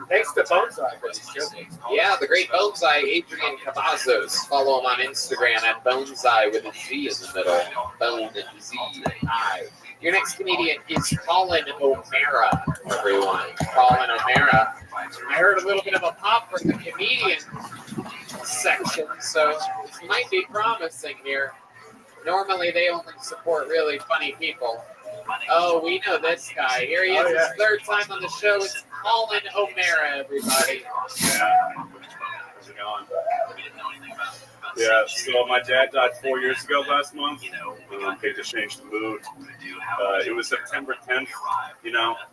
Thanks to Bonsai for these jokes. Yeah, the great Bonsai, Adrian Cavazos. Follow him on Instagram at Bonsai with a Z in the middle. Bone and Z-I. Your next comedian is Colin O'Mara, everyone. Colin O'Mara. I heard a little bit of a pop from the comedian section, so this might be promising here. Normally, they only support really funny people. Oh, we know this guy. Here he is, his third time on the show. It's Colin O'Mara, everybody. Yeah. How's it going? Yeah, so my dad died 4 years ago last month. Hate to change the mood. It was September 10th,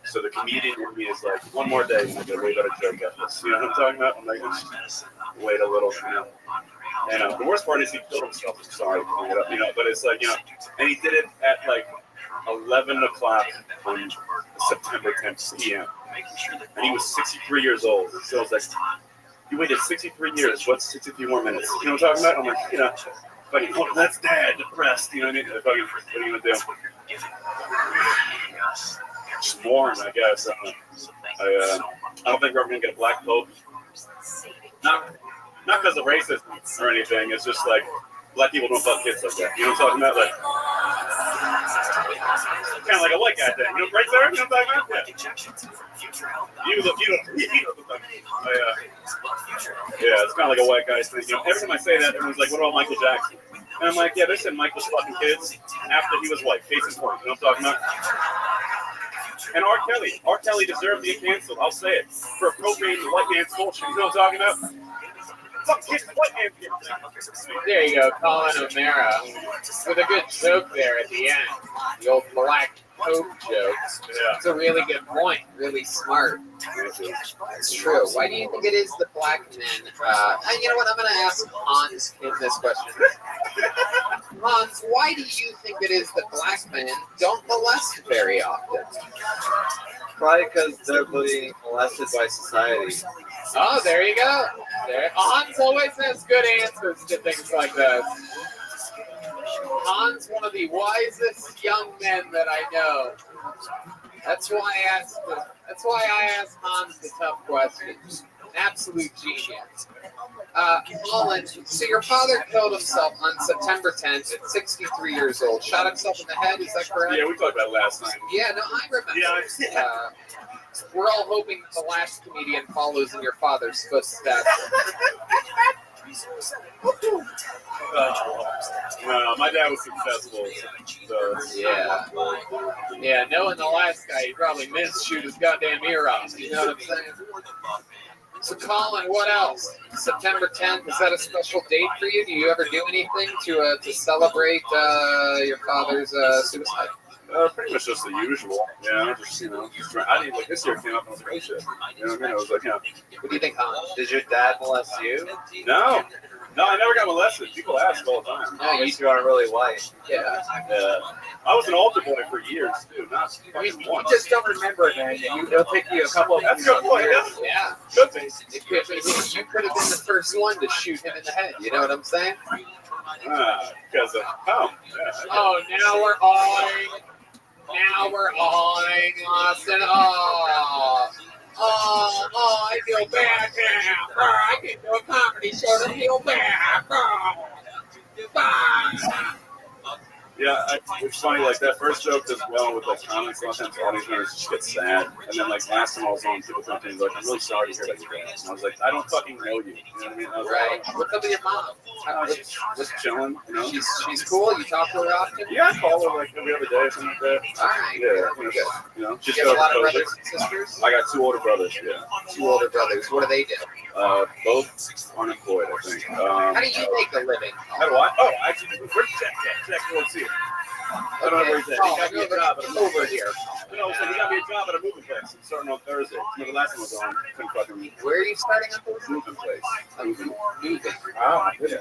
so the comedian in me is like, one more day, and I get a way better joke at this. You know what I'm talking about? I'm like, just wait a little, And the worst part is he killed himself. Sorry to bring it up, but it's like, and he did it at like 11 o'clock on September 10th p.m. And he was 63 years old. So it's like, you waited 63 years. What's 63 more minutes? You know what I'm talking about? I'm like, fucking, that's dad, depressed. You know what I mean? What are you going to do? Just mourn, I guess. I don't think we're ever going to get a black pope. Not because of racism or anything. It's just like, black people don't fuck kids like that. You know what I'm talking about? Like, kind of like a white guy thing. Right there? You know what I'm talking about? Yeah. You look like, yeah, it's kind of like a white guy's thing. Every time I say that, everyone's like, what about Michael Jackson? And I'm like, yeah, they said Michael's fucking kids after he was white. Case in point. You know what I'm talking about? And R. Kelly deserved to get canceled. I'll say it. For appropriating the white man's culture. You know what I'm talking about? There you go, Colin O'Mara, with a good joke there at the end. The old black Pope joke. Yeah. It's a really good point. Really smart. It's true. Why do you think it is that black men? You know what? I'm going to ask Hans in this question. Hans, why do you think it is that black men don't molest very often? Probably because they're being molested by society. Oh, there you go. Hans always has good answers to things like this. Hans, one of the wisest young men that I know. That's why I asked Hans the tough questions. Absolute genius. Colin, so your father killed himself on September 10th at 63 years old. Shot himself in the head, is that correct? Yeah, we talked about it last night. Yeah, no, I remember. Yeah. We're all hoping the last comedian follows in your father's footsteps. My dad was successful. So. Yeah, knowing the last guy, he probably missed shoot his goddamn ear off. You know what I'm saying? So, Colin, what else? September 10th, is that a special date for you? Do you ever do anything to celebrate your father's suicide? Pretty much just the usual. Yeah, I didn't like this year came up and I was like, oh shit. You know what I mean? I was like, What do you think, Hans? Did your dad molest you? No, I never got molested. People ask all the time. No, you are really white. Yeah. I was an altar boy for years, too. Not You just don't remember it, man. It'll take you a couple of That's a good point. Yeah. Good thing. You could have been the first one to shoot him in the head. You know what I'm saying? Because of Oh, now we're awing. Austin. I feel bad now. I can do a comedy show and feel bad. Yeah, it's funny, like that first joke does well with like comments. A lot of times audience members just get sad. And then like last time I was on, people come to me like, I'm really sorry to hear that you're bad. And I was like, I don't fucking know you. You know what I mean? I was Right. What's up with your mom? Just chilling, you know? She's cool. You talk to her often? Yeah, I call her like every other day or something like that. All right. Yeah, you know, You have a lot of brothers and sisters? I got two older brothers, yeah. Two older brothers. What do they do? Both unemployed, I think. How do you make a living? How do I? Oh, actually, where's Jack towards here? I don't know where he's at. He got me a job at over here. No, so he got me a job at a moving place. I'm starting on Thursday. The last one was on. Couldn't fucking Where are you starting at this? moving place. Moving. Oh, Yeah.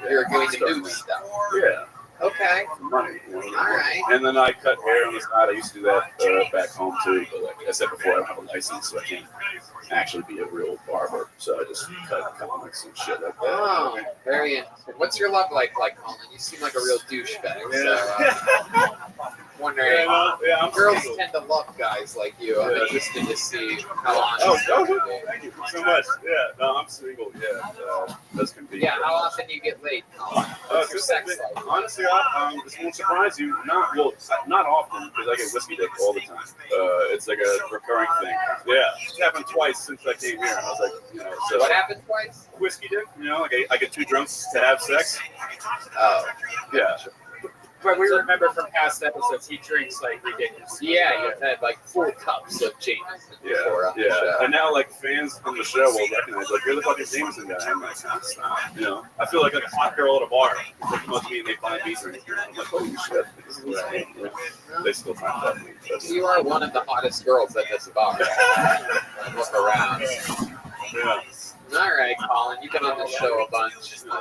you're going to move stuff. Yeah. Okay. Money. All right. And then I cut hair on the side. I used to do that back home too. But like I said before, I don't have a license, so I can't actually be a real barber. So I just cut comics and shit like that. Oh, very interesting. What's your love like, Colin? You seem like a real douchebag. Yeah. So, wondering. I'm Girls single. tend to love guys like you. I'm Yeah. interested to see how honest Oh, you can be. thank you so much. Yeah, no, I'm single. Yeah, that's can be. Yeah, how often do you get laid? What's your sex life? Honestly, this won't surprise you. Not often because I get whiskey dick all the time. It's like a recurring thing. Yeah, it's happened twice since I came here. I was like, so What happened twice? whiskey dick. Like I get too drunk to have sex. Oh. Yeah. But we remember from past episodes, he drinks like ridiculous. Yeah, you've had like 4 cups of Jameson before on the show. And now like fans on the show will recognize like you're the fucking Jameson guy. I'm like, nah, stop. I feel like a hot girl at a bar. They come up to me and they find me drinking. I'm like, holy shit, this is insane. They still find that me. You are one of the hottest girls at this bar. Look around. Yeah. All right, Colin, you've been on the show a bunch.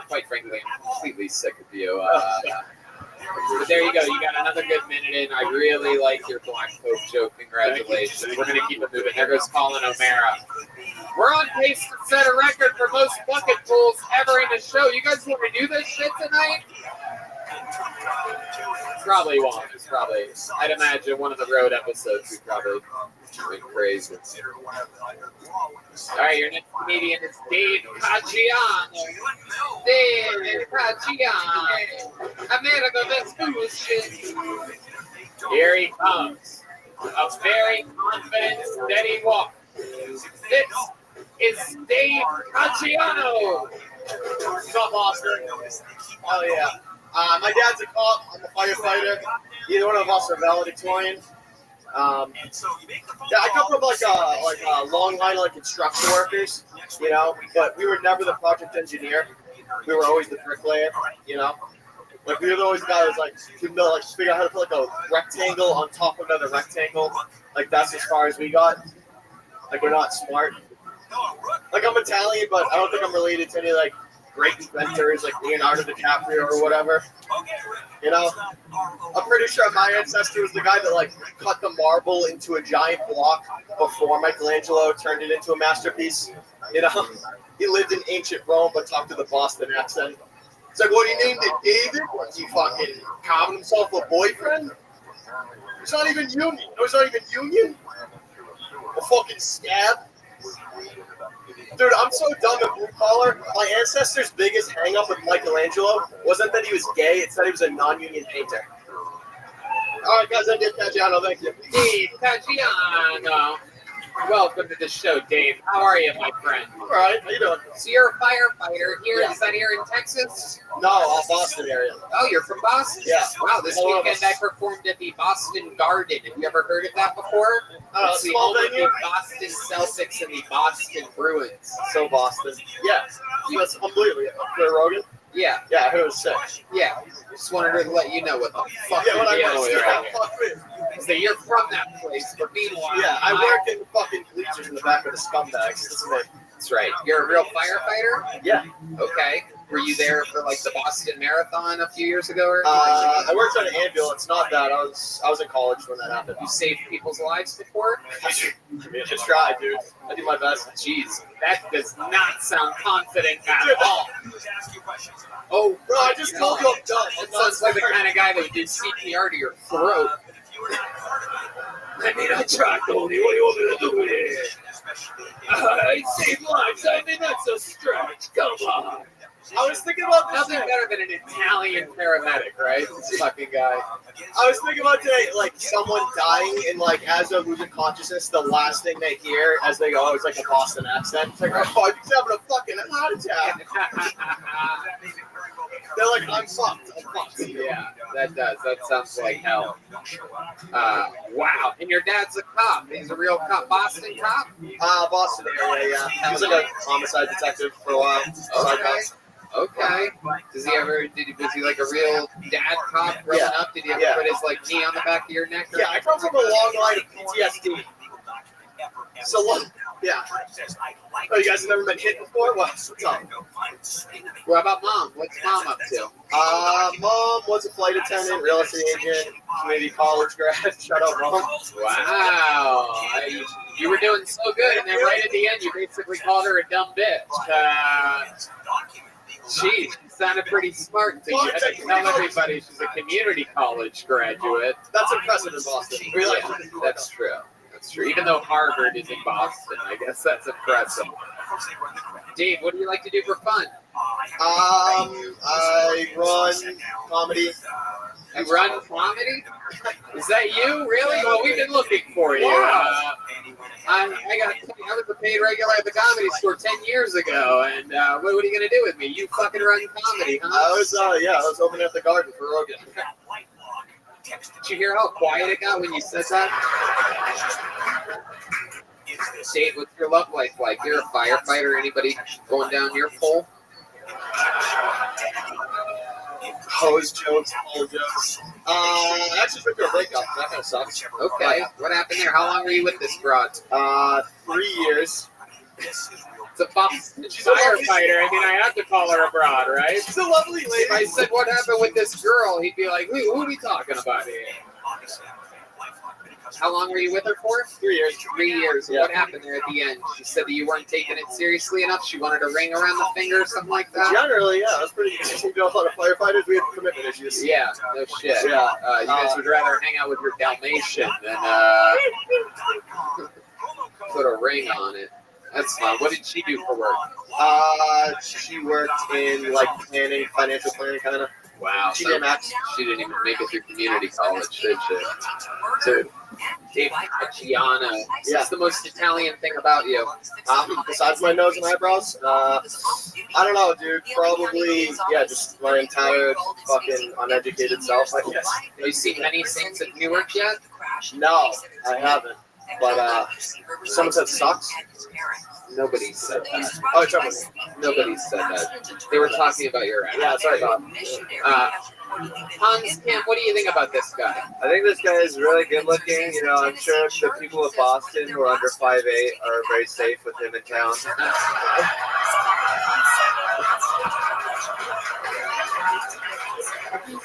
Quite frankly, I'm completely sick of you. But there you go. You got another good minute in. I really like your Black Pope joke. Congratulations. Thank you. We're going to keep it moving. There goes Colin O'Mara. We're on pace to set a record for most bucket pulls ever in a show. You guys want to do this shit tonight? Probably won't. It's probably, I'd imagine one of the road episodes we probably went crazy. All right, your next comedian is Dave Caggiano. Dave Caggiano. America, that's bullshit. Here he comes. A very confident, steady walk. This is Dave Caggiano. What's up, Oscar? Oh, yeah. My dad's a cop. I'm a firefighter. Either one of us are valedictorian. I come from like a long line of construction workers, but we were never the project engineer. We were always the bricklayer, Like we were always the guy that was like, figure out how to put like a rectangle on top of another rectangle. Like that's as far as we got. Like we're not smart. Like I'm Italian, but I don't think I'm related to any like great inventors like Leonardo DiCaprio or whatever. I'm pretty sure my ancestor was the guy that like cut the marble into a giant block before Michelangelo turned it into a masterpiece. He lived in ancient Rome but talked with a Boston accent. It's like, what, he named it David? Was he fucking carving himself a boyfriend? It's not even union. No, it's not even union. A fucking scab. Dude, I'm so dumb at blue collar. My ancestor's biggest hang up with Michelangelo wasn't that he was gay, it's that he was a non-union painter. All right, guys, I did Caggiano. Thank you. Dave Caggiano. Welcome to the show, Dave. How are you, my friend? All right, how you doing? So you're a firefighter here. Is that here in Texas? No, Boston area. Oh, you're from Boston? Yeah. Wow, this weekend I performed at the Boston Garden. Have you ever heard of that before? It's the small home of venue? the Boston Celtics and the Boston Bruins. So Boston. Yeah, that's completely it. Clear Rogan? Yeah, Yeah, I heard it was sick. yeah. Just wanted to let you know what the fuck Yeah, you're when I dealing went, with right fuck me. here. So you're from that place, but meanwhile, Yeah, I work in the fucking bleachers in the back of the scumbags. That's me. That's right. You're a real firefighter? Yeah. Okay. Were you there for like the Boston Marathon a few years ago or anything? I worked on an ambulance. Not that. I was in college when that happened. You saved people's lives before? I just tried, dude. I do my best. Jeez, that does not sound confident at all. Oh, bro, I just told you I'm done. That sounds like the kind of guy that would do CPR to your throat. I mean, I tried, Tony. What do you want me to do with it? I saved lives. I mean, that's a stretch. Come on. I was thinking about this Nothing today. better than an Italian paramedic, right? This fucking guy. I was thinking about today, like someone dying, and like as they're losing consciousness, the last thing they hear as they go is like a Boston accent. It's like, oh, he's having a fucking heart attack. They're like, I'm fucked. I'm fucked. Yeah, that does. That sounds like hell. Wow. And your dad's a cop. He's a real cop. Boston cop? Boston area, yeah. He was like a homicide detective for a while. Okay. Okay. Was he like a real dad cop growing up? Did he ever put his like knee on the back of your neck? Yeah, I come from a long line of PTSD. So, yeah. Oh, you guys have never been hit before? What's up? What about mom? What's mom up to? Mom was a flight attendant, real estate agent, community college grad. Shout out, Mom. Wow. You were doing so good, and then right at the end, you basically called her a dumb bitch. Jeez. Sounded pretty smart to you. I didn't tell everybody she's a community college graduate. That's impressive in Boston. We like Yeah, that's true. That's true. Even though Harvard is in Boston, I guess that's impressive. Dave, what do you like to do for fun? I run comedy. You run comedy? Is that you, really? Well, we've been looking for you. I was a paid regular at the Comedy Store 10 years ago, and what are you gonna do with me? You fucking run comedy, huh? I was opening up the garden for Rogan. Did you hear how quiet it got when you said that? Dave, what's your love life like? You're a firefighter. Anybody going down your pole? Hose jokes, pole jokes. I actually went through a breakup. That kind of sucks. Okay, what happened there? How long were you with this broad? 3 years. It's a Boston firefighter. I mean, I have to call her a broad, right? She's a lovely lady. If I said what happened with this girl, he'd be like, who are we talking about here? How long were you with her for? 3 years. 3 years. Yeah. What happened there at the end? She said that you weren't taking it seriously enough. She wanted a ring around the finger or something like that. Generally, yeah, that's pretty. You know, a lot of firefighters, we have commitment issues. Yeah, no shit. Yeah. You guys would rather hang out with your Dalmatian than put a ring on it. That's fun. What did she do for work? She worked in like planning, financial planning, kind of. Wow. She didn't even make it through community college, did she? Dude, Dave Cacciano. What's the most Italian thing about you? Besides my nose and eyebrows, I don't know, dude. Probably, yeah, just my entire fucking uneducated self, I guess. Have you seen many Saints of Newark yet? No, I haven't. But someone said sucks. Nobody said that. Oh, it's over. Nobody said that. They were talking about your act. Yeah, sorry about Hans Kim, what do you think about this guy? I think this guy is really good looking. You know, I'm sure the people of Boston who are under 5'8" are very safe with him in town.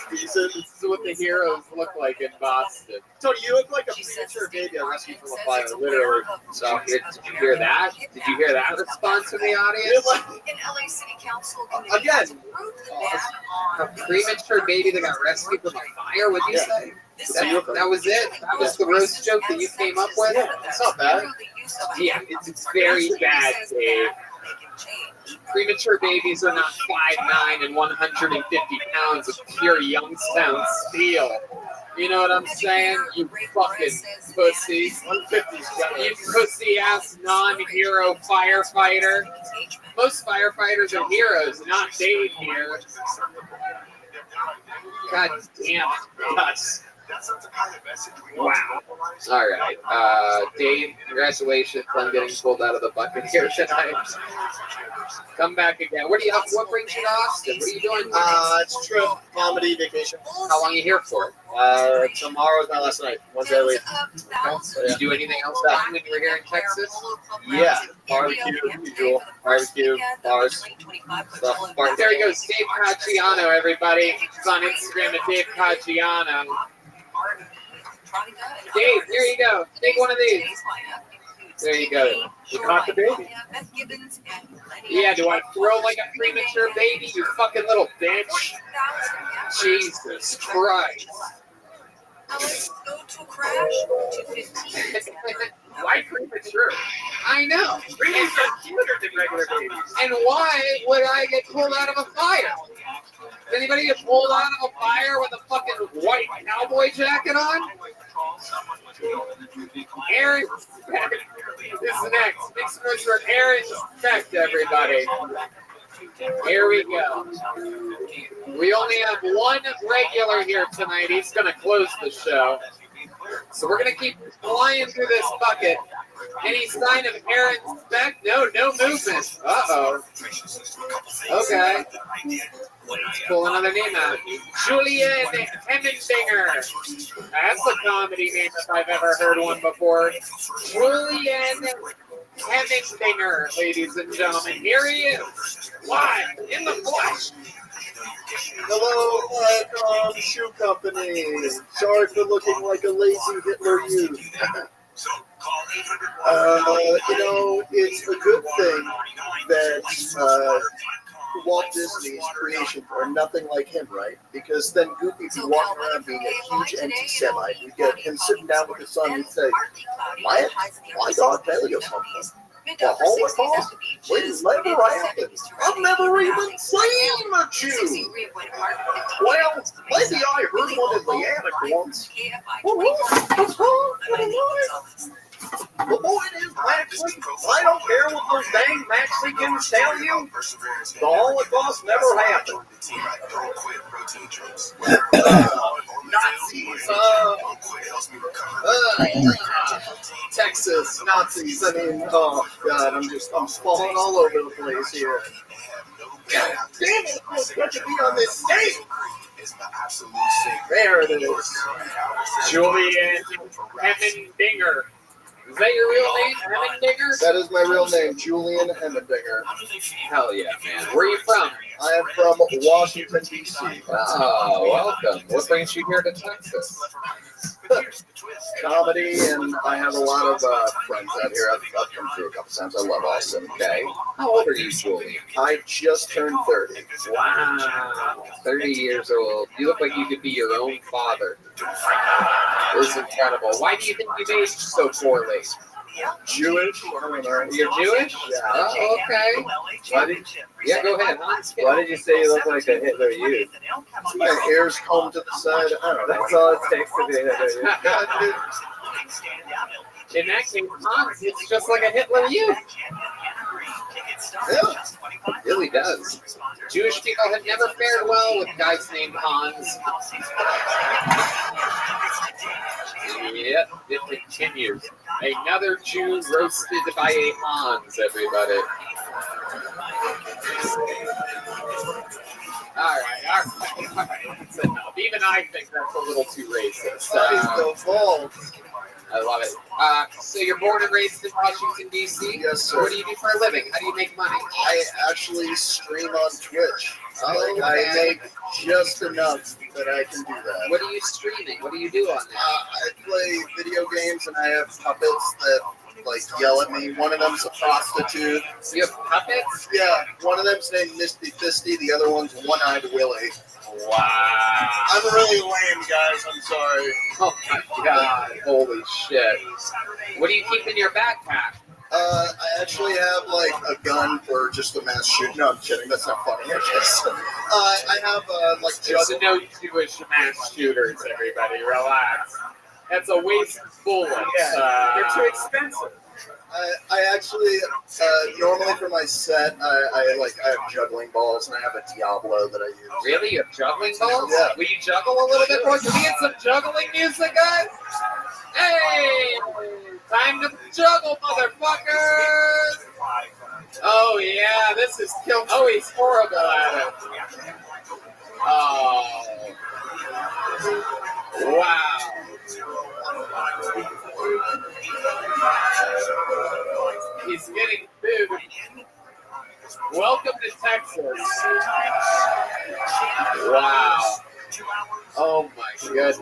This is what the heroes look like in Boston. Tony, you look like a premature baby I rescued from a fire, literally. So, did you hear that? Did you hear that response from the audience? Again, A premature baby that got rescued from a fire? What'd you say? That was it? That was the roast joke that you came up with? it's not bad. Yeah, it's very bad, Dave. Premature babies are not 5'9" and 150 pounds of pure Youngstown steel. You know what I'm saying? You fucking pussy. 150's You pussy-ass non-hero firefighter. Most firefighters are heroes, not Dave here. God damn it. Nuts. Wow. All right. Dave, congratulations on getting pulled out of the bucket here tonight. Come back again. What brings you to Austin? What are you doing? It's trip, comedy, vacation. How long are you here for? Tomorrow's my last night. Wednesday I leave. Did you do anything else fun when you were here in Texas? Yeah, barbecue, usual. Barbecue, bars, stuff. There he goes, Dave Cacciano, everybody. He's on Instagram at Dave Cacciano. Dave, here you go. Take one of these. There you go. You caught the baby. Yeah, do I throw like a premature baby, you fucking little bitch? Jesus Christ. Why premature? I know. Babies are cuter than regular babies. And why would I get pulled out of a fire? Does anybody get pulled out of a fire with a fucking white cowboy jacket on? Aaron Speck is next. Make some noise for Aaron Speck, everybody. Here we go. We only have one regular here tonight. He's going to close the show. So we're going to keep flying through this bucket. Any sign of Aaron Speck? No movement. Uh-oh. Okay. Let's pull another name out. Julian Hemmendinger. That's a comedy name if I've ever heard one before. Julian Hemmendinger, ladies and gentlemen. Here he is. Live in the flesh. Hello, shoe company. Sorry for looking like a lazy Hitler youth. You know, it's a good thing that Walt Disney's creations are nothing like him, right? Because then Goofy'd be walking around being a huge anti-Semite. We'd get him sitting down with his son and he'd say, why God tell you something? The Holocaust was never happened. I've never even seen a Jew. Well, maybe I heard one in the attic once. The point is, Maxley, I don't care what those dang Mexicans tell you. The Holocaust never happened. Nazis, Texas, Nazis. I mean, oh God, I'm falling all over the place here. God damn it, I'm supposed to be on this stage. There it is. Julian Hemmendinger. Is that your real name, Hemmendinger? That is my real name, Julian Hemmendinger. Hell yeah, man. Where are you from? I am from Washington, D.C. Oh, welcome. What brings you here to Texas? Comedy, and I have a lot of friends out here. I've come through a couple times. I love Austin. Okay. How old are you, Julian? I just turned 30. Wow. 30 years old. You look like you could be your own father. This is incredible. Why do you think you've aged so poorly? Jewish? You're Jewish? Yeah. Oh, okay. Yeah, go ahead. Why did you say you look like a Hitler Youth? My hair's combed to the side. I don't know. That's all it takes to be a Hitler Youth. In that case, Hans, it's just like a Hitler Youth. Yeah. It really does. Jewish people have never fared well with guys named Hans. Yep, it continues. Another Jew roasted by a Hans, everybody. All right. That's enough. Even I think that's a little too racist. I love it. So you're born and raised in Washington, D.C.? Yes, sir. What do you do for a living? How do you make money? I actually stream on Twitch. Oh, I man. make just enough that I can do that. What are you streaming? What do you do on there? I play video games and I have puppets that yell at me. One of them's a prostitute. You have puppets? Yeah, one of them's named Misty Fisty. The other one's One-Eyed Willie. Wow. I'm really lame, guys. I'm sorry. Oh my God. Holy shit. What do you keep in your backpack? I actually have a gun for just a mass shoot. No, I'm kidding. That's not funny. I have There's no Jewish mass shooters, everybody. Relax. That's a waste of bullets. They're too expensive. I actually normally for my set I have juggling balls and I have a Diablo that I use. Really? You have juggling balls? Yeah. Will you juggle a little bit more? Can we get some juggling music, guys? Hey! Time to juggle, motherfuckers! Oh, yeah, this is kill. Oh, he's horrible at it. Oh. Wow. He's getting food. Welcome to Texas. Wow. Oh my goodness.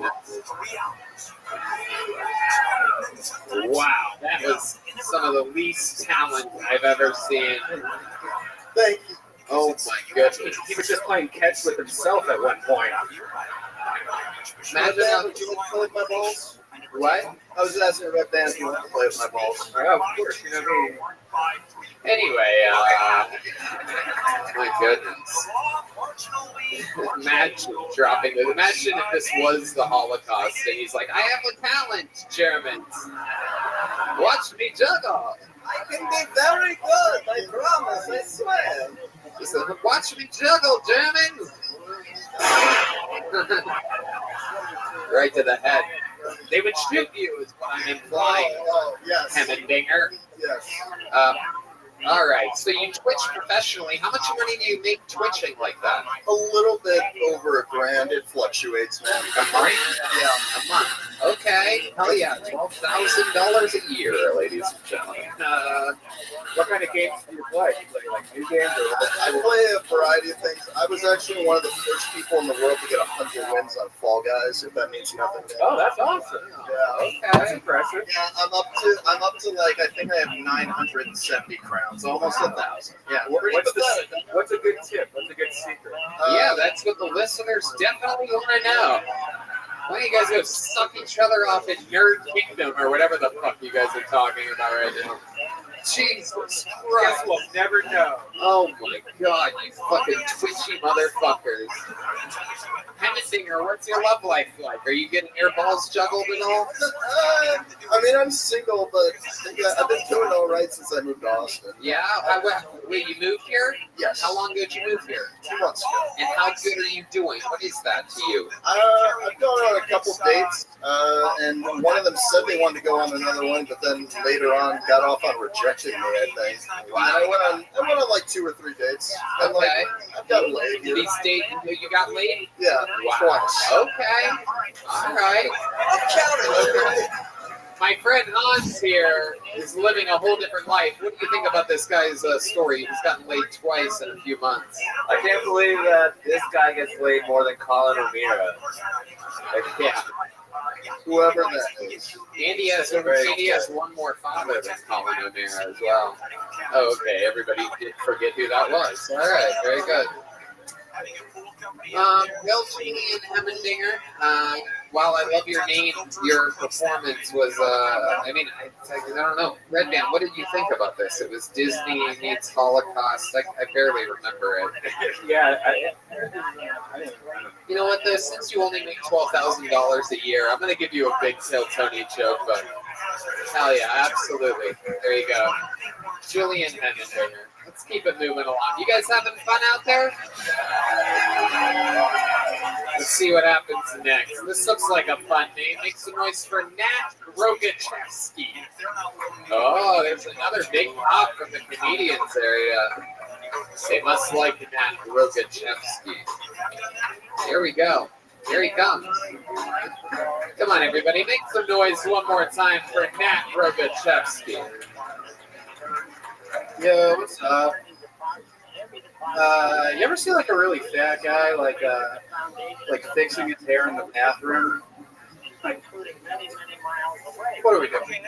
Wow, that was some of the least talent I've ever seen. Thank you. Oh my goodness. He was just playing catch with himself at one point. Imagine how, Would you like to play with my balls? what? I was asking about Dan if you want to play with my balls. Oh, of course, you know me. Anyway, my goodness. Imagine dropping it. Imagine if this was the Holocaust and he's like, I have a talent, Germans. Watch me juggle. I can be very good, I promise, I swear. He said, watch me juggle, Germans. Right to the head. They would shoot you, is what I'm implying. Oh, yes. Hemmendinger. Yes. All right, so you Twitch professionally. How much money do you make twitching like that? A little bit over $1,000. It fluctuates, man. A month? Yeah. A month. Okay. Hell yeah. $12,000 a year, ladies and gentlemen. What kind of games do you play? You play like new games or I play a variety of things. I was actually one of the first people in the world to get 100 wins on Fall Guys, if that means nothing. Oh, that's awesome. Yeah. That's impressive. Yeah, I'm up to like, I think I have 970 crowns, almost 1,000. Yeah, What's a good tip? What's a good secret? Yeah, that's what the listeners definitely want to know. Why don't you guys go suck each other off in Nerd Kingdom or whatever the fuck you guys are talking about right now? Jesus Guess Christ. we'll never know. Oh my god, you fucking twitchy motherfuckers. Hemminger, what's your love life like? Are you getting your balls juggled and all? I mean, I'm single, but I've been doing all right since I moved to Austin. Yeah? Wait, you moved here? Yes. How long ago did you move here? 2 months ago. And how good are you doing? What is that to you? I've gone on a couple dates, and one of them said they wanted to go on another one, but then later on got off on rejecting me, I think. Wow. And I went on like 2 or 3 dates. And like, Okay. I've got laid. Did these dates you got laid? Yeah, Wow. twice. Okay. All right. I'm counting. My friend Hans here is living a whole different life. What do you think about this guy's story? He's gotten laid twice in a few months. I can't believe that this guy gets laid more than Colin O'Meara. Like, Yeah. Whoever that is. Andy has one more father than Colin O'Meara as well. Oh, okay. Everybody did forget who that was. All right. Very good. Well, Julian Hemmendinger, while I love your name, your performance was, I don't know. Red Band, what did you think about this? It was Disney meets Holocaust. I barely remember it. Yeah, You know what, though? Since you only make $12,000 a year, I'm going to give you a big Till Tony joke, but hell yeah, absolutely. There you go. Julian Hemmendinger. Let's keep it moving along. You guys having fun out there? Let's see what happens next. This looks like a fun name. Make some noise for Nat Rogachevsky. Oh, there's another big pop from the comedians area. They must like Nat Rogachevsky. Here we go. Here he comes. Come on, everybody. Make some noise one more time for Nat Rogachevsky. Yo, what's up? You ever see like a really fat guy like fixing his hair in the bathroom? Like, what are we doing?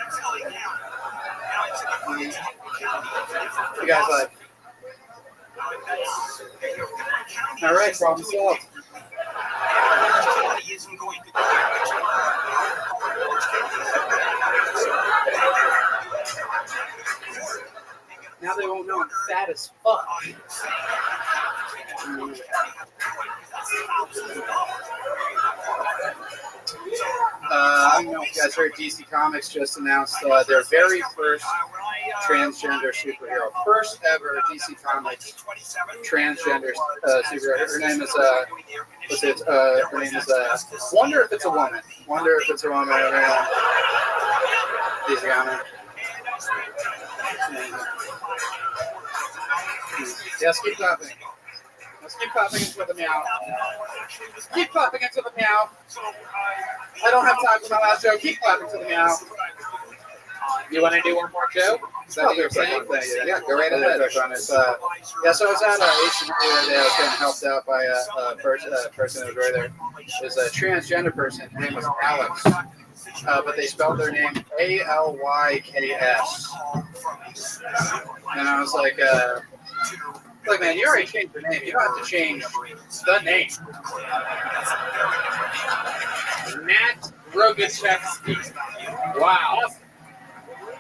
You guys like, all right, problem solved. Now they won't know I'm fat as fuck. I don't know if you guys heard DC Comics just announced their very first transgender superhero. First ever DC Comics transgender superhero. Her name is, her name is, wonder if it's a woman. Wonder if it's a woman. DC Comics. Yes, keep clapping. Let's keep clapping until the meow. Keep clapping until the meow. I don't have time for my last joke. Keep clapping until the meow. You want to do one more joke? Is that what you're saying? Yeah, go right ahead. Yeah, so I was at H&M the other day. I was getting helped out by a person that was right there. It was a transgender person. Her name was Alex. But they spelled their name Alyks. And I was like, man, you already changed your name. You don't have to change the name. Nat Rogachevsky. Wow.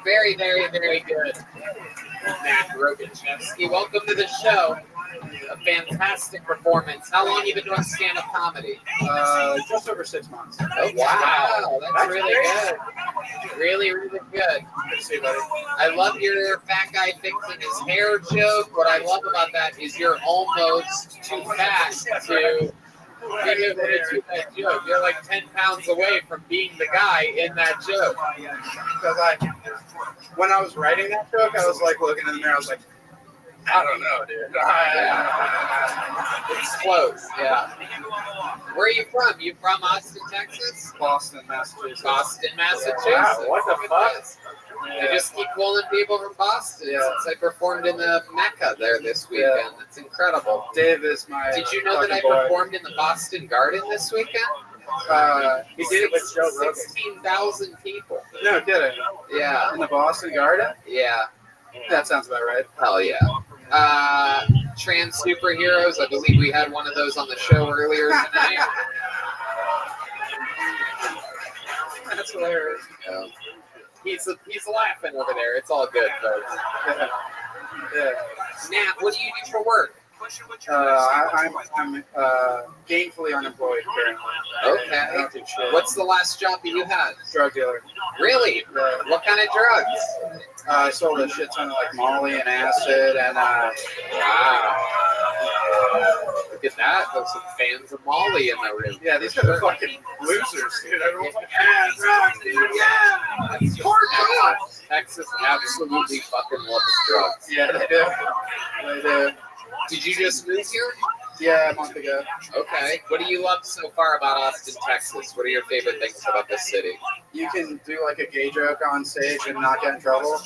Very, very, very good. Nat Rogachevsky. Welcome to the show. A fantastic performance. How long have you been doing stand-up comedy? Just over 6 months. Oh, wow. That's really good. Really, really good. Good to see you, buddy. I love your fat guy fixing his hair joke. What I love about that is you're almost too fat to get into that joke. You're like 10 pounds away from being the guy in that joke. Because when I was writing that joke, I was like looking in the mirror. I was like, I don't know, dude. It's close, yeah. Where are you from? You from Austin, Texas? Boston, Massachusetts. Boston, Massachusetts. Wow, what the fuck? They just keep pulling people from Boston since I performed in the Mecca there this weekend. It's incredible. Dave is my. Did you know that I fucking boy. performed in the Boston Garden this weekend? He did it with Joe Rogan. 16,000 people. No kidding. Yeah, In the Boston Garden? yeah. That sounds about right. Hell yeah. Trans superheroes. I believe we had one of those on the show earlier tonight. That's hilarious. Yeah. He's laughing over there. It's all good, folks. Yeah. Nat, what do you do for work? I'm gainfully unemployed currently. I Okay. don't do shit. What's the last job that you had? Drug dealer? Really? What kind of drugs? I sold a shit ton of like Molly and acid and Wow. Look at that. There's some fans of Molly in the room. yeah, these guys are fucking losers, dude. Everyone's like, yeah, drugs, dude, yeah. Texas absolutely fucking loves drugs. Yeah, they do. They do. Did you just move here? Yeah, a month ago. Okay. What do you love so far about Austin, Texas? What are your favorite things about this city? You can do like a gay joke on stage and not get in trouble.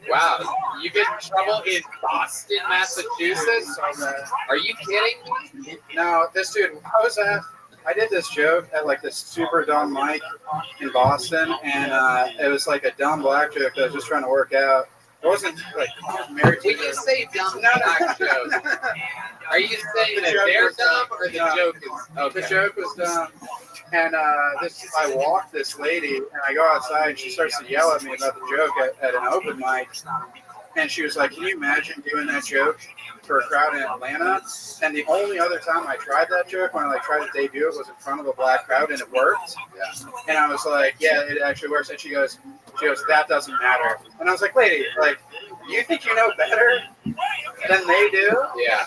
Wow. You get in trouble in Boston, Massachusetts? Are you kidding me? No, this dude, I did this joke at like this super dumb mic in Boston, and it was like a dumb black joke that I was just trying to work out. It wasn't like married to When you say dumb black jokes, are you saying that they're dumb or the joke is okay? The joke was dumb. And I walked this lady, and I go outside, and she starts to yell at me about the joke at an open mic. And she was like, "Can you imagine doing that joke for a crowd in Atlanta?" And the only other time I tried that joke, when I like tried to debut it, was in front of a black crowd, and it worked. Yeah. And I was like, "Yeah, it actually works." And she goes, "That doesn't matter." And I was like, "Lady, like, you think you know better than they do?" Yeah.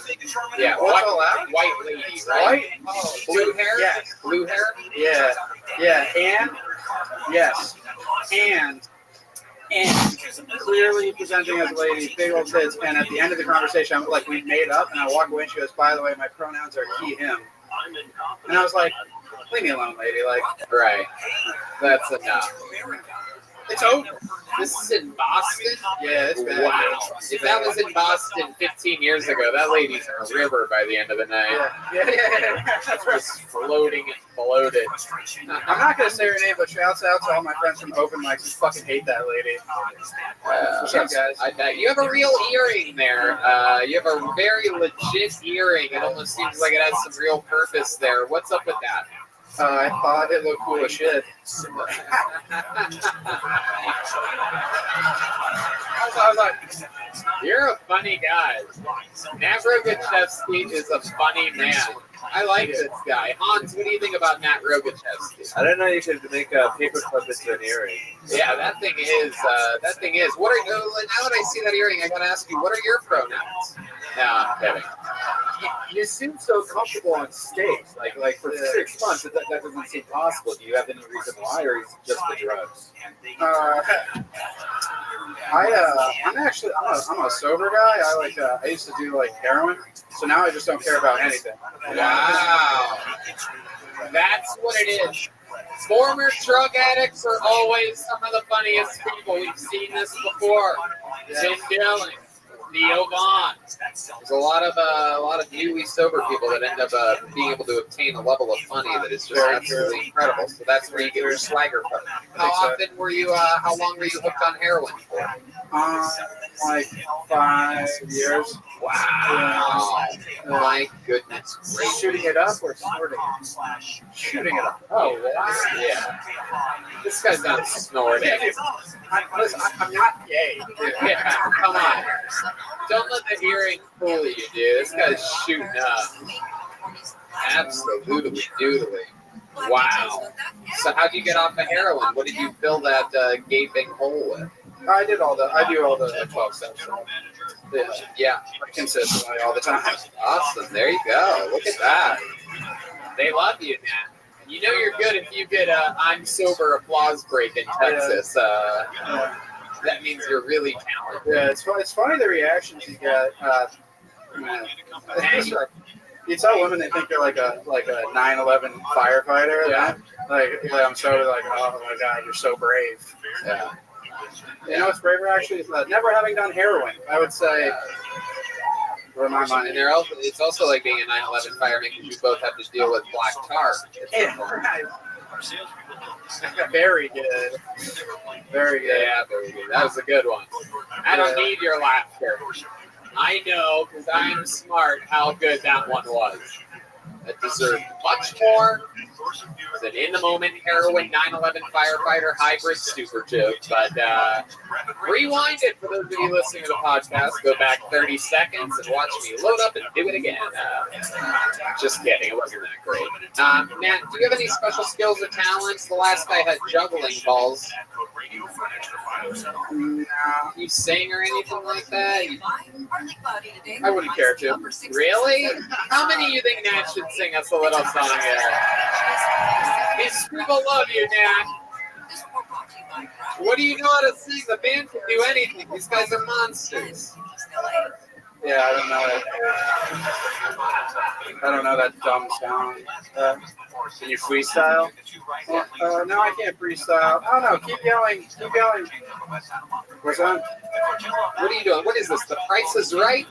Yeah. What's allowed? White lady, right? White? Oh, Blue hair? Yes. Blue hair? Yeah. Yeah. And yes. And clearly presenting as a lady, big old tits, and at the end of the conversation, I'm like, we made up, and I walk away, and she goes, "By the way, my pronouns are he, him." And I was like, leave me alone, lady. Like, Right. That's enough. it's over. This is in Boston? Yeah, it's bad. Wow. If that was in Boston 15 years ago, that lady's in a river by the end of the night. Yeah. That's right. Just floating and bloated. I'm not going to say her name, but shouts out to all my friends from open mics who fucking hate that lady. What's up, guys? I bet you have a real earring there. You have a very legit earring. It almost seems like it has some real purpose there. What's up with that? I thought it looked cool as shit. I was like, You're a funny guy. Nat Rogochevsky is a funny man. I like this guy. Hans, what do you think about Nat Rogochevsky? I didn't know you could make a paperclip into an earring. Yeah, that thing is. What are now that I see that earring, I gotta ask you, what are your pronouns? No, I'm kidding. You seem so comfortable on stage. Like for 6 months, that doesn't seem possible. Do you have any reason why, or is it just the drugs? I'm a sober guy. I used to do like heroin, so now I just don't care about anything. Wow. That's what it is. Former drug addicts are always some of the funniest people. We've seen this before. Tim Dillon, Theo Vaughn. There's a lot of newly sober people that end up being able to obtain a level of funny that is just absolutely incredible. So that's where you get your swagger from. How long were you hooked on heroin for? Like 5 years. Wow. My goodness gracious. Shooting it up or snorting? Shooting it up. Oh, wow. Yeah. This guy's not snorting. I'm not gay. Yeah, come on. Don't let the earring fool you, dude. This guy's shooting up. Absolutely doodly. Wow. So how'd you get off of heroin? What did you fill that gaping hole with? I do all the 12 steps. So. Yeah. Consistently all the time. Awesome. There you go. Look at that. They love you, Nat. You know you're good if you get a I'm sober applause break in Texas. That means you're really talented. Yeah, it's funny the reactions you get. Man. You tell women they think you're like a 9/11 firefighter. Yeah. Like I'm so like, oh my god, you're so brave. Yeah. You know what's braver actually is never having done heroin. I would say. For my And money. it's also like being a 9/11 fireman because you both have to deal with black tar. Yeah, right. Very good. Very good. Yeah, very good. That was a good one. I don't need your laughter. I know, because I'm smart, how good that one was. It deserved much more than in-the-moment heroin 9/11 firefighter hybrid super joke. But rewind it for those of you listening to the podcast. Go back 30 seconds and watch me load up and do it again. Just kidding. It wasn't that great. Matt, do you have any special skills or talents? The last guy had juggling balls. No, You sing or anything like that? I wouldn't care to. Really? How many of you think Nat should sing us a little song here? These people love you, Nat. What do you know how to sing? The band can do anything. These guys are monsters. Yeah, I don't know that dumb sound. Can you freestyle? No, I can't freestyle. I don't know. Keep yelling. Keep yelling. What's that? What are you doing? What is this? The Price is Right?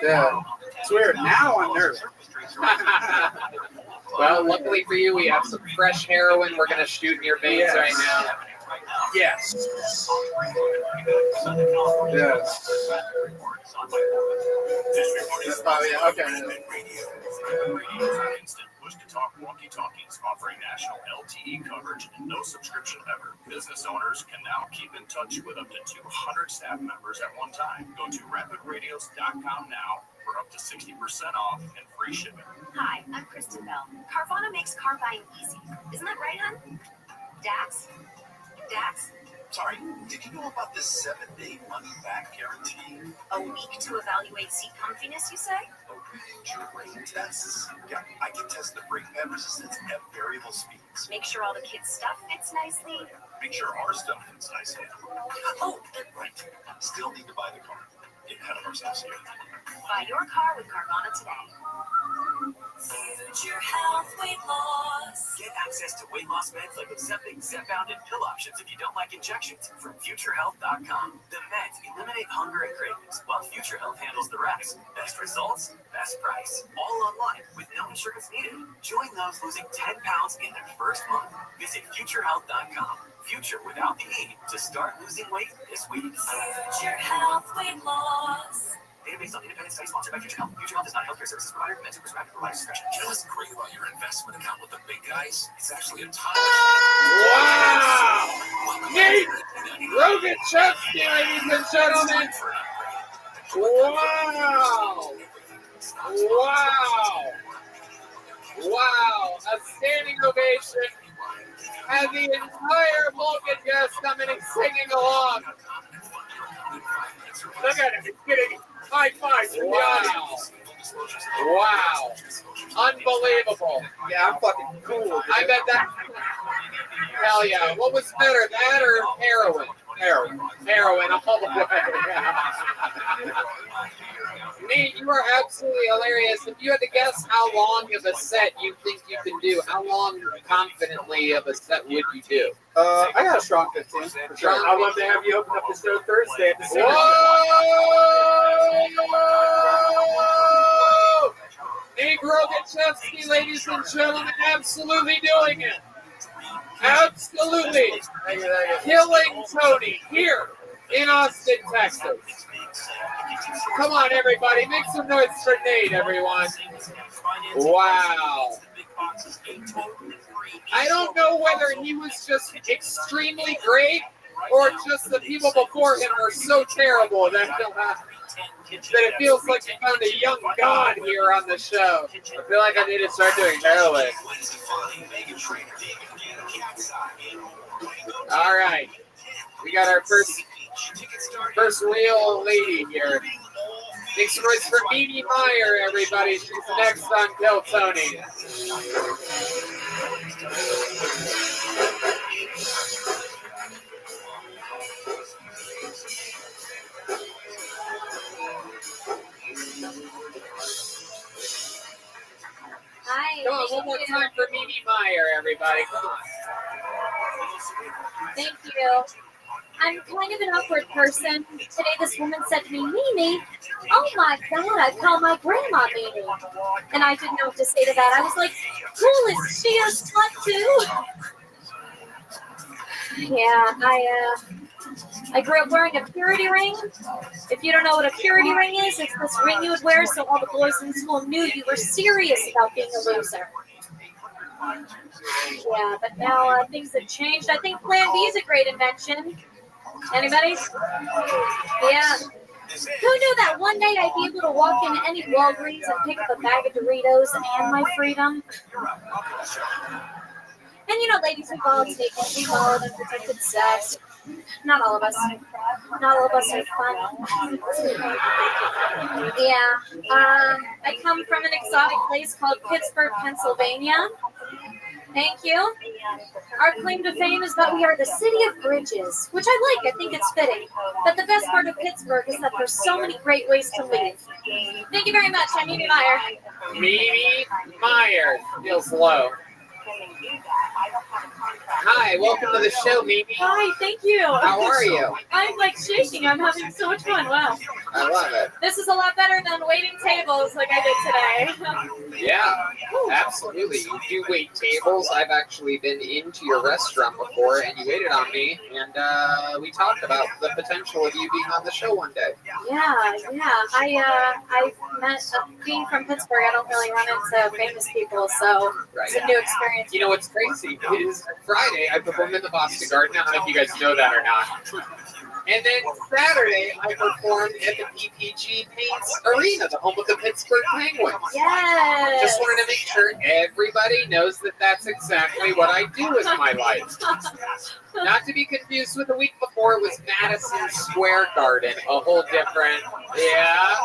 Yeah. It's weird. Now I'm nervous. Well, luckily for you, we have some fresh heroin we're going to shoot in your veins Yes. right now. Yes. Yes. Oh, yeah. Okay. Push-to-talk walkie-talkies offering national LTE coverage and no subscription ever. Business owners can now keep in touch with up to 200 staff members at one time. Go to rapidradios.com now for up to 60% off and free shipping. Hi, I'm Kristen Bell. Carvana makes car buying easy. Isn't that right, hon? Dax? Dax? Sorry, did you know about this 7-day money-back guarantee? A week to evaluate seat comfiness, you say? Your brain tests. Yeah, I can test the brake pad resistance at variable speeds. Make sure all the kids' stuff fits nicely. Make sure our stuff fits nicely. Oh, Right. Still need to buy the car. Get ahead of ourselves here. buy your car with Carvana today. Future health weight loss. Get access to weight loss meds like Ozempic, Zepbound, and pill options if you don't like injections from FutureHealth.com. The meds eliminate hunger and cravings, while Future Health handles the rest. Best results, best price. All online with no insurance needed. Join those losing 10 pounds in their first month. Visit FutureHealth.com. Future without the E to start losing weight this week. Future health weight loss. Data based on independent study sponsored by Future Health. Future Health is not a healthcare services provider meant to prescribe and provide discretion. You know what's great about your investment account with the big guys? It's actually a time Wow! Nate Rothschild, ladies and gentlemen. Wow! Wow! Wow! A standing ovation. And the entire Vulcan guest coming and singing along. Look at him, he's getting high fives from the audience. Wow. Unbelievable. Yeah, I'm fucking cool. I bet that. Hell yeah. What was better, that or heroin? Heroin. Heroin, all the way. Nate, you are absolutely hilarious. If you had to guess how long of a set you think you can do, how long confidently of a set would you do? I got a strong 15 for sure. I'd love to have you open up the show Thursday at the same Whoa! Nate Rogochevsky, ladies and gentlemen, absolutely doing it. Absolutely. Killing Tony here in Austin, Texas. Come on, everybody. Make some noise for Nate, everyone. Wow. I don't know whether he was just extremely great or just the people before him were so terrible that it feels like we found a young god here on the show. I feel like I need to start doing heroin. All right. We got our first real lady here. Make some noise for Mimi Meyer, everybody. She's next on Kill Tony. on, one more time for Mimi Meyer, everybody. Come on. Thank you. I'm kind of an awkward person. Today this woman said to me, Mimi, oh my God, I call my grandma Mimi. And I didn't know what to say to that. I was like, cool, is she a slut too? Yeah, I grew up wearing a purity ring. If you don't know what a purity ring is, it's this ring you would wear so all the boys in school knew you were serious about being a loser. Yeah, but now things have changed. I think Plan B is a great invention. Anybody? Yeah. Who knew that one day I'd be able to walk into any Walgreens and pick up a bag of Doritos and my freedom? And you know, ladies, we've all unprotected sex. Not all of us. Not all of us are fun. Yeah. I come from an exotic place called Pittsburgh, Pennsylvania. Thank you. Our claim to fame is that we are the city of bridges, which I like. I think it's fitting. But the best part of Pittsburgh is that there's so many great ways to leave. Thank you very much. I'm Mimi Meyer. Mimi Meyer. Feels low. Hi, welcome to the show, Mimi. Hi, thank you. How are you? I'm like shaking. I'm having so much fun. Wow. I love it. This is a lot better than waiting tables like I did today. Yeah, absolutely. You do wait tables. I've actually been into your restaurant before, and you waited on me, and we talked about the potential of you being on the show one day. Yeah. I met, being from Pittsburgh, I don't really run into famous people, so it's a new experience. You know what's crazy is Friday I performed in the Boston Garden. I don't know if you guys know that or not. And then Saturday I performed at the PPG Paints Arena, the home of the Pittsburgh Penguins. Yes. Just wanted to make sure everybody knows that that's exactly what I do with my life. Not to be confused with the week before, it was Madison Square Garden, a whole different, yeah.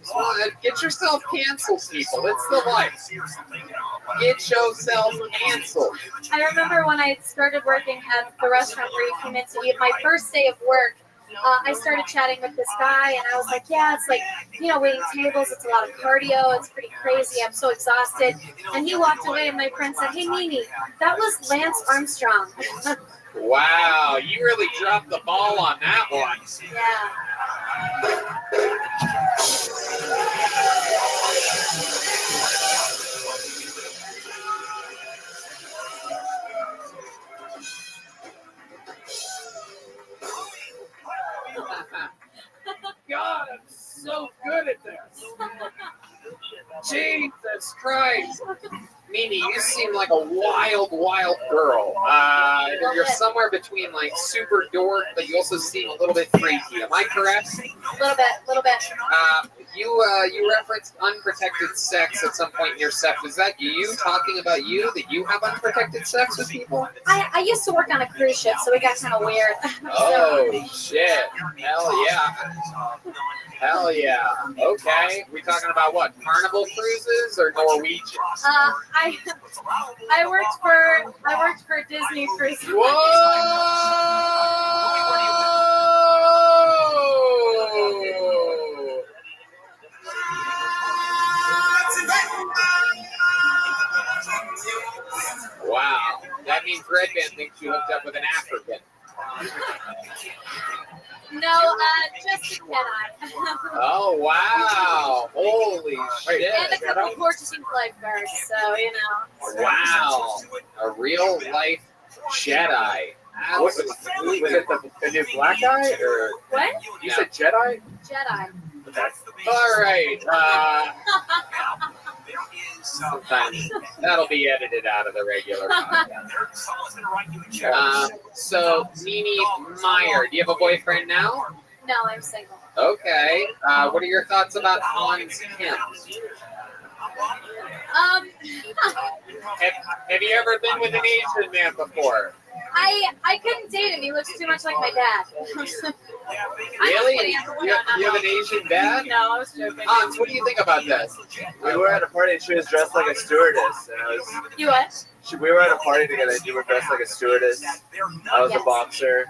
So, get yourself canceled, people. It's the life. Get yourself canceled. I remember when I started working at the restaurant where you came in to eat, my first day of work, I started chatting with this guy, and I was like, yeah, it's like, waiting tables, it's a lot of cardio, it's pretty crazy, I'm so exhausted. And he walked away, and my friend said, hey, Mimi, that was Lance Armstrong. Wow, you really dropped the ball on that one. Yeah. God, I'm so good at this. Jesus Christ. Mimi, you seem like a wild, wild girl. You're somewhere between like super dork, but you also seem a little bit freaky. Am I correct? A little bit. You referenced unprotected sex at some point in your set. Was that you talking about you, that you have unprotected sex with people? I used to work on a cruise ship, so it got kind of weird. Oh, shit. Hell yeah. Hell yeah. Okay. We talking about what? Carnival cruises or Norwegian? I worked for Disney cruise. Whoa! Wow. That means Red Band thinks you hooked up with an African. No, just a Jedi. Oh, wow. Holy shit. And a couple of Portuguese lifeguards, so, Wow. A real life Jedi. Was it the new black guy? Or What? You said Jedi? Jedi. Okay. All right. Sometimes that'll be edited out of the regular podcast. So, Mimi Meyer, do you have a boyfriend now? No, I'm single. Okay. What are your thoughts about Hans Kim? Have you ever been with an Asian man before? I couldn't date him. He looks too much like my dad. Really? You have an Asian dad? No, I was joking. Hans, what do you think about this? We were at a party and she was dressed like a stewardess. And You what? we were at a party together and you were dressed like a stewardess. I was a boxer.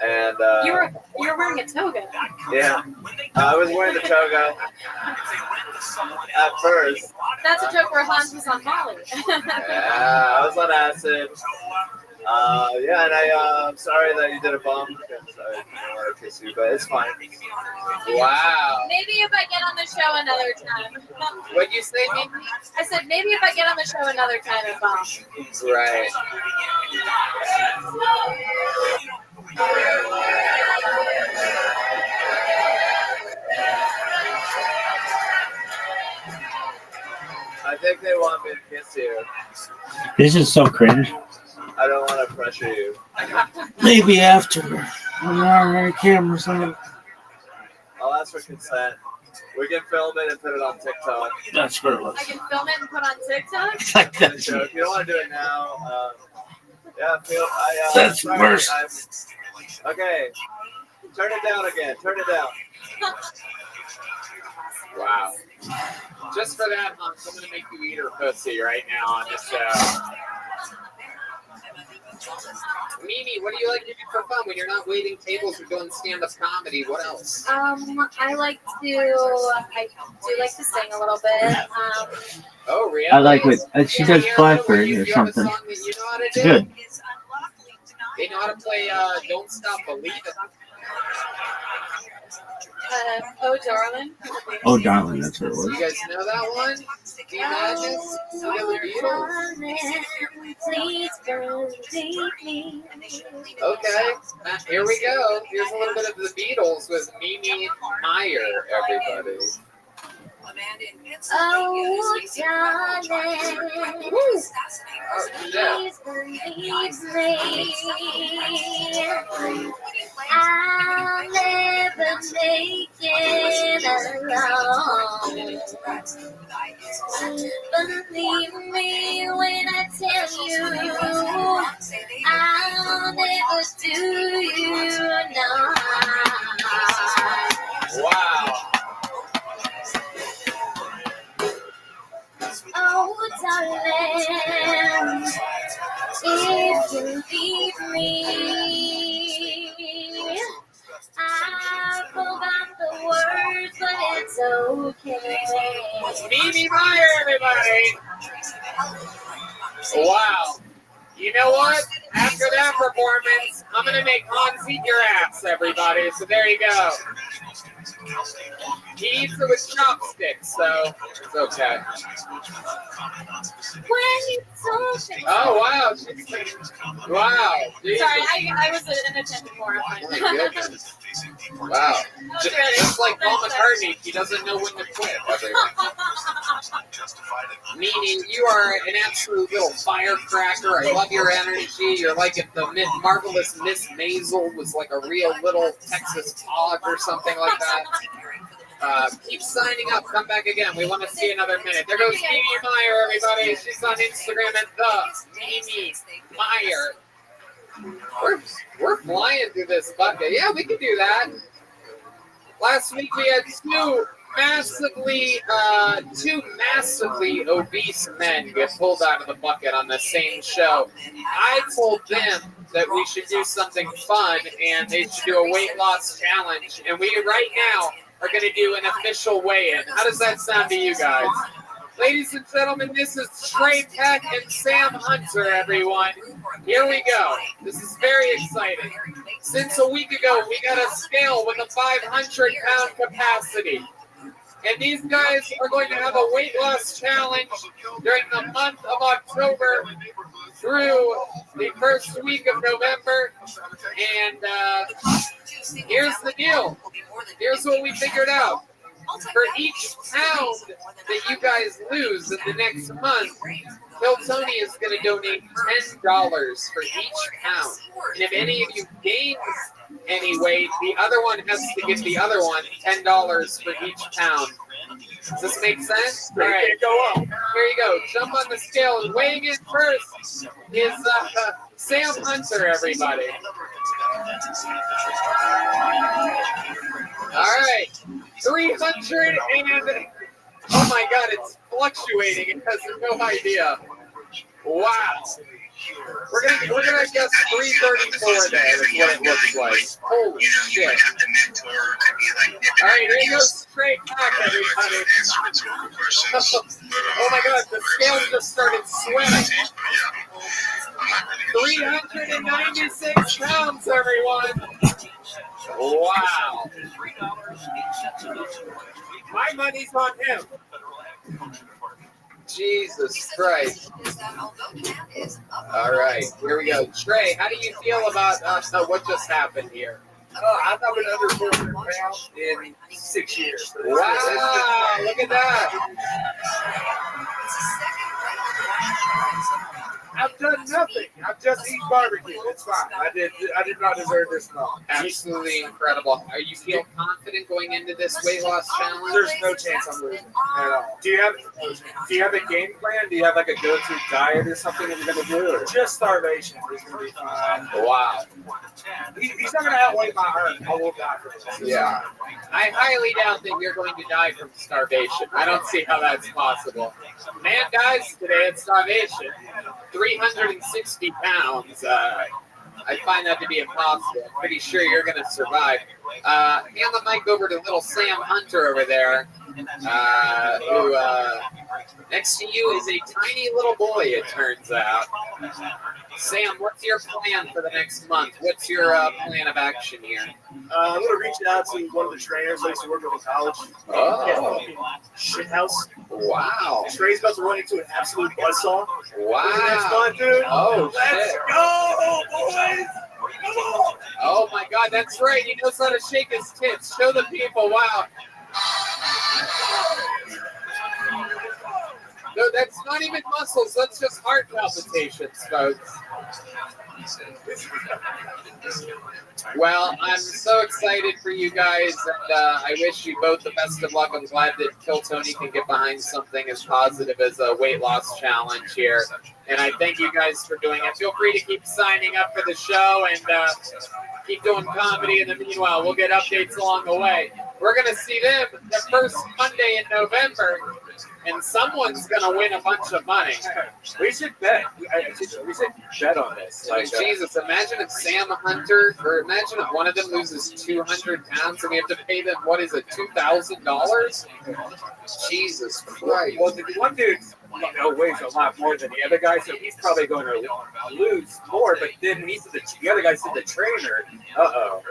And You were wearing a toga. yeah, I was wearing the toga at first, That's a joke where Hans was on Molly. Yeah, I was on acid. Yeah, and I'm sorry that you did a bump because I didn't want to kiss you, but it's fine. Wow. Maybe if I get on the show another time. What'd you say, Mimi? I said maybe if I get on the show another time and bump. Right. I think they want me to kiss you. This is so cringe. I don't want to pressure you. Maybe after. When you're on our camera, something. I'll ask for consent. We can film it and put it on TikTok. That's girl. I can film it and put on TikTok. Like that. So if you don't want to do it now, yeah, That's sorry, worse. Okay, turn it down again. Turn it down. Wow. Just for that, Hans, I'm going to make you eat her pussy right now on this show. Mimi, what do you like to do for fun when you're not waiting tables or doing stand-up comedy? What else? I like to. I do like to sing a little bit. Oh, really? I like what she does. Blackbird or something. You know how to do? Good. They know how to play Don't Stop Believin'. Oh, darling. Oh, darling, that's what it You was. guys know that one? Do you Madness? You know the Beatles? Please believe me. Okay, here we go. Here's a little bit of the Beatles with Mimi Meyer, everybody. Oh, darling. Please believe me. I'll never make it alone. Believe me when I tell you, I'll never do you no harm. Wow. Oh, darling, if you leave me, I forgot the words, but it's okay. Mimi Meyer, everybody. Wow. You know what? After that performance, I'm going to make Hans eat your ass, everybody. So there you go. He eats it with chopsticks, so it's okay. When you told me. Oh, wow. Wow. Sorry, I was an attendant more. Oh, my goodness. Wow. Just like Paul McCartney, he doesn't know when to quit. Meaning, you are an absolute little firecracker. I love your energy. You're like if the marvelous Miss Maisel was like a real little Texas hog or something like that. Keep signing up. Come back again. We want to see another minute. There goes Mimi Meyer, everybody. She's on Instagram at the Mimi Meyer. We're flying through this bucket. Yeah, we can do that. Last week we had two massively obese men get pulled out of the bucket on the same show. I told them that we should do something fun and they should do a weight loss challenge. And we right now are going to do an official weigh-in. How does that sound to you guys? Ladies and gentlemen, this is Trey Peck and Sam Hunter, everyone. Here we go. This is very exciting. Since a week ago, we got a scale with a 500-pound capacity. And these guys are going to have a weight loss challenge during the month of October through the first week of November. And here's the deal. Here's what we figured out. For each pound that you guys lose in the next month, Phil Tony is going to donate $10 for each pound. And if any of you gain any weight, the other one has to give the other one $10 for each pound. Does this make sense? All right, here you go. Jump on the scale. And weighing in first is Sam Hunter, everybody. All right, 300 and oh my God, it's fluctuating. It has no idea. Wow. We're gonna guess 334 there is what it looks like. Holy shit. All right, here goes straight back, everybody. Oh my God, the scales just started sweating. 396 pounds, everyone. Wow. My money's on him. Jesus Christ. All right, here we go. Trey, how do you feel about what just happened here? I've not been under 400 pounds in 6 years. Wow, look at that. I've done nothing. I've just eaten barbecue. It's fine. I did not deserve this long. Absolutely incredible. Are you feel confident going into this weight loss challenge? There's no chance I'm losing at all. Do you have a game plan? Do you have like a go-to diet or something that you're gonna do? Or? Just starvation is gonna be fine. Wow. He's not gonna outweigh my earn. I will die for this. Yeah. I highly doubt that you're going to die from starvation. I don't see how that's possible. Man dies today at starvation. 360 pounds. I find that to be impossible. I'm pretty sure you're going to survive. Hand the mic over to little Sam Hunter over there, who next to you is a tiny little boy, it turns out. Sam, what's your plan for the next month? What's your plan of action here? I'm going to reach out to one of the trainers I used to work with in college. Oh. Shit house. Wow. Trey's about to run into an absolute buzzsaw. Wow. Next month, dude. Oh, let's shit. go, boys. Come on. Oh my God, that's right. He knows how to shake his tits. Show the people. Wow. No, that's not even muscles. That's just heart palpitations, folks. Well, I'm so excited for you guys, and I wish you both the best of luck. I'm glad that Kill Tony can get behind something as positive as a weight loss challenge here. And I thank you guys for doing it. Feel free to keep signing up for the show and keep doing comedy. In the meanwhile, we'll get updates along the way. We're going to see them the first Monday in November, and someone's going to win a bunch of money. We should bet. We should bet on this. Like, Jesus, imagine if Sam Hunter, or imagine if one of them loses 200 pounds and we have to pay them, what is it, $2,000? Jesus Christ. Well, the one dude weighs a lot more than the other guy, so he's probably going to lose more, but then the other guy's the trainer.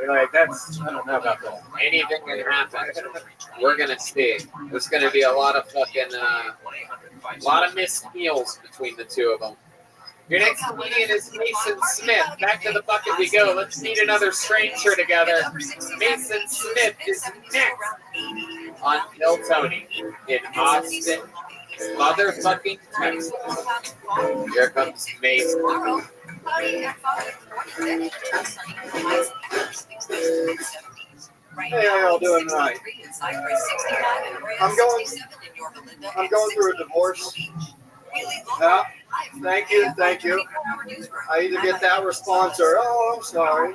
Like, that's, I don't know about that. Anything can happen. We're going to see. There's going to be a lot of fucking, a lot of missed meals between the two of them. Your next comedian is Mason Smith. Back to the bucket we go. Let's meet another stranger together. Mason Smith is next on Kill Tony in Austin, motherfucking Texas. Here comes Mason. Hey, how y'all doing tonight? I'm going through a divorce. Yeah, thank you. I either get that response or, oh, I'm sorry.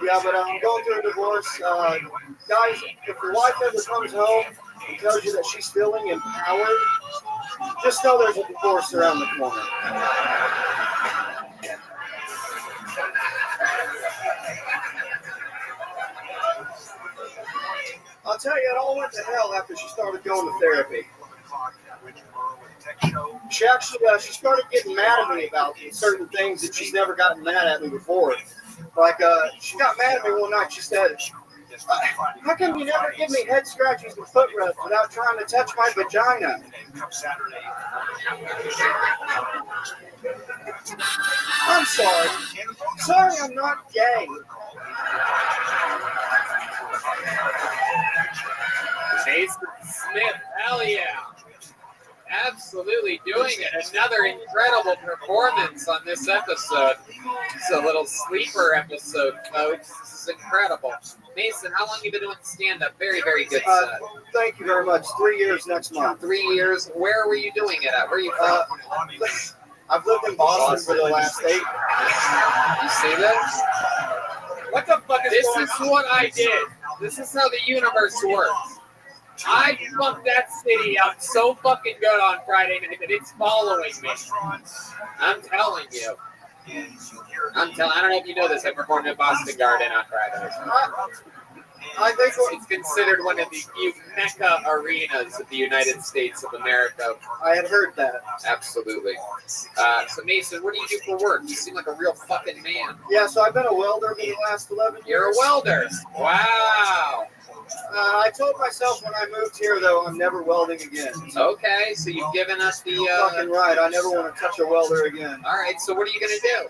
Yeah, but I'm going through a divorce. Guys, if your wife ever comes home and tells you that she's feeling empowered, just know there's a divorce around the corner. I'll tell you, it all went to hell after she started going to therapy. She started getting mad at me about certain things that she's never gotten mad at me before. Like, she got mad at me one night. She said, how come you never give me head scratches and foot rubs without trying to touch my vagina? I'm sorry. Sorry, I'm not gay. Mason Smith, hell yeah. Absolutely doing it. Another incredible performance on this episode. It's a little sleeper episode, folks. This is incredible. Mason, how long have you been doing stand-up? Very, very good set. Thank you very much. 3 years next month. 3 years. Where were you doing it at? Where are you from? I've lived in Boston for the last 8 years. You see this? What the fuck is This is what I did. This is how the universe works. I fucked that city up so fucking good on Friday night that it's following me. I'm telling you. I don't know if you know this. I performed at Boston Garden on Friday. I think It's considered one of the mecca arenas of the United States of America. I had heard that. Absolutely. So Mason, what do you do for work? You seem like a real fucking man. Yeah, so I've been a welder for the last 11 years. You're a welder. Wow. I told myself when I moved here, though, I'm never welding again. Okay, so you've given us the. Fucking right. I never want to touch a welder again. All right, so what are you gonna do?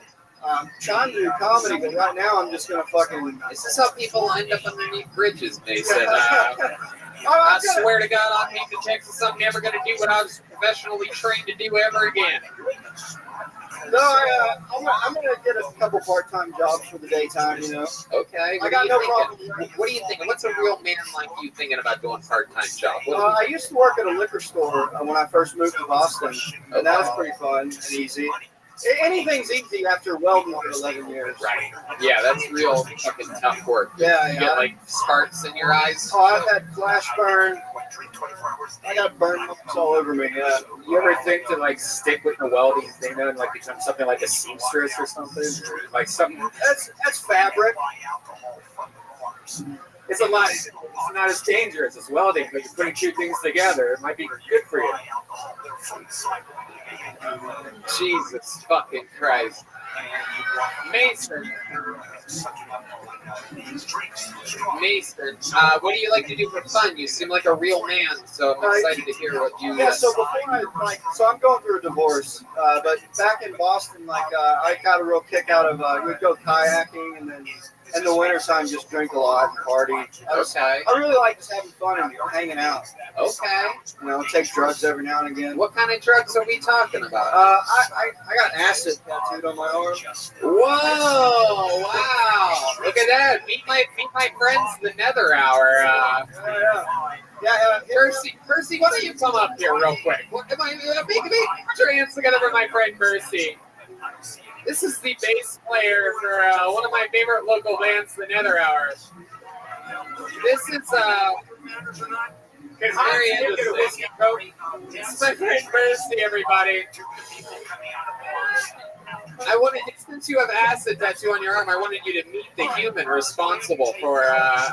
Trying to do comedy, but right now I'm just gonna fucking. This is how people end up underneath bridges, Mason. I I swear to God, I'll take the Texas. I'm never gonna do what I was professionally trained to do ever again. No, I'm gonna get a couple part-time jobs for the daytime, you know. Okay. I got no problem. What are you thinking? What's a real man like you thinking about doing part-time job? I used to work at a liquor store when I first moved to Boston, and that was pretty fun and easy. Anything's easy after welding for 11 years. Right. Yeah, that's real fucking tough work. Yeah, You yeah. get like sparks in your eyes. Oh, I've had flash burn. I got burn marks all over me. Yeah. You ever think to like stick with the welding thing and like become something like a seamstress or something? Like something That's fabric. it's a lot. It's not as dangerous as welding, but you're putting two things together. It might be good for you. Jesus fucking Christ. Mason, what do you like to do for fun? You seem like a real man, so I'm excited to hear what you. Yeah, so before I'm going through a divorce, but back in Boston, I got a real kick out of we'd go kayaking and then in the wintertime just drink a lot and party. Okay. I really like just having fun and hanging out. Okay. You know, take drugs every now and again. What kind of drugs are we talking about? I got acid tattooed on my arm. Whoa! Wow! Look at that. Meet my friends, the Nether Hour. Yeah. Percy, why don't you come up here real quick? What am I? Make your hands together for my friend Percy. This is the bass player for one of my favorite local bands, the Nether Hour. This is very interesting. This is my friend Percy, everybody. I wanted, since you have acid tattoo on your arm, I wanted you to meet the human responsible for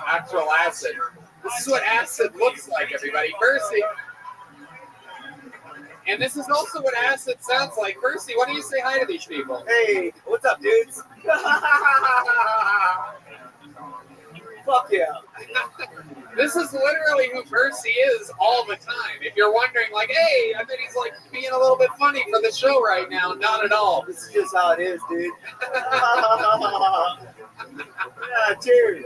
actual acid. This is what acid looks like, everybody. Percy. And this is also what acid sounds like. Percy, why don't you say hi to these people? Hey, what's up, dudes? Fuck yeah. This is literally who Percy is all the time. If you're wondering, like, hey, I bet he's like being a little bit funny for the show right now. Not at all. This is just how it is, dude. Yeah, cheers.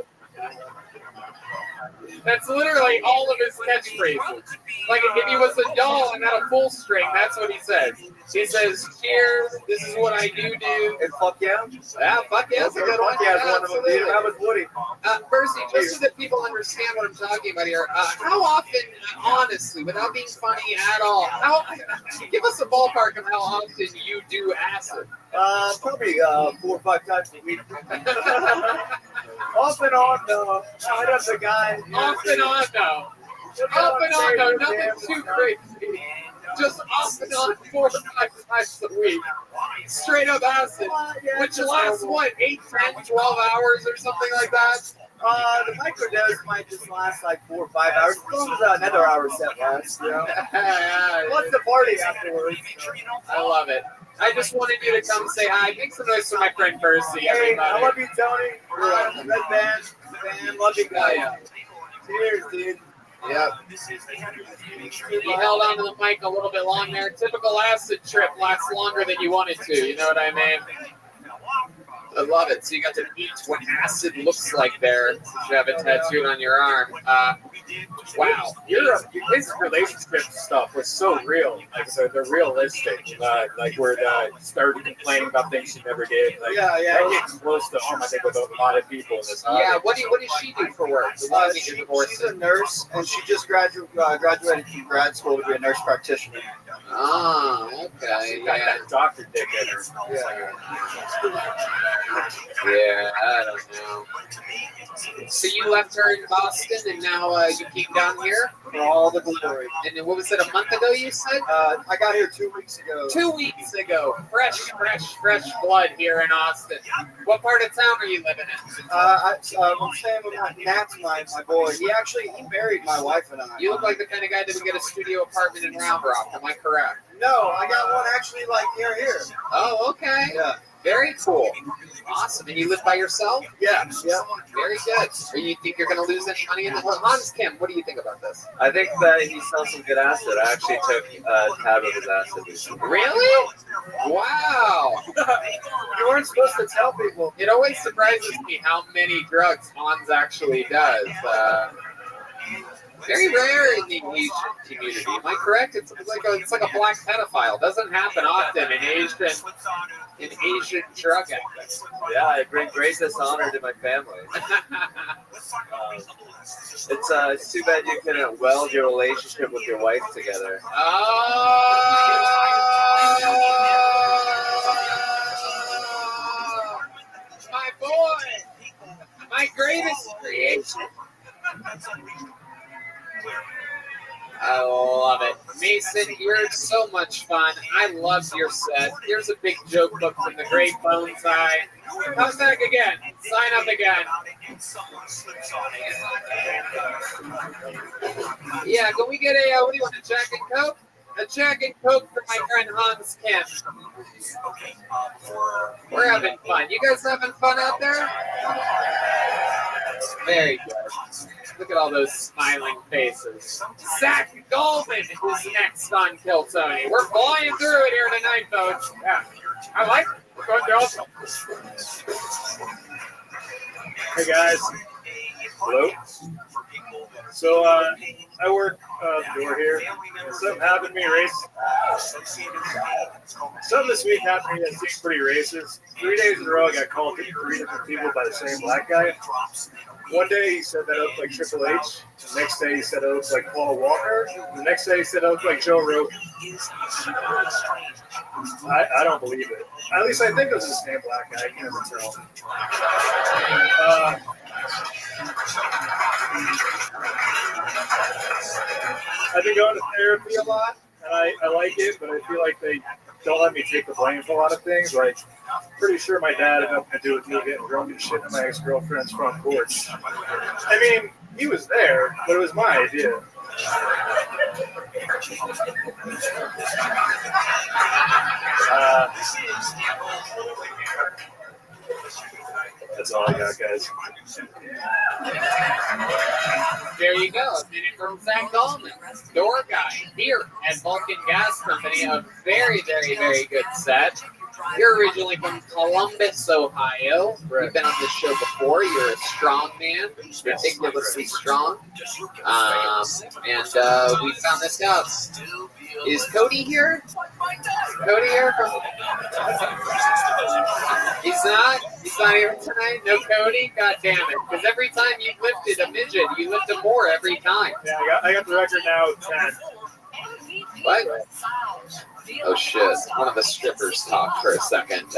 That's literally all of his catchphrases. Like if he was a doll and had a full string, that's what he says. He says, cheers, this is what I do. And fuck yeah? Yeah, fuck yeah, that's a good one. Fuck yeah, one of them, dude. That was Woody. Percy, just so that people understand what I'm talking about here, how often, honestly, without being funny at all, give us a ballpark of how often you do acid. Probably 4 or 5 times a week. Off and on, though. I know the guy. Off and on, though. Off and on, though. Nothing too crazy. Just off and on 4 or 5 times a week. Straight up acid. Which lasts, what, 8, 10, 12 hours or something like that? The microdose might just last like 4 or 5 hours. As long as another hour set lasts, you know? What's the party afterwards? I love it. I just wanted you to come say hi. Make some noise for my friend Percy, everybody. Hey, I love you, Tony. Good band. Love you guys. Cheers, dude. Yep. He held on to the mic a little bit long there. Typical acid trip lasts longer than you want it to. You know what I mean? I love it. So you got to meet what acid looks like there. You have it tattooed on your arm. Wow. His relationship stuff was so real. Like they're realistic. Like where started complaining about things she never did. Like, that gets close to home, I think, with a lot of people in this. Yeah. What does she do for work? She's a nurse, and she just graduated from grad school to be a nurse practitioner. Oh, okay. She got that doctor dick in her. Yeah, I don't know. So you left her in Boston, and now you came down here? For all the glory. And then what was it, a month ago you said? I got here 2 weeks ago. 2 weeks ago. Fresh blood here in Austin. What part of town are you living in? I'm staying with Nat's my boy. He married my wife and I. You look like the kind of guy that would get a studio apartment in Round Rock. Am I correct? No, I got one actually like near here. Oh, okay. Yeah. Very cool. Awesome. And you live by yourself? Yeah. Very good. Or you think you're going to lose any money in the Hans Kim, what do you think about this? I think that he sells some good acid. I actually took a tab of his acid recently. Really? Wow. You weren't supposed to tell people. It always surprises me how many drugs Hans actually does. Very rare in the Asian community. Am I correct? It's like a black pedophile. Doesn't happen often in Asian drug addicts. Yeah, I bring great dishonor to my family. It's too bad you couldn't weld your relationship with your wife together. My boy! My greatest creation. I love it. Mason, you're so much fun. I love your set. Here's a big joke book from the great Bonsai. Come back again. Sign up again. Yeah, can we get what do you want, a Jack and Coke? A Jack and Coke for my friend Hans Kim. We're having fun. You guys having fun out there? Very good. Look at all those smiling faces. Zach Goldman is next on Kill Tony. We're flying through it here tonight, folks. Yeah, I like it. We're going to awesome. Hey guys. Hello. So I work the door here. Something happened to me Something this week happened to me that seems pretty racist. 3 days in a row I got called to 3 different people by the same black guy. One day he said that I looked like Triple H. The next day he said I looked like Paul Walker. The next day he said I looked like Joe Rogan. I don't believe it. At least I think it was the same black guy. I can never tell. I've been going to therapy a lot, and I like it, but I feel like they don't let me take the blame for a lot of things. Like, pretty sure my dad had nothing to do with me getting drunk and shit in my ex-girlfriend's front porch. I mean, he was there, but it was my idea. That's all I got, guys. There you go. A minute from Zach Goldman, door guy here at Vulcan Gas Company. A very, very, very good set. You're originally from Columbus, Ohio. You've been on this show before. You're a strong man, ridiculously strong. And we found this out. Is Cody here? Cody here? He's not? He's not here tonight? No Cody? God damn it. Because every time you lifted a midget, you lifted more every time. Yeah, I got the record now of 10. What? Oh shit. One of the strippers talked for a second.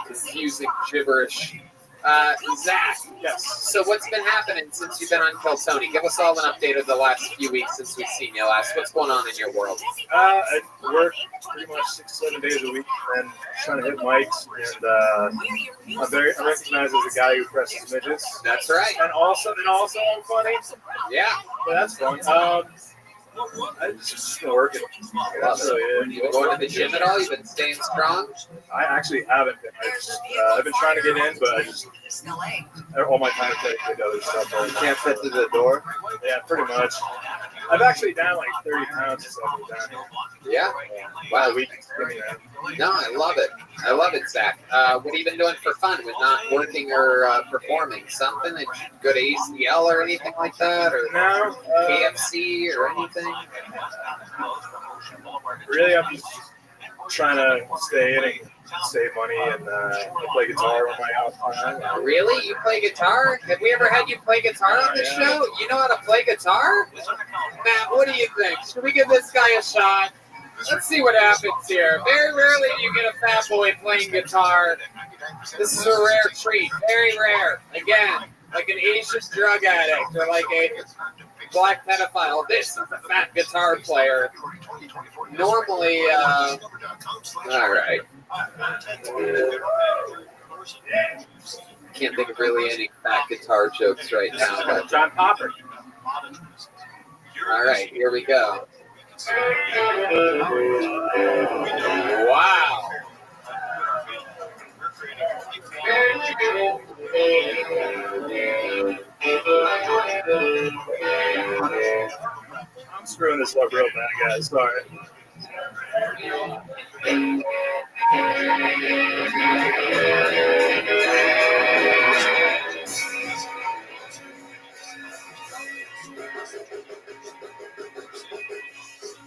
Confusing gibberish. Zach, yes. So what's been happening since you've been on Kill Tony? Give us all an update of the last few weeks since we've seen you last. What's going on in your world? I work pretty much 6-7 days a week and trying to hit mics, and I'm recognized as the guy who presses midgets. That's right. And also I'm funny. Yeah. So that's fun. I just been working. That's really it. You been going to the gym at all? You've been staying strong? I actually haven't been. I've been trying to get in, but I just all my time is dedicated to other stuff. You can't fit through the door? Yeah, pretty much. I've actually down like 30 pounds since I've been down here. Yeah. Wow. No, I love it. I love it, Zach. What have you been doing for fun with not working or performing? Something that you go to ACL or anything like that? Or no, KFC or anything? Really, I'm just trying to stay in and save money and play guitar on my off. Really? You play guitar? Have we ever had you play guitar on the show? You know how to play guitar? Matt, what do you think? Should we give this guy a shot? Let's see what happens here. Very rarely do you get a fat boy playing guitar. This is a rare treat. Very rare. Again, like an Asian drug addict or like a black pedophile. This is a fat guitar player. Normally, all right. Can't think of really any fat guitar jokes right now. But John Popper. all right, here we go. Wow. I'm screwing this up real bad, guys. Sorry.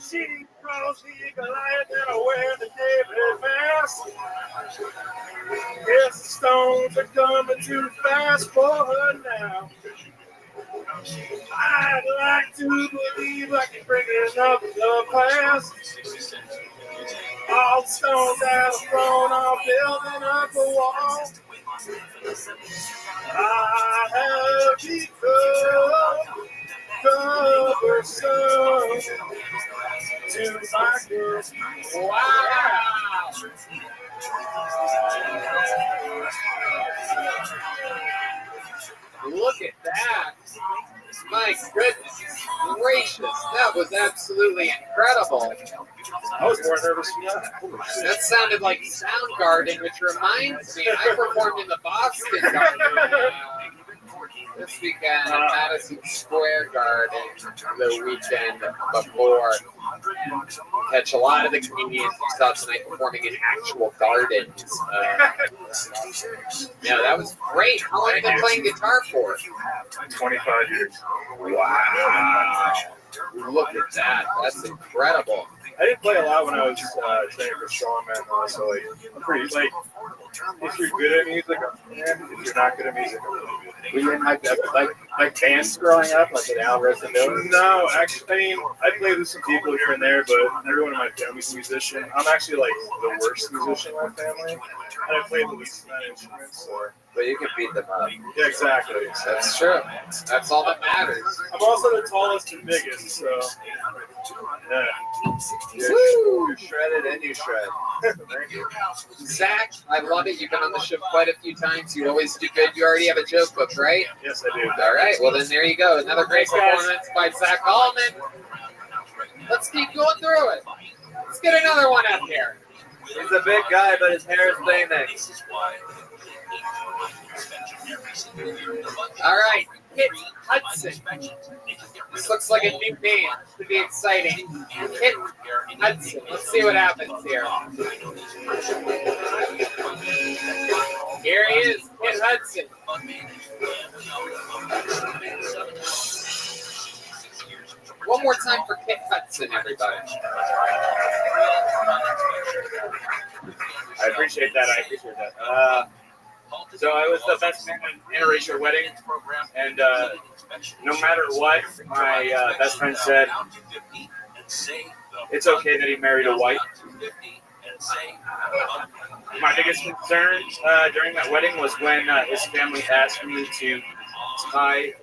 She calls the Goliath and I wear the David mask. Yes, the stones are coming too fast for her now. I'd like to believe I can bring it up the past. All the stones that are thrown are building up a wall. I have become cover some to my girls. Wow. Look at that. My goodness gracious. That was absolutely incredible. I was more nervous than that. That sounded like Soundgarden, which reminds me, I performed in the Boston Garden this weekend at Madison Square Garden the weekend before. Catch a lot of the comedians you saw tonight performing in actual gardens. Yeah, that was great. How long have you been playing guitar for? 25 years. Wow. Look at that. That's incredible. I didn't play a lot when I was training for strongman, though, so like, I'm pretty, like, if you're good at music, I'm fan. If you're not good at music, I'm really good. Were you in like bands growing up, like an Alvarez and Miller? No, actually, I mean, I played with some people here and there, but everyone in my family's a musician. I'm actually like the worst musician in my family, and I played with nine instruments, so. But you can beat them up. Yeah, exactly. That's true. That's all that matters. I'm also the tallest and biggest, so. Yeah. You're shredded and you shred. Thank you. Zach, I love it. You've been on the show quite a few times. You always do good. You already have a joke book, right? Yes, I do. All right. Well, then there you go. Another great performance by Zach Allman. Let's keep going through it. Let's get another one up here. He's a big guy, but his hair is thinning. All right. Kit Hudson. This looks like a new name. Should be exciting. Kit Hudson. Let's see what happens here. Here he is, Kit Hudson. One more time for Kit Hudson, everybody. I appreciate that. So I was the best man at an interracial wedding, and no matter what, my best friend said, it's okay that he married a white. My biggest concern during that wedding was when his family asked me to tie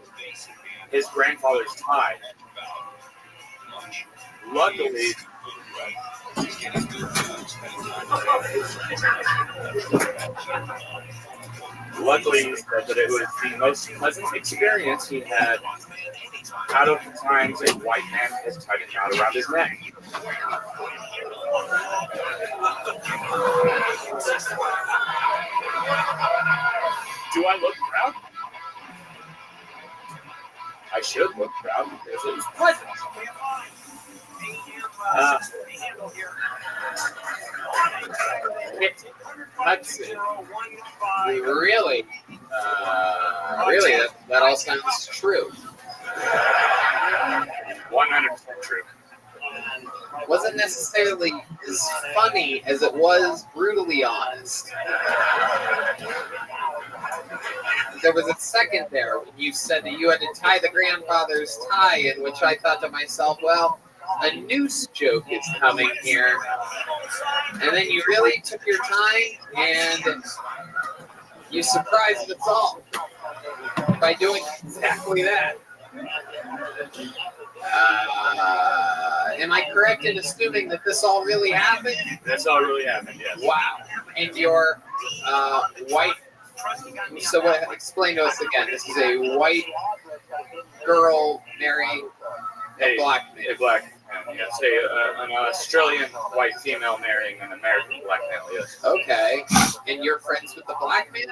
his grandfather's tie. Luckily, he said that it was the most pleasant experience he had out of the times a white man has tied a knot around his neck. Do I look proud? I should look proud because it was pleasant. Kit Hudson. Really, that all sounds true. 100% true. Wasn't necessarily as funny as it was brutally honest. There was a second there when you said that you had to tie the grandfather's tie, in which I thought to myself, well, a noose joke is coming here. And then you really took your time and you surprised us all. by doing exactly that. Am I correct in assuming that this all really happened? That's all really happened, yes. Wow. And your white, so what, explain to us again. This is a white girl marrying a black man. A black man, yes. An Australian white female marrying an American black male, yes. Okay. And you're friends with the black man?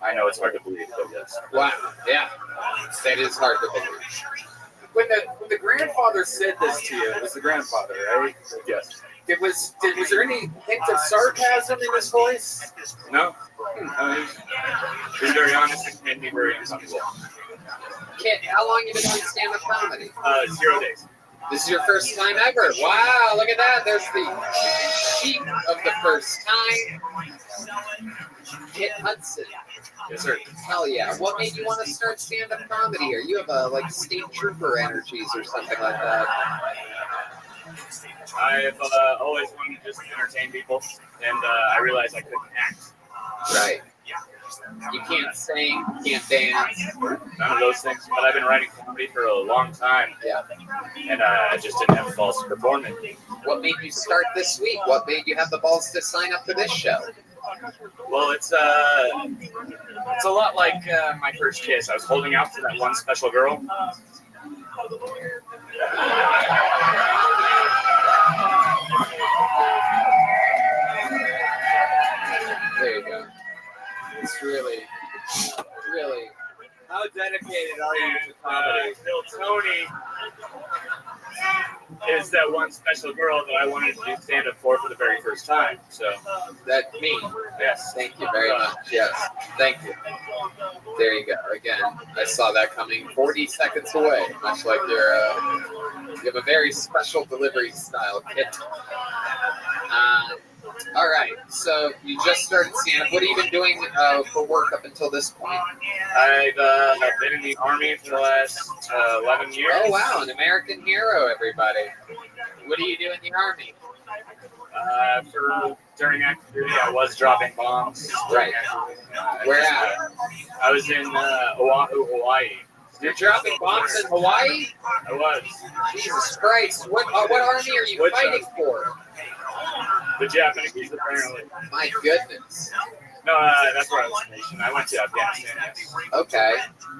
I know it's hard to believe, but yes. Wow. Yeah. That is hard to believe. When the grandfather said this to you, it was the grandfather, right? Yes. Was there any hint of sarcasm in his voice? No. He's very honest and made me very uncomfortable. Kit, how long have you been doing stand-up comedy? 0 days. This is your first time ever. Wow, look at that. There's the sheet of the first time. Kit Hudson. Yes, sir. Hell yeah. What made you want to start stand-up comedy here? You have like state trooper energies or something like that. I've always wanted to just entertain people, and I realized I couldn't act. Right. You can't sing, you can't dance. None of those things. But I've been writing comedy for a long time. Yeah. And I just didn't have the balls to perform it. What made you start this week? What made you have the balls to sign up for this show? Well, it's a lot like my first kiss. I was holding out for that one special girl. There you go. It's really. How dedicated are you to comedy? Tony is that one special girl that I wanted to do stand-up for the very first time. So That me. yes, Thank you very much. Yes. Thank you. There you go. Again, I saw that coming 40 seconds away. Much like you have a very special delivery style, Kit. All right. So you just started stand-up. What have you been doing for work up until this point? I've been in the Army for the last 11 years. Oh wow, an American hero, everybody. What do you do in the Army? During active duty, I was dropping bombs. Right. Where at? I was in Oahu, Hawaii. You're dropping bombs in Hawaii? I was. Jesus Christ! What army are you fighting for? The Japanese, apparently. My goodness. No, that's where I was stationed. I went to Afghanistan. Yes. Okay.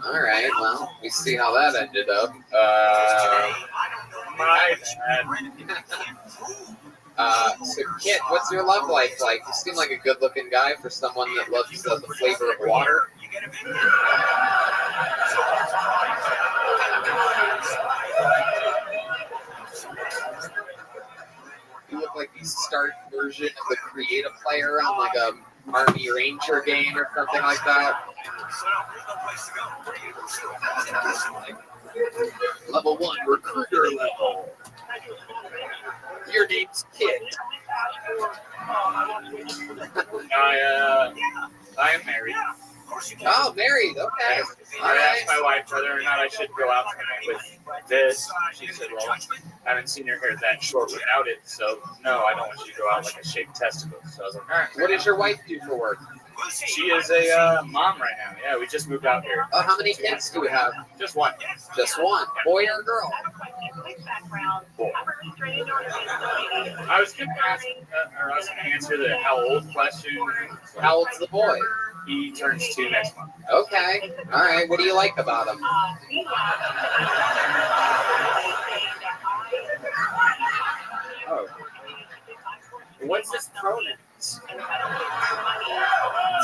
All right. Well, we see how that ended up. My bad. So Kit, what's your love life like? You seem like a good-looking guy for someone that loves the flavor of water. You look like the start version of the creative player on like a Army Ranger game or something like that. Level 1, recruiter level. Your name's Kit. I am married. Oh, married. Okay. All I right. asked my wife whether or not I should go out with this. She said, well, I haven't seen your hair that short without it, so no, I don't want you to go out like a shaved testicle. So I was like, all right. What does your wife do for work? She is a mom right now. Yeah, we just moved out here. How many kids do you have? Just one. Just one. Boy or girl? Boy. I was going to answer the how old question. How old's the boy? He turns 2 next month. Okay. All right. What do you like about him? Oh. What's his pronouns? It's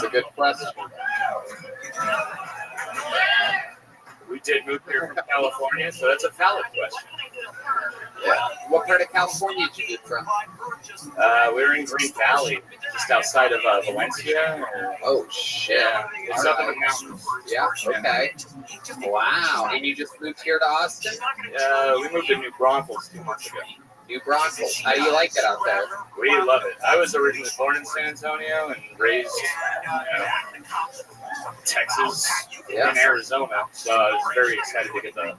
a good question. We did move here from California, so that's a valid question. Yeah. What part of California did you get from? We were in Green Valley, just outside of Valencia. Oh, shit. Yeah, it's All up in right. the mountains. Yeah, okay. Wow. And you just moved here to Austin? We moved to New Braunfels 2 months ago. New Braunfels. How do you like it out there? We love it. I was originally born in San Antonio and raised Texas Yeah. and Arizona, so I was very excited to get the.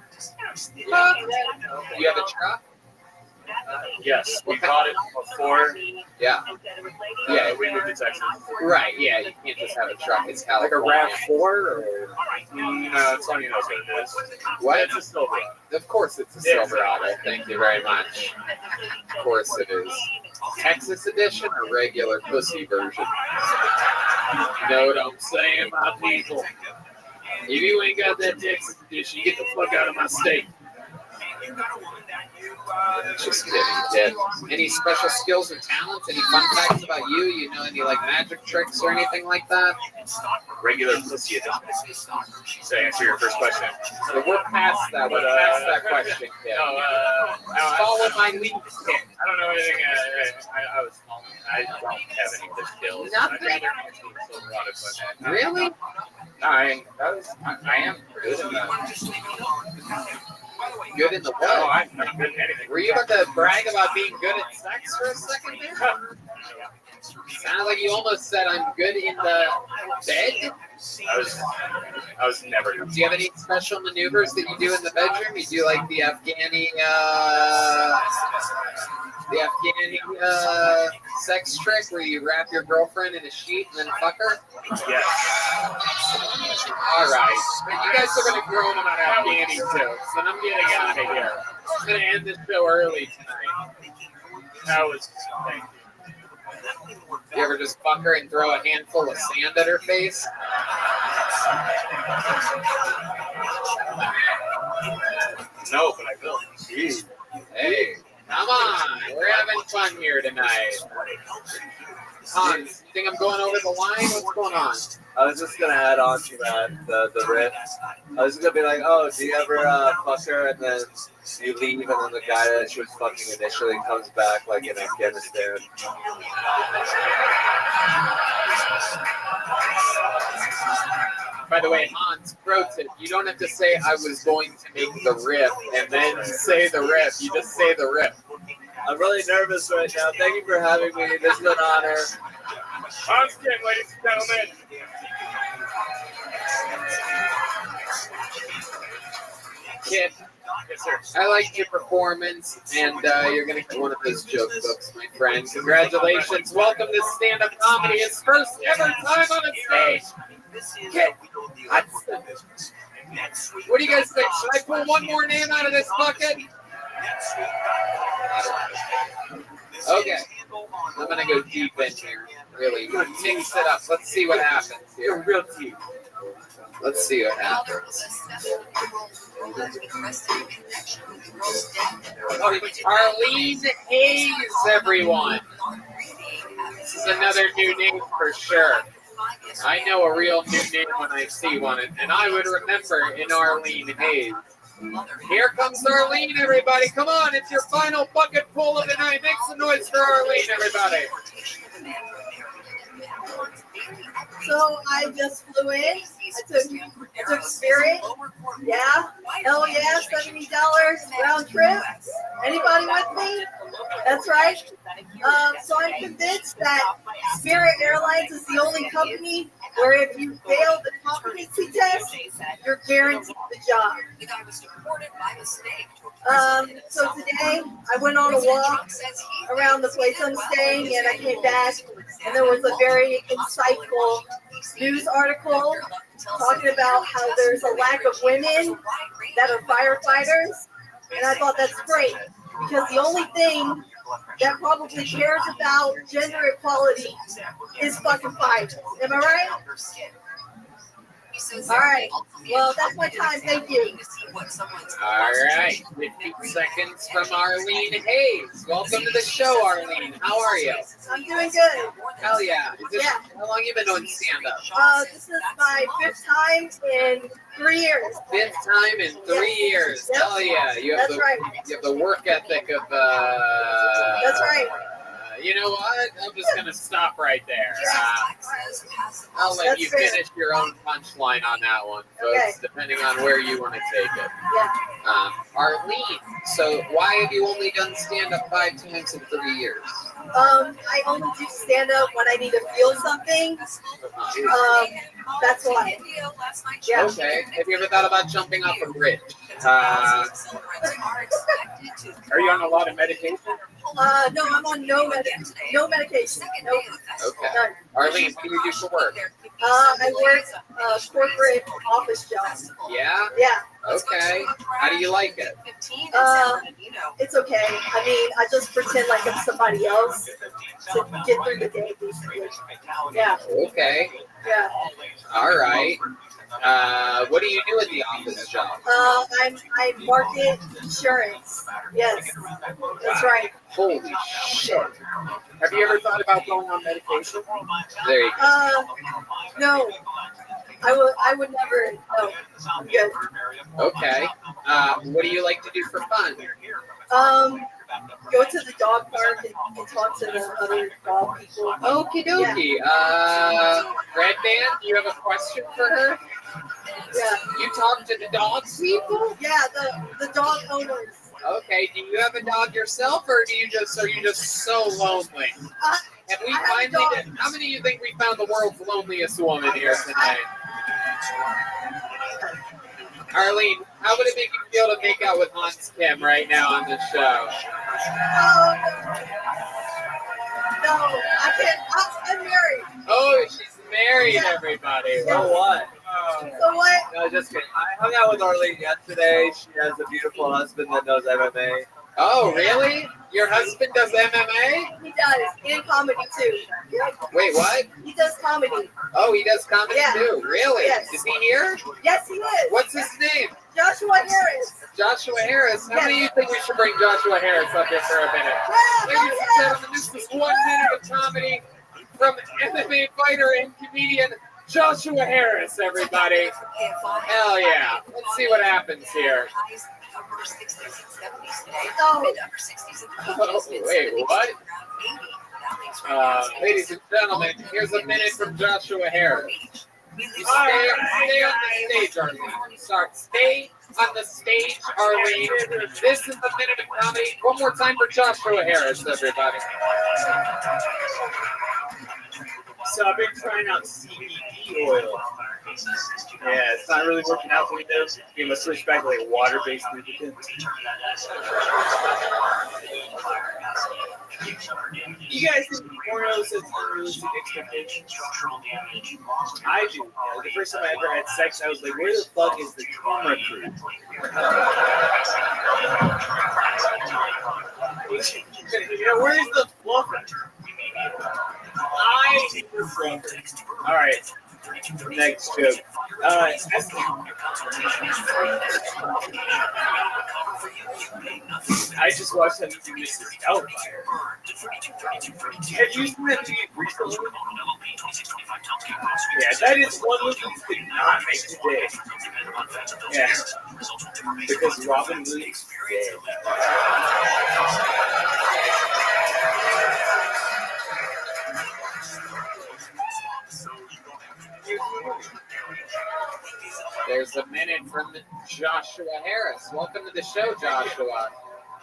You have a truck? Yes, we bought it before. Yeah. Yeah. We moved to Texas. Right. Yeah. You can't just have a truck. It's Like a California. RAV4 or? No, Tony knows what it is. What? It's a Silverado. Of course, it's a Silverado. Thank you very much. Of course, it is. Texas edition or regular pussy version? You know what I'm saying, my people? If you ain't got that Texas edition, get the fuck out of my state. Just kidding, kid. Any special skills or talents? Any fun facts about you? You know any like magic tricks or anything like that? Regular pussy edition. So answer your first question. So we're past that. We're past that question, kid. Follow my lead, kid. I don't know anything. I don't have any of the skills. Nothing? I'd rather have seen Silverado, but Really? no, I am good in that. Good in the what? No, I'm not good at anything. Were you about to brag about being good at sex for a second there? Sounded like you almost said I'm good in the bed. I was never. Do you have any special maneuvers that you do in the bedroom? You do like the Afghani sex trick where you wrap your girlfriend in a sheet and then fuck her? Yes. All right. You guys are going to groan about Afghani too, so I'm getting out of here. I'm going to end this show early tonight. That was. Thank you. You ever just fuck her and throw a handful of sand at her face? No, but I will. Jeez. Hey, come on. We're having fun here tonight. Hans, you think I'm going over the line? What's going on? I was just gonna add on to that the riff. I was gonna be like, oh, do you ever fuck her and then you leave and then the guy that she was fucking initially comes back like in Afghanistan? By the way, Hans, pro tip, you don't have to say I was going to make the riff and then say the riff. You just say the riff. I'm really nervous right now. Thank you for having me. This is an honor. Hans Kim, ladies and gentlemen. Kid, Yes, sir. I liked your performance, and you're going to get one of those joke books, my friend. Congratulations. Welcome to stand-up comedy. His first ever time on a stage. Kid, what do you guys think? Should I pull one more name out of this bucket? Okay. I'm going to go deep in here. Really. Mix it up. Let's see what happens here. Real deep. Let's see what happens. Arlene Hayes, everyone. This is another new name for sure. I know a real new name when I see one, and I would remember in Arlene Hayes. Here comes Arlene, everybody. Come on, it's your final bucket full of the night. Make some noise for Arlene, everybody. So I just flew in. I took Spirit. Yeah. Hell yeah. $70 round trip. Anybody with me? That's right. So I'm convinced that Spirit Airlines is the only company where if you fail the competency test, you're guaranteed the job. So today I went on a walk around the place I'm staying, and I came back, and there was a very insightful news article talking about how there's a lack of women that are firefighters, and I thought that's great because the only thing that probably cares about gender equality is fucking fighters. Am I right? All right. Well, that's my time. Thank you. All right. 15 seconds from Arlene Hayes. Welcome to the show, Arlene. How are you? I'm doing good. Hell yeah. How long have you been doing stand-up? This is my 5th time in 3 years. 5th time in 3 years. Yep. Hell yeah. You have You have the work ethic of... That's right. You know what? I'm just going to stop right there. I'll let you finish your own punchline on that one, folks, depending on where you want to take it. Yeah. Arlene, so why have you only done stand-up 5 times in 3 years? I only do stand up when I need to feel something. That's why. Yeah. Okay. Have you ever thought about jumping off a bridge? Are you on a lot of medication? No, I'm on no medication. Nope. Okay. None. Arlene, what do you do for work? I work corporate office jobs. Yeah? Yeah. Okay. How do you like it? It's okay. I mean, I just pretend like I'm somebody else to get through the day, basically. Yeah. Okay. Yeah. All right. What do you do in the office job? I market insurance. Yes, that's right. Holy shit. Have you ever thought about going on medication? There you go. No. I would never. No, I'm good. Okay. What do you like to do for fun? Go to the dog park and talk to the other dog people. Okie dokie. Red Band, you have a question for her? Yeah. You talk to the dog people? Yeah, the dog owners. Okay. Do you have a dog yourself, or are you just so lonely? Have we finally? How many of you think we found the world's loneliest woman here tonight? Arlene, how would it make you feel to make out with Hans Kim right now on this show? No, I can't. I'm married. Oh, she's married, everybody. So what? So what? No, just kidding. I hung out with Arlene yesterday. She has a beautiful husband that knows MMA. Oh, really? Your husband does MMA? He does, and comedy too. Wait, what? He does comedy. Oh, he does comedy Yeah. too? Really? Yes. Is he here? Yes, he is. What's his name? Joshua Harris. Joshua Harris. How many of you think we should bring Joshua Harris up here for a minute? Ladies and gentlemen, this is 1 minute of comedy from MMA fighter and comedian Joshua Harris, everybody. Hell yeah. Let's see what happens here. Oh, wait, what? Ladies and gentlemen, here's a minute from Joshua Harris. You stay on the stage, Arlene. Sorry, stay on the stage, Arlene. This is a minute of comedy. One more time for Joshua Harris, everybody. So I've been trying out CBD oil. Yeah, it's not really working out for me though. We must switch back to like water-based lubricant. You guys think porno has unrealistic expectations? I do. Yeah, the first time I ever had sex, I was like, where the fuck is the camera crew? Where's the fluffer? All right. Next joke. I just watched that movie, Mrs. Doubtfire. Have you seen that movie recently? Yeah, that is one movie you did not make today. Yeah. Because Robin Williams. There's a minute from Joshua Harris. Welcome to the show, Joshua.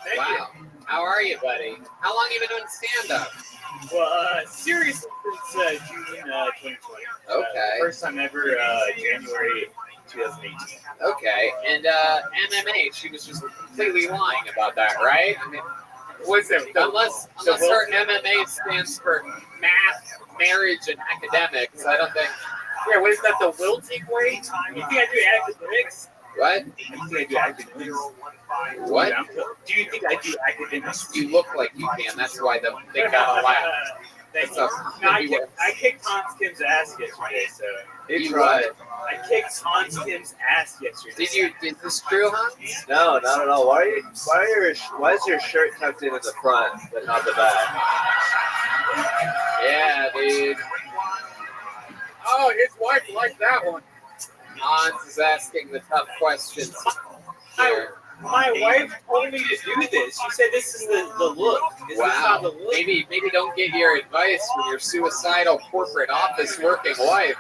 Thank you. How are you, buddy? How long have you been doing stand-up? Well, seriously, since June 2020. Okay. First time ever, January 2018. Okay. And MMA, she was just completely lying about that, right? I mean, What's it? unless her MMA stands for math, marriage, and academics, I don't think. Yeah, what is that, the wilting way? You think I do academics? What? You think I do academics? What? Do you think I do academics? You look like you can. That's why they got a laugh. Thank you. No, I kicked Hans Kim's ass yesterday, so. You tried. I kicked Hans Kim's ass yesterday. Is this true, Hans? No, not at all. Why is your shirt tucked in the front but not the back? Yeah, dude. Oh, his wife liked that one. Hans is asking the tough questions here. My wife told me to do this. She said this is the look. This is not the look. Maybe don't get your advice from your suicidal corporate office working wife.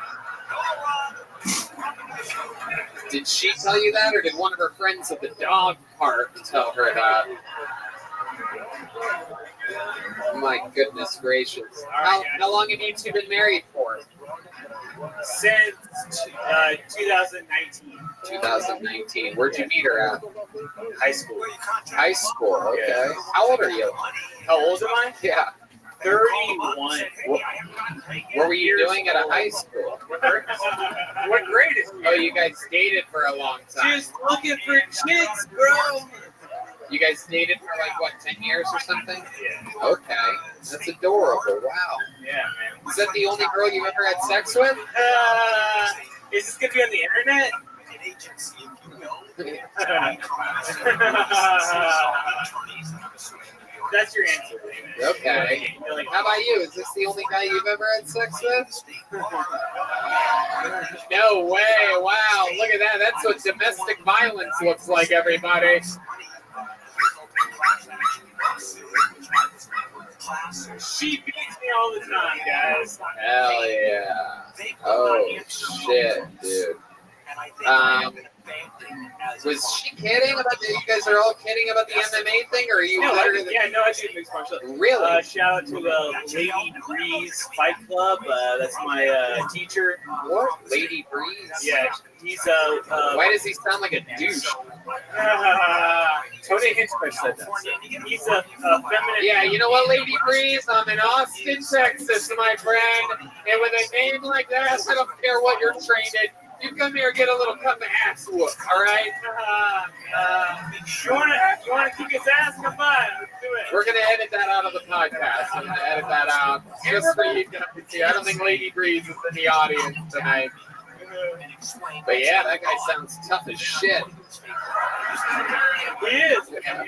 Did she tell you that, or did one of her friends at the dog park tell her that? My goodness gracious. How long have you two been married for? Since 2019. 2019. Where'd you meet her at? High school. High school, okay. Yeah. How old are you? How old am I? Yeah. 31. What were you doing at a high school? What grade is Oh, you guys dated for a long time. Just looking for chicks, bro. You guys dated for like, what, 10 years or something? Yeah. Okay. That's adorable. Wow. Yeah, man. Is that the only girl you ever had sex with? Is this going to be on the internet? That's your answer, David. Okay. How about you? Is this the only guy you've ever had sex with? No way. Wow. Look at that. That's what domestic violence looks like, everybody. She beats me all the time, guys. Hell yeah. Oh, shit, dude. Was she kidding about the, you guys are all kidding about the MMA thing, or are you No, literally? I do mixed martial arts. Really? Shout out to Lady Breeze Fight Club. That's my teacher. What? Lady Breeze? Yeah, he's Why does he sound like a douche? Tony Hinchcliffe said that. He's a feminine. Yeah, you know what, Lady Breeze? I'm in Austin, Texas, my friend, and with a name like that, I don't care what you're trained in. You come here and get a little cup of ass whoop, all right? You wanna kick his ass? Come on, let's do it. We're gonna edit that out of the podcast. We're gonna edit that out just for you guys. I don't think Lady Breeze is in the audience tonight. But yeah, that guy sounds tough as shit. He is. Yeah.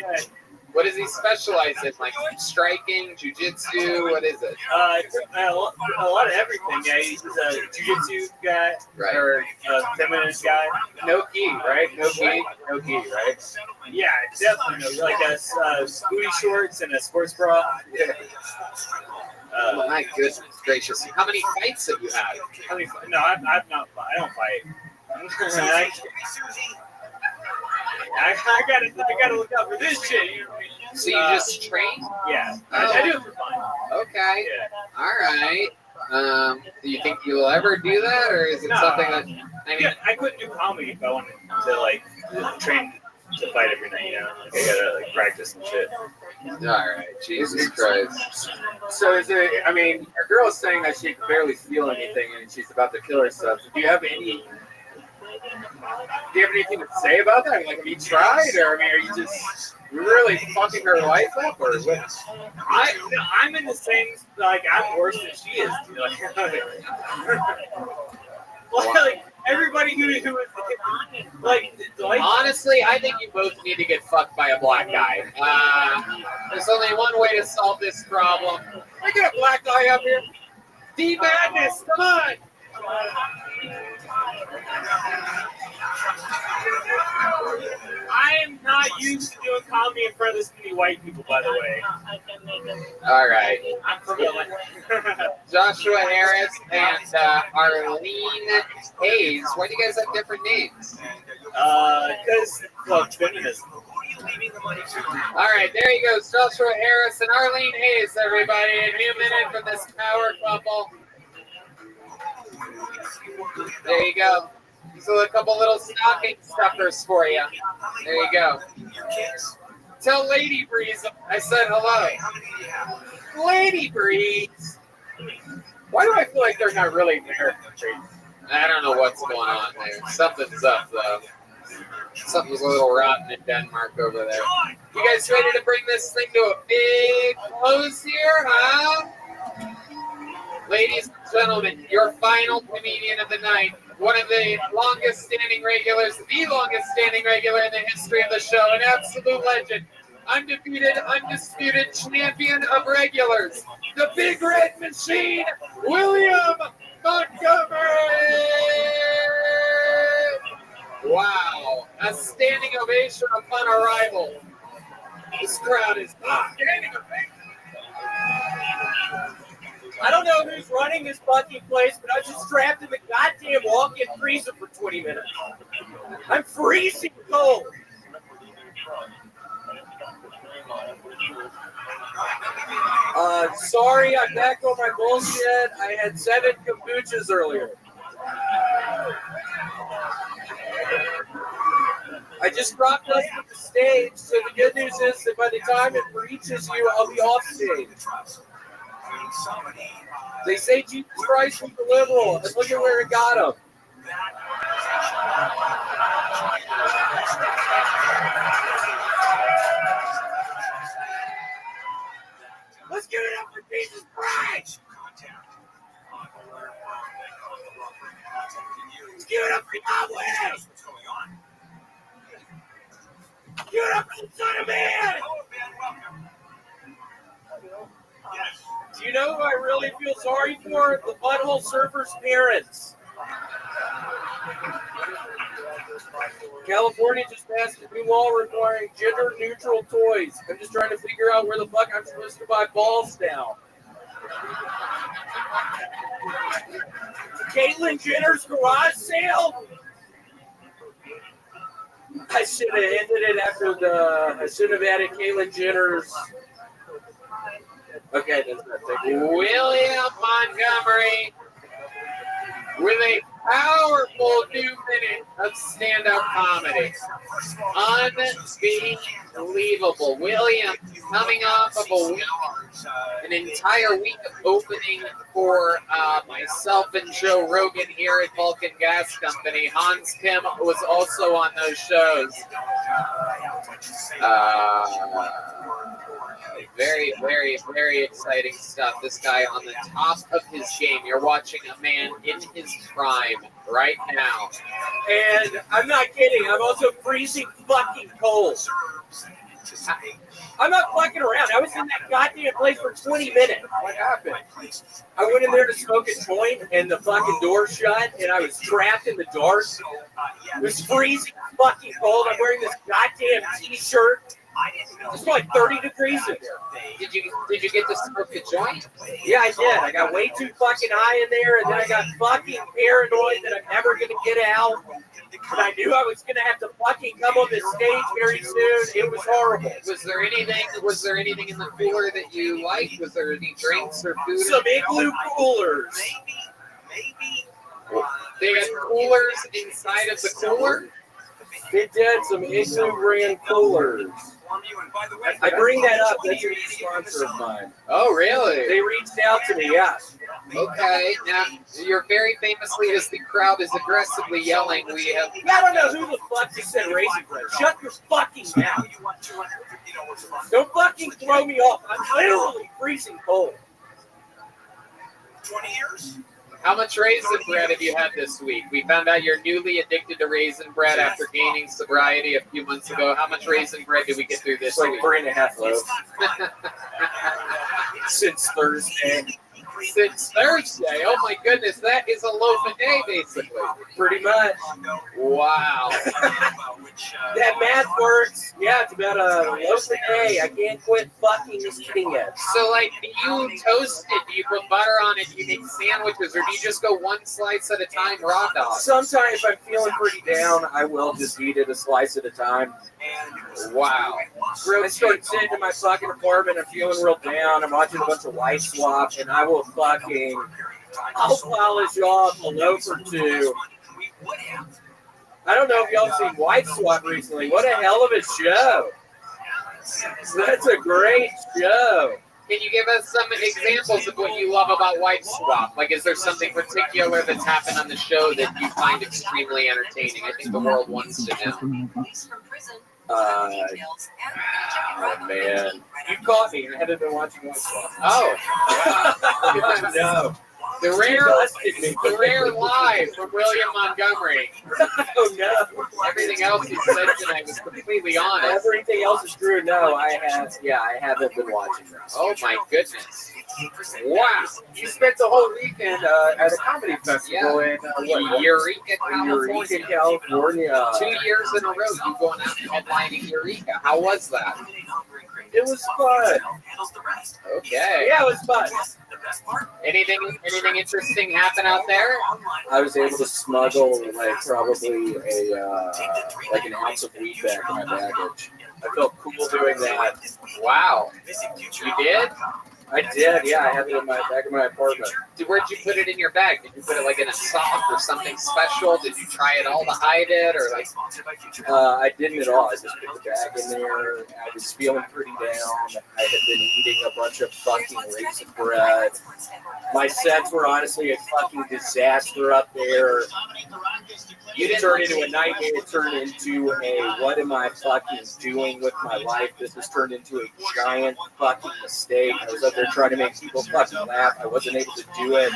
What does he specialize in? Like striking, jiu-jitsu? What is it? A lot of everything. Yeah, he's a jiu-jitsu guy, Right. or a feminist guy. No gi, right? No gi, right? Yeah, definitely. Like booty shorts and a sports bra. Yeah. My goodness gracious! How many fights have you had? No, I've not. I don't fight. I gotta look out for this shit. You know what I mean? So you just train? Yeah, I do it for fun. Okay. Yeah. All right. Do you think you'll ever do that, or is it something that? I mean, I couldn't do comedy if I wanted to like train to fight every night. You know, like I gotta like practice and shit. all right. Jesus Christ. So is it? I mean, your girl is saying that she can barely feel anything and she's about to kill herself. Do you have anything to say about that? Like, have you tried, or I mean, are you just really fucking her life up, or what? I'm in the same. Like I'm worse than she is. Like everybody who is like. Honestly, I think you both need to get fucked by a black guy. There's only one way to solve this problem. I got a black guy up here. D-Madness, come on. I am not used to doing comedy in front of this many white people, by the way. All right. I'm from Atlanta. Joshua Harris and Arlene Hayes. Why do you guys have different names? Because, well, feminism. All right, there you go. Joshua Harris and Arlene Hayes, everybody. A new minute from this power couple. There you go. These are a couple little stocking stuffers for you. There you go. Tell Lady Breeze I said hello. Lady Breeze. Why do I feel like they're not really there? I don't know what's going on there. Something's up, though. Something's a little rotten in Denmark over there. You guys ready to bring this thing to a big close here, huh? Ladies and gentlemen, your final comedian of the night, one of the longest standing regulars, the longest standing regular in the history of the show, an absolute legend, undefeated, undisputed champion of regulars, the Big Red Machine, William Montgomery! Wow, a standing ovation upon arrival. This crowd is standing ovation. I don't know who's running this fucking place, but I was just trapped in the goddamn walk-in freezer for 20 minutes. I'm freezing cold. Sorry, I'm back on my bullshit. I had 7 kombuchas earlier. I just dropped us from the stage, so the good news is that by the time it reaches you, I'll be off stage. They say Jesus Christ was the liberal, and look at where it got him. Let's give it up for Jesus Christ! Let's give it up for Yahweh! Give it up for the Son of Man! Do you know who I really feel sorry for? The butthole surfer's parents. California just passed a new law requiring gender-neutral toys. I'm just trying to figure out where the fuck I'm supposed to buy balls now. Caitlyn Jenner's garage sale? I should have ended it after I should have added Caitlyn Jenner's. Okay, that's not William Montgomery with a powerful new minute of stand-up comedy. Unbelievable. William coming off of an entire week of opening for myself and Joe Rogan here at Vulcan Gas Company. Hans Kim was also on those shows. Very, very, very exciting stuff. This guy on the top of his game. You're watching a man in his prime right now. And I'm not kidding. I'm also freezing fucking cold. I'm not fucking around. I was in that goddamn place for 20 minutes. What happened? I went in there to smoke a joint, and the fucking door shut, and I was trapped in the dark. It was freezing fucking cold. I'm wearing this goddamn t-shirt. It's like 30 degrees in there. Did you get to smoke the joint? Yeah, I did. I got way too fucking high in there, and then I got fucking paranoid that I'm never gonna get out. But I knew I was gonna have to fucking come on this stage very soon. It was horrible. Was there anything in the cooler that you liked? Was there any drinks or food? Some igloo coolers. They had coolers inside of the cooler? They did some igloo brand coolers. I bring that up. That's a sponsor of mine. Oh, really? They reached out to me, yes. Okay. Now, you're very famously, as the crowd is aggressively yelling, we have... I don't know who the fuck just said raisin bread. Shut your fucking mouth. Don't fucking throw me off. I'm literally freezing cold. 20 years? How much raisin bread have you had this week? We found out you're newly addicted to raisin bread after gaining sobriety a few months ago. How much raisin bread did we get through this week? 3.5 loaves. Since Thursday. Since Thursday? Oh my goodness, that is a loaf a day, basically. Pretty much. Wow. That math works. Yeah, it's about a loaf a day. I can't quit fucking eating it. So, like, do you toast it? Do you put butter on it? Do you make sandwiches? Or do you just go one slice at a time, raw dog? Sometimes if I'm feeling pretty down, I will just eat it a slice at a time. Wow. I start sitting in my fucking apartment. I'm feeling real down. I'm watching a bunch of White Swap, and I'll polish off a loaf or two. I don't know if y'all seen White Swap recently. What a hell of a show. That's a great show. Can you give us some examples of what you love about White Swap? Like, is there something particular that's happened on the show that you find extremely entertaining? I think the world wants to know. Oh, man. You caught me. I hadn't been watching White Swap. Oh. No. The rare live from William Montgomery. Oh, no. Everything else he said tonight was completely honest. Everything else is true. No, I haven't been watching this. Oh, my goodness. Wow. You spent the whole weekend at a comedy festival in Eureka, California. 2 years in a row, you going out and headlining Eureka. How was that? It was fun. Okay. Yeah, it was fun. Anything interesting happen out there? I was able to smuggle probably an ounce of weed back in my baggage. I felt cool doing that. Wow. You did? I did, yeah. I have it in my back of my apartment. Where'd you put it in your bag? Did you put it like in a sock or something special? Did you try it all to hide it, or like? I didn't at all. I just put the bag in there. I was feeling pretty down. I had been eating a bunch of fucking raisin bread. My sets were honestly a fucking disaster up there. It turned into a nightmare. It turned into a what am I fucking doing with my life? This has turned into a giant fucking mistake. I was up there trying to make people fucking laugh. I wasn't able to do it.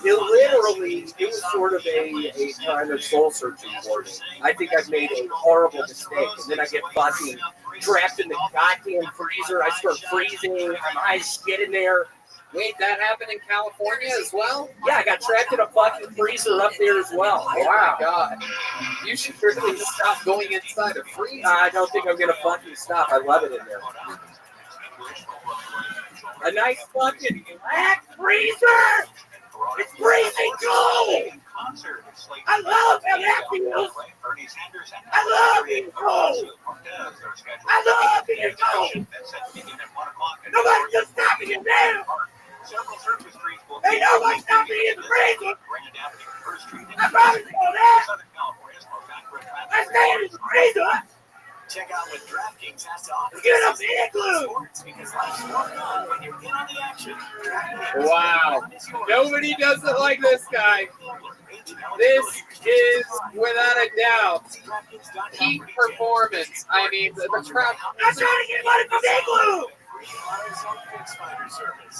It was sort of a kind of soul searching for me. I think I've made a horrible mistake. And then I get fucking trapped in the goddamn freezer. I start freezing. My eyes get in there. Wait, that happened in California as well? Yeah, I got trapped in a fucking freezer up there as well. Oh my god. You should really stop going inside a freezer. I don't think I'm gonna fucking stop. I love it in there. A nice fucking black freezer! It's freezing cold! I love how that feels! I love being cold! I love being cold! Nobody can stop me in there! Ain't nobody stop me in the freezer! I probably know that! I stay in the freezer! Check out what DraftKings has to offer. Get up the igloo! Because life's more fun when you're in on the action. Wow. Nobody does it like this guy. This is, without a doubt, peak performance. I mean, the crowd. I'm trying to get money from the igloo!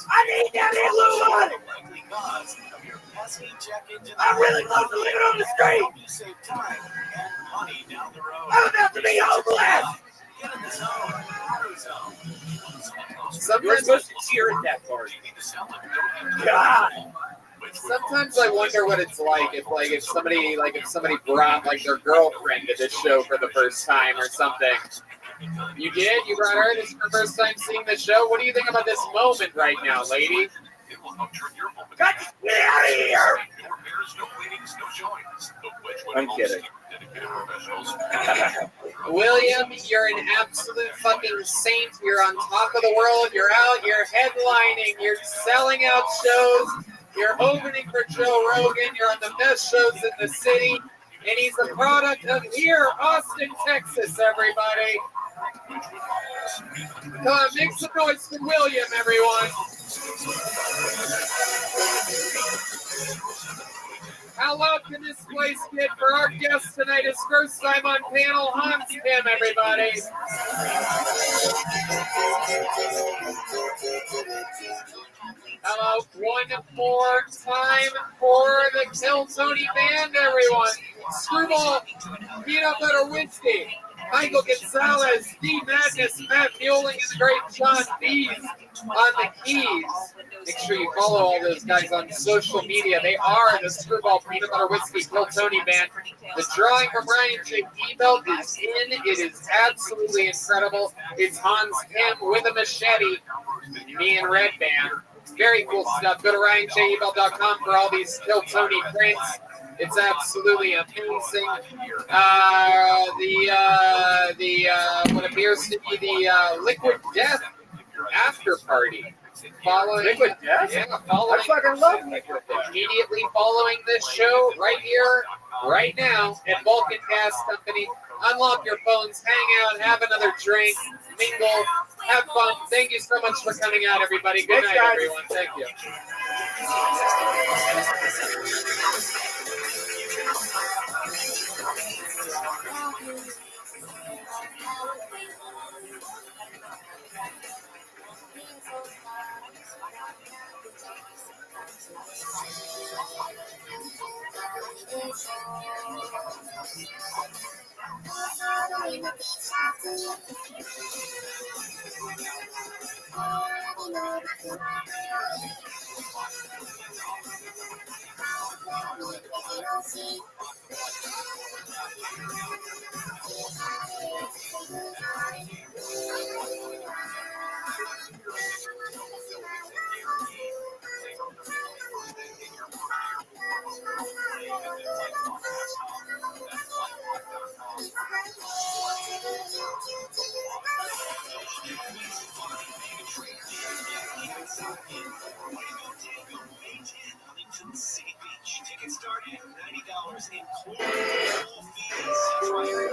I need that igloo money! I'm really close to living on the street! I'm about to be homeless! You're supposed to cheer at that party. God! Sometimes I wonder what it's like if somebody brought like their girlfriend to this show for the first time or something. You did? You brought her? This is her first time seeing the show? What do you think about this moment right now, lady? Get out of here! I'm kidding. William, you're an absolute fucking saint. You're on top of the world. You're out. You're headlining. You're selling out shows. You're opening for Joe Rogan. You're on the best shows in the city. And he's a product of here, Austin, Texas, everybody. Come on, make some noise for William, everyone. How loud can this place get for our guest tonight? His first time on panel, Hans Kim, everybody. Hello, one more time for the Kill Tony band, everyone. Screwball, peanut butter whiskey. Michael Gonzalez, Steve Madness, Matt Mueling, and the great John Bees on the keys. Make sure you follow all those guys on social media. They are the Screwball Peanut Butter Whiskey Kill Tony band. The drawing from Ryan J. Ebelt is in. It is absolutely incredible. It's Hans Kim with a machete. Me and Red Band. Very cool stuff. Go to RyanJEbelt.com for all these Kill Tony prints. It's absolutely amazing. What appears to be the Liquid Death after party. Following Liquid Death? Yeah, following. I fucking love Liquid Death. Immediately following this show, right here, right now, at Vulcan Gas Company. Unlock your phones, hang out, have another drink, mingle, have fun. Thank you so much for coming out, everybody. Good night, everyone. Thank you. Tickets start at $90, including all fees. Try your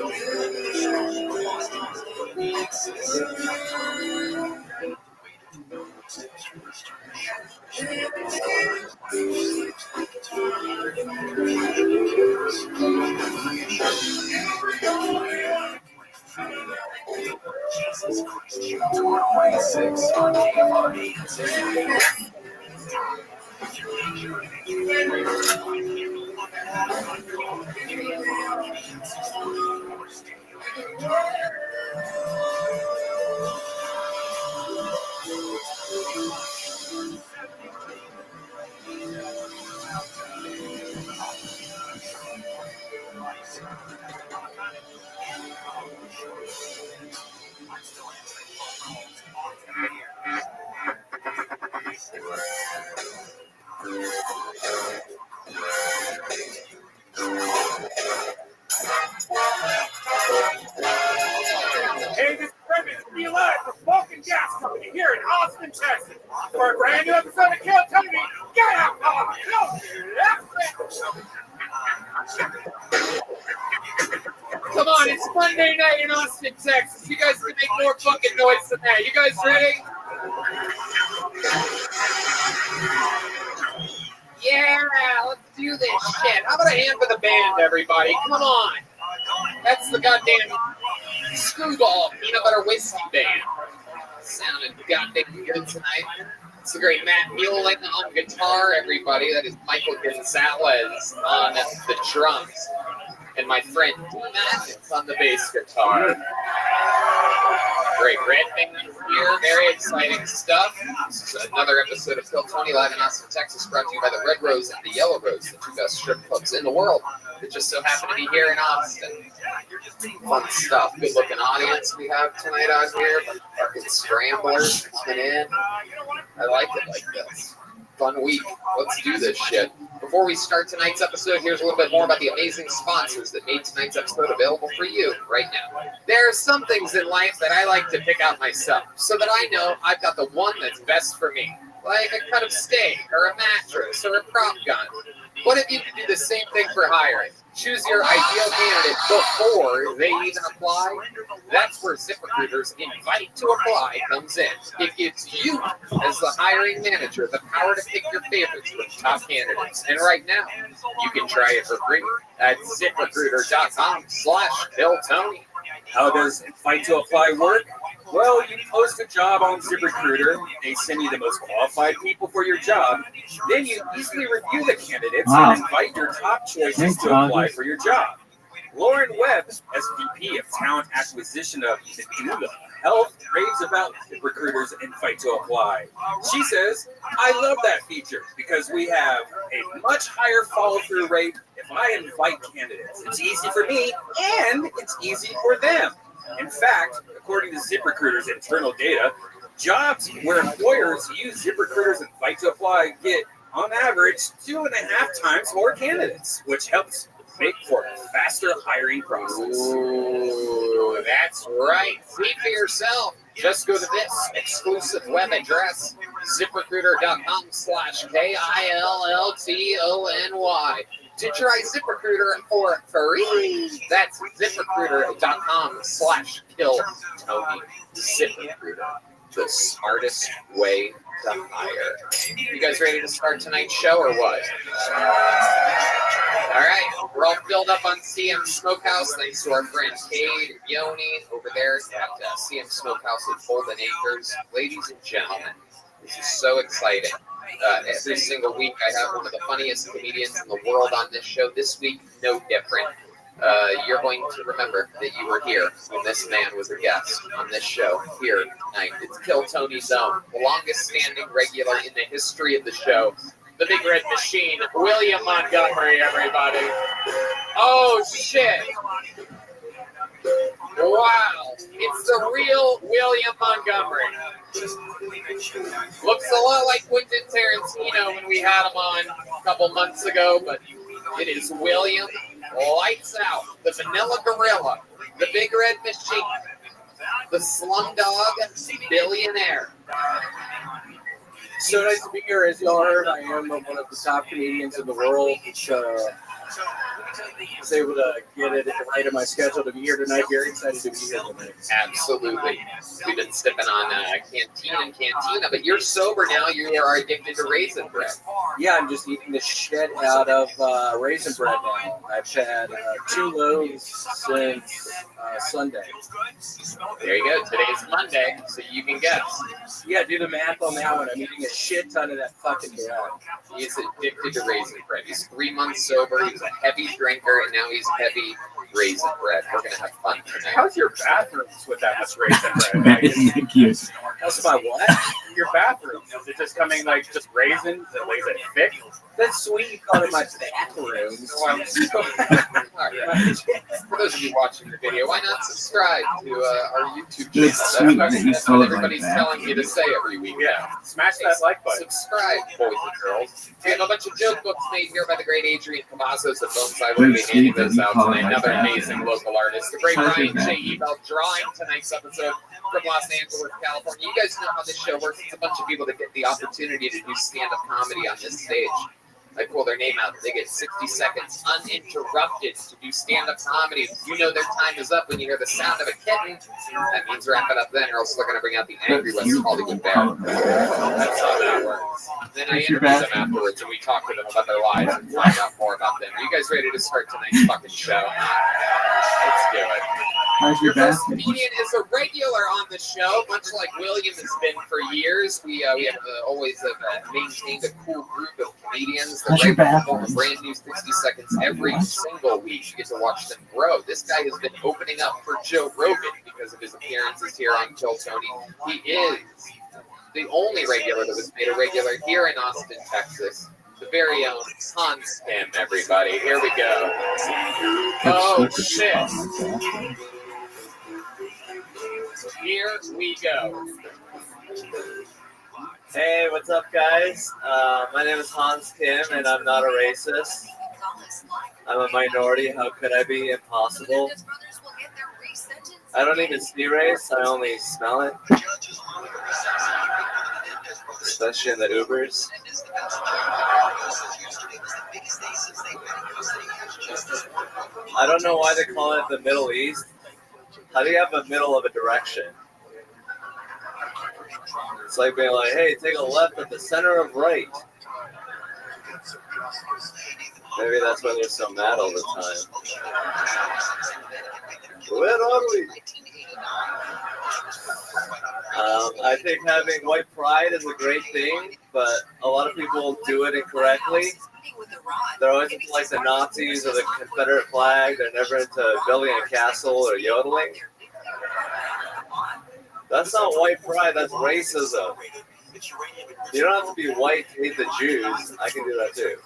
Jesus Christ, June 26 on KFRD. Hey, this is Rabbi Be Alive from Vulcan Gas Company here in Austin, Texas. For a brand new episode of Kill Tony, get out! Come on, it's Monday night in Austin, Texas. You guys can make more fucking noise than that. You guys ready? Yeah, let's do this shit. How about a hand for the band, everybody? Come on. That's the goddamn Screwball Peanut Butter Whiskey Band. Sounded goddamn good tonight. It's the great Matt Muehlin on guitar, everybody. That is Michael Gonzalez on the drums. And my friend D. Mathis on the bass guitar. Great Red Band here. Very exciting stuff. This is another episode of Kill Tony live in Austin, Texas, brought to you by the Red Rose and the Yellow Rose, the two best strip clubs in the world. It just so happen to be here in Austin. Fun stuff. Good looking audience we have tonight out here. Fucking scramblers coming in. I like it like this. Fun week. Let's do this shit. Before we start tonight's episode, here's a little bit more about the amazing sponsors that made tonight's episode available for you right now. There are some things in life that I like to pick out myself so that I know I've got the one that's best for me. Like a cut of steak, or a mattress, or a prop gun. What if you could do the same thing for hiring? Choose your ideal candidate before they even apply. That's where ZipRecruiter's invite to apply comes in. It gives you, as the hiring manager, the power to pick your favorites from top candidates. And right now, you can try it for free at ZipRecruiter.com/KillTony. How does Invite to Apply work? Well, you post a job on ZipRecruiter. They send you the most qualified people for your job. Then you easily review the candidates and invite your top choices to apply for your job. Lauren Webb, SVP of Talent Acquisition of Medula Health, raves about ZipRecruiter's Invite to Apply. She says, I love that feature because we have a much higher follow-through rate if I invite candidates. It's easy for me and it's easy for them. In fact, according to ZipRecruiter's internal data, jobs where employers use ZipRecruiter's Invite to Apply get, on average, 2.5 times more candidates, which helps make for a faster hiring process. Ooh, that's right. See for yourself. Just go to this exclusive web address, ZipRecruiter.com/KILLTONY. To try ZipRecruiter for free. That's ZipRecruiter.com/KillTony. ZipRecruiter, the smartest way to hire. You guys ready to start tonight's show or what? All right, we're all filled up on CM Smokehouse. Thanks to our friend Cade and Yoni over there at CM Smokehouse at Golden Acres. Ladies and gentlemen, this is so exciting. Every single week I have one of the funniest comedians in the world on this show. This week, no different. You're going to remember that you were here when this man was a guest on this show here tonight. It's Kill Tony's own, the longest standing regular in the history of the show. The Big Red Machine, William Montgomery, everybody. Oh, shit. Wow. It's the real William Montgomery. Looks a lot like Quentin Tarantino when we had him on a couple months ago, but it is William Lights Out, the Vanilla Gorilla, the Big Red Machine, the Slumdog Billionaire. So nice to be here. As y'all heard, I am one of the top comedians in the world. I was able to get it right in my schedule to be here tonight. Very excited to be here tonight. Absolutely. We've been sipping on Cantina, but you're sober now. You are addicted to raisin bread. Yeah, I'm just eating the shit out of raisin bread now. I've had 2 loaves since Sunday. There you go. Today's Monday, so you can guess. Yeah, do the math on that one. I'm eating a shit ton of that fucking bread. He's addicted to raisin bread. He's 3 months sober. He's a heavy drinker, and now he's heavy raisin bread. We're going to have fun tonight. How's your bathrooms with that much raisin bread? Thank you. How's my what? Your bathrooms, is it just coming like just raisins? Is it thick? That's sweet you call it my bathrooms. For those of you watching the video, why not subscribe to our YouTube channel? It's sweet that you That's call what it like everybody's that. telling you to say every week. Yeah, smash that like button. Subscribe, boys and girls. We have a bunch of joke books made here by the great Adrian Cavazos of Bonsai. We're It's handing sweet that those you out call it tonight. like Another that. amazing local artist. The great Such a Ryan bad J. Ebel drawing tonight's episode from Los Angeles, California. You guys know how this show works. It's a bunch of people that get the opportunity to do stand-up comedy on this stage. I pull their name out. They get 60 seconds uninterrupted to do stand-up comedy. You know their time is up when you hear the sound of a kitten. That means wrap it up then, or else they're going to bring out the angry West Hollywood Bear. That's how that works. Then I interview them afterwards, and we talk to them about their lives and find out more about them. Are you guys ready to start tonight's fucking show? Let's do it. How's your Your first bathroom? comedian is a regular on the show, much like William has been for years. We have always maintained a cool group of comedians. They're How's your ready to perform a bathroom? brand new 60 seconds every single week. You get to watch them grow. This guy has been opening up for Joe Rogan because of his appearances here on Kill Tony. He is the only regular that was made a regular here in Austin, Texas. The very own Hans Kim, everybody. Here we go. Oh, shit. Here we go. Hey, what's up, guys? My name is Hans Kim, and I'm not a racist. I'm a minority. How could I be? Impossible. I don't even see race. I only smell it. Especially in the Ubers. I don't know why they call it the Middle East. How do you have a middle of a direction? It's like being like, hey, take a left at the center of right. Maybe that's why they're so mad all the time. Where are we? I think having white pride is a great thing, but a lot of people do it incorrectly. They're always into like the Nazis or the Confederate flag. They're never into building a castle or yodeling. That's not white pride, that's racism. You don't have to be white to hate the Jews. I can do that too.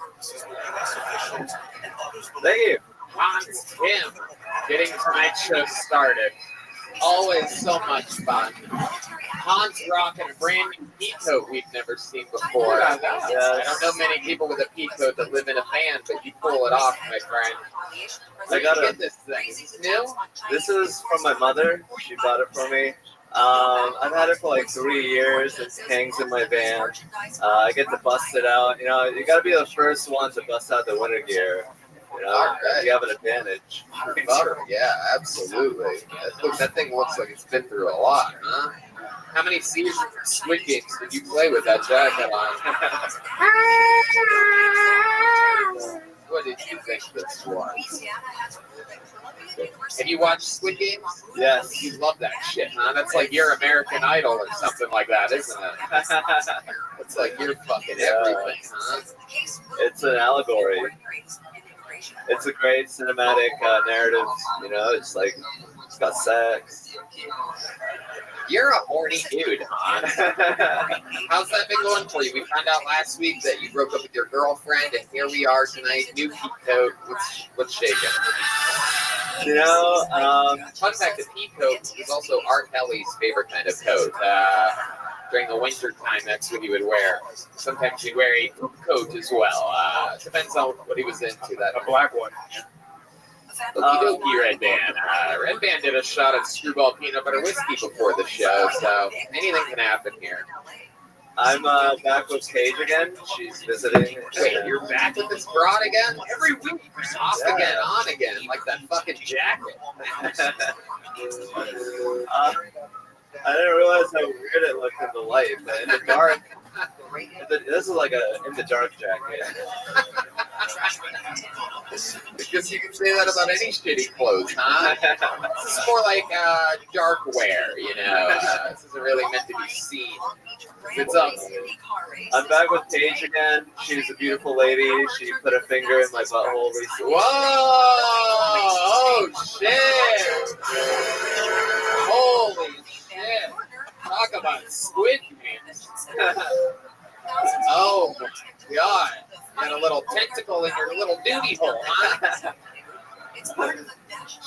Thank you. Hans Kim getting tonight's show started. Always so much fun. Hans rocking a brand new pea coat we've never seen before. I don't know many people with a pea coat that live in a van, but you pull it off, my friend. I got get this thing. Is this new? This is from my mother. She bought it for me. I've had it for like 3 years. It hangs in my van. I get to bust it out. You know, you got to be the first one to bust out the winter gear. You know, you have an advantage. Yeah, absolutely. That thing looks like it's been through a lot, huh? How many seasons of Squid Games did you play with that jacket on? What did you think this was? Have you watched Squid Games? Yes. You love that shit, huh? That's like your American Idol or something like that, isn't it? It's like you're fucking everything, huh? It's an allegory. It's a great cinematic narrative, you know, it's like, it's got sex. You're a horny dude, huh? How's that been going for you? We found out last week that you broke up with your girlfriend, and here we are tonight, new pea coat. What's shaking? You know, fun fact, the pea coat is also R. Kelly's favorite kind of coat. During the winter time, that's what he would wear. Sometimes he'd wear a poop coat as well. Depends on what he was into. That a black one. Okie dokie, Red Band. Red Band did a shot of Screwball peanut butter whiskey before the show, so anything can happen here. I'm back with Paige again. She's visiting. Wait, you're back with this broad again? Every week, off again, on again, like that fucking jacket. I didn't realize how weird it looked in the light, but in the dark, this is like a in the dark jacket. Because you can say that about any shitty clothes, huh? This is more like dark wear, you know. This isn't really meant to be seen. It's I'm back with Paige again. She's a beautiful lady. She put a finger in my butthole recently. Whoa! Oh shit! Holy shit! Talk about squid games. Oh my god! You had a little tentacle in your little duty hole, huh?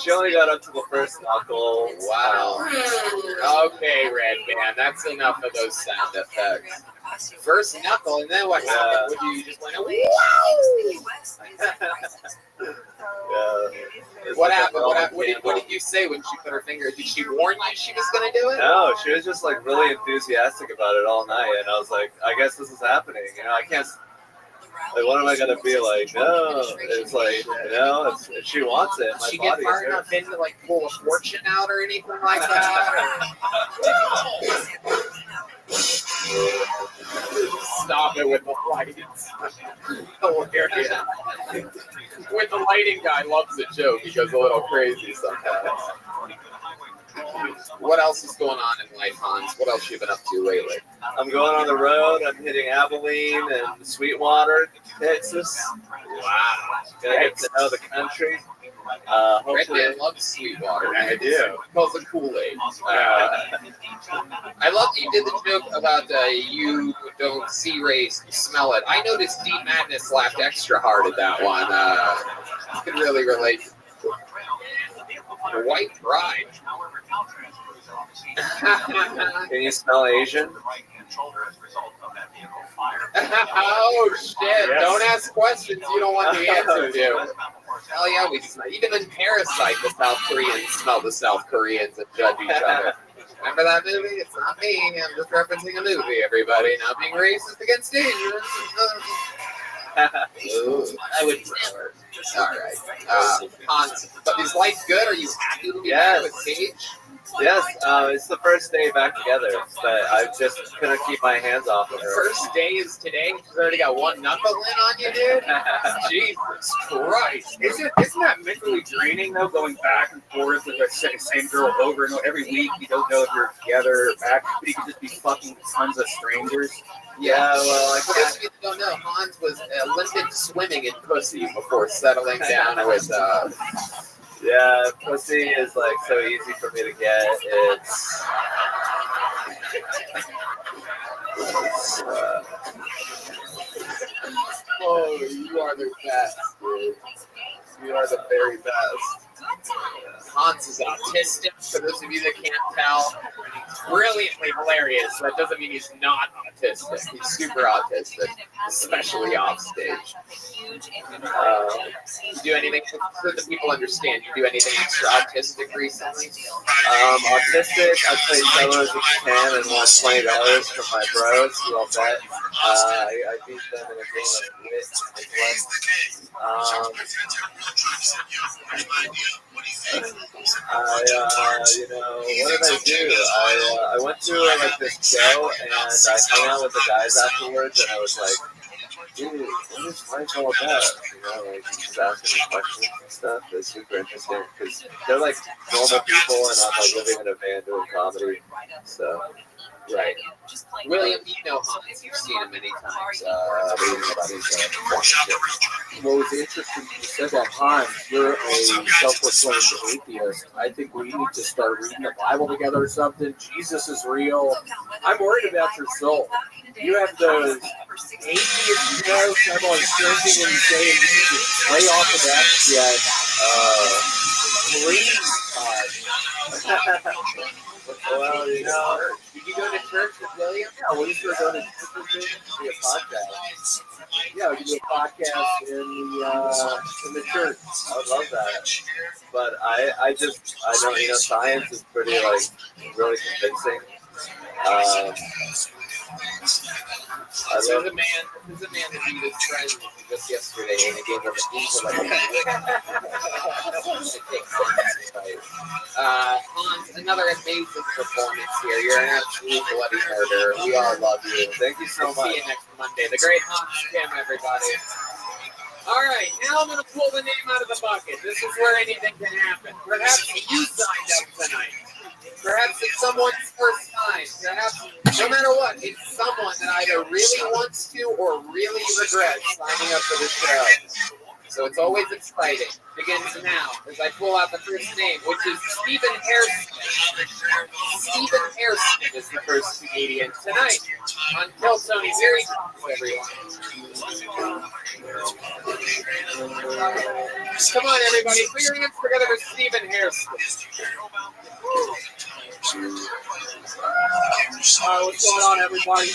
She only got up to the first knuckle. Wow. Okay, Red Band, that's enough of those sound effects. First knuckle, and then what happened? You just went, wow! What happened? What did you say when she put her finger? Did she warn you she was going to do it? No, she was just like really enthusiastic about it all night, and I was like, I guess this is happening. You know, I can't. Like, what am I gonna be like? No, it's like, you know, if she wants it, my she get body far enough in to like pull a fortune out or anything like that? Stop it with the lights. Hilarious. With the lighting guy loves the joke. He goes a little crazy sometimes. What else is going on in life, Hans? What else you been up to lately? I'm going on the road. I'm hitting Abilene and Sweetwater, Texas. Wow. Gonna get to know the country. Red Man loves Sweetwater. I do. Calls it Kool-Aid. I love that you did the joke about you don't see race, you smell it. I noticed D Madness laughed extra hard at that one. You can really relate. The white bride. Can you smell Asian? Oh shit! Yes. Don't ask questions you don't want the answer to. Hell yeah, we smell. Even in Parasite, the South Koreans smell the South Koreans and judge each other. Remember that movie? It's not me. I'm just referencing a movie. Everybody, not being racist against Asians. I would never. All right, Hans. But is life good? Are you happy to be here with Paige? Yes, it's the first day back together, but I just couldn't keep my hands off of her. First day is today. She's already got one knuckle in on you, dude. Jesus Christ! Isn't that mentally draining though? Going back and forth with the same girl over and over every week. You don't know if you're together or back, but you could just be fucking tons of strangers. Yeah, well, I guess if you don't know, Hans was Olympic swimming in pussy before settling down with. Yeah, pussy is like so easy for me to get. It's oh, you are the best, dude. You are the very best. Hans is autistic, for those of you that can't tell. Brilliantly hilarious. That doesn't mean he's not autistic. He's super autistic, especially off stage. You do anything so that the people understand? You do anything extra autistic recently? Autistic. I played solos in Japan and won $20 from my bros who I'll bet. I beat them in a game of wit and you know, what did I do? I went to like this show and I hung out with the guys afterwards, and I was like, dude, what is life all about? You know, like just asking me questions and stuff. It's super interesting because they're like normal people, and I'm like living in a van doing comedy. So. Right. William, you know Hans. You've seen him many times. What was interesting, you said that, Hans, you're a self-proclaimed atheist. I think we need to start reading the Bible together or something. Jesus is real. I'm worried about your soul. You have those atheist jokes. I'm always drinking and saying you need to lay off of that shit. Please, well, you know, did you go to church with William? Yeah, we used to go to church with him to do a podcast. Yeah, we could do a podcast in the church. I would love that. But I don't, you know, science is pretty like really convincing. This is a man that beat his friend just yesterday, and it gave him a Hans, another amazing performance here. You're an absolute bloody murderer. We all love you. Thank you so We'll much. see you next Monday. The great Hans Kim, everybody. All right, now I'm going to pull the name out of the bucket. This is where anything can happen. Perhaps you signed up tonight. Perhaps it's someone's first time. Perhaps, no matter what, it's someone that either really wants to or really regrets signing up for the show. So it's always exciting. Begins now as I pull out the first name, which is Stephen Hairston. Stephen Hairston is the first comedian tonight on Kill Tony. Very cool, everyone. Come on, everybody. Put your hands together for Stephen Hairston. What's going on, everybody?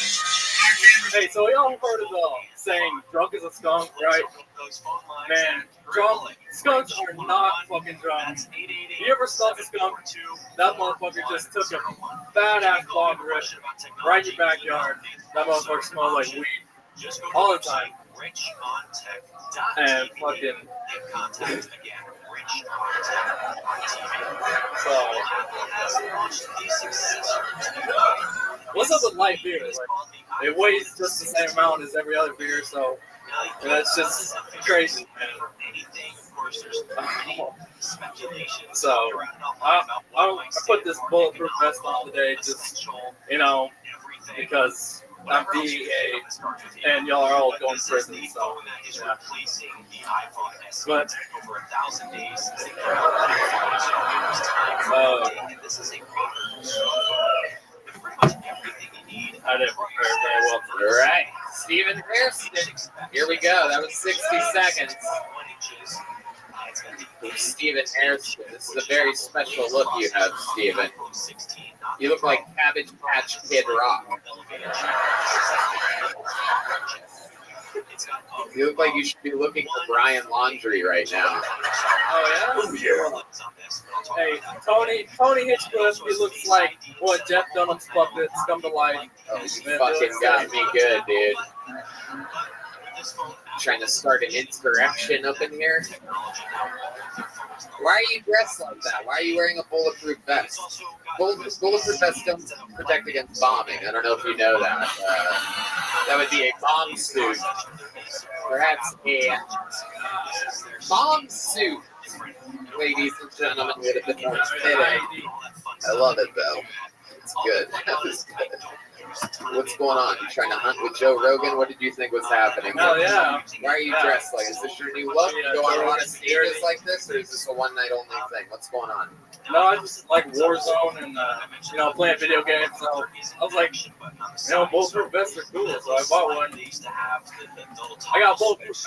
Hey, so y'all heard of the saying, drunk as a skunk, right? Man, skunks are not fucking drunk. You ever stunk a skunk? That motherfucker just took a badass bog rip right in your backyard. That motherfucker smelled like weed all the time. And fucking... So, what's up with light beer? Like, it weighs just the same amount as every other beer, so that's just crazy, man. So, I put this bulletproof vest on today, just, because I'm DEA and y'all are all going to prison, so yeah. But I didn't prepare very well. All right, Stephen Hairston. Here we go. That was 60 seconds. Stephen Hairston. This is a very special look you have, Stephen. You look like Cabbage Patch Kid Rock. You look like you should be looking for Brian Laundrie right now. Oh yeah? Hey, Tony Hitchcliffe, he looks like what Jeff Dunham's puppets come to life. Oh, you fucking got me good, dude. Trying to start an insurrection up in here? Why are you dressed like that? Why are you wearing a bulletproof vest? Bulletproof vests don't protect against bombing. I don't know if you know that. That would be a bomb suit. Perhaps a bomb suit, ladies and gentlemen, would have been more fitting. I love it, though. It's good. That was good. What's going on? You trying to hunt with Joe Rogan? What did you think was happening? Oh, yeah. Why are you dressed like? Is this your new look? You go on a lot of stages like this, or is this a one-night only thing? What's going on? No, I just like Warzone and playing video games. So I was like, bulletproof vests are cool, so I bought one. I got bulletproof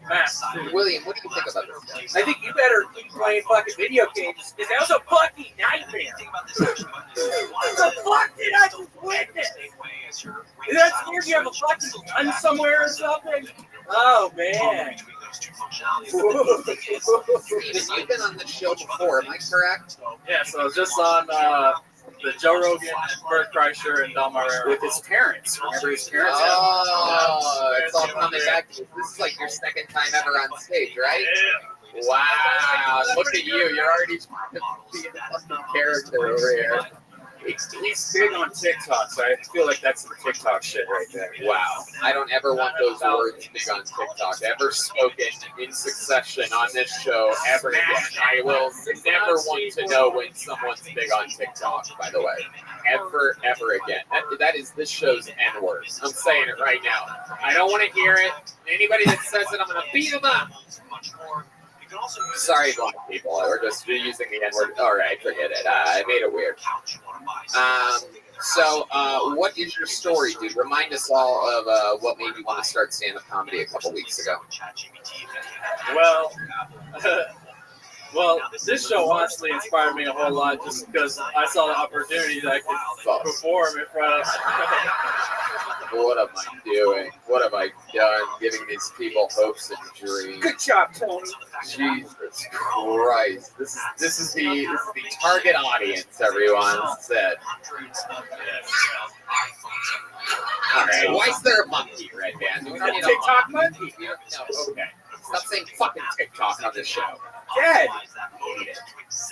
masks too. William, what do you think about this? I think you better keep playing fucking video games because that was a fucking nightmare. What the fuck did I just witness? Is that weird? You have a fucking gun somewhere or something? Oh man. You've been on this show before, am I correct? Yeah, so just on the Joe Rogan and Bert Kreischer and Don Marrero. With his parents. Remember his parents? Oh, it's all coming back. This is like your second time ever on stage, right? Yeah. Wow, look at you. You're already being a fucking character over here. He's big on TikTok, so I feel like that's some TikTok shit right there. Wow. I don't ever want those words big on TikTok ever spoken in succession on this show ever again. I will never want to know when someone's big on TikTok, by the way. Ever again. That is this show's N-word. I'm saying it right now. I don't want to hear it. Anybody that says it, I'm going to beat them up. Sorry, black people. We're just using the N-word. All right, forget it. I made it weird. So, what is your story, dude? Remind us all of what made you want to start stand-up comedy a couple weeks ago. Well, this show honestly inspired me a whole lot just because I saw the opportunity that I could perform in front of. What am I doing? What have I done? Giving these people hopes and dreams. Good job, Tony. Jesus Christ! This is the target audience. Everyone said. All right. Why is there a monkey, Red Band? We don't need a TikTok monkey. No, okay. Stop saying fucking TikTok on this show. Dead.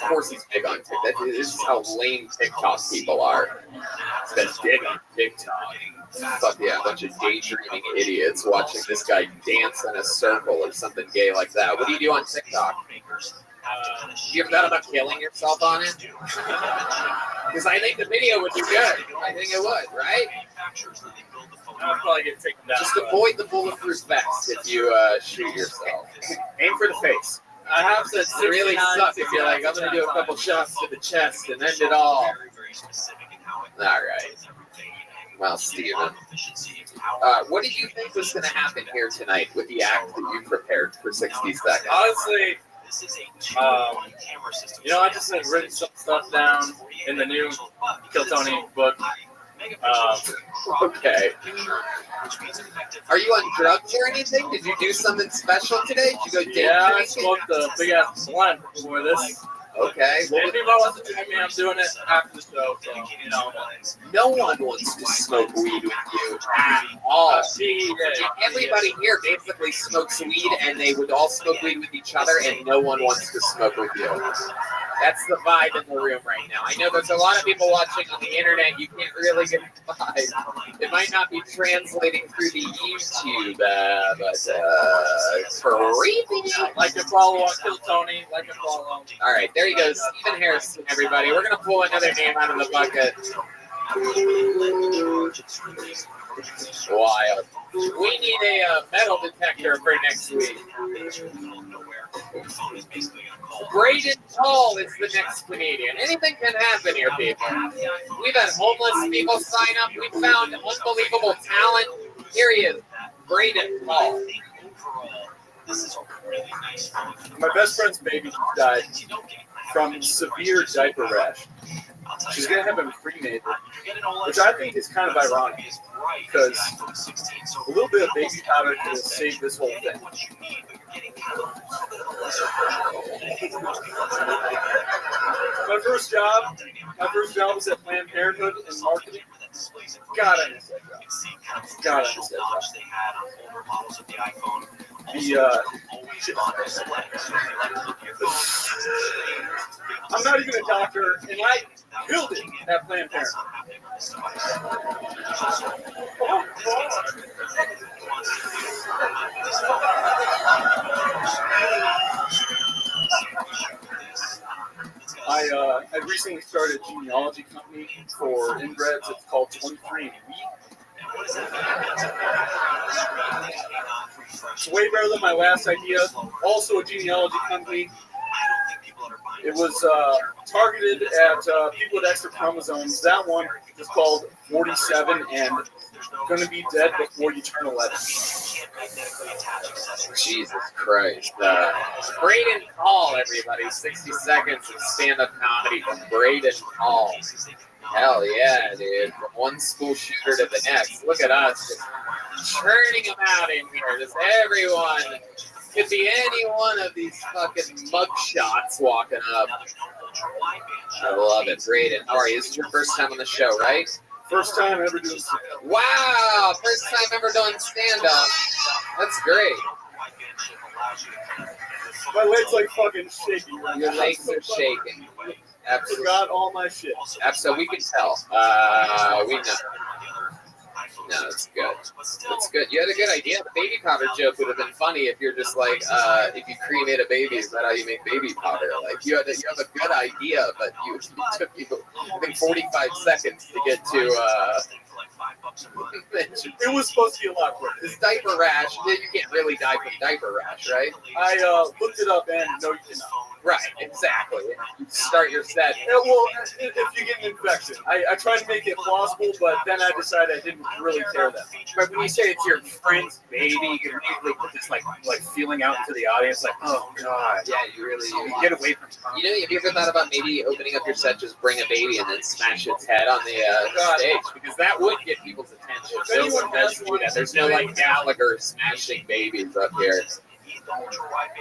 Of course he's big on TikTok. This is how lame TikTok people are. That's big on TikTok. Fuck yeah, a bunch of daydreaming idiots watching this guy dance in a circle or something gay like that. What do you do on TikTok? You ever thought about killing yourself on it? Because I think the video would be good. I think it would, right? I'll probably get taken down. Just avoid the bulletproof vest if you shoot yourself. Aim for the face. I have to really suck if you're like, I'm going to do a couple shots to the chest and end it all. All right. Well, Steven, what did you think was going to happen here tonight with the act that you prepared for 60 seconds? Honestly, I just had written some stuff down in the new Kill Tony book. Okay. Are you on drugs or anything? Did you do something special today? Did you go day Yeah, I drinking? smoked a big ass blunt before this. Okay. And people want to join me, I'm doing it after the show, so, No one wants to smoke weed with you at all. Everybody here basically smokes weed, and they would all smoke weed with each other, and no one wants to smoke with you. That's the vibe in the room right now. I know there's a lot of people watching on the internet. You can't really get the vibe. It might not be translating through the YouTube, but it's creepy. Like to follow on Kill Tony, like to follow on. All right, there you go, Stephen Harrison, everybody. We're going to pull another name out of the bucket. Wild. We need a metal detector for next week. Braden Tall is the next Canadian. Anything can happen here, people. We've had homeless people sign up. We found unbelievable talent. Here he is, Braden Tall. My best friend's baby died from severe diaper rash. She's going to have him cremated, which I think is kind of ironic because a little bit of baby powder could have saved this whole thing. My first job was at Planned Parenthood in marketing. God, I miss that job. I'm not even a doctor, and I killed it at Planned Parenthood. I recently started a genealogy company for inbreds. It's called 23andMe. It's way better than my last idea. Also a genealogy company. It was targeted at people with extra chromosomes. That one is called 47 and going to be dead before you turn 11. Jesus Christ. Braden Hall, everybody. 60 seconds of stand-up comedy from Braden Hall. Hell yeah, dude. From one school shooter to the next. Look at us just churning them out in here. Just everyone. Could be any one of these fucking mugshots walking up. I love it. Braden, how are you? This is your first time on the show, right? First time ever doing stand-up. Wow, first time ever doing stand-up. That's great. My legs like fucking shaking right now. Your legs are shaking. Absolutely. Forgot all my shit. Absolutely, we can tell. We know. No, it's good. It's good. You had a good idea. The baby powder joke would have been funny if you're just like, if you cremate a baby, is that how you make baby powder? Like, you have a good idea, but it took you, I think, 45 seconds to get to. It was supposed to be a lot quicker. This diaper rash, you can't really die from diaper rash, right? I looked it up and no, you cannot. Right, exactly. You start your set. Yeah, well, if you get an infection, I tried to make it plausible, but then I decided I didn't really care that much. But when you say it's your friend's baby, you can immediately put this like feeling out into the audience, like, oh god, yeah, you really get away from Tom. You know, have you ever thought about maybe opening up your set, just bring a baby and then smash its head on the stage? Because that would get people's attention. There's no like Gallagher smashing babies up here.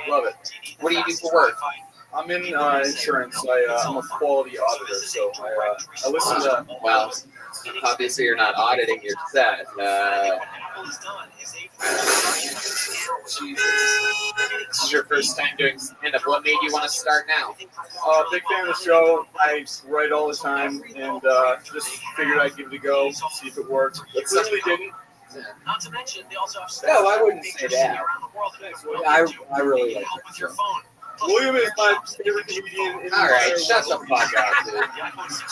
Love it. What do you do for work? I'm in insurance. I'm a quality auditor, so I listen to. Well, Obviously, you're not auditing your set. This is your first time doing stand-up. What made you want to start now? Big fan of the show. I write all the time, and just figured I'd give it a go, see if it worked. It clearly didn't. Not to mention, they also have No, I wouldn't say that. I really like help it. with your phone. William is my favorite comedian. In All right, the shut the fuck up, dude.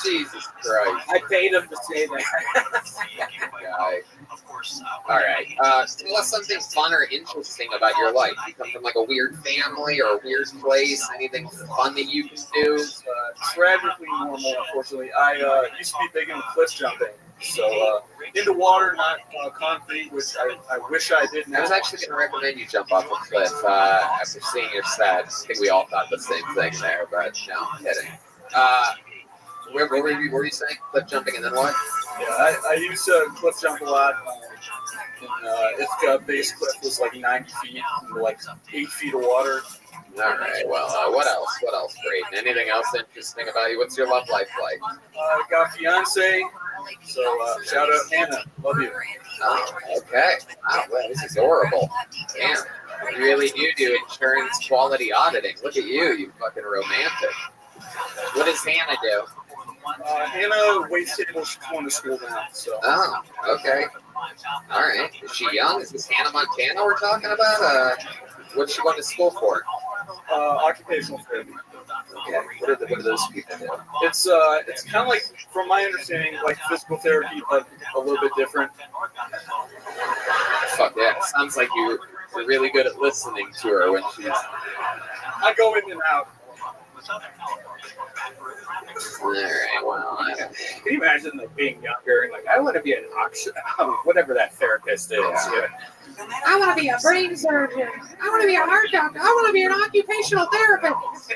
Jesus Christ. I paid him to say that. Guy. All right. Tell us something fun or interesting about your life. You come from like a weird family or a weird place. Anything fun that you can do? Tragically normal, unfortunately. I used to be big into cliff jumping. So into water, not concrete, which I wish I did now. I was actually going to recommend you jump off a cliff after seeing your set. I think we all thought the same thing there, but no, I'm kidding. What were you saying? Cliff jumping and then what? Yeah, I used to cliff jump a lot. And its base cliff was like 90 feet, like 8 feet of water. All right. Well, what else? What else, Braden? Anything else interesting about you? What's your love life like? Got a fiance. So shout out Hannah. Love you. Oh, okay. Wow, well, this is adorable. Damn. You really do insurance quality auditing. Look at you fucking romantic. What does Hannah do? Hannah waits table. She's going to school now. So. Oh, okay. All right. Is she young? Is this Hannah Montana we're talking about? What's she going to school for? Occupational therapy. Okay. What do those people do? It's kind of like, from my understanding, like physical therapy, but a little bit different. Fuck yeah. It sounds like you're really good at listening to her when she's... I go in and out. All right, well, I don't... Can you imagine like being younger and like, I want to be an whatever that therapist is. Yeah. I want to be a brain surgeon. I want to be a heart doctor. I want to be an occupational therapist.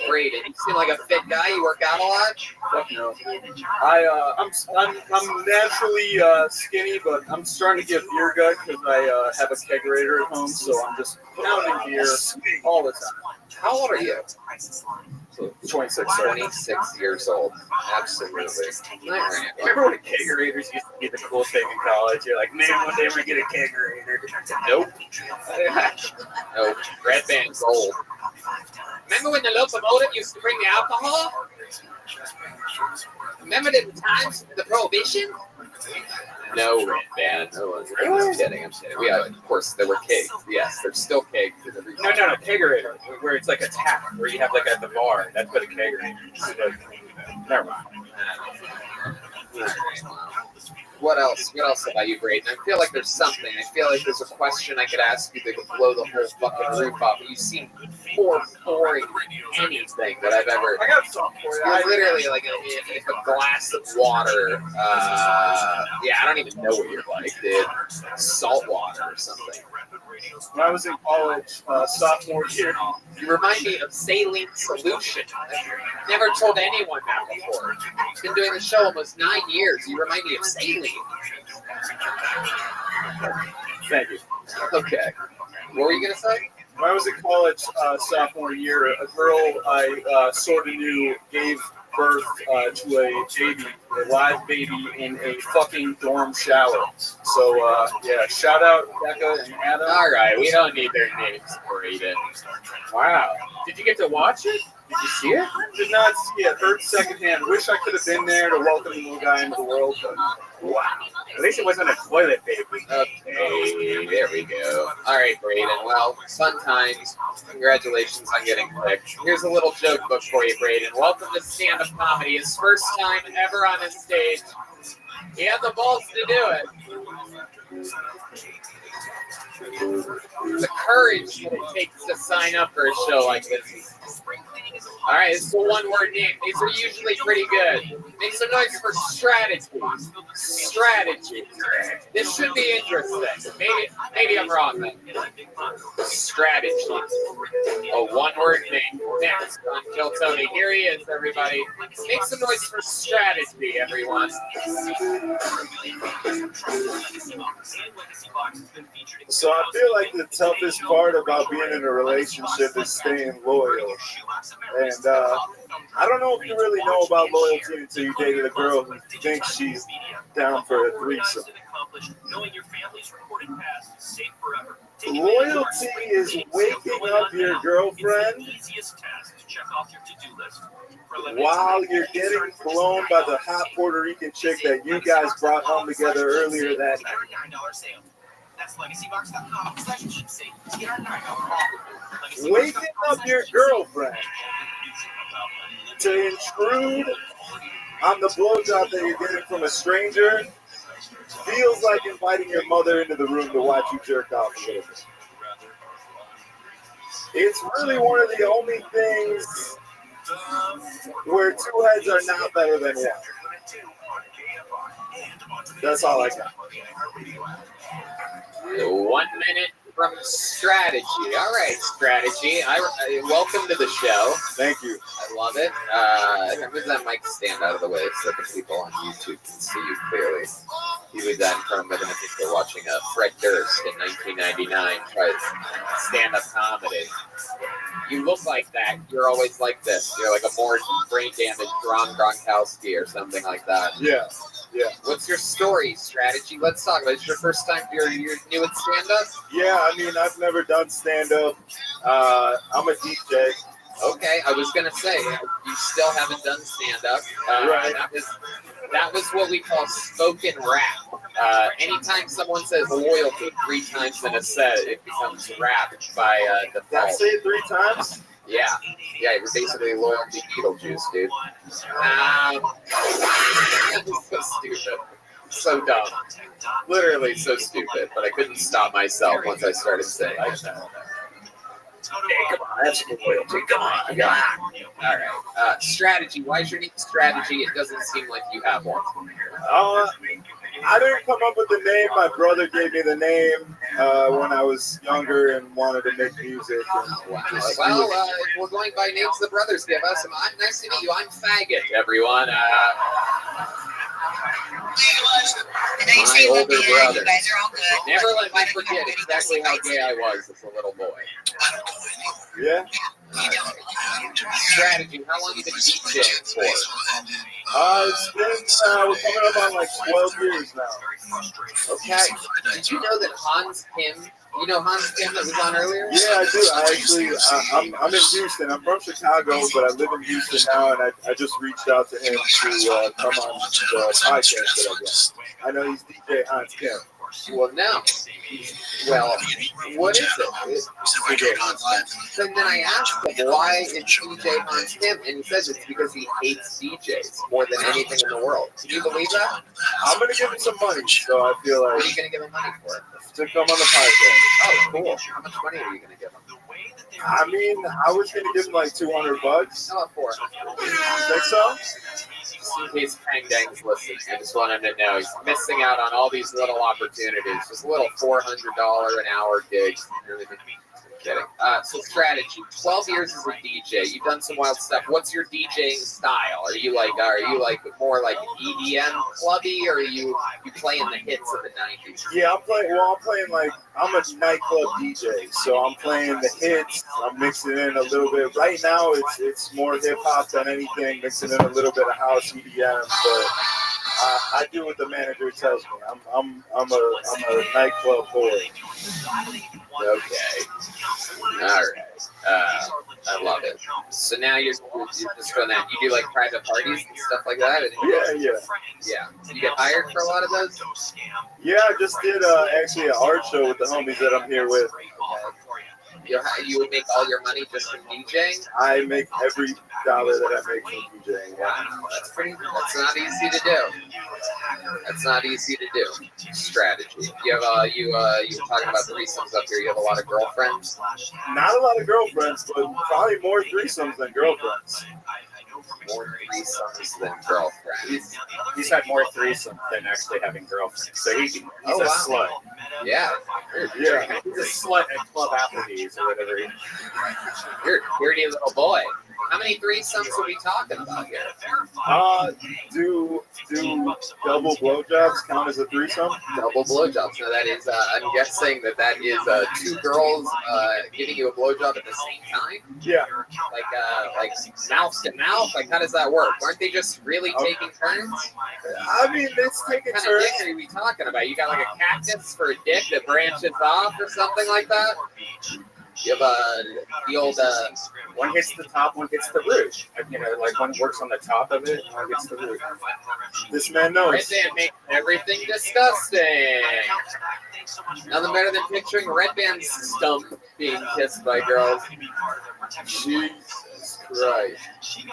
Braden, you seem like a fit guy. You work out a lot? Fuck no. I'm naturally skinny, but I'm starting to get beer gut because I have a kegerator at home, so I'm just pounding beer all the time. How old are you? 26. 26 years old. Absolutely. Remember when kegerators used to be the cool thing in college? You're like, man, one day we're gonna get a kegerator. Nope. Nope. Red Band Gold. Remember when the locomotive used to bring the alcohol? Remember the times of the Prohibition? No, Red Band. I'm kidding. Of course, there were kegs. Yes, there's still kegs. No, kegerator, where it's like a tap, where you have like at the bar. That's what a kegerator is. Never mind. What else? What else about you, Braden? I feel like there's something. I feel like there's a question I could ask you that could blow the whole fucking roof off. You seem more boring than anything that I've ever. I got something for you. You're literally like a glass of water. Yeah, I don't even know what you're like, dude. Salt water or something. When I was in college, sophomore year, you remind me of saline solution. I've never told anyone that before. I've been doing the show almost 9 years. You remind me of saline. Thank you. Okay. What were you going to say? When I was in college, sophomore year, a girl I sort of knew gave birth to a baby, a live baby, in a fucking dorm shower. So, yeah, shout out Becca and Adam. All right, we don't need their names, Braden. Wow. Did you get to watch it? Did you see it? Did not see it. Heard secondhand. Wish I could have been there to welcome the little guy into the world. But wow. At least it wasn't a toilet baby. Okay, there we go. All right, Braden. Well, fun times. Congratulations on getting picked. Here's a little joke book for you, Braden. Welcome to stand-up comedy. His first time ever on a stage. He had the balls to do it. The courage that it takes to sign up for a show like this. All right, it's a one-word name. These are usually pretty good. Make some noise for strategy. Strategy. This should be interesting. Maybe I'm wrong then. Strategy. A one-word name. Next on Kill Tony. Here he is, everybody. Make some noise for strategy, everyone. So I feel like the toughest part about being in a relationship is staying loyal. And I don't know if you really know about loyalty until you dated a girl who thinks she's down for a threesome. Loyalty is waking up your girlfriend while you're getting blown by the hot Puerto Rican chick that you guys brought home together earlier that night. Waking up your girlfriend to intrude on the blowjob that you're getting from a stranger feels like inviting your mother into the room to watch you jerk off a little bit. It's really one of the only things where two heads are not better than one. That's all I got. 1 minute from strategy. All right, strategy. I welcome to the show. Thank you. I love it. Move that mic stand out of the way so the people on YouTube can see you clearly. You would then from it, and I think they're watching Fred Durst in 1999 try stand-up comedy. You look like that. You're always like this. You're like a more brain damaged Ron Gronkowski or something like that. Yeah. Yeah. What's your story, strategy? Let's talk about it. It's your first time you're new at stand-up? Yeah, I mean, I've never done stand-up. I'm a DJ. Okay, I was going to say, you still haven't done stand-up. Right. That was what we call spoken rap. Anytime someone says loyalty 3 times in a set, it becomes rap by default. Did I say it 3 times? Yeah, you're basically loyalty Beetlejuice, dude. So stupid. So dumb. Literally so stupid, but I couldn't stop myself once I started saying it. Hey, come on, that's loyalty. Come on. All right. Strategy. Why is your name strategy? It doesn't seem like you have one. I didn't come up with the name. My brother gave me the name when I was younger and wanted to make music. Well, if we're going by names the brothers give us, nice to meet you. I'm Faggot, everyone. My older brother. Never let me forget exactly how gay I was as a little boy. Yeah. Strategy. How long have you been DJing for? It's been, we're coming up on like 12 years now. Okay. Did you know that Hans Kim, you know Hans Kim that was on earlier? Yeah, I do. I actually, I'm in Houston. I'm from Chicago, but I live in Houston now, and I just reached out to him to come on the podcast that I got. I know he's DJ Hans Kim. Well, no. Well, what is it? It's DJ Hans Kim. And then I asked him, why is DJ Hans Kim? And he says it's because he hates DJs more than anything in the world. Can you believe that? I'm going to give him some money, so I feel like... What are you going to give him money for? To come on the podcast. Oh, cool. How much money are you going to give him? I mean, I was going to give him like $200. How about $400? Think so? Just in case Pang Dang's listening, I just want him to know he's missing out on all these little opportunities. Just little $400 an hour gigs. Kidding. So strategy. 12 years as a DJ. You've done some wild stuff. What's your DJing style? Are you like more like EDM clubby, or are you playing the hits of the 90s? Yeah, I'm playing like, I'm a nightclub DJ, so I'm playing the hits. I'm mixing in a little bit. Right now, it's more hip hop than anything. Mixing in a little bit of house EDM, but I do what the manager tells me. I'm a nightclub boy. Okay. All right. I love it. So now you're just doing that. You do like private parties and stuff like that? Yeah. You get hired for a lot of those? Yeah, I just did actually an art show with the homies that I'm here with. You would make all your money just from DJing? I make every dollar that I make from DJing. Wow, that's not easy to do. That's not easy to do. Strategy. You have you talking about threesomes up here. You have a lot of girlfriends? Not a lot of girlfriends, but probably more threesomes than girlfriends. More threesomes than girlfriends. He's had more threesomes than actually having girlfriends. So he's a slut. Yeah. He's a slut at Club Applebee's or whatever. You're a dirty little boy. How many threesomes are we talking about here? Do double blowjobs count as a threesome? Double blowjobs. So that is, I'm guessing that is two girls giving you a blowjob at the same time. Yeah. Like mouth to mouth. Like how does that work? Aren't they just really taking turns? I mean, it's taking What kind turns. of dick are we talking about? You got like a cactus for a dick that branches off or something like that? You have the old one hits the top, one hits the root. You know, like one works on the top of it, one gets the root. This man knows. Red Band makes everything disgusting. Nothing better than picturing Red Band's stump being kissed by girls. Jesus Christ.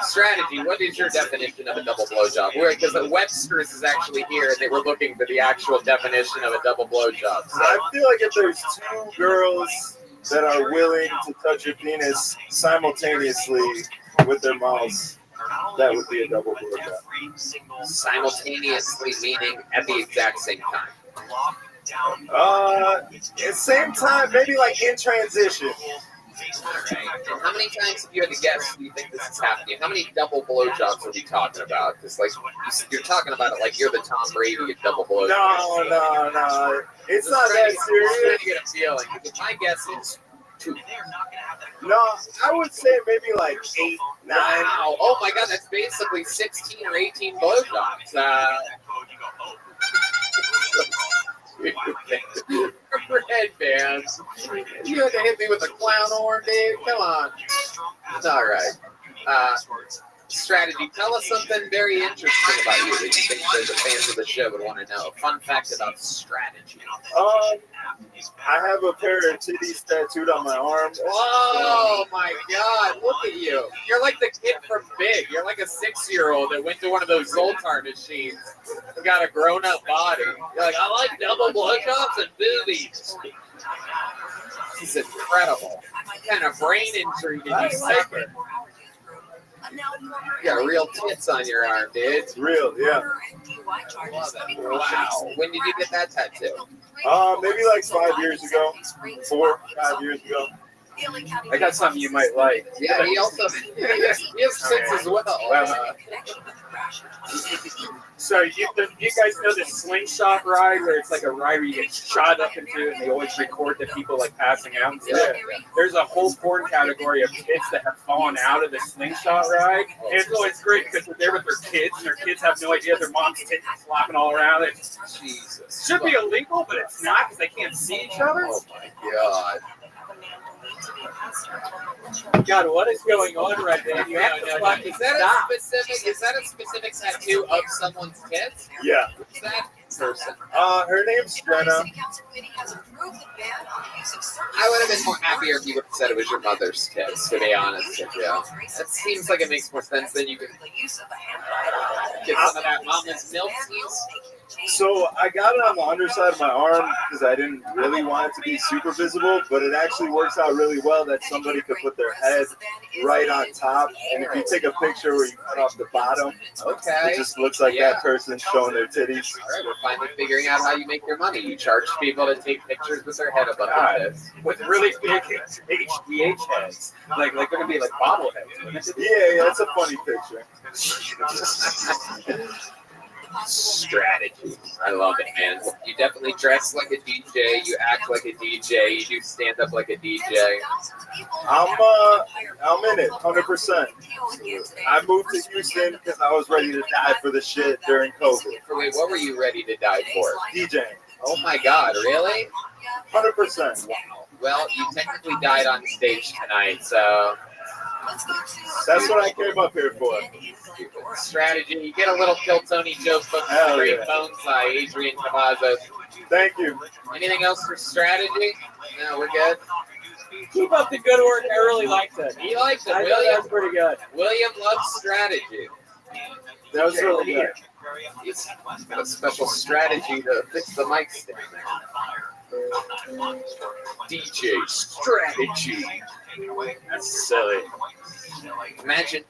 Strategy, what is your definition of a double blowjob? Because the Webster's is actually here, and they were looking for the actual definition of a double blowjob. So. I feel like if there's two girls that are willing to touch your penis simultaneously with their mouths, that would be a double blowjob. Simultaneously meaning at the exact same time. At the same time, maybe like in transition. And how many times, if you had to guess, do you think this is happening? How many double blowjobs are we talking about? Because like you're talking about it like you're the Tom Brady of double blowjobs. No. It's not that serious. I'm trying to get a feeling. My guess is 2. No, I would say maybe like 8, 9. Wow. Oh my God, that's basically 16 or 18 blowjobs. Red bands. You had to hit me with a clown horn, dude. Come on. It's all right. Strategy. Tell us something very interesting about you that you think the fans of the show would want to know. Fun fact about strategy. I have a pair of titties tattooed on my arm. Oh my God! Look at you. You're like the kid from Big. You're like a 6-year-old that went to one of those Zoltar machines and got a grown-up body. You're like, I like double blowjobs and boobies. This is incredible. What kind of brain injury did you suffer? You got real tits on your arm, dude. It's real, yeah. Wow. When did you get that tattoo? Maybe like 5 years ago. 4, 5 years ago. I got something you might like. Yeah, he also he has tits as well. So you guys know the slingshot ride where it's like a ride where you get shot up into and they always record the people like passing out and stuff? Yeah. There's a whole porn category of kids that have fallen out of the slingshot ride. And it's always great because they're there with their kids and their kids have no idea their mom's tits are flopping all around it. Jesus. Should be illegal, but it's not because they can't see each other. Oh my God. God, what is going on right now? You have to fucking stop. Is that a specific tattoo of someone's tits? Yeah. Who's that person? Her name's Jenna. I would have been more happier if you would have said it was your mother's tits, to be honest with you. That seems like it makes more sense than you could get some of that mama's milk teas. So I got it on the underside of my arm because I didn't really want it to be super visible, but it actually works out really well that somebody could put their head right on top. And if you take a picture where you cut off the bottom, it just looks like that person's showing their titties. All right, we're finally figuring out how you make your money. You charge people to take pictures with their head above their heads. With really big HGH heads. Like they're going to be like bobbleheads. Yeah, that's a funny picture. Strategy. I love it, man. You definitely dress like a DJ. You act like a DJ. You do stand up like a DJ. I'm in it, 100%. I moved to Houston because I was ready to die for the shit during COVID. Wait, what were you ready to die for? DJing. Oh my God, really? 100%. Wow. Well, you technically died on stage tonight, so. That's what I came up here for. Strategy. You get a little Kill Tony joke from Great Bones by Adrian Cavazos. Thank you. Anything else for strategy? No, we're good. Keep up the good work. I really liked it. He likes it. I thought that was pretty good. William loves strategy. That was really good. He's got a special strategy to fix the mic stand there. DJ strategy. That's silly. Imagine.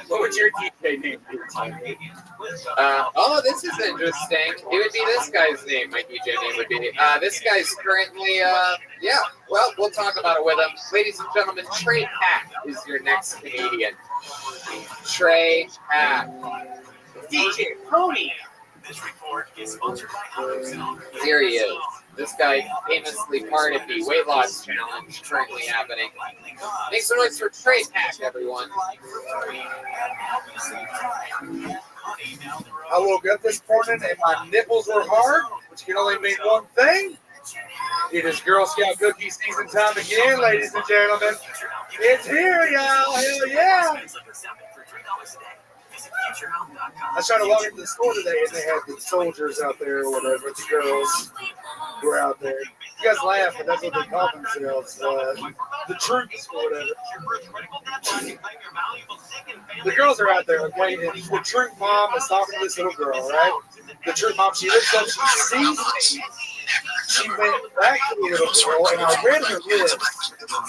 What would your DJ name be? Oh, this is interesting. It would be this guy's name. My DJ name would be. This guy's currently. Yeah. Well, we'll talk about it with him. Ladies and gentlemen, Trey Pack is your next comedian. Trey Pack. DJ Pony. This report is sponsored by Rothschild. Here he is. This guy famously part of the weight loss challenge currently happening. Make some noise for Trey Pack, everyone. I woke up this morning and my nipples were hard, which can only mean one thing. It is Girl Scout cookie season time again, ladies and gentlemen. It's here, y'all. Hell yeah. I was trying to walk into the store today and they had the soldiers out there or whatever, the girls were out there. You guys laugh, but that's what they call themselves, the troops or whatever. The girls are out there, okay, and the troop mom is talking to this little girl, right? The troop mom, she looks up, she sees me. She went back to the little girl, and I read her lips.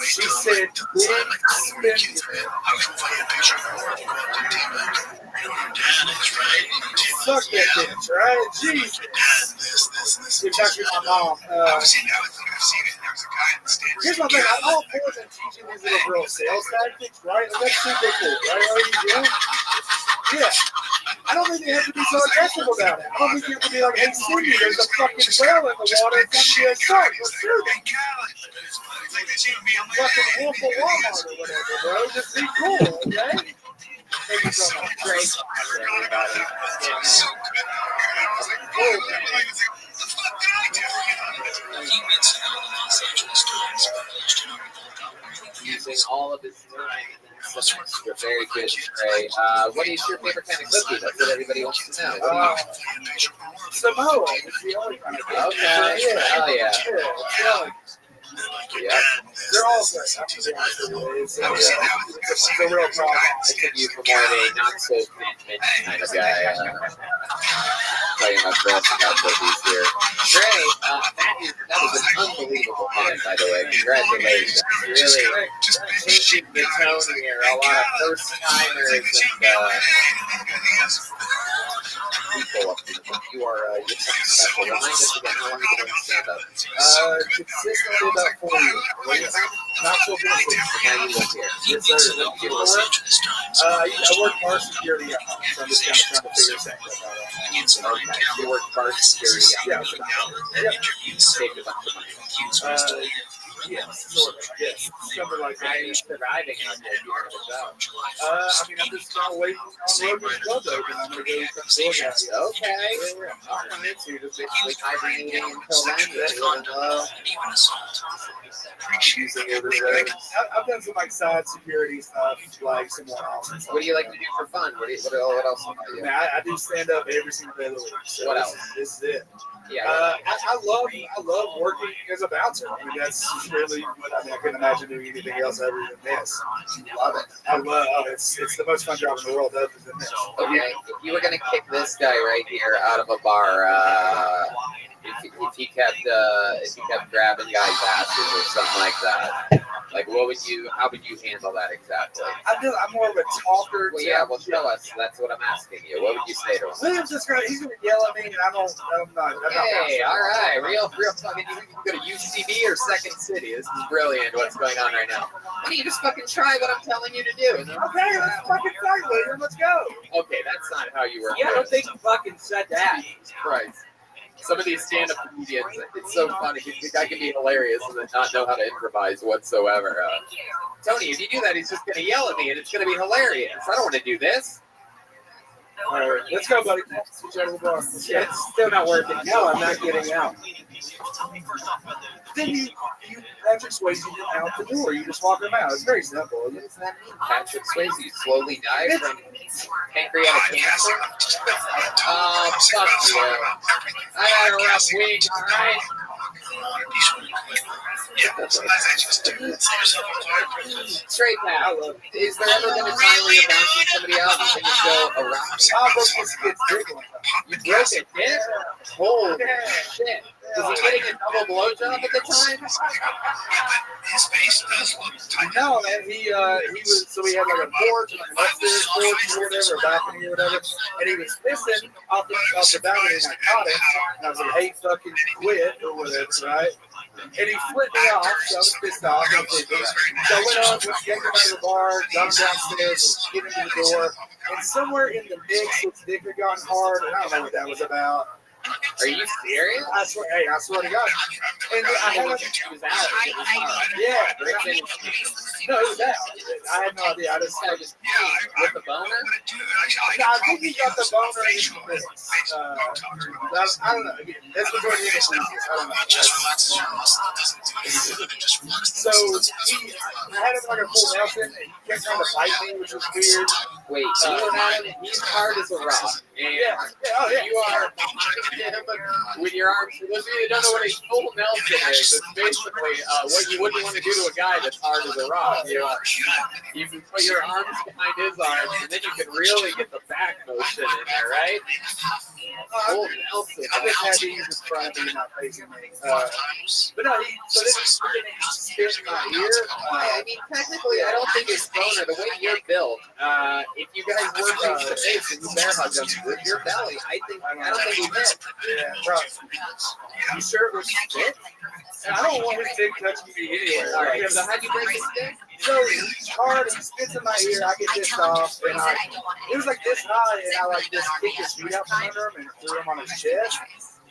She said, big spender. Fuck that bitch, right? Jesus. Get back to my mom. Here's my thing. I'm all for them teaching these little girls sales tactics, right? Like, that's super cool, right? What are you doing? Yeah. I don't think they have to be so aggressive about it. I don't think you have to be like, hey, Cindy, there's a fucking whale in the water. It's going to be a shark. Let's shoot it. Fucking wolf of Walmart or whatever, bro. Just be cool, okay? Thank you so much. Great. Using all of his time and some extra. Very good, Trey. What is your favorite kind of cookie? That's what everybody wants to know. Samoa. It's the only kind of cookie. Okay. Oh, yeah. Yeah. They're all good. It's a real problem. I took you for more of a not so mint kind of guy. Talking about dress about cookies here. Trey, that was an unbelievable pun, by the way. Congratulations. Really changing the tone here. A lot of first timers and people up here. You are you're something special. Remind us again how long you've been doing stand up. Consistently about 4 years. What do you think? Not so good. Now you live here. Yes, sir. I work bar security at home, so I'm just kind of trying to figure things out. Okay. You work bar security at home. Yeah. Saved a bunch of money. Yes, sort of. Yes, something like that. How are you surviving out there? You heard about? I mean, I'm just kind of waiting on Rogan's Club to open. I'm going to go some door guys. Okay. All right. So you're just basically hibernating until then. I've done some like side security stuff, like some one-offs. What do you like to do for fun? What else do you do? I do stand up every single day of the week. So what else? This is it. Yeah. I love working as a bouncer. I mean, that's really what I couldn't imagine doing anything else other than this. Love it. It's the most fun job in the world other than this. Okay. If you were gonna kick this guy right here out of a bar, if he kept grabbing guys' asses or something like that, like how would you handle that exactly? I'm more of a talker. Well, yeah. Well, show us. That's what I'm asking you. What would you say to him? William's just gonna yell at me, and I'm not. Hey, all right, real fucking. You can go to UCB or Second City. This is brilliant. What's going on right now? Why don't you just fucking try what I'm telling you to do? Okay, let's fucking fight, William. Let's go. Okay, that's not how you work. Yeah, I don't think you fucking said that. Christ. Some of these stand-up comedians, it's so funny. The guy can be hilarious and then not know how to improvise whatsoever. Tony, if you do that, he's just going to yell at me, and it's going to be hilarious. I don't want to do this. All right, let's go, buddy. Switch out of the bar. Yeah, it's still not working. No, I'm not getting out. Then you Patrick Swayze out the door. You just walk him out. It's very simple. What does that mean? Patrick Swayze slowly died from pancreatic cancer? Fuck you. I had a rough week, all right? Straight now. Is there ever been a time where you're bouncing somebody out and just go around? I'll go this kid's dick. You broke it, kid? Holy shit. Was he getting a double blowjob at the time? His face does look tight. No, man, he was, so we had like a porch, like an upstairs porch or whatever, a balcony or whatever, and he was pissing off the balcony and I caught him, and I was like, hey, fucking quit or whatever, right? And he flipped me off, so I was pissed off. So I went up, yanked him out of the bar, got him downstairs, get him to the door, and somewhere in the mix, his dick had gone hard, and I don't know what that was about. Are you serious? I swear to God. And I had He was out. yeah. No, it was out. I had no idea. I just with the boner? No, I think he got the boner in the mix. I don't know. Again, that's the point of the I don't know. So I had him like a full Nelson, and he kept trying to fight me, which was weird. Wait, you and Adam, he's hard as a rock. And you are him with your arms. For those of you who don't know what a full Nelson is, it's basically what you wouldn't want to do to a guy that's hard as a rock. You can put your arms behind his arms, and then you can really get the back motion in there, right? Full Nelson. I just had to use his front to not facing me. But no, so this is spit in my ear. I mean, technically, I don't think it's boner. The way you're built, if you guys were face to face and you bear hug him with your belly, I don't think he did. Yeah, probably. You sure it was spit? I don't want his dick touching me anyway. All right, so how'd you break his dick? So he's hard and he spits in my ear. I get pissed off, and it was like this high, and I like just kicked his feet out from under him and threw him on his chest.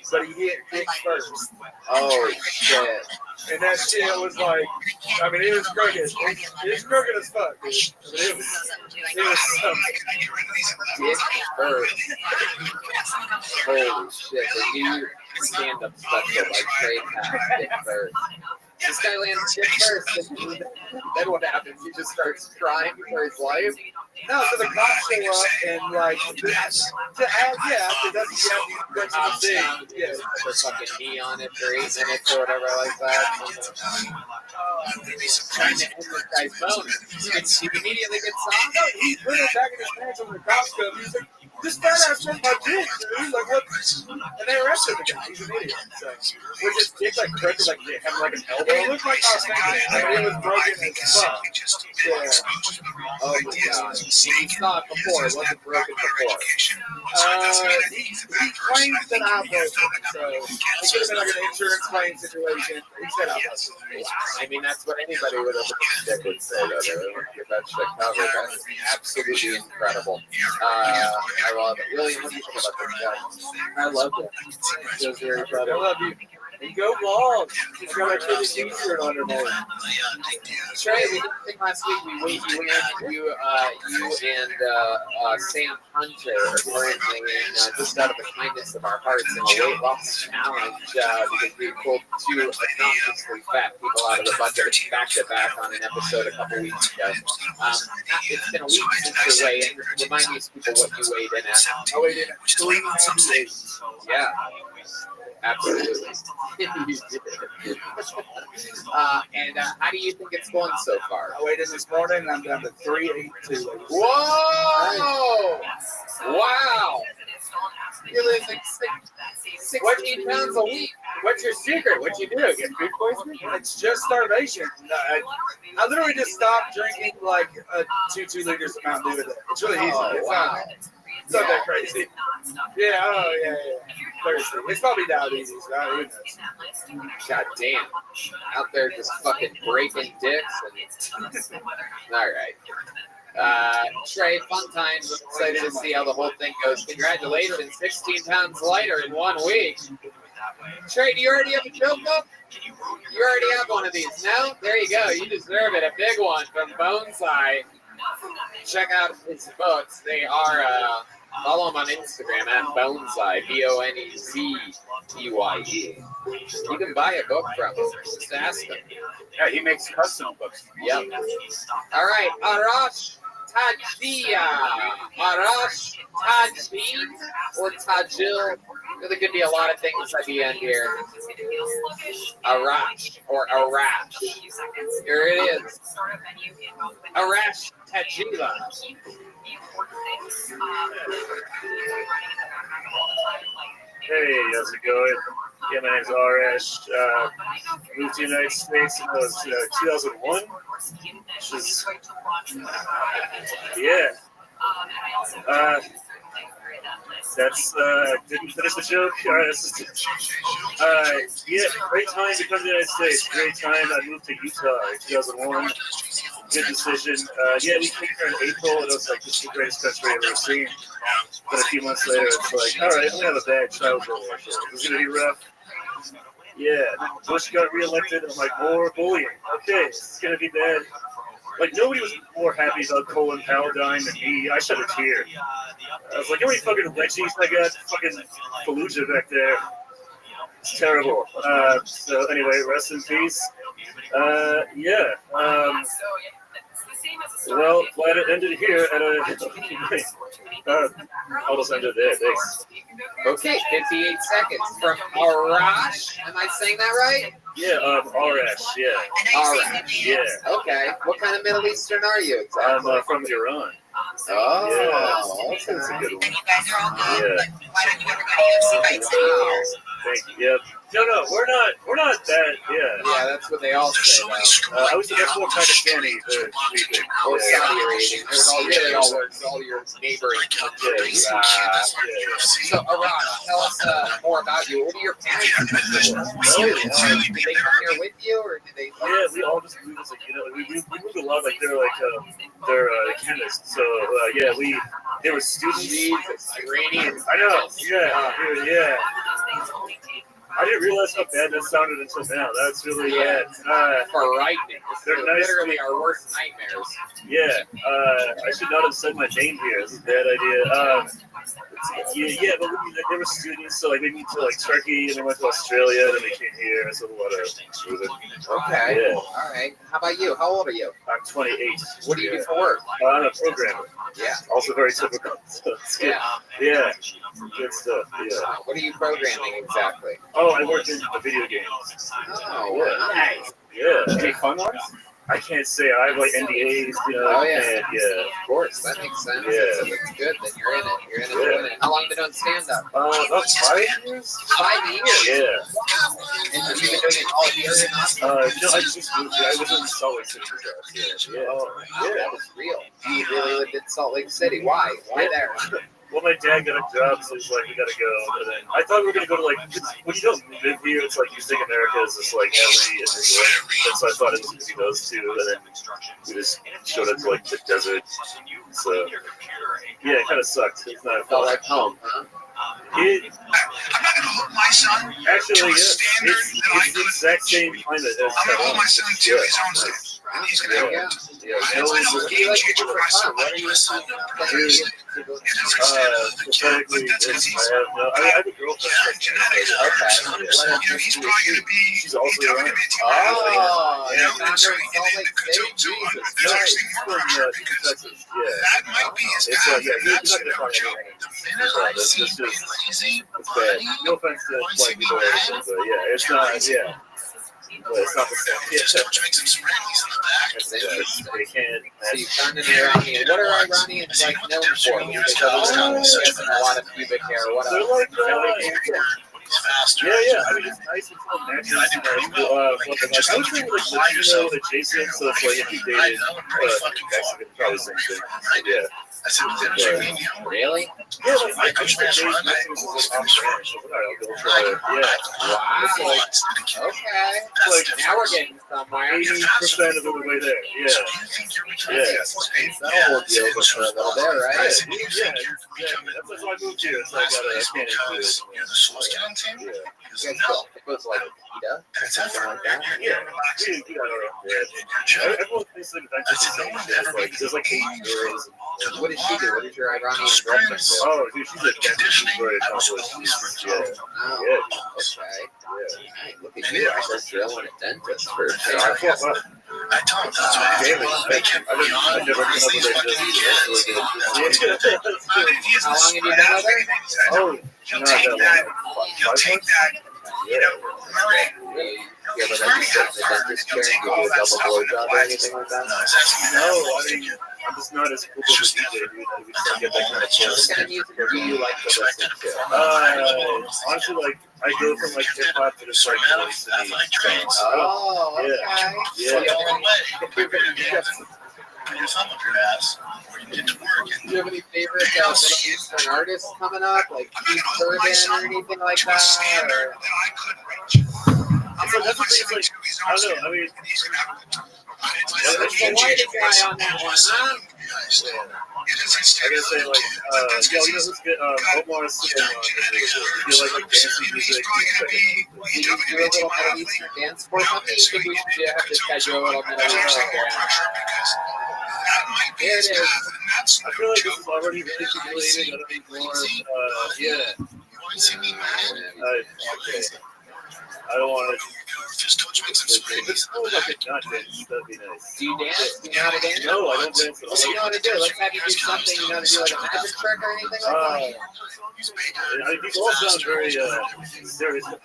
But he hit dick first. Oh shit! And that shit was like, I mean, it was crooked. It was crooked as fuck, dude. It was dick first. Holy shit! The new stand-up special by Trey Pat, dick first. This guy lands dick first, and then what happens? He just starts crying for his life. No, so the cops show up and like to add, because that's the thing. Yeah, the fucking neon it or 8 minutes or whatever like that. Trying to end this guy's boner. He immediately gets off. No, he put it back in his pants when the cops come. He's like, this fat ass took my dick, dude. Like what? And they arrested the guy. He's an idiot. So, with his dick like crooked, like having like an elbow. It looked like I was thinking it was broken as fuck. Yeah. Oh my god. He saw it before. It wasn't broken before. He claims that I broke it, so it could have been like an insurance claim situation. He said I broke it. I mean, that's what anybody with a dick would say, though. They would get that shit covered. That's absolutely incredible. I love it. William, what do you think about this guy? I love it. It feels very proud. I love you. And go long. He's got a kid t-shirt underneath. Trey, we didn't think last week you and Sam Hunter are currently just out of the kindness of our hearts in a weight loss challenge because we pulled 2 obnoxiously fat people out of the bucket back to back on an episode a couple weeks ago. It's been a week since you weighed in. Remind these people what you weighed in at. I weighed in at 398. Yeah. Absolutely. And how do you think it's going so far? I weighed in this morning and I'm down to 382. Whoa! Wow! You're losing 16 pounds a week. What's your secret? What'd you do? Get food poisoning? It's just starvation. I literally just stopped drinking like 2 liters of Mountain Dew a day. It's really easy. It's not that crazy. Yeah, Thursday. It's probably diabetes. Who knows? God damn. Out there just fucking breaking dicks. All right. Trey, fun times. Excited to see how the whole thing goes. Congratulations, 16 pounds lighter in 1 week. Trey, do you already have a joke book? You already have one of these. No? There you go. You deserve it. A big one from Boneside. Check out his books. They are, follow him on Instagram at Boneside, BONEZTYE. You can buy a book from him. Just ask him. Yeah, he makes custom books. Yep. All right, Arash Tajia. Arash Tajin or Tajil. There could be a lot of things at the end here. Arash or Arash. Here it is. Arash Tajila. Hey, how's it going? Yeah, my name's Arash. Moved to the United States in 2001. Which is, yeah. That's didn't finish the joke. Yeah, great time to come to the United States. Great time. I moved to Utah in 2001. Good decision. Yeah, we came here in April, and it was like, this is the greatest country I've ever seen. But a few months later, it's like, all right, I'm gonna have a bad childhood. This is gonna be rough. Yeah, Bush got reelected. I'm like, more bullying. Okay, this is gonna be bad. Like, nobody was more happy about Colin Paladine than me. I shed a tear. I was like, how many fucking wedgies I got? Fucking Fallujah back there. It's terrible. So anyway, rest in peace. Yeah. Well, glad it ended here at a... I'll just end it there. Thanks. Okay, 58 seconds from Arash. Am I saying that right? Yeah, Arash, yeah. Arash. Yeah. Okay. What kind of Middle Eastern are you exactly? I'm from Iran. Oh, yeah. That's a good one. Yeah. Wow. Thank you. Yep. No, we're not that. Yeah. Yeah, that's what they all say. I was the more Pakistani speaking. Or Saudi Arabian. It all works. All your neighboring countries. So, Arash, tell us more about you. What are your parents? Did they come here with you, or did they? Yeah, we all just moved as we moved a lot. Like they're chemists. So yeah, they were students. Iranians. I know. Yeah. I didn't realize how bad that sounded until now. That's really bad. Frightening. They're nice. Literally our worst nightmares. Yeah. I should not have said my name here. This is a bad idea. Yeah, but they were students, so like they moved to like Turkey and they went to Australia, then they came here. So a lot of moving. Okay. Yeah. All right. How about you? How old are you? I'm 28. What do you do for work? I'm a programmer. Yeah. Also very typical. So it's good. Yeah. Good stuff. Yeah. What are you programming exactly? Oh, I work in the video games. Oh, yeah. Nice. Yeah. Any fun ones? I can't say. I have like NDAs. Oh, yeah. And, yeah. Of course. That makes sense. Yeah. That's good. Then you're in it. You're in it. You're in it. How long have you been doing stand-up? About 5 years. 5 years? Yeah. And have you been doing it all year or not? No, I just moved here. I was in Salt Lake City for jobs. Yeah. Oh, wow. That was real. You really lived in Salt Lake City. Why? Why there? Well, my dad got a job, so he's like, we gotta go. And then I thought we were gonna go to like, when you don't live here, it's like you think America is just like LA and New York. And so I thought it was gonna be those two. And then we just showed up to like the desert. So yeah, it kind of sucked. It's not felt like home, huh? I'm not gonna hold my son. Actually, yeah, it's the exact same climate as I'm gonna hold my son to his own side. And he's gonna have what do you like to do for fun? What are you pathetically, I have a girlfriend. Okay. He's probably gonna be. She's also around. Oh, yeah. That might be his path. He's not gonna find anything. It's bad. No offense to white people, but yeah, it's not. Yeah. But it's not the same. They can't. So you found an Iranian. What are Iranians like known for? A lot of pubic hair. What else? Yeah. I mean, it's nice and cool. Naturally, I was thinking like Latino adjacent, so it's like if you dated Mexican, probably the same thing. Yeah. Really? Yeah, like, I think Mexicans is like off-brand, so I'll go try it. Yeah. Wow. Okay. Like, now we're getting somewhere. 80% of the way there. Yeah. That'll hold you over for a little bit, right? Yeah. That's why I moved here. So I can't include it. It goes like pita or something like that. Yeah. Everyone thinks like adventures. There's like 8 girls. What does she do? What does your Iranian girlfriend do? Oh, dude, she's a dentist. She's very accomplished. Yeah. Oh, Yeah. okay. Hey, look at you. I was drilling a dentist for a I told him that's why I never come up with a How long have you been with her? Oh, not that long. 5 months? You ever like sit in the dentist chair and give you a double blowjob or anything like that? No, I mean, I'm just not as cool as DJ. We just don't get that kind of chance. What kind of music do you like to listen to? Honestly, like I go from like hip hop to just like Oh, okay. Yeah. Do you have any favorite Middle Eastern artists coming up, like Keith Urban or anything like that? Or? So that's the thing, like, I don't know, I mean, It's the white guy on that one, huh? I gotta say, like, yo, you know who's good? Omar Sin. If you like dancing music, Can you do a little Middle Eastern dance for something? You think we should have this guy do a little Middle Eastern dance? There it is. I feel like this is already really humiliating. I don't need more. Yeah. Okay. I don't want to. If it's cool like a nut dance, that'd be nice. Do you dance? Do you know how to dance? No, I don't dance at all. What do you know how to do? Let's have you do something. You know how to do like a magic trick or anything like that? I mean, these all sound very serious. There we go.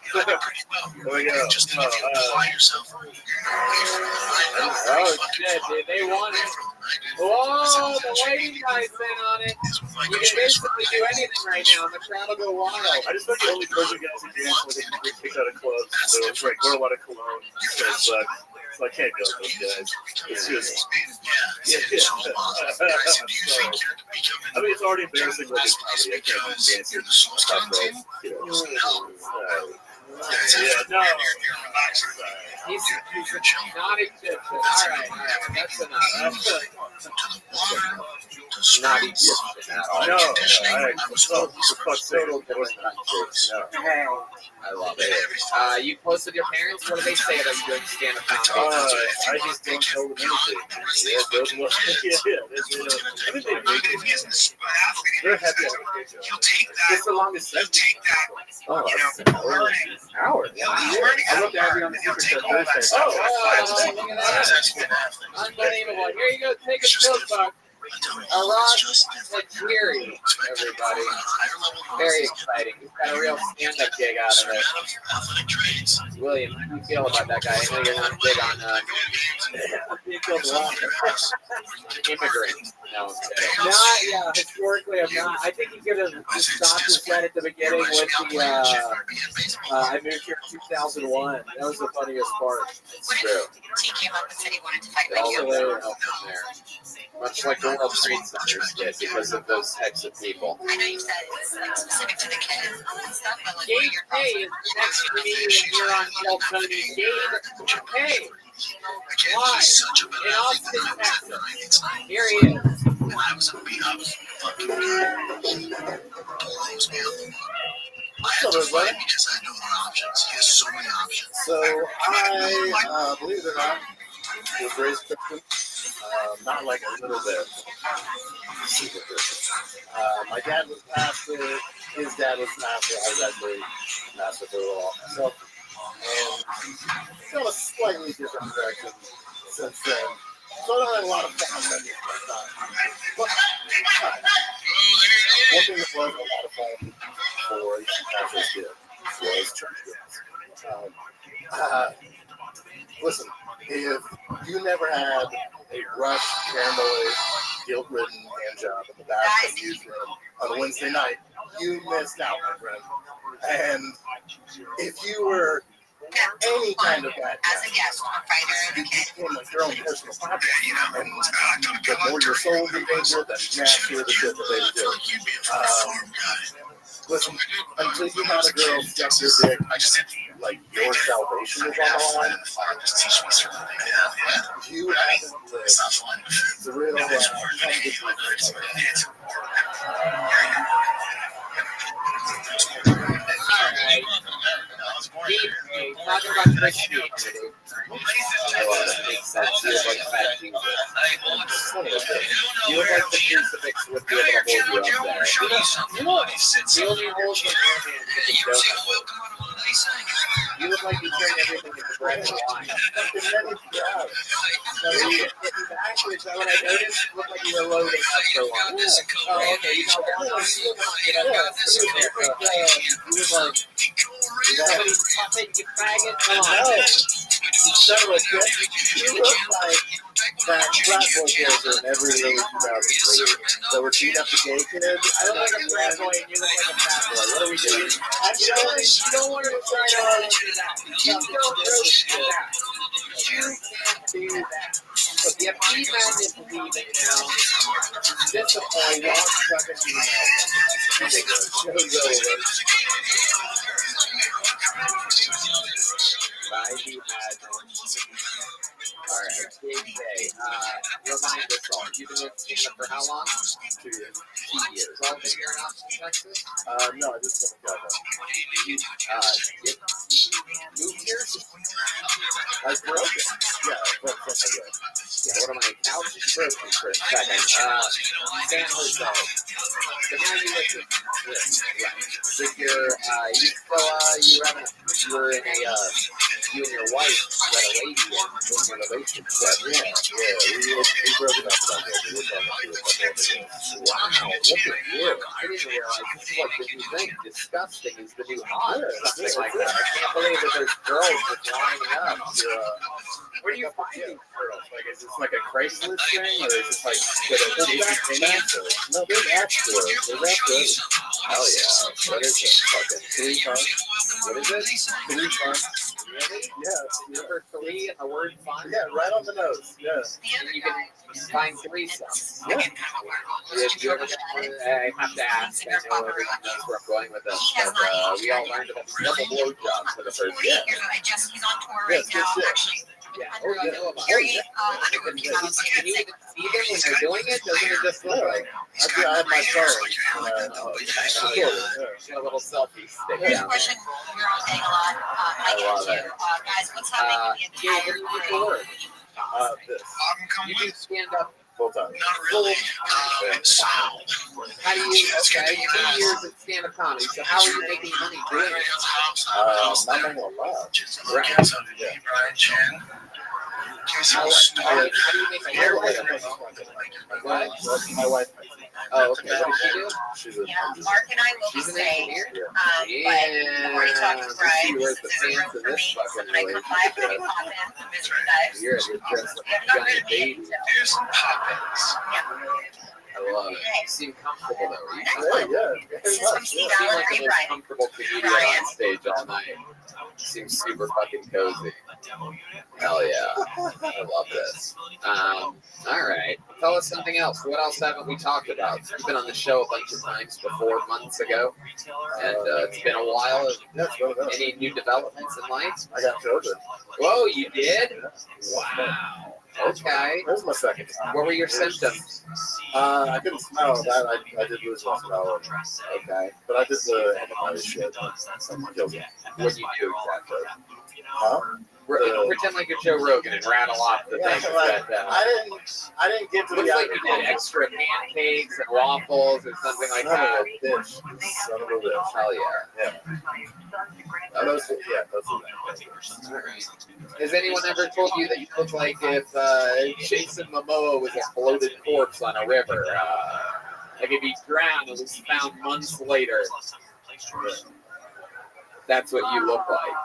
Oh shit, dude, they want it. Whoa, the white guy's in on it. You can basically do anything right now, and the crowd will go wild. I just think the only person guys who dance when they can get kicked out of clubs, so it's like wear a lot of cologne. These guys suck. So I can't go with those guys. It's just, I mean, it's already embarrassing with this comedy. I can't do dancing. Yeah, no. He's not Egyptian. All right, that's enough. Not Egyptian at all. No, I love it. You close with your parents? What do they say about you doing stand-up comedy? I just don't tell them anything. They're happy. It's the longest segment. Oh, that's an hour. I love to have you on the Thursday. Oh, look at that. Unbelievable. Here you go. Take a chill, buck. Ross Jerry, everybody. Very exciting. He's got a real stand-up gig out of it. William, how do you feel about that guy? I know you're not big on immigrants. No, I'm kidding. Not, historically, I'm not. I think he could have just stopped his head at the beginning with the, I moved here in 2001. That was the funniest part. It's true. He came up and said he wanted to fight It also later helped from there. Much like the World Trade Centers did because of those types of people. I know you said it's specific to the kids and stuff, but like Gabe Hay is next to me here on Cheltony. Gabe Hay, live in Austin, Texas. Here he is. So I, believe it or not, was raised Christian. Not like a little bit. Super Christian. My dad was pastor. His dad was pastor. I was actually pastor for a little while myself. And still a slightly different direction since then. So I don't have a lot of fun memories like that. But one thing that was a lot of fun for pastors did was church girls. Listen, if you never had a rushed, paranoid, guilt-ridden hand job in the back of the youth room on a Wednesday night, you missed out, my friend. And if you were any kind of bad guy, you became like your own personal podcast, and the more your soul you go through, the nastier the shit that they do. Listen, until you had a girl suck your dick, like your salvation is on the line, you haven't lived the real Alright. Talking about Christianity. I love it. Makes sense. You look like fat Jesus. You look like the crucifix would be able to hold you up there. You know, the only holes in your hand is the donut. You look like you turn everything into bread and wine. Actually, is that what I noticed? You look like you were loading up for one. Oh, okay. You know, you look like somebody's puppet, you faggot. Come on. You look like frat boy character in every early 2000s movie that would beat up the gay kids. I look like a frat boy and you look like a fat boy. What are we doing? You don't want to try You don't really do that. You can't do that. If you have Madness leaving now, disappoint won't fucking do that. I think the show's over. Bye, Madness. Alright, big day. Remind us all, you've been with stand-up for how long? 2 years. 2 years. All been here in Austin, Texas? No, I just got that. You moved here? I grew up here. Yeah, what am I, couch? Broken for a second. San Jose. So now you live with with your, you were in a, you and your wife got a lady in a relationship. We broke it up about that. Wow, look at you. I didn't realize this is like the new thing. Disgusting is the new hot or something like that. I can't believe that there's girls just lining up to, where do you find these girls? Like, is this like a Craigslist thing, or is this like No, they're actual. They're actual. Hell yeah. What is it? Fucking 3 fun? What is it? 3 fun? Really? Yeah. Number 3 and the word fun? Yeah, right on the nose. Yeah. And you can find 3 stuff. Yeah. Did you ever get, I have to ask, I know everyone knows where I'm going with this, but we all learned about double blowjobs for the first year. He's on tour right now, actually. Yeah, I know about it. Can you even see them when they're doing it? Doesn't it just look like? I have my phone. Got a little selfie stick Here's a down question we're all saying a lot. I get it too. Guys, what's happening in the entire what do you do for work? This. You do stand up Full time. Wow. How do you, okay, 2 years at stand up comedy, so how are you making money doing it? Not making a lot. Right. Yeah. How do you make a little bit of money? My wife. Oh, okay. What does she do? She's a Mark and I will She's be an staying. engineer? But before we talk to Brian, Where's this the is a fans room in for this me. So fucking when I come by, relationship? we pop in for Mr. Dives. You're dressed like I'm a not giant really baby. Yeah. I love it. You seem comfortable though. You seem Excellent. Yeah. This is from Steve like Allen. the Hey, most Brian. comfortable comedian on stage all night. Seems super fucking cozy. Hell yeah. I love this. All right. Tell us something else. What else haven't we talked about? You've been on the show a bunch of times before, months ago. And it's been a while. Any new developments in life? I got COVID. Whoa, you did? Wow. Okay. That was my second time. What were your symptoms? I couldn't smell that. I did lose my smell. Okay. But I did the antibody shit. Someone killed me. What do you do exactly? Huh? Pretend like you're Joe Rogan and rattle off the things that. I didn't get to Looks the like you did extra pancakes and waffles or something like that. Son of a bitch. Hell yeah. Yeah. Those All right. Has anyone ever told you that you look like if Jason Momoa was a floated corpse on a river? Like if he drowned and was found months later. That's what you look like.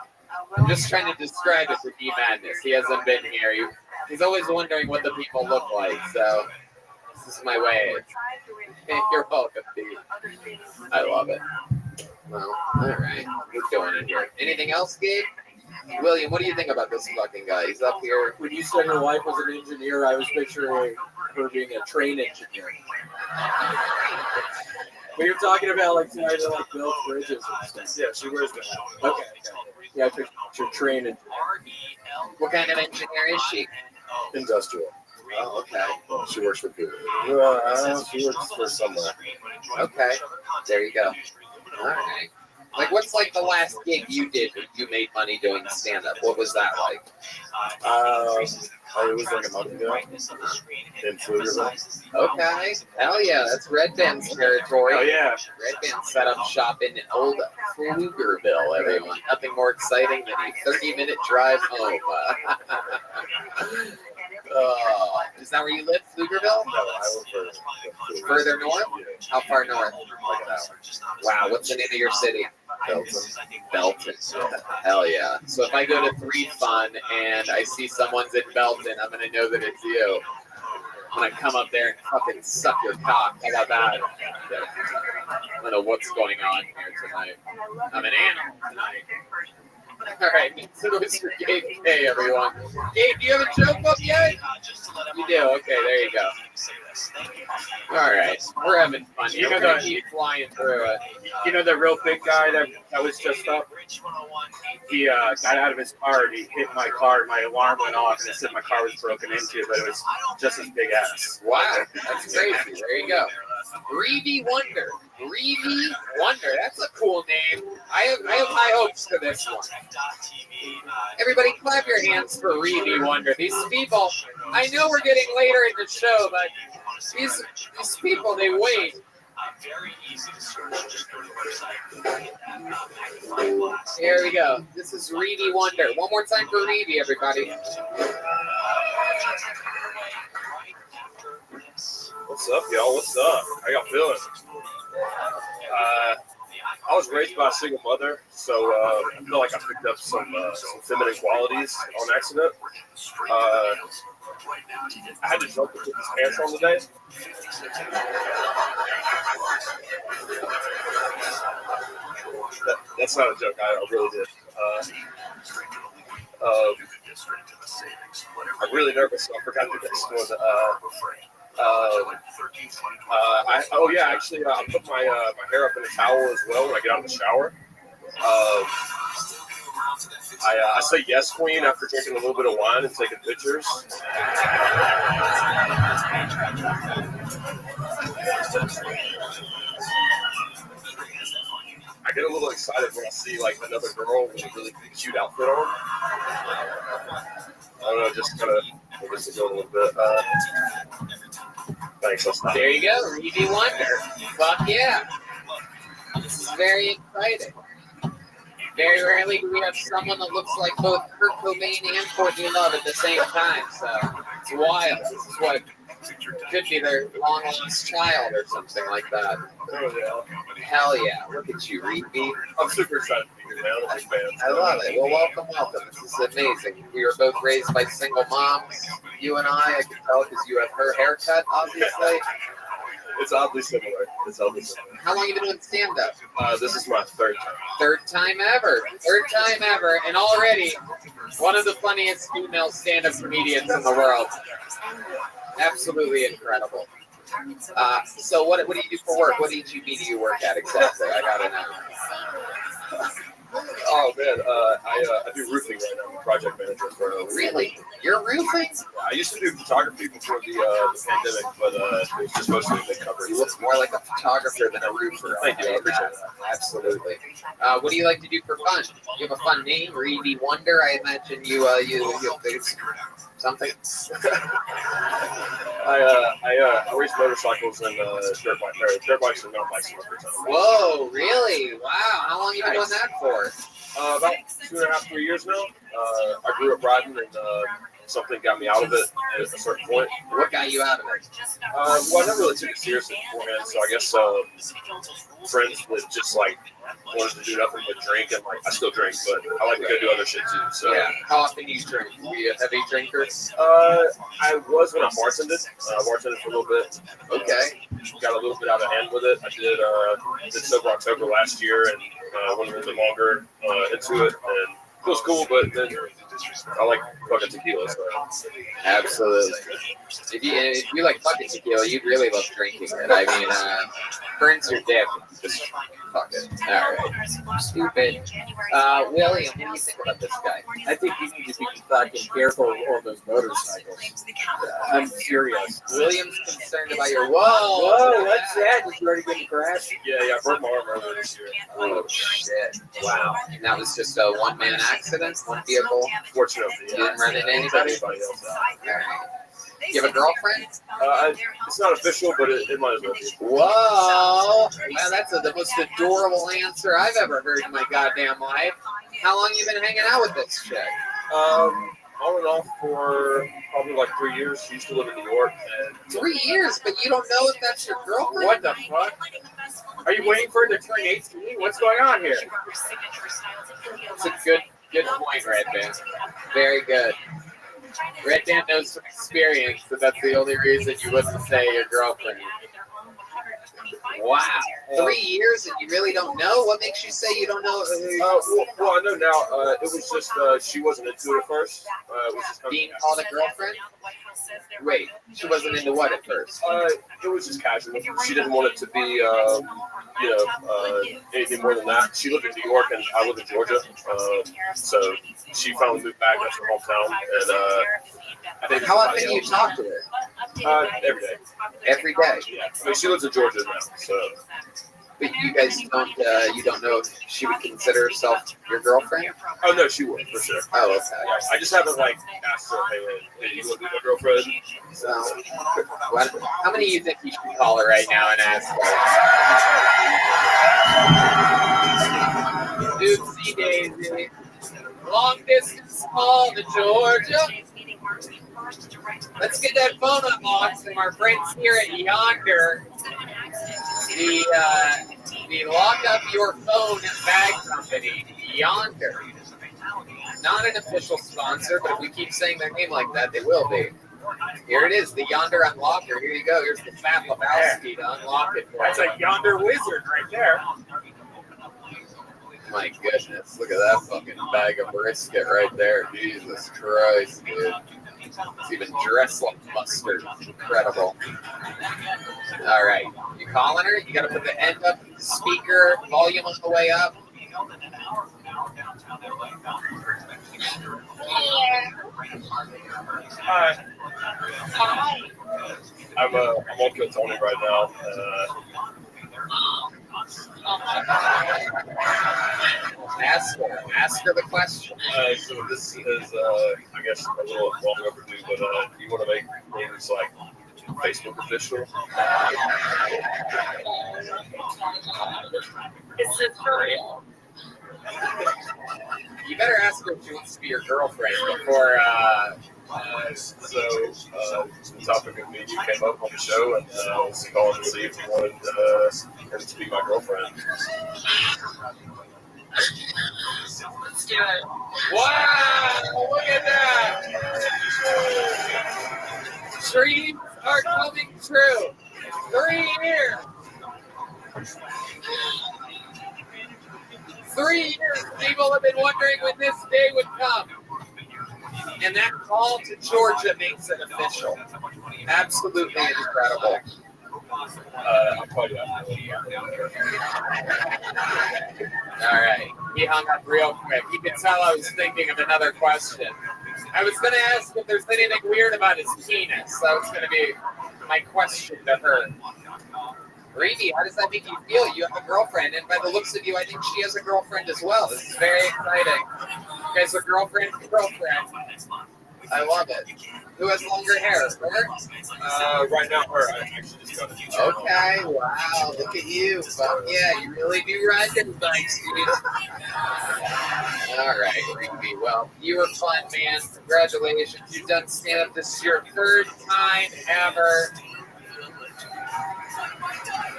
I'm just trying to describe it for D Madness. He hasn't been here. He's always wondering what the people look like, so this is my way. You're welcome, D. I love it. Well, alright. We're doing it here. Anything else, Gabe? William, what do you think about this fucking guy? He's up here. When you said her wife was an engineer, I was picturing her being a train engineer. We were talking about like trying to like build bridges and stuff. Yeah, she wears that. Okay. Yeah, I pictured train engineer. What kind of engineer is she? Industrial. Oh, okay. She works for people. She works for somewhere. Okay. There you go. All right. Like, what's like the last gig you did that you made money doing stand-up? What was that like? It was like a month ago in Pflugerville. Okay. Hell yeah, that's Red Band's territory. Oh yeah. Red Band set up shop in old Pflugerville, everyone. Nothing more exciting than a 30-minute drive home. Is that where you live, Pflugerville? No, I live Further north? How far north? like an hour. Wow, what's the name of your city? Belton. Hell yeah. So if I go to 3 Fun and I see someone's in Belton, I'm going to know that it's you. I'm going to come up there and fucking suck your cock. How about that? Yeah. I don't know what's going on here tonight. I'm an animal tonight. All right, so it's for Gabe K, everyone. Gabe, do you have a joke book yet? You do? Okay, there you go. All right, we're having fun. You know We're gonna the- keep flying through it. You know the real big guy that was just up? He got out of his car and he hit my car. My alarm went off and it said my car was broken into, but it was just his big ass. Wow, that's crazy. There you go. Reedy Wonder. Reedy Wonder. That's a cool name. I have high hopes for this one. Everybody clap your hands for Reedy Wonder. These people, I know we're getting later in the show, but these people, they wait. Here we go. This is Reedy Wonder. One more time for Reedy, everybody. What's up, y'all? What's up? How y'all feeling? I was raised by a single mother, so I feel like I picked up some feminine qualities on accident. I had to jump to put these pants on today. That's not a joke. I really did. I'm really nervous, so I forgot the next one. Actually, I put my hair up in a towel as well when I get out of the shower. I say yes, queen, after drinking a little bit of wine and taking pictures. I get a little excited when I see like another girl with a really cute outfit on. I don't know, just kind of focus the girl a little bit. Thanks, I'll stop. There you go, Reedy Wonder. Fuck yeah. This is very exciting. Very rarely do we have someone that looks like both Kurt Cobain and Courtney Love at the same time, so it's wild. This is what could be their long-lost child or something like that. Oh, yeah. Hell yeah. Look at you, Reedy. I'm super excited to be here, man. I'm a big fan. I love it. Well, welcome. This is amazing. We were both raised by single moms. You and I can tell because you have her haircut, obviously. It's oddly similar. How long have you been doing stand-up? This is my third time. Third time ever, and already one of the funniest female stand-up comedians in the world. Absolutely incredible. So what do you do for work? What do you work at exactly? I gotta know. Oh man, I do roofing right now. I'm a project manager for. Really? You're roofing? I used to do photography before the pandemic, but it was just mostly big coverage. You look more like a photographer than a roofer. Thank you, I appreciate that. Absolutely. What do you like to do for fun? You have a fun name, Reedy Wonder. I imagine you something. I race motorcycles and dirt bikes and mountain bikes. Whoa, really? Wow. How long have you been doing that for? About 2.5, 3 years now. I grew up riding and something got me out of it at a certain point. What got you out of it? Well, I never really took it seriously beforehand, so I guess friends that just like wanted to do nothing but drink, and like I still drink, but I like to go do other shit too. So yeah. How often do you drink? Are you a heavy drinker? I was when I bartended. Bartended for a little bit. Okay. Got a little bit out of hand with it. I did Sober October last year and went a little bit longer into it, and it was cool, but then I like fucking tequila. So. Absolutely. If you like fucking tequila, you'd really love drinking it. I mean, burns your dick. Just fuck it. All right. Stupid. William, what do you think about this guy? I think you need to be fucking careful with all those motorcycles. I'm serious. William's concerned about your whoa. What's that? Did you already get a crash? Yeah, I broke my arm earlier this year. Oh shit! Wow. And that was just a one-man accident, one vehicle. Fortunately, you didn't run into anybody else. All right. You have a girlfriend? It's not official, but it might as well be. Whoa! Wow, that's the most adorable answer I've ever heard in my goddamn life. How long you been hanging out with this chick? on and off for probably like 3 years. She used to live in New York. And 3 years, but you don't know if that's your girlfriend? What the fuck? Are you waiting for her to turn 18? What's going on here? It's a good point, Red Band. Very good. Red Band knows from experience that that's the only reason you wouldn't say your girlfriend. Wow. 3 years and you really don't know? What makes you say you don't know? Well, I know now. It was just she wasn't into it at first. It was just being called a girlfriend? Wait, she wasn't into what at first? It was just casual. She didn't want it to be, anything more than that. She lived in New York and I live in Georgia. So she finally moved back. That's her hometown. And I think how often do you talk to her? Every day. Every day? Yeah. I mean, she lives in Georgia now, so. But you guys don't, you don't know if she would consider herself your girlfriend? Oh, no, she would, for sure. Oh, okay. Yeah, I just haven't, asked her, hey, you want to be my girlfriend? So, how many do you think you should call her right now and ask her? Oopsie daisy. Long distance call to Georgia. Let's get that phone unlocked from our friends here at Yonder. The lock up your phone bag company, Yonder. Not an official sponsor, but if we keep saying their name like that, they will be. Here it is, the Yonder Unlocker. Here you go. Here's the fat Lebowski to unlock it for That's you. a Yonder wizard right there. My goodness, look at that fucking bag of brisket right there. Jesus Christ, dude. It's even dressed like mustard. Incredible. All right, you calling her? You got to put the end up, the speaker, volume on the way up. Hi. I'm on Tony right now. Ask her the question. So this is, I guess, a little long overdue, but you want to make things like Facebook official? Is this for real? You better ask her if she wants to be your girlfriend before. The topic of me, you came up on the show, and I was calling to see if you wanted her to be my girlfriend. Let's do it. Wow! Look at that! Dreams are coming true. 3 years. 3 years. People have been wondering when this day would come. And that call to Georgia makes it official. Absolutely incredible. I'll call you after. All right. He hung up real quick. You can tell I was thinking of another question. I was going to ask if there's anything weird about his penis. That was going to be my question to her. Rabbi, how does that make you feel? You have a girlfriend, and by the looks of you, I think she has a girlfriend as well. This is very exciting. You guys are girlfriend to girlfriend. I love it. Who has longer hair? Her? Right now, her. I actually just got it. Okay, wow, look at you. Fuck yeah, you really do ride them bikes, dude. All right, Rabbi. Well, you were fun, man. Congratulations. You've done stand-up. This is your 3rd time ever.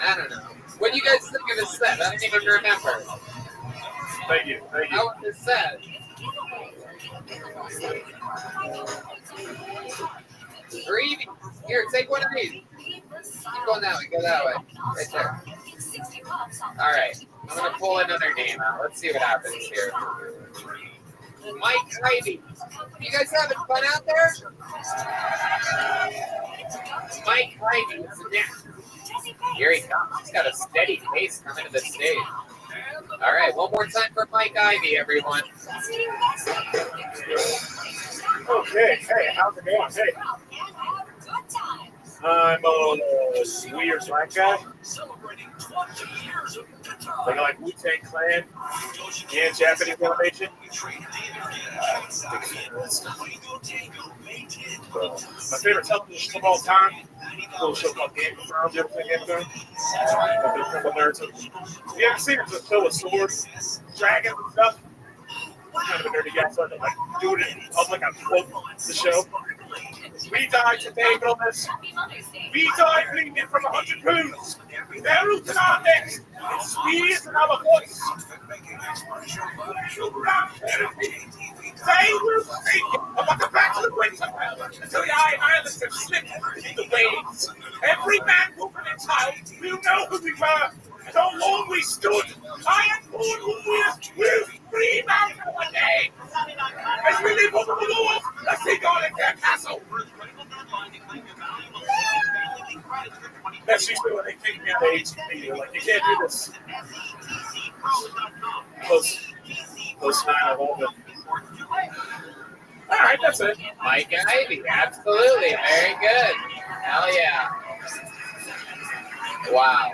I don't know. What do you guys think of his set? I don't even remember. Thank you. Thank you. How was his set? Breathe. Here, take one of these. Keep going that way. Go that way. Right there. All right. I'm going to pull another name out. Let's see what happens here. Mike Ivy. You guys having fun out there? Mike Ivy is next. Here he comes. He's got a steady pace coming to the stage. All right, one more time for Mike Ivy, everyone. Okay, hey, how's it going? Hey. I'm a weird black guy. Like Wu-Tang Clan and Japanese animation. My favorite television show of all time, a little show called Game of Thrones. You ever seen Game of Thrones? You ever seen it? It's a show with swords, dragons, and stuff? kind of a nerdy guy, so I don't like do it in public. I quote the show. We died today, brothers. We died bleeding from 100 wounds. Their roots in our necks. It's spears in our voice. They will sing about the battle of winter until the islands have slipped in the waves. Every man, woman, and child will know who we were and how long we stood. I am born who will scream out our name. As we live over the walls, let's take on in their castle. That's usually when they kick me out of HTV. They're like, you can't do this. Close 9/11. All right, that's it. Mike Ivy, absolutely. Very good. Hell yeah. Wow.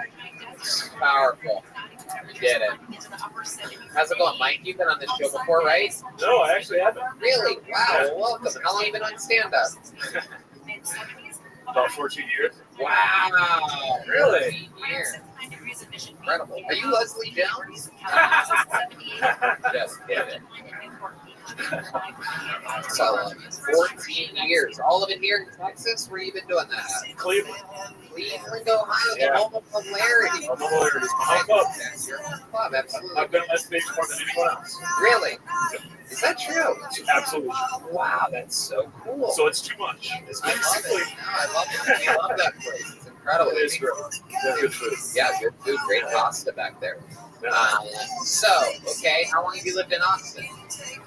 Powerful. You did it. How's it going, Mike? You've been on this show before, right? No, I actually haven't. Really? Wow. Well, welcome. How long have you been on stand-up? About 14 years. Wow. Really? 14 years. Incredible. Are you Leslie Jones? Just kidding. So, 14 years. All of it here in Texas? Where you been doing that? Cleveland. Cleveland, Ohio, Yeah. the home of hilarity. I'm a lawyer. It's my home club. That's your home club, absolutely. I've been on that stage more than anyone else. Really? Is that true? Absolutely. Wow, that's so cool. So it's too much. It's I love it. No, I love it. We love that place. It's incredible. It is great. Yeah, good food. Yeah, good food. Great pasta back there. So, okay, how long have you lived in Austin?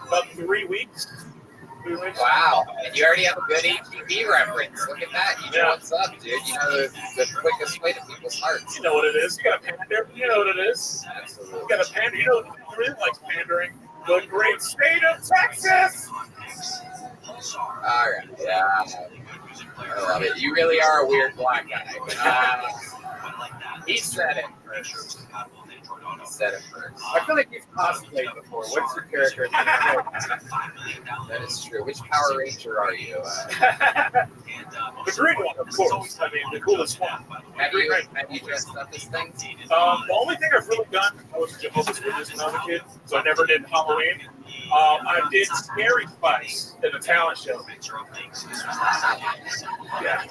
About 3 weeks. 3 weeks. Wow, and you already have a good HTV reference. Look at that. You know what's up, dude. You know the quickest way to people's hearts. You know what it is. You got to pander. You know what it is. Absolutely. You got to pander. You know who really likes pandering? The great state of Texas. All right. Yeah. I love it. You really are a weird black guy. He said it first. He said it first. I feel like you've cosplayed before. What's your character? That is true. Which Power Ranger are you? The green one, of course. I mean, the coolest one. Have you dressed up as things? The only thing I've really done was Jehovah's Witness when I was a kid, so I never did Halloween. I did Scary Spice in the talent show. Yeah.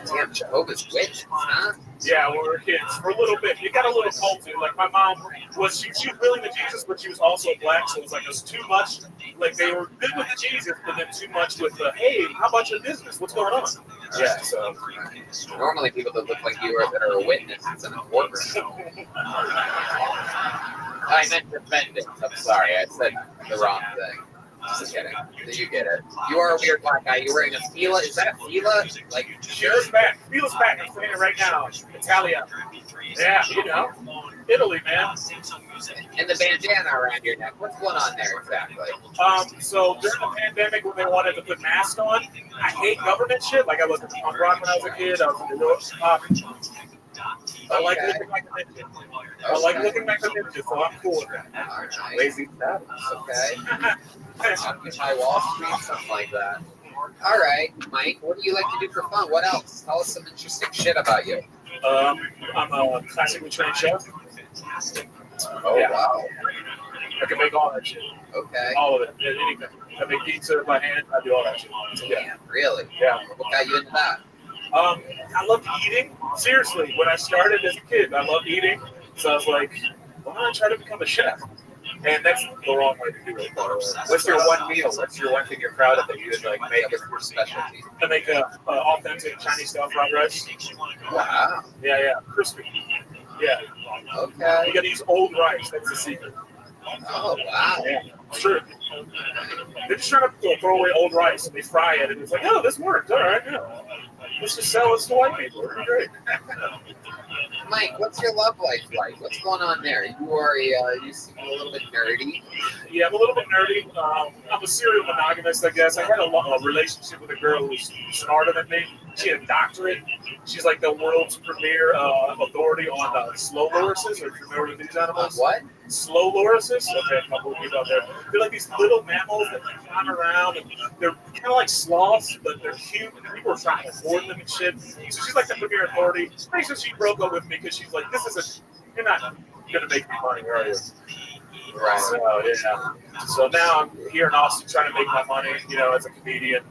Damn, Jehovah's Witness, huh? Yeah, when we were kids, for a little bit. You got a little cult too. Like my mom was, she was really into Jesus, but she was also black, so it was like it was too much. Like they were good with Jesus, but then too much with the hey, how about your business? What's going on? Yeah, so normally people that look like you are that are a witness, it's an important. I meant defendant. I'm sorry, I said the wrong thing. Just kidding. You get it. You are a weird black guy. You're wearing a fila. Is that fila? Like Fila's back. Fila's back. I'm saying it right now. Italia. Yeah, you know, Italy, man. And the bandana around your neck. What's going on there exactly? So during the pandemic, when they wanted to put masks on, I hate government shit. Like I was in punk rock when I was a kid. I was in the I like looking like a ninja. I like looking like a ninja, so I'm cool with that. All right. Lazy status. Okay. Occupy Wall Street, something like that. All right, Mike, what do you like to do for fun? What else? Tell us some interesting shit about you. I'm a classically trained chef. Oh, yeah. Wow. I can make all that shit. Okay. All of it. Anything. I make pizza by hand. I do all that shit. Yeah. Really? Yeah. What got you into that? I love eating. Seriously, when I started as a kid, I loved eating. So I was like, why don't I try to become a chef? And that's the wrong way to do it. What's your one meal? What's your one thing you're proud of that you would like make as your specialty? I make authentic Chinese style fried rice. Wow. Yeah, crispy. Yeah. Okay. You gotta use old rice. That's the secret. Oh, wow. Yeah, it's true. They're just trying to throw away old rice and they fry it and it's like, oh, this worked. All right, yeah. Let's just sell this to white people. It'll be great. Mike, what's your love life like? What's going on there? You are you seem a little bit nerdy. Yeah, I'm a little bit nerdy. I'm a serial monogamist, I guess. I had a relationship with a girl who's smarter than me. She had a doctorate. She's like the world's premier authority on slow lorises. Are you familiar with these animals? What? Slow lorises? Okay, a couple of people out there. They're like these little mammals that climb around, and they're kind of like sloths, but they're cute, and people are trying to board them and shit. So she's like the premier authority. Pretty sure she broke up with me because she's like, you're not going to make me money, are you? Right. So yeah. So now I'm here in Austin trying to make my money, as a comedian.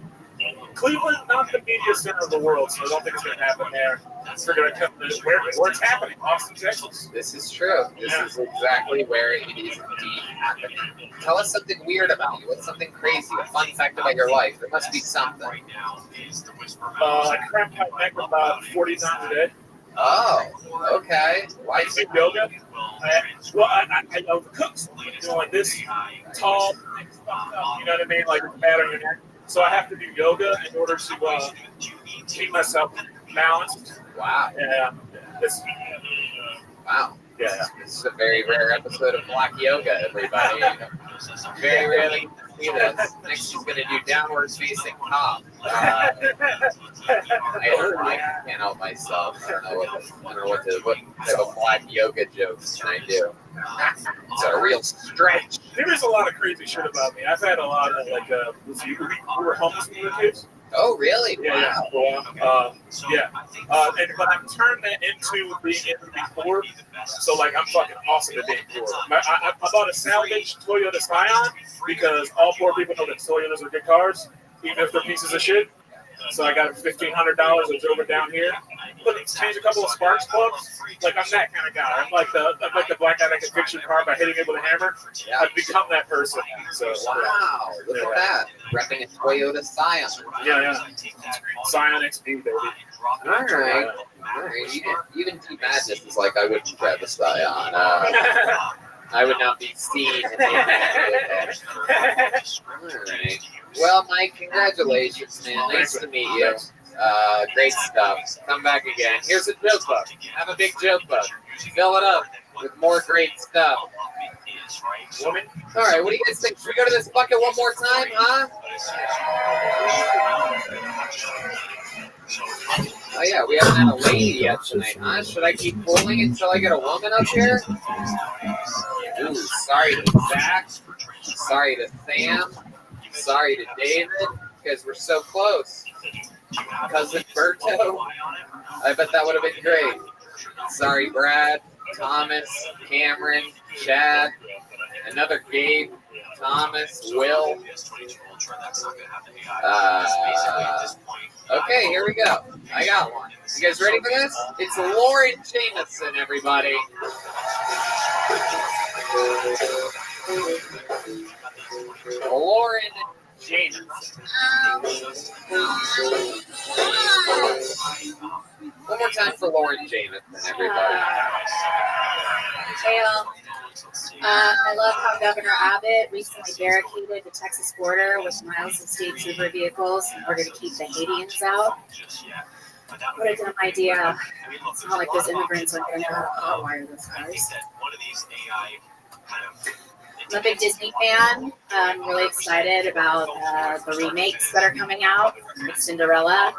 Cleveland, not the media center of the world, so I don't think it's going to happen there. We're going to come to where it's happening, Austin, Texas. This is true. This is exactly where it is indeed happening. Tell us something weird about you. What's something crazy? A fun fact about your life. There must be something. I cramp my neck about 40 times a day. Oh, okay. Why I do yoga. I cook, like this tall, you know what I mean, like it's bad on your neck. So I have to do yoga in order to keep myself balanced. Wow. Yeah. Wow. Yeah. This is a very rare episode of Black Yoga, everybody. Very rarely see this. Next, she's going to do downward facing cop. I can't help myself. I don't know what type of Black Yoga jokes can I do. It's a real stretch. There is a lot of crazy shit about me. I've had a lot of we were homeless when we were kids. Oh, really? Yeah, Wow. But I've turned that into being poor. So I'm fucking awesome at being poor. I bought a salvage Toyota Scion because all poor people know that Toyotas are good cars, even if they're pieces of shit. So I got $1,500. I drove it down here. Changed a couple of sparks plugs. I'm that kind of guy. I'm like the black guy that can fix your car by hitting it with a hammer. Yeah. I've become that person. So wow, look at that. Repping a Toyota Scion. Yeah. Scion XP, baby. All right. Even Deep Madness is like, I wouldn't drive a Scion. I would not be seen in that. All right. Well, Mike, congratulations, man. Nice to meet you. Great stuff. Come back again. Here's a joke book. Have a big joke book. Fill it up with more great stuff. Woman? All right, what do you guys think? Should we go to this bucket one more time, huh? Oh, yeah, we haven't had a lady yet tonight, huh? Should I keep pulling until I get a woman up here? Ooh, sorry to Zach. Sorry to Sam. Sorry to David, because we're so close. Cousin Berto. I bet that would have been great. Sorry, Brad, Thomas, Cameron, Chad, another Gabe, Thomas, Will. Okay, here we go. I got one. You guys ready for this? It's Lauren Jameson, everybody. Lauren Jameson. One more time for Lauren Jameson, everybody. Hey, I love how Governor Abbott recently barricaded the Texas border with miles of state trooper vehicles in order to keep the Haitians out. What a dumb idea. It's not like those immigrants aren't going to hotwire those cars. I'm a big Disney fan. I'm really excited about the remakes that are coming out with Cinderella.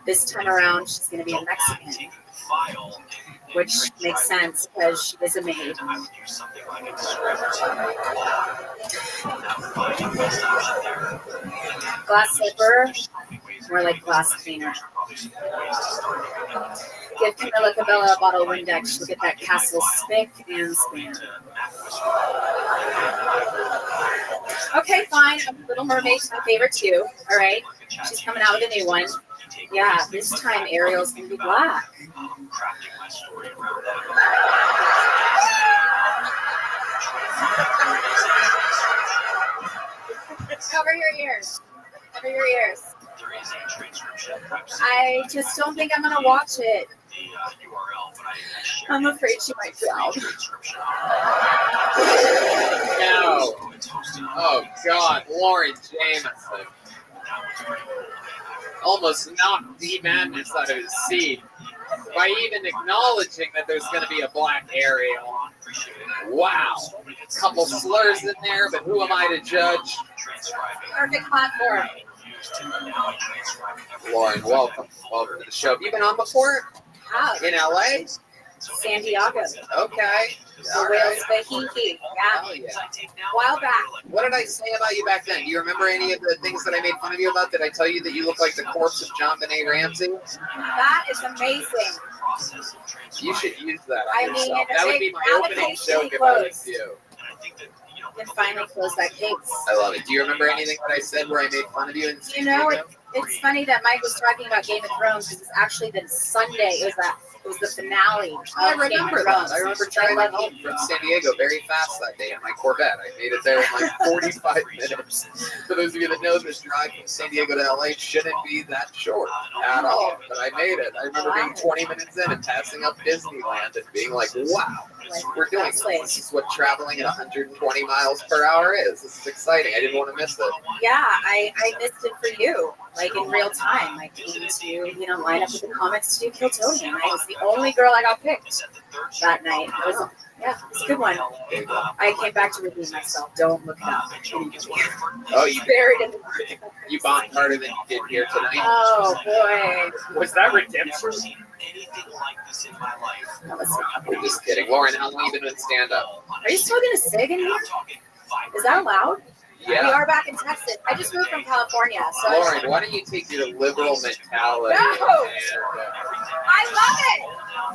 This time around, she's going to be a Mexican, which makes sense because she is a maid. Glass slipper, more like glass cleaner. Give Camilla Cabella a bottle of Windex. She'll get that castle spick and span. Okay, fine. Little Mermaid's my favorite too. All right. She's coming out with a new one. Yeah, this time Ariel's going to be black. Cover your ears. Cover your ears. I just don't think I'm going to watch it. I'm afraid she might drown. No. Oh, God. Lauren Jameson. Almost knocked Deep Madness out of his seat by even acknowledging that there's going to be a black Ariel. Wow. A couple slurs in there, but who am I to judge? Perfect platform. Lauren, welcome. Welcome to the show. Have you been on before? How? In LA? San Diego. Okay. The Whales Bahiki. Yeah. Oh, yeah. A while back. What did I say about you back then? Do you remember any of the things that I made fun of you about? Did I tell you that you look like the corpse of John Benet Ramsey? That is amazing. You should use that on I mean, yourself. in a That would big be my opening allocation joke if I was clothes. you. and finally close that case. I love it. Do you remember anything that I said where I made fun of you? You know, it's funny that Mike was talking about Game of Thrones because it's actually the Sunday. It was the finale. I Of Game remember of that. Thrones. I remember driving home from San Diego very fast that day in my Corvette. I made it there in like 45 minutes. For those of you that know, this drive from San Diego to LA shouldn't be that short at all. But I made it. I remember being 20 minutes in and passing up Disneyland and being like, wow, we're doing this. This is what traveling at 120 miles per hour is. This is exciting. I didn't want to miss it. Yeah, I missed it for you, like in real time. I came to, line up with the comics to do Kill Tony, and I was the only girl I got picked that night. It was a good one. I came back to redeem myself. Don't look it up. Oh, you buried in the You bombed harder than you did here tonight. Oh boy. Was that redemption? We're just kidding. Lauren, how long have you been doing stand-up? Are you smoking a cig in here? Is that allowed? Yeah. We are back in Texas. I just moved from California. So Lauren, why don't you take your liberal mentality? No! I love it!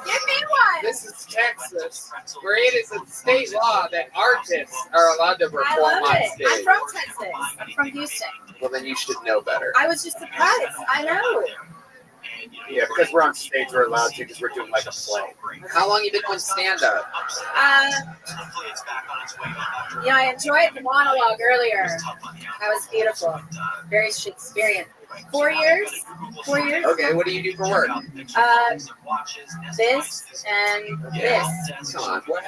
Give me one! This is Texas, where it is a state law that artists are allowed to I perform love on it. stage. I'm from Texas. I'm from Houston. Well, then you should know better. I was just surprised. I know. Yeah, because we're on stage, we're allowed to because we're doing like a play. How long you been doing stand-up? I enjoyed the monologue earlier. That was beautiful. Very Shakespearean. 4 years? 4 years? Okay, what do you do for work? This and this. Come on, what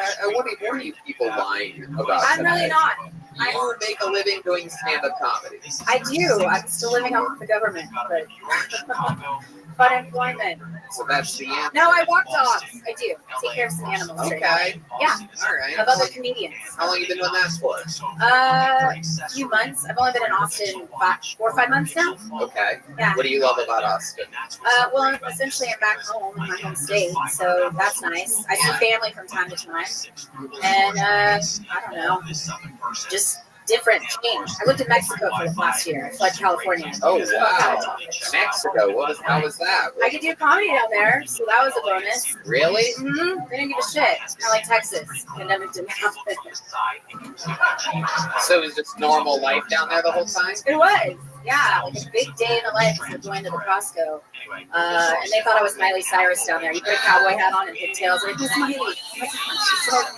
are you people lying about? I'm really tonight? not. You make a living doing stand-up comedy. I do. I'm still living off the government, but unemployment. So that's the answer. No, I walk dogs. I do. Take care of some animals. Okay. Yeah. All right. Of other comedians. How long you been doing that for? A few months. I've only been in Austin 4 or 5 months now. Okay. Yeah. What do you love about Austin? Well, essentially, I'm back home in my home state, so that's nice. I see family from time to time, and I don't know, just different change. I lived in Mexico for the last year. I fled California. Oh wow, Mexico. How was that? I could do comedy down there, so that was a bonus. Really? Mm-hmm. They didn't give a shit. Kind of like Texas. Pandemic didn't happen. So it was just normal life down there the whole time? It was. Yeah, like a big day in the life of going to the Costco. And they thought I was Miley Cyrus down there. You put a cowboy hat on and pigtails. Like, who's Miley?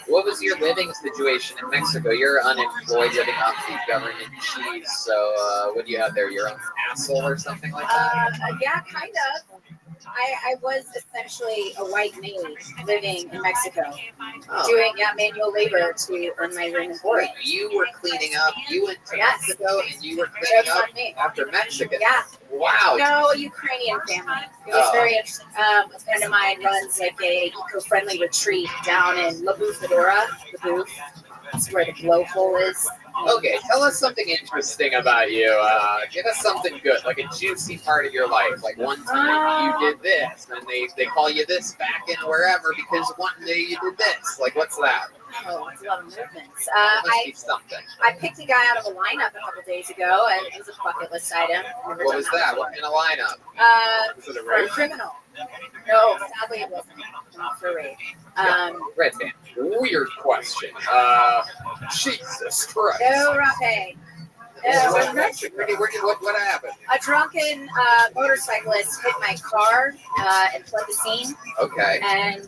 What was your living situation in Mexico? You're unemployed, living off the government cheese. So what do you have there? Your own asshole or something like that? Yeah, kind of. I was essentially a white maid living in Mexico, doing manual labor to earn my room and board. You were cleaning up. You went to Mexico and you were cleaning up after Mexican. Yeah. Wow. No, Ukrainian family. It was very interesting. A friend of mine runs like a eco-friendly retreat down in La Bufadora. That's where the blowhole is. Okay, tell us something interesting about you. Give us something good, like a juicy part of your life. Like one time you did this, and they call you this back in wherever because one day you did this. Like, what's that? Oh, it's a lot of movements. Must be something. I picked a guy out of a lineup a couple days ago, and it was a bucket list item. What was that? What kind of lineup? Was it a For a rape? criminal. No, sadly it wasn't. Not for rape. Red band. Weird question. Jesus Christ. No, Rabbi. What happened? A drunken motorcyclist hit my car and fled the scene. Okay. And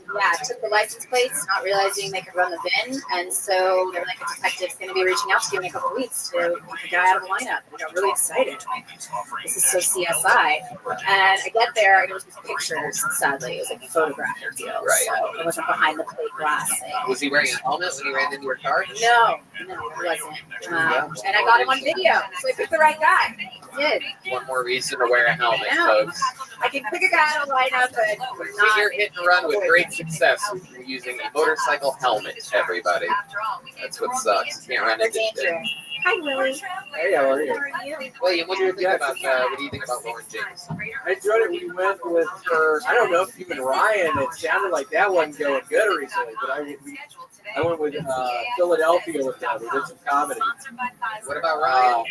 took the license plates, not realizing they could run the VIN. And so they were like, a detective's going to be reaching out to you in a couple of weeks to get the guy out of the lineup. And I got really excited. This is so CSI. And I get there, and it was just pictures, sadly. It was like a photograph deal. Right. So it wasn't behind the plate glass thing. Was he wearing a helmet when he ran into your car? No, it wasn't. And I got him on video. So I picked the right guy. I did. One more reason to wear a helmet, No. folks. I can pick a guy out of the lineup, but not. You're hit and run with great success using a motorcycle helmet, everybody. That's what sucks. You can't run into dangerous. Hi, Willie. Hey, how are you? William, what do you think about Lauren James? I enjoyed it when you went with her. I don't know if you and Ryan. It sounded like that wasn't going good recently, but I went with Philadelphia with them. We did some comedy. What about Ryan?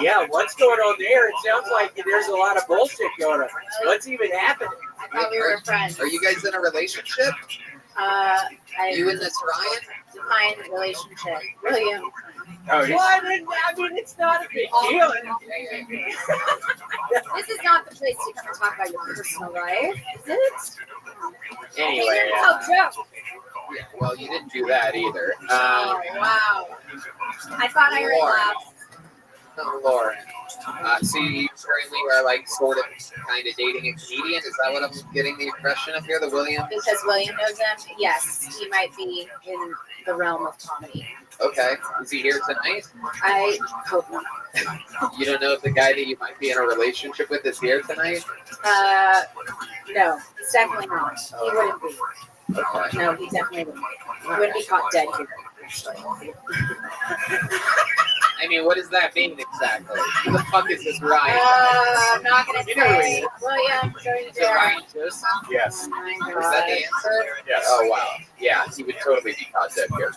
Yeah, what's going on there? It sounds like there's a lot of bullshit going on. What's even happening? I thought we were friends. Are you guys in a relationship? You and this Ryan? Define relationship. William. Well, I mean, it's not a big deal. This is not the place to come and talk about your personal life, is it? Anyway, Oh, Joe. yeah, well, you didn't do that either. Oh, wow. I thought I heard laughs. Oh, Lauren. So you currently are like sort of kind of dating a comedian? Is that what I'm getting the impression of here, the William? Because William knows him, yes, he might be in the realm of comedy. Okay. Is he here tonight? I hope not. You don't know if the guy that you might be in a relationship with is here tonight? No, he's definitely not. He wouldn't be. Okay. No, he definitely wouldn't be. He wouldn't be caught dead here, actually. I mean, what does that mean exactly? Who the fuck is this Ryan? I'm not going to say. William, going Is to it Ryan Joseph? Yes. Is that the answer? Yes. Oh, wow. Yeah, he would totally be caught dead here.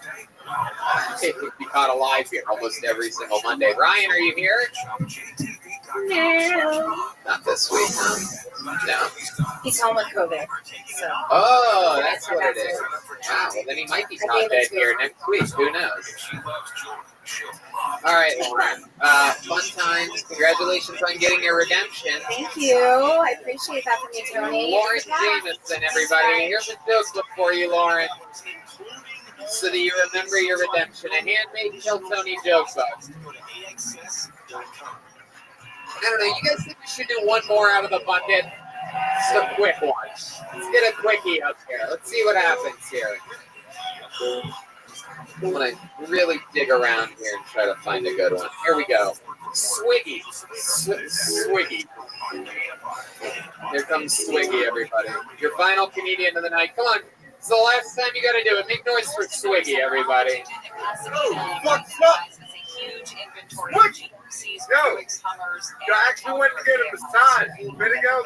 He would be caught alive here almost every single Monday. Ryan, are you here? No. Not this week, huh? No. He's home with COVID. So. Oh, that's what it is. Wow, well, then he might be caught dead here next week. Who knows? All right, Lauren. Fun times. Congratulations on getting your redemption. Thank you. I appreciate that from you, Tony. Lauren Jameson, everybody. Here's a joke book for you, Lauren. So that you remember your redemption. A handmade Kill Tony joke book. I don't know. You guys think we should do one more out of the bucket? Just a quick one. Let's get a quickie up here. Let's see what happens here. I'm going to really dig around here and try to find a good one. Here we go. Swiggy. Swiggy. Here comes Swiggy, everybody. Your final comedian of the night. Come on. It's the last time you got to do it. Make noise for Swiggy, everybody. Oh, what's up? What? Yo, I actually went to get a massage a little bit ago.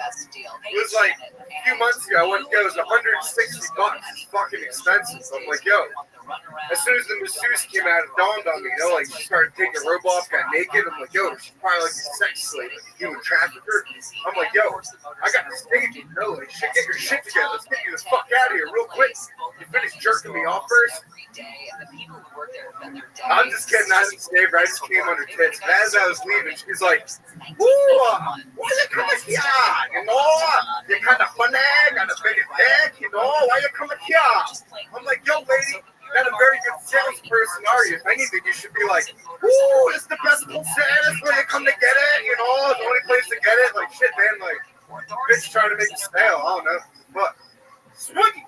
It was like a few months ago. I went to get it. It was $160. It's fucking expensive. So I'm like, yo. As soon as the masseuse came out, it dawned on me, like she started taking her robe off, got naked. I'm like, yo, she's probably like a sex slave, like a human trafficker. I'm like, yo, I got to stage you, like, shit, get your shit together. Let's get you the fuck out of here real quick. You finished jerking me off first? I'm just kidding. I didn't stay, but I just came on her tits. And as I was leaving, she's like, woo, why you coming here? You know, you're kind of funny, got a big dick, you know, why you coming here? I'm like, yo, lady. You're not a very good salesperson, are you? If anything, you should be like, "Woo, it's the best bullshit. It's where you come to get it. You know, it's the only place to get it." Like shit, man. Like, bitch trying to make you stale. I don't know, but Swiggy.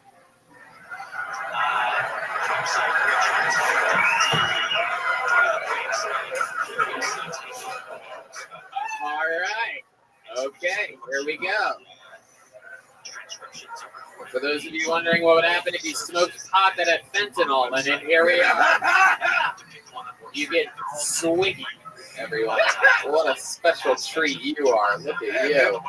All right. Okay, here we go. For those of you wondering what would happen if you smoked pot that had fentanyl in it, here we are. You get Swiggy, everyone. What a special treat you are. Look at you.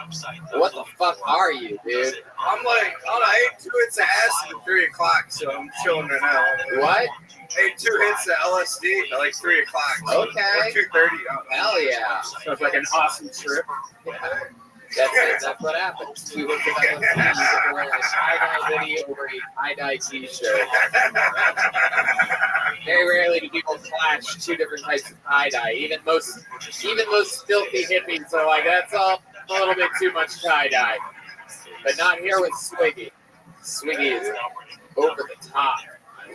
What the fuck are you, dude? I'm like, I ate 2 hits of acid at 3 o'clock, so I'm chilling right now. What? I ate 2 hits of LSD at like 3 o'clock. Okay. Or 2:30. Hell yeah. Sounds like an awesome trip. That's it. That's what happens. We look at that wearing a tie-dye hoodie over a tie-dye t-shirt. Very rarely do people clash 2 different types of tie-dye. Even most filthy hippies are like, that's all a little bit too much tie-dye. But not here with Swiggy. Swiggy is over the top.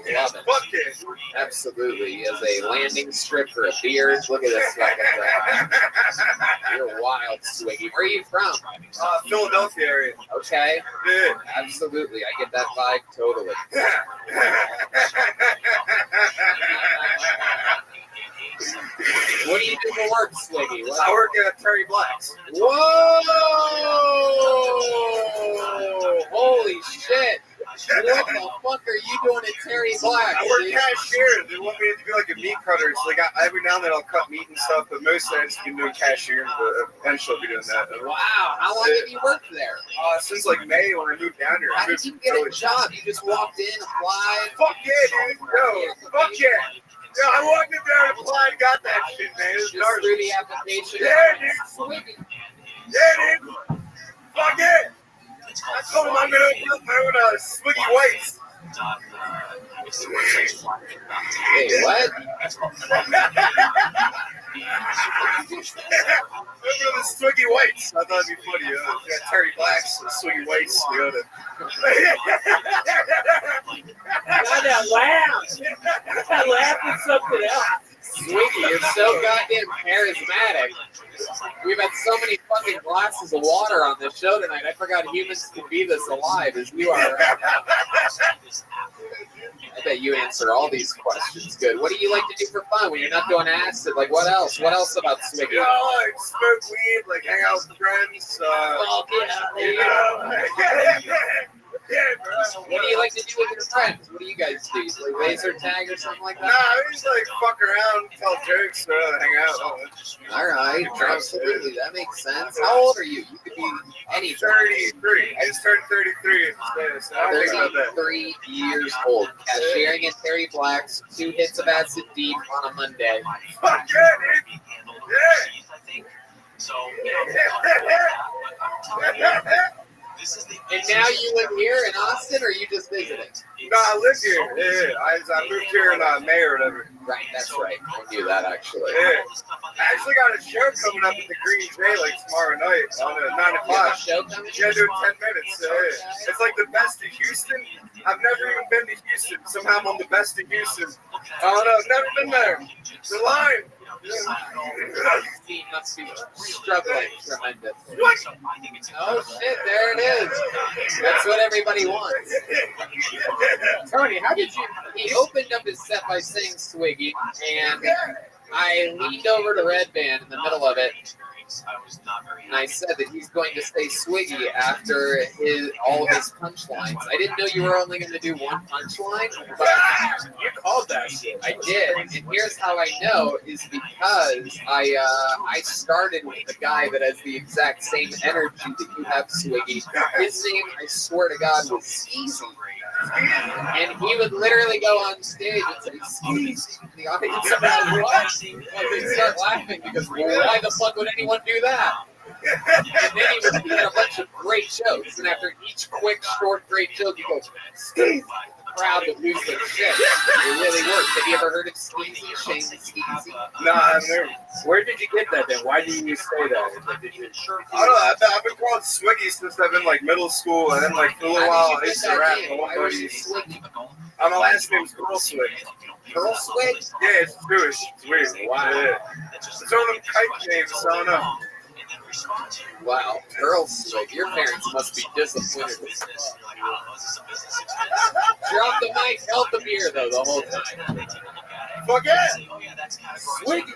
I love it. Absolutely. He has a landing strip for a beard. Look at this fucking guy. You're wild, Swiggy. Where are you from? Philadelphia area. Okay. Yeah. Absolutely. I get that vibe totally. What do you do for work, Swiggy? I work at Terry Black's. Whoa! Holy shit! What the fuck are you doing at Terry Black's? I work cashier. They want me to be like a meat cutter. So like every now and then I'll cut meat and stuff, but mostly I just been doing cashier. But eventually I'll be doing that. Wow! How long have you worked there? Since like May when I moved down here. How did you get a job? You just walked in, applied? Fuck yeah, dude! Yo, fuck yeah! Yo, I walked in there and applied, got that shit, man. It was just through the application. Yeah, dude. Yeah, dude. Fuck it. I told him I'm gonna open up my own Swiggy Whites. Hey, what? Remember the Swiggy Whites? I thought it'd be funny. You got Terry Blacks and Swiggy Whites. You go to. God, that laugh. That laugh is something else. Swiggy, you're so goddamn charismatic. We've had so many fucking glasses of water on this show tonight. I forgot humans could be this alive as you are. I bet you answer all these questions good. What do you like to do for fun when you're not doing acid? Like, what else? What else about Swiggy? You know, like smoke weed, like hang out with friends. Yeah, bro. What do you like to do with your friends? What do you guys do? Play laser tag or something like that? Nah, we just like fuck around, tell jokes, hang out. All right, absolutely. That makes sense. How old are you? You could be any 33. I just turned 33. So I think about that. 33 years old. Cashiering in Terry Black's 2 hits of acid deep on a Monday. Fuck yeah, dude. Yeah. And now you live here in Austin, or are you just visiting? No, I live here. Yeah, I moved here in May or whatever. Right, that's right. I knew that actually. Yeah. I actually got a show coming up at the Green Jay like tomorrow night on 9 o'clock. Show coming? Yeah, do it 10 minutes. It's like the best of Houston. I've never even been to Houston. Somehow I'm on the best of Houston. I don't know. I've never been there. The line. He must be struggling tremendously. Oh shit, there it is. That's what everybody wants. Tony, how did you... He opened up his set by saying Swiggy, and I leaned over to Red Band in the middle of it, and I said that he's going to say Swiggy after all of his punchlines. I didn't know you were only going to do one punchline, but You called that shit. I did. And here's how I know is because I started with the guy that has the exact same energy that you have, Swiggy. His name, I swear to God, was Skeezy. And he would literally go on stage and say, Skeezy. And the audience would be like, what? Like, they'd start laughing because why the fuck would anyone do that? And then he had a bunch of great jokes. And after each quick, short, great joke, he goes, Skeezy. The crowd would lose their shit. It really worked. Have you ever heard of Skeezy? Shane Skeezy? No, I've never. Where did you get that then? Why did you say that? I don't know. I've been called Swiggy since I've been like middle school, and then like for a little while I used to rap. My last name's Girl Swig. Girl Swig? Yeah, it's Jewish. It's weird. Wow. Yeah. It's one of them kite names, so I don't know. Wow, Girl Swig. Your parents must be disappointed. Drop the mic, held the beer though the whole time. Fuck yeah! Swiggy.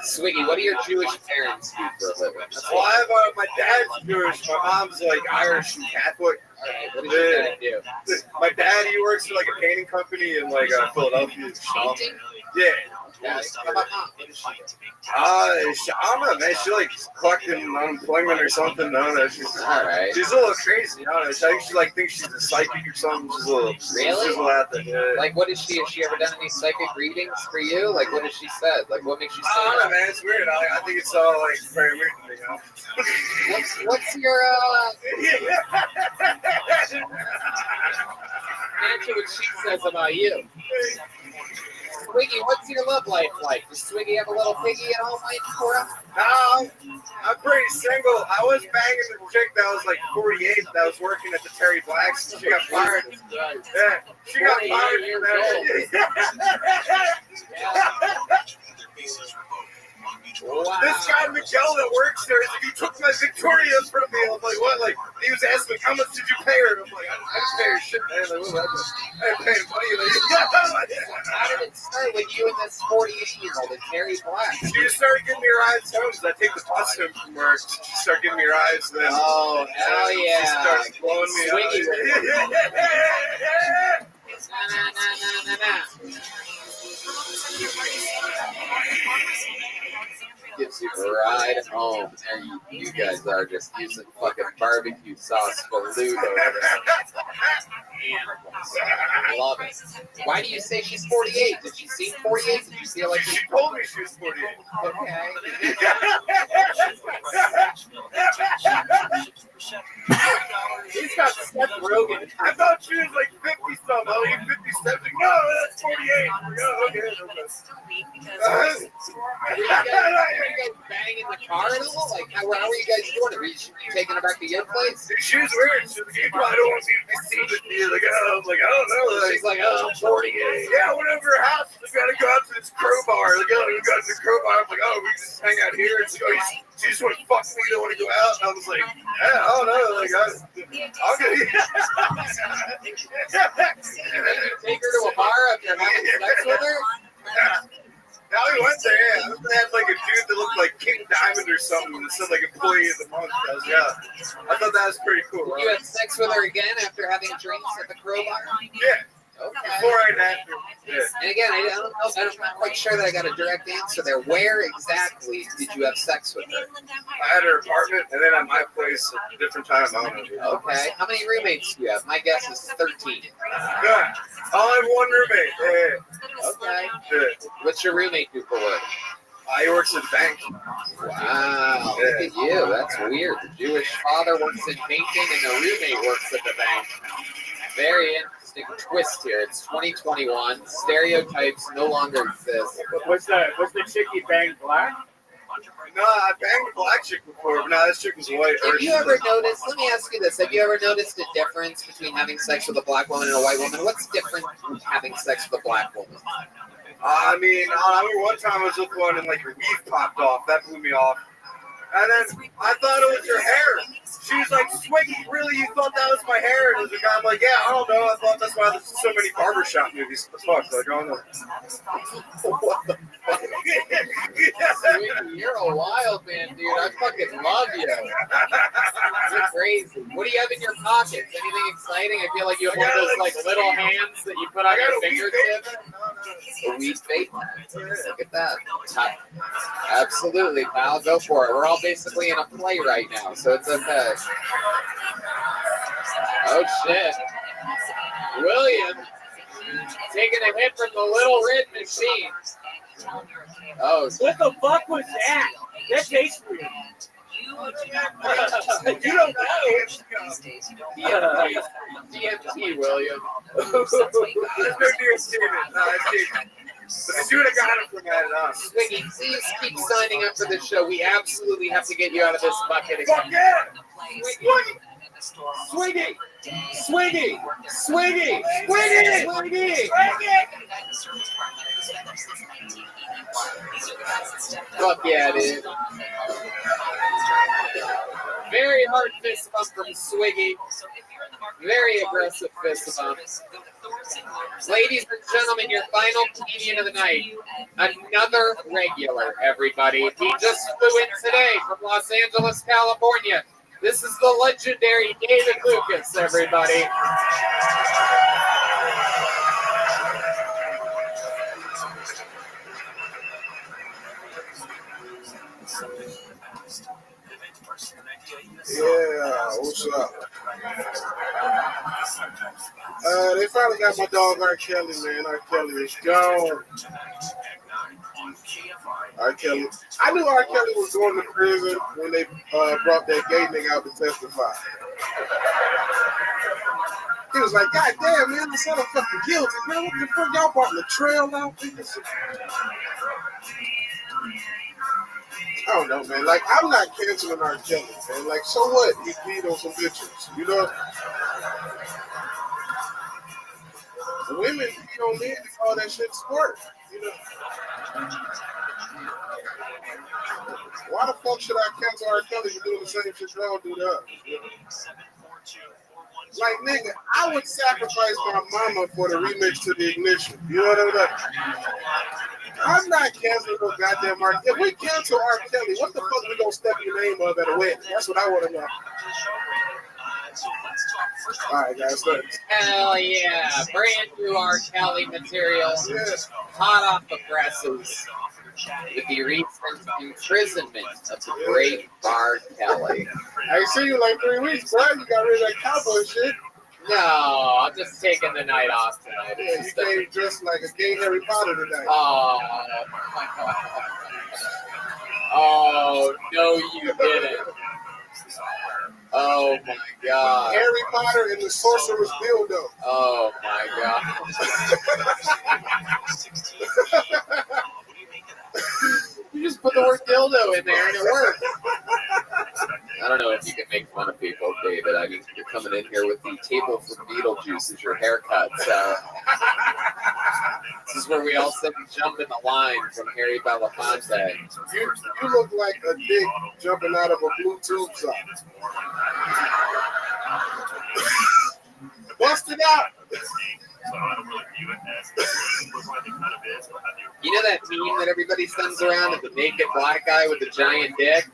Swiggy, what do your Jewish parents do for a living? Well, I have my dad's Jewish. My mom's like Irish and Catholic. Alright, what does your dad do? My dad, he works for like a painting company in like Philadelphia. Painting? Yeah. How about mom? I don't know, man. She like collecting unemployment or something. I don't know. She's a little crazy. I don't know. I think she like thinks she's a psychic or something. She's a little She's out there. Yeah. Like, what is she? Has she ever done any psychic readings for you? Like, what has she said? Like, what makes you say I don't know, man. It's weird. I think it's all like very weird, you know. What's your answer what she says about you? Swiggy, what's your love life like? Does Swiggy have a little piggy at home waiting for him? No, I'm pretty single. I was banging the chick that was like 48 that was working at the Terry Black's. She got fired. Yeah, she got fired for Wow. This guy Miguel that works there, he took my Victorias from me. I'm like, what? Like, he was asking me, how much did you pay her? And I'm like, I didn't pay her shit, man. Like, I didn't pay her money. How did it start with you and this 48-year-old at Terry Black? She just started giving me rides home. I take the bus home from work. She started giving me rides. Then, oh, hell yeah. She started blowing me Gives you a ride home. And you guys are just using fucking barbecue sauce for lube over there. Love it. Why do you say she's 48? Did she seem 48? Did you feel like she told me she was 48? Okay. He's got Seth Rogen. I thought she was like 50 something. He's like, oh, I'm like, I don't know. She's like, oh, I'm 48. Yeah, whatever house. We gotta go out to this crowbar. Like, oh, we got to the crowbar. I'm like, oh, we just hang out here. And she's like, oh, you just want to fuck me. You don't want to go out. And I was like, yeah, I don't know. Like, I'll get Take her to a bar after having sex with her? Now we went there, yeah. They had like a dude that looked like King Diamond or something that said like employee of the month. I was, yeah. I thought that was pretty cool. Did you have sex with her again after having drinks at the crowbar? Yeah. Okay. Before and after. Yeah. And again, I don't know, I'm not quite sure that I got a direct answer there. Where exactly did you have sex with her? I had her apartment, and then at my place at a different time. I don't know. Okay. How many roommates do you have? My guess is 13. Yeah. I'll have one roommate. Yeah. Okay. Yeah. What's your roommate do for work? He works at the bank. Wow, look at you. That's weird. The Jewish father works in banking and the roommate works at the bank. Very interesting twist here. It's 2021. Stereotypes no longer exist. What's the chick you banged black? No, I banged a black chick before, but no, this chick was white. Have you ever noticed, let me ask you this, have you ever noticed a difference between having sex with a black woman and a white woman? What's different from having sex with a black woman? I mean, I remember one time I was with one and like her weave popped off. That blew me off. And then I thought it was her hair. She was like, Swiggy, really? You thought that was my hair? And I'm like, yeah, I don't know. I thought that's why there's so many barbershop movies. What the fuck? Like, I don't know. What the fuck? Swiggy, you're a wild man, dude. I fucking love you. You're crazy. What do you have in your pockets? Anything exciting? I feel like you have one of those like little hands that you put on your fingertips. A weed vape. Look at that. Absolutely, pal. Go for it. We're all basically in a play right now, so it's okay. Oh shit. William taking a hit from the little red machine. Oh, what the fuck was that? That tastes weird. You don't know. DMT, William. There's no DMT in it. No, it's but the dude that got it from that Swiggy, please keep signing up for this show. We absolutely have to get you out of this bucket again. Fuck yeah! Swiggy! Swiggy! Swiggy! Swiggy! Swiggy! Swiggy! Fuck yeah, dude. Very hard fist bump from Swiggy. Very aggressive fist bump. Ladies and gentlemen, your final comedian of the night. Another regular, everybody. He just flew in today from Los Angeles, California. This is the legendary David Lucas, everybody. Yeah, what's up? They finally got my dog R. Kelly, man. R. Kelly is gone. R. Kelly. I knew R. Kelly was going to prison when they brought that gay nigga out to testify. He was like, God damn, man, I said I'm fucking guilty, man. What the fuck y'all brought Latrell out? I don't know, man. Like, I'm not canceling R. Kelly, man. Like, so what? He beat on some bitches, you know? Women beat on men and call that shit sport, you know? Why the fuck should I cancel R. Kelly for doing the same shit y'all do to us? You know? Like, nigga, I would sacrifice my mama for the remix to the Ignition. You know what I mean? I'm not canceling no goddamn R. If we cancel R. Kelly, what the fuck we gonna step your name up at a wedding? That's what I want to know. All right, guys, thanks. Hell yeah. Brand new R. Kelly material. Yes. Hot off the presses. With the recent imprisonment of the great R. Kelly. I ain't seen you in like 3 weeks, bro. You got rid of that cowboy shit. No, I'm just taking the night off tonight. Yeah, you came dressed like a gay Harry Potter tonight. Oh, no, you didn't. Oh my God. Harry Potter and the Sorcerer's Dildo. Oh my God. You just put the word dildo in there and it worked. I don't know if you can make fun of people, David. I mean, you're coming in here with the table for Beetlejuice as your haircut. So this is where we all sit and jump in the line from Harry Belafonte. You look like a dick jumping out of a blue tube sock. Bust it out. You know that meme that everybody sends around of the naked black guy with the giant dick?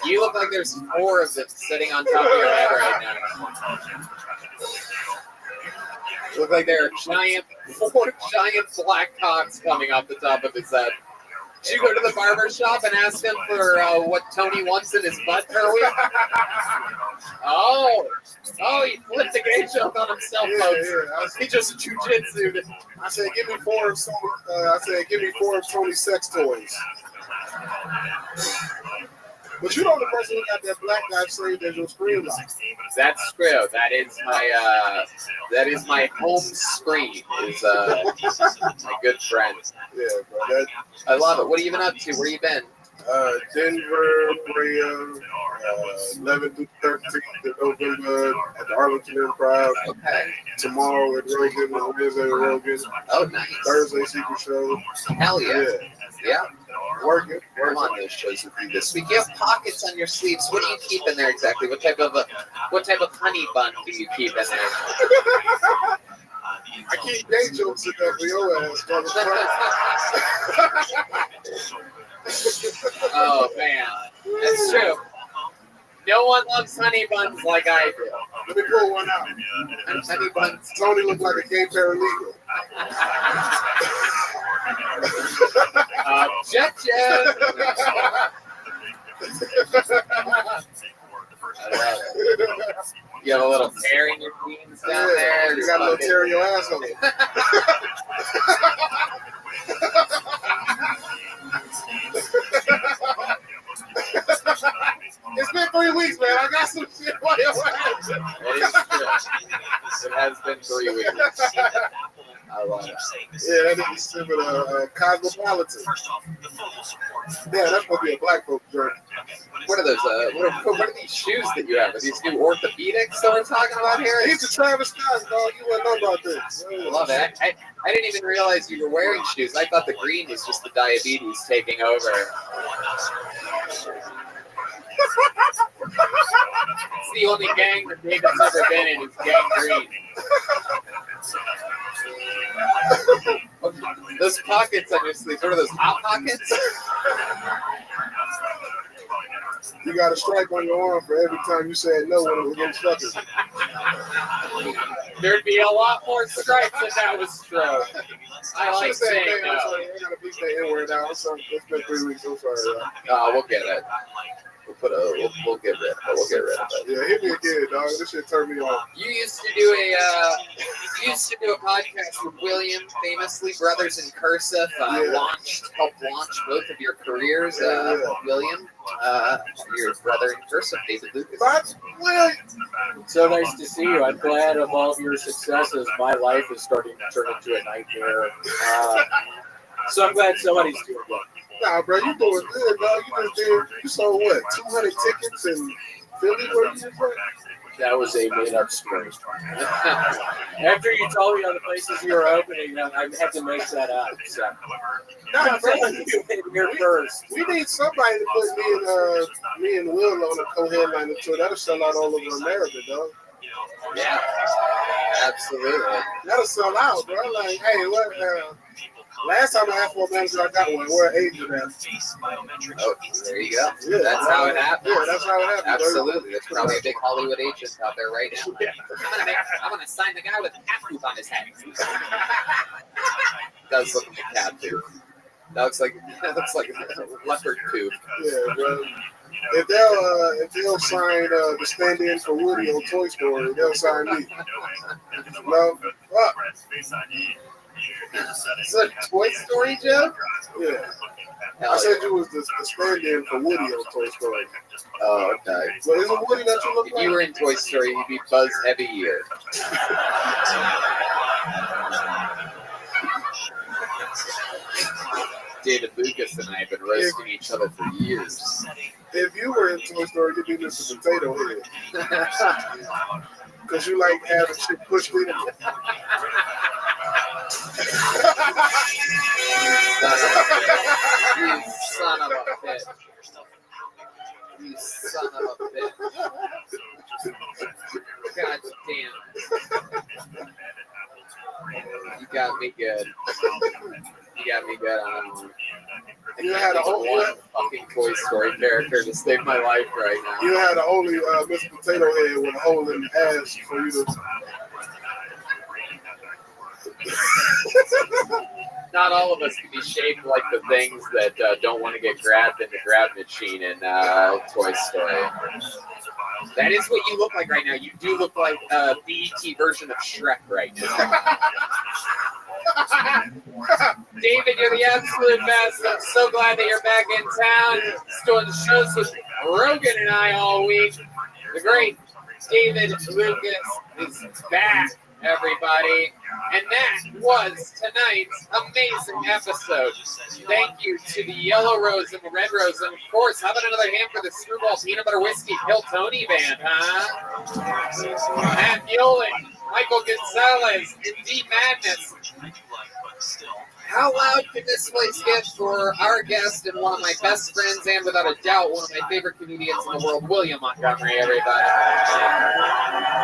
You look like there's 4 of them sitting on top of your head right now. Look like there are 4 giant black cocks coming off the top of his head. Did you go to the barber shop and ask him for what Tony wants in his butt per week? Oh, he flipped the gay joke on himself, folks. Yeah. He just jujitsu'd. I said, give me 4 of Tony's sex toys. But you know the person who got that black guy saved as your screen lock. That's true. That is my home screen. Is my good friend. Yeah, bro. I love it. What have you been up to? Where you been? Denver, Brea, 11th through 13th of November at the Arlington Improv. Okay. Tomorrow at Rogan, on Wednesday at Rogan. Oh, nice. Thursday Secret Show. Hell yeah. Yeah. Working. I'm on those shows with you this week. You have pockets on your sleeves. What do you keep in there exactly? What type of honey bun do you keep in there? I keep gay jokes in there for your ass, Oh man, that's true. No one loves honey buns like I do. Let me pull one out. Honey buns. Tony looked like a gay paralegal. Objection. You have a little tear in your jeans down there. You got a little tear in your ass on it. It's been 3 weeks, man. I got some shit on your ass. It is true. It has been 3 weeks. I love it. Yeah, that is similar to Cosmopolitan. Yeah, that's supposed to be a black folk journey. What are those? What are these shoes that you have? Are these new orthopedics that we're talking about here? These are Travis Scott, dog. You wouldn't know about this. I love it. I didn't even realize you were wearing shoes. I thought the green was just the diabetes taking over. It's the only gang that David's ever been in is gang green. Those pockets on your sleeves, what are those, hot pockets? You got a stripe on your arm for every time you said no when it was getting stuck. There'd be a lot more stripes if that was true. I like saying no. I got a big day N-word out. It's been 3 weeks. I'm sorry. We'll get it. We'll get rid of it. Yeah, hit me again, dog. This shit turned me off. You used to do a podcast with William, famously Brothers in Cursive. Helped launch both of your careers. William, your brother in Cursive, David Lucas. That's William. So nice to see you. I'm glad of all of your successes. My life is starting to turn into a nightmare. So I'm glad somebody's doing well. Nah, bro, you doing good, dog. You sold what? 200 tickets in Philly? Where you just went? That was a made-up story. After you told me all the places you were opening, I had to make that up. So. Nah, bro, You're first. we need somebody to put me and Will on a co-headliner tour. That'll sell out all over America, dog. Yeah, absolutely. That'll sell out, bro. Like, hey, what? Last time I asked for a manager, I got one. Where agent at? Oh, there you go. Yeah, that's how it happens. Yeah, that's how it happens. Absolutely. There's probably a big Hollywood agent out there right now. I'm gonna sign the guy with a cat poop on his head. Does look like a cat poop. That looks like leopard poop. Yeah, bro. If they'll sign the stand-in for Woody on Toy Story, they'll sign me. No, fuck. Is that a Toy Story joke? Yeah. I said you was the stand-in for Woody on Toy Story. Oh, okay. So is it Woody that you look if like? you were in Toy Story, you'd be Buzz Heavy-Ear. David Lucas Lucas and I have been roasting each other for years. If you were in Toy Story, you'd be Mr. Potato Head. Because you like having shit pushed in you. You son of a bitch. You son of a bitch. God damn. You got me good. You got me good on that one. You had a whole one fucking Toy Story character to save my life right now. You had a only Mr. Potato Head with a hole in the ass for you to. Not all of us can be shaped like the things that don't want to get grabbed in the grab machine in Toy Story. That is what you look like right now. You do look like a BET version of Shrek right now. David, you're the absolute best. I'm so glad that you're back in town. Just doing the shows with Rogan and I all week. The great David Lucas is back, everybody. And that was tonight's amazing episode. Thank you to the Yellow Rose and the Red Rose. And of course, how about another hand for the Screwball Peanut Butter Whiskey Kill Tony Band, huh? Matt Mueling, Michael Gonzalez, Indeed Madness. How loud can this place get for our guest and one of my best friends and without a doubt one of my favorite comedians in the world, William Montgomery, everybody.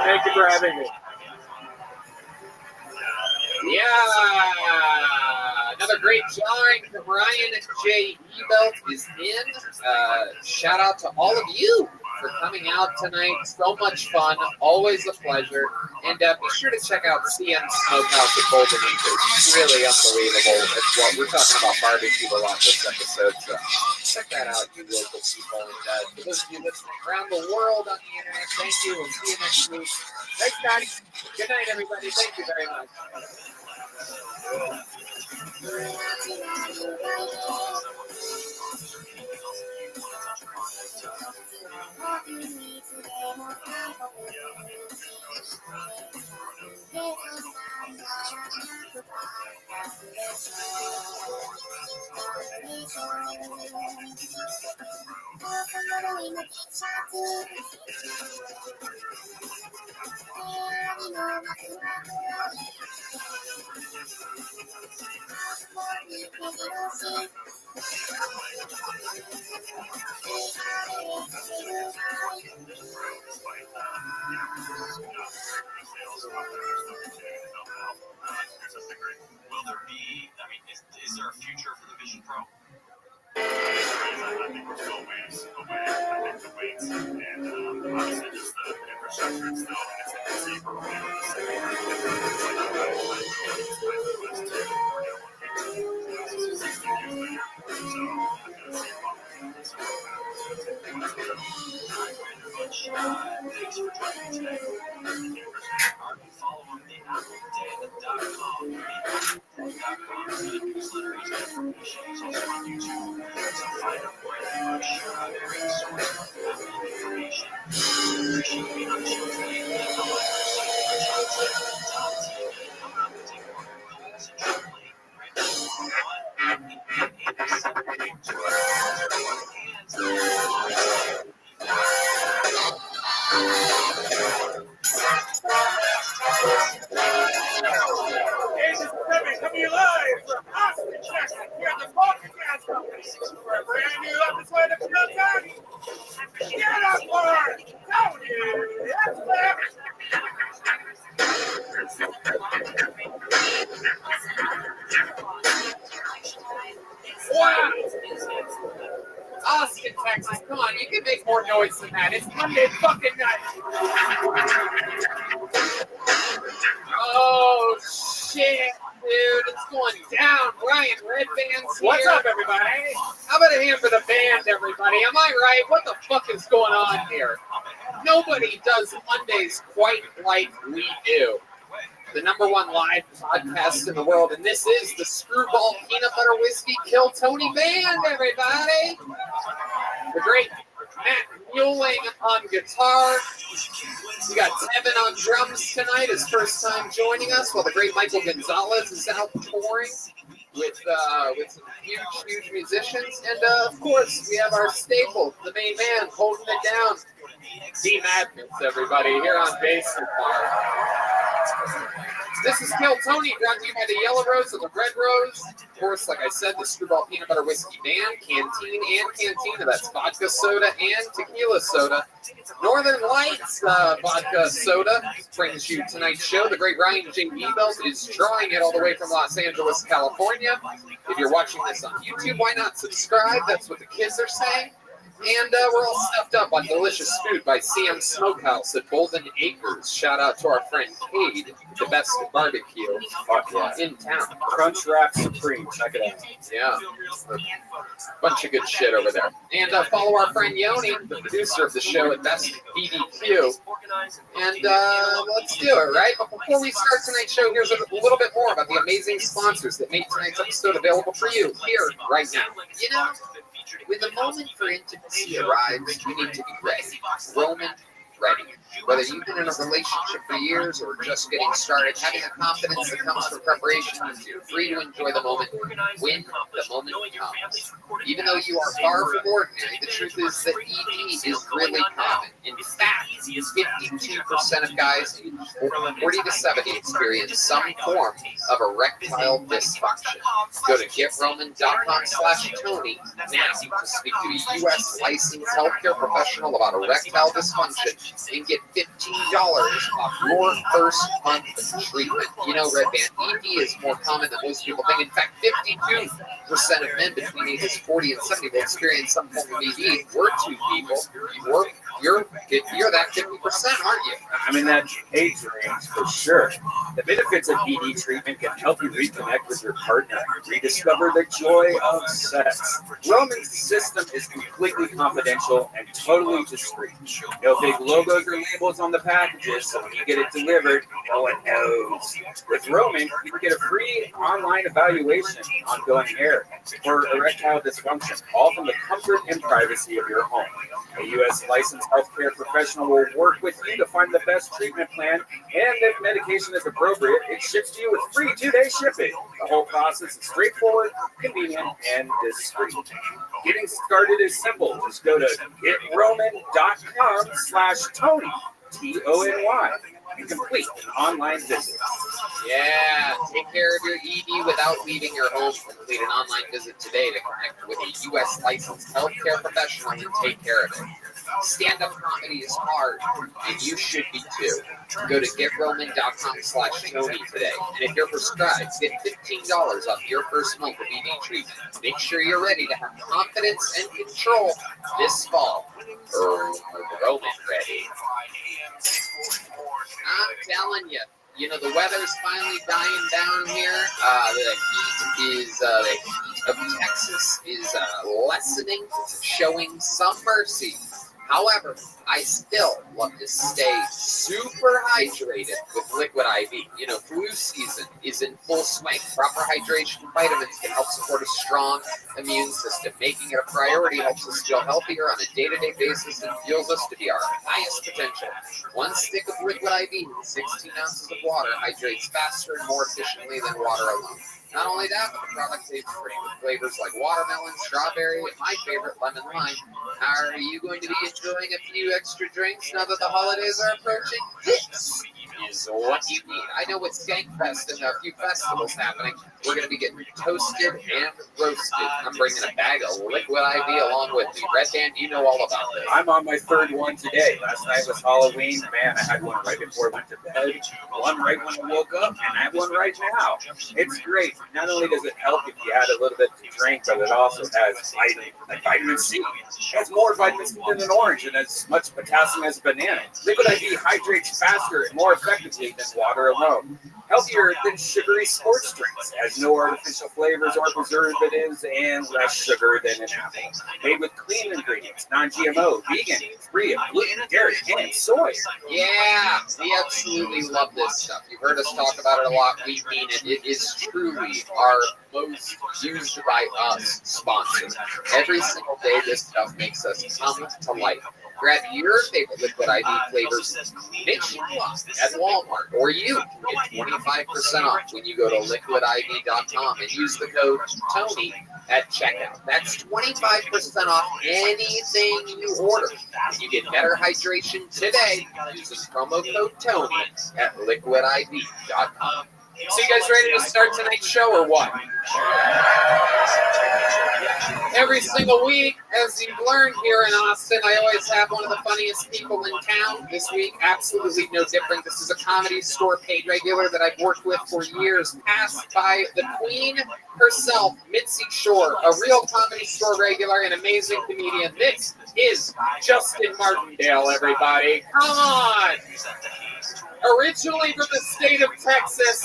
Thank you for having me. Yeah, another great drawing from Ryan J. Ebelt is in. Shout out to all of you for coming out tonight. So much fun, always a pleasure. And be sure to check out CN Smokehouse at Golden Acres. It's really unbelievable. It's what we're talking about barbecue a lot this episode, so check that out, you local people. And for those of you listening around the world on the internet, thank you. We'll see you next week. Thanks, guys. Good night, everybody. Thank you very much. Will there be, is there a future for the Vision Pro? I think we're still ways away. I think the ways, and obviously just the infrastructure itself, it's safer. Thanks for joining today. Follow on the AppleData.com newsletter and information is also on YouTube. So find out more and share out every source of Apple information. Appreciate being on the show today. Come on our website, Rothschild.tv. Come out and take part in calls and play. Right now, 1-888-7 coming live from Austin, Texas. Here at the Podcast Company for a brand new episode of Tony. Get up for Tony. That's back. Wow! Austin, Texas, come on, you can make more noise than that. It's Monday fucking night. Oh, shit, dude, it's going down. Ryan Redband's here. What's up, everybody? How about a hand for the band, everybody? Am I right? What the fuck is going on here? Nobody does Mondays quite like we do. The #1 live podcast in the world, and this is the Screwball Peanut Butter Whiskey Kill Tony Band, everybody. The great Matt Mueling on guitar. We got Tevin on drums tonight, his first time joining us, while the great Michael Gonzalez is out touring. with some huge musicians, and of course we have our staple, the main man holding it down, D Madness, everybody, here on Bass Guitar. This is Kill Tony, brought to you by the Yellow Rose and the Red Rose. Of course, like I said, the Screwball Peanut Butter Whiskey Band, Canteen and Cantina. That's vodka soda and tequila soda. Northern Lights vodka soda brings you tonight's show. The great Ryan J. Ebelt is drawing it all the way from Los Angeles, California. If you're watching this on YouTube, why not subscribe? That's what the kids are saying. And we're all stuffed up on delicious food by CM Smokehouse at Golden Acres. Shout out to our friend Cade, the best barbecue in town. Crunch Wrap Supreme. Check it out. Yeah. Bunch of good shit over there. And follow our friend Yoni, the producer of the show at Best BDQ. And let's do it, right? But before we start tonight's show, here's a little bit more about the amazing sponsors that make tonight's episode available for you here, right now. You know, when the moment for intimacy arrives, you need to be ready. Roman, ready. Whether you've been in a relationship for years or just getting started, having the confidence that comes from preparation means you're free to enjoy the moment when the moment comes. Even though you are far from ordinary, the truth is that ED is really common. In fact, 52% of guys aged 40 to 70 experience some form of erectile dysfunction. Go to GetRoman.com/Tony now to speak to a U.S. licensed healthcare professional about erectile dysfunction and get $15 off your first month of treatment. You know, Red Band, ED is more common than most people think. In fact, 52% of men between ages 40 and 70 will experience some form of ED. We're two people. You're that 50%, aren't you? I'm in that age range for sure. The benefits of ED treatment can help you reconnect with your partner, rediscover the joy of sex. Roman's system is completely confidential and totally discreet. No big logos or labels on the packages, so when you get it delivered, no one knows. With Roman, you can get a free online evaluation on ongoing care for erectile dysfunction, all from the comfort and privacy of your home. A U.S. licensed healthcare professional will work with you to find the best treatment plan, and if medication is appropriate, it ships to you with free 2-day shipping. The whole process is straightforward, convenient, and discreet. Getting started is simple. Just go to getroman.com/Tony, Tony, and complete an online visit. Yeah, take care of your ED without leaving your home. Complete an online visit today to connect with a U.S. licensed healthcare professional and take care of it. Stand-up comedy is hard, and you should be too. Go to GetRoman.com/Tony today, and if you're prescribed, get $15 off your first month of ED treatment. Make sure you're ready to have confidence and control this fall. Roman ready. I'm telling you. You know, the weather's finally dying down here. The heat of Texas is lessening, showing some mercy. However, I still love to stay super hydrated with Liquid IV. You know, flu season is in full swing. Proper hydration and vitamins can help support a strong immune system. Making it a priority helps us feel healthier on a day-to-day basis and fuels us to be our highest potential. One stick of Liquid IV with 16 ounces of water hydrates faster and more efficiently than water alone. Not only that, but the product tastes great with flavors like watermelon, strawberry, and my favorite, lemon lime. How are you going to be enjoying a few extra drinks now that the holidays are approaching? This is what you need. I know with Skankfest and a few festivals happening, we're going to be getting toasted and roasted. I'm bringing a bag of Liquid IV along with me. Red Band, you know all about this. I'm on my third one today. Last night was Halloween. Man, I had one right before I went to bed, one right when I woke up, and I have one right now. It's great. Not only does it help if you add a little bit to drink, but it also has vitamin C. It has more vitamin C than an orange and as much potassium as a banana. Liquid IV hydrates faster and more effectively than water alone. Healthier than sugary sports drinks, has no artificial flavors or preservatives, and less sugar than an apple. Made with clean ingredients, non-GMO, vegan, free of gluten, dairy, and soy. Yeah, we absolutely love this stuff. You've heard us talk about it a lot. We mean it. It is truly our most used by us sponsor. Every single day, this stuff makes us come to life. Grab your favorite Liquid IV flavors nationwide at Walmart, or you can get 25% off when you go to liquidiv.com and use the code TONY at checkout. That's 25% off anything you order. You get better hydration today using promo code TONY at liquidiv.com. So you guys ready to start tonight's show or what? Every single week, as you've learned here in Austin, I always have one of the funniest people in town. This week, absolutely no different. This is a Comedy Store paid regular that I've worked with for years, passed by the queen herself, Mitzi Shore, a real Comedy Store regular and amazing comedian. This is Justin Martindale, everybody. Come on! Originally from the state of Texas,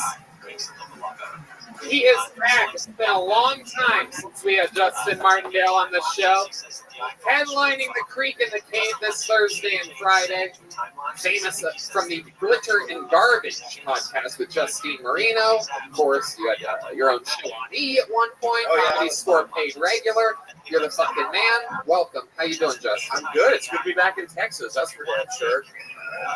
he is back. It's been a long time since we had Justin Martindale on the show. Headlining the Creek in the Cave this Thursday and Friday. Famous from the Glitter and Garbage podcast with Justine Marino. Of course, you had your own show on E at one point. Comedy Store paid regular. You're the fucking man. Welcome. How you doing, Justin? I'm good. It's good to be back in Texas. That's for damn sure.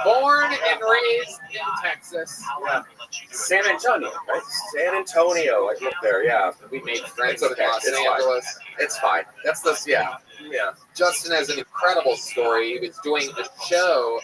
Born and raised in Texas. Yeah. San Antonio, right? San Antonio. I grew up there, yeah. We made friends It's in okay. Los It's Angeles. fine. It's fine. That's the, yeah. Yeah. Justin has an incredible story. He was doing a show,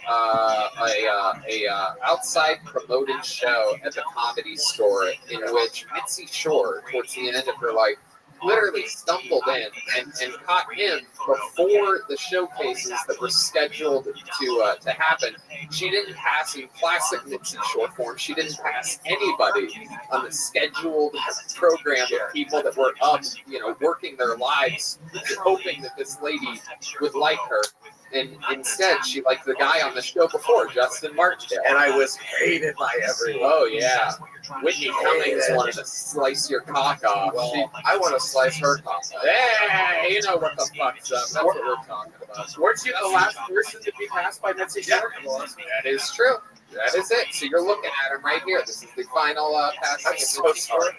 outside promoted show at the Comedy Store in which Mitzi Shore, towards the end of her life, literally stumbled in and caught him before the showcases that were scheduled to happen. She didn't pass, in classic Mitzi Shore form, she didn't pass anybody on the scheduled program of people that were up, working their lives, hoping that this lady would like her. And instead, she liked the guy on the show before, Justin Martindale. And I was hated by everyone. Oh, yeah. Whitney Cummings wanted to slice your cock off. Well, I want to slice her cock off. Hey, you know what the fuck's up. That's what we're talking about. Weren't you the last person to be passed by Mitzi Shore? That is true. That is it. So you're looking at him right here. This is the final passing. I'm so sorry.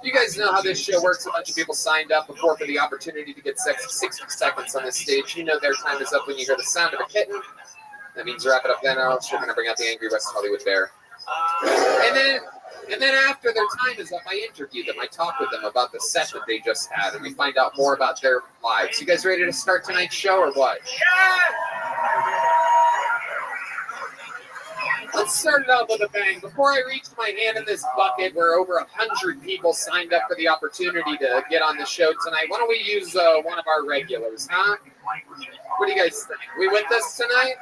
You guys know how this show works. A bunch of people signed up before for the opportunity to get 60 seconds on this stage. You know their time is up when you hear the sound of a kitten. That means wrap it up then, or else we're going to bring out the Angry West Hollywood Bear. And then after their time is up, I interview them. I talk with them about the set that they just had, and we find out more about their lives. You guys ready to start tonight's show or what? Let's start it out with a bang. Before I reach my hand in this bucket where over 100 people signed up for the opportunity to get on the show tonight, why don't we use one of our regulars, huh? What do you guys think? We with this tonight?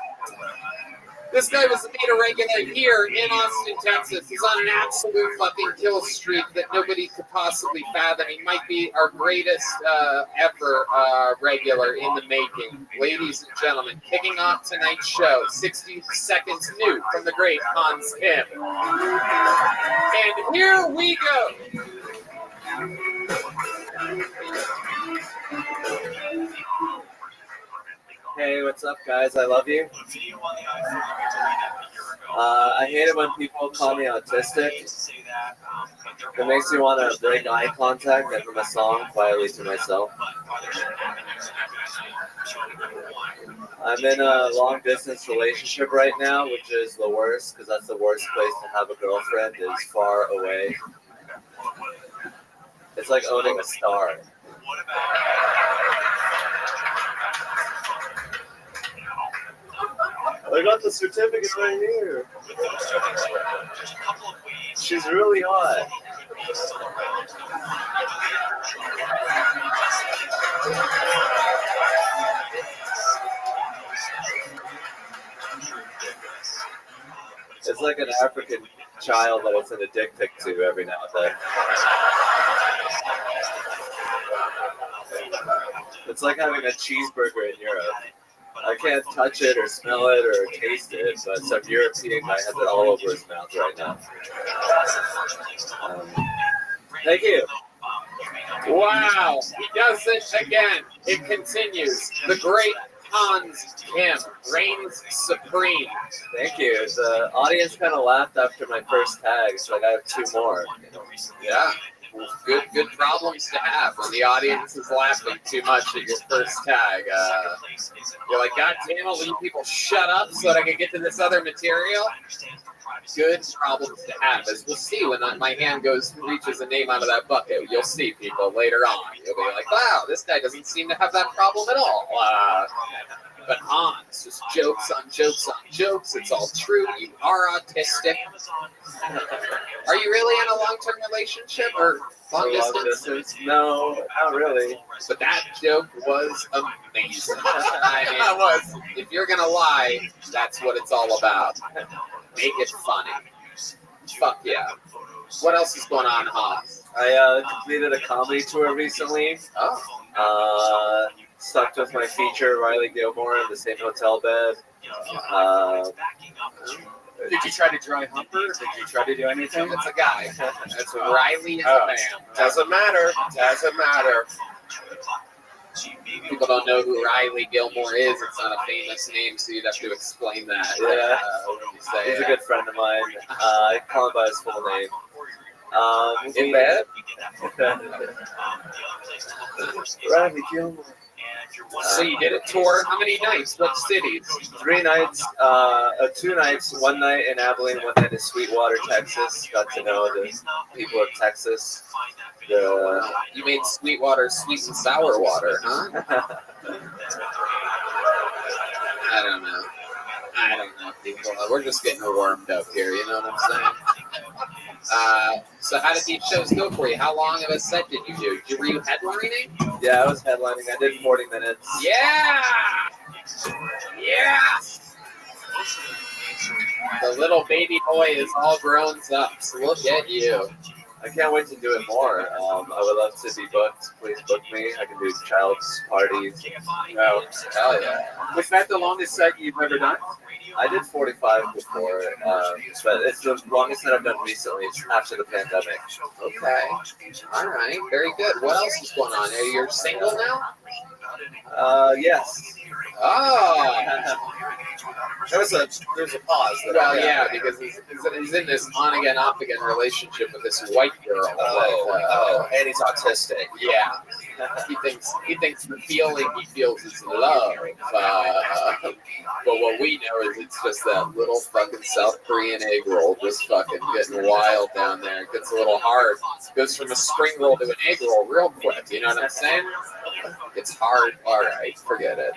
This guy was made a regular here in Austin, Texas. He's on an absolute fucking kill streak that nobody could possibly fathom. He might be our greatest ever regular in the making. Ladies and gentlemen, kicking off tonight's show, 60 seconds new from the great Hans Kim. And here we go. Hey, what's up, guys? I love you. I hate it when people call me autistic. It makes me want to break eye contact and from a song quietly to myself. I'm in a long-distance relationship right now, which is the worst, because that's the worst place to have a girlfriend, is far away. It's like owning a star. I got the certificate right here. She's really hot. It's like an African child that I send a dick pic to every now and then. It's like having a cheeseburger in Europe. I can't touch it or smell it or taste it, but some European guy has it all over his mouth right now. Thank you. Wow, he does it again. It continues. The great Hans Kim reigns supreme. Thank you. The audience kind of laughed after my first tag, so I got 2 more. Yeah. Good problems to have when the audience is laughing too much at your first tag. You're like, God damn it, will you people shut up so that I can get to this other material? Good problems to have, as we'll see when my hand reaches a name out of that bucket. You'll see people later on. You'll be like, wow, this guy doesn't seem to have that problem at all. But it's just jokes on jokes on jokes. It's all true. You are autistic. Are you really in a long-term relationship or long distance? No, not really. But that joke was amazing. I mean, if you're gonna lie, that's what it's all about. Make it funny. Fuck yeah. What else is going on, Hans? I completed a comedy tour recently. Oh. Stuck with my feature, Riley Gilmore, in the same hotel bed. Did you try to dry humper? Did you try to do anything? It's a guy. That's Riley is Oh. a man. Doesn't matter. Doesn't matter. People don't know who Riley Gilmore is. It's not a famous name, so you'd have to explain that. Yeah. He's a good friend of mine. I call him by his full name. In bed? Riley Gilmore. So you did a tour. How many nights? What cities? 3 nights, 2 nights, 1 night in Abilene, 1 night in Sweetwater, Texas. Got to know the people of Texas. You made Sweetwater sweet and sour water, huh? I don't know. People. We're just getting warmed up here, you know what I'm saying? So how did these shows go for you? How long of a set did you do? Were you headlining? Yeah, I was headlining. I did 40 minutes. Yeah! Yeah! The little baby boy is all grown up, so look at you. I can't wait to do it more. I would love to be booked. Please book me. I can do child's parties. Oh, hell yeah. Was that the longest set you've ever done? I did 45 before, but it's the longest that I've done recently. It's after the pandemic. Okay. All right. Very good. What else is going on? Are you single now? Yes. Oh. There's a pause. Well, yeah, because he's in this on-again, off-again relationship with this white girl. And he's autistic. Yeah. He thinks the feeling he feels is love. But what we know is it's just that little fucking South Korean egg roll just fucking getting wild down there. It gets a little hard. It goes from a spring roll to an egg roll real quick. You know what I'm saying? It's hard. All right, forget it.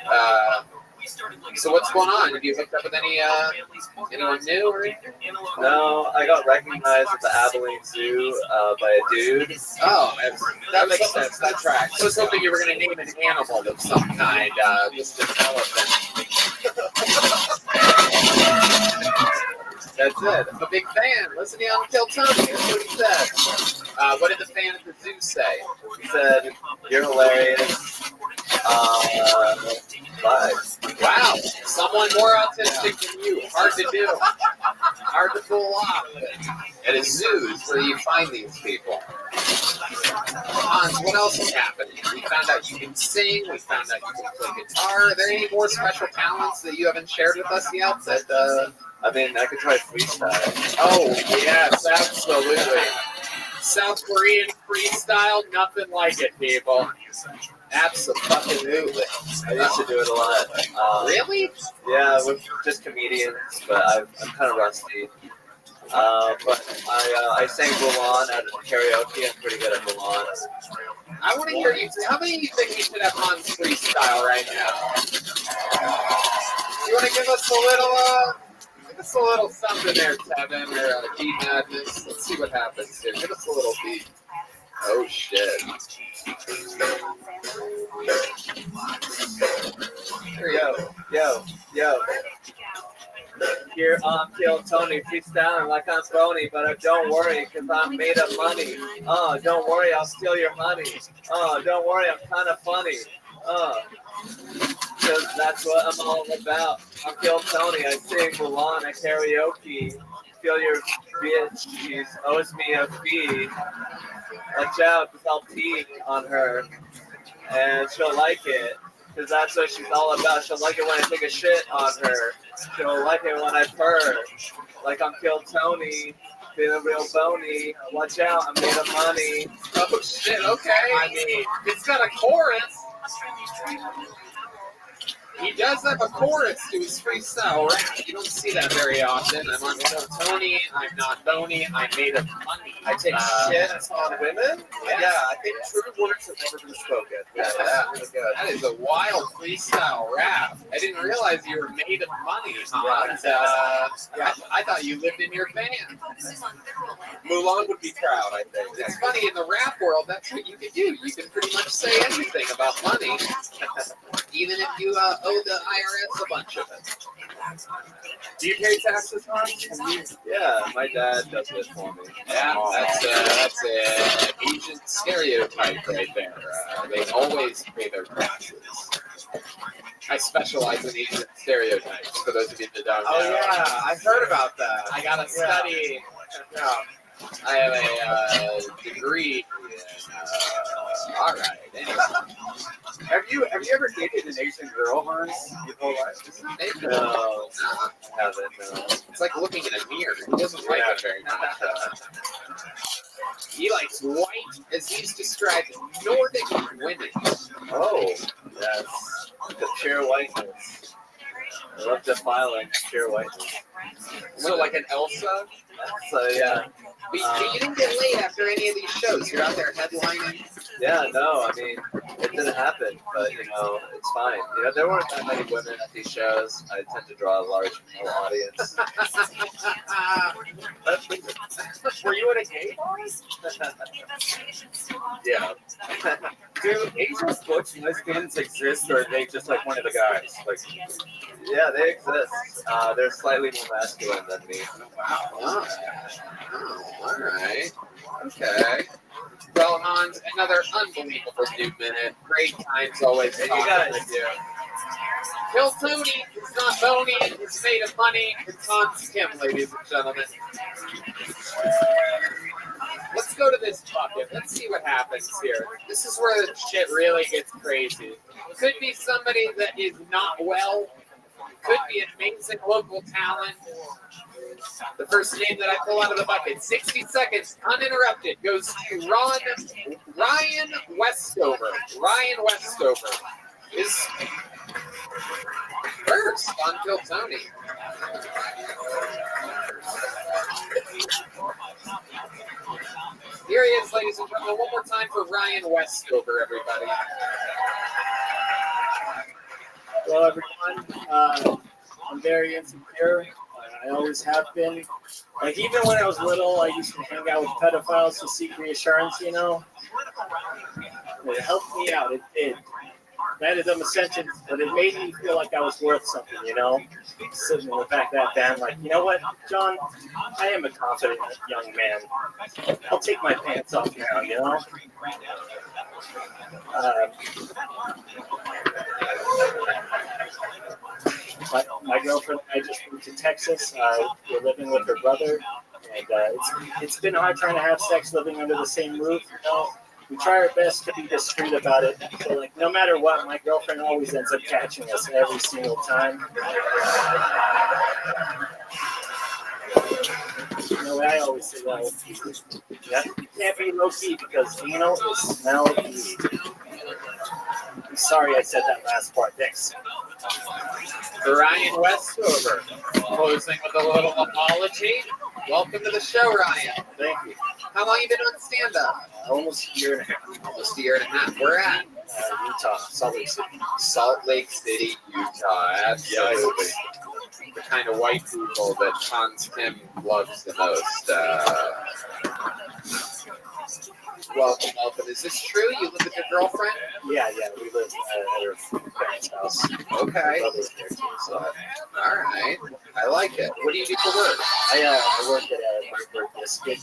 So what's going on? Have you hooked up with anyone new or anything? No, I got recognized at the Abilene Zoo by a dude. Oh, that makes sense. That tracks. I was hoping you were going to name an animal of some kind, just an elephant. That's it. I'm a big fan. Listen to Unkill Tony. That's what he said. What did the fan at the zoo say? He said, "You're hilarious." Bye. Wow, someone more autistic than you. Hard to do. Hard to pull off. At a zoo is where you find these people. Hans, what else is happening? We found out you can sing. We found out you can play guitar. Are there any more special talents that you haven't shared with us yet? I mean, I could try freestyle. Oh, yes, absolutely. South Korean freestyle, nothing like it, people. Absolutely. I used to do it a lot. Really? Yeah, with just comedians, but I'm kind of rusty. But I sang Mulan at karaoke. I'm pretty good at Mulan. I want to hear you. How many of you think we should have Hans freestyle right now? You want to give us a little something there, Tevin, or Beat Madness? Let's see what happens here. Give us a little beat. Oh, shit. Yo. Here on Kill Tony, freestyling like I'm phony, but don't worry, cause I'm made of money. Don't worry, I'll steal your money. Don't worry, I'm kind of funny. Cause that's what I'm all about. I'm Kill Tony, I sing Mulan at karaoke. Feel your bitch, she owes me a fee. Watch out, cause I'll pee on her, and she'll like it. Cause that's what she's all about. She'll like it when I take a shit on her. She'll like it when I purr. Like I'm Kill Tony. feeling real bony. Watch out, I'm made of money. Oh shit, okay. I mean, it's got a chorus. He does have a chorus to his freestyle rap. You don't see that very often. I'm on Tony. I'm not bony. I'm made of money. I take shits on women. Yeah, I think true words have never been spoken. Yeah, Really good. that is a wild freestyle rap. I didn't realize you were made of money, Hans. I thought you lived in your van. Mulan would be proud, I think. It's funny, in the rap world, that's what you can do. You can pretty much say anything about money, even if you owe the IRS a bunch of it. Do you pay taxes, Hans? Yeah, my dad does it for me. Yeah, that's an Asian stereotype right there. They always pay their taxes. I specialize in Asian stereotypes, for those of you that don't know. Oh yeah, I've heard about that. I got to study. Yeah. I have a degree in, all right. Anyway. Have you ever dated an Asian girl, Hans, your whole life? No, I haven't. No. It's like looking in a mirror. He doesn't like it very much. He likes white, as he's described, Nordic women. Oh, yes. The pure whiteness. I love defiling pure whiteness. So like an Elsa? So yeah. But you didn't get laid after any of these shows. You're out there headlining. Yeah, no, I mean, it didn't happen, but, you know, it's fine. You know, there weren't that many women at these shows. I tend to draw a large male audience. Were you at a gay bar? Yeah. Do Asian butch lesbians exist, or are they just like one of the guys? Like, yeah, they exist. They're slightly more masculine than me. Wow. Oh, all right. Okay. Well, Hans, another unbelievable new minute. Great times always. Hey, you guys. Kill Tony. He's not bony. He's made of money. It's Hans Kim, ladies and gentlemen. Let's go to this bucket. Let's see what happens here. This is where the shit really gets crazy. Could be somebody that is not well. Could be an amazing local talent. The first name that I pull out of the bucket, 60 seconds, uninterrupted, goes to Ryan Westover. Ryan Westover is first on Kill Tony. Here he is, ladies and gentlemen. One more time for Ryan Westover, everybody. Hello, everyone. I'm very insecure. I always have been. Like, even when I was little, I used to hang out with pedophiles to seek reassurance, you know? It helped me out. It did. I had a dumb sentence, but it made me feel like I was worth something, you know? Sitting in the back of that van, like, you know what, John? I am a confident young man. I'll take my pants off now, you know? My girlfriend and I just moved to Texas. We're living with her brother, and it's been hard trying to have sex living under the same roof. You know, we try our best to be discreet about it. So, like, no matter what, my girlfriend always ends up catching us every single time. You know, I always say that. You can't be low key because anal is smell weed. I'm sorry I said that last part. Thanks. Ryan Westover, closing with a little apology. Welcome to the show, Ryan. Thank you. How long you been on stand-up? Almost a year and a half. Almost a year and a half. Where at? Utah, Salt Lake City. Salt Lake City, Utah. Absolutely. The kind of white people that Hans Kim loves the most. Welcome. Is this true? You live with your girlfriend? Yeah, we live at her parents' house. Okay. So. All right. I like it. What do you do for work? I work at a burger biscuit.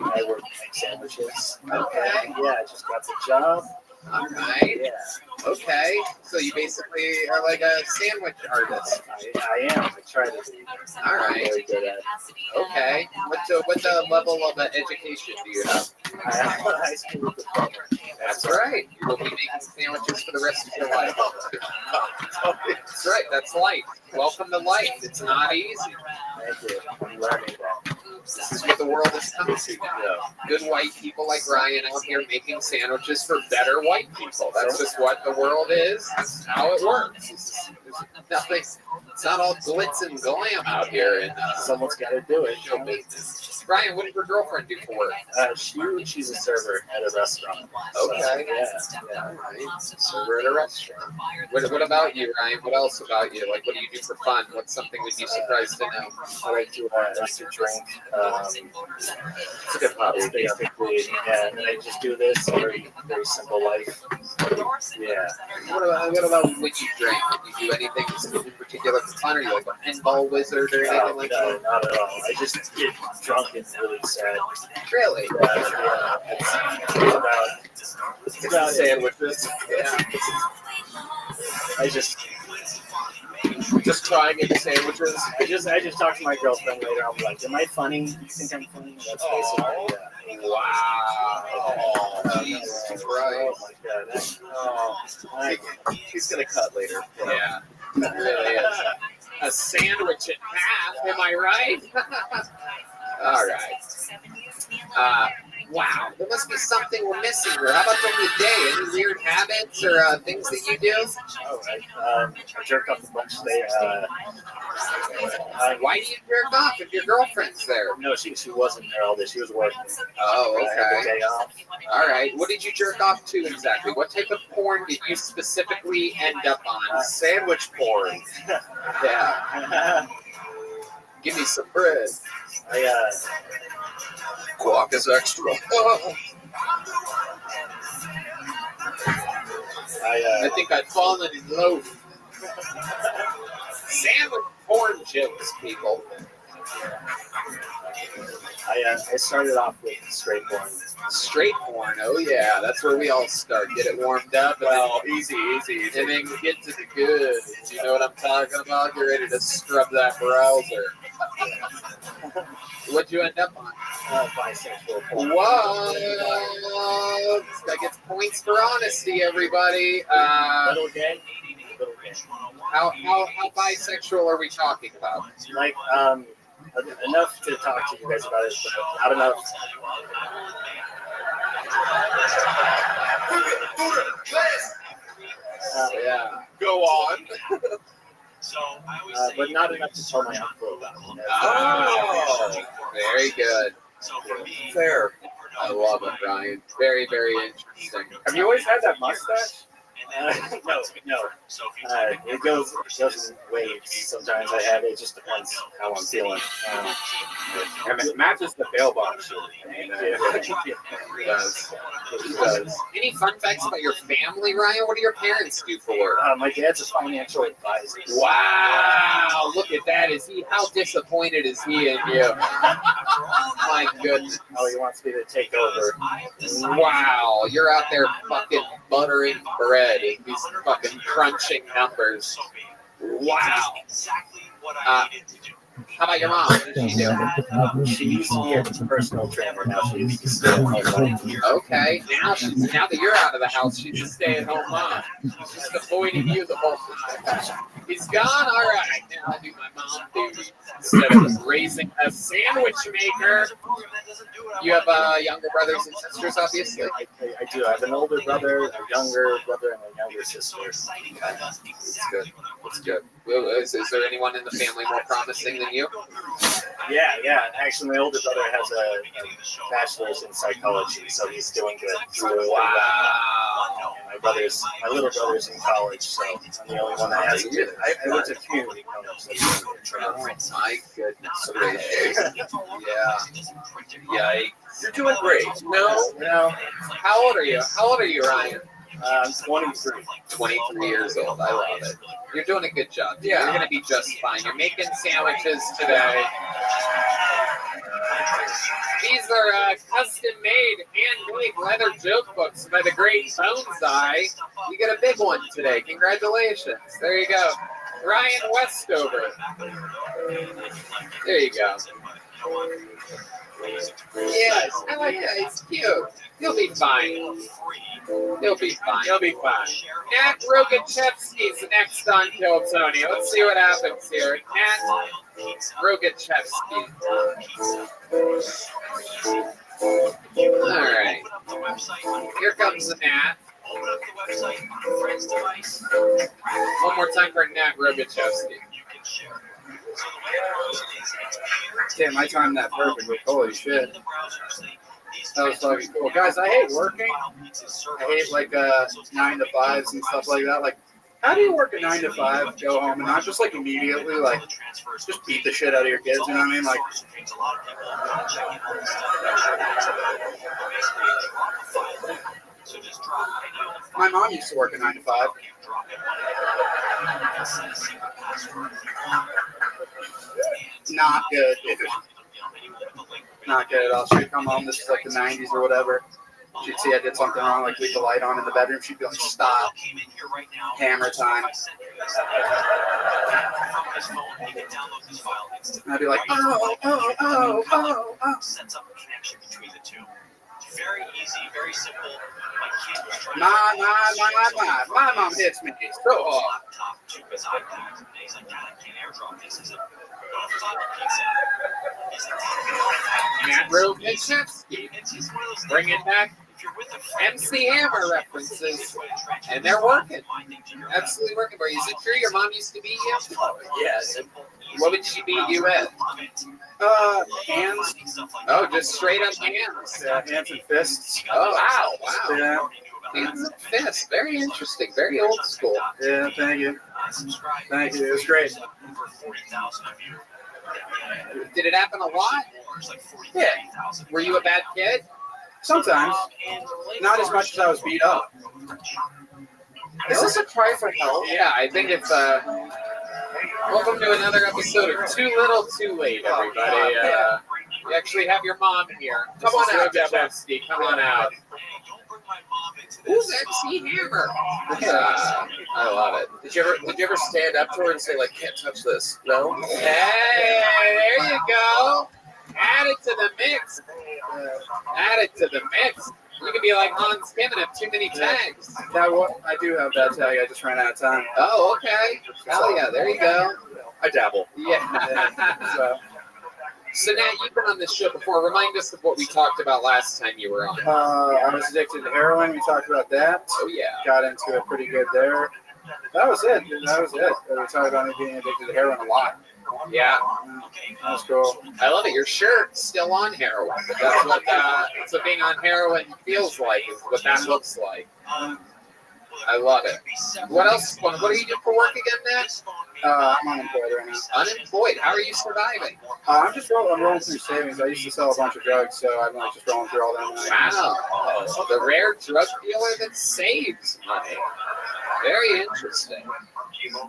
I work at sandwiches. Okay. Yeah, I just got the job. All right. Yeah. Okay. So you basically are like a sandwich artist. I am. I try to be. All right. Very good at it. Okay. What level of education do you have? I have a high school diploma. That's right. You will be making sandwiches for the rest of your life. That's right. That's life. Welcome to life. It's not easy. Thank you. I'm learning that. This is what the world has come to. Good white people like Ryan out here making sandwiches for better white people. That's just what the world is. That's how it works. There's nothing. It's not all glitz and glam out here. And someone's got to do it. Show business. Ryan, what did your girlfriend do for work? She's a server at a restaurant. Okay. Yeah. All right. Server at a restaurant. What about you, Ryan? What else about you? Like, what do you do for fun? What's something we'd be surprised to know? I like to drink. It's a good hobby, basically. Yeah, and I just do this very simple life. Yeah. What about when you drink? Do you do anything in particular for fun? Are you like a pinball wizard or anything like that? No, not at all. I just get drunk and really sad. Really? Yeah. It's about sandwiches. Yeah. I just trying to get sandwiches. I just talk to my girlfriend later. I'm like, am I funny? You think I'm funny? That's basically Wow. Jesus Christ. Oh my God. He's gonna cut later. Yeah. It really is. A sandwich in half, am I right? All right. Wow, there must be something we're missing here. How about during the day? Any weird habits or things that you do? Oh, I jerk off a bunch today. Why do you jerk off if your girlfriend's there? No, she wasn't there all day. She was working. Oh, I had the okay. day off. All right. What did you jerk off to exactly? What type of porn did you specifically end up on? Sandwich porn. Yeah. Give me some bread. Guac is extra. I think I've fallen in love. Sandwich porn jokes, people. I started off with straight porn. Straight porn, oh yeah, that's where we all start. Get it warmed up. Well, easy. And then get to the good. You know what I'm talking about? Get ready to scrub that browser. What'd you end up on? Bisexual porn. Whoa! That gets points for honesty, everybody. Little gay. How bisexual are we talking about? Like, enough to talk to you guys about it, but not enough. Yeah. Go on. But not enough to tell my uncle about it. Oh, very good. Fair. I love it, Ryan. Very, very interesting. Have you always had that mustache? No. It goes in waves. Sometimes I have it. Just depends how I'm feeling. And it matches the bail box. It does. Any fun facts about your family, Ryan? What do your parents do for work? My dad's a financial advisor. Wow! Look at that. How disappointed is he in you? My goodness. Oh, he wants me to take over. Wow, you're out there fucking buttering bread and these fucking crunching numbers. Wow. How about your mom? What does she do? She used to be a personal trainer. Now she's a stay-at-home mom. Okay, now that you're out of the house, she's a stay-at-home mom. She's avoiding you the whole time. He's gone. All right, now I do my mom duty instead of raising a sandwich maker. You have younger brothers and sisters, obviously. I do. I have an older brother, a younger brother, and a younger sister. That's good. That's good. Is there anyone in the family more promising than you? Yeah. Actually, my older brother has a bachelor's in psychology, so he's doing good. Wow. And my little brother's in college, so I'm the only one that has it. I went to community college. Oh my goodness gracious. Yeah. Yikes. You're doing great. No. How old are you, Ryan? I'm 23. 23 years old. I love it. You're doing a good job. Yeah. You're going to be just fine. You're making sandwiches today. These are custom-made, hand-made leather joke books by the great Bonsai. You get a big one today. Congratulations. There you go. Ryan Westover. There you go. Yes, I like that. He's cute. He'll be fine. He'll be fine. He'll be fine. Nat Rogachevsky's next on Kill Tony. Let's see what happens here. Nat Rogachevsky. All right. Here comes the Nat. One more time for Nat Rogachevsky. Damn, I timed that perfectly. Holy shit. That was fucking cool. Guys, I hate working. I hate like 9 to 5s and stuff like that. Like, how do you work a 9 to 5, go home, and not just like immediately, like, just beat the shit out of your kids, you know what I mean? Like, my mom used to work a 9 to 5. Not good, dude. Not good at all. She'd come home, this is like the 90s or whatever. She'd see I did something wrong, like leave the light on in the bedroom. She'd be like, stop. Hammer time. And I'd be like, oh. Sets up a connection between the two. Very easy, very simple. My mom hits me so hard. Matt Rogachevsky. Bring it back. MC Hammer references. And they're working. Absolutely working for you. Is it true your mom used to beat you? Oh, yes. What would she beat you with? Hands. Oh, just straight up hands. Yeah, hands and fists. Oh, wow. Yeah. Hands and fists. Very interesting. Very old school. Yeah, thank you. Thank you. It was great. Did it happen a lot? Yeah. Were you a bad kid? Sometimes. Not as much as I was beat up. Is this a cry for help? Yeah, I think it's welcome to another episode of Too Little, Too Late, everybody. You actually have your mom here. Come on out, Rogachevsky. Come on out. Who's MC Hammer? I love it. Did you ever stand up to her and say, like, can't touch this? No? Hey, there you go. Add it to the mix. Add it to the mix. You could be like Hans Kim and have too many tags. I do have that tag. I just ran out of time. Oh, okay. Hell yeah, there you go. I dabble. Yeah. So Nat, you've been on this show before. Remind us of what we talked about last time you were on. I was addicted to heroin. We talked about that. Oh, yeah. Got into it pretty good there. That was it. We talked about me being addicted to heroin a lot. Yeah. That was cool. I love it. Your shirt's still on heroin. That's what being on heroin feels like, is what that looks like. I love it. What else? What do you do for work again, Nat? I'm unemployed right now. Unemployed? How are you surviving? I'm rolling through savings. I used to sell a bunch of drugs, so I'm like just rolling through all that money. Wow. The rare drug dealer that saves money. Very interesting.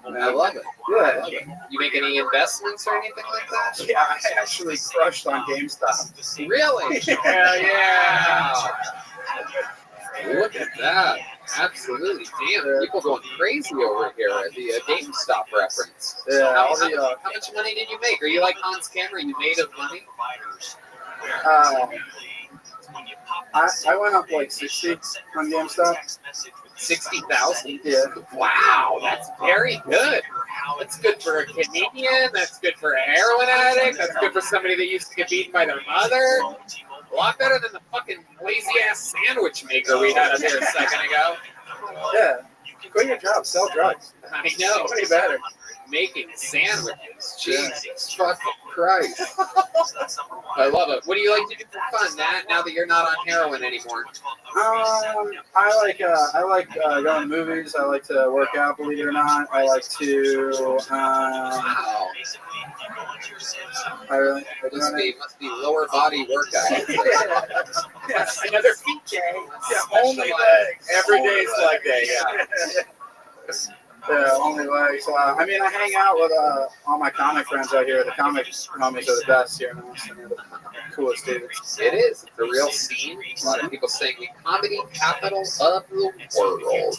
I love it. Yeah. You make any investments or anything like that? Yeah, I actually crushed on GameStop. Really? Hell yeah. Look at that. Absolutely. Damn, people going crazy over here at the GameStop reference. Yeah. How much money did you make? Are you like Hans Kim? Are you made of money? I went up like 60 on GameStop. 60,000? Yeah. Wow, that's very good. That's good for a Canadian. That's good for a heroin addict. That's good for somebody that used to get beaten by their mother. A lot better than the fucking lazy-ass sandwich maker we had up here a second ago. Yeah. Quit your job. Sell drugs. I know. Way better. Making sandwiches. Jesus fucking Christ. I love it. What do you like to do for fun, Nat, now that you're not on heroin anymore? I like going to movies. I like to work out, believe it or not. I like to wow. Must be lower body workout. Yes, another feet day. Yeah, only legs. Every day's leg day, yeah. Yeah, only legs. I mean, I hang out with all my comic friends out here. The comic homies are the best here in Austin. They're the coolest dudes. It is. It's a real scene. A lot of people saying the comedy capital of the world.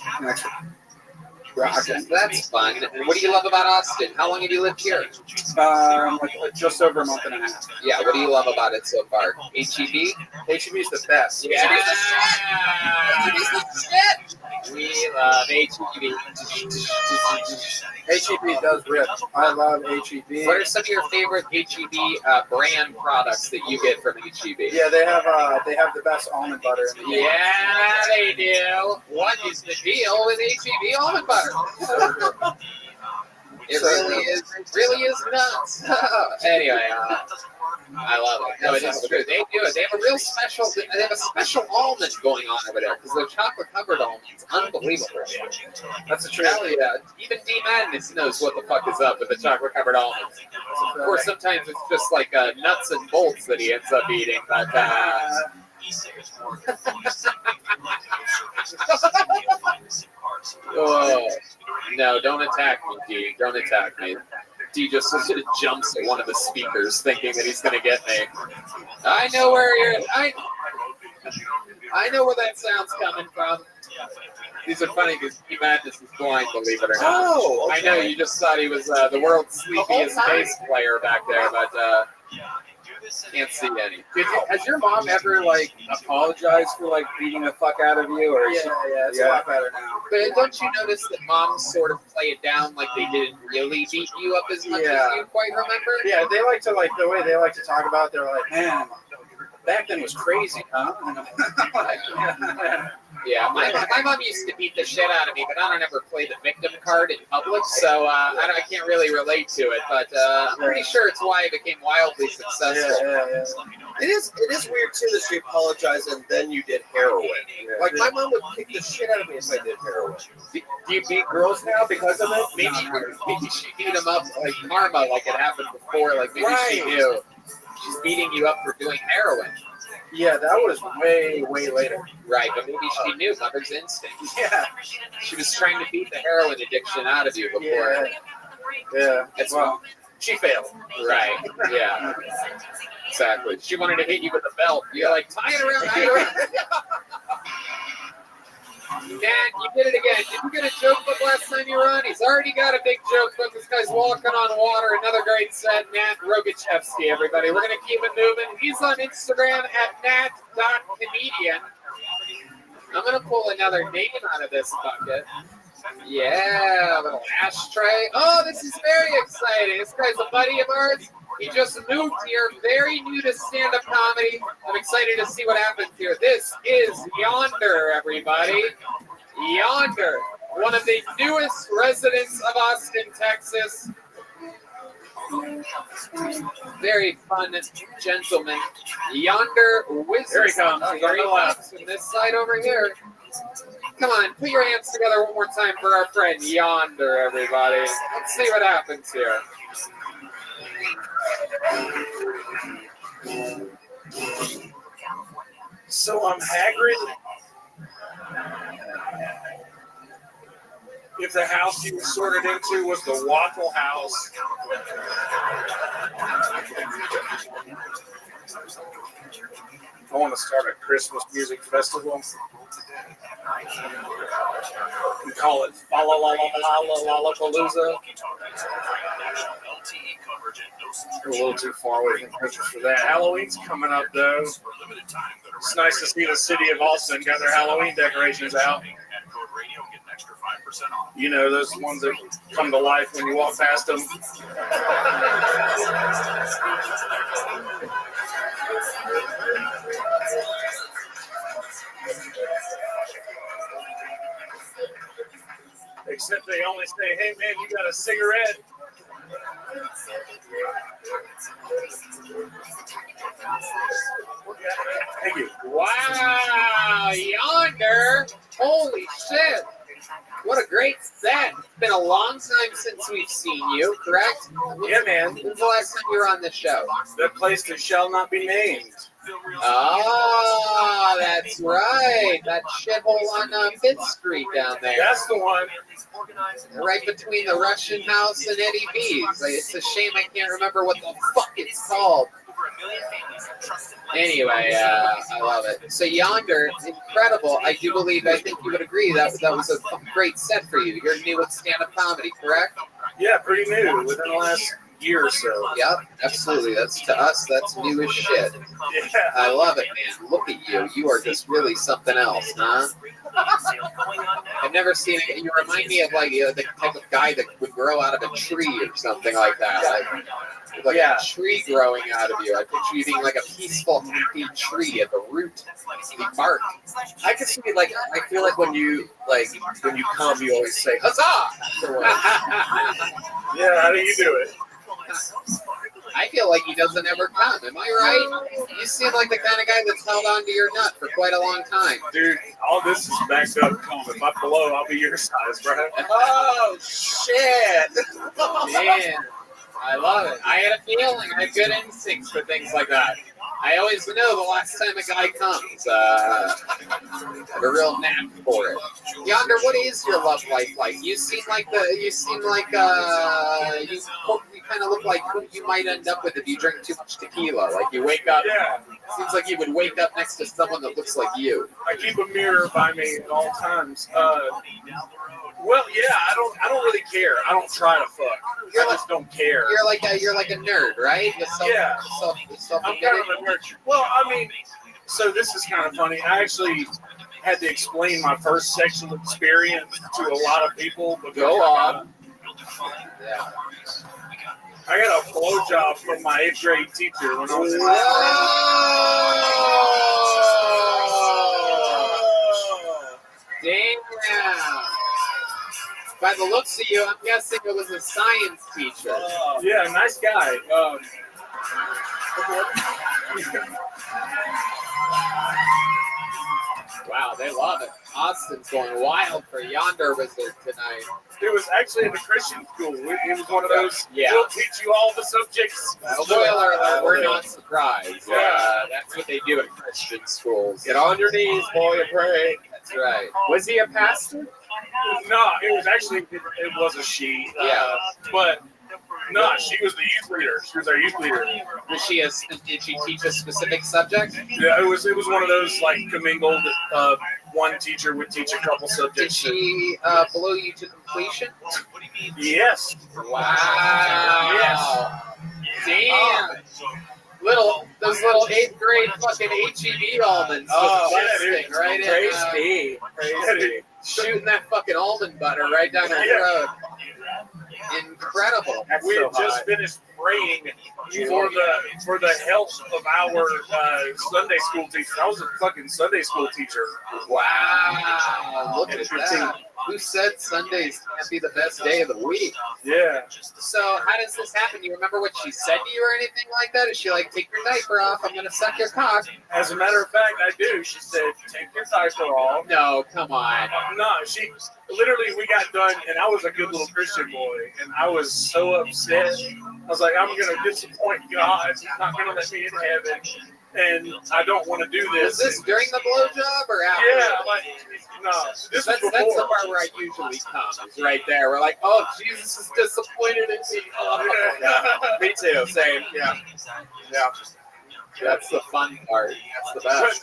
Rockets. That's fun. And what do you love about Austin? How long have you lived here? Like just over a month and a half. Yeah, what do you love about it so far? HEB? HEB is the best. Yeah. HEB's the shit. We love HEB. HEB does rip. I love HEB. What are some of your favorite HEB brand products that you get from HEB? Yeah, they have the best almond butter in the game. Yeah, they do. What is the deal with HEB almond butter? It really is nuts. Anyway, I love it. No, it is true. They do it. They have a real special. They have a special almond going on over there because the chocolate covered almonds, unbelievable. That's a true. Hell yeah. Even D Madness knows what the fuck is up with the chocolate covered almonds. Of course, sometimes it's just like nuts and bolts that he ends up eating, but. Oh, no, don't attack me, D. Don't attack me. D just sort of jumps at one of the speakers thinking that he's going to get me. I know where you're... I know where that sound's coming from. These are funny because D Madness is blind, believe it or not. Oh, okay. I know, you just thought he was the world's sleepiest bass player back there, but... can't see any. Has your mom ever apologized for beating the fuck out of you? Or it's a lot better now. But don't you notice that moms sort of play it down like they didn't really beat you up as much as you quite remember? Yeah, they like to the way they like to talk about it, they're like, man, back then was crazy, huh? Yeah, my mom used to beat the shit out of me, but I don't ever play the victim card in public, so I can't really relate to it. But I'm pretty sure it's why I became wildly successful. It is weird too that she apologized and then you did heroin. Like my mom would kick the shit out of me if I did heroin. Do you beat girls now because of it? Maybe she beat them up like karma, like it happened before. Like maybe she knew. She's beating you up for doing heroin. Yeah, that was way later. Right, but maybe she knew mother's instinct. Yeah. She was trying to beat the heroin addiction out of you before. Yeah. Well, she failed. Right, yeah. Exactly. She wanted to hit you with a belt. You're like, tie it around. Nat, you did it again. Did you get a joke book last time you were on? He's already got a big joke book. This guy's walking on water. Another great set. Nat Rogachevsky, everybody. We're going to keep it moving. He's on Instagram at nat.comedian. I'm going to pull another name out of this bucket. Yeah, a little ashtray. Oh, this is very exciting. This guy's a buddy of ours. He just moved here, very new to stand-up comedy. I'm excited to see what happens here. This is Yonder, everybody. Yonder, one of the newest residents of Austin, Texas. Very fun gentleman. Yonder Wizard. Here he comes. Here he comes from this side over here. Come on, put your hands together one more time for our friend Yonder, everybody. Let's see what happens here. So I'm Hagrid. If the house you were sorted into was the Waffle House, I want to start a Christmas music festival. We call it Lollapalooza. We're a little too far away from Christmas for that. Halloween's coming up, though. It's nice to see the city of Austin got their Halloween decorations out. You know, those ones that come to life when you walk past them. Except they only say, hey man, you got a cigarette? Thank you. Wow, Yonder. Holy shit. What a great set. It's been a long time since we've seen you, correct? Yeah, man. When's the last time you were on the show? The place that shall not be named. Oh, that's right. That shithole on 5th Street down there. That's the one. Right between the Russian House and Eddie B's. It's a shame I can't remember what the fuck it's called. Anyway, I love it. So Yonder, incredible. I do believe, I think you would agree that was a great set for you. You're new with stand-up comedy, correct? Yeah, pretty new within the last year or so. Yep, absolutely. That's to us, that's new as shit. Yeah. I love it, man. Look at you. You are just really something else, huh? I've never seen it. You remind me of like the type of guy that would grow out of a tree or something like that. Like a tree growing out of you. I picture you being like a peaceful, happy tree at the root, the bark. I can see like I feel like when you come, you always say huzzah. Yeah, how do you do it? I feel like he doesn't ever come. Am I right? You seem like the kind of guy that's held on to your nut for quite a long time. Dude, all this is backed up. If I blow, I'll be your size, bro. Oh, shit. Man, I love it. I had a feeling. I have good instincts for things like that. I always know the last time a guy comes. I have a real knack for it. Yonder, what is your love life like? You kind of look like who you might end up with if you drink too much tequila. Like you wake up. Yeah. Seems like you would wake up next to someone that looks like you. I keep a mirror by me at all times. Well, yeah, I don't really care. I don't try to fuck. I just don't care. You're like a nerd, right? Yeah. I'm kind of a nerd. Well, I mean, so this is kind of funny. I actually had to explain my first sexual experience to a lot of people. Go on. Yeah. I got a blowjob from my 8th grade teacher when I was in Damn. By the looks of you, I'm guessing it was a science teacher. Yeah, nice guy. Wow, they love it. Austin's going wild for Yonder Wizard tonight. It was actually in a Christian school. It was one of those, yeah. We'll teach you all the subjects. Spoiler alert, we're not surprised. That's what they do at Christian schools. Get on your knees, boy, and pray. That's right. Was he a pastor? No, it was actually, it was a she. Yeah. But, no, she was the youth leader. She was our youth leader. Did she teach a specific subject? Yeah, it was one of those, like, commingled, one teacher would teach a couple subjects. Did she blow you to completion? Yes. Wow. Yes. Damn. Those little 8th grade fucking HEB almonds. Bursting right in. Crazy. Shooting that fucking almond butter right down the road. Incredible. We had just finished praying for the health of our Sunday school teacher. I was a fucking Sunday school teacher. Wow. Look at that. Who said Sundays can't be the best day of the week? Yeah. So how does this happen? Do you remember what she said to you or anything like that? Is she like, take your diaper off, I'm going to suck your cock? As a matter of fact, I do. She said, take your diaper off. No, come on. No, she literally, we got done, and I was a good little Christian boy, and I was so upset. I was like, I'm going to disappoint God. He's not going to let me in heaven, and I don't want to do this. Was this during the blowjob or after? Yeah, like, no. That's the part where I usually come, is right there. We're like, oh, Jesus is disappointed in me. Oh, yeah. Me too, same. Yeah. That's the fun part. That's the best.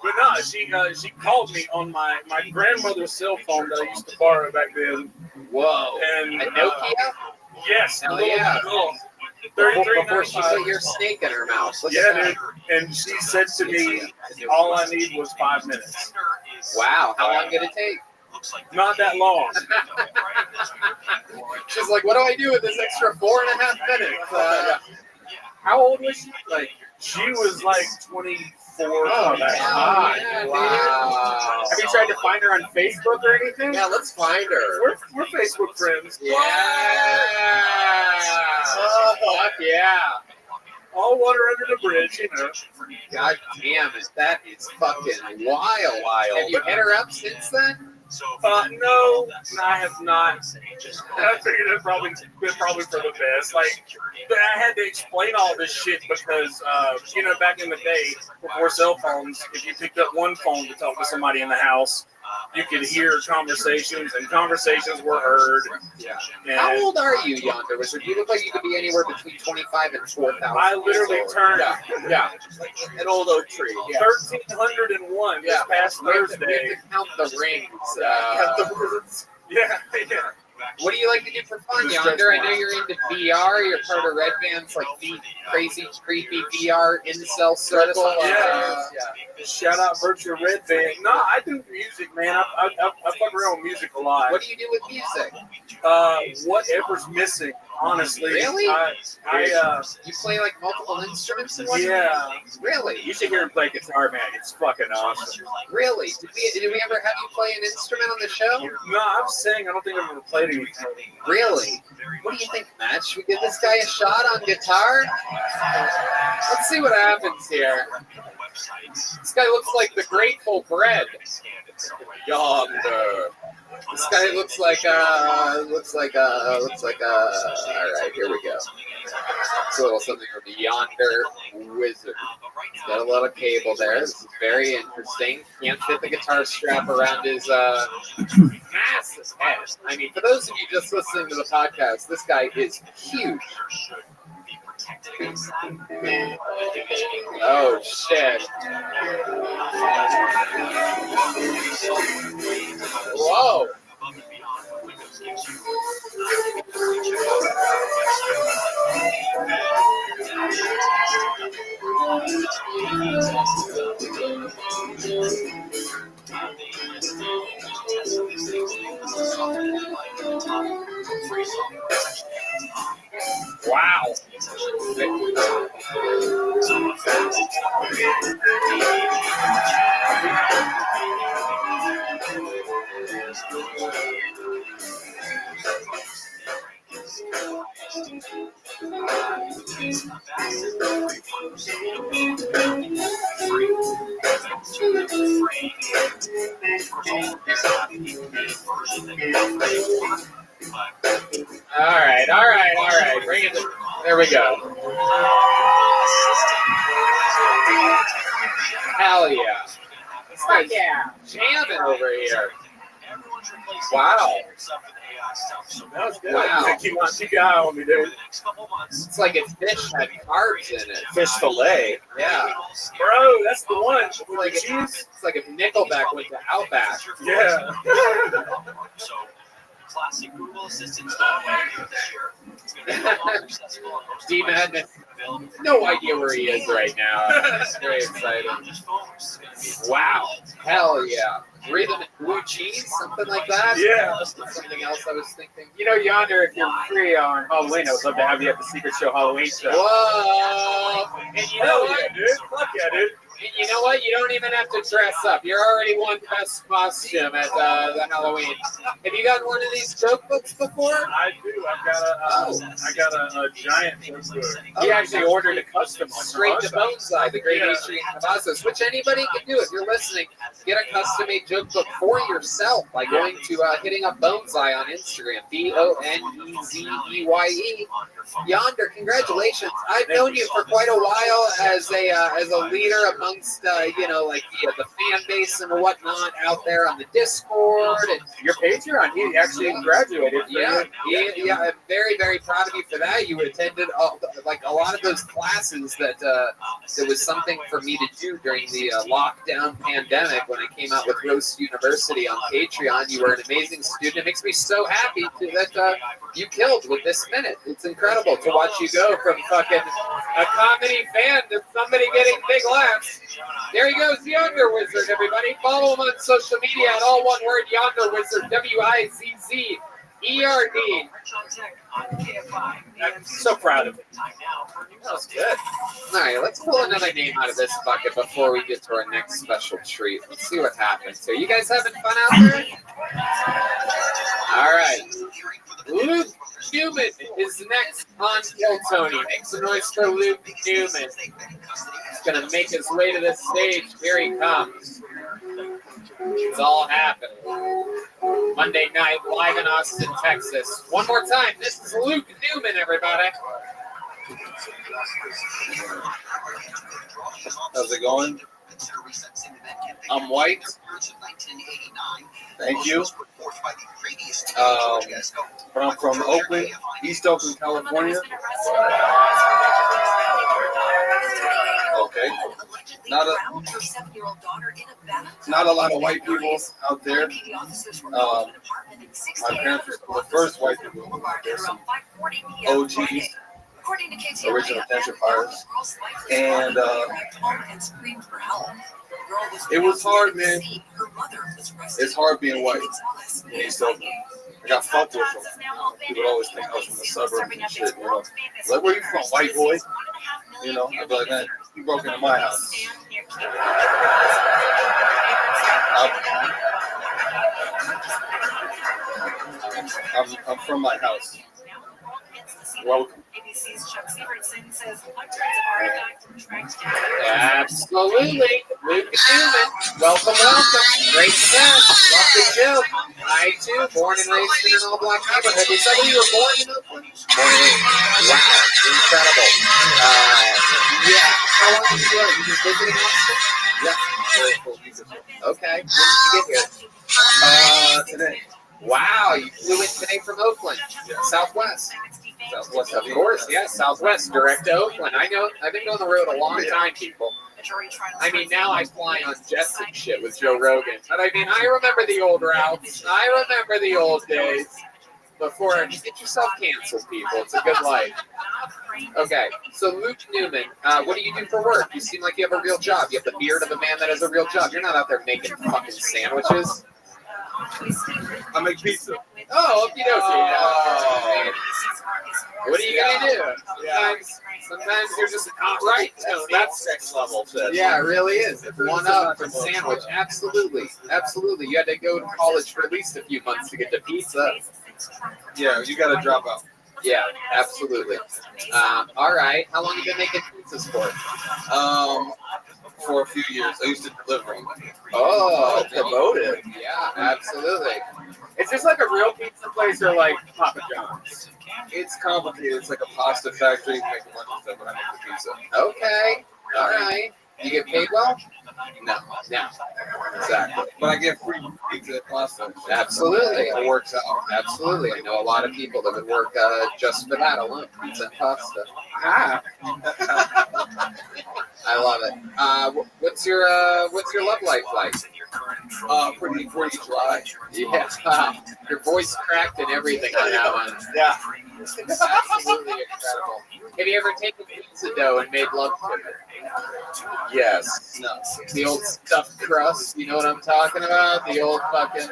But no, she called me on my grandmother's cell phone that I used to borrow back then. Whoa. And a Nokia? Yes. Hell yeah. Before she put your snake in her mouth. Yeah, dude. And she said to me, all I need was 5 minutes. Wow. How long did it take? Not that long. She's like, what do I do with this extra 4.5 minutes? How old was she? Like, she was like 24. Oh, my God. Yeah, wow. Have you tried to find her on Facebook or anything? Yeah, let's find her. We're Facebook friends. Yeah. Oh, fuck yeah. All water under the bridge, you know. God damn it. That is fucking wild. Have you hit her up since then? No, I have not. I figured it probably for the best. Like, but I had to explain all this shit because, back in the day, before cell phones, if you picked up one phone to talk to somebody in the house, you could hear conversations, and conversations were heard. Yeah. And How old are you, Yonder Wizard? You look like you could be anywhere between 25 and 4,000. I literally turned Yeah. An old oak tree. Yeah. 1,301 this past We have Thursday. to count the rings. Yeah. What do you like to do for fun, Yonder? I know you're into VR. You're part of Red Band's like the crazy, creepy VR incel circle. Shout out Virtual Red Band. No, I do music, man. I fuck around with music a lot. What do you do with music? Whatever's missing, honestly. Really? You play like multiple instruments and whatnot? Yeah. Really? You should hear him play guitar, man. It's fucking awesome. Really? Did we ever have you play an instrument on the show? No, I'm saying I don't think I've ever played anything. Really? What do you think, Matt? Should we give this guy a shot on guitar? Let's see what happens here. This guy looks like the Grateful Bread. Yonder. This guy looks like all right, here we go. It's a little something from Yonder Wizard. He's got a lot of cable there. This is very interesting. Can't fit the guitar strap around his massive head. I mean, for those of you just listening to the podcast, this guy is huge. Oh shit. Whoa. Wow. All right. Bring it. There we go. Hell yeah. Fuck yeah. Jamming over here. Wow. That was good. Wow. Keep your eye on me, dude. It's like if fish had carbs in it. Fish fillet. Yeah. Bro, that's the one. It's like if Nickelback went to Outback. Yeah. Classic Google Assistant. D-Madness. No idea where he is right now. It's very exciting. Wow. Hell yeah. Rhythm and blue cheese, something like that? Yeah. Something else I was thinking. You know, Yonder, if you're free on Halloween, I would love to have you at the Secret Show Halloween show. Whoa! And you know what? Dude. Fuck yeah, dude. And you know what? You don't even have to dress up. You're already one best costume at the Halloween. Have you gotten one of these joke books before? I do. I got a giant joke book. He actually ordered a custom one. Straight to Boneseye, the Great History of Cavazos, which anybody can do. If you're listening, get a custom-made joke book for yourself by going to hitting up Boneseye on Instagram. BONEZEYE. Yonder, congratulations! I've known you for quite a while as a leader amongst like the fan base and whatnot out there on the Discord and your Patreon. He actually graduated. Yeah. I'm very, very proud of you for that. You attended a lot of those classes that it was something for me to do during the lockdown pandemic when I came out with Roast University on Patreon. You were an amazing student. It makes me so happy that you killed with this minute. It's incredible to watch you go from fucking a comedy fan to somebody getting big laughs. There he goes, Yonder Wizard, everybody. Follow him on social media at all one word, Yonder Wizard, WIZZERD. I'm so proud of him. That was good. All right, let's pull another name out of this bucket before we get to our next special treat. Let's see what happens here. You guys having fun out there? All right. Luke Newman is next on Kill Tony. Make some noise for Luke Newman. He's going to make his way to the stage. Here he comes. It's all happening. Monday night, live in Austin, Texas. One more time, this is Luke Newman, everybody. How's it going? I'm white. Thank you. But I'm from Oakland, East Oakland, California. Okay. Not a lot of white people out there. My parents were the first white people. There's some OGs, original gentrifiers. And it was hard, man. It's hard being white in East Oakland. I got fucked with them. People would always think I was from the suburbs and shit, you know. Like, where you from, white boy? You know, I'd be like, man, you broke into my house. I'm from my house. Welcome. Absolutely. Luke Newman. Welcome. Great set. Love the joke. I too, born and raised in an all-black neighborhood. Is that where you were born in Oakland? Born and raised. Wow. Incredible. Yeah. How long did you go? You just visiting Austin? Yeah. Okay. When did you get here? Today. Wow. You flew in today from Oakland. Southwest. Southwest, of course, yes, Southwest, direct to Oakland. I know, I've been on the road a long time, people. I mean, now I fly on jets and shit with Joe Rogan. But I mean, I remember the old routes. I remember the old days. Before, get yourself canceled, people. It's a good life. Okay, so Luke Newman, what do you do for work? You seem like you have a real job. You have the beard of a man that has a real job. You're not out there making fucking sandwiches. I make pizza. Oh, okie dokie. What are you gonna do? Sometimes you're just not right, Tony. That's next level shit. Yeah, it really is. It's one up from sandwich. Absolutely. Absolutely. You had to go to college for at least a few months to get to pizza. Yeah, you gotta drop out. Yeah, absolutely. All right. How long have you been making pizzas for? For a few years. I used to deliver them. Oh, promoted. Yeah, absolutely. Is this like a real pizza place or like Papa John's? It's complicated. It's like a pasta factory. You make a bunch of stuff, but I make the pizza. Okay. All right. You get paid well? No. Exactly. But I get free pizza and pasta. Absolutely. It works out. Absolutely. I know a lot of people that would work just for that alone. Pizza and pasta. Ah. I love it. What's your love life like? Pretty dry. Yeah. Your voice cracked and everything on that one. Yeah. Absolutely incredible. Have you ever taken pizza dough and made love to it? Yes. No. The old stuffed crust, you know what I'm talking about? The old fucking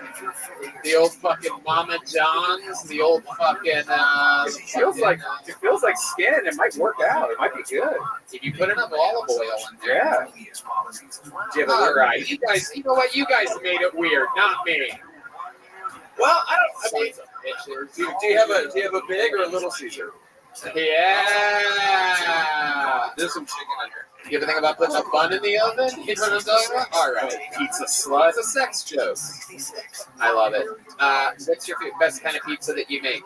Mama John's, the old fucking It feels like skin. It might work out. It might be good. If you put enough olive oil in there. Yeah. All right, you guys. You know what? You guys made it weird, not me. Well, I mean, do you have a big or a little Caesar? Yeah. There's some chicken in here. You ever think about putting a bun in the oven? You know what I'm talking about? All right. Pizza slut. It's a sex joke. I love it. What's your best kind of pizza that you make?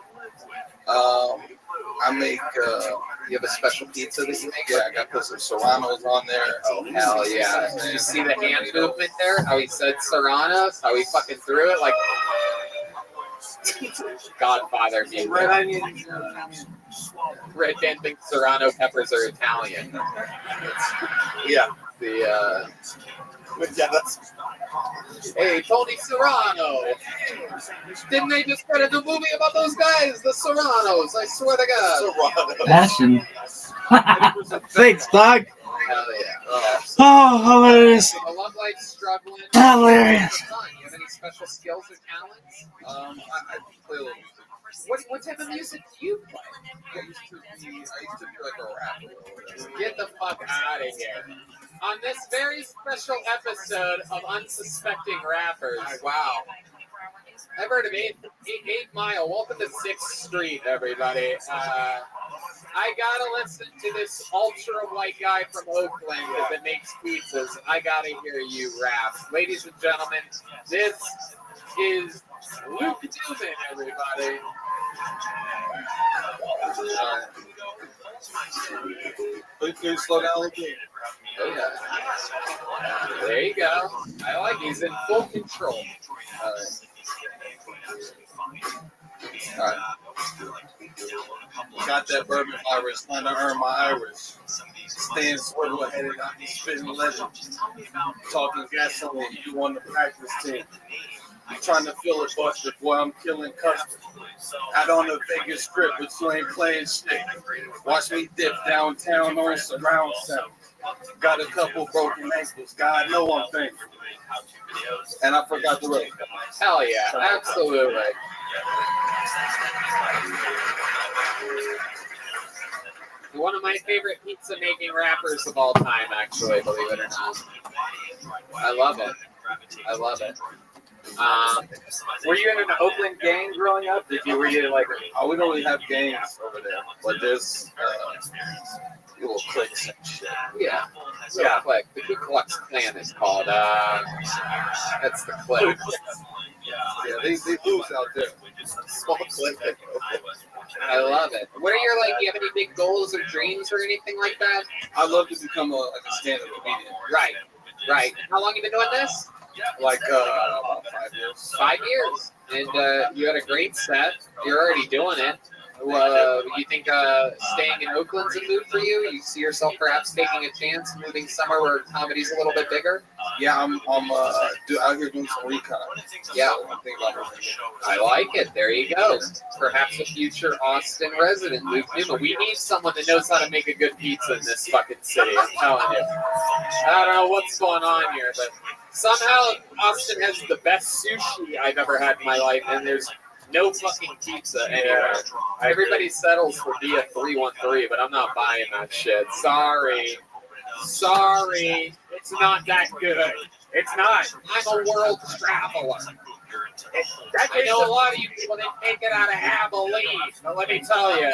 I make, you have a special pizza that you make? Yeah, I got to put some Serranos on there. Oh, hell yeah. Did you see the hand movement there? How he said Serranos? How he fucking threw it like Godfather music. Red onion. Red Dan thinks Serrano peppers are Italian. Yeah. Hey, Tony Serrano. Didn't they just get a new movie about those guys? The Serranos, I swear to God. Passion. Thanks, Doc. Hell yeah. Oh, hilarious. The love life struggling. Hilarious. You have any special skills or talents? I play a little. What type of music do you play? I used to be like a rapper. Get the fuck out of here. On this very special episode of Unsuspecting Rappers. Wow. I've heard of 8 Mile. Welcome to 6th Street, everybody. I gotta listen to this ultra white guy from Oakland that makes pizzas. I gotta hear you rap. Ladies and gentlemen, this is Luke Newman, everybody. Please slow down a little bit. Oh, yeah. There you go. I like he's in full control. All right. Got that bourbon Irish, trying to earn my Irish. Staying swivel headed out, spitting legend. Talking gasoline, you on the practice team. Trying to fill a busted, boy, I'm killing customers. Out on the Vegas Strip, but you ain't playing shit. Watch me dip downtown on surround sound. Got a couple broken ankles, God know I'm thankful. And I forgot the rest. Hell yeah, absolutely. One of my favorite pizza making rappers of all time, actually, believe it or not. I love it. I love it. Were you in an Oakland gang growing up? Were you like, oh, we don't really have gangs over there, but there's little cliques and shit. Yeah. Yeah. Clique. The Ku Klux Klan is called. That's the clique. Yeah, they lose out there. Small clique. I love it. What are your, like, do you have any big goals or dreams or anything like that? I'd love to become a stand-up comedian. Right. Right. How long have you been doing this? Like about 5 years. 5 years. And you had a great set. You're already doing it. You think staying in Oakland's a move for you? You see yourself perhaps taking a chance, moving somewhere where comedy's a little bit bigger? Yeah, I'm out here doing some recon. Yeah. So I'm thinking about it. I like it. There you go. Perhaps a future Austin resident, Luke Newman. We need someone that knows how to make a good pizza in this fucking city. I'm telling you. I don't know what's going on here, but somehow Austin has the best sushi I've ever had in my life, and there's no fucking pizza anywhere. Everybody settles for Dia 313, but I'm not buying that shit. Sorry. It's not that good. It's not. I'm a world traveler. I know a lot of you people, they make it out of Abilene, but let me tell you.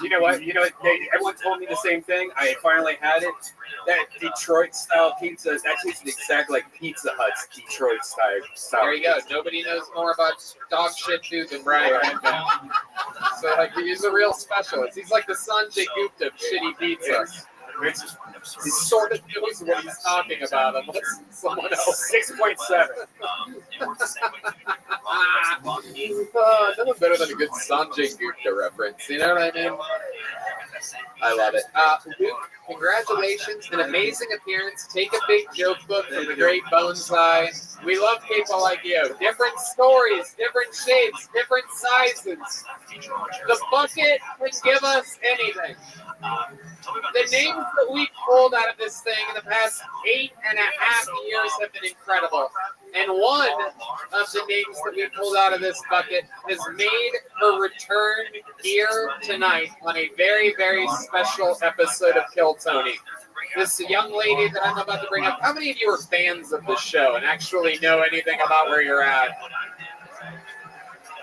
You know what? Everyone told me the same thing. I finally had it. That Detroit-style pizza is actually the exact like Pizza Hut's Detroit-style. There you go. Nobody knows more about dog shit food than Brian right now. So like, he's a real specialist. He's like the Sanjay Gupta of shitty pizza. He sort of knows what he's talking about, unless someone else. 6.7. Nothing better than a good Sanjay Gupta reference. You know what I mean? I love it. Luke, congratulations. An amazing appearance. Take a big joke book from the great Bonsai. We love people like you. Different stories, different shapes, different sizes. The bucket can give us anything. The names that we pulled out of this thing in the past 8.5 years have been incredible. And one of the names that we pulled out of this bucket has made a return here tonight on a very, very special episode of Kill Tony. This young lady that I'm about to bring up, how many of you are fans of the show and actually know anything about where you're at?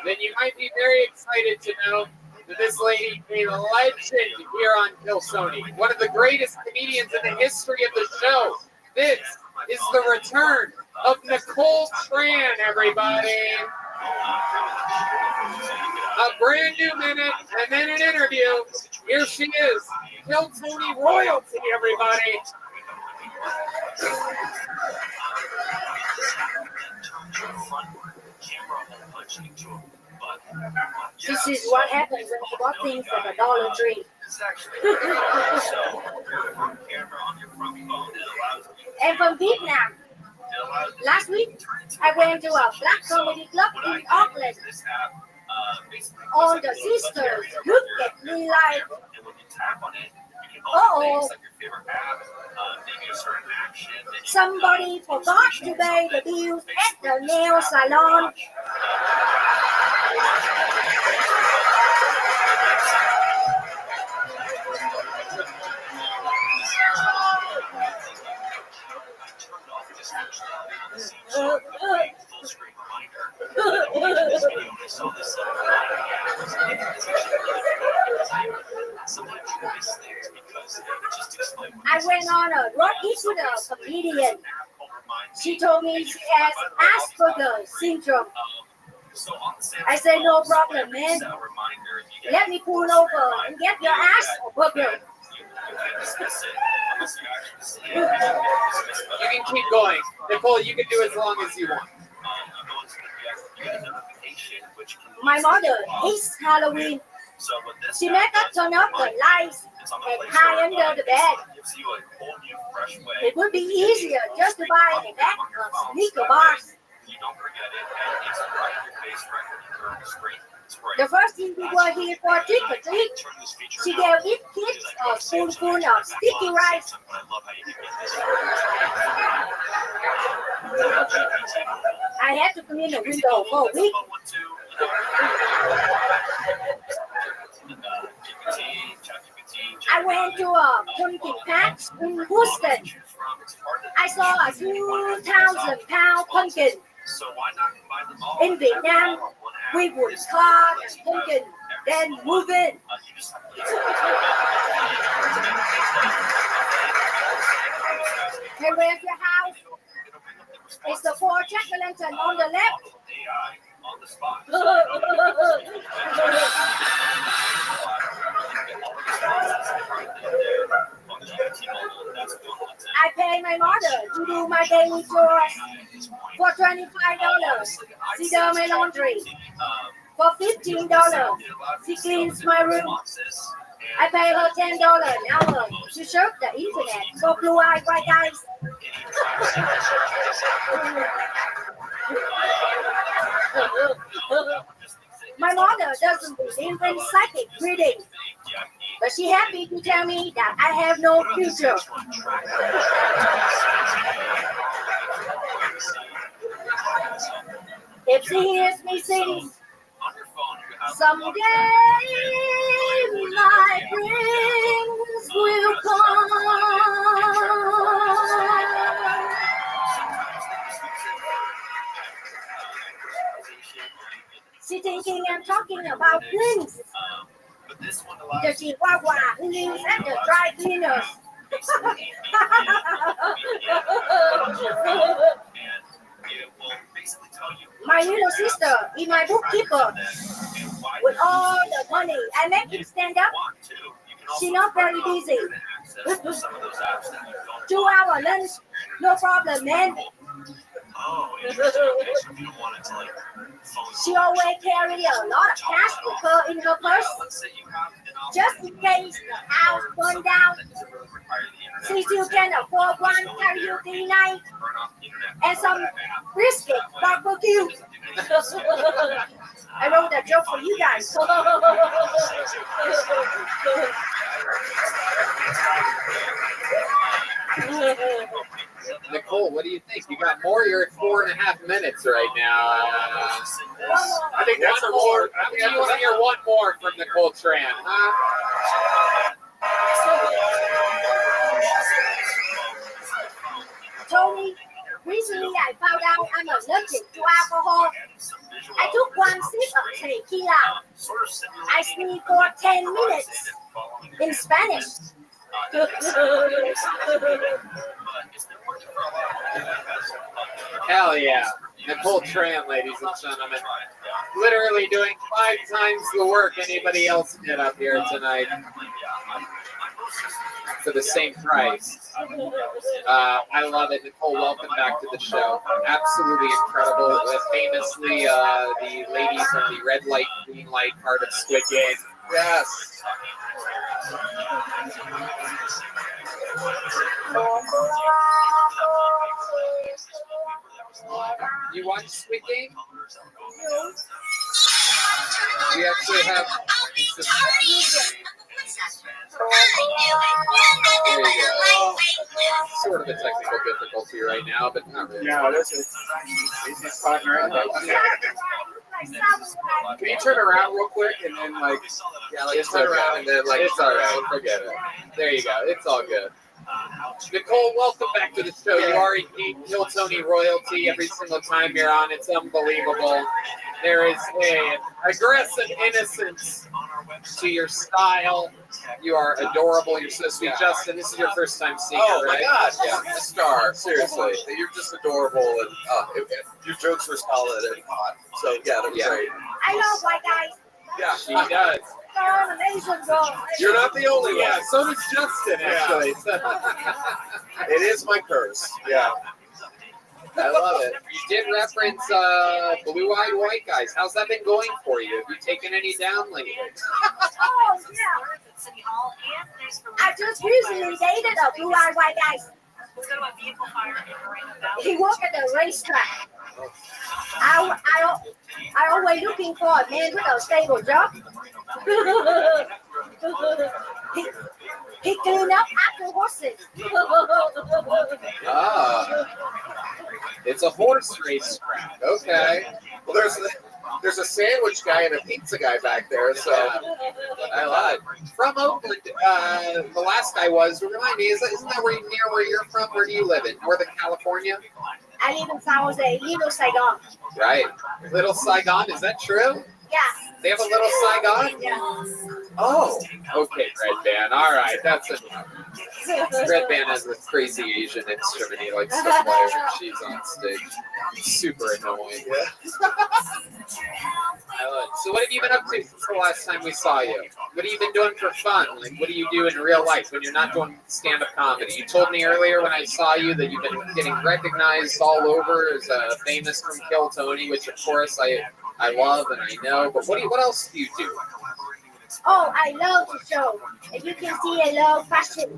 Then you might be very excited to know that this lady is a legend here on Kill Tony. One of the greatest comedians in the history of the show. This is the return of Nicole Tran, everybody. A brand new minute and then an interview. Here she is. Kill Tony royalty, everybody. This is what happens when you bought things at the Dollar Tree. And from Vietnam. Last week, I went to a black comedy club in Auckland. All the sisters looked at me like, uh-oh. Somebody forgot to pay the bills at the nail salon. I went on a road trip with a comedian. She told me she has Asperger's syndrome. I say, no problem, man. Let me pull over and get your ass a burger. You can keep going. Nicole, you can do as long as you want. My mother hates Halloween. She make us turn off the lights and hide under the bed. It would be easier just to buy a bag of sneaker bars. The first thing we were here for trick or treat, she gave each kid a spoonful of sticky rice. I had to clean the window for a week. I went to a pumpkin patch in Houston. I saw a 2,000-pound pumpkin. In Vietnam, we would carve a pumpkin, then move it. Hey, where's your house? It's the 4 jack-o'-lantern on the left. I pay my mother to do my daily chores for $25. She does my laundry. For $15, she cleans my room. I pay her $10 an hour to surf the internet for blue-eyed white guys. My mother doesn't believe in psychic reading, but she's happy to tell me that I have no future. If she hears me sing, someday my dreams will come. She thinking I'm talking about twins. The Chihuahua who lives at the dry cleaners. My little sister is my bookkeeper. With all the money I make it stand up, she's not very busy. 2 hour lunch, no problem, man. She always carry a lot of cash with her in her purse, just in case the house burned down. She still can afford one karaoke night and some brisket barbecue. I wrote that joke for you guys. Nicole, what do you think? You got more? You're at 4.5 minutes right now. I think that's one more. I think you want to hear one more from Nicole Tran, huh? Tony, recently I found out I'm allergic to alcohol. I took 1 sip of tequila. I sneezed for 10 minutes in Spanish. Hell yeah. Nicole Tran, ladies and gentlemen. Literally doing 5 times the work anybody else did up here tonight. For the same price. I love it. Nicole, welcome back to the show. Absolutely incredible. Famously, the ladies on the red light, green light part of Squid Game. Yes. You watch Squid Game? No. We actually have. There you go. Sort of a technical difficulty right now, but not really. No, this is. He's talking right now. Can you turn around real quick and then just turn around and then it's all right. Forget it. There you go. It's all good. Nicole, welcome back to the show. You are indeed Hill Tony royalty every single time you're on. It's unbelievable. There is a aggressive innocence to your style. You are adorable. You're so sweet, Justin. This is your first time seeing Oh her, my right? God! Yeah, a star. Seriously, you're just adorable, and your jokes were solid and hot. So yeah, that was great. I love white guys. Yeah, she does. I'm an Asian girl. You're not the only one. Yeah, so does Justin, actually. It is my curse. Yeah. I love it. You did reference blue-eyed white guys. How's that been going for you? Have you taken any down lately? Oh, yeah. I just recently dated a blue-eyed white guy. He worked at the racetrack. I always looking for a man with a stable job. he cleaned up after horses. It's a horse racetrack. Okay. Well, there's a sandwich guy and a pizza guy back there, so I lied. From Oakland, the last guy was. Remind me, isn't that near where you're from? Where do you live in? Northern California? I live in San Jose, Little Saigon. Right. Little Saigon, is that true? Yeah. They have a Little Saigon? Yeah. Oh. Okay, Red Band. All right, that's enough. Red Band has this crazy Asian instrument he likes to play when she's on stage. Super annoying. So what have you been up to since the last time we saw you? What have you been doing for fun? Like, what do you do in real life when you're not doing stand-up comedy? You told me earlier when I saw you that you've been getting recognized all over as famous from Kill Tony, which of course I love and I know. But what else do you do? Oh, I love the show. As you can see, I love fashion.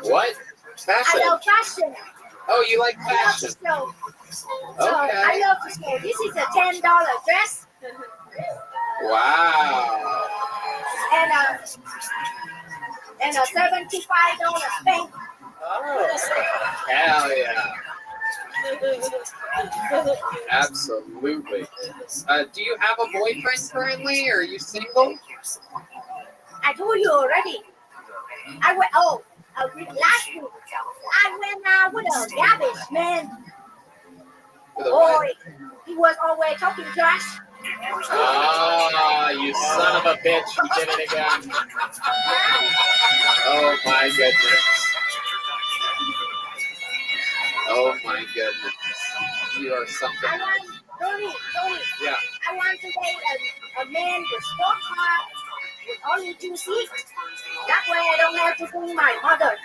What? Fashion? I love fashion. Oh, you like fashion? I love the show. So Okay. I love the show. This is a $10 dress. Wow. And a $75 spank. Oh, hell yeah. Absolutely. Do you have a boyfriend currently, or are you single? I told you already. I went. Last week I went out with a garbage man. Boy, he was always talking trash. Ah, you son of a bitch! You did it again. Oh my goodness. Oh my goodness. You are something. Tony. Yeah. I want to date a man with sport car with only 2 seats. That way I don't have to bring my mother.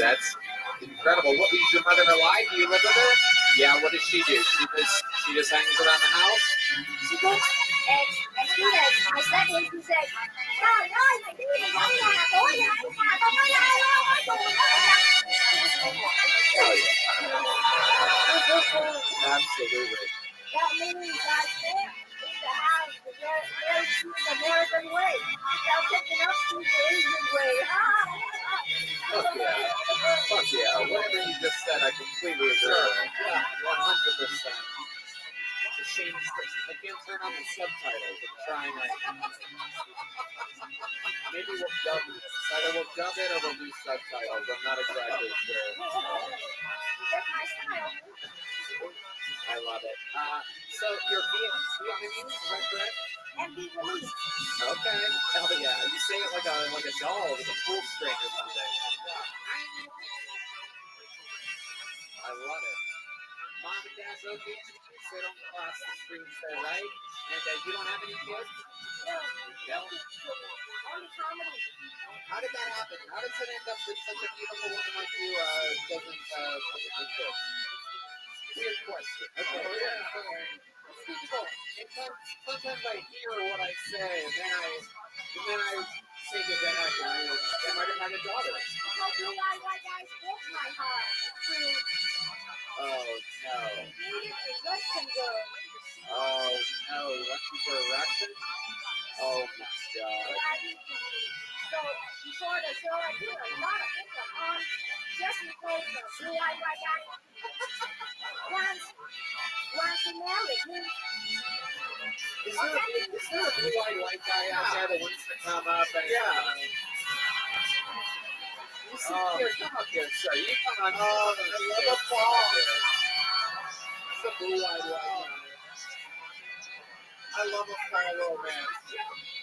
That's incredible. What is your mother alive? Do you live with her? Yeah. What does she do? She just hangs around the house. She cooks and she said, I said to him, she said, "Trời ơi, mày đi mày không nhà tối nhà không có ai đâu." Absolutely. That means right there in the house, the American way. Without taking up to the Asian way. Fuck yeah. Whatever you just said, I completely agree. Yeah, 100%. It's a shame I can't turn on the subtitles. I'm trying to. Maybe we'll dub this. Either we'll dub it or we'll do subtitles. I'm not exactly sure. I love it. So you're Vietnamese, is that correct? Okay. Hell yeah. You say it like a doll with a pull string or something. I love it. Mom and Dad's okay. Sit on the class screens there, right? And you don't have any kids? No. Only comedy. How did that happen? How does it end up that such a beautiful woman like you doesn't have kids? Weird question. Okay. It's difficult. Sometimes I hear what I say, and then I think of that. Am I my daughter? How do I guys broke my heart? Oh no. Russian girl. Oh no. Russian for erection? Oh my god. So before the show, I did a lot of makeup on just in case the blue-eyed white guy wants to marry me. Is there a blue-eyed white guy out there that wants to come up and you sit here, come up here, sir. You come on. Oh, I love a ball. a blue-eyed white guy. I love a small romance.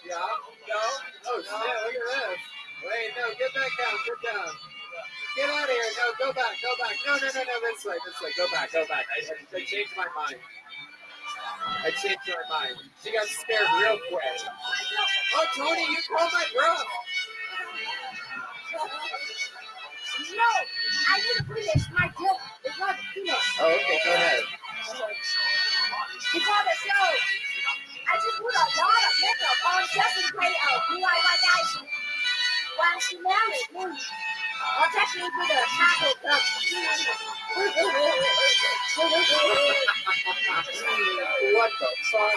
Yeah? No? Oh, shit, look at this. Wait, no, get back down, get down. Get out of here. No, go back, go back. No, this way. Go back. I changed my mind. She got scared real quick. Oh, Tony, you called my bluff. No, I didn't finish. My joke is not finished. Oh, okay, go ahead. Before the show, I just put a lot of makeup on just in case blue-eyed white guy when she married me. Or take me to the taco club. What the fuck?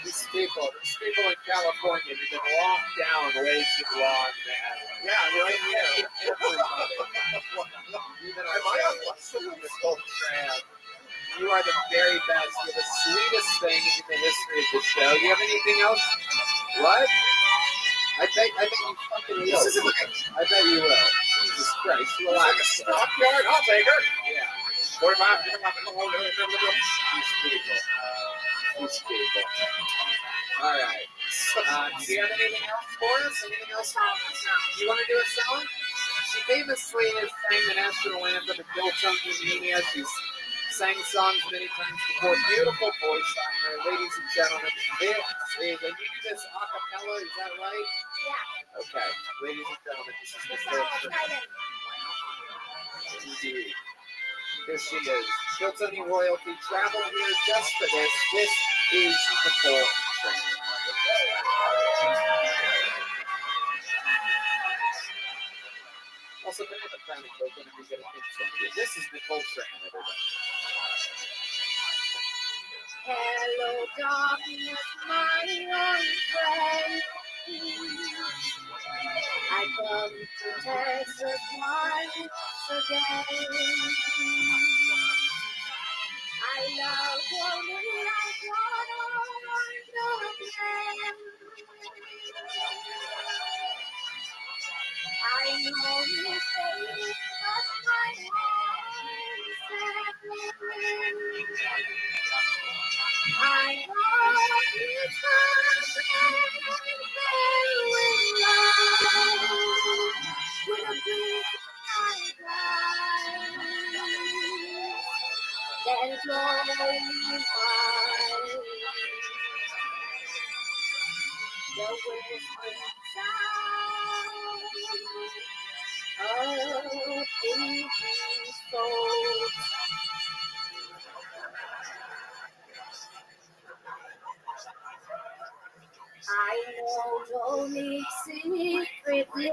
These people in California, they've been locked down way too long, man. Yeah, right here. Even our trans. You are the very best. You're the sweetest thing in the history of the show. You have anything else? What? I bet you fucking will. I bet you will. Jesus Christ, relax. Stockyard, I'll take her. Yeah. 45. These people. All right. Do you have anything else for us? Anything else? You want to do a song? She famously has sang the national anthem at Hilltop Museum. She's sang songs many times before. Beautiful voice on her, ladies and gentlemen. This is, and you do this a cappella, is that right? Yeah. Okay, ladies and gentlemen, this is Nicole Trent. Indeed. Here she is. Hilltop royalty traveled here just for this. This is Nicole Trent. Also, banana crown and coconut, we get a pink sandwich. This is Nicole Trent, everybody. Hello, darkness, my old friend. I come to Texas once again. I love holding like one again. I know you say it, but my heart is sad. I love you with a big eyes that glowing eyes. The whispering sound of evening soul. I know only secretly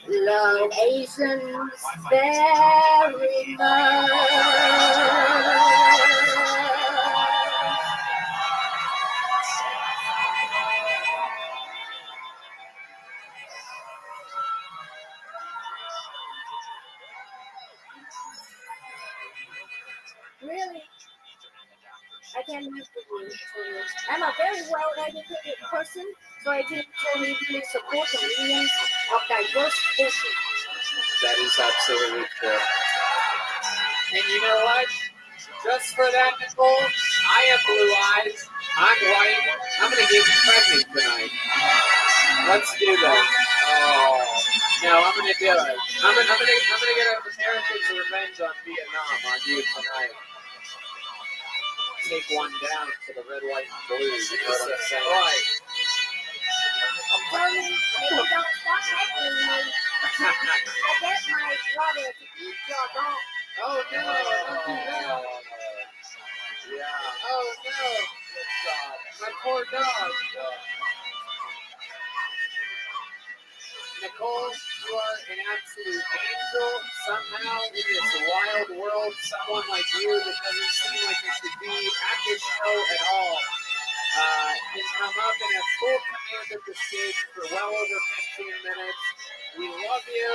love Asians very much. Really? I can't live with you. I'm a very well-educated person, so I think totally really support the millions of diverse cultures. That is absolutely true. And you know what? Just for that, Nicole, I have blue eyes. I'm white. I'm gonna get you pregnant tonight. Let's do that. Oh no, I'm gonna do it. I'm gonna get Americans' revenge on Vietnam on you tonight. Take one down for the red, white, and blue. You know what I'm saying? Right. I'm telling you, they don't stop heckling me. I get my brother to eat your dog. Oh no! Don't do that. Yeah. Oh no! My poor dog. Nicole, you are an absolute angel. Somehow, in this wild world, someone like you that doesn't seem like you should be at this show at all can come up and have full command of the stage for well over 15 minutes. We love you.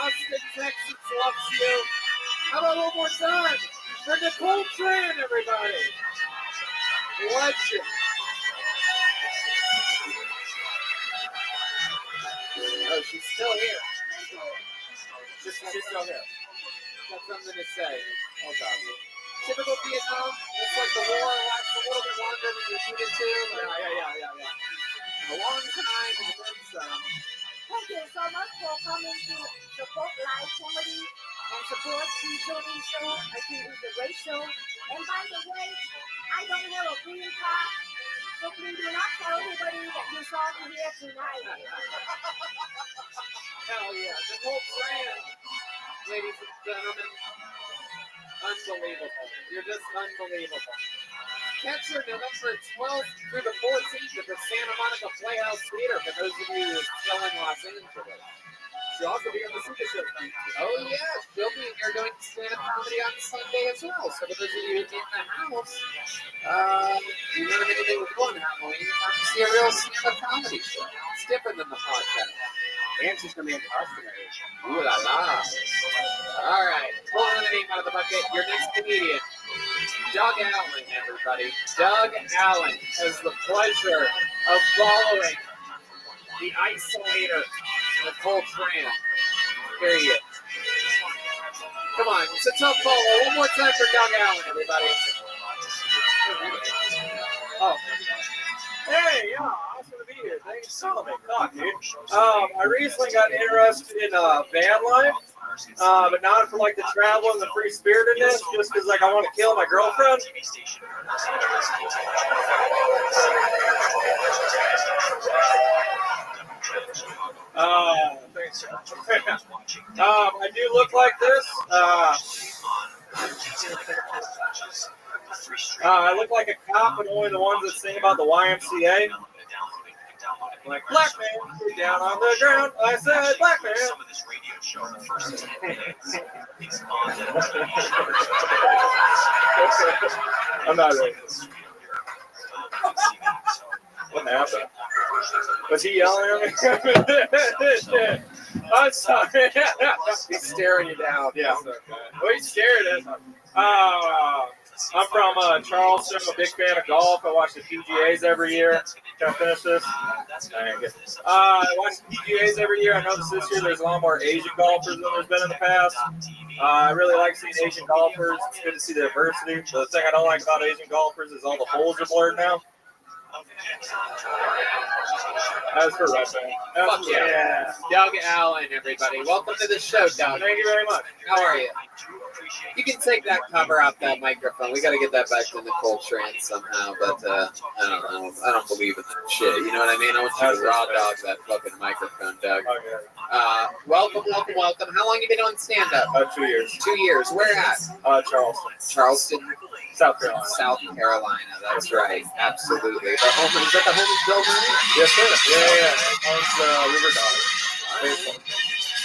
Austin, Texas loves you. How about one more time for Nicole Trent, everybody? Legend. Oh, she's still here. Just go here. Got something to say. Hold on. Typical Vietnam. Looks like the war lasts a little bit longer than you needed to. Yeah. A long time and then some. Thank you so much for coming to support live comedy and support the Tony show. I think it's a great show. And by the way, I don't have a green card, so please do not tell anybody that you saw me here tonight. Hell yeah. The whole brand, ladies and gentlemen. Unbelievable. You're just unbelievable. Catch her November 12th through the 14th at the Santa Monica Playhouse Theater for those of you who are still in Los Angeles. She'll also be on the Super Show. Oh, yeah. She'll be here doing stand-up comedy on Sunday as well. So for those of you in the house, you don't have anything to do on Halloween, you have to see a real stand-up comedy show. It's different than the podcast. And she's going to be in costume. Ooh la la. All right. Pulling the name out of the bucket. Your next comedian, Doug Allen, everybody. Doug Allen has the pleasure of following the Isolator, Nicole Tran. Here he is. Come on. It's a tough follow. One more time for Doug Allen, everybody. Oh. Hey, yeah, awesome to be here. Thanks for telling me. Fuck, dude. I recently got interested in van life, but not for like the travel and the free spiritedness, just because like I want to kill my girlfriend. Thanks. I do look like this. I look like a cop, but only the ones that sing about the YMCA. Like, black man, get down on the ground. I said, black man. I'm not racist. What happened? Was he yelling at me? I'm sorry. He's staring you down. Yeah. Well, he's scared at me. I'm from Charleston. I'm a big fan of golf. I watch the PGAs every year. Can I finish this? I watch the PGAs every year. I noticed this year there's a lot more Asian golfers than there's been in the past. I really like seeing Asian golfers. It's good to see the diversity. The thing I don't like about Asian golfers is all the holes are blurred now. As for wrestling. Fuck yeah. Doug Allen, everybody. Welcome to the show, Doug. Thank you very much. How are you? You can take that cover off that microphone. We got to get that back to Nicole Tran somehow, but I don't believe in that shit. You know what I mean? I want you to raw dog that fucking microphone, Doug. Welcome. How long you been on stand-up? 2 years. 2 years. Where at? Charleston. Charleston? South Carolina. South Carolina, that's right. Absolutely. The home, is that the home of Bill Murray? Yes, sir. Yeah. Owns River Dog.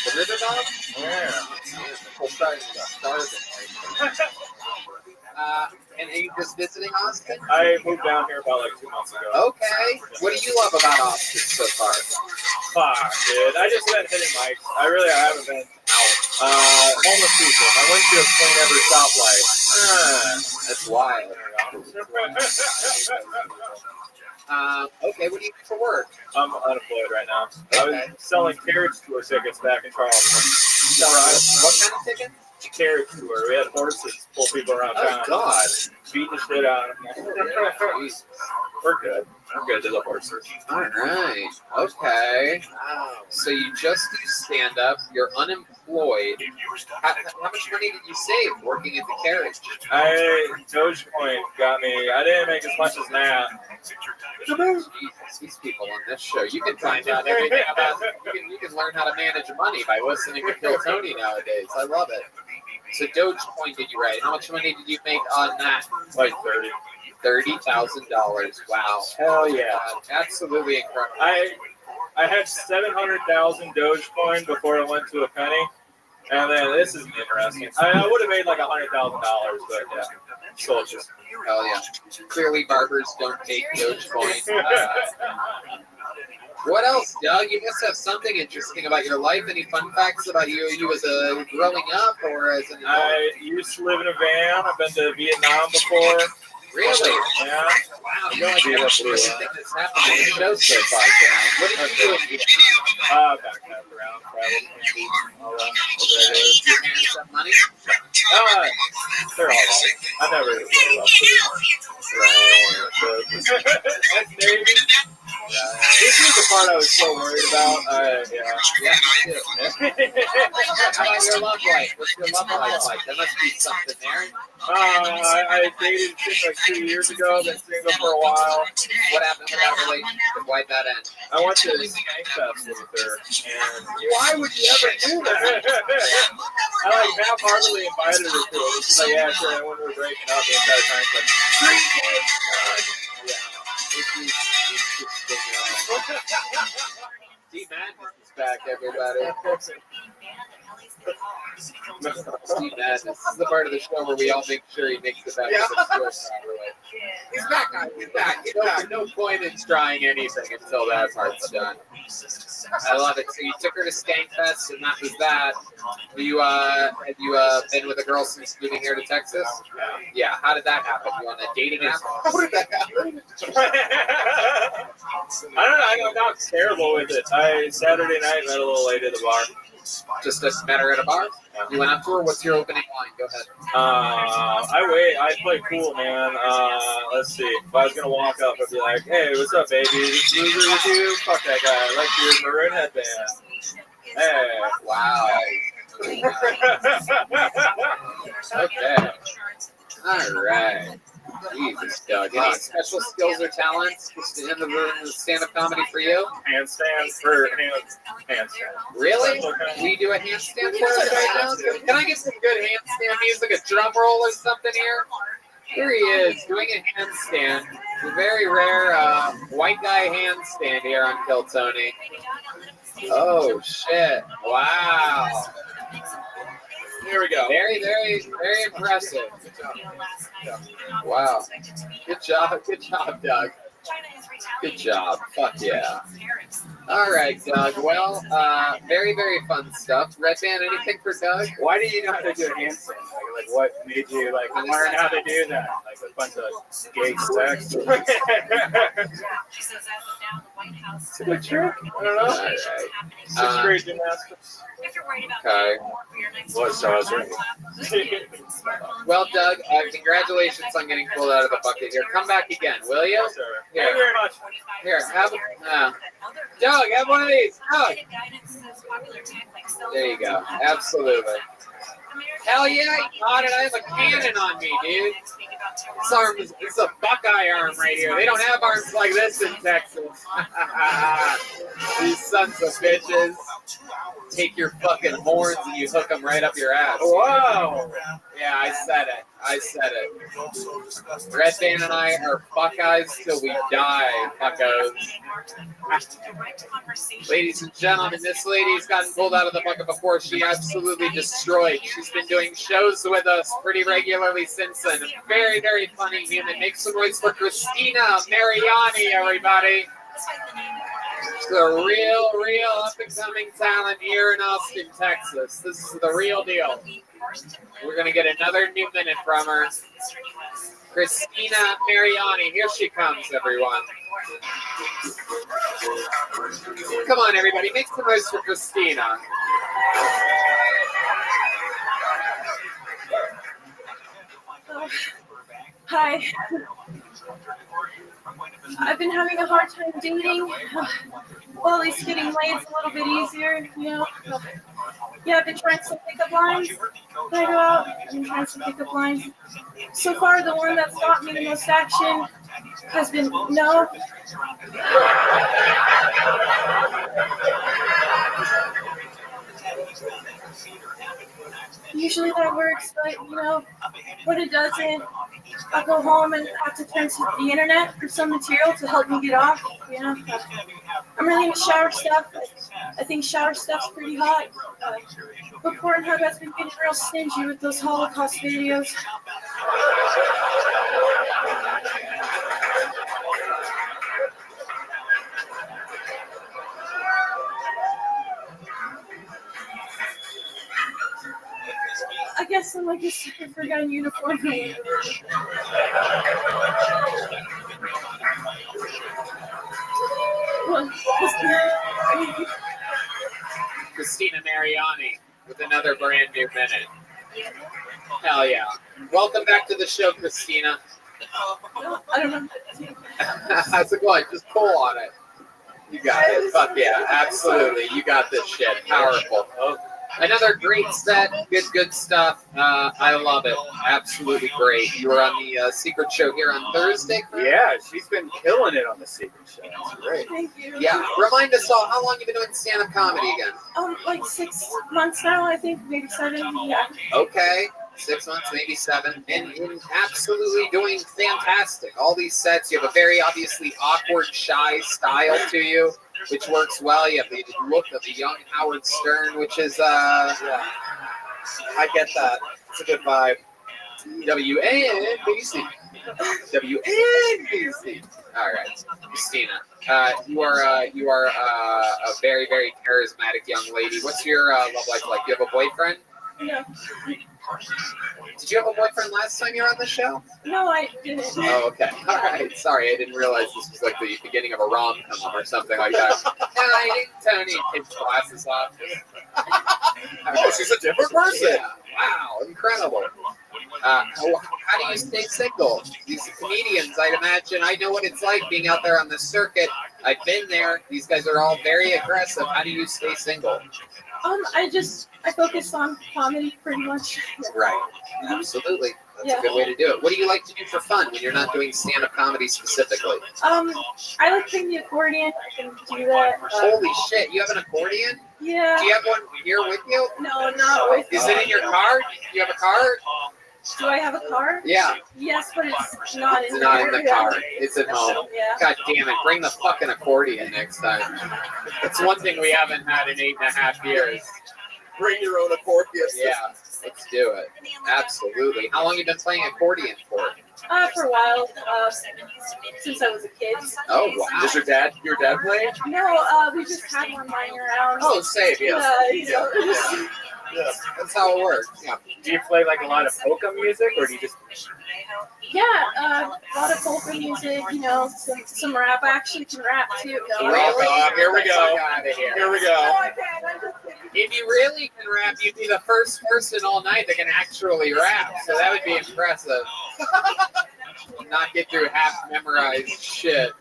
The River Dog? And are you just visiting Austin? I moved down here about like 2 months ago. Okay. What do you love about Austin so far? Fuck, dude. I just been hitting mics. I haven't been out. Homeless people. I went to a clean every stoplight. That's wild. Okay, what do you do for work? I'm unemployed right now. Okay. I was selling carriage tour tickets back in Charleston. What kind of ticket? Carriage tour. We had horses pull people around town. Oh, God. Beating the shit out of them. We're good. We're good to the horses. All right. Okay. So you just do stand-up. You're unemployed. How much money did you save working at the carriage? Dogecoin got me. I didn't make as much as that. Jesus, these people on this show, you can find out everything about. You can learn how to manage money by listening to Kill Tony nowadays. I love it. So Dogecoin did you write? How much money did you make on that? Like 30. $30,000. Wow. Hell yeah. Absolutely incredible. I had 700,000 Dogecoin before it went to a penny. And then this is interesting. I would have made like $100,000, but yeah. So it's just. Hell yeah. Clearly barbers don't take Dogecoin. What else, Doug? You must have something interesting about your life. Any fun facts about you as a growing up or as an adult? I used to live in a van. I've been to Vietnam before. Really? Yeah. Wow, you're like everything that's happened in the show so far tonight. What did you do in Vietnam? Backpack around, travel, candy, all that. Your parents have money? They're all right. I never really loved food. That's Navy. This is the part I was so worried about. Yeah, me too. How about your love life? What's your love life like? There must be something there. I dated chick like 2 years ago, been single for a while. What happened to that relationship? Why'd that end? I went to this Skank Fest with her, and why would you ever do that? I like half-heartedly invited her to it. She's like, yeah, sure. And when we were breaking up the entire time, she's like, Steve Madness is back, everybody. Steve Madness. This is the part of the show where we all make sure he makes it back to the show properly. He's back, guys. He's back. No point in trying anything until that part's done. I love it. So you took her to Skankfest, and that was that. Have you been with a girl since moving here to Texas? Yeah. How did that happen? You on a dating app? How did that happen? I don't know. I'm not terrible with it. Saturday night met a little lady at the bar. Just met her at a bar? You went up to her? What's your opening line? Go ahead. I play cool, man. Let's see. If I was gonna walk up, I'd be like, "Hey, what's up, baby? This loser with you? Fuck that guy. I like your maroon headband." Hey. Wow. Okay. All right. Jesus, Doug. Any special skills or talents in the stand-up comedy for you? Handstand. Really? We do a handstand for us right now? Can I get some good handstand music, a drum roll or something here? Here he is, doing a handstand. A very rare white guy handstand here on Kill Tony. Oh, shit. Wow. Here we go. Very, very, very impressive. Wow. Good job, Doug. Good job. Fuck yeah. All right, Doug. Well, very, very fun stuff. Red Band, anything for Doug? Why do you know how to do a handstand? Like what made you learn how to do that? Like a bunch of gay sex? It's a good trick. I don't know. All right. Sixth grade gymnastics. Okay. What stars are Well, Doug, congratulations on getting pulled out of the bucket here. Come back again, will you? Thank you Here, very much. here, have Doug, have one of these. Doug. There you go. Absolutely. Hell yeah, you got it. I have a cannon on me, dude. This arm is a Buckeye arm right here. They don't have arms like this in Texas. These sons of bitches. Take your fucking horns and you hook them right up your ass. Wow. Yeah, I said it. Red Band and I are Buckeyes till we die, fuckos. Ladies and gentlemen, this lady's gotten pulled out of the bucket before. She absolutely destroyed. She's been doing shows with us pretty regularly since then. Very, very funny human. Make some noise for Christina Mariani, everybody. She's a real up-and-coming talent here in Austin, Texas. This is the real deal. We're going to get another new minute from her. Christina Mariani. Here she comes, everyone. Come on, everybody. Make some noise for Christina. Hi. I've been having a hard time dating. Well, at least getting laid's a little bit easier, you know. Yeah, I've been trying some pickup lines. When I go out, I've been trying some pickup lines. So far, the one that's got me the most action has been no. Usually that works, but you know, when it doesn't, I'll go home and have to turn to the internet for some material to help me get off. You know, I'm really into shower stuff. I think shower stuff's pretty hot. But Pornhub has been getting real stingy with those Holocaust videos. I guess I'm like a sucker for a guy in uniform. Christina Mariani with another brand new minute. Hell yeah. Welcome back to the show, Christina. I don't know. How's it going? Just pull on it. You got it. Fuck yeah. Absolutely. You got this shit. Powerful. Another great set. Good stuff. I love it. Absolutely great. You were on the Secret Show here on Thursday? Yeah, she's been killing it on the Secret Show. That's great. Thank you. Yeah. Remind us all, how long you been doing stand-up comedy again? Like 6 months now, I think, maybe 7. Yeah. Okay. 6 months, maybe 7, and absolutely doing fantastic. All these sets, you have a very obviously awkward, shy style to you, which works well. You have the look of the young Howard Stern, which is, I get that. It's a good vibe. WNBC. WNBC. All right, Christina, you are a very, very charismatic young lady. What's your love life like? Do you have a boyfriend? No. Did you have a boyfriend last time you were on the show? No, I didn't. Oh, okay. All right. Sorry, I didn't realize this was like the beginning of a rom-com or something like that. Hi, Tony. Takes glasses off. Oh, she's a different person. Yeah. Wow, incredible. How do you stay single? These comedians, I'd imagine, I know what it's like being out there on the circuit. I've been there. These guys are all very aggressive. How do you stay single? I focus on comedy pretty much. Right. Absolutely. That's a good way to do it. What do you like to do for fun when you're not doing stand-up comedy specifically? I like playing the accordion. I can do that. Holy shit, you have an accordion? Yeah. Do you have one here with you? No, not with me. Is it in your car? Do you have a car? Do I have a car? Yeah. Yes, but it's not in It's not in the car. Yeah. It's at home. Yeah. God damn it. Bring the fucking accordion next time. It's one thing we haven't had in 8.5 years. Bring your own accordion. Yeah. Let's do it. Absolutely. How long have you been playing accordion for? For a while, since I was a kid. Oh, wow. Does your dad play? No, we just had one lying around. Oh, same, yes. Yeah, that's how it works. Yeah. Do you play like a lot of polka music, or do you just? Yeah, a lot of polka music, some rap. I actually can rap too. Really? Here we go. Here we go. If you really can rap, you'd be the first person all night that can actually rap. So that would be impressive. Not get through half memorized shit.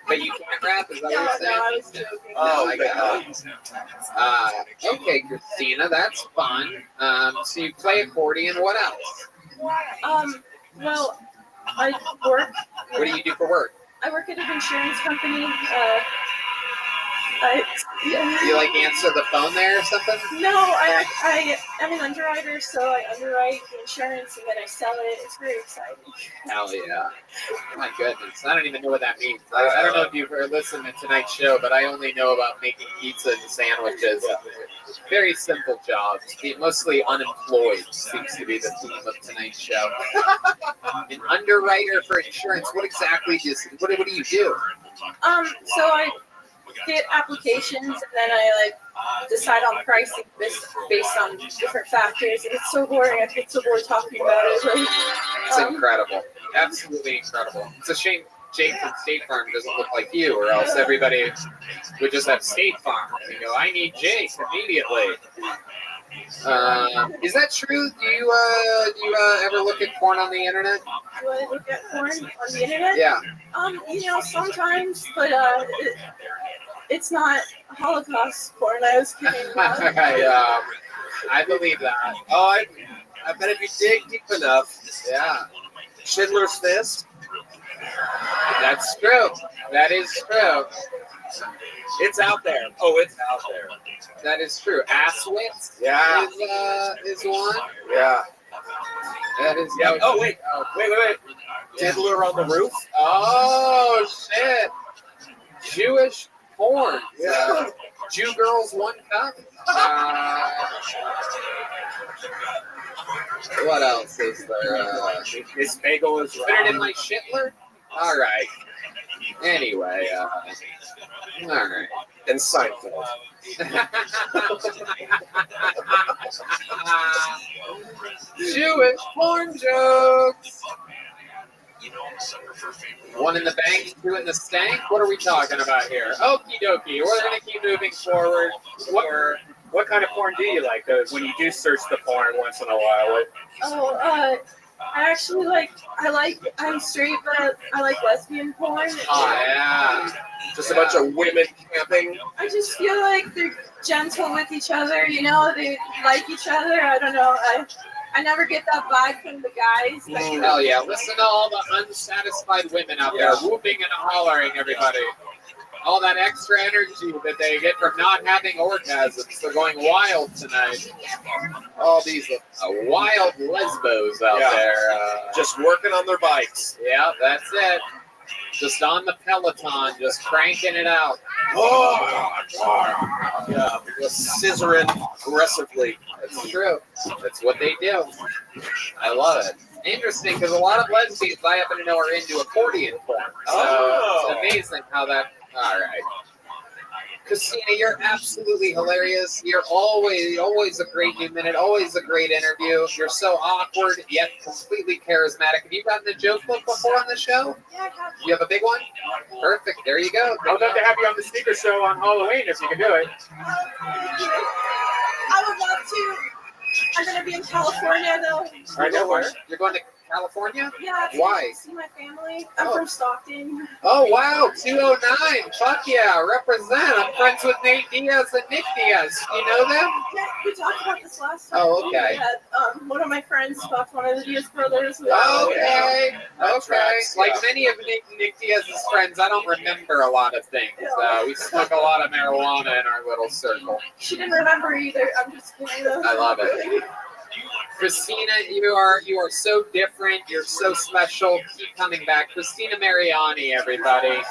But you can't rap, is that what you're saying? No, I was joking. Oh my god. Okay, Christina, that's fun. So you play accordion. What else? Well, I work. What do you do for work? I work at an insurance company. Do you like answer the phone there or something? No, I'm an underwriter, so I underwrite the insurance and then I sell it. It's very exciting. Hell yeah. My goodness. I don't even know what that means. I don't know if you've listened to tonight's show, but I only know about making pizza and sandwiches. Very simple jobs. Mostly unemployed seems to be the theme of tonight's show. An underwriter for insurance. What exactly what do you do? So I get applications and then I decide on pricing based on different factors. And it's so boring. I get so bored talking about it. It's incredible. Absolutely incredible. It's a shame Jake from State Farm doesn't look like you, or else everybody would just have State Farm. I need Jake immediately. Is that true? Do you ever look at porn on the internet? Do I look at porn on the internet? Yeah. Sometimes, but it's not Holocaust porn. I was kidding. I believe that. Oh, I bet if you dig deep enough, yeah. Schindler's Fist. That's true. That is true. It's out there. Oh, it's out there. That is true. Asswit. Yeah. Is one. Yeah. That is. Yeah. Oh wait. Wait. Diddler on the Roof. Oh shit. Jewish porn. Yeah. Jew girls 1 cup. What else is there? This bagel is better than my Schindler. All right. Anyway, all right. And Seinfeld. Jewish porn jokes. One in the bank, two in the stank. What are we talking about here? Okie dokie. We're gonna keep moving forward. What kind of porn do you like? When you do search the porn once in a while, I'm straight, but I like lesbian porn. Oh, yeah. Just a bunch of women camping. I just feel like they're gentle with each other, you know, they like each other. I don't know. I never get that vibe from the guys. Hell yeah. Listen to all the unsatisfied women out there whooping and hollering, everybody. All that extra energy that they get from not having orgasms. They're going wild tonight. All these wild lesbos out there. Just working on their bikes. Yeah, that's it. Just on the Peloton, just cranking it out. Yeah, just scissoring aggressively. That's true. That's what they do. I love it. Interesting, because a lot of lesbians I happen to know are into accordion porn. So it's amazing how that. All right. Christina, you're absolutely hilarious. You're always a great new minute, always a great interview. You're so awkward, yet completely charismatic. Have you gotten a joke book before on the show? Yeah, I have. You have a big one? Perfect. There you go. I would love to have you on the sneaker show on Halloween if you can do it. I would love to. I'm going to be in California, though. All right, no worries. You're going to California? Yeah. Why? To see my family. I'm from Stockton. Oh, wow. 209. Fuck yeah. Represent. I'm friends with Nate Diaz and Nick Diaz. You know them? Yeah, we talked about this last time. Oh, okay. Yeah, one of my friends talked one of the Diaz brothers. Okay. Okay. Like many of Nick Diaz's friends, I don't remember a lot of things. We smoke a lot of marijuana in our little circle. She didn't remember either. I'm just kidding. I love it. Christina, you are so different. You're so special. Keep coming back. Christina Mariani, everybody.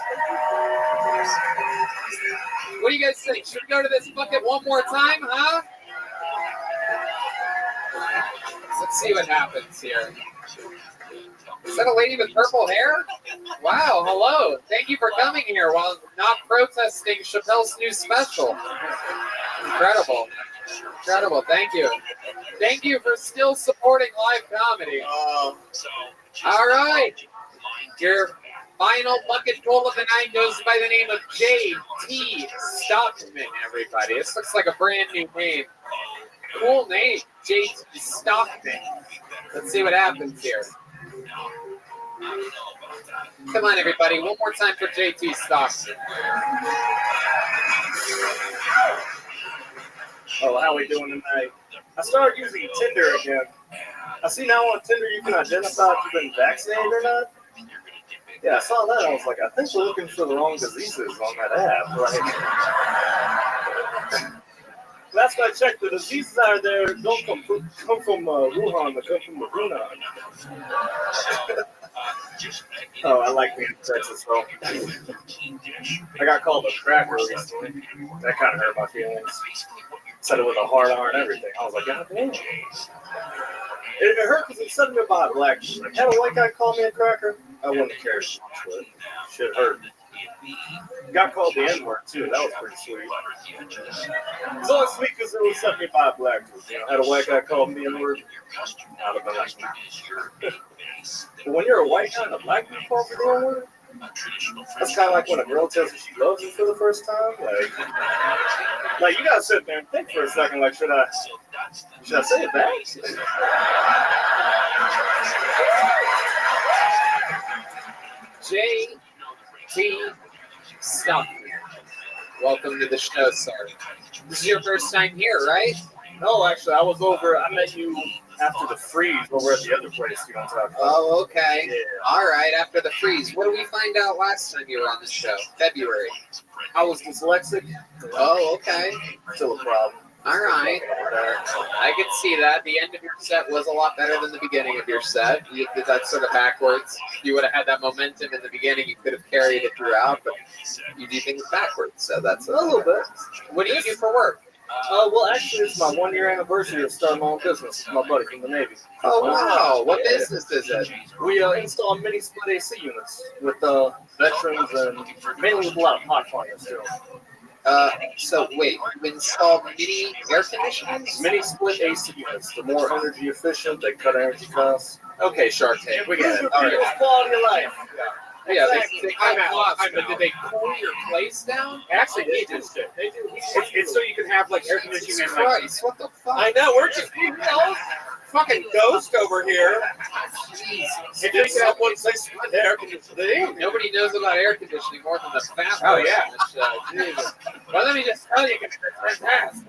What do you guys think? Should we go to this bucket one more time, huh? Let's see what happens here. Is that a lady with purple hair? Wow, hello. Thank you for coming here while not protesting Chappelle's new special. Incredible. Incredible. Thank you. Thank you for still supporting live comedy. All right. Your final bucket full of the night goes by the name of J.T. Stockman, everybody. This looks like a brand new name. Cool name, J.T. Stockman. Let's see what happens here. Come on, everybody. One more time for J.T. Stockman. Oh, how we doing tonight? I started using Tinder again. I see now on Tinder you can identify if you've been vaccinated or not. Yeah, I saw that. I was like, I think we're looking for the wrong diseases on that app. Like, last I checked, the diseases out there don't come from Wuhan, they come from the Hunan. Oh, I like being in Texas, though. I got called a cracker recently. That kind of hurt my feelings. Said it with a hard R and everything. I was like, God damn. It hurt because it said me by a black dude. Like, had a white guy call me a cracker, I wouldn't have cared so much, but shit hurt. Got called the N-word, too. That was pretty sweet. It was only sweet because it was set me by a black dude. You know, had a white guy call me the N-word, I'd have been like, but when you're a white guy and a black dude calls you the N-word, that's kind of like when a girl tells you she loves you for the first time. Like you gotta sit there and think for a second. Like, should I say it back? J.T. Stockman. Welcome to the show, sir. This is your first time here, right? No, actually, I met you after the freeze over at the other place you don't talk about. Oh, okay. Yeah. All right, after the freeze. What did we find out last time you were on the show? February. I was dyslexic. Oh, okay. Still a problem. All right. I could see that. The end of your set was a lot better than the beginning of your set. You did that sort of backwards. If you would have had that momentum in the beginning, you could have carried it throughout, but you do things backwards. So that's a little bit. What do you do for work? Well, actually, it's my 1 year anniversary of starting my own business with my buddy from the Navy. Oh, wow. What business is it? We install mini split AC units with veterans and mainly with a lot of hot fires too. So wait, you install mini air conditioners? Mini split AC units. The more energy efficient, they cut energy costs. Okay, Shark Tank, we get it. All right. Quality of life. Yeah, they cut costs, but did they cool your place down? Actually, they do shit. They do. It's so you can have like air conditioning and like. Christ, what the fuck? I know, we're just fucking ghost over here. Jesus. If you can have one place with air conditioning. Nobody knows about air conditioning more than the fat Oh, person yeah. on the show. Jesus. Well, let me just tell you, it's fantastic.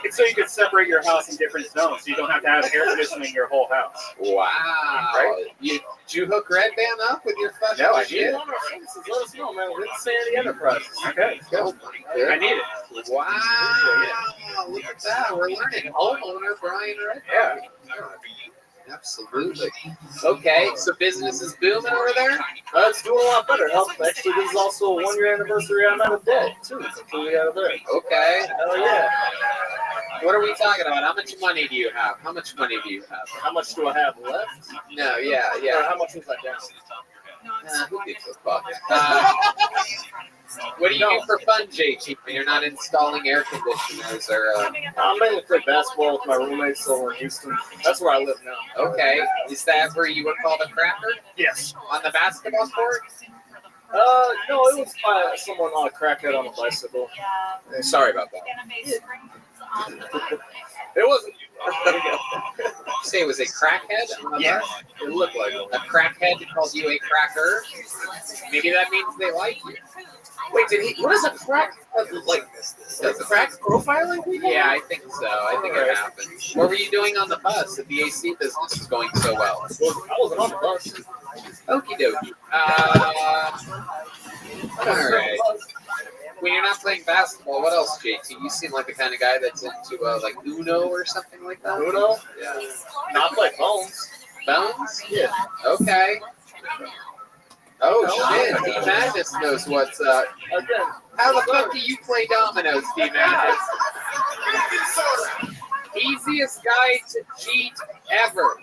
It's so you can separate your house in different zones, so you don't have to have air conditioning in your whole house. Wow. Right? Did you hook Red Band up with your fucking No, I shit? did. Let us know, man. We're Sandy Enterprises. Okay. Go. I need it. Wow. Look at that. We're learning. Homeowner Brian Red. Yeah. Absolutely. Okay, so business is booming over there? It's doing a lot better. Actually, this is also a 1 year anniversary I'm out of debt, too. Completely out of debt. Okay. Hell yeah. What are we talking about? How much money do you have? How much money do you have? How much do I have left? No, yeah. Or how much was I down? Who gives a fuck? What do you do for fun, JT, when you're not installing air conditioners or? I'm mainly play basketball with my roommates over in Houston. That's where I live now. Okay, is that where you were called a cracker? Yes. On the basketball court? No, it was by someone on a crackhead on a bicycle. Sorry about that. It wasn't. You say it was a crackhead on the Yeah. bus? It looked like it. A crackhead called you a cracker? Maybe that means they like you. Wait, what is a crack? Like, does crack profiling people? Yeah, I think so. I think it happened. What were you doing on the bus if the AC business is going so well? I wasn't on the bus. Okie dokie. All right. When you're not playing basketball, what else, JT? You seem like the kind of guy that's into like Uno or something like that. Uno? Yeah. Not like Bones. Bones? Yeah. Okay. Oh shit, D Madness knows what's up. Again. How the fuck do you play dominoes, D Madness? Easiest guy to cheat ever.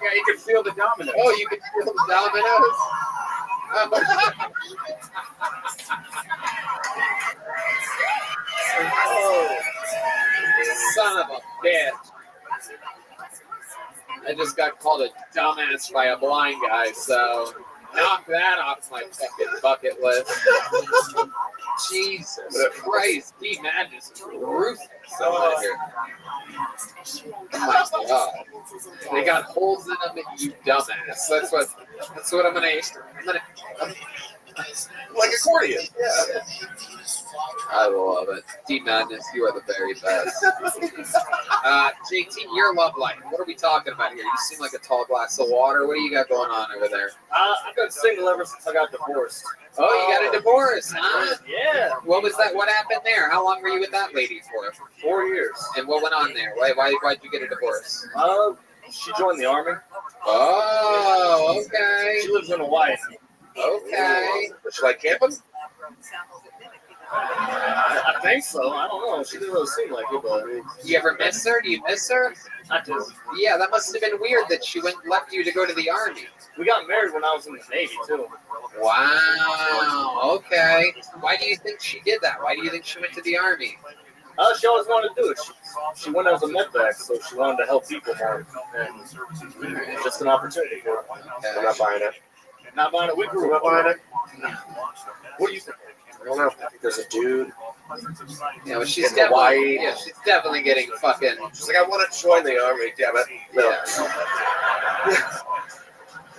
Yeah, you can feel the dominoes. Oh, you can feel the dominoes? Oh, son of a bitch. I just got called a dumbass by a blind guy, so knock that off my fucking bucket list. Jesus Christ, D Madness is ruthless over here. Oh my God. They got holes in them, and you dumbass. That's what I'm gonna Like accordion. Yeah. I love it. D Madness, you are the very best. JT, your love life. What are we talking about here? You seem like a tall glass of water. What do you got going on over there? I've been single ever since I got divorced. Oh, you got a divorce, huh? Yeah. What was that? What happened there? How long were you with that lady for? 4 years. And what went on there? Why'd you get a divorce? She joined the army. Oh, okay. She lives in Hawaii. Okay. Does she like camping? I think so. I don't know. She didn't really seem like it, but You ever miss her? Do you miss her? I do. Yeah, that must have been weird that she left you to go to the army. We got married when I was in the Navy too. Wow. Okay. Why do you think she did that? Why do you think she went to the army? She always wanted to do it. She went as a medvac, so she wanted to help people more. And it's just an opportunity for her. I'm not buying it. Not buying it. We grew up buying on it. What do you think? I don't know. I think there's a dude. Yeah, well, she's In definitely, Hawaii. yeah, she's definitely getting fucking. She's like, I want to join the army. Damn it. No.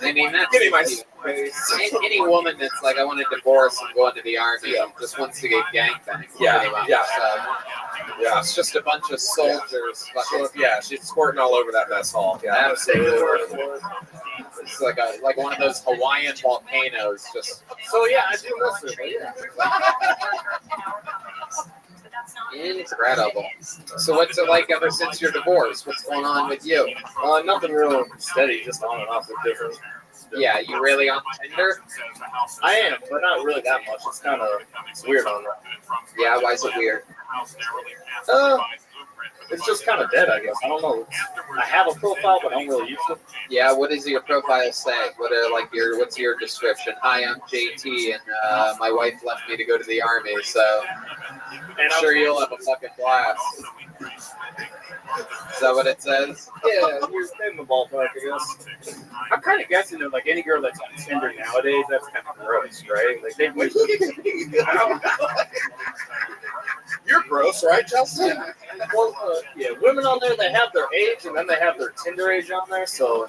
I mean, that's Give me my space. any woman that's like, I want a divorce and go into the army just wants to get gangbanged. Yeah, pretty much. yeah. So, Yeah. it's just a bunch of soldiers. Fucking, Yeah, she's squirting all over that mess hall. Yeah, absolutely. It's like one of those Hawaiian volcanoes. Just So yeah, I do miss her. But yeah. incredible. So what's it like ever since your divorce? What's going on with you? Nothing real steady, just on and off with different. Yeah, you really on Tinder? I am, but not really that much. It's kind of weird on that. Yeah, why is it weird? It's just kind of dead, I guess. I don't know. I have a profile, but I don't really use it. Yeah, what does your profile say? What's your description? Hi, I'm JT, and my wife left me to go to the army, so I'm sure you'll have a fucking blast. Is that what it says? Yeah, you're in the ballpark, I guess. I'm kind of guessing that, like, any girl that's on Tinder nowadays, that's kind of gross, right? Like, they wish. I don't know. You're gross, right, Justin? Well, yeah, women on there, they have their age, and then they have their Tinder age on there, so.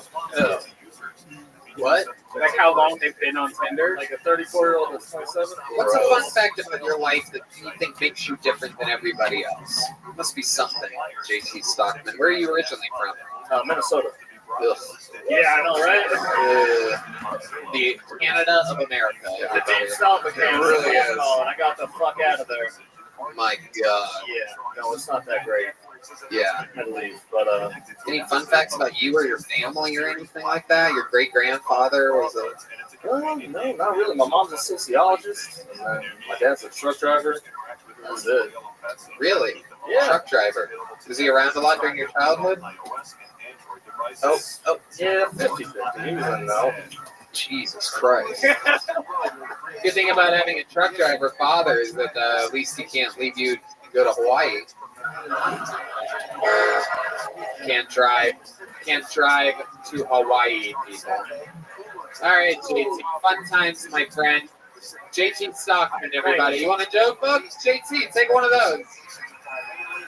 What? Like how long they've been on Tinder? Like a 34-year-old that's 27? What's a fun fact about your life that you think makes you different than everybody else? Must be something, JT Stockman. Where are you originally from? Minnesota. Ugh. Yeah, I know, right? The Canada of America. The deep south of Canada. It really is. And I got the fuck out of there. My God. Yeah, no, it's not that great. Yeah. I believe, but any fun facts about you or your family or anything like that? Your great grandfather was a. Well, no, not really. My mom's a sociologist, and then my dad's a truck driver. That's it. Really? Yeah. Truck driver. Was he around a lot during your childhood? Oh, yeah, 50-50. He was in now. Jesus Christ. Good thing about having a truck driver father is that at least he can't leave you to go to Hawaii. Can't drive to Hawaii, people. All right, JT. Fun times, my friend. JT Stockman, everybody. You want a joke book? JT, take one of those.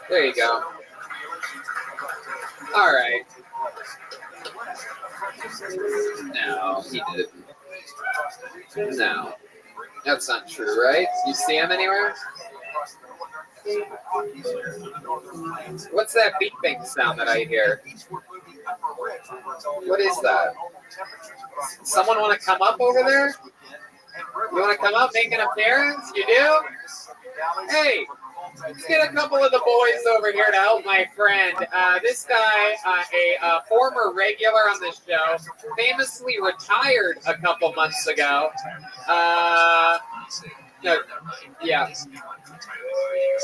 There you go. All right. No, he didn't. No. That's not true, right? You see him anywhere? What's that beeping sound that I hear? What is that? Someone want to come up over there? You want to come up, make an appearance? You do? Hey, let's get a couple of the boys over here to help my friend. This guy, a former regular on this show, famously retired a couple months ago. Yeah.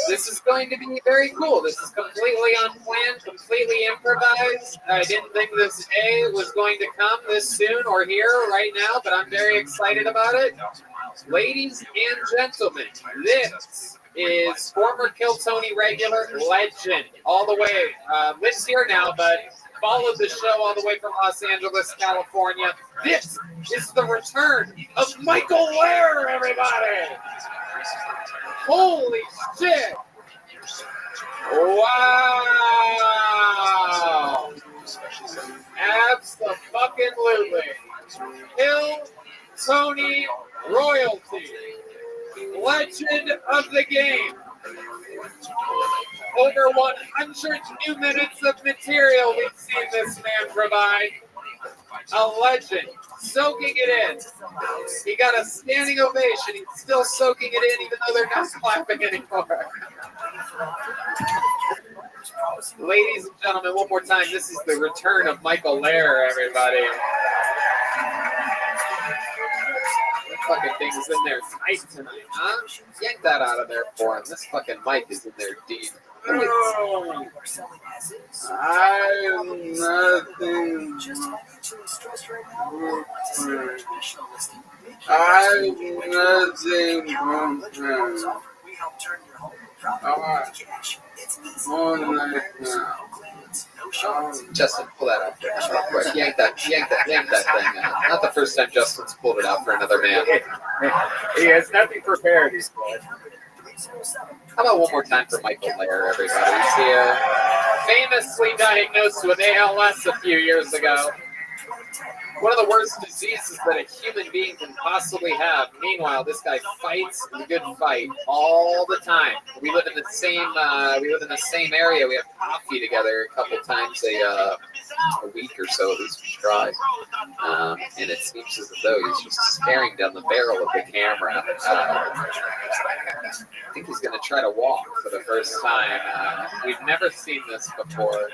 This is going to be very cool. This is completely unplanned, completely improvised. I didn't think this day was going to come this soon or here right now, but I'm very excited about it. Ladies and gentlemen, this is former Kill Tony regular legend all the way. Lives here now, but followed the show all the way from Los Angeles, California. This is the return of Michael Lair, everybody! Holy shit! Wow! Abso-fucking-lutely. Kill Tony royalty. Legend of the game. Over 100 new minutes of material we've seen this man provide. A legend, soaking it in. He got a standing ovation. He's still soaking it in, even though they're not clapping anymore. Ladies and gentlemen, one more time, this is the return of Michael Lair, everybody. That fucking thing is in there tight tonight, huh? Yank that out of there for him. This fucking mic is in there deep. I'm nothing. Justin, pull that out there real quick. Yank that thing out. Not the first time Justin's pulled it out for another man. He has nothing prepared, he's good. How about one more time for Michael Lair, everybody? He famously diagnosed with ALS a few years ago. One of the worst diseases that a human being can possibly have. Meanwhile, this guy fights the good fight all the time. We live in the same area. We have coffee together a couple times a week or so. At least we try. And it seems as though he's just staring down the barrel of the camera. I think he's going to try to walk for the first time. We've never seen this before.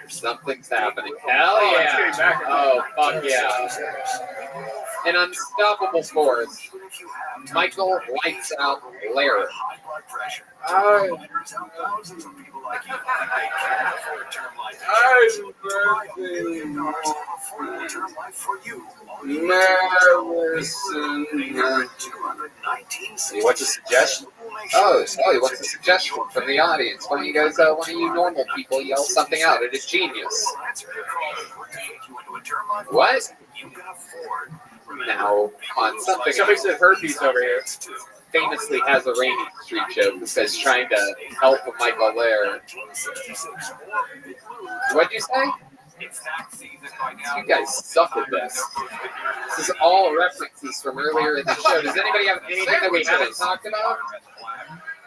Something's happening. Hell yeah. Oh, fuck yeah. An unstoppable force. Michael lights out Lair. What's a suggestion? Oh, what's a suggestion from the audience? Why don't you guys, one of you normal people yell something out? It is genius. What? Now, on something. Somebody said herpes over here. Famously has a rainy street joke that says trying to help Michael Lair. What'd you say? You guys suck at this. This is all references from earlier in the show. Does anybody have anything that we haven't talked about?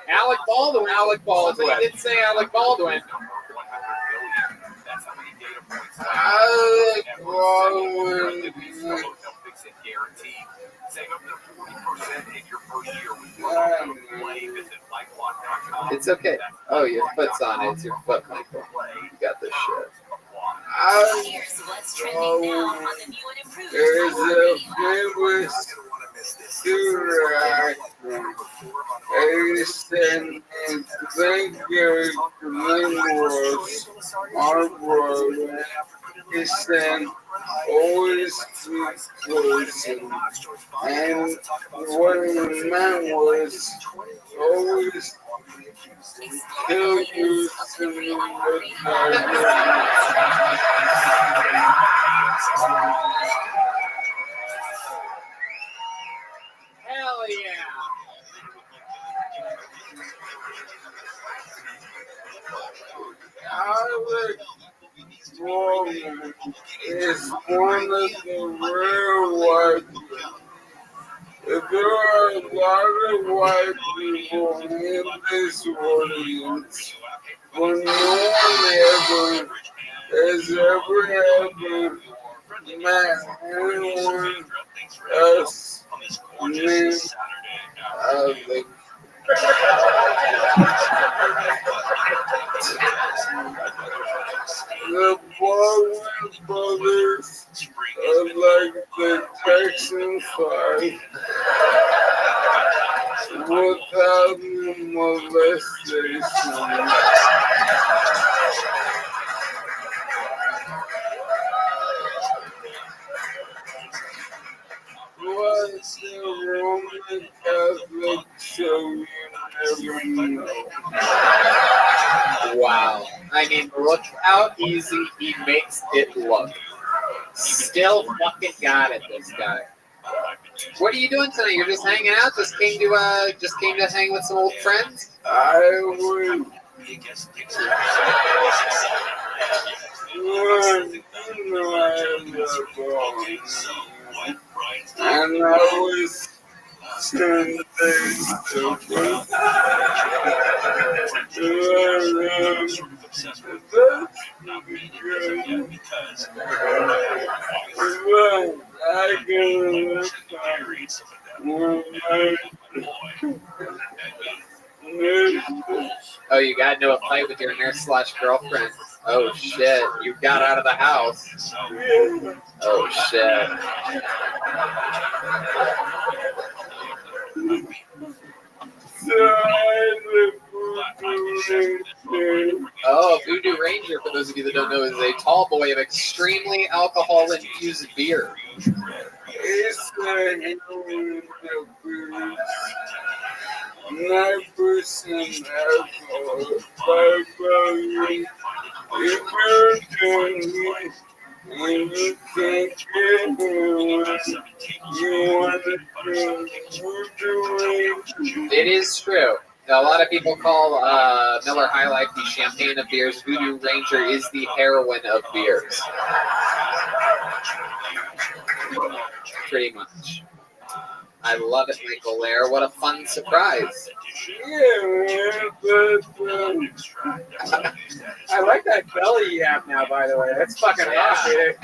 Alec Baldwin. Alec Baldwin. I did say Alec Baldwin. Alec Baldwin. It's okay. Oh, your foot's on it. It's your foot, Michael. You got this shit. There's a famous shooter actor. Asian thinker was on Broadway. He sang always to person. And what it meant was always kill you to me with Hell yeah! Alec Baldwin is one of the rare white people. There are a lot of white people in this audience, but no one has ever met anyone else named Alec. The Baldwin brothers are like the Texan 5 without the molestation. What's the Roman Catholic show you never know? Wow. I mean, look how easy he makes it look. Still fucking got it, this guy. What are you doing tonight? You're just hanging out? Just came to hang with some old friends? I would. And I was 10 days to Oh, you got into a fight with your nurse/girlfriend. Oh shit, you got out of the house. Oh shit. Oh, Voodoo Ranger, for those of you that don't know, is a tall boy of extremely alcohol-infused beer. It's 9% alcohol, 5 volume. If you're doing it, and you can't get it, you want to do it. It is true. A lot of people call Miller High Life the champagne of beers. Voodoo Ranger is the heroin of beers. Pretty much. I love it, Michael Lair. What a fun surprise. Yeah, man. I like that belly you have now, by the way. That's fucking hot, dude.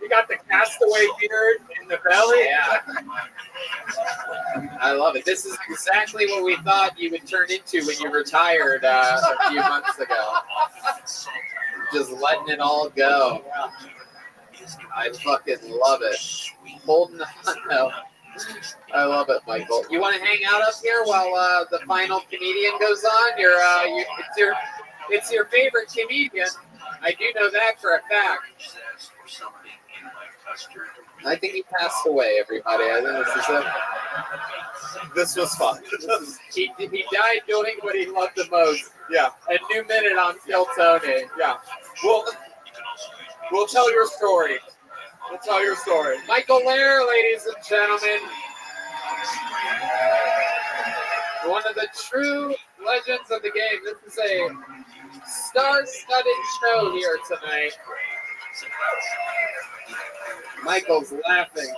You got the castaway beard in the belly. Yeah. I love it. This is exactly what we thought you would turn into when you retired a few months ago. Just letting it all go. I fucking love it. Holding on though. I love it, Michael. You want to hang out up here while the final comedian goes on? It's your favorite comedian. I do know that for a fact. I think he passed away, everybody. I think this was fun. He died doing what he loved the most. Yeah. A new minute on Kill Tony. Yeah. We'll tell your story. We'll tell your story. Michael Lair, ladies and gentlemen. One of the true legends of the game. This is a star-studded show here tonight. Michael's laughing.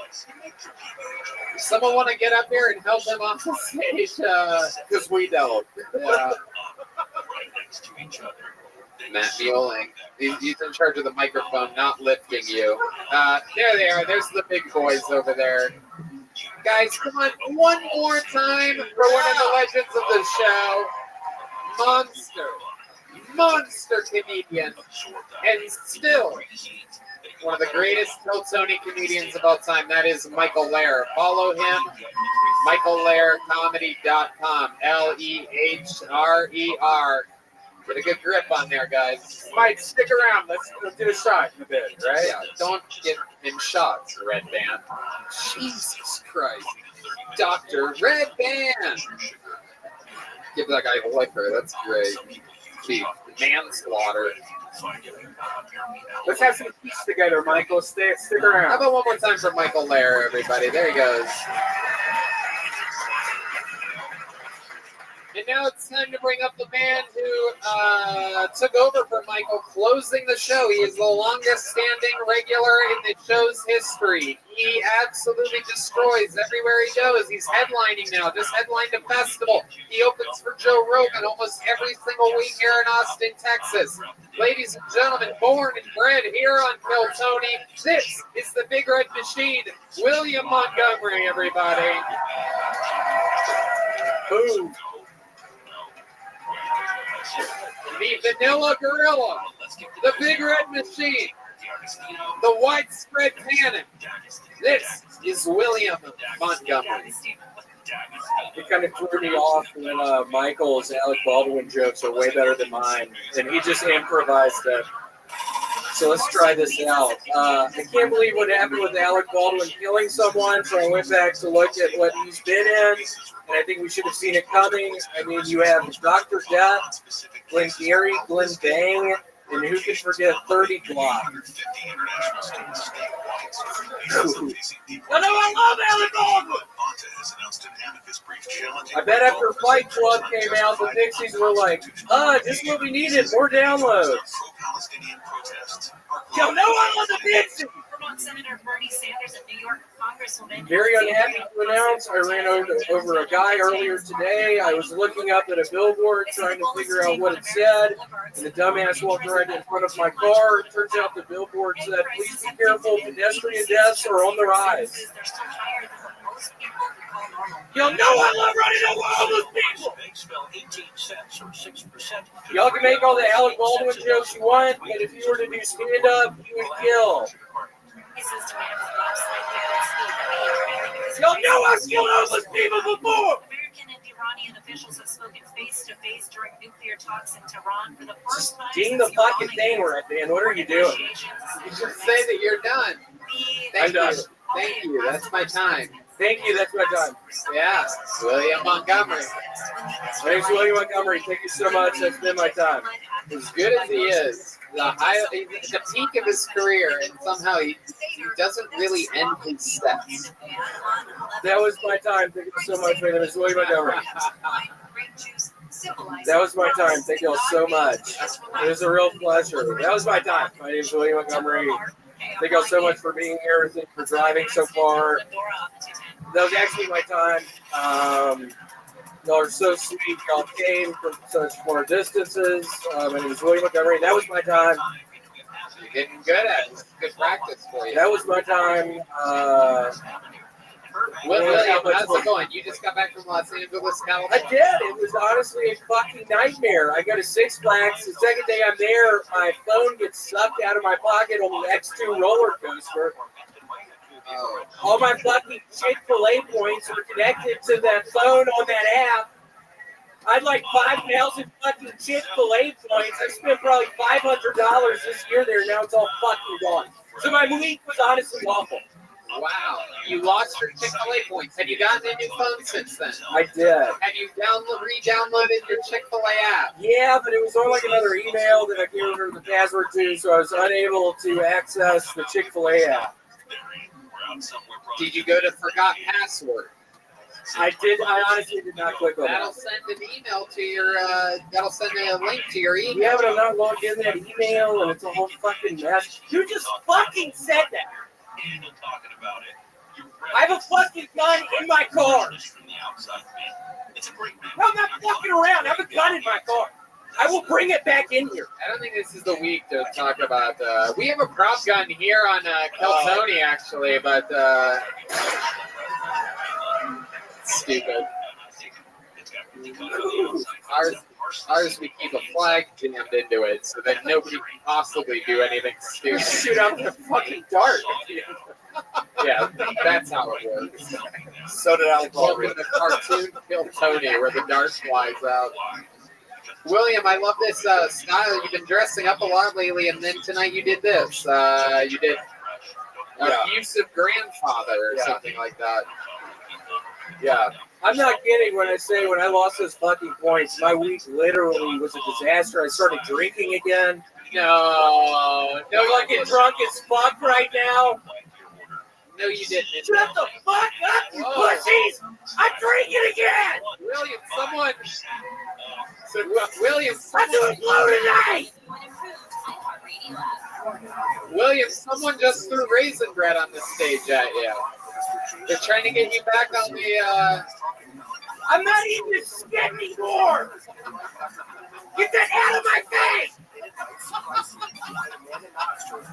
Does someone want to get up here and help him off the stage? Because we don't. Yeah. Matt Mueling. He's in charge of the microphone, not lifting you. There they are. There's the big boys over there. Guys, come on. One more time for one of the legends of the show. Monster comedian. And still one of the greatest Kill Tony comedians of all time. That is Michael Lair. Follow him. MichaelLairComedy.com. Leher. Get a good grip on there, guys. Mike, stick around. Let's do a shot in a bit, right? Yeah, don't get in shots, Red Band. Jesus Christ. Dr. Red Band. Give that guy a liquor. That's great. Gee, manslaughter. Let's have some peace together, Michael. Stick around. How about one more time for Michael Lair, everybody? There he goes. And now it's time to bring up the man who took over for Michael, closing the show. He is the longest-standing regular in the show's history. He absolutely destroys everywhere he goes. He's headlining now. Just headlined a festival. He opens for Joe Rogan almost every single week here in Austin, Texas. Ladies and gentlemen, born and bred here on Kill Tony, this is the Big Red Machine, William Montgomery, everybody. Boom. The Vanilla Gorilla, the Big Red Machine, the Widespread Panic. This is William Montgomery. It kind of threw me off when Michael's Alec Baldwin jokes are way better than mine, and he just improvised them. So let's try this out. I can't believe what happened with Alec Baldwin killing someone, so I went back to look at what he's been in, and I think we should have seen it coming. I mean, you have Dr. Death, Glenn Gary, Glenn Bang, and who can forget 30 Block? I know I love Alec Baldwin! I bet after Fight Club came out, the Pixies were like, just what we needed, more downloads. Yo, no one was a Pixies! Senator Bernie Sanders of New York, Congresswoman. Very unhappy to announce I ran over a guy earlier today. I was looking up at a billboard trying to figure out what it said, and the dumbass walked right in front of my car. It turns out the billboard said, "Please be careful, pedestrian deaths are on the rise." Y'all know I love running over all those people. Y'all can make all the Alec Baldwin jokes you want, but if you were to do stand-up, you would kill. Y'all know I've killed homeless people before. American and Iranian officials have spoken face-to-face during nuclear talks in Tehran for the first time. Ding the fucking thing, Red Band. What are you doing? You should say that you're done. I'm done. Thank you. That's my time. Thank you. That's my time. Yeah. William Montgomery. My name's William Montgomery. Thank you so much. That's been my time. As good as he is, the peak of his career, and somehow he doesn't really end his sets. That was my time. Thank you so much. My name is William Montgomery. That was my time. Thank you all so much. It was a real pleasure. That was my time. My name is William Montgomery. Thank you all so much for being here. Thank you for driving so far. That was actually my time. Y'all are so sweet. Y'all came from such far distances. My name is William Montgomery. That was my time. You're getting good at it. It's good practice for you. That was my time. William, how's it going? You just got back from Los Angeles, California? I did. It was honestly a fucking nightmare. I go to Six Flags. The second day I'm there, my phone gets sucked out of my pocket on the X2 roller coaster. All my fucking Chick-fil-A points are connected to that phone on that app. I had like 5,000 fucking Chick-fil-A points. I spent probably $500 this year there. Now it's all fucking gone. So my week was honestly awful. Wow. You lost your Chick-fil-A points. Have you gotten a new phone since then? I did. Have you re-downloaded your Chick-fil-A app? Yeah, but it was on like another email that I can't remember the password to, so I was unable to access the Chick-fil-A app. Did you go to forgot password? I did. I honestly did not click on that. That'll send an email to your. That'll send a link to your email. Yeah, but I'm not logged in that email, and it's a whole fucking mess. You just fucking said that. I have a fucking gun in my car. No, I'm not fucking around. I have a gun in my car. I will bring it back in here. I don't think this is the week to talk about. We have a prop gun here on Keltoni, actually, but stupid. Ours, we keep a flag jammed into it so that nobody can possibly do anything stupid. Shoot out the fucking dart. Yeah, that's how it works. So did Alec Baldwin. The cartoon Kill Tony where the dart flies out. William, I love this style. You've been dressing up a lot lately, and then tonight you did this. You did abusive grandfather or something like that. Yeah. I'm not kidding when I say when I lost those fucking points, my week literally was a disaster. I started drinking again. No, like get drunk as fuck right now. No, you didn't. Shut the fuck up, you pussies! I'm drinking again! William, someone William, someone just threw raisin bread on the stage at you. They're trying to get you back on the, I'm not eating this shit anymore! Get that out of my face!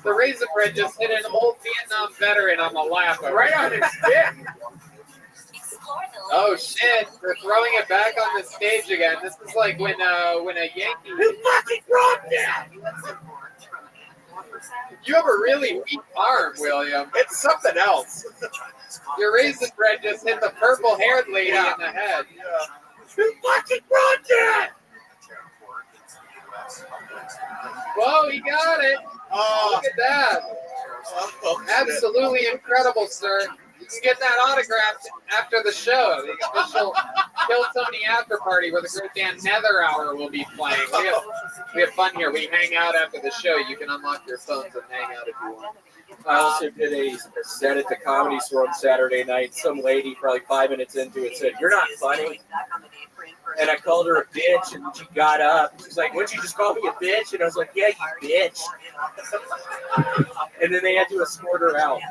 The raisin bread just hit an old Vietnam veteran on the lap. Right on his dick! Oh shit, they're throwing it back on the stage again. This is like when a Yankee... You fucking dropped it! You have a really weak arm, William. It's something else. Your raisin bread just hit the purple-haired lady in the head. You fucking dropped it! Whoa, he got it. Oh, look at that. Absolutely incredible, sir. You can get that autographed after the show. The official Kill Tony after party where the great Dan Nether Hour will be playing. We have fun here. We hang out after the show. You can unlock your phones and hang out if you want. I also did a set at the Comedy Store on Saturday night. Some lady, probably 5 minutes into it, said, "You're not funny." And I called her a bitch, and she got up. She's like, "What'd you just call me a bitch?" And I was like, "Yeah, you bitch." And then they had to escort her out.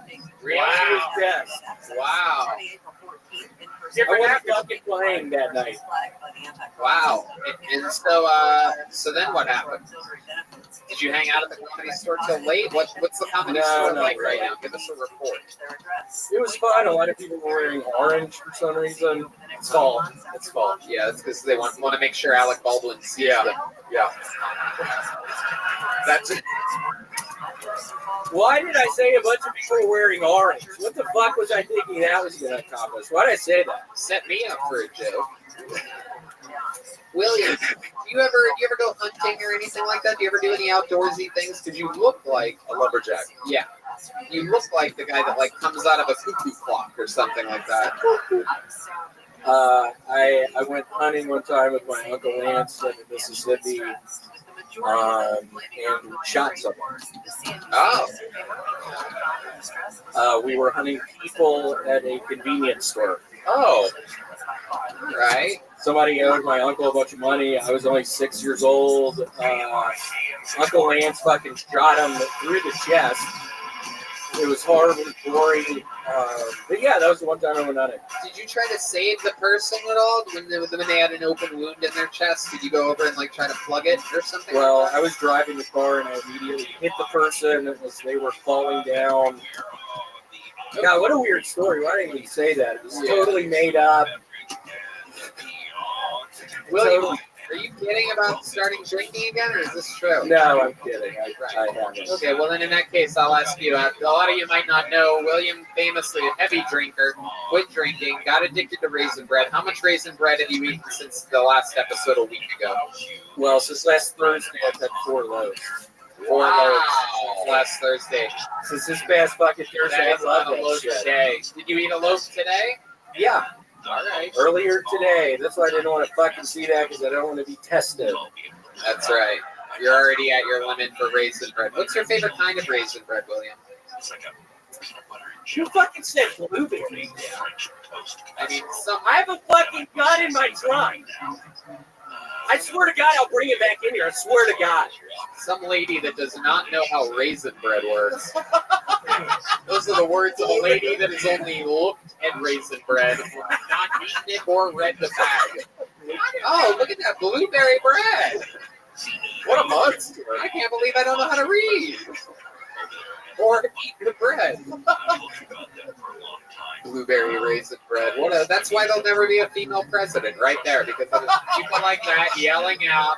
Really? She was pissed. Wow. I wasn't fucking playing that night. Wow. And so then what happened? Did you hang out at the Comedy Store till late? What's the Comedy Store like right now? Give us a report. It was fun. A lot of people were wearing orange for some reason. It's fall. It's fall. Yeah, it's because they want to make sure Alec Baldwin sees them. Yeah. That's it. Why did I say a bunch of people were wearing orange? What the fuck was I thinking that was going to accomplish? Why did I say that? Set me up for a joke. William, do you ever go hunting or anything like that? Do you ever do any outdoorsy things? Because you look like a lumberjack. Yeah. You look like the guy that like comes out of a cuckoo clock or something like that. I went hunting one time with my Uncle Lance in Mississippi and shot someone. Oh. We were hunting people at a convenience store. Oh. Right. Somebody owed my uncle a bunch of money. I was only 6 years old. Uncle Lance fucking shot him through the chest. It was horribly gory. But yeah, that was the one time I went on it. Did you try to save the person at all when they had an open wound in their chest? Did you go over and like try to plug it or something? Well, I was driving the car and I immediately hit the person as they were falling down. God, what a weird story. Why didn't we say that? It was totally made up. William, are you kidding about starting drinking again, or is this true? No, I'm kidding. I haven't. Okay, well then in that case, I'll ask you. A lot of you might not know, William, famously a heavy drinker, quit drinking, got addicted to raisin bread. How much raisin bread have you eaten since the last episode a week ago? Well, since last Thursday, I've had 4 loaves. 4 loaves last Thursday. Since this past fucking Thursday, That's I love a that loaf shit. today. Did you eat a loaf today? Yeah. All right. Earlier today. That's why I didn't want to fucking see that, because I don't want to be tested. That's right. You're already at your limit for raisin bread. What's your favorite kind of raisin bread, William? You fucking said blueberry. I mean, I have a fucking gun in my trunk. I swear to God, I'll bring it back in here. I swear to God. Some lady that does not know how raisin bread works. Those are the words of a lady that has only looked at raisin bread, not eaten it or read the bag. Oh, look at that blueberry bread. What a monster. I can't believe I don't know how to read. Or eat the bread. Blueberry raisin bread. That's why there'll never be a female president, right there, because of people like that yelling out.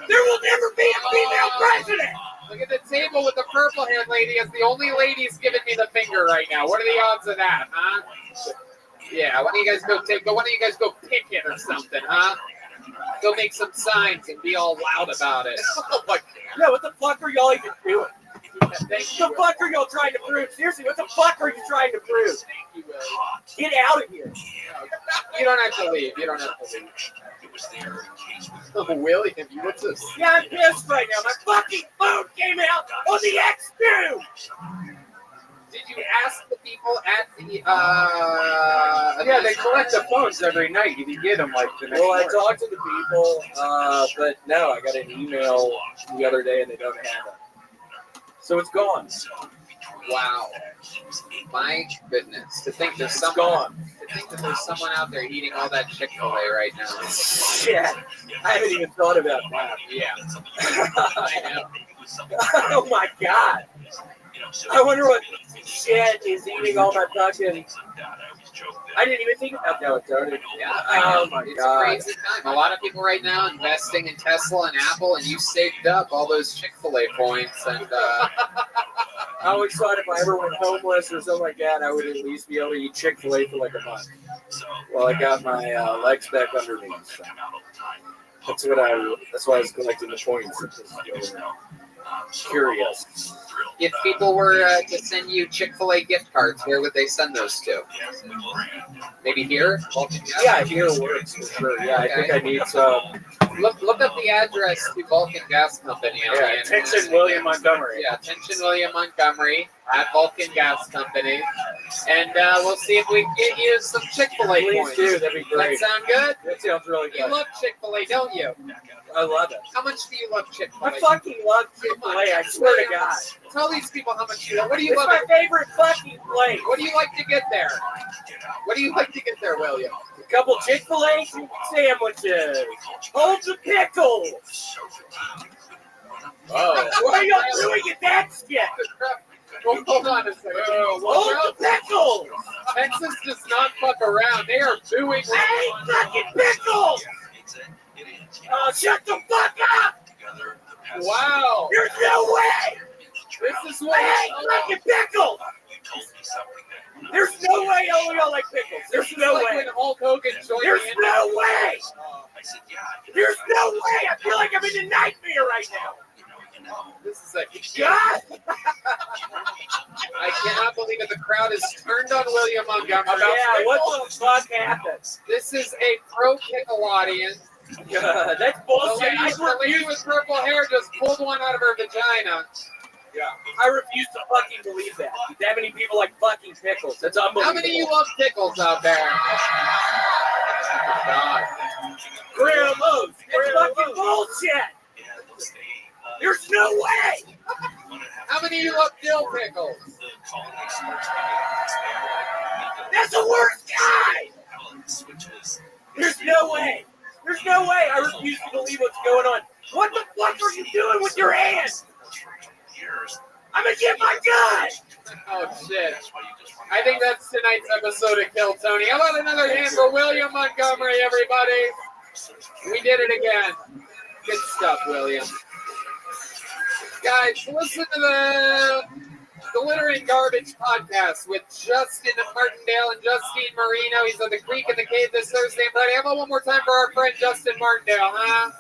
There will never be a female president. Look at the table with the purple-haired lady as the only lady's giving me the finger right now. What are the odds of that, huh? Yeah, why don't you guys go pick it or something, huh? Go make some signs and be all loud about it. Oh my God. Yeah, what the fuck are y'all even doing? What the fuck are y'all trying to prove? Seriously, what the fuck are you trying to prove? Get out of here. You don't have to leave. You don't have to leave. Oh, William, what's this? Yeah, I'm pissed right now. My fucking phone came out on the X2. Did you ask the people at the, Yeah, they collect the phones every night. You can get them like the next Well, I morning. talked to the people, but no, I got an email the other day and they don't have it. So it's gone. Wow. My goodness. To think there's someone gone. To think that there's someone out there eating all that Chick-fil-A right now. Shit. I haven't even thought about that. Yeah. I know. Oh my God. I wonder what shit is eating all my fucking. I didn't even think about that, Tony. Yeah, I know. Oh my It's God. a crazy time. A lot of people right now investing in Tesla and Apple, and you saved up all those Chick-fil-A points. And I always thought if I ever went homeless or something like that, I would at least be able to eat Chick-fil-A for like a month. Well, I got my legs back under me. So. That's why I was collecting the points. Curious. if people were to send you Chick-fil-A gift cards, where would they send those to? Maybe here? Yeah, here works for sure. Yeah, I think I need some. Look up the address to Vulcan Gas Company. Yeah, attention William Montgomery. Yeah, attention William Montgomery at Vulcan Gas Company. And we'll see if we can get you some Chick-fil-A Please points. do, that'd be great. That sound good? That sounds really good. You love Chick-fil-A, don't you? I love it. How much do you love Chick-fil-A? I fucking love Chick-fil-A, I swear to God. Tell these people how much you love. What do you It's love? my favorite fucking place. What do you like to get there? What do you like to get there, William? A couple Chick-fil-A sandwiches. Hold the pickles. Oh. What are y'all doing at that shit? Well, hold on a second. Hold the pickles. Texas does not fuck around. They are booing. Hey, fucking pickles. Oh, shut the fuck up. Wow. There's no way. This is what. Hey, fucking pickles. There's no way all y'all like pickles. There's no like way. when Hulk Hogan joined There's the no way. There's no way. I feel like I'm in a nightmare right now. This is a God. I cannot believe it. The crowd is turned on William Montgomery. Yeah, what the fuck happened? This is a pro pickle audience. That's bullshit. The lady with purple hair just pulled one out of her vagina. Yeah. I refuse to fucking believe that. That many people like fucking pickles. That's unbelievable. How many of you love pickles out there? God. Grandmas. It's fucking bullshit. There's no way. How many of you love dill pickles? That's the worst guy. There's no way. There's no way. I refuse to believe what's going on. What the fuck are you doing with your hands? I'm gonna get my gun! Oh, shit. I think that's tonight's episode of Kill Tony. How about another hand for William Montgomery, everybody? We did it again. Good stuff, William. Guys, listen to the Glitter and Garbage podcast with Justin Martindale and Justine Marino. He's at the Creek in the Cave this Thursday and Friday. How about one more time for our friend Justin Martindale, huh?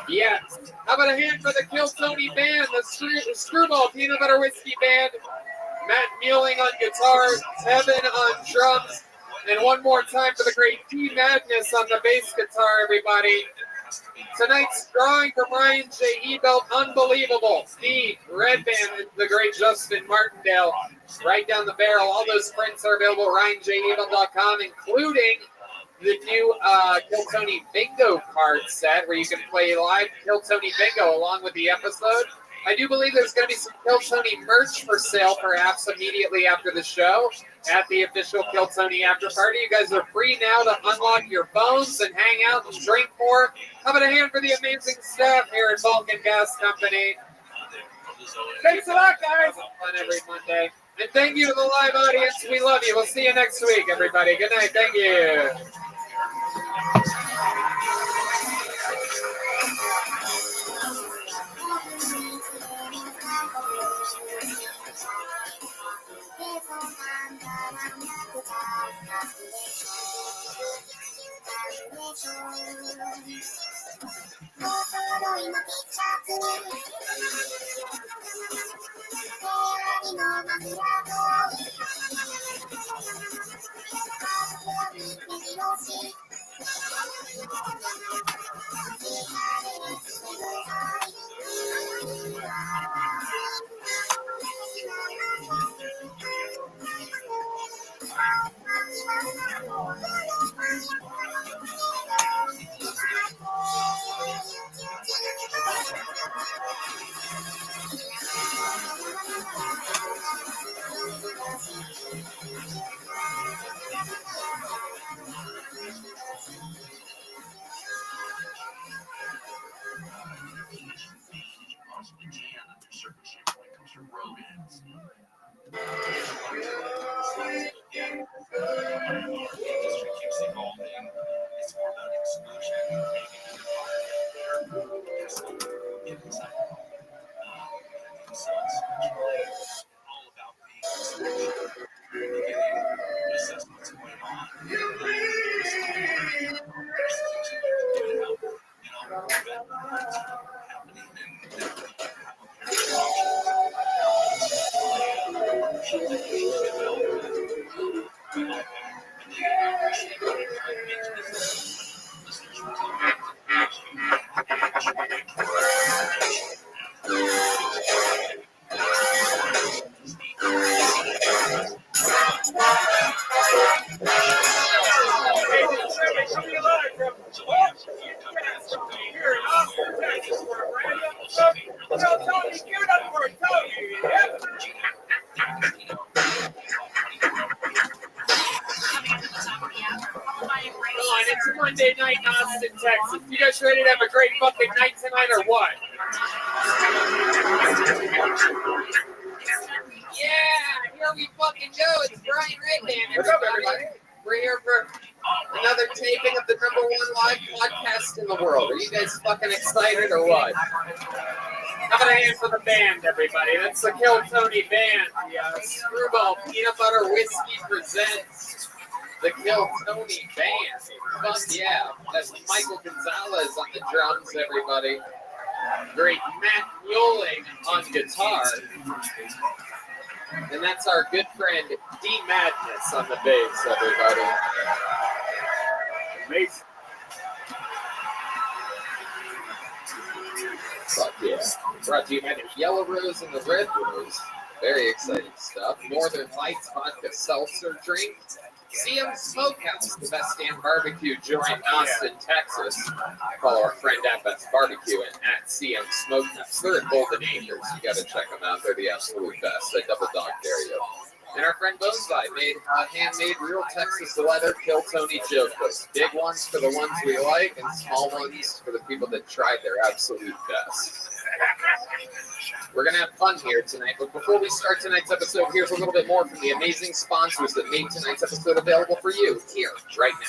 Yes. How about a hand for the Kill Tony band, the Screwball Peanut Butter Whiskey Band, Matt Muelling on guitar, Tevin on drums, and one more time for the great D Madness on the bass guitar, everybody. Tonight's drawing from Ryan J. Ebelt, unbelievable. The Red Band and the great Justin Martindale, right down the barrel. All those prints are available at RyanJEbelt.com, including the new Kill Tony Bingo card set where you can play live Kill Tony Bingo along with the episode. I do believe there's going to be some Kill Tony merch for sale perhaps immediately after the show at the official Kill Tony after party. You guys are free now to unlock your phones and hang out and drink more. How about a hand for the amazing staff here at Vulcan Gas Company? Thanks a lot, guys. Fun every Monday. And thank you to the live audience. We love you. We'll see you next week, everybody. Good night. Thank you. It's Monday night in Austin, Texas. You guys ready to have a great fucking night tonight or what? Yeah, here we fucking go. It's Brian Redman. What's up, everybody? We're here for another taping of the #1 live podcast in the world. Are you guys fucking excited or what? How about a hand for the band, everybody? That's the Kill Tony band. The Screwball Peanut Butter Whiskey presents the Kill Tony band. Fuck yeah. That's Michael Gonzalez on the drums, everybody. Great Matt Muelling on guitar. And that's our good friend D Madness on the bass, everybody. Amazing. Fuck yeah. Brought to you by the Yellow Rose and the Red Rose. Very exciting stuff. Northern Lights vodka seltzer drink. CM Smokehouse, the best damn barbecue joint in Austin, Texas. Follow our friend at Best Barbecue and at CM Smokehouse. They're at Golden Acres. You gotta check them out. They're the absolute best. They double dog dare you. And our friend Bonsai made handmade real Texas leather Kill Tony Jokos. Big ones for the ones we like, and small ones for the people that tried their absolute best. We're going to have fun here tonight, but before we start tonight's episode, here's a little bit more from the amazing sponsors that made tonight's episode available for you here, right now.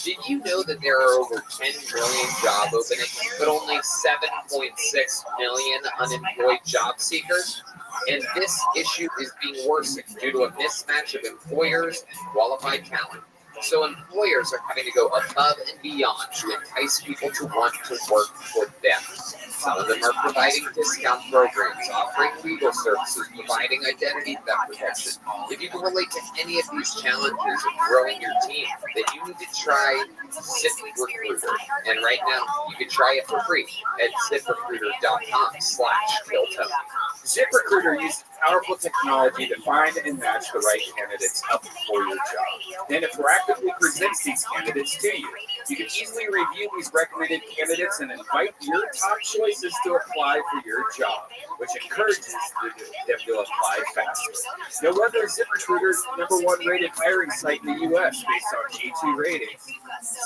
Did you know that there are over 10 million job openings, but only 7.6 million unemployed job seekers? And this issue is being worsened due to a mismatch of employers and qualified talent. So employers are having to go above and beyond to entice people to want to work for them. Some of them are providing discount programs, offering legal services, providing identity theft protection. If you can relate to any of these challenges of growing your team, then you need to try ZipRecruiter. And right now, you can try it for free at ZipRecruiter.com/KillTony. ZipRecruiter uses powerful technology to find and match the right candidates up for your job. Then it proactively presents these candidates to you. You can easily review these recommended candidates and invite your top choices to apply for your job, which encourages them to apply faster. No wonder ZipRecruiter's #1 rated hiring site in the U.S. based on G2 ratings.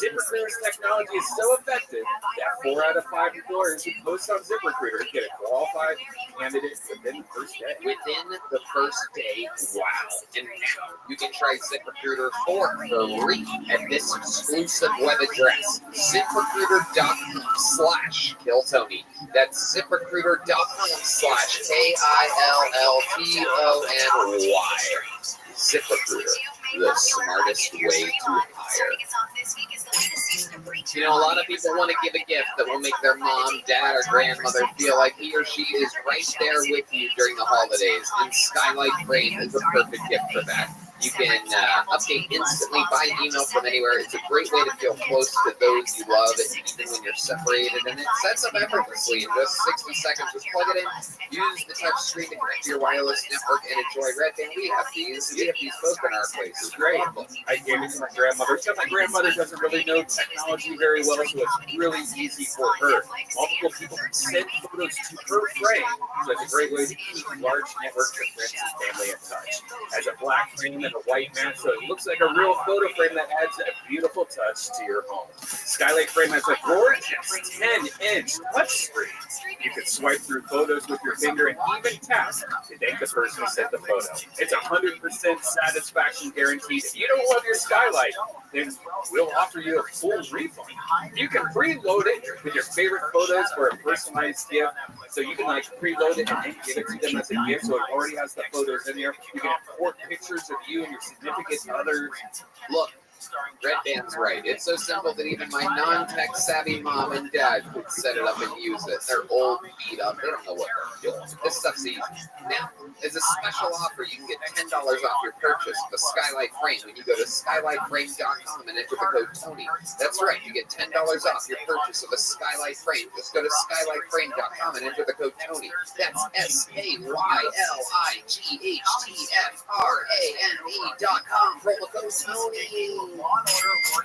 ZipRecruiter's technology is so effective that 4 out of 5 employers who post on ZipRecruiter get a qualified candidate within the first day. Within the first day, wow. And now you can try ZipRecruiter for free at this exclusive web address, ZipRecruiter.com/KillTony. That's ZipRecruiter.com/KILLTONY. ZipRecruiter, the smartest way to hire. You know, a lot of people want to give a gift that will make their mom, dad, or grandmother feel like he or she is right there with you during the holidays, and Skylight Frame is a perfect gift for that. You can update instantly by email from anywhere. It's a great way to feel close to those you love, even when you're separated. And it sets up effortlessly in just 60 seconds. Just plug it in, use the touch screen to connect to your wireless network, and enjoy Red Band. We have these both in our place. It's great. I gave it to my grandmother. So my grandmother doesn't really know technology very well, so it's really easy for her. Multiple people can send photos to her frame, so it's a great way to keep large networks of friends and family in touch. As a black frame and a white mat, so it looks like a real photo frame that adds a beautiful touch to your home. Skylight Frame has a gorgeous 10-inch touchscreen. You can swipe through photos with your finger and even tap to thank the person who sent the photo. It's 100% satisfaction guaranteed. If you don't love your Skylight, then we'll offer you a full refund. You can preload it with your favorite photos for a personalized gift. So you can preload it and then give it to them as a gift. So it already has the photos in there. You can import pictures of you and your significant others. Look, Red Band's right. It's so simple that even my non-tech savvy mom and dad could set it up and use it. They're old, beat up. They don't know what they're doing. This stuff's easy. Now, as a special offer, you can get $10 off your purchase of a Skylight Frame when you go to skylightframe.com and enter the code TONY. That's right. You get $10 off your purchase of a Skylight Frame. Just go to skylightframe.com and enter the code TONY. That's SKYLIGHTHTFRAME.com. Promo code TONY.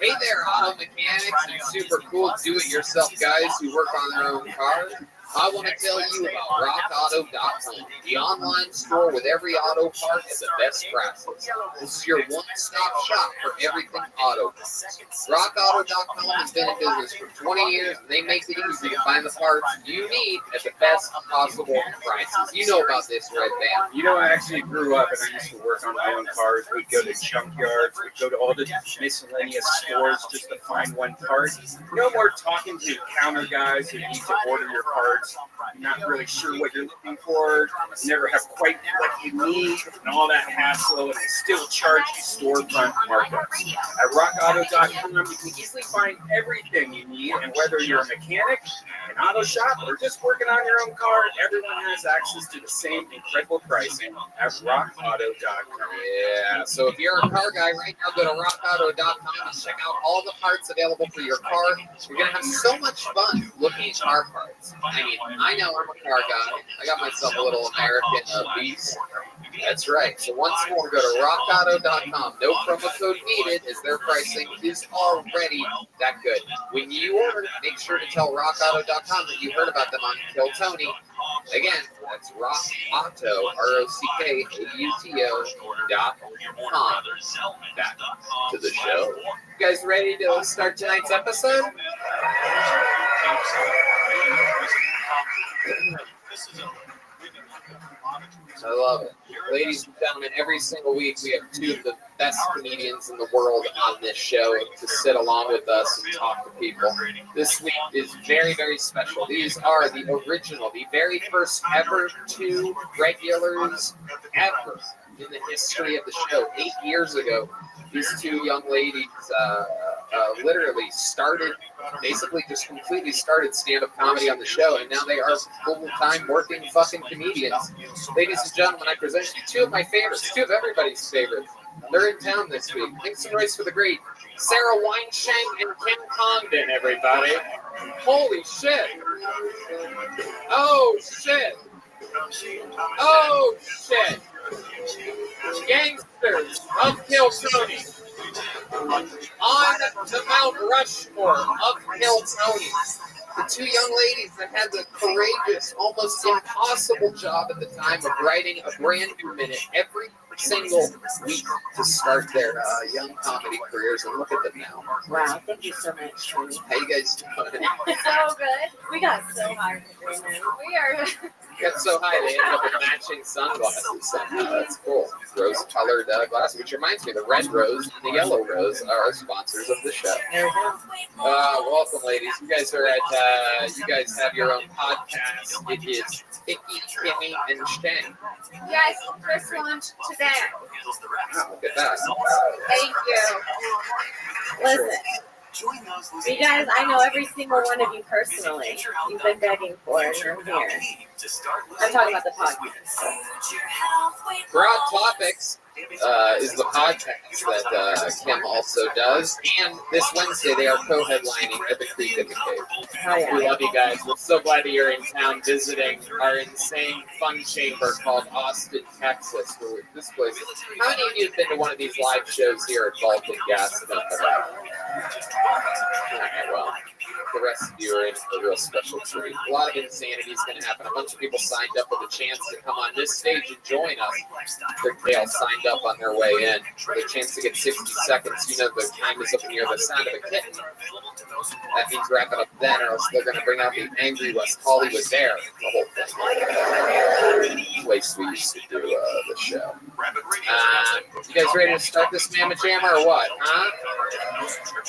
Hey there, auto mechanics and super cool do-it-yourself guys who work on their own cars. I want to tell you about RockAuto.com, the online store with every auto part at the best prices. This is your one-stop shop for everything auto parts. RockAuto.com has been in business for 20 years, and they make it easy to find the parts you need at the best possible prices. You know about this, Red Band. You know, I actually grew up and I used to work on my own cars. We'd go to junkyards, we'd go to all the miscellaneous stores just to find one part. No more talking to counter guys who need to order your parts. You're not really sure what you're looking for, never have quite what you need, and all that hassle, and they still charge you storefront markups. At RockAuto.com, you can easily find everything you need, and whether you're a mechanic, an auto shop, or just working on your own car, everyone has access to the same incredible pricing at RockAuto.com. Yeah, so if you're a car guy right now, go to RockAuto.com and check out all the parts available for your car. You're going to have so much fun looking at car parts. I mean, I know I'm a car guy. I got myself a little American Beast. That's right. So once more, go to RockAuto.com. No promo code needed, as their pricing is already that good. When you order, make sure to tell RockAuto.com that you heard about them on Kill Tony. Again, that's RockAuto, RockAuto.com. Back to the show. You guys ready to start tonight's episode? I love it. Ladies and gentlemen, every single week we have two of the best comedians in the world on this show to sit along with us and talk to people. This week is very, very special. These are the original, the very first ever two regulars ever in the history of the show. 8 years ago, these two young ladies literally started, basically just completely started stand-up comedy on the show, and now they are full-time working fucking comedians. Ladies and gentlemen, I present you two of my favorites, two of everybody's favorites. They're in town this week. Make some noise for the great Sarah Weinschenk and Kim Congdon, everybody. Holy shit. Oh, shit. Oh, shit. Gangsters of Kiltony. On the Mount Rushmore of Kiltony. The two young ladies that had the courageous, almost impossible job at the time of writing a brand new minute every single week to start their young comedy careers, and look at them now. Wow, thank you so much. How you guys doing? So good. We got so high. We are. Got so high they ended up with matching sunglasses somehow. That's cool. Rose-colored glasses, which reminds me, the red rose and the yellow rose are our sponsors of the show. Welcome, ladies. You guys are at. You guys have your own podcast. It is Icky, Kimmy, and Shane. Yes, first launch today. Wow, look at that. Thank you. Listen. You guys, I know every single one of you personally. You've been begging for it, and I'm here. I'm talking about the podcast. Broad Topics is the podcast that Kim also does, and this Wednesday they are co-headlining at the Creek in the Cave. Oh, yeah. We love you guys. We're so glad that you're in town visiting our insane fun chamber called Austin, Texas. This place. How many of you have been to one of these live shows here at Vulcan Gas? Okay, well, the rest of you are in for a real special treat. A lot of insanity is going to happen. A bunch of people signed up with a chance to come on this stage and join us. They all signed up on their way in. The chance to get 60 seconds. You know the time is up in here. The sound of a kitten. That means wrap it up then, or else they're going to bring out the angry West Hollywood Bear. The whole thing. Place we used to do the show. You guys ready to start this mamma jammer or what? Huh?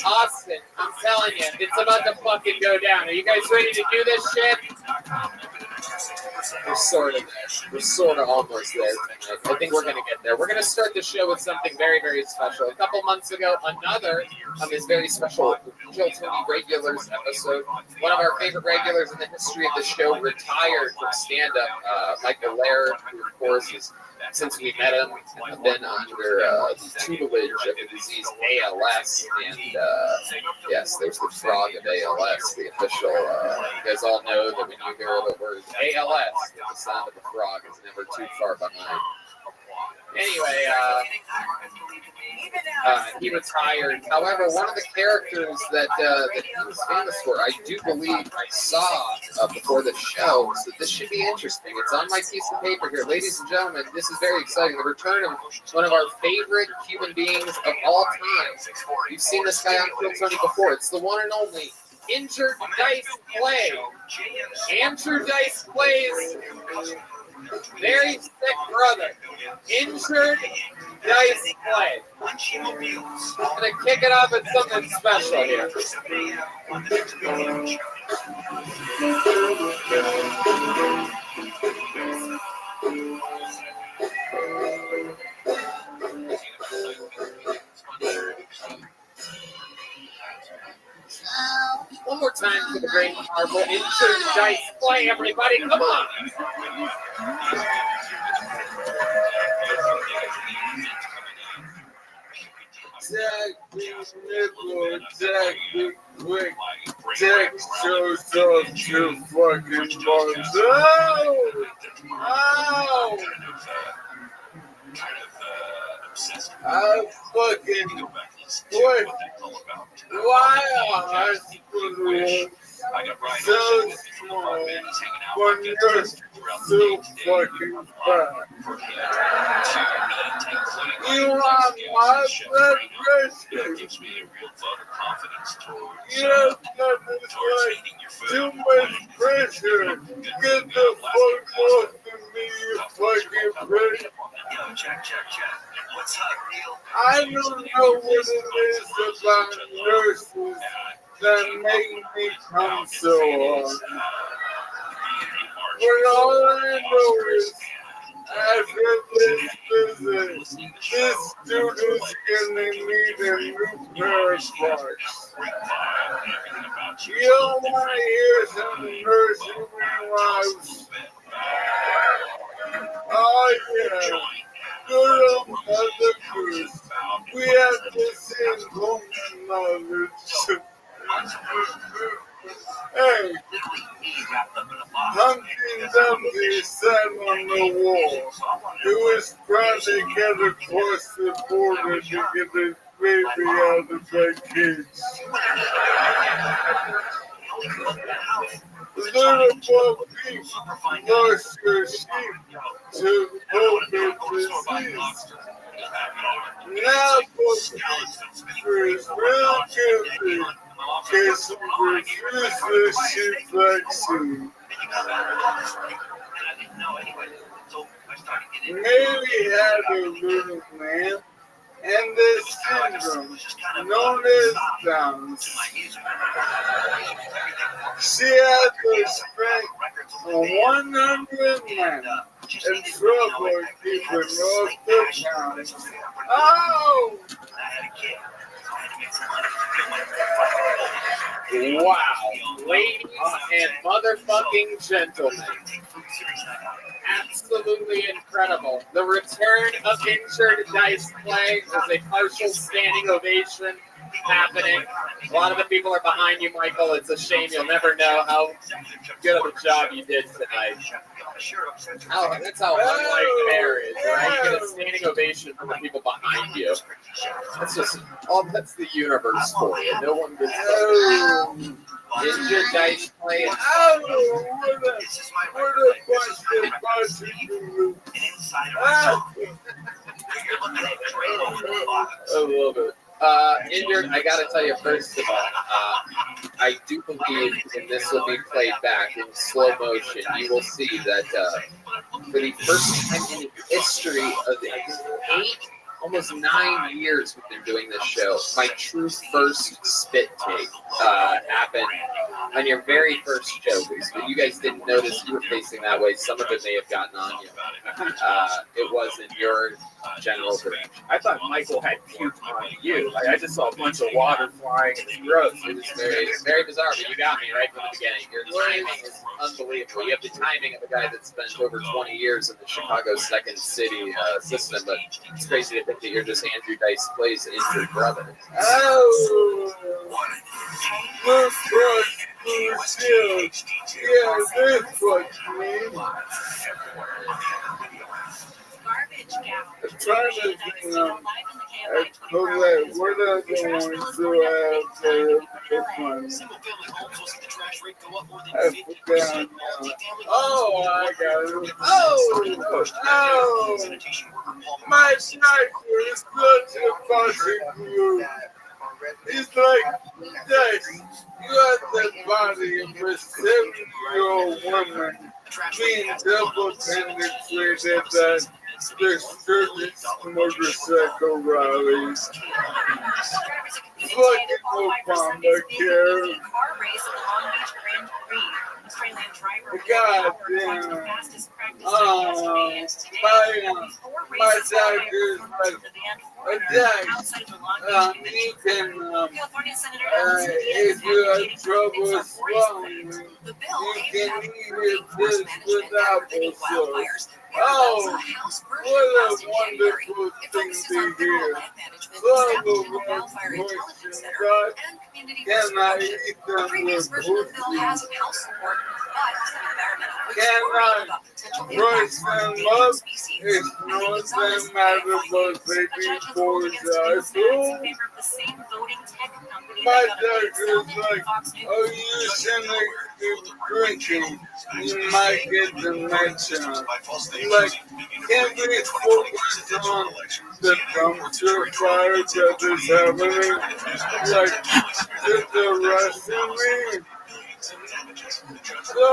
Austin, I'm telling you, it's about to fucking go down. Are you guys ready to do this shit? We're sort of almost there tonight. I think we're going to get there. We're going to start the show with something very, very special. A couple months ago, another of his very special Kill Tony Regulars episode. One of our favorite regulars in the history of the show retired from stand-up, Michael Laird, who, of course, is, since we met him, have been under the tutelage of the disease ALS, and yes, there's the frog of ALS, the official, you guys all know that when you hear the word ALS, the sound of the frog is never too far behind. Anyway, he retired. However, one of the characters that he was famous for, I do believe I saw before the show, so this should be interesting. It's on my piece of paper here. Ladies and gentlemen, this is very exciting. The return of one of our favorite human beings of all time. You've seen this guy on Kill Tony before. It's the one and only Injured Dice Clay. Andrew Dice Clay's very sick brother, Injured Dice Clay. I'm gonna kick it off with something special here. One more time for the great Marvel Injured Dice Clay, everybody, come on! Jack these nipples, Jack the quick, Jack shows up to fucking bombs. Oh! Oh! I fucking what? Why are hospitals so small when you're so fucking fat? You are my blood pressure. You have nothing like too much pressure. come so hard. But all I know is after this visit, this student's gonna need a new pair of socks. You don't want to hear some nursery rhymes. Oh yeah, good old Mother Goose. We have to sing home knowledge. Hey, Humpty Dumpty sat on the wall. He was trying to get across the border to get his baby out of the cage. Little Bo Peep lost her sheep to COVID disease. Now Bo Peep is real guilty because he refused the sheep vaccine. Mary had a little man and this syndrome known as Down's. She had the strength of 100 men and trouble keeping off the pounds. Oh! Wow, ladies and motherfucking gentlemen. Absolutely incredible. The return of injured dice play is a partial standing ovation happening. A lot of the people are behind you, Michael. It's a shame you'll never know how good of a job you did tonight. That's how unlike fair is, right? You get a standing ovation from the people behind you. That's just, that's the universe for you. No one gets injured dice play. I love it. Injured, I gotta tell you first of all, I do believe, and this will be played back in slow motion, you will see that for the first time in the history of the 8, almost 9 years we've been doing this show, my true first spit take happened on your very first show. But you guys didn't notice you were facing that way. Some of it may have gotten on you. It wasn't your general direction. I thought Michael had puked on you. Like, I just saw a bunch of water flying in his throat. It was very bizarre, but you got me right from the beginning. Your timing is unbelievable. You have the timing of a guy that spent over 20 years in the Chicago Second City system, but it's crazy to think that you're just Andrew Dice Clay's injured brother. Oh, look what you did. Yeah, that's what you mean. I'm trying to think, Colette, what are the ones who have the fun? I forgot. Oh, I got it. Oh, my sniper is such a fucking group. He's like, Dex, you have the body of a 7-year-old woman being double penetrated at the Sturgis motorcycle rallies. Fucking Obamacare. God damn. My doctor's like, Dex, you can, if you have trouble swallowing, you can eat this with applesauce. Oh, what a wonderful thing to hear. Love of one's question, God, can I eat them with pussy? Can I brush them up? It's not that matter, but baby boys are so. My doctor's like, oh, you shouldn't keep drinking. You might get dementia. Like, can we focus on the dumpster fire that is happening? Like, just the rest of me? So,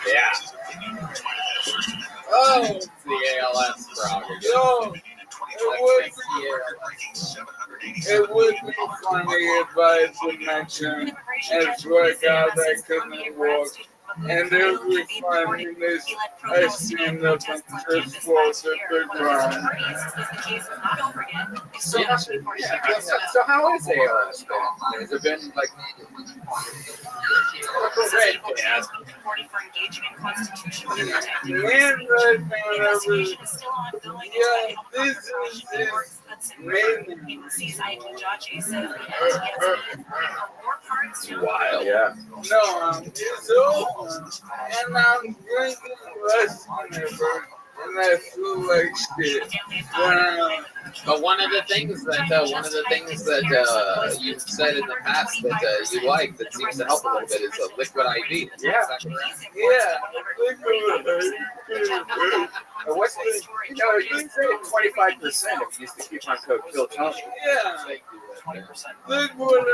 yeah. Oh, it's the ALS frog. Yo, it was it would be funny if I could mention as work out I couldn't walk. And every 5 minutes I stand up and just fall to the ground. So how is ALS been? Has it been like red gas? Man, right now, yeah, this is amazing. Wild. Yeah. No, it's over. And I'm drinking less than ever. And I feel like shit. But one of the things that you've said in the past that you like that seems to help a little bit is a liquid IV. Yeah. Yeah. What's the, you know, you can say 25% if you used to keep on code Phil Tony. Yeah. Liquid IV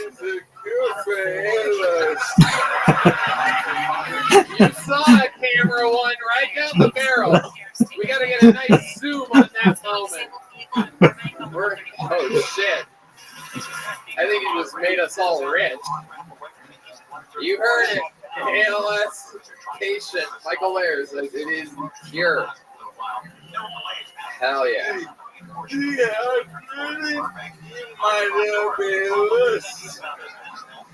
is a cure for ALS. You saw a camera one right down the barrel. We gotta get a nice zoom on that moment. Oh shit. I think he just made us all rich. You heard it. ALS patient Michael Ayers says it is cure. Hell yeah. Yeah, really, you might have ALS.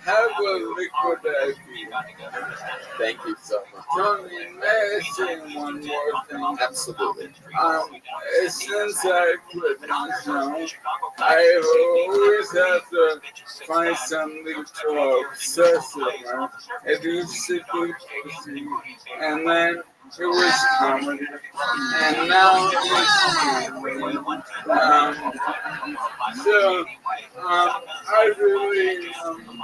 Have a liquid IV. Thank you so much. Tony, may I say one more thing? Absolutely. Since I quit this now, I always have to find something to obsess about. I do sickly pussy, and then it was comedy, and now it's comedy. I really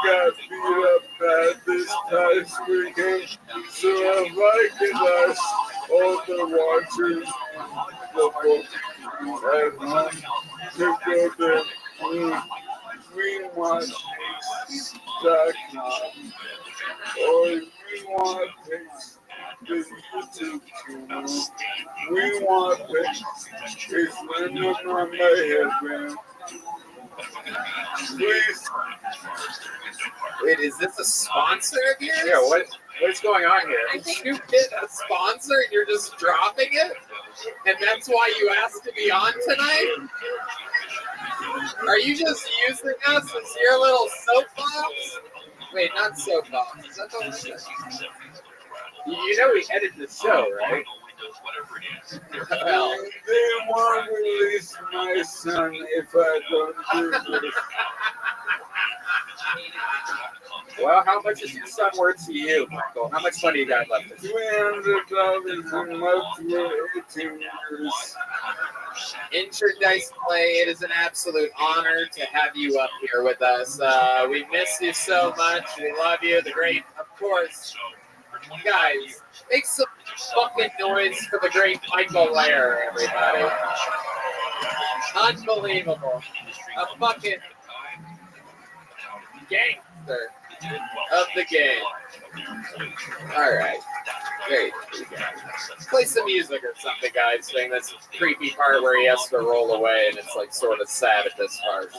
got beat up bad this past weekend, so if I could ask all the watchers and the folks at home to go to WeWantPicks.com or WeWantPicks, the YouTube channel. We Want Picks. It's running on my headband. Please. Wait, is this a sponsor of yours? Yeah, what's going on here? Did you get a sponsor and you're just dropping it? And that's why you asked to be on tonight? Are you just using us as your little soapbox? Wait, not soapbox. Is that the one? You know we edit the show, right? Well, they won't release my son if I don't do this. Well, how much is your son worth to you, Michael? How much money you got left? $300 a month for 18 years. Injured Dice Play, it is an absolute honor to have you up here with us. We miss you so much. We love you. The great, of course. Guys, make some fucking noise for the great Michael Lair, everybody. Unbelievable. A fucking gangster of the game. Alright. Great. Play some music or something, guys, during this creepy part where he has to roll away and it's like sort of sad at this part.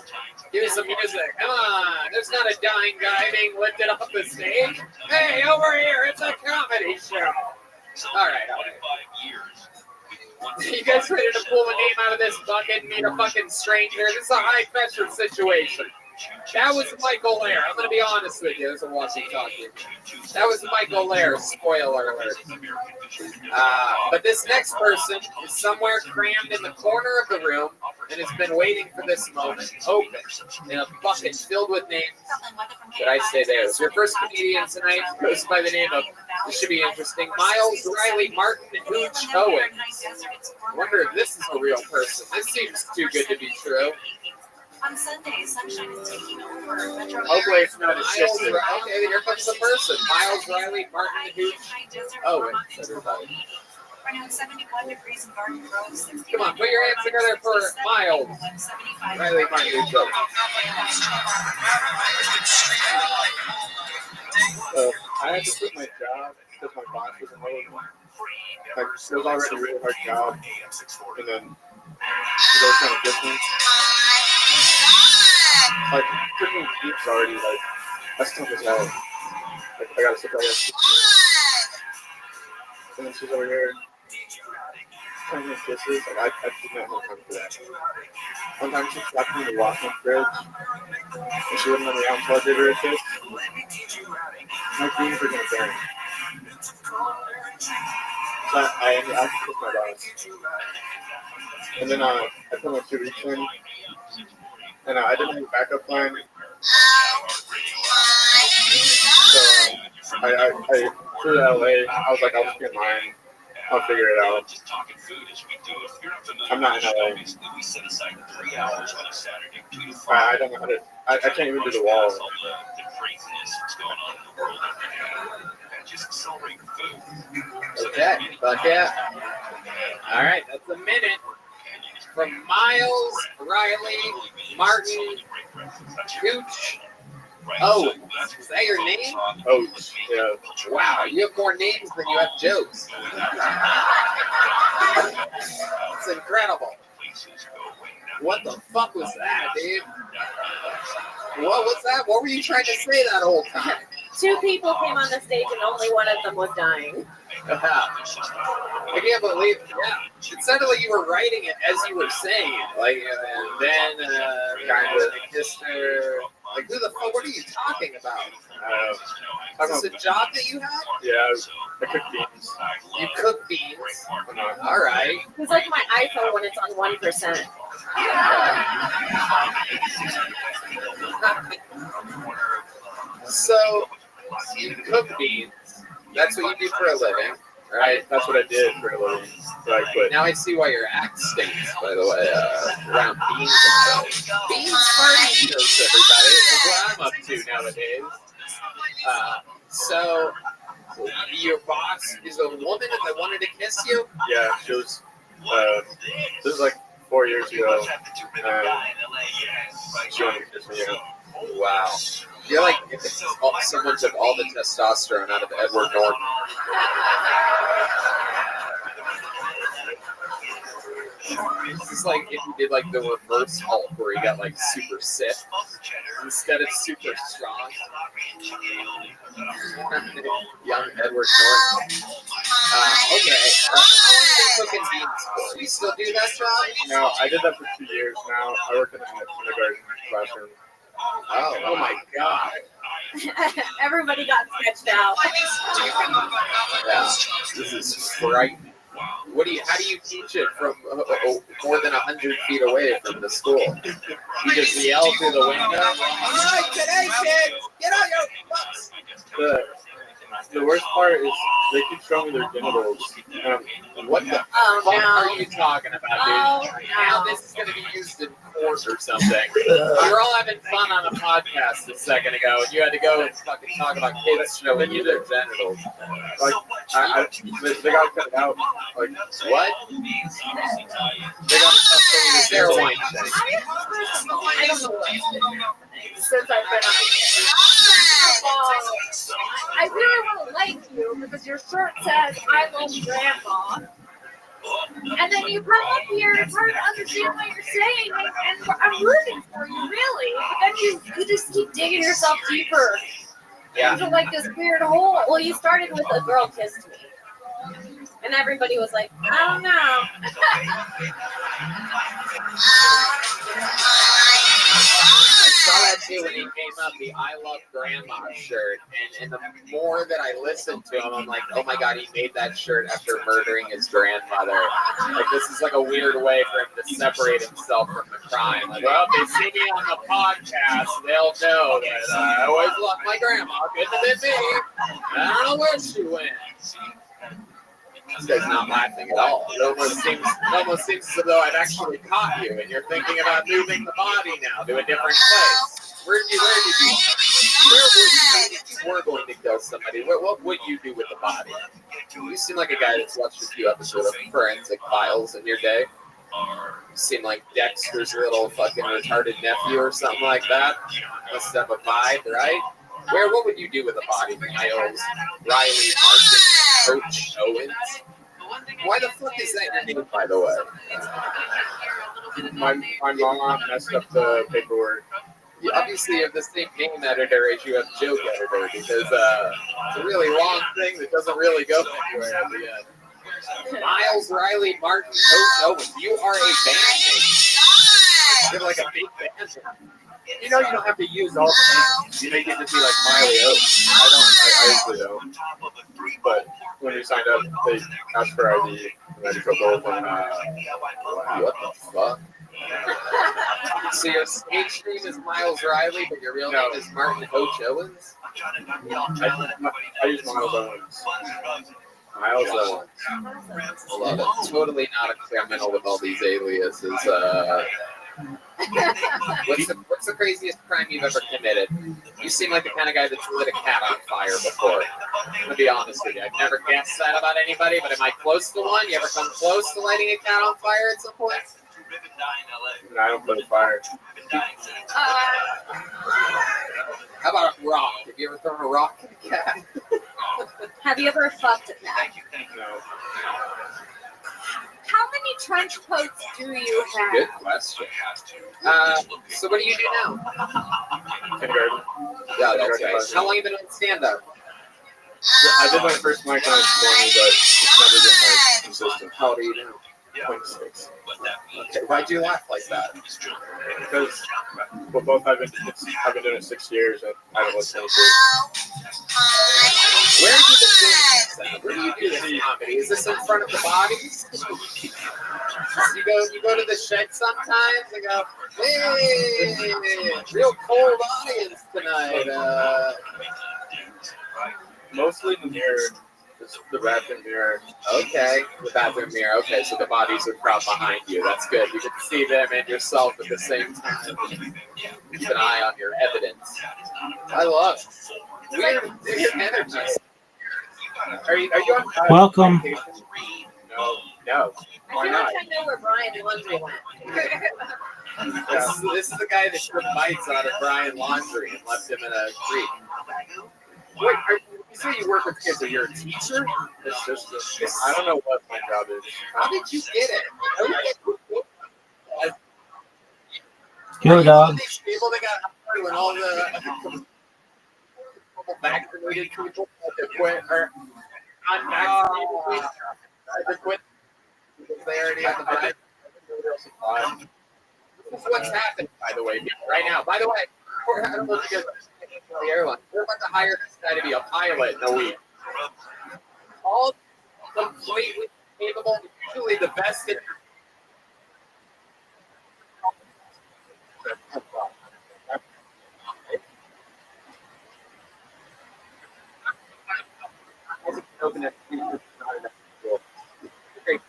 Give me some music. Come on. There's not a dying guy being lifted off the stage. Hey, over here. It's a comedy show. Alright. You guys ready to pull the name out of this bucket and meet a fucking stranger? This is a high-pressure situation. That was Michael Lair. I'm going to be honest with you. There's a walkie-talkie. That was Michael Lair. Spoiler alert. But this next person is somewhere crammed in the corner of the room and has been waiting for this moment. Open in a bucket filled with names. Did I say theirs? Your first comedian tonight goes by the name of, this should be interesting, Miles Riley Martin Hooch Owen. I wonder if this is a real person. This seems too good to be true. On Sunday, sunshine is taking over. Hopefully it's not a shit. Okay, here comes the person. Miles Riley Martin Hooch Owen. Everybody. Right now, 71 degrees in Garden Grove. Come on, put your hands together for Miles Riley Martin Hooch Owen. I had to quit my job because my boss was annoying. Like, it was already a really hard job, and then it was kind of different. Like, freaking Pete's already, like, that's tough as hell. Like, I gotta sit there and and then she's over here trying to kisses. Like, I did not have time for that. One time she slapped me in the walk-in fridge, and she wouldn't let me out until I did her a kiss. My dreams are gonna burn. So I kissed my boss. And then I put my 2 weeks in, and I didn't have a backup plan. So I flew to LA. I was like, I'll just be in mine. I'll figure it out. I'm not in LA. I don't know how to. I can't even do the wall. Okay, fuck yeah. All right, that's a minute from Miles, Riley, Martin, Cooch. Oh, is that your name? Oh, yeah. Wow, you have more names than you have jokes. It's incredible. What the fuck was that, dude? What was that? What were you trying to say that whole time? 2 people came on the stage and only one of them was dying. I can't believe it. Yeah. It sounded like you were writing it as you were saying it. Like, and then kind of kissed her. Like, who the fuck? What are you talking about? Is this a job that you have? Yeah, I cook beans. You cook beans? All right. It's like my iPhone when it's on 1%. So, you cook beans. That's what you do for a living, right? That's what I did for a living. But I quit. Now I see why your act stinks, by the way, around beans and stuff. Beans party jokes, everybody. That's what I'm up to nowadays. So, your boss is a woman that wanted to kiss you? Yeah, she was. This is like 4 years ago. She wanted to kiss me. Wow. You're like if someone took all the testosterone out of Edward Norton. It's like if you did like the reverse Hulk where he got like super sick instead of super strong. Young Edward Norton. Okay. How long have you been cooking beans for? You still do that job? No, I did that for 2 years now. I work in a kindergarten classroom. Oh my God. Everybody got sketched out. Yeah. This is frightening. How do you teach it from more than 100 feet away from the school? You just yell through the window. All right, today, kid, get out your butts. The worst part is they keep showing me their genitals. What the fuck are you talking about, dude? Now this is going to be used in court or something. We were all having fun on a podcast a second ago, and you had to go and fucking talk about kids showing you their genitals. Like, they got cut out. Like, what? They got a steroid thing. I don't know since I've been on here. I really want to like you because your shirt says I love grandma. And then you come up here and try to understand what you're saying, and I'm rooting for you, really. But then you just keep digging yourself deeper into like this weird hole. Well, you started with a girl kissed me. And everybody was like, I don't know. I saw that too when he came up, the I Love Grandma shirt. And the more that I listened to him, I'm like, oh my God, he made that shirt after murdering his grandmother. Like, this is like a weird way for him to separate himself from the crime. Like, well, if they see me on the podcast, they'll know that I always loved my grandma. Couldn't have been me. I don't know where she went. This guy's not laughing at all. It almost seems as though I've actually caught you, and you're thinking about moving the body now to a different place. Where did you were going to kill somebody? What would you do with the body? You seem like a guy that's watched a few episodes of Forensic Files in your day. You seem like Dexter's little fucking retarded nephew or something like that. Must have a vibe, right? What would you do with a body, Miles, Riley, Martin, Coach, Owens? Why the fuck is that your name, by the way? My mom messed up the paperwork You obviously have the same name editor as you have joke editor because it's a really long thing that doesn't really go anywhere at the end. Miles Riley, Martin, Coach Owens. You are a band name. You're like a big band name. You know, you don't have to use all the names. You make it just be like Miley Oaks. I usually don't. But when we signed up, they asked for ID, and I just go both. And what the fuck? So your stage name is Miles Riley, but your real name is Martin Coach Owens? I use Miles Owens. Miles Owens. Love it. Totally not a criminal with all these aliases. What's the craziest crime you've ever committed? You seem like the kind of guy that's lit a cat on fire before. I'm gonna be honest with you. I've never guessed that about anybody, but am I close to one? You ever come close to lighting a cat on fire at some point? I don't put a fire. How about a rock? Have you ever thrown a rock at a cat? Have you ever fucked a cat? No. How many trench coats do you have? Good question. So what do you do now? Kindergarten. Yeah, that's right. How long have you been on stand-up? I did my first mic when I was 20, but it's never been like consistent. How old are you now? 26. Okay, why'd you laugh like that? Because well, both I've been doing it 6 years, and I don't listen to it. Where have you been doing this? Where do you do this comedy? Is this in front of the bodies? You go to the shed sometimes and go, hey, real cold audience tonight. Mostly the mirror. The bathroom mirror. Okay, the bathroom mirror. Okay, so the bodies are propped behind you. That's good. You can see them and yourself at the same time. Keep an eye on your evidence. I love it. Weird energy. Are you on Welcome. vacation? No. Why not? I know where Brian Laundry went. This is the guy that took bites out of Brian Laundry and left him in a creek. Wait, you say you work with kids, are you a teacher? Assistant. I don't know what my job is. How did you get it? Your dog. People that got hired when all the vaccinated people had to quit, or unvaccinated people had to quit because they already had the virus. This is what's happening, by the way, right now. By the way, I don't know if you guys the airline. We're about to hire this guy to be a pilot in a week. All completely capable, usually the best in open it. Great.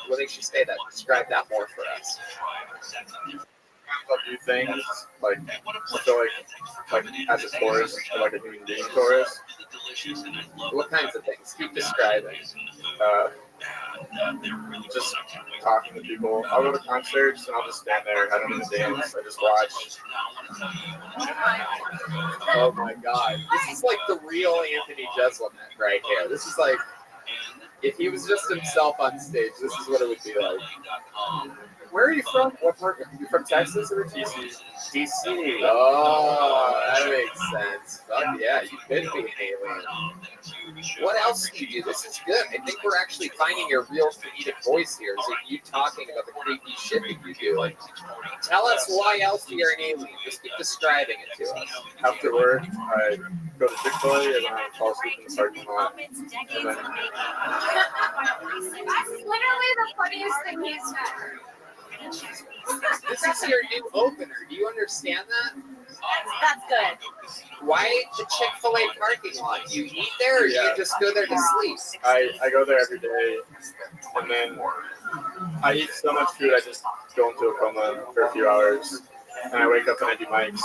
What makes you say that? Describe that more for us. I'll do things like I feel like as a tourist, or like a human being tourist. What kinds of things? Keep describing. Just talking to people. I'll go to concerts and I'll just stand there. I don't even dance. I just watch. Oh my God! This is like the real Anthony Jeselnik right here. This is like if he was just himself on stage. This is what it would be like. Where are you from? What part? You from Texas or DC? DC. Oh, that makes sense. Fuck yeah, you could be an alien. What else do you do? This is good. I think we're actually finding your real comedic voice here. Is you talking about the creepy shit that you do. Like, tell us why else you're an alien. Just keep describing it to us. After work, I go to Chick-fil-A and then I fall asleep in the parking lot. And then That's literally the funniest thing he's ever. This is your new opener. Do you understand that? That's good. Why the Chick-fil-A parking lot? Do you eat there or do you just go there to sleep? I go there every day, and then I eat so much food, I just go into a coma for a few hours, and I wake up and I do mics.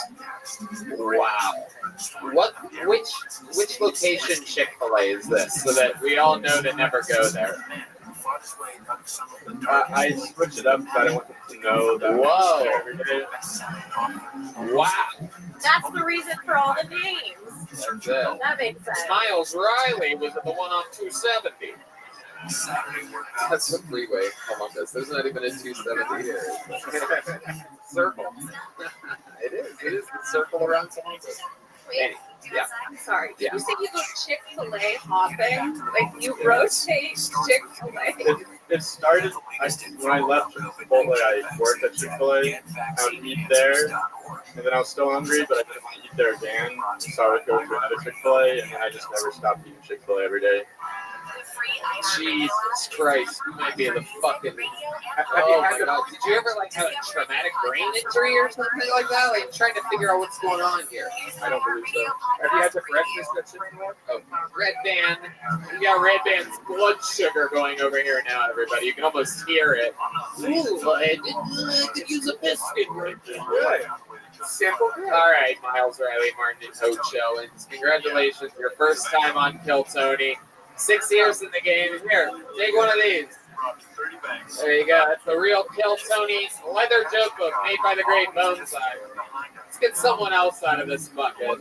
Wow. Which location Chick-fil-A is this, so that we all know to never go there? I switch it up because I don't want them to know that. Whoa. I'm every day. Wow. That's the reason for all the names. That's it. That makes sense. Miles Riley was at the one on 270. That's the freeway, Columbus. There's not even a 270 here. Circle. It is the circle around Columbus. Wait, Yeah. I'm sorry. Did Yeah. you say you go Chick-fil-A hopping? Like you rotate Chick-fil-A? It started when I left Chipotle. I worked at Chick-fil-A. I would eat there, and then I was still hungry, but I didn't want to eat there again. So I would go to another Chick-fil-A, and then I just never stopped eating Chick-fil-A every day. Jesus Christ, you might be the fucking. Oh my God! Did you ever like have a traumatic brain injury or something like that? Like trying to figure out what's going on here. I don't believe so. Have you had the breakfast at Chick-fil-A? Oh, Red Band. We got Red Band's blood sugar going over here now, everybody. You can almost hear it. Ooh, I did use a biscuit right there. Good. Simple. All right, Miles Riley, Martin and Hocho, and congratulations, your first time on Kill Tony. 6 years in the game. Here, take one of these. There you go. It's the real Kill Tony leather joke book made by the great Boneside. Let's get someone else out of this bucket.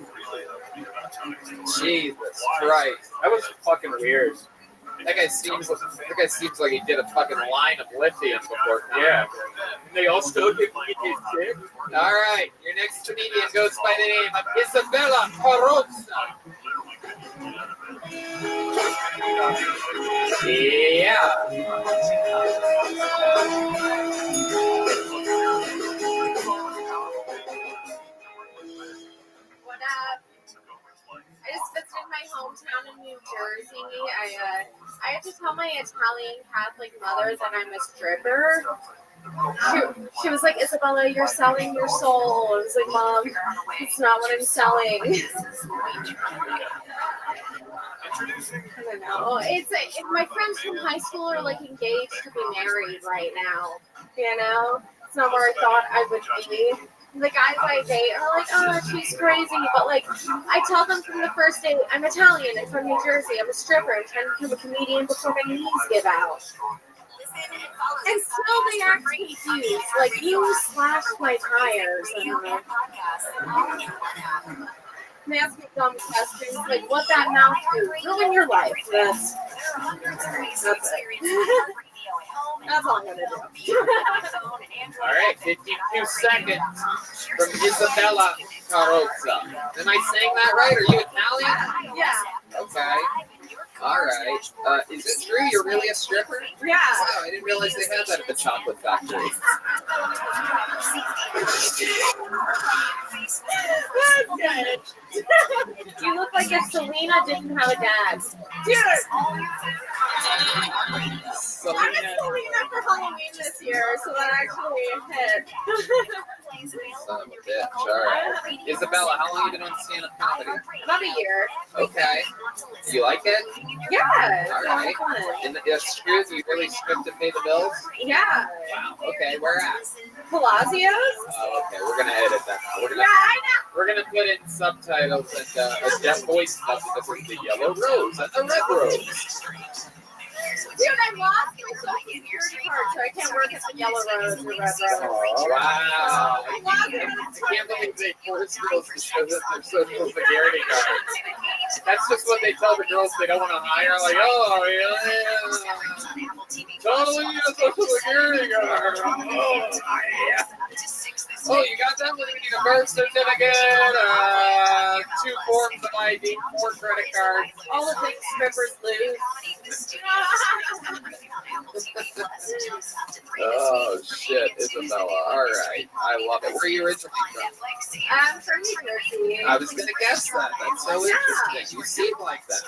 Jesus Christ. That was fucking weird. That guy seems like he did a fucking line of lithium before. Yeah. They all still get sick. All right, your next comedian goes by the name of Isabella Carrozza. Yeah. What up? I just visited my hometown in New Jersey. I had to tell my Italian Catholic mother that I'm a stripper. She was like, Isabella, you're selling your soul. I was like, Mom, it's not what I'm selling. I don't know. It's my friends from high school are like engaged to be married right now. You know, it's not where I thought I would be. The guys I date are like, oh, she's crazy. But like, I tell them from the first day, I'm Italian, I'm from New Jersey, I'm a stripper, I'm trying to become a comedian before my knees give out. And still they act confused. Like, you slashed my tires. And they ask me dumb questions, like what that mouth do. Ruin your life. That's it. That's all I'm going to do. All right, 52 seconds from Isabella Carrozza. Am I saying that right? Are you Italian? Yeah. Okay. All right. Is it true you're really a stripper? Yeah. Wow, I didn't realize they had that at the chocolate factory. That's good. You look like if Selena didn't have a dad. Dude! I'm a Selena for Halloween this year, so that actually hit. Son of a bitch. All right. Isabella, how long have you been on stand-up comedy? About a year. Okay. You like it? Yeah. All right. And it's true, you really strip to pay the bills? Yeah. Wow. Okay, where at? Palacios? Oh, okay. We're gonna edit that now. I know. We're gonna put in subtitles and a deaf voice stuff because it's the yellow rose and the red rose. Dude, I lost my social security card, so I can't work at the Yellow Rose or Red Rose. Oh, wow. I can't believe they force girls to show them their social security cards. That's just what they tell the girls they don't want to hire. Like, oh, yeah. Totally a social security card. Oh, yeah. Oh, you got that? We need a birth certificate, 2 forms of ID, 4 credit cards. All the things strippers lose. Oh, shit, Isabella. All right. I love it. Where are you originally from? I'm from New Jersey. I was going to guess that. That's so interesting. You seem like that.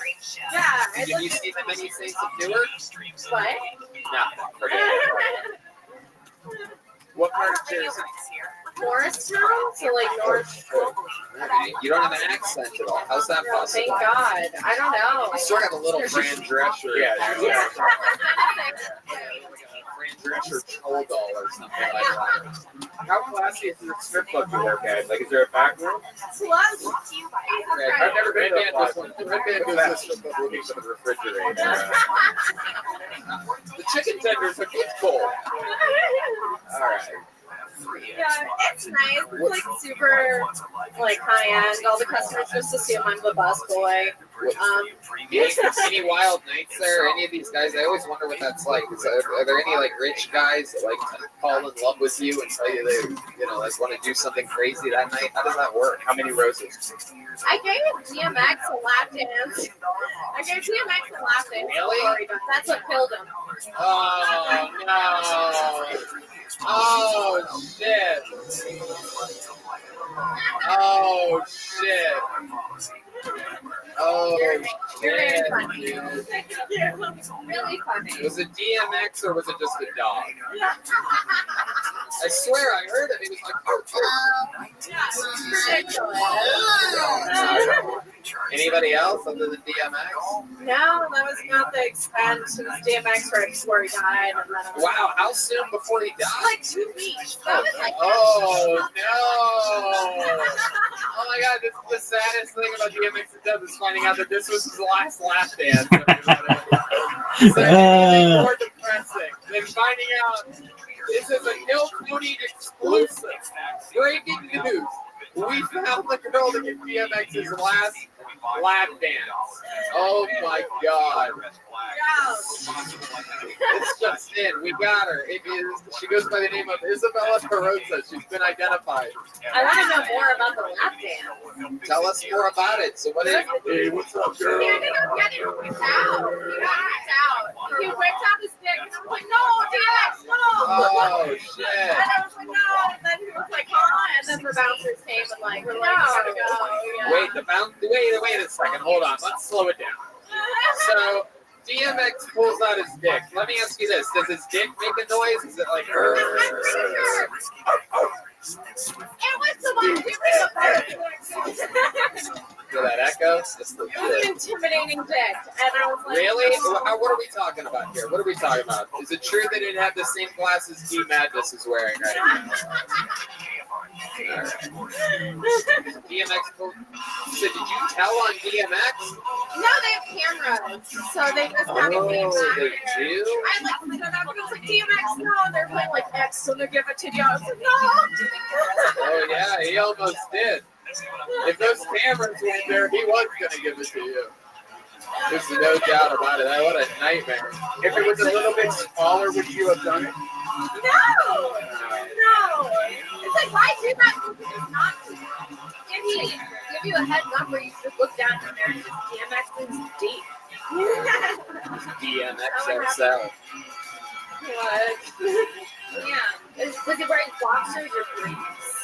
Yeah. Did you see the many saints of Newark? What? No. Forget it. What part of Jersey? Morristown, so like North. Okay. You don't have an accent at all. How's that possible? Thank God. I don't know. You sort of have a little Fran Drescher. Yeah. Fran Pressure Troll Doll or something like that. How classy is the strip club you work at? Like, is there a back room? I've never been to this one. The Red Band goes to strip club looking for the refrigerator. The chicken tenders are good cold. All right. Yeah, it's nice. It's like super like high end. All the customers just assume I'm the bus boy. Any wild nights there? Any of these guys? I always wonder what that's like. Are there any like rich guys that like fall in love with you and tell you they, like want to do something crazy that night? How does that work? How many roses? I gave DMX a lap dance. Really? That's what killed him. Oh no! Oh shit! Oh shit! Oh shit! Really funny. Was it DMX or was it just a dog? I swear I heard it. He was like, anybody else other than DMX? No, that was not the extent. It was DMX right before he died. And then wow, how soon before he died? Like 2 weeks. That was like oh no! Oh my god, this is the saddest thing about DMX does is finding out that this was his last lap dance. It's like, more depressing than finding out this is a Hill Cody exclusive. Breaking news. We found the girl to give DMX's last lap dance. Oh my god. It's just in. We got her. She goes by the name of Isabella Carosa. She's been identified. I want to know more about the lap dance. Tell us more about it. So what is it? Hey, what's up, girl? He ended up getting whipped out. He whipped out his dick, and I was like, no, DMX, no. Oh, shit. And I was like, no. And then he was like, huh? And then the bouncers came and like, we're like, gotta go. Yeah. Wait, wait a second. Hold on. Let's slow it down. So, DMX pulls out his dick. Let me ask you this. Does his dick make a noise? Is it like... It was the one giving the birth. Did that echo? It was an intimidating dick. And I was like, Really? no. What are we talking about here? What are we talking about? Is it true that it had the same glasses D Madness is wearing right now? Right. DMX. So did you tell on DMX? No, they have cameras. So they just have a camera. They do? I like stood up and I was like, DMX, no. And they're playing like X, so they give it to you. I was like, no. Oh, yeah, he almost did. If those cameras weren't there, he was going to give it to you. There's no doubt about it. What a nightmare. If it was a little bit smaller, would you have done it? No. It's like, why do that? You can just not give you a heads up where you just look down and there's just DMX is deep. DMX XL. What? Yeah. Was it wearing boxers or briefs?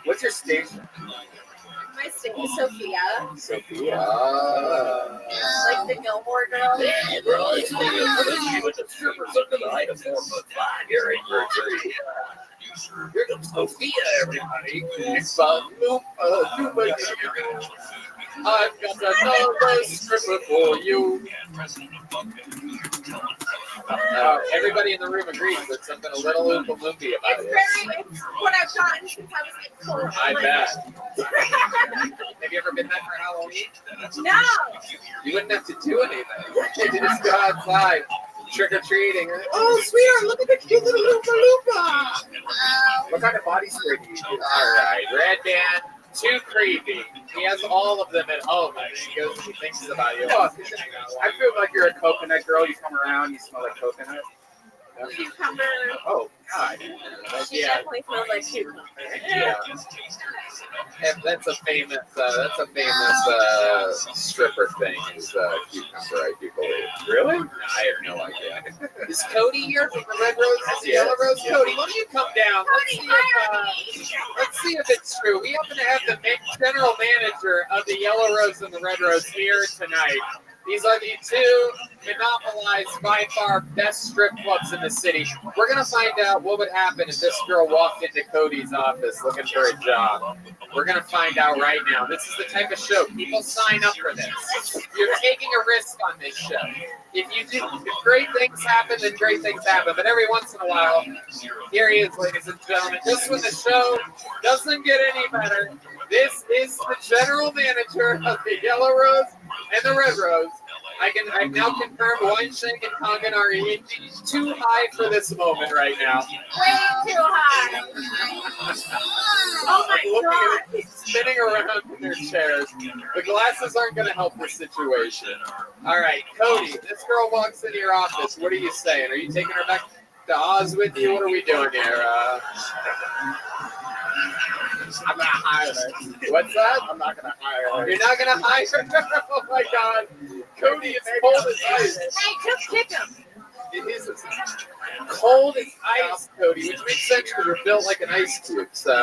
What's your station? My station is Sophia. Sophia. Like the Gilmore Girls. Yeah, bro, it's me with the strippers under the height of 4'5". You're in your tree. Here comes Sophia, everybody. I've got another stripper for you. Everybody in the room agrees there's something a little oompa loopy about it. It's what I've gotten since I was like 4. I bet. Have you ever been there for Halloween? No. You wouldn't have to do anything. You just go outside, trick or treating. Oh, sweetheart, look at the cute little Oompa Loompa. What kind of body spray do you use? All right, Red Band. Too creepy. He has all of them at home, and he goes and he thinks about you. I feel like you're a coconut girl. You come around, you smell like coconut. Cucumber. Oh, God. She definitely smells like cucumber. Yeah. And that's a famous stripper thing. Is cucumber, I do believe. Really? I have no idea. Is Cody here from the Red Rose and the Yellow Rose? Cody, why don't you come down? Let's see if it's true. We happen to have the general manager of the Yellow Rose and the Red Rose here tonight. These are the two monopolized, by far, best strip clubs in the city. We're going to find out what would happen if this girl walked into Cody's office looking for a job. We're going to find out right now. This is the type of show. People sign up for this. You're taking a risk on this show. If great things happen, then great things happen. But every once in a while, here he is, ladies and gentlemen. Just when the show doesn't get any better, this is the general manager of the Yellow Rose and the Red Rose. I've now confirmed Weinstein and Kangen are too high for this moment right now. Way too high. Oh my God. Spinning around in their chairs. The glasses aren't going to help this situation. All right, Cody, this girl walks into your office. What are you saying? Are you taking her back to Oz with you? What are we doing here? I'm going to hire her. What's that? I'm not going to hire her. You're not going to hire her? Oh my God. Cody is cold as ice. Hey, just kick him. It is cold as ice, Cody, which makes sense because you're built like an ice cube. So,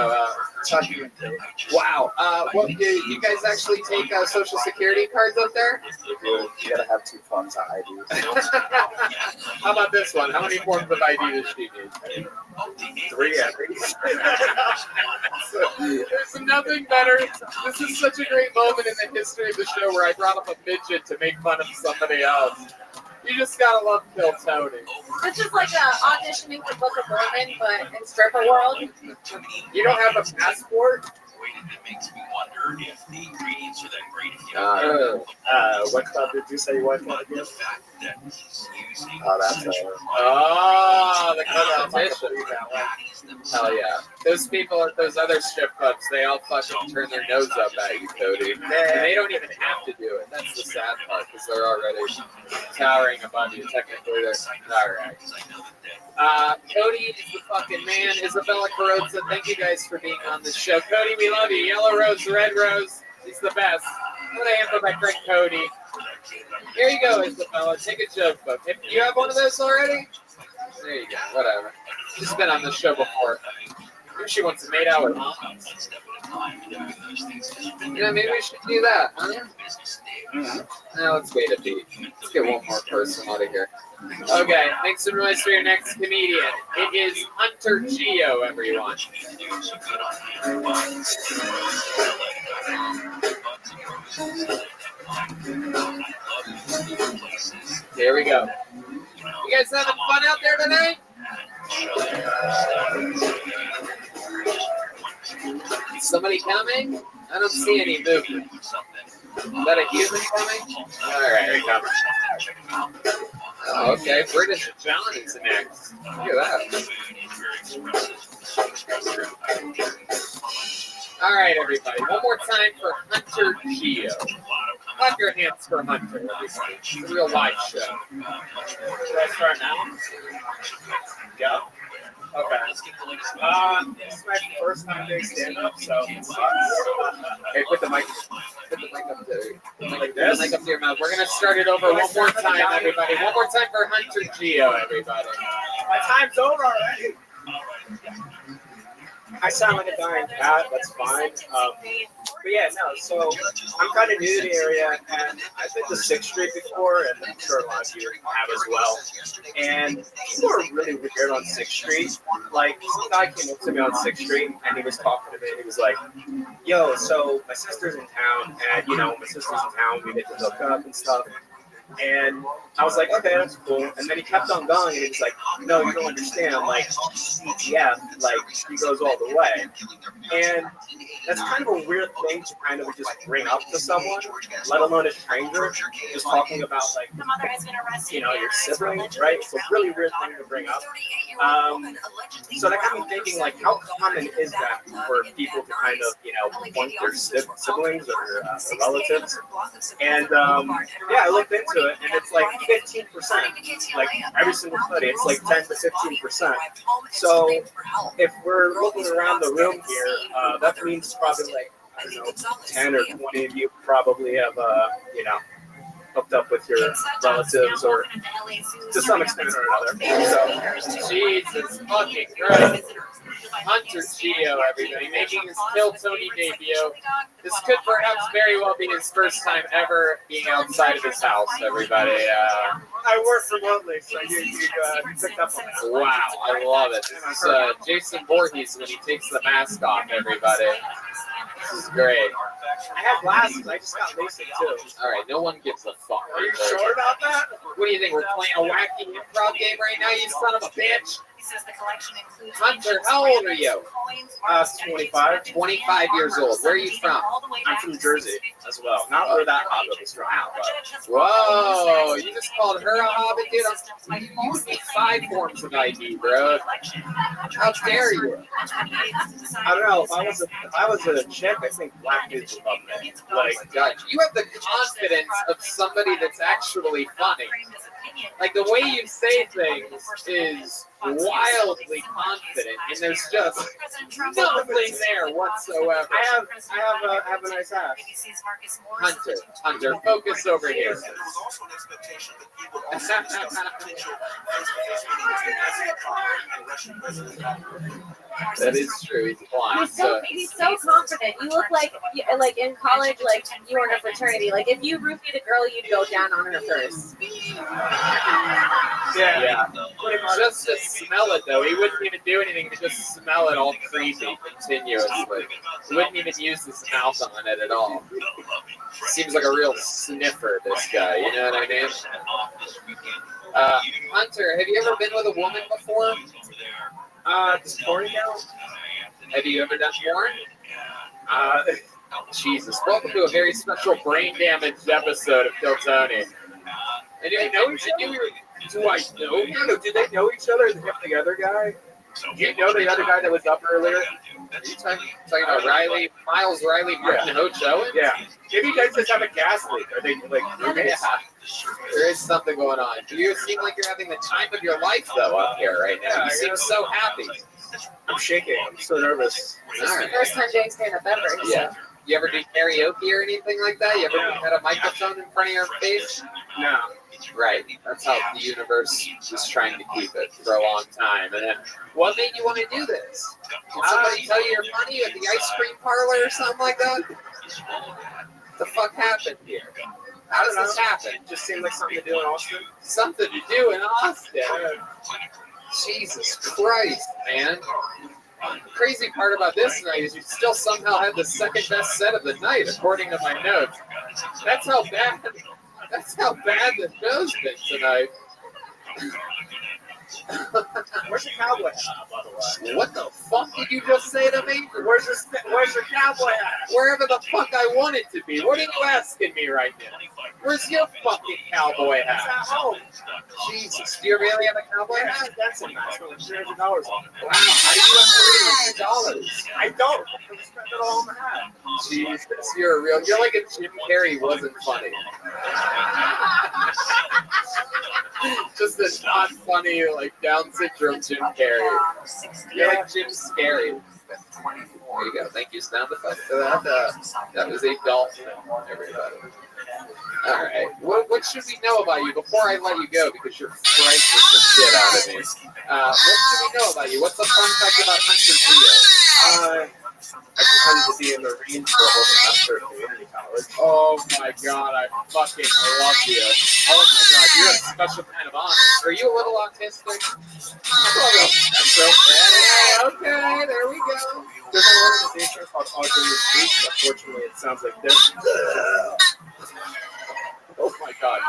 wow. What, you guys actually take Social Security cards up there? You gotta have 2 forms of ID. How about this one? How many forms of ID does she need? 3 at least. There's nothing better. This is such a great moment in the history of the show where I brought up a midget to make fun of somebody else. You just gotta love Phil Tony. This is like auditioning for Book of Mormon, but in stripper world. You don't have a passport? What club did you say you went to again? Oh, that's the competition. Hell yeah. Those people at those other strip clubs, they all fucking turn their nose up at you, Cody. And they don't even have to do it. That's the sad part, because they're already towering above you. Technically, they're alright. Cody is the fucking man. Isabella Carrozza, thank you guys for being on this show. Cody, we love you. Yellow Rose, Red Rose, he's the best. I'm going to hand for my friend Cody. Here you go, Isabella. Take a joke book. If you have one of those already? There you go. Whatever. She's been on this show before. Maybe she wants to mate out with mom. Yeah, maybe we should do that, huh? Now let's wait a beat. Let's get one more person out of here. Okay, make some noise for your next comedian. It is Hunter Geo, everyone. Here we go. You guys having fun out there tonight? Somebody coming? I don't see any movement. Is that a human coming? Alright, here he comes. Oh, okay. British John is next. Look at that. Alright, everybody. One more time for Hunter Geo. Clap your hands for Hunter, everybody. It's a real live show. Should I start now? Go. Okay. This is my first time doing stand-up, so it sucks. Okay, put the mic up there. Like this? The mic up to your mouth. We're going to start it over one more time, everybody. One more time for Hunter Geo, everybody. My time's over already. I sound like a dying cat. That's fine. But yeah, no. So I'm kind of new to the area, and I've been to 6th Street before, and I'm sure a lot of you have as well. And people are really weird on 6th Street. Like, some guy came up to me on 6th Street, and he was talking to me, and he was like, "Yo, so my sister's in town, and my sister's in town. We get to hook up and stuff." And I was like, okay, that's cool. And then he kept on going, and he was like, no, you don't understand. Like, CTF, like, she goes all the way. And that's kind of a weird thing to kind of just bring up to someone, let alone a stranger, just talking about, like, your siblings, right? It's a really weird thing to bring up. So that got me thinking, like, how common is that for people to kind of, point their siblings or relatives? And, I looked into it, and it's like 15%. Like every single study, it's like 10 to 15%. So if we're looking around the room here, that means probably like, I don't know, 10 or 20 of you probably have, hooked up with your relatives or to some extent or another. So, Jesus fucking Christ. Hunter Geo, everybody, making his Kill Tony debut. This could perhaps very well be his first time ever being outside of his house, everybody. I work remotely, so you picked up on that. Wow, I love it. This is Jason Voorhees when he takes the mask off, everybody. This is great. I have glasses. I just got LASIK too. All right, no one gives a fuck. Are you sure about that? What do you think? We're playing a wacky improv game right now, you son of a bitch? He says the collection includes Hunter, how old are you? 25. 25 years old. Where are you from? I'm from Jersey as well. Not where that hobbit is from, but. Whoa, you just called her a hobbit, dude? You need 5 forms of ID, bro. How dare you? I don't know. If I was a chick, I think black dudes would love me. Like, God, you have the confidence of somebody that's actually funny. Like, the way you say things is wildly confident, and there's just nothing there whatsoever. I have a nice ass. Hunter, focus over here. That is true. He's blind. He's so confident. You look like in college, like you were in a fraternity. Like if you roofied a girl, you'd go down on her first. Yeah. Just to smell it, though. He wouldn't even do anything to just smell it all creepy continuously. He wouldn't even use his mouth on it at all. Seems like a real sniffer, this guy. You know what I mean? Hunter, have you ever been with a woman before? Porn now? Have you ever done porn? Jesus. Welcome to a very special brain damaged episode of Kill Tony. And do I know each other? Do they know each other? Is it the other guy? Do you know the other guy that was up earlier? Are you talking about Riley, Miles Riley, Martin Hocho? Yeah. Maybe you guys just have a gas leak. Are they like roommates? Yeah. There is something going on. You seem like you're having the time of your life, though, up here right now. You seem so happy. I'm shaking. I'm so nervous. This is the first time doing stand-up ever. Yeah. You ever do karaoke or anything like that? You ever had a microphone in front of your face? No. Right. That's how the universe is trying to keep it for a long time. And then, what made you want to do this? Did somebody tell you you're funny at the ice cream parlor or something like that? What the fuck happened here? How does this happen? Just seemed like something to do in Austin. Something to do in Austin? Jesus Christ, man. The crazy part about this night is you still somehow had the second best set of the night, according to my notes. That's how bad the show's been tonight. Where's your cowboy hat, by the way? What the fuck did you just say to me? Where's your cowboy hat? Wherever the fuck I want it to be. What are you asking me right now? Where's your fucking cowboy hat? It's at home. Jesus, do you really have a cowboy hat? That's a nice one. $300 on it. Wow, how do you have $300? I don't. I spent it all on the hat. Jesus, you're like if Jim Carrey wasn't funny. Just a not funny, like Down syndrome Jim Carrey. You're like Jim Scary. There you go. Thank you, sound effect for that. That was a dolphin, everybody. All right. What should we know about you before I let you go? Because you're frightening the shit out of me. What should we know about you? What's the fun fact about Hunter Dio? I decided to be in the Marines for a whole semester at community college. Oh my god, I fucking love you. Oh my god, you're a special kind of honor. Are you a little autistic? Okay, there we go. There's an organization called Autism Speech. Unfortunately, it sounds like this. Oh my god.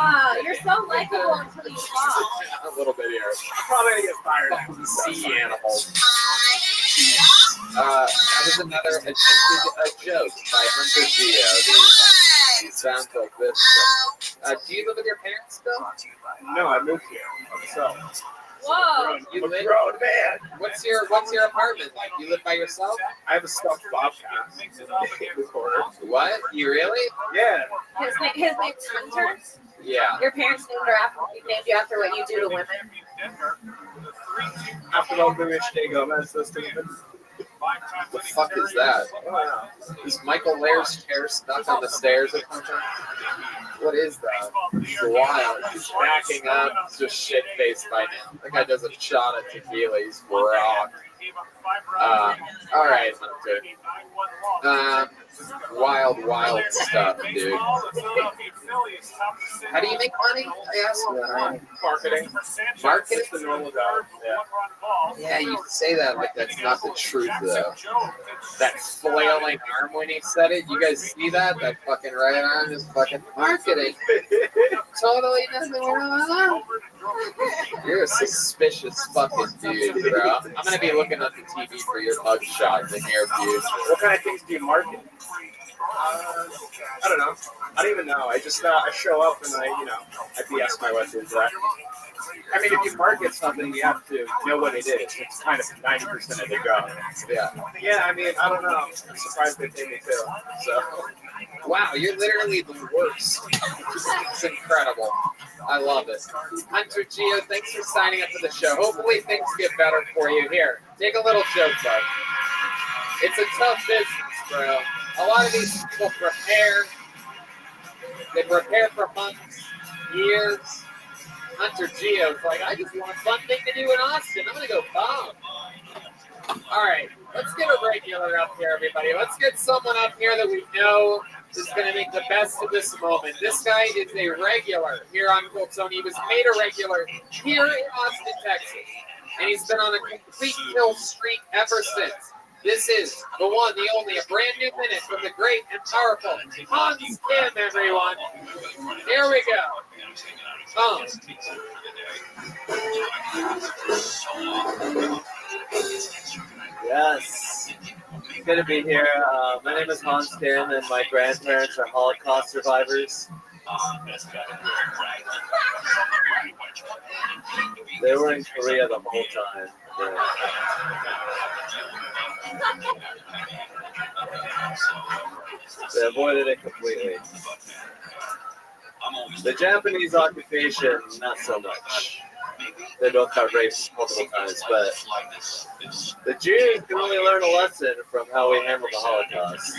You're so likable until you fall. A little bit here. I'm probably gonna get fired. Fucking sea animals. That was another attempted joke by Hunter Dio. It sounds like this. Do you live with your parents still? No, I moved here myself. Whoa! You live? Grown man. What's your apartment like? You live by yourself? I have a stuffed bobcat in the corner. What? You really? Yeah. His name's Hunter. Yeah. Your parents named you after what you do to women. After all the rich day Gomez, those two women. The fuck is that? Is Michael Lair's chair stuck on the stairs or something? What is that? It's wild. He's backing up. He's just shit-faced by now. That guy does a shot at tequila. He's raw. All right, Hunter. Wild stuff, dude. How do you make money? I asked you that. Marketing. Marketing? The normal job. Yeah. Yeah, you say that like that's not the truth, though. That flailing arm when he said it, you guys see that? That fucking right arm is fucking marketing. Totally nothing wrong. You're a suspicious fucking dude, bro. I'm gonna be looking at the TV for your mugshot in the near future. What kind of things do you market? I don't know. I don't even know. I just I show up and I BS my way through that. I mean, if you market something, you have to know what it is. It's kind of 90% of the job. Yeah. Yeah, I mean, I don't know. I'm surprised they pay me too. So. Wow, you're literally the worst. It's incredible. I love it. Hunter Gio, thanks for signing up for the show. Hopefully things get better for you. Here, take a little joke, bud. It's a tough business, bro. A lot of these people prepare. They prepare for months, years. Hunter Gio's like, I just want a fun thing to do in Austin. I'm going to go bomb. All right, let's get a regular up here, everybody. Let's get someone up here that we know is going to make the best of this moment. This guy is a regular here on Coltoni. He was made a regular here in Austin, Texas. And he's been on a complete kill streak ever since. This is the one, the only, a brand new minute from the great and powerful Hans Kim, everyone. Here we go. Yes, good to be here. My name is Hans Kim, and my grandparents are Holocaust survivors. They were in Korea the whole time. They avoided it completely. The Japanese occupation, not so much. They both got raped multiple times, but the Jews can only learn a lesson from how we handled the Holocaust.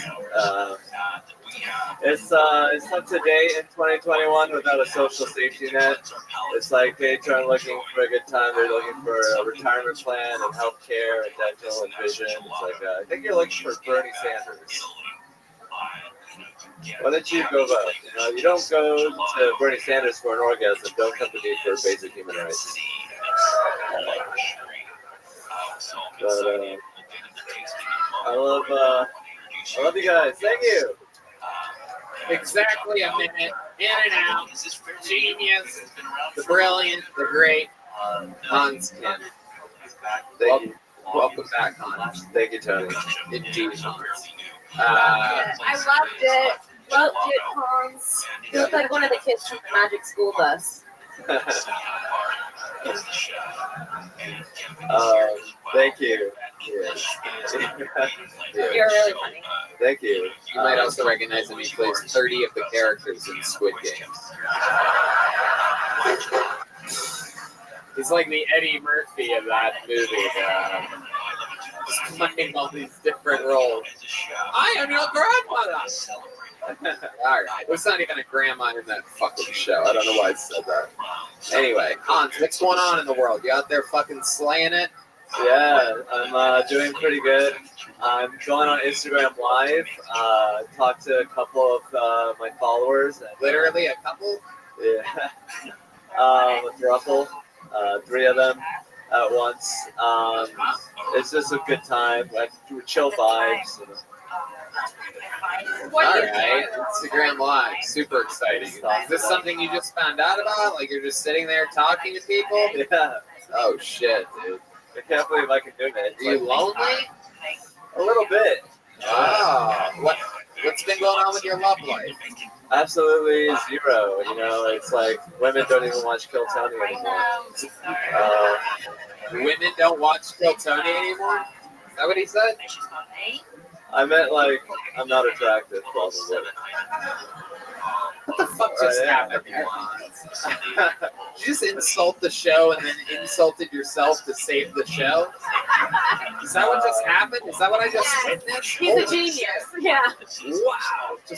It's tough today in 2021 without a social safety net. It's like they aren't looking for a good time. They're looking for a retirement plan and health care and dental and vision. It's like, I think you're looking for Bernie Sanders. Why don't you go vote? You don't go to Bernie Sanders for an orgasm. Don't come to me for basic human rights. But I love you guys. Thank you. Exactly a minute, in and out. Genius, the brilliant, the great Hans Kim. Welcome back, Hans. Thank you, Tony. Indeed, Hans. I loved it. Loved it, Hans. You look like one of the kids from the Magic School Bus. Thank you. You're really funny. Thank you. You might also recognize him. He plays 30 of the characters in Squid Games. He's like the Eddie Murphy of that movie. Just playing all these different roles. I am your grandmother. All right, there's not even a grandma in that fucking show. I don't know why I said that. Anyway, Hans, what's going on in the world? You out there fucking slaying it? Yeah, I'm doing pretty good. I'm going on Instagram Live. Talked to a couple of my followers. Literally a couple? Yeah. A throuple. 3 of them at once. It's just a good time. Like chill vibes. All right, Instagram Live, super exciting. Is this something you just found out about? Like you're just sitting there talking to people? Yeah. Oh shit, dude. I can't believe I can do that. Are you lonely? A little bit. Oh, what's been going on with your love life? Absolutely zero. It's like women don't even watch Kill Tony anymore. Women don't watch Kill Tony anymore? Is that what he said? I meant like I'm not attractive, probably. What the fuck just happened here? Did you just insult the show and then insulted yourself to save the show? Is that what just happened? Is that what I just witnessed? He's a genius. Yeah. Wow. I'm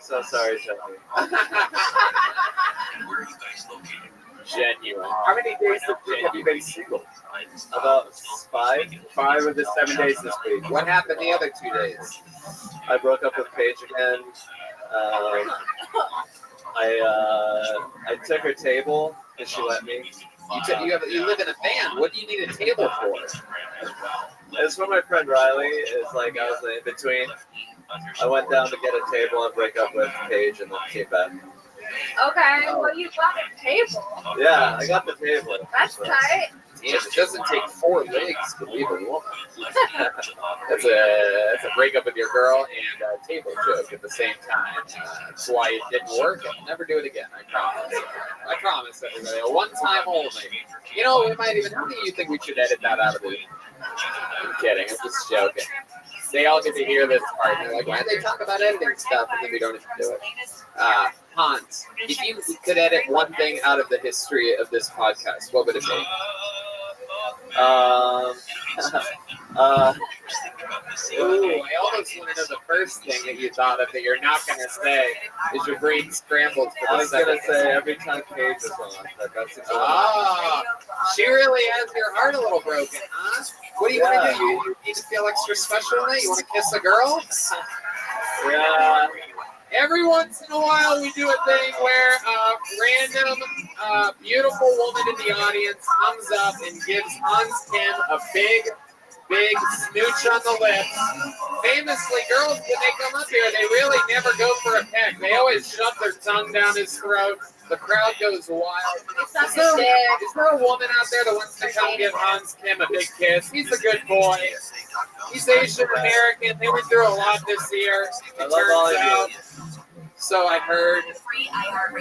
so sorry, Tony. Genuine. How many days have you been single? About 5. 5 of the 7 days this week. What happened the other 2 days? I broke up with Paige again. I took her table and she let me. You live in a van. What do you need a table for? It's for my friend Riley. It's like I was in between. I went down to get a table and break up with Paige and then came back. Okay, well, you got a table. Yeah, I got the table. That's tight. Damn, it doesn't take 4 legs to leave a woman. That's a breakup with your girl and a table joke at the same time. That's why it didn't work. I'll never do it again. I promise. I promise everybody. A one-time only. You know, we might even. How many of you think we should edit that out of it? I'm kidding. I'm just joking. They all get to hear this part. They're like, why do they talk about editing stuff and then we don't even do it? Hans, if you could edit one thing out of the history of this podcast, what would it be? Ooh, I almost want to know the first thing that you thought of that you're not going to say is your brain scrambled for I the was going second. to say every time Paige is on. That's She really has your heart a little broken, huh? What do you want to do? You need to feel extra special tonight? You want to kiss a girl? Yeah. Every once in a while, we do a thing where a random, beautiful woman in the audience comes up and gives Hans Kim a big smooch on the lips. Famously, girls, when they come up here, they really never go for a peck. They always shove their tongue down his throat. The crowd goes wild. Is there a woman out there that wants to come give Hans Kim a big kiss? He's a good boy. He's Asian American. They went through a lot this year. It turns out. So I heard.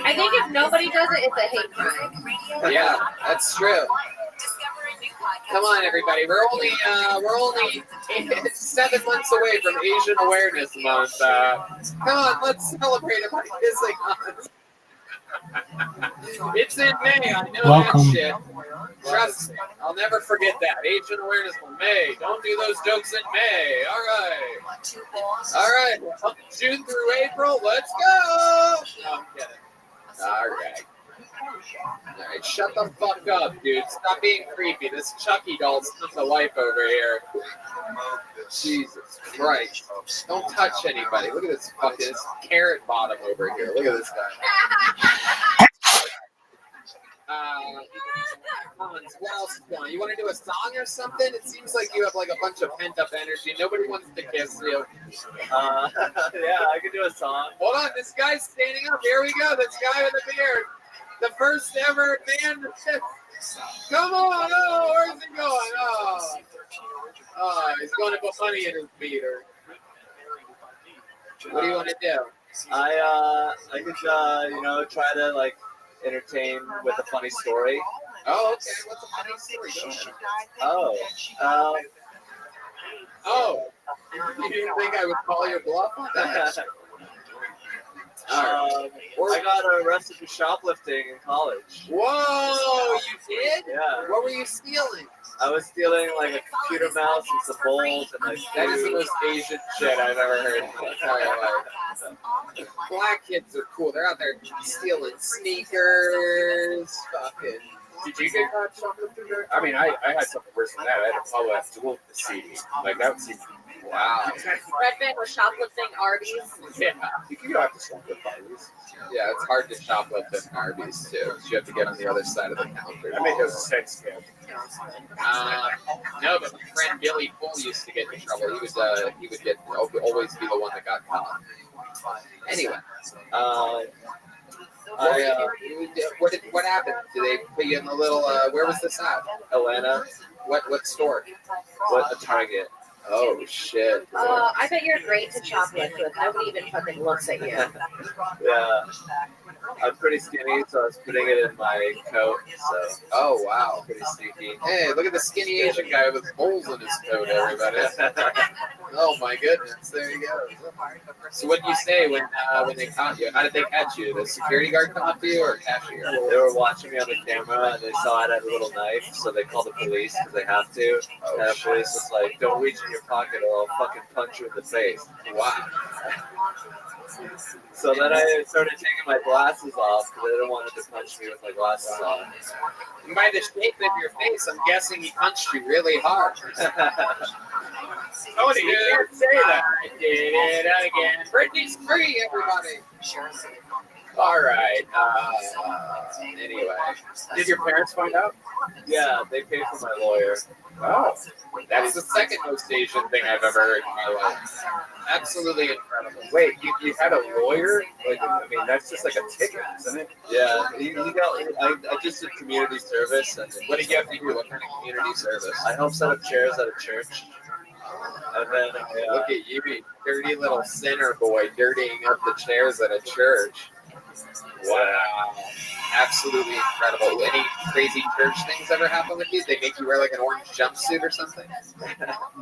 I think if nobody does it, it's a hate crime. Yeah, that's true. Come on, everybody. We're only 7 months away from Asian Awareness Month. Come on, let's celebrate it by kissing Hans. It's in May. I know Welcome. that shit. Trust me, I'll never forget that. Asian Awareness Month, May. Don't do those jokes in May. All right. Well, June through April. Let's go. No, I'm kidding. All right, shut the fuck up, dude. Stop being creepy. This Chucky doll's come to life over here. Jesus Christ. Don't touch anybody. Look at this fucking carrot bottom over here. Look at this guy. Hans, what else is going on? You want to do a song or something? It seems like you have like a bunch of pent-up energy. Nobody wants to kiss you. Yeah, I can do a song. Hold on, this guy's standing up. Here we go. This guy with the beard. The first ever man to kiss. Come on. Oh, where's he going? Oh, he's going to put money in his beater. What do you want to do? I could try to like entertain with a funny story. Oh, okay. What's a funny story? You didn't think I would call your bluff on that? I got arrested for shoplifting in college. Whoa, you did? Yeah. What were you stealing? I was stealing like a computer mouse and some bowls and like that is the most Asian shit I've ever heard. Black kids are cool. They're out there stealing sneakers. Fucking. Did you get caught shoplifting? I mean, I had something worse than that. I had a Pablo Abdul CD. Like, that would seem. Wow. Redman was shoplifting Arby's. Yeah, you can go out to shoplift Arby's. Yeah, it's hard to shoplift at Arby's too. You have to get on the other side of the counter. I mean, it was a sex scam. No, but my friend Billy Poole used to get in trouble. He would always be the one that got caught. Anyway, what happened? Did they put you in the little? Where was this at? Atlanta. What store? What a Target. Oh shit. I bet you're great to shoplift with. Nobody even fucking looks at you. Yeah. I'm pretty skinny, so I was putting it in my coat. So. Oh wow. Pretty sneaky. Hey, look at the skinny Asian guy with holes in his coat, everybody. Oh my goodness, there you go. So what did you say when they caught you? How did they catch you? Did the security guard come up to you or a cashier? They were watching me on the camera and they saw I had a little knife, so they called the police because they have to. And the police was like, "Don't reach in your pocket or I'll fucking punch you in the face." Wow. So then I started taking my glasses off because I didn't want him to punch me with my glasses on. And by the shape of your face, I'm guessing he punched you really hard. Tony, you can't say that. I did it again. Britney's free, everybody. All right. Anyway, Did your parents find out? Yeah, they paid for my lawyer. Oh, that's the second most Asian thing I've ever heard in my life. Absolutely incredible. Wait, you had a lawyer? Like, I mean, that's just like a ticket, isn't it? Yeah, he got. I just did community service, and What did you have to do? What kind of community service? I helped set up chairs at a church. And then Look at you, dirty little sinner boy, dirtying up the chairs at a church. Wow. Absolutely incredible. Any crazy church things ever happen with you? They make you wear like an orange jumpsuit or something?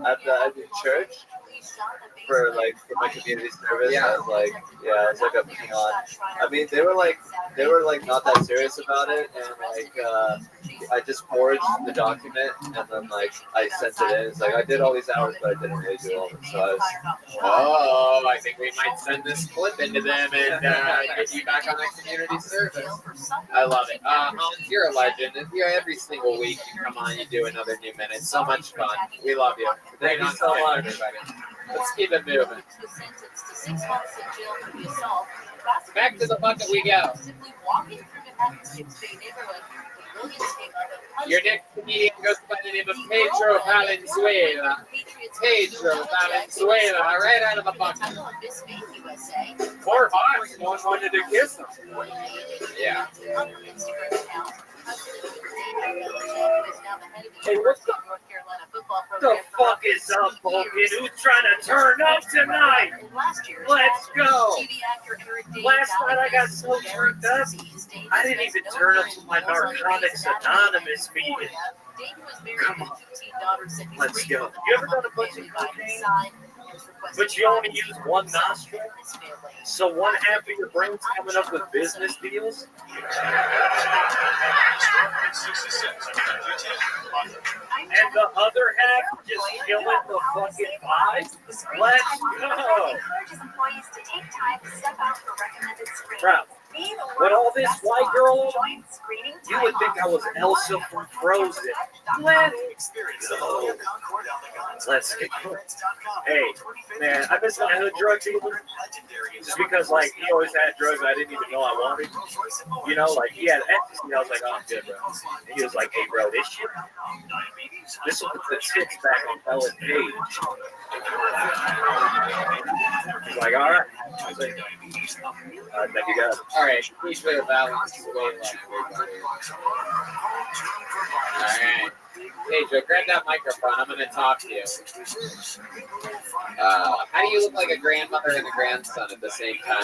at the church for my community service. Yeah. I was like a peon. I mean, they were like not that serious about it, and I just forged the document and then I sent it in. It's like I did all these hours, but I didn't really do all of it. So I was. I think we might send this clip into them and get you back on that community service. I love it. You're a legend. Every single week you come on, you do another new minute. So much fun. We love you. Thank you so much. Everybody. Let's keep it moving. Back to the bucket we go. Your next comedian goes by the name of Pedro Valenzuela. Pedro Valenzuela, right out of the bucket. 4 bucks. No one wanted to kiss him. Yeah. Hey, what the fuck is up, Vulcan? Who's trying to turn up tonight? Let's go. Last night I got so turned up, I didn't even turn up to my Narcotics Anonymous meeting. Come on, let's go. You ever done a bunch of cocaine, but you only use one nostril? So one half of your brain's coming up with business deals? And the other half just killing the fucking vibe? Let's go! Bro, with all this white girl, you would think I was Elsa from Frozen. Let's go. Let's go. Hey, man, I miss my hood drug dealer. Just because, he always had drugs I didn't even know I wanted. You know, he had ecstasy. I was like, oh, I'm good, bro. And he was like, hey, bro, this will put the tits back on Ellen Page. He's like, all right. I was like, thank you, guys. All right, please for the balance. All right. Hey, Joe, grab that microphone. I'm going to talk to you. How do you look like a grandmother and a grandson at the same time?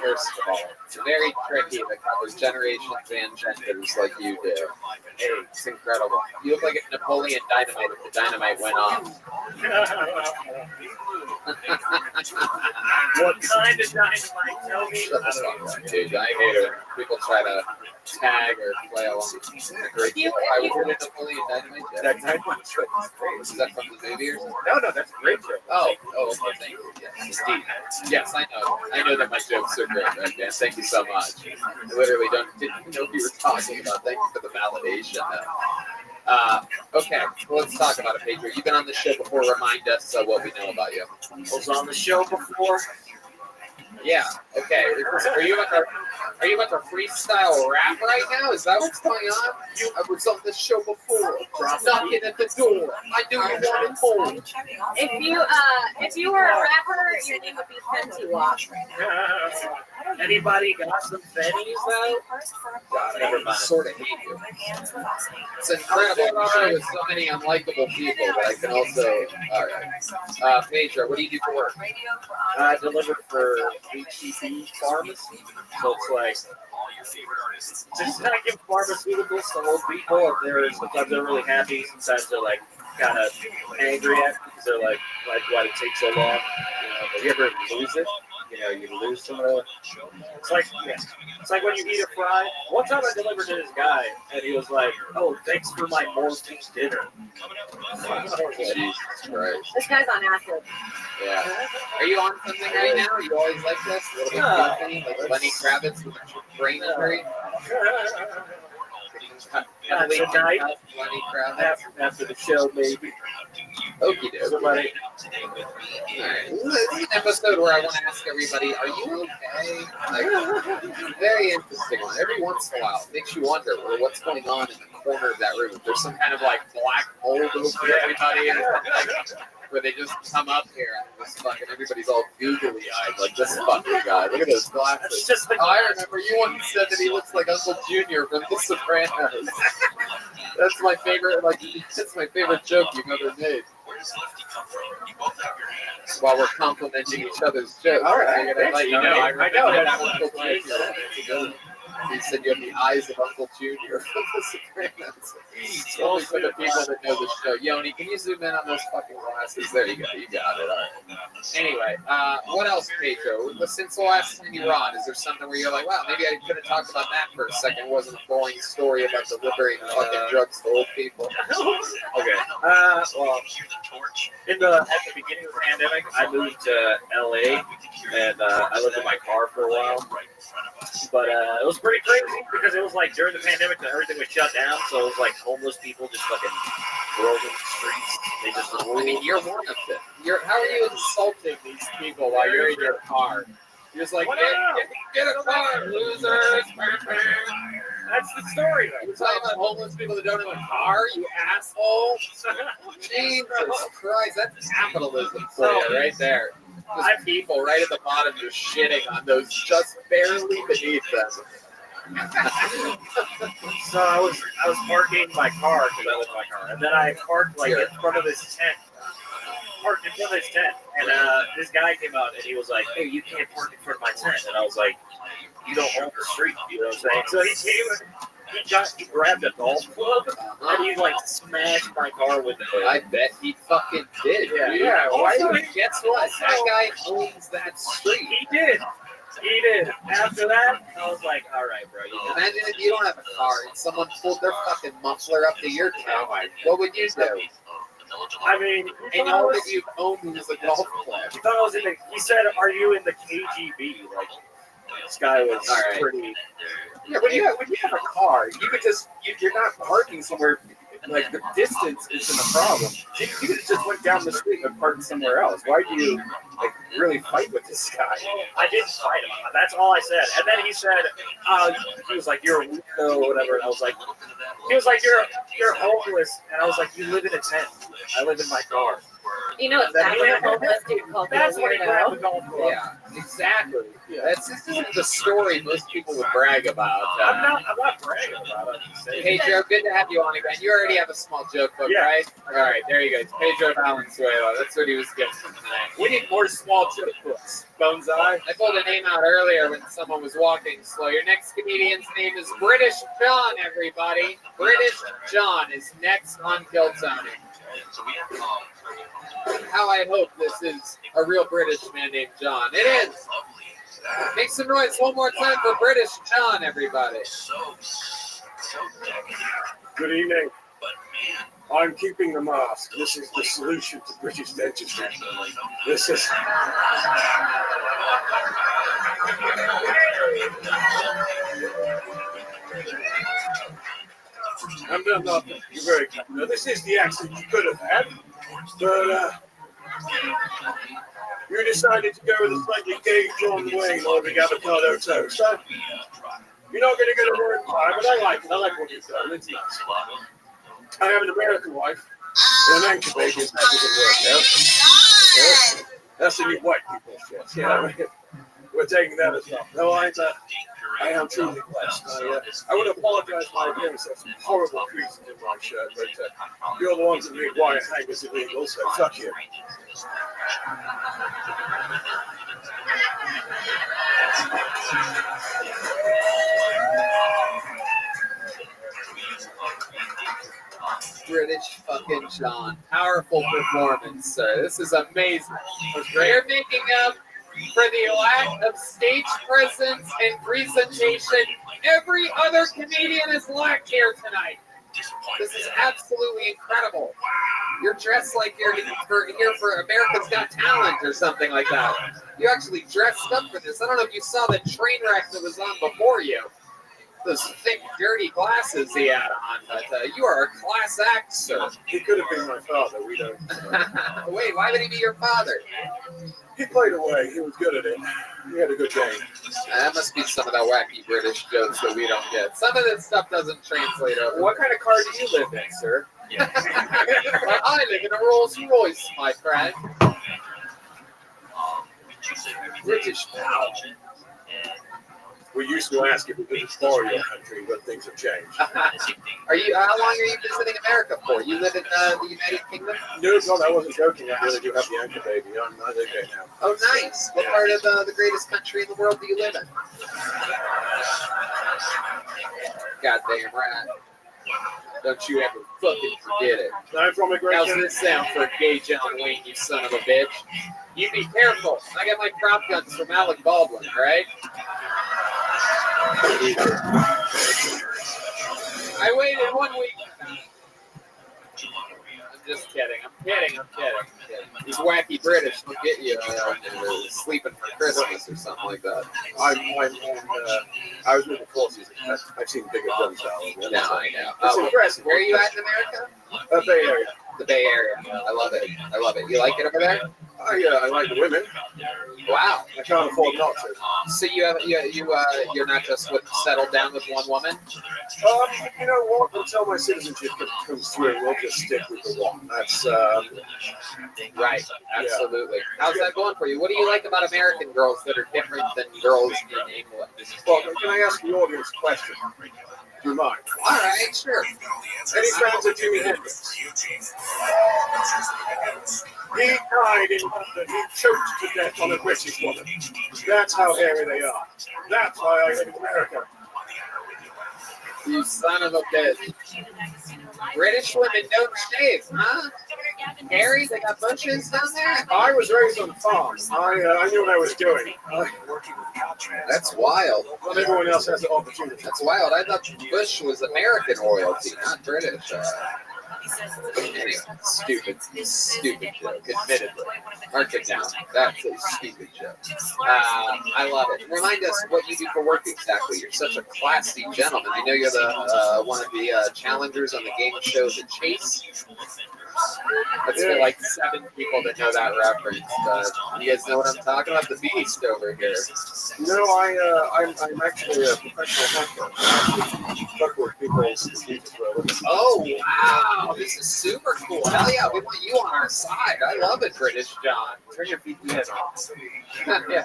First of all, it's very tricky that covers generations and genders like you do. Hey, it's incredible. You look like a Napoleon Dynamite if the dynamite went off. What kind of dynamite? Tell me. Dude, I hate it. People try to tag or play along. Great. I was in Napoleon Dynamite. That dynamite show is great. Is that from the movie or something? No, that's a great show. Oh, okay, thank you. Yes, I know. I know that my jokes are great, right, Dan? Thank you so much. I literally didn't know what you were talking about. Thank you for the validation. Okay, well, let's talk about it, Pedro. You've been on the show before. Remind us what we know about you. I was on the show before. Yeah. Okay. Are you about to freestyle rap right now? Is that what's going on? I was on the show before. Knocking at the door. I knew you wanted more. If you were a rapper, your name would be Fenty Wash. Anybody got some Fenties though? God, never mind. Sort of hate you. It's incredible show with so many unlikable people, but I can also. All right. Pedro, what do you do for work? I deliver for HEB Pharmacy. So it's just give pharmaceuticals to old people. Sometimes they're really happy. Sometimes they're kind of angry at me because they're like, why did it take so long? You ever lose it? You lose some of the. It's like when you eat a fry. One time I delivered to this guy, and he was like, "Oh, thanks for my morning dinner." Jesus Christ. This guy's on acid. Yeah. Are you on something right now? Are you always like this? A little bit goofy, like Lenny Kravitz with a brain injury? Tonight, after the show, maybe. Okie doke. Somebody. Alright. This is an episode where I want to ask everybody, are you okay? Like, very interesting one. Every once in a while, it makes you wonder what's going on in the corner of that room. If there's some kind of like black mold over everybody, and where they just come up here and just fucking everybody's all googly eyed like this fucking guy. Look at those glasses. Oh, I remember you once said that he looks like Uncle Junior from The Sopranos. That's my favorite. That's my favorite joke you've ever made. While we're complimenting each other's jokes, All right, I'm gonna let you know. I know that that Uncle Junior. He said you have the eyes of Uncle Junior from The Sopranos. Only for the people that know the show. Yoni, can you zoom in on those fucking glasses? There you go. You got it. All right. Anyway, what else, Pedro? Since the last time you were on, is there something where you're like, wow, maybe I could have talked about that for a second? It wasn't a boring story about delivering fucking drugs to old people. Okay. Well, at the beginning of the pandemic, I moved to LA, and I lived in my car for a while. But it was pretty crazy because it was like during the pandemic that everything was shut down, so it was like homeless people just fucking roaming the streets. They just I mean, you're one of them. How are you insulting these people while you're in your car? You're just like, get a car, losers. That's the story, though. You're talking about homeless people that don't have a car, you asshole. Jesus Christ, that's capitalism for you right there. Just people right at the bottom just shitting on those just barely beneath them. So I was parking my car because I live in my car, and then I parked like in front of his tent. And this guy came out and he was like, "Hey, you can't park in front of my tent." And I was like, "You don't own the street," you know what I'm saying? So he came and he grabbed a golf club and he like smashed my car with it. I bet he fucking did. Yeah. Why? Guess what? That guy owns that street. He did. After that, I was like, all right, bro. Imagine if you don't have a car and someone pulled their fucking muffler up to your car. What would you do? I mean, and all that you own was a golf club. He thought I was in the. He said, "Are you in the KGB?" Like, this guy was pretty. Yeah, when you have a car, you could just you're not parking somewhere. Like the distance isn't a problem. You could have just went down the street and parked somewhere else. Why do you like really fight with this guy? I didn't fight him. That's all I said. And then he said, he was like, "You're a weirdo," or whatever. And I was like, he was like, "You're homeless." And I was like, "You live in a tent. I live in my car." You know exactly what homeless dude called me a weirdo. Yeah, exactly. Yeah. This isn't the story most people would brag about. I'm not bragging about it. Hey, Joe, good to have you on again. You already have a small joke book, right? All right, there you go. It's Pedro Valenzuela. That's what he was getting tonight. We need more small joke books. Bones Eye. I pulled a name out earlier when someone was walking slow. Your next comedian's name is British John, everybody. British John is next on Kill Tony. How I hope this is a real British man named John. It is. Make some noise one more time for British John, everybody. Good evening. I'm keeping the mask. This is the solution to British dentistry. This is. I'm done nothing. You're very good. Now, this is the accent you could have had, but you decided to go with a slightly gay John Wayne ordering avocado toast. So you're not going to get a word in time, but I like it. I like what you've done. It's nice. I have an American wife and an incubator. That doesn't work out. Yeah. That's the new white people shit. Yeah, we're taking that as well. No, I am truly blessed. I would apologize for my appearance. There's some horrible creases in my shirt, but you're the ones that make wire hangers illegal, so fuck you. British fucking John. Powerful performance, sir. This is amazing. You're making up for the lack of stage presence and presentation every other comedian has lacked here tonight. This is absolutely incredible. You're dressed like you're here for America's Got Talent or something like that. You actually dressed up for this. I don't know if you saw the train wreck that was on before you. Those thick, dirty glasses he had on, but you are a class act, sir. He could have been my father. We don't. Wait, why would he be your father? He played away. He was good at it. He had a good game. That must be some of the wacky British jokes that we don't get. Some of this stuff doesn't translate over. What kind of car do you live in, sir? I live in a Rolls Royce, my friend. British pal. We used to ask if we could explore your country, but things have changed. How long are you visiting America for? You live in the United Kingdom? No, I wasn't joking. I really do have the anchor baby. I'm okay now. Oh, nice. What part of the greatest country in the world do you live in? Goddamn right. Don't you ever fucking forget it. I'm from a great How's this sound for a gay John Wayne, you son of a bitch? You be careful. I got my prop guns from Alec Baldwin, all right? I waited 1 week. I'm just kidding. I'm kidding. These wacky British will get you sleeping for Christmas or something like that. I was with the forces. I've seen bigger guns out. No, I know. It's impressive. Where are you at in America? Bay Area. The Bay Area. I love it. You like it over there? I like the women. Wow. I can't afford not to. So you're not just settled down with one woman? You know what? Until my citizenship comes through, we'll just stick with the one. That's right. Absolutely. Yeah. How's that going for you? What do you like about American girls that are different than girls in England? Well, can I ask the audience a question? Do you mind? All right, sure. Any fans of Jimi Hendrix? He died in London. He choked to death on a British woman. That's how hairy they are. That's why I live in America. You son of a bitch. British women don't shave, huh? Harry, they got bushes down there? I was raised on a farm. I knew what I was doing. That's wild. Not everyone else has the opportunity. That's wild. I thought Bush was American royalty, not British. Anyway, stupid joke, admittedly. Mark it down. That's a stupid joke. I love it. Remind us what you do for work exactly. You're such a classy gentleman. I know you're the one of the challengers on the game show The Chase. That's for like 7 people that know that reference. You guys know what I'm talking about? The Beast over here. No, I'm actually a professional hacker. Fuck with people's diseases. Oh, wow. This is super cool. Hell yeah, we want you on our side. I love it, British John. Turn your VPN on. Yeah.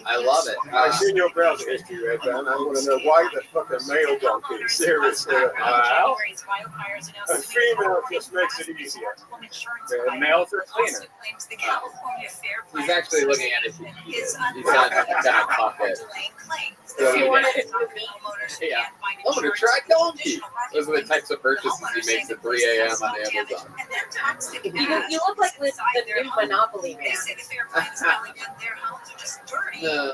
I love it. I've seen your browser history, Red Band. I want to know why the fucking male donkey. Seriously. Wow. A female just makes it easier. The males are cleaner. He's actually looking at it. He's not kind of pocket. Yeah. I'm going to try donkey. Those are the types of purchases he makes at 3 a.m. on Amazon. You look like the new Monopoly man. Yeah,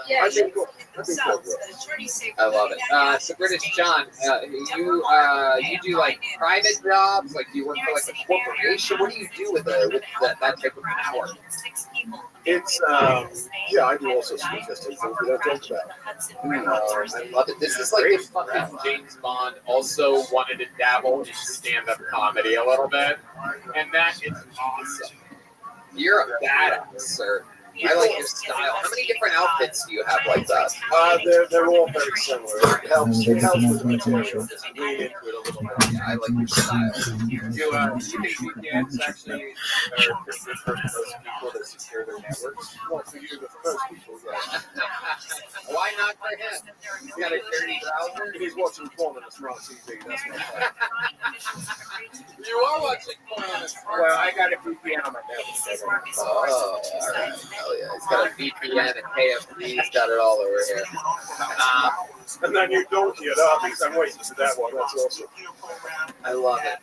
I love it. So British John, you do like private jobs, like you work for like a corporation. What do you do with that type of power? It's I do all sorts of interesting things we don't talk about. I love it. This is like if fucking James Bond also wanted to dabble in stand-up comedy a little bit, and that is awesome. You're a badass, sir. I like your style. How many different outfits do you have like that? They're all very similar. It helps with the lean into it a little bit. I like your style. Do you think VPNs actually are good for most people to secure their networks? Well, for you, but for most people, yeah. Why not for him? He's got a dirty browser. He's watching porn on a smart TV. That's not You are watching porn on a smart TV. Well, I got a VPN on my network. Oh, all right. Hell yeah. He's got a VPN, a KFC. He's got it all over here. And then you don't get up because I'm waiting for that one. That's awesome. I love it.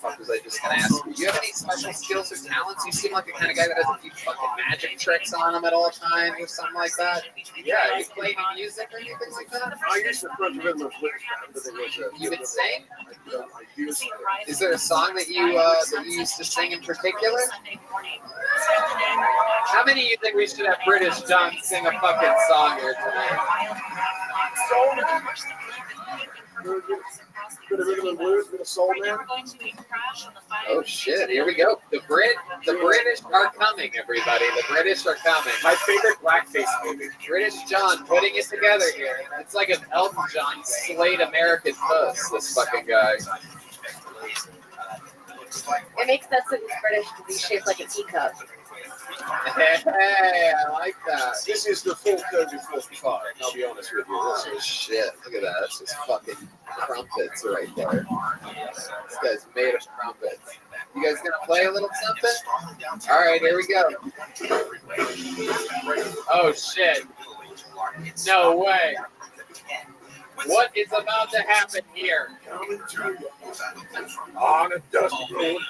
Fuck, was I just gonna ask you? Do you have any special skills or talents? You seem like the kind of guy that has a few fucking magic tricks on him at all times or something like that. Yeah, you play any music or anything like that? I used to front of the blues band. You would sing? Is there a song that you used to sing in particular? How many of you think we should have British John sing a fucking song here tonight? Bit of rhythm and blues, bit of soul, man. Oh shit! Here we go. The British are coming, everybody. The British are coming. My favorite blackface movie. British John putting it together here. It's like if Elton John slayed American Puss. This fucking guy. It makes sense that he's British because he's shaped like a teacup. Hey, I like that. This is the full COVID 45. I'll be honest with you. Oh shit! Look at that. That's just fucking crumpets right there. This guy's made of crumpets. You guys gonna play a little something? All right, here we go. Oh shit! No way. What is about to happen here? On a dusty road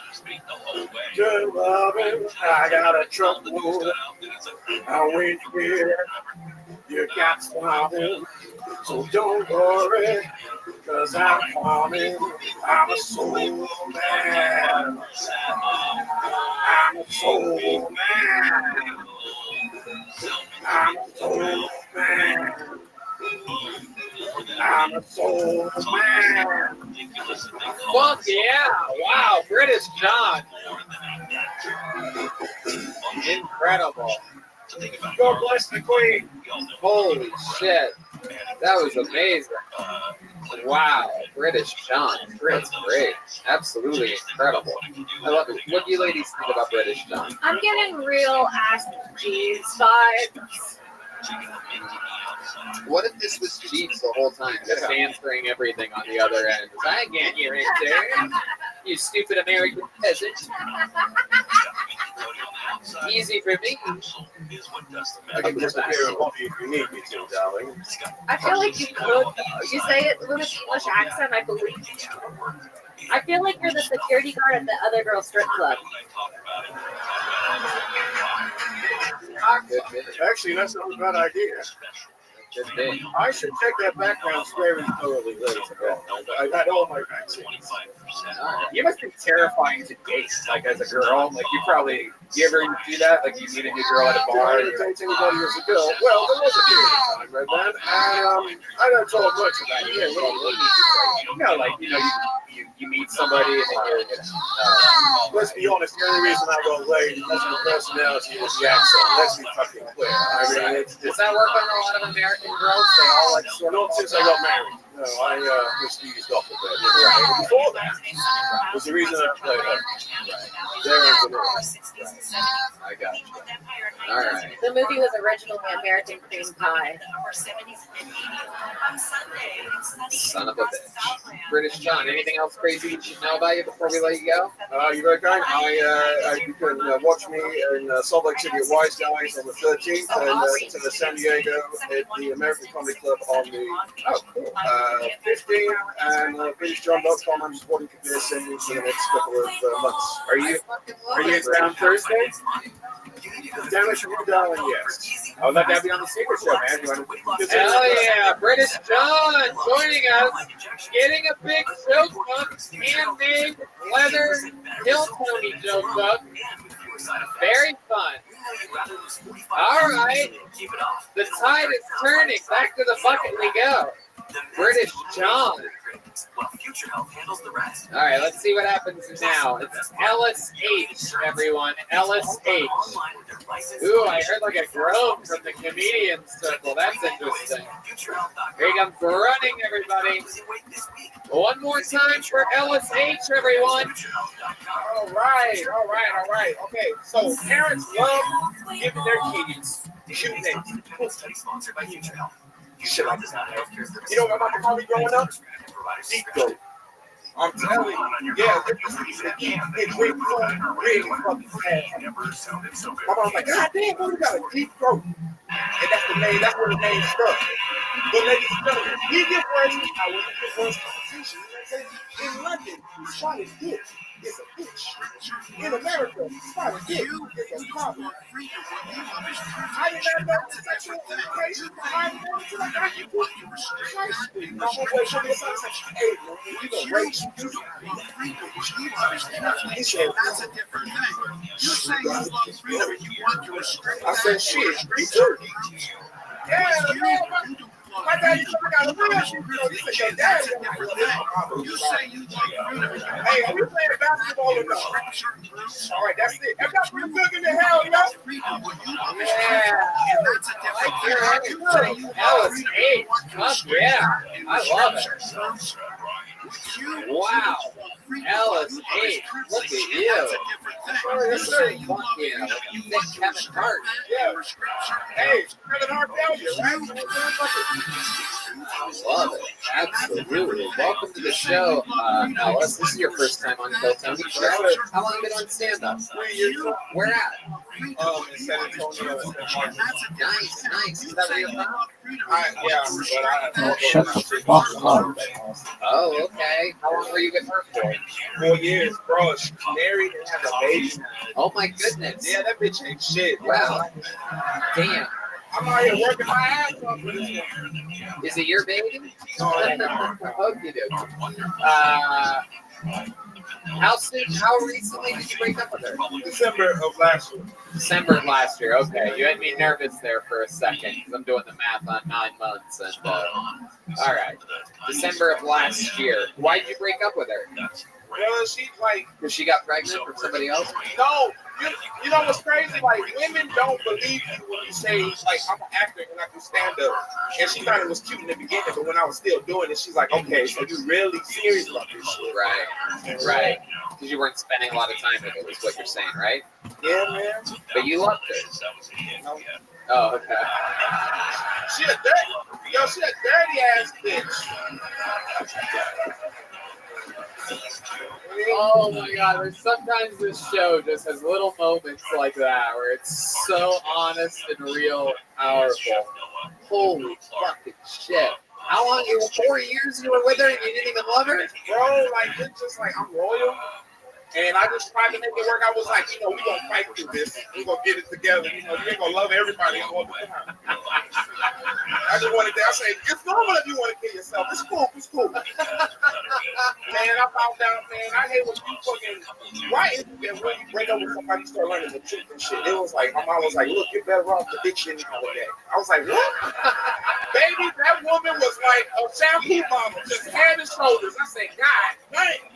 to loving, I got a trouble. I wait here. You got something, so don't worry, cause I'm coming. I'm a soul man. I'm a soul man. I'm a soul man. I'm a soul man. Fuck yeah! Wow, British John. Incredible. God bless the Queen. Holy shit. That was amazing. Wow, British John. Great, great. Absolutely incredible. I love it. What do you ladies think about British John? I'm getting real Ask Jeeves vibes. What if this was Jeeves the whole time, just answering everything on the other end? I can't hear it there. You stupid American peasant. Easy for me. I can disappear and help you if you need me to, darling. I feel like you could. You say it with an English accent, I believe you. I feel like you're the security guard at the other girl strip club. Actually, that's not a bad idea. I should check that background very thoroughly later. I got all my vaccines. You must be terrifying to date, like as a girl. Like you ever do that? Like you meet a new girl at a bar. I didn't date anybody as a girl. Well, there was a period of time right then, and I don't talk much about it. You meet somebody and then let's be honest, the only reason I got laid is because of the personality and the accent. Let's be fucking clear. I mean, does that work on a lot of American girls? They all like sort of. Not since I got married. No, I just eased off a bit. Right. Before that was the reason I played her. I got you. All right. The movie was originally American Cream Pie. Son of a bitch. British John, anything else crazy you should know about you before we let you go? You got going? You can watch me in Salt Lake City at Wise Guys on the 13th and to the San Diego at the American Comedy Club on the 15th and BritishJohn.com. I'm supporting Kabir Singh for the next couple of months. Are you around Thursday? Damn it, you darling, yes. I'll let that be on the secret show, man. Hell yeah, British John joining us, getting a big joke up, handmade leather hill pony joke up. Very fun. All right, the tide is turning. Back to the bucket we go. British John. All right, let's see what happens now. It's LSH, everyone. LSH. Ooh, I heard like a groan from the comedian circle. That's interesting. Here he comes running, everybody. One more time for LSH, everyone. All right. Okay, so parents love giving their kids shoe names. Shit like this. You know what about the movie growing up? Deep Throat. I'm telling you, yeah, it's really fucking bad. My mom's like, God damn, you got a deep throat. And that's where the name stuck. But ladies and gentlemen, we give words to power, we give words competition. In London, spotted dick is a bitch. In America, spotted dick is a problem. I did not know the sexual orientation behind that until I got to high school. My homeboy showed me a sign and said, hey, man, you know, race. He said, that's a different thing. You say you love freedom and you want to restrict. I said, shit, me too. Yeah, my daddy said I got a real shit. He said, your daddy got a real shit. You say you love freedom. Hey, are we playing basketball or no? All right, that's it. If that's real good in the hell, yo. Yeah. That's a different thing. Alice H. Yeah. I love it. Wow. Alice H. Look at you. You're so funky. Thick Kevin Hart. Yeah. Hey, Kevin Hart failure, right? I love it. Absolutely. Welcome to the show, Alice. This is your first time on Kill Tony Show. How long have you been on stand-up? 3 years. Where at? In San Antonio. Nice. Is that where you're from? Yeah, but Shut the fuck up. Oh, okay. How long were you with her for? 4 years, bro. She's married and has a baby. Oh my goodness. Yeah, that bitch ain't shit. Wow. Damn. I'm out here working my ass off for this one. Is it your baby? Okay, dude. How recently did you break up with her? December of last year. December of last year. Okay, you had me nervous there for a second because I'm doing the math on 9 months. And all right, December of last year. Why did you break up with her? Well, she's like, because she got pregnant from somebody else. No, you know what's crazy? Like, women don't believe you when you say, like, I'm an actor and I do stand up. And she thought it was cute in the beginning, but when I was still doing it, she's like, okay, so you really serious about this shit? Right. Because you weren't spending a lot of time with it, is what you're saying, right? Yeah, man. But you loved her. No. Oh, okay. She a dirty ass bitch. Oh my god, there's sometimes this show just has little moments like that where it's so honest and real and powerful. Holy fucking shit. How long? 4 years you were with her and you didn't even love her? Bro, like, it's just like, I'm loyal. And I just tried to make it work. I was like, we gonna fight through this. We gonna get it together. You ain't gonna love everybody all the time. I just wanted to. I said, it's normal if you want to kill yourself. It's cool. Man, I found out, man. I hate when you fucking. Why is it that when you break up with somebody, you start learning the truth and shit? It was like, my mom was like, look, you're better off the bitch in the other day. I was like, what? Baby, that woman was like a shampoo mama, just head and shoulders. I said, God dang.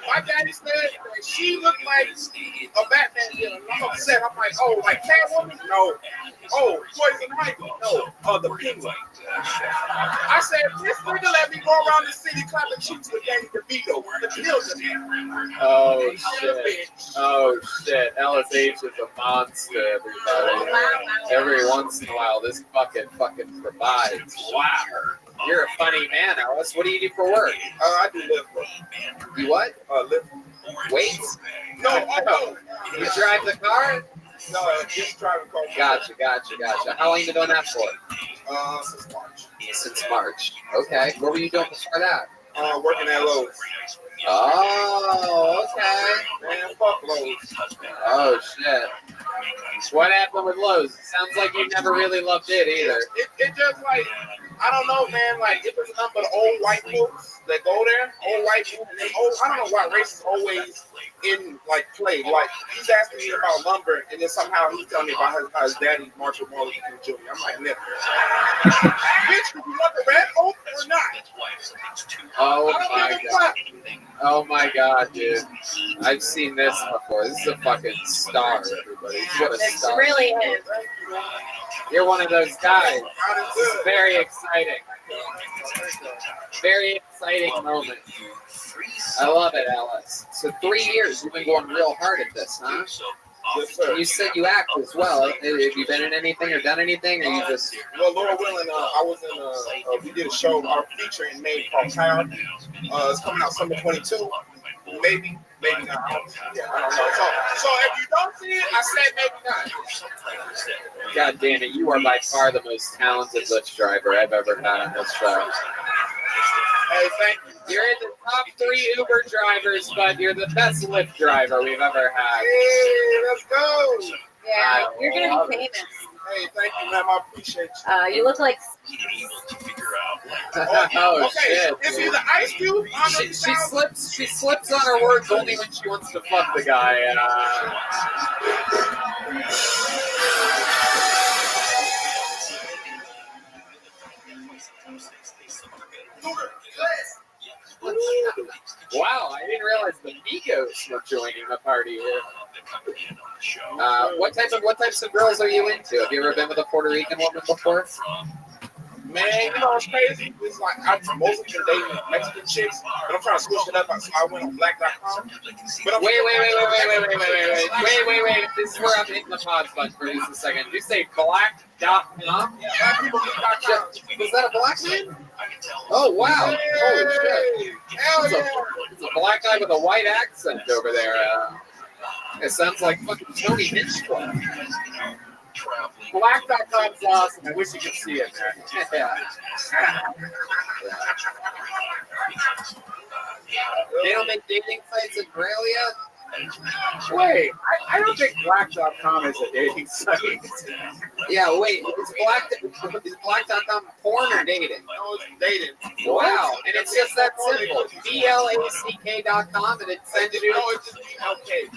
My daddy said that she looked like a Batman villain. I'm upset. I'm like, oh, like Catwoman? No. Oh, Poison Ivy? No. The Penguin. I said, this nigga let me go around the city clapping cheeks with Danny DeVito. The children. Oh shit. LSH is a monster, everybody. Every once in a while, this fucking provides. Wow. You're a funny man, Alice. What do you do for work? I do lift. You what? Lift. Weights? No. You drive the car? No, just driving car. Gotcha. How long have you been doing that for? Since March. Since March. Okay. What were you doing before that? Working at Lowe's. Oh, okay. Man, fuck Lowe's. Oh, shit. What happened with Lowe's? Sounds like you never really loved it either. It just like, I don't know, man. Like, it was a number of old white folks that go there. Old white people. And I don't know why race is always in, like, play. Like, he's asking me about lumber, and then somehow he's telling me about how his daddy, Marshall Martin Jr. I'm like, never. Bitch, do you want the red oak or not? Oh my god, dude. I've seen this before. This is a fucking star, everybody. What a It's star. really him. You're one of those guys. It's very exciting. Very exciting moment. I love it, Alice. So 3 years, you've been going real hard at this, huh? Yes, sir. You said you act as well. Have you been in anything or done anything, or you just? Well, Lord willing, I was in we did a show, our feature in May called Town. It's coming out summer 22. Maybe not. Yeah, I don't know. So if you don't see it, I said maybe not. God damn it, you are by far the most talented Lyft driver I've ever had on this show. Hey, thank you. You're in the top 3 Uber drivers, but you're the best Lyft driver we've ever had. Hey, let's go. Yeah, you're gonna be famous. Hey, thank you, ma'am. I appreciate you. You look like. Oh, Okay, shit. is he the Ice Cube? She slips on her words only when she wants to fuck the guy. Wow, I didn't realize the Migos were joining the party here. What types of girls are you into? Have you ever been with a Puerto Rican woman before? Man, you know what's crazy? It's like I'm mostly been dating Mexican chicks, but I'm trying to switch it up. So I went on black.com. Wait. This is where I'm hitting the pause button for just a second. Did you say black.com? Yeah, blackpeople.com. Was that a black man? Oh, wow. Holy shit. Hell yeah. It's a black guy with a white accent over there. It sounds like fucking Tony Hinchcliffe. Black.com's awesome. I wish you could see it, man. Yeah. They don't make dating sites in Australia? Wait, I don't think Black.com is a dating site. Yeah, wait. Is Black.com porn or dating? No, it's dating. Wow. And it's just that simple. BLACK.com and it sends you. No, it's just okay.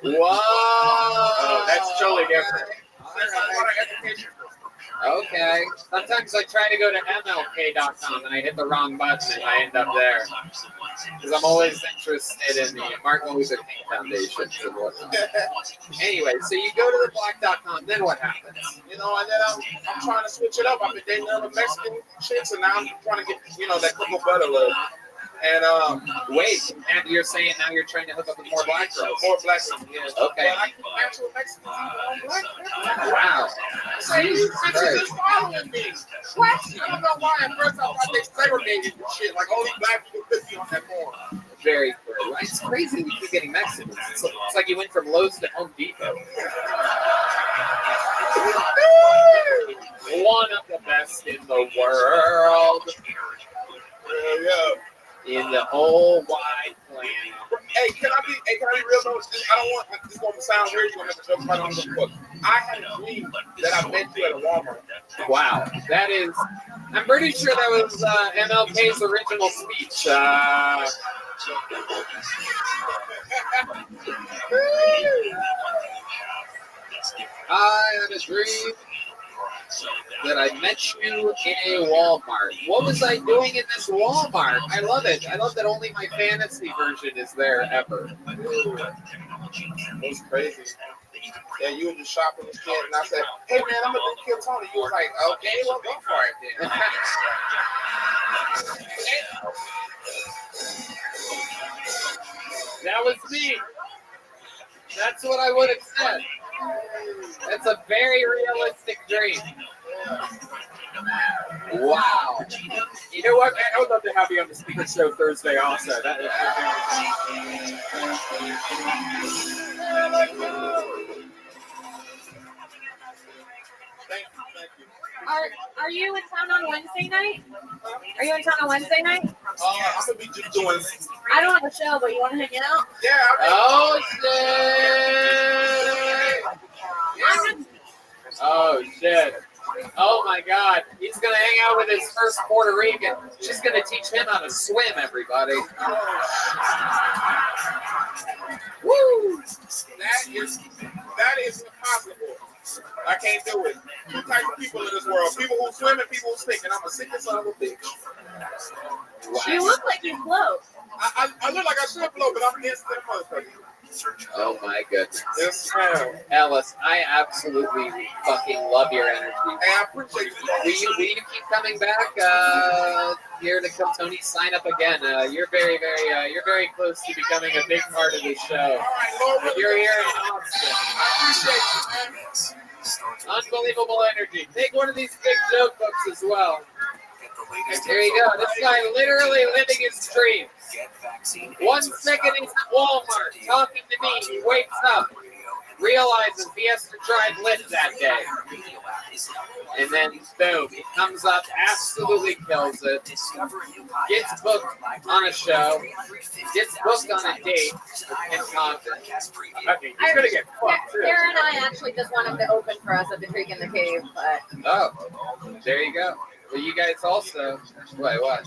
Whoa. That's totally different. Okay. Sometimes I try to go to MLK.com and I hit the wrong button and I end up there. Because I'm always interested in the Martin Luther King Foundation and whatnot. Anyway, so you go to the black.com, then what happens? You know, and then I'm trying to switch it up. I've been dating other Mexican chicks, and now I'm trying to get, that cocoa butter love. And wait, and you're saying now you're trying to hook up with more black girls? More black girls, yes. Okay. But I can match with Mexicans even on black. Wow. So you just following me. What? I don't know why. At first I thought they segregated and shit. Like only black people could be on that form. Very cool. It's crazy we keep getting Mexicans. It's like you went from Lowe's to Home Depot. One of the best in the world. Yeah. In the whole wide planet. Hey, can I be real though? I don't want this going to sound weird. You're going to have to jump right on the book. I had a dream that I've been to at a Walmart. Wow, that is. I'm pretty sure that was MLK's original speech. I had a dream that I met you in a Walmart. What was I doing in this Walmart? I love it. I love that only my fantasy version is there ever. It was crazy. Yeah, you were just shopping with shit, and I said, "Hey man, I'm gonna kill Tony." You was like, "Okay, well go for it then." That was me. That's what I would have said. That's a very realistic dream. Wow. You know what, man? I would love to have you on the Speaker Show Thursday also. That is Are you in town on Wednesday night? Are you in town on Wednesday night? I'm gonna be just doing. I don't have a show, but you want to hang out? Yeah. Oh shit! Oh shit! Oh my God! He's gonna hang out with his first Puerto Rican. She's gonna teach him how to swim. Everybody. Woo! That is impossible. I can't do it. Two types of people in this world: people who swim and people who sink. And I'm a sinking son of a bitch. Wow. You look like you float. I look like I should float, but I'm against the motherfucker. Oh my goodness. Yes, ma'am. Alice, I absolutely fucking love your energy. Hey, I appreciate you. Will you keep coming back here to come Tony sign up again? You're very close to becoming a big part of this show. All right, Lord, you're here in Austin. I appreciate you, man. Unbelievable energy. Take one of these big joke books as well. There you go. This guy literally living his dream. 1 second he's at Walmart talking to me. He wakes up, realizes he has to drive Lyft that day. And then, boom, he comes up, absolutely kills it, gets booked on a show, gets booked on a date in Compton. Okay, he's going to get fucked too. Sarah and I actually just want him to open for us at the Creek in the Cave, but... Oh, there you go. Well, you guys also... Wait, what?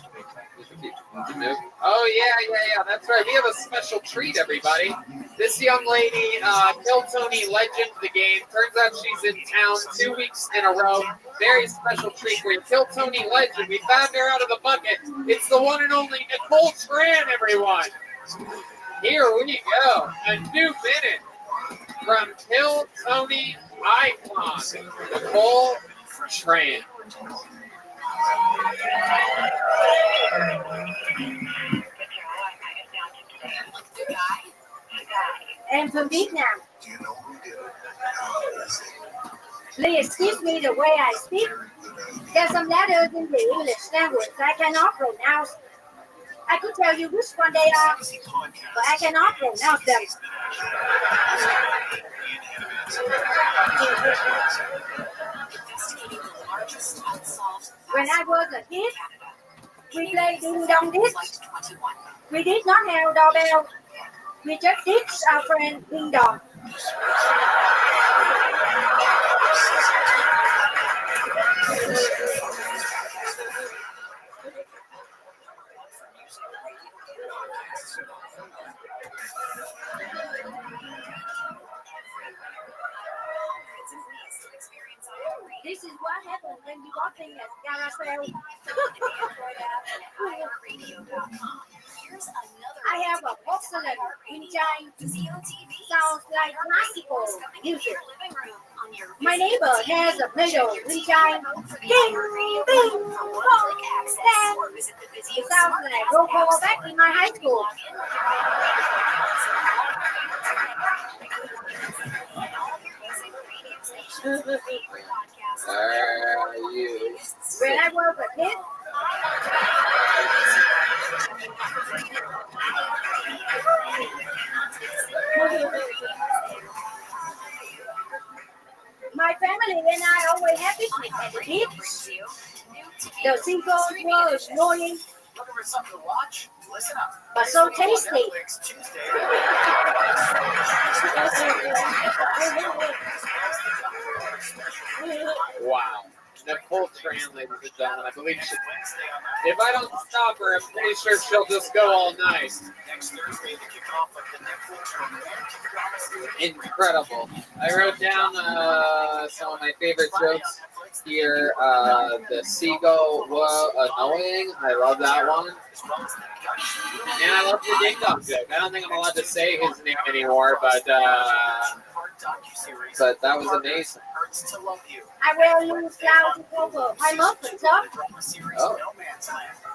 Oh, yeah, that's right. We have a special treat, everybody. This young lady, Kill Tony Legend of the game. Turns out she's in town 2 weeks in a row. Very special treat for you. Kill Tony Legend. We found her out of the bucket. It's the one and only Nicole Tran, everyone. Here we go. A new minute from Kill Tony Icon, Nicole Tran. I'm from Vietnam. Please excuse me the way I speak. There's some letters in the English language I cannot pronounce. I could tell you which one they are, but I cannot pronounce them. When I was a kid, we played ding dong ditch. We did not have doorbell. We just ditched our friend ding dong. This is what happens when you walking at carousel. I have a porcelain engine. Sounds like classical music. My neighbor has a Play-Doh engine. Ding, ding, pong, dang. It sounds like roll call back in my high school. When I was a kid, my family and I always had picnic at the beach. The seagulls were annoying, but so tasty. Wow. Nicole Tran, ladies and gentlemen, I believe she, if I don't stop her, I'm pretty sure she'll just go all night. Incredible. I wrote down some of my favorite jokes here. The seagull was annoying. I love that one. And I love the ding dong joke. I don't think I'm allowed to say his name anymore, but that was amazing. I will use flour to cover my muffins up. Oh.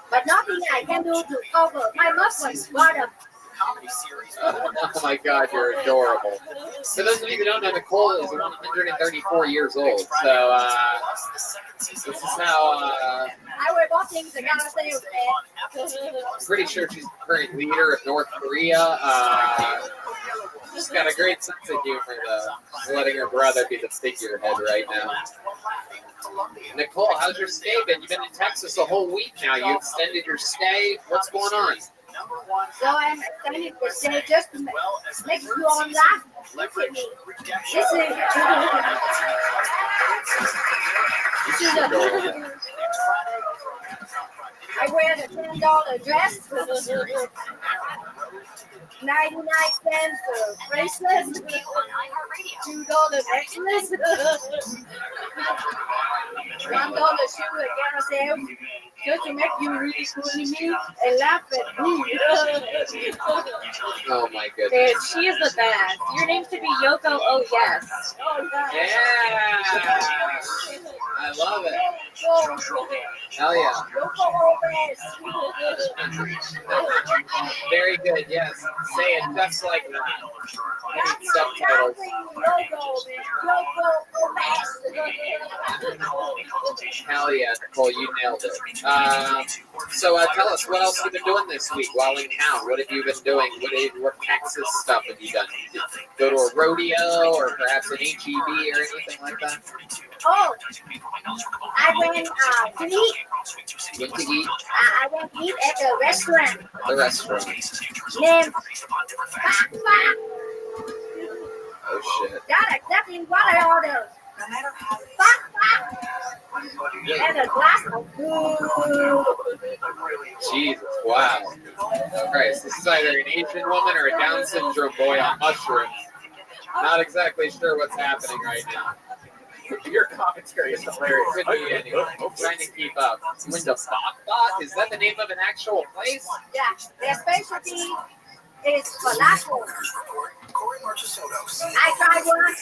But nothing I can do to cover my muffins bottom. Oh my God, you're adorable. For those of you who don't know, Nicole is 134 years old. So this is how. I wear both things and gotta say I'm pretty sure she's the current leader of North Korea. She's got a great sense of humor, though. She's letting her brother be the figurehead right now. Nicole, how's your stay been? You've been in Texas a whole week now. You extended your stay. What's going on? So I'm extending the stay just to make you all laugh. Look at me. This is a I wear the $10 dress, 99 cents bracelet, $2 necklace, $1 shoe at carousel, just to make you really cool me and laugh at me. Oh my goodness. Dude, she is the best. Your name should be Yoko Oh Yes. Yeah. I love it. Hell yeah. Very good, yes. Say it just like that. I need subtitles. Hell yeah, Nicole, you nailed it. So tell us, what else have you been doing this week while in town? What have you been doing? What Texas stuff have you done? Did you go to a rodeo or perhaps an HEB or anything like that? Oh, I went to eat. Went to eat? I went to eat at the restaurant. The restaurant. Named Oh shit. That's exactly what I ordered. And a glass of food. Jesus, wow. Christ, this is either an Asian woman or a Down syndrome boy on mushrooms. Not exactly sure what's happening right now. Your commentary is hilarious. Could be anyone. Trying to keep up. You went to Bok? Is that the name of an actual place? Yeah, their specialty is falafel. I tried one.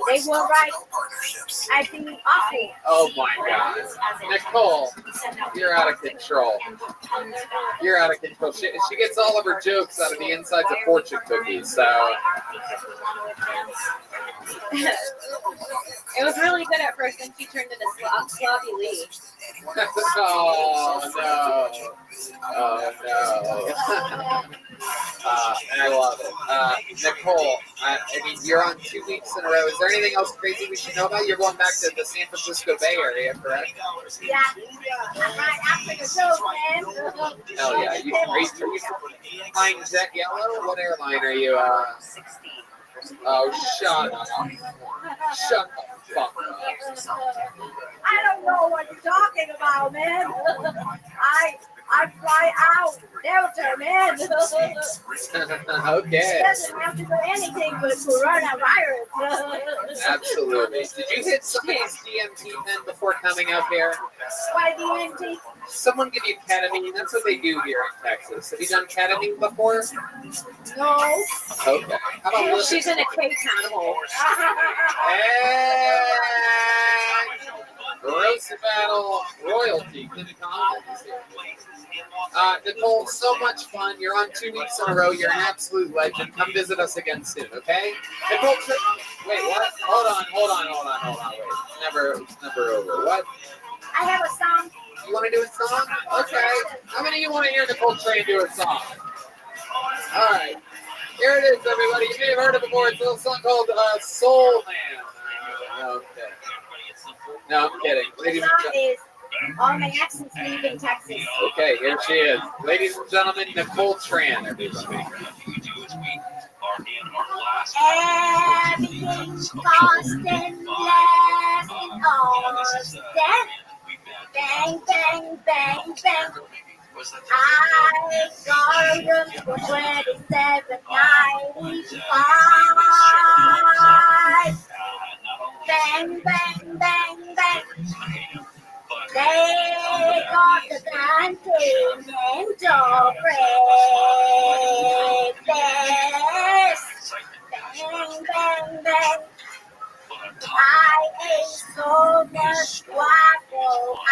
They were right. I think awful. Oh my God. Nicole, you're out of control. You're out of control. She gets all of her jokes out of the insides of fortune cookies, so. It was really good at first, then she turned into Sloppy Lee. Oh no. Oh no. And I love it. Nicole, I mean, you're on 2 weeks in a row. Is there anything else crazy we should know about? You're going back to the San Francisco Bay Area, correct? Yeah. Right after the show, man. Hell yeah. Are you flying Jet Yellow? What airline are you? Oh, shut up. Shut the fuck up. I don't know what you're talking about, man. I fly out Delta, man. Okay. Doesn't have to do anything with coronavirus. Absolutely. Did you hit somebody's DMT pen before coming up here? Why DMT? Someone give you ketamine. That's what they do here in Texas. Have you done ketamine before? No. Okay. How about She's in a K-Town hole. And roast battle royalty. Nicole, so much fun. You're on 2 weeks in a row. You're an absolute legend. Come visit us again soon, okay? Nicole, wait, what? Hold on. Wait, it's never over. What? I have a song. You want to do a song? Okay. How many of you want to hear Nicole Train do a song? All right. Here it is, everybody. You may have heard it before. It's a little song called Soul Man. No, I'm kidding. Ladies and gentlemen. All my exes live in Texas. Okay, here she is. Ladies and gentlemen, Nicole Tran, everybody. Everything's constant, blessed and constant. Bang, bang, bang, bang. I got a room for $27.95. Bang, bang, bang, bang. They got the dancing and all breakfast. Bang, bang, bang. I ate so much waffle, I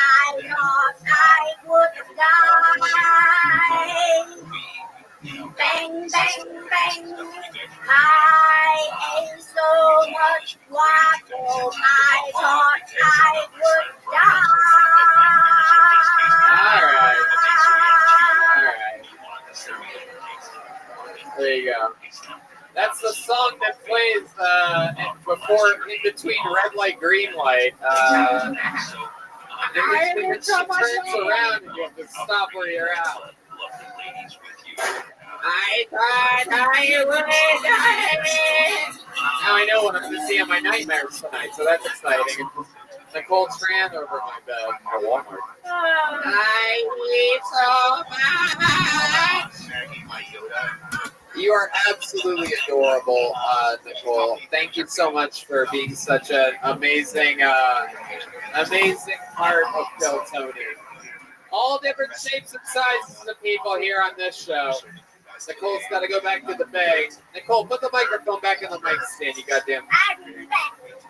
thought I would die. Bang, bang, bang. I ate so much waffle, I thought I would die. All right. There you go. That's the song that plays in between red light, green light. She turns around and you have to stop where you're at. I thought I would die. Now I know what I'm going to see in my nightmares tonight, so that's exciting. Nicole Tran over my bed at Walmart. I need so much. You are absolutely adorable, Nicole. Thank you so much for being such an amazing part of Phil Tony. All different shapes and sizes of people here on this show. Nicole's got to go back to the bay. Nicole, put the microphone back in the mic stand, you goddamn.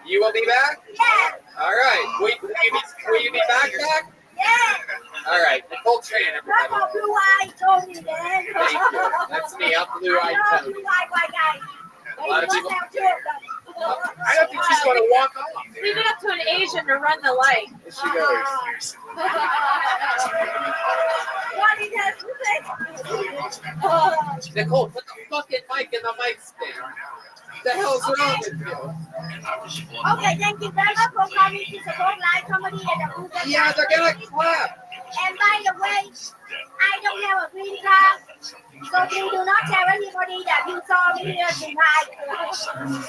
You will be back? Yeah. All right. Will you be back? Yeah. All right. Nicole Tran, everybody. Come on, blue-eyed Tony, man. Thank you. That's me. I'm Blue-Eyed Tony. Blue-eyed white guy. A lot of people. Have two of them. I don't think she's going to walk off. Leave it up to an Asian to run the light. There she goes. What is that? Nicole, put the fucking mic in the mic stand. What the hell's wrong with you? Okay, thank you very much for coming to support live comedy at the Buddha. Yeah, they're going to clap. And by the way, I don't have a green card, so please do not tell anybody that you saw me here tonight.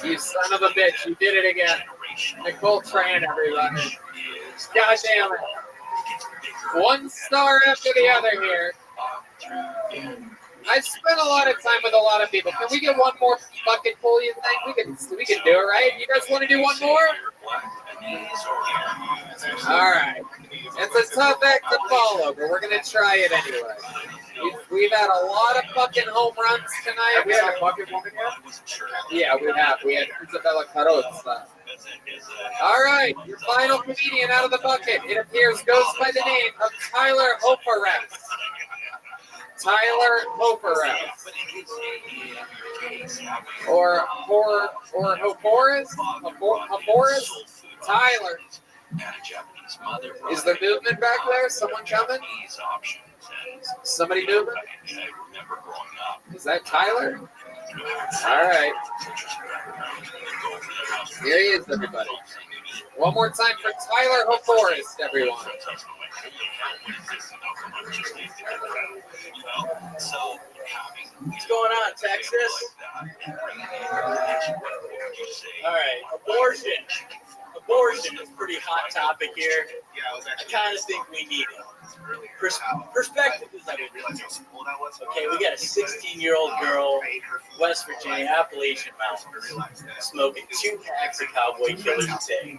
You son of a bitch. You did it again. Nicole Tran, everybody. God damn it. One star after the other here. I've spent a lot of time with a lot of people. Can we get one more fucking pull, you think? We can do it, right? You guys want to do one more? All right. It's a tough act to follow, but we're going to try it anyway. We've had a lot of fucking home runs tonight. Have we had a bucket woman yet? Yeah, we have. We had Isabella Carrozza. All right, your final comedian out of the bucket, it appears, goes by the name of Tyler Hoferes. Tyler Hoferes. Or Hoferes? Hoferes? Tyler. Is the movement back there? Someone coming? Somebody moving? Is that Tyler? All right. Here he is, everybody. One more time for Tyler Hoferes, everyone. What's going on, Texas? All right, abortion. Abortion is a pretty hot topic here. I kind of think we need it. Perspective is everything. Okay, we got a 16-year-old girl, West Virginia, Appalachian Mountains, smoking 2 packs of Cowboy Killers a day,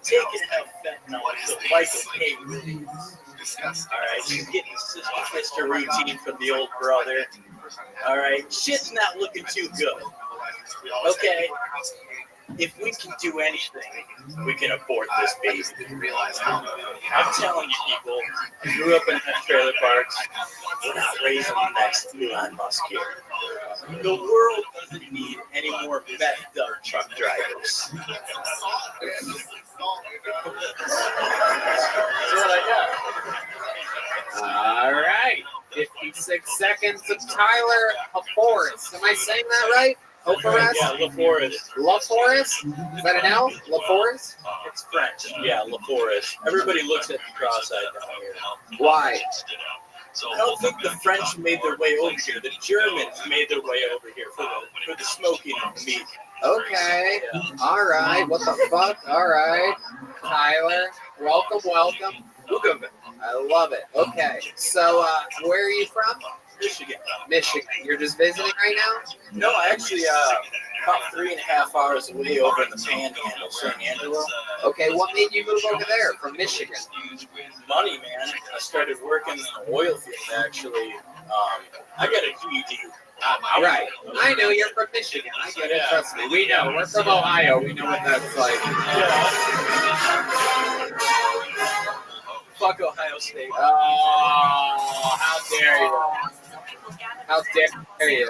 taking enough fentanyl to like a pig. All right, she's getting sister routine from the old brother. All right, shit's not looking too good. Okay, if we can do anything, we can abort this baby. I'm telling you, people, I grew up in trailer parks. We're not raising the next Elon Musk here. The world doesn't need any more messed up truck drivers. That's what I got. All right. 56 seconds of Tyler Hoferes. Am I saying that right? Hoferes? Yeah, LaForest. LaForest? Is that an L? LaForest? It's French. Yeah, LaForest. Everybody looks at the cross-eyed down here. Why? I don't think the French made their way over here. The Germans made their way over here for the smoking of meat. Okay. Yeah. All right. What the fuck? All right. Tyler, welcome. Welcome. I love it. Okay. So, where are you from? Michigan. Michigan. You're just visiting right now? No, actually, about 3.5 hours away over in the Panhandle, San Angelo. Okay. What made you move over there from Michigan? Money, man. I started working in the oil field, actually. I got a GED. Right. I know you're from Michigan. I get it. Trust me. We know. We're from Ohio. We know what that's like. Fuck Ohio State. Oh, how dare you. How dare you.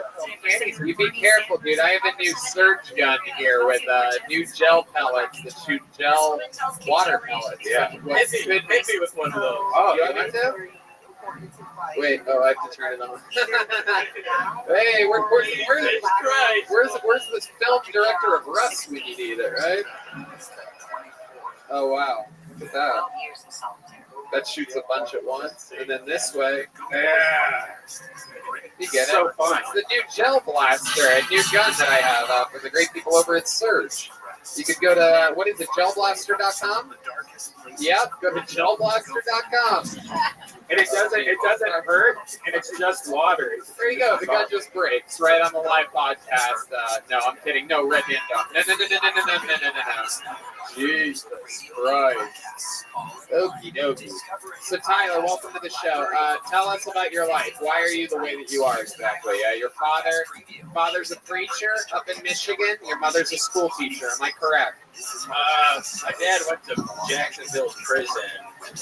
You be careful, dude. I have a new surge gun here with new gel pellets that shoot gel water pellets. Yeah. Hit me with one of those. Oh, you want me to? Wait, I have to turn it on. Hey, where's this film director of Rust we need either, right? Oh, wow. Look at that. That shoots a bunch at once. And then this way. Yeah. You get so it? Fun. It's the new gel blaster, a new gun that I have for the great people over at Surge. You could go to, gelblaster.com? Yep, go to gelblaster.com. and it doesn't hurt, and it's just water. There you go. The gun just breaks right on the live podcast. No, I'm kidding. No, Red Band don't. No. Jesus Christ. Okie dokie. So Tyler, welcome to the show. Tell us about your life. Why are you the way that you are exactly? Your father's a preacher up in Michigan. Your mother's a school teacher. Am I correct? My dad went to Jacksonville prison, and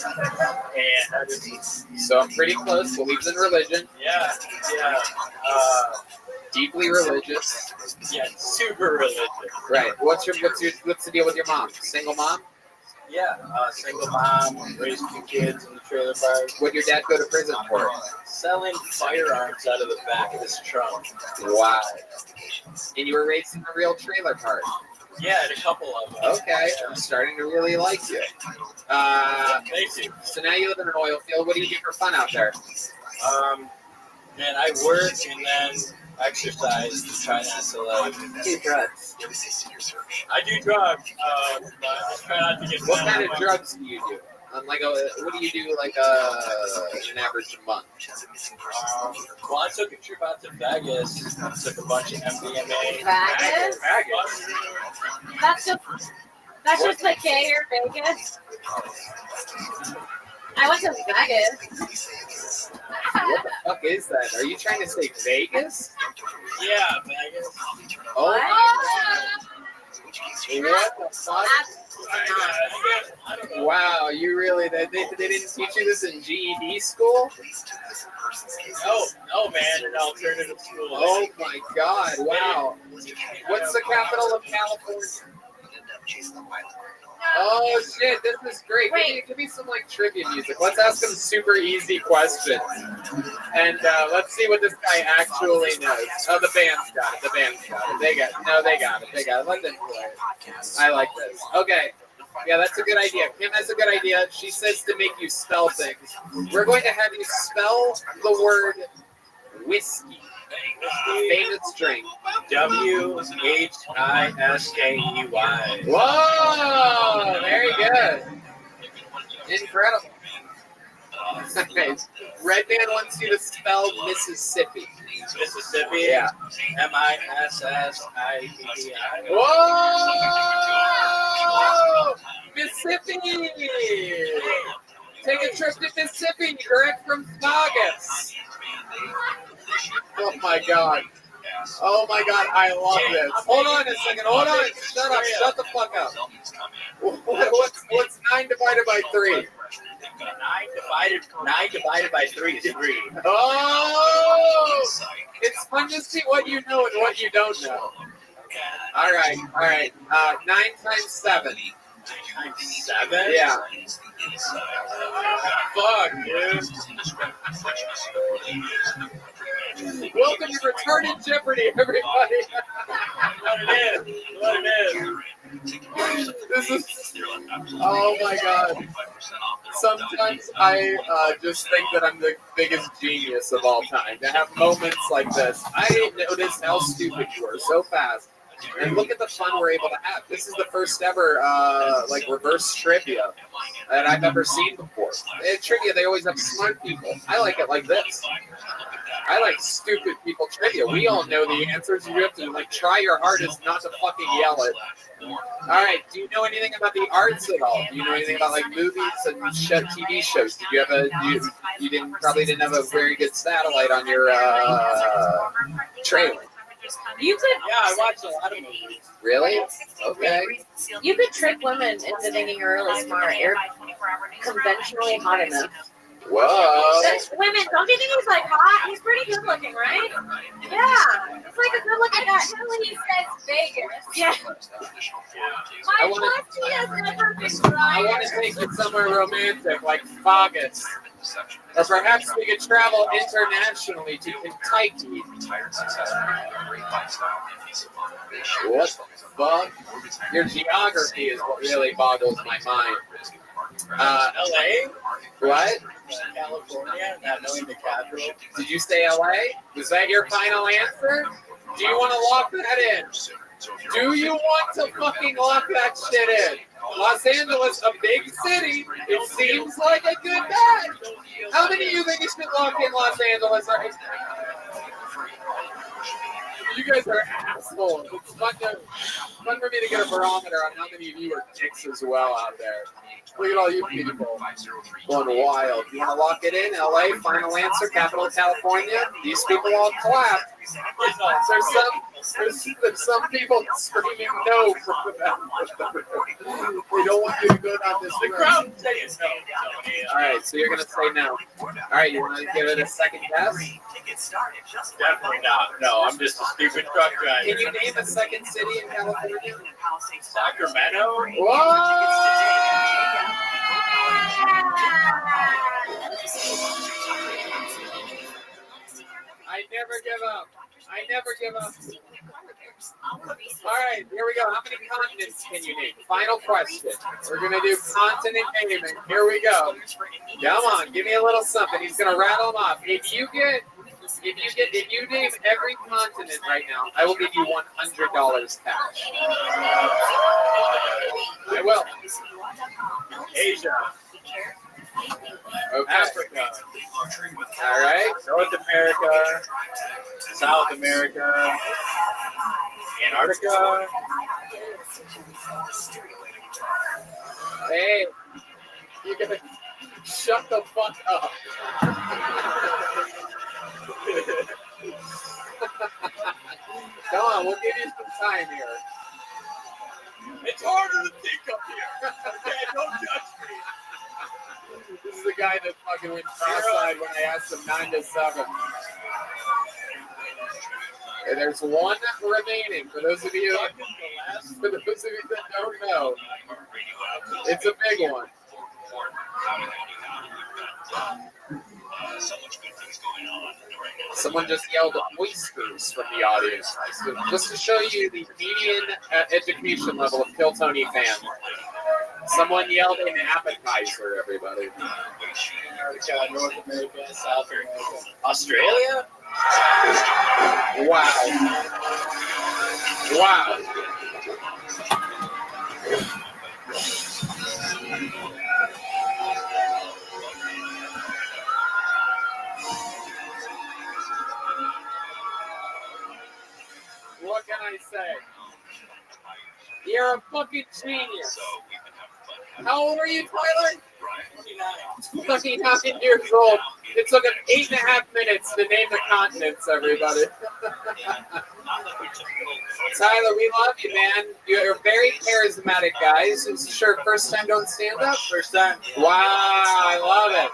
so I'm pretty close. Believes in religion. Yeah. Deeply religious. Yeah, super religious. Right. What's the deal with your mom? Single mom? Yeah, single mom, raised 2 kids in the trailer park. What'd your dad go to prison for? Selling firearms out of the back of his trunk. Wow. And you were raised in a real trailer park? Yeah, and a couple of them. Okay, I'm starting to really like you. Thank you. So now you live in an oil field. What do you do for fun out there? Man, I work and then exercise to try not to do drugs. I do drugs. But I try not to get. What kind of drugs do you do? What do you do an average month? Well, I took a trip out to Vegas. I took a bunch of MDMA. Vegas? That's just the K here, Vegas. I went to Vegas. What the fuck is that? Are you trying to say Vegas? Yeah, Vegas. Oh my God. What the fuck? Wow, you really, they didn't teach you this in GED school? No, man, in alternative school. Oh my God, wow. What's the capital of California? Oh shit, this is great. Give me some trivia music. Let's ask him super easy questions. And let's see what this guy actually knows. Oh, the band's got it. They got it. Let them play it. I like this. Okay. Yeah, that's a good idea. Kim has a good idea. She says to make you spell things. We're going to have you spell the word whiskey. Famous drink. WHISKEY. Whoa! Very good. Incredible. Red Man wants you to spell Mississippi. Mississippi? Yeah. MISSIPPI. Whoa! Mississippi! Take a trip to Mississippi, direct from August. Oh my God. Oh my God, I love this. Hold on a second. Hold on. Shut up. Shut the fuck up. What's 9 divided by 3? 9 divided by 3 is 3. Oh! It's fun to see what you know and what you don't know. All right. 9 times 7. 7? Yeah. Fuck, dude. Welcome to Retarded Jeopardy, everybody. What it is. This is. Oh my God. Sometimes I just think that I'm the biggest genius of all time. To have moments like this, I didn't notice how stupid you were so fast. And look at the fun we're able to have. This is the first ever reverse trivia that I've ever seen before. In trivia, they always have smart people. I like it like this. I like stupid people trivia. We all know the answers. You have to try your hardest not to fucking yell it. All right. Do you know anything about the arts at all? Do you know anything about movies and TV shows? Did you have you probably didn't have a very good satellite on your trailer? You could. Yeah, I watch a lot of movies. Really? Okay. You could trick women into thinking you're really smart. You're conventionally hot enough. Whoa. Women, don't you think he's hot? He's pretty good looking, right? Yeah. It's a good looking guy. When he says Vegas. Yeah. My pussy has never been dry. I want to take you somewhere romantic, like August. Or perhaps we could travel internationally to Kentucky. What the fuck? Your geography is what really boggles my mind. LA? What? California, not knowing the capital. Did you say LA? Was that your final answer? Do you want to lock that in? Do you want to fucking lock that shit in? Los Angeles, a big city. It seems like a good bet. How many of you think you should lock in Los Angeles? You guys are assholes. It's fun for me to get a barometer on how many of you are dicks as well out there. Look at all you people going wild. You want to lock it in? LA, final answer, capital of California. These people all clap. There's some people screaming no from the back. We don't want you to go down this road. The crowd says no. All right, so you're going to say no. All right, you want to give it a second guess? Definitely not. No, I'm just a stupid truck driver. Can you name a second city in California? Sacramento? Whoa! I never give up. I never give up. All right, here we go. How many continents can you name? Final question. We're going to do continent naming. Here we go. Come on, give me a little something. He's going to rattle them off. If you name every continent right now, I will give you $100 cash. I will. Asia. Okay. Africa. All right. North America. South America. Antarctica. Hey, you gotta shut the fuck up. Come on, we'll give you some time here. It's harder to think up here. Okay, don't judge me. This is the guy that fucking went cross-eyed when I asked him 9 to 7. Okay, there's one remaining. For those of you that don't know, it's a big one. Someone just yelled oysters from the audience. Just to show you the median education level of Kill Tony fans. Someone yelled an appetizer, everybody. America, North America, South America. Australia? Wow. Wow. What can I say? You're a fucking genius. How old are you, Tyler? 29 years old. It took him 8.5 minutes to name the continents, everybody. Tyler, we love you, man. You're very charismatic, guys. Is this your first time doing stand-up? First time. Wow, I love it.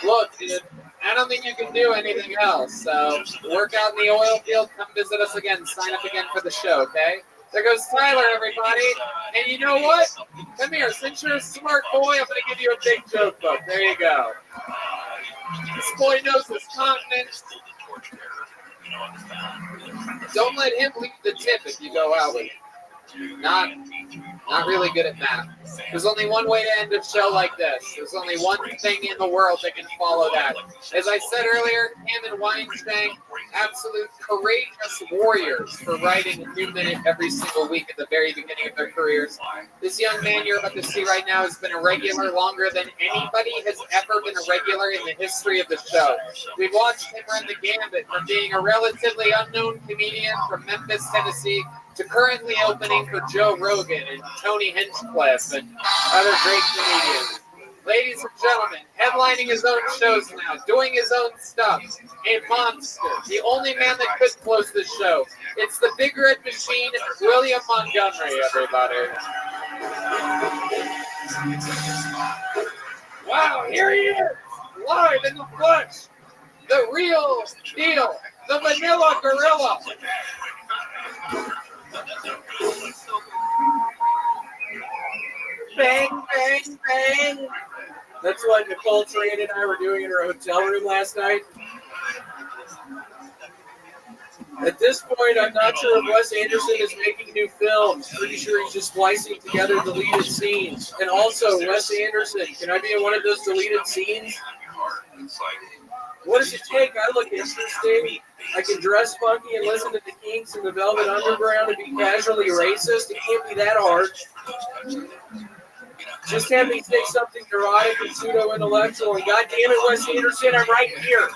Look, dude, I don't think you can do anything else. So work out in the oil field. Come visit us again. Sign up again for the show, okay? There goes Tyler, everybody. And you know what? Come here. Since you're a smart boy, I'm going to give you a big joke book. There you go. This boy knows his continents. Don't let him lead the tip if you go out with him. Not really good at math. There's only one way to end a show like this. There's only one thing in the world that can follow that. As I said earlier, him and Weinstein, absolute courageous warriors for writing a new minute every single week at the very beginning of their careers. This young man you're about to see right now has been a regular longer than anybody has ever been a regular in the history of the show. We've watched him run the gambit from being a relatively unknown comedian from Memphis, Tennessee, to currently opening for Joe Rogan and Tony Hinchcliffe and other great comedians. Ladies and gentlemen, headlining his own shows now, doing his own stuff, a monster, the only man that could close the show. It's the Big Red Machine, William Montgomery, everybody. Wow, here he is, live in the flesh, the real deal, the Manila Gorilla. Bang, bang, bang. That's what Nicole Train and I were doing in her hotel room last night. At this point, I'm not sure if Wes Anderson is making new films. Pretty sure he's just splicing together deleted scenes. And also, Wes Anderson, can I be in one of those deleted scenes? What does it take? I look interesting. I can dress funky and listen to the Kinks and the Velvet Underground and be casually racist. It can't be that hard. Just have me say something neurotic and pseudo-intellectual, and goddamn it, Wes Anderson, I'm right here.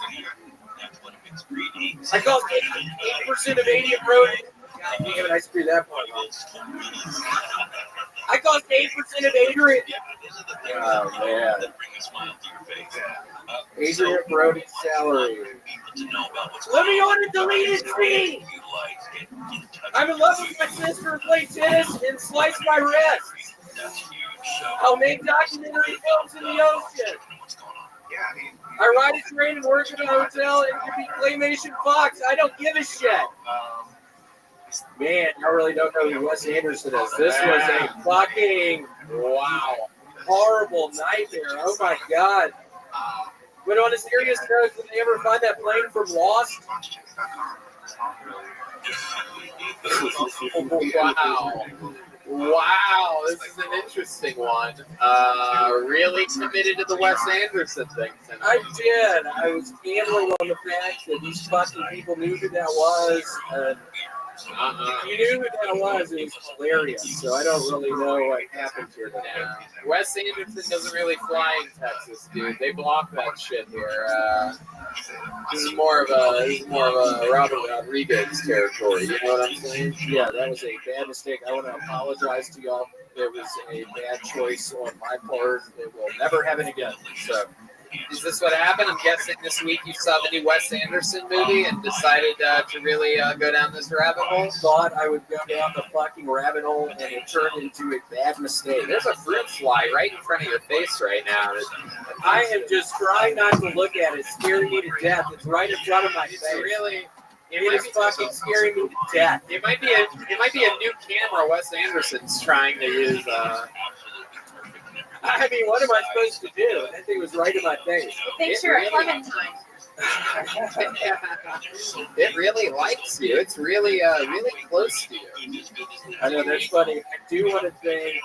I call 8% of 80 approach. God damn it, I screwed that part up. I cost 8% of Adrian. Oh, man. Adrian Brody's salary. Let me on a deleted feed. I'm in love with my sister who plays tennis and slice my wrists. I'll make documentary films in the ocean. I ride a train and work in a hotel and can be Claymation Fox. I don't give a shit. Man, I really don't know who Wes Anderson is. This was a fucking, wow, horrible nightmare. Oh my God. But on a serious note, did they ever find that plane from Lost? Wow. Wow, this is an interesting one. Really committed to the Wes Anderson thing tonight. I did. I was gambling on the fact that these fucking people knew who that was. And you knew who that was. It was hilarious. So I don't really know what happened here today. Wes Anderson doesn't really fly in Texas, dude. They block that shit here. This is more of a Robert Rodriguez territory. You know what I'm saying? Yeah, that was a bad mistake. I want to apologize to y'all. It was a bad choice on my part. It will never happen again. So. Is this what happened? I'm guessing this week you saw the new Wes Anderson movie and decided to really go down this rabbit hole? Thought I would go down the fucking rabbit hole and it turned into a bad mistake. There's a fruit fly right in front of your face right now. I am just trying not to look at it. It's scaring me to death. It's right in front of my face. It is fucking scaring me to death. It might be a new camera Wes Anderson's trying to use. I mean, what am I supposed to do? That thing was right in my face. Make sure a Clementine. It really likes you. It's really, really close to you. I know, that's funny. I do want to thank.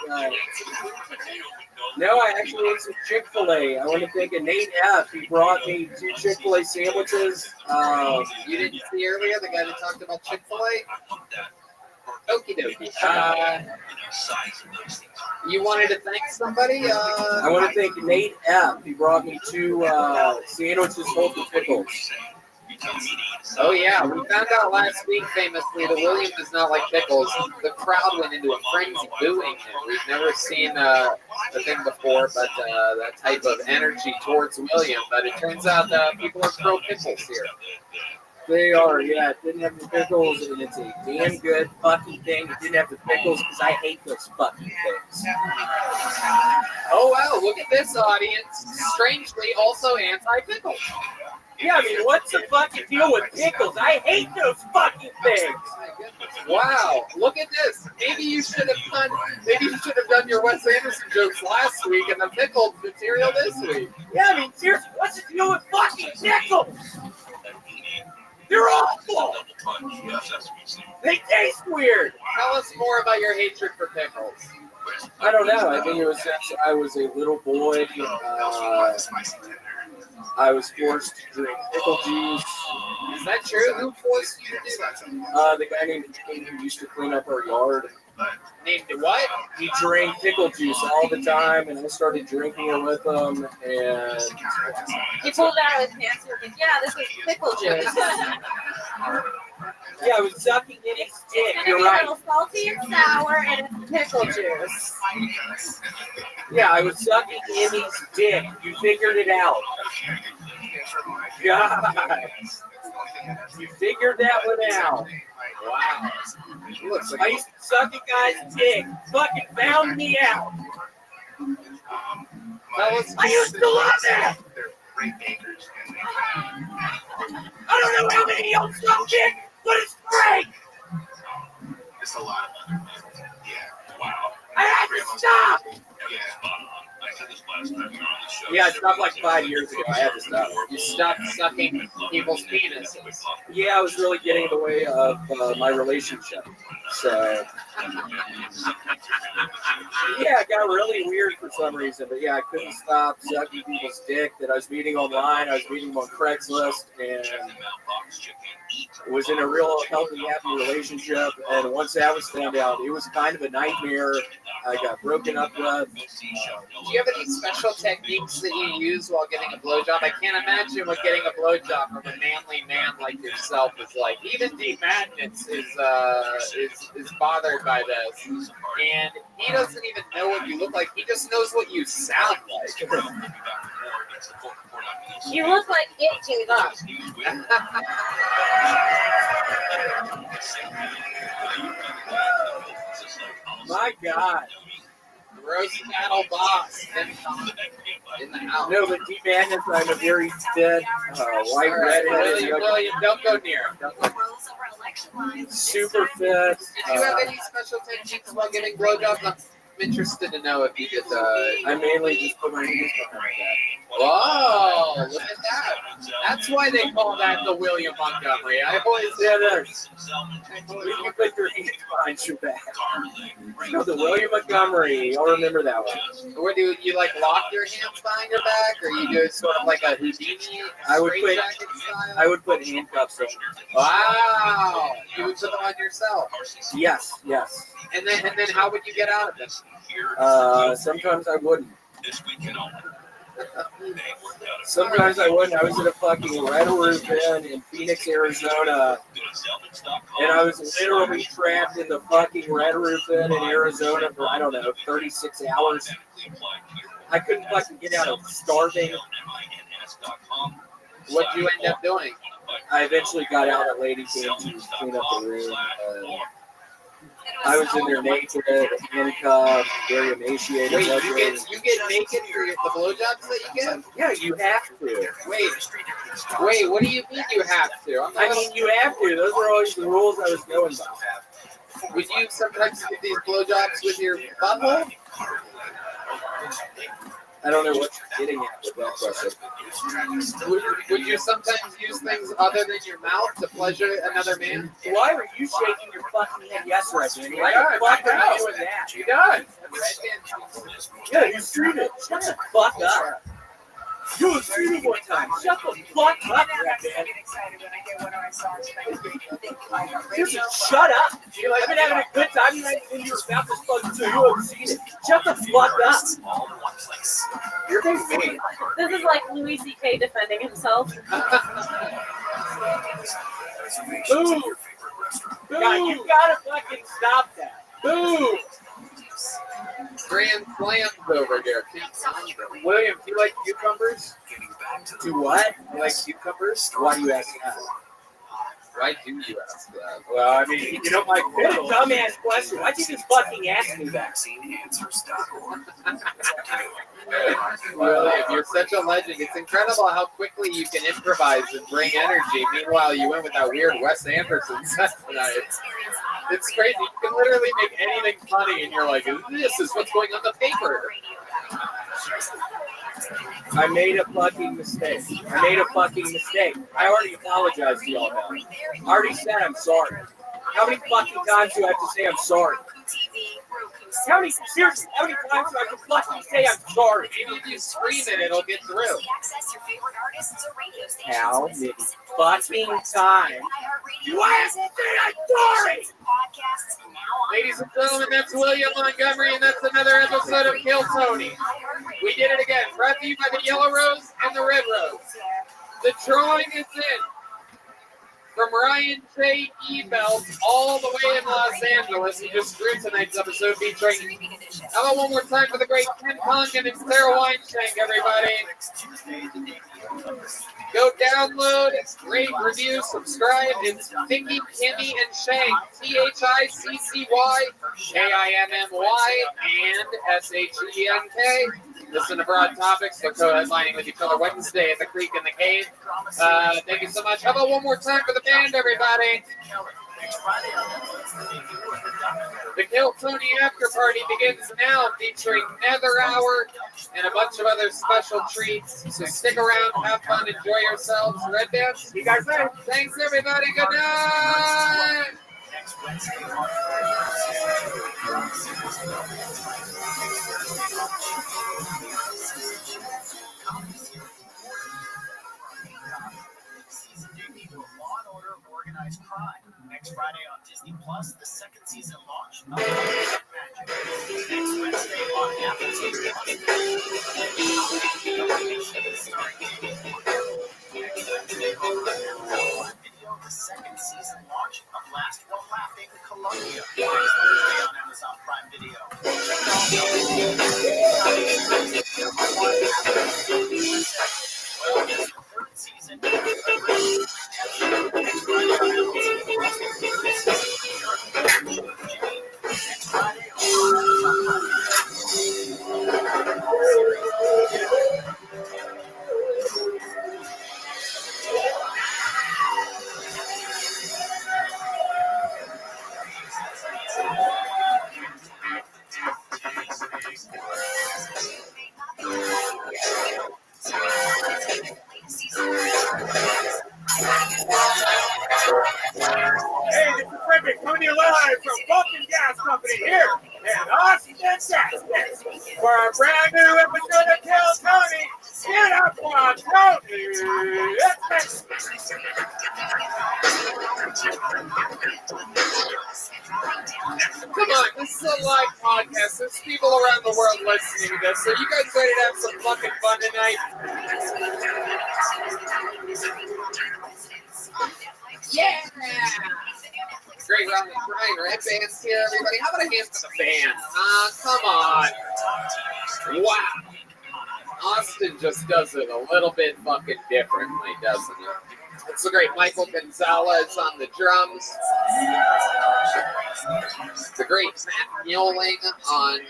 No, I actually ate some Chick-fil-A. I want to thank Nate F. He brought me 2 Chick-fil-A sandwiches. You didn't see earlier the guy that talked about Chick-fil-A? Okie dokie. You wanted to thank somebody? I want to thank Nate F. He brought me 2 sandwiches full of pickles. Oh yeah, we found out last week famously that William does not like pickles. The crowd went into a frenzy booing him. We've never seen the thing before, but that type of energy towards William. But it turns out people are pro pickles here. They are, yeah. It didn't have the pickles, and it's a damn good fucking thing. It didn't have the pickles because I hate those fucking things. Oh wow, look at this audience. Strangely, also anti-pickles. Yeah, I mean, what's the fucking deal with pickles? I hate those fucking things. Wow, look at this. Maybe you should have done your Wes Anderson jokes last week and the pickled material this week. Yeah, I mean, seriously, what's the deal with fucking pickles? They're awful. They taste weird. Tell us more about your hatred for pickles. I don't know. I think it was since I was a little boy. I was forced to drink pickle juice. Is that true? Who forced you to do that? The guy named King who used to clean up our yard. Named what? He drank pickle juice all the time, and I started drinking it with him. And He pulled it out of his pants. He was like, "Yeah, this is pickle juice." Yeah, I was sucking in his dick. It's You're gonna be right. a little salty and sour, and it's pickle juice. Yeah, I was sucking in his dick. You figured it out. God. You figured that one out. Wow. I used to suck a guy's dick. Fucking found me out. I used to love that. I don't know how many y'all suck dick, but it's great. It's a lot of money. Yeah. Wow. I had to stop. Yeah. I said this last time we were on the Yeah, I stopped like 5 years ago. I had to stop. You stopped sucking people's penises. Yeah, I was really getting in the way of my relationship. So, yeah, it got really weird for some reason. But yeah, I couldn't stop sucking people's dick that I was meeting online. I was meeting them on Craigslist, and was in a real healthy, happy relationship. And once that was found out, it was kind of a nightmare. I got broken up with. Do you have any special techniques that you use while getting a blowjob? I can't imagine what getting a blowjob from a manly man like yourself is like. Even D. Madness is bothered by this, and he doesn't even know what you look like. He just knows what you sound like. You look like it gave up. My God. Roast battle boss in the house. No, but D. Madness, I'm a very thin, white, red, William, don't go near him. Don't go near him. super fit. Do you have any special techniques while getting blowjobs? I'm interested to know if you did. I mainly just put my hands behind my back. Whoa, look at that. That's why they call that the William Montgomery. I always said that. You put your hands behind your back. No, the William Montgomery. I'll remember that one. Where do you like lock your hands behind your back, or you do sort of like a Houdini? I would put handcuffs on. Wow, you would put them on yourself. Yes. And then how would you get out of it? Sometimes I wouldn't. Sometimes I wouldn't. I was at a fucking Red Roof Inn in Phoenix, Arizona, and I was literally trapped in the fucking Red Roof Inn in Arizona for, I don't know, 36 hours. I couldn't fucking get out of starving. What'd you end up doing? I eventually got out. A lady came to clean up the room. I was in there naked, handcuffed, very emaciated. Wait, you get naked for the blowjobs that you get? Yeah, you have to. Wait, what do you mean you have to? I mean, you have to. Those were always the rules I was going by. Would you sometimes get these blowjobs with your butthole? I don't know what you're getting at with that question. Would you sometimes use things other than your mouth to pleasure another man? Why are you shaking your fucking head? Yes, Reggie. Why the fuck are you doing that? You done. Yeah, you streamed it. Shut the fuck up. You was streaming one time. Shut the fuck up, man. Just shut up. I've been having a good time. You ain't your mouth is fucking so you haven't seen it. Shut the fuck up. You're being mean. This is like Louis C.K. defending himself. Boo! God, you gotta fucking stop that. Boo! Grand slams over here. William, do you like cucumbers? Do what? You like cucumbers? Why do you ask that? Why do you ask that? Well, I mean, you know, my dumbass question. Why'd you just fucking ask me that? William, you're such a legend. It's incredible how quickly you can improvise and bring energy. Meanwhile, you went with that weird Wes Anderson set tonight. It's crazy. You can literally make anything funny, and you're like, this is what's going on the paper. I made a fucking mistake. I already apologized to y'all now. I already said I'm sorry. How many fucking times do I have to say I'm sorry? Seriously, how many times do I have to fucking say I'm sorry? Maybe if you scream it, it'll get through. How many fucking times do I have to say I'm sorry? Ladies and gentlemen, that's William Montgomery, and that's another episode of Kill Tony. We did it again. Brought to you by the Yellow Rose and the Red Rose. The drawing is in. From Ryan J. Ebelt all the way in Los Angeles, he just drew tonight's episode featuring. How about one more time for the great Ken Congan and Sarah Weinshank, everybody? Go download, rate, review, subscribe. It's Vicky, Kimmy, and Shank. THICCY, KIMMY, and SHENK. Listen to Broad Topics. They're co-headlining with each other Wednesday at the Creek in the Cave. Thank you so much. How about one more time for the band, everybody? The Kill Tony After Party begins now, featuring Nether Hour and a bunch of other special treats. So stick around, have fun, enjoy yourselves. Red Dance, you guys there? Thanks, everybody. Good night. Season debut of Law and Order: Organized Crime. Next Friday on Disney Plus, the second season launch of Magic. Next Wednesday on Apple TV Plus. Starring Jamie Foxx. Next Wednesday on Apple Video, the second season launch of Last One Laughing Columbia. Next Thursday on Amazon Prime Video. Third season. Hey, this is Rabbi coming to you live from Vulcan Gas Company here in Austin, Texas, for a brand new episode of Kill Tony. Get up on Tony! Come on, this is a live podcast. There's people around the world listening to this. So you guys ready to have some fucking fun tonight? Yeah! Great round of Ryan Red Band's here, everybody. How about a hand for the band? Come on. Wow. Austin just does it a little bit fucking differently, doesn't it? It's the great Michael Gonzalez on the drums. The great Matt Mueling on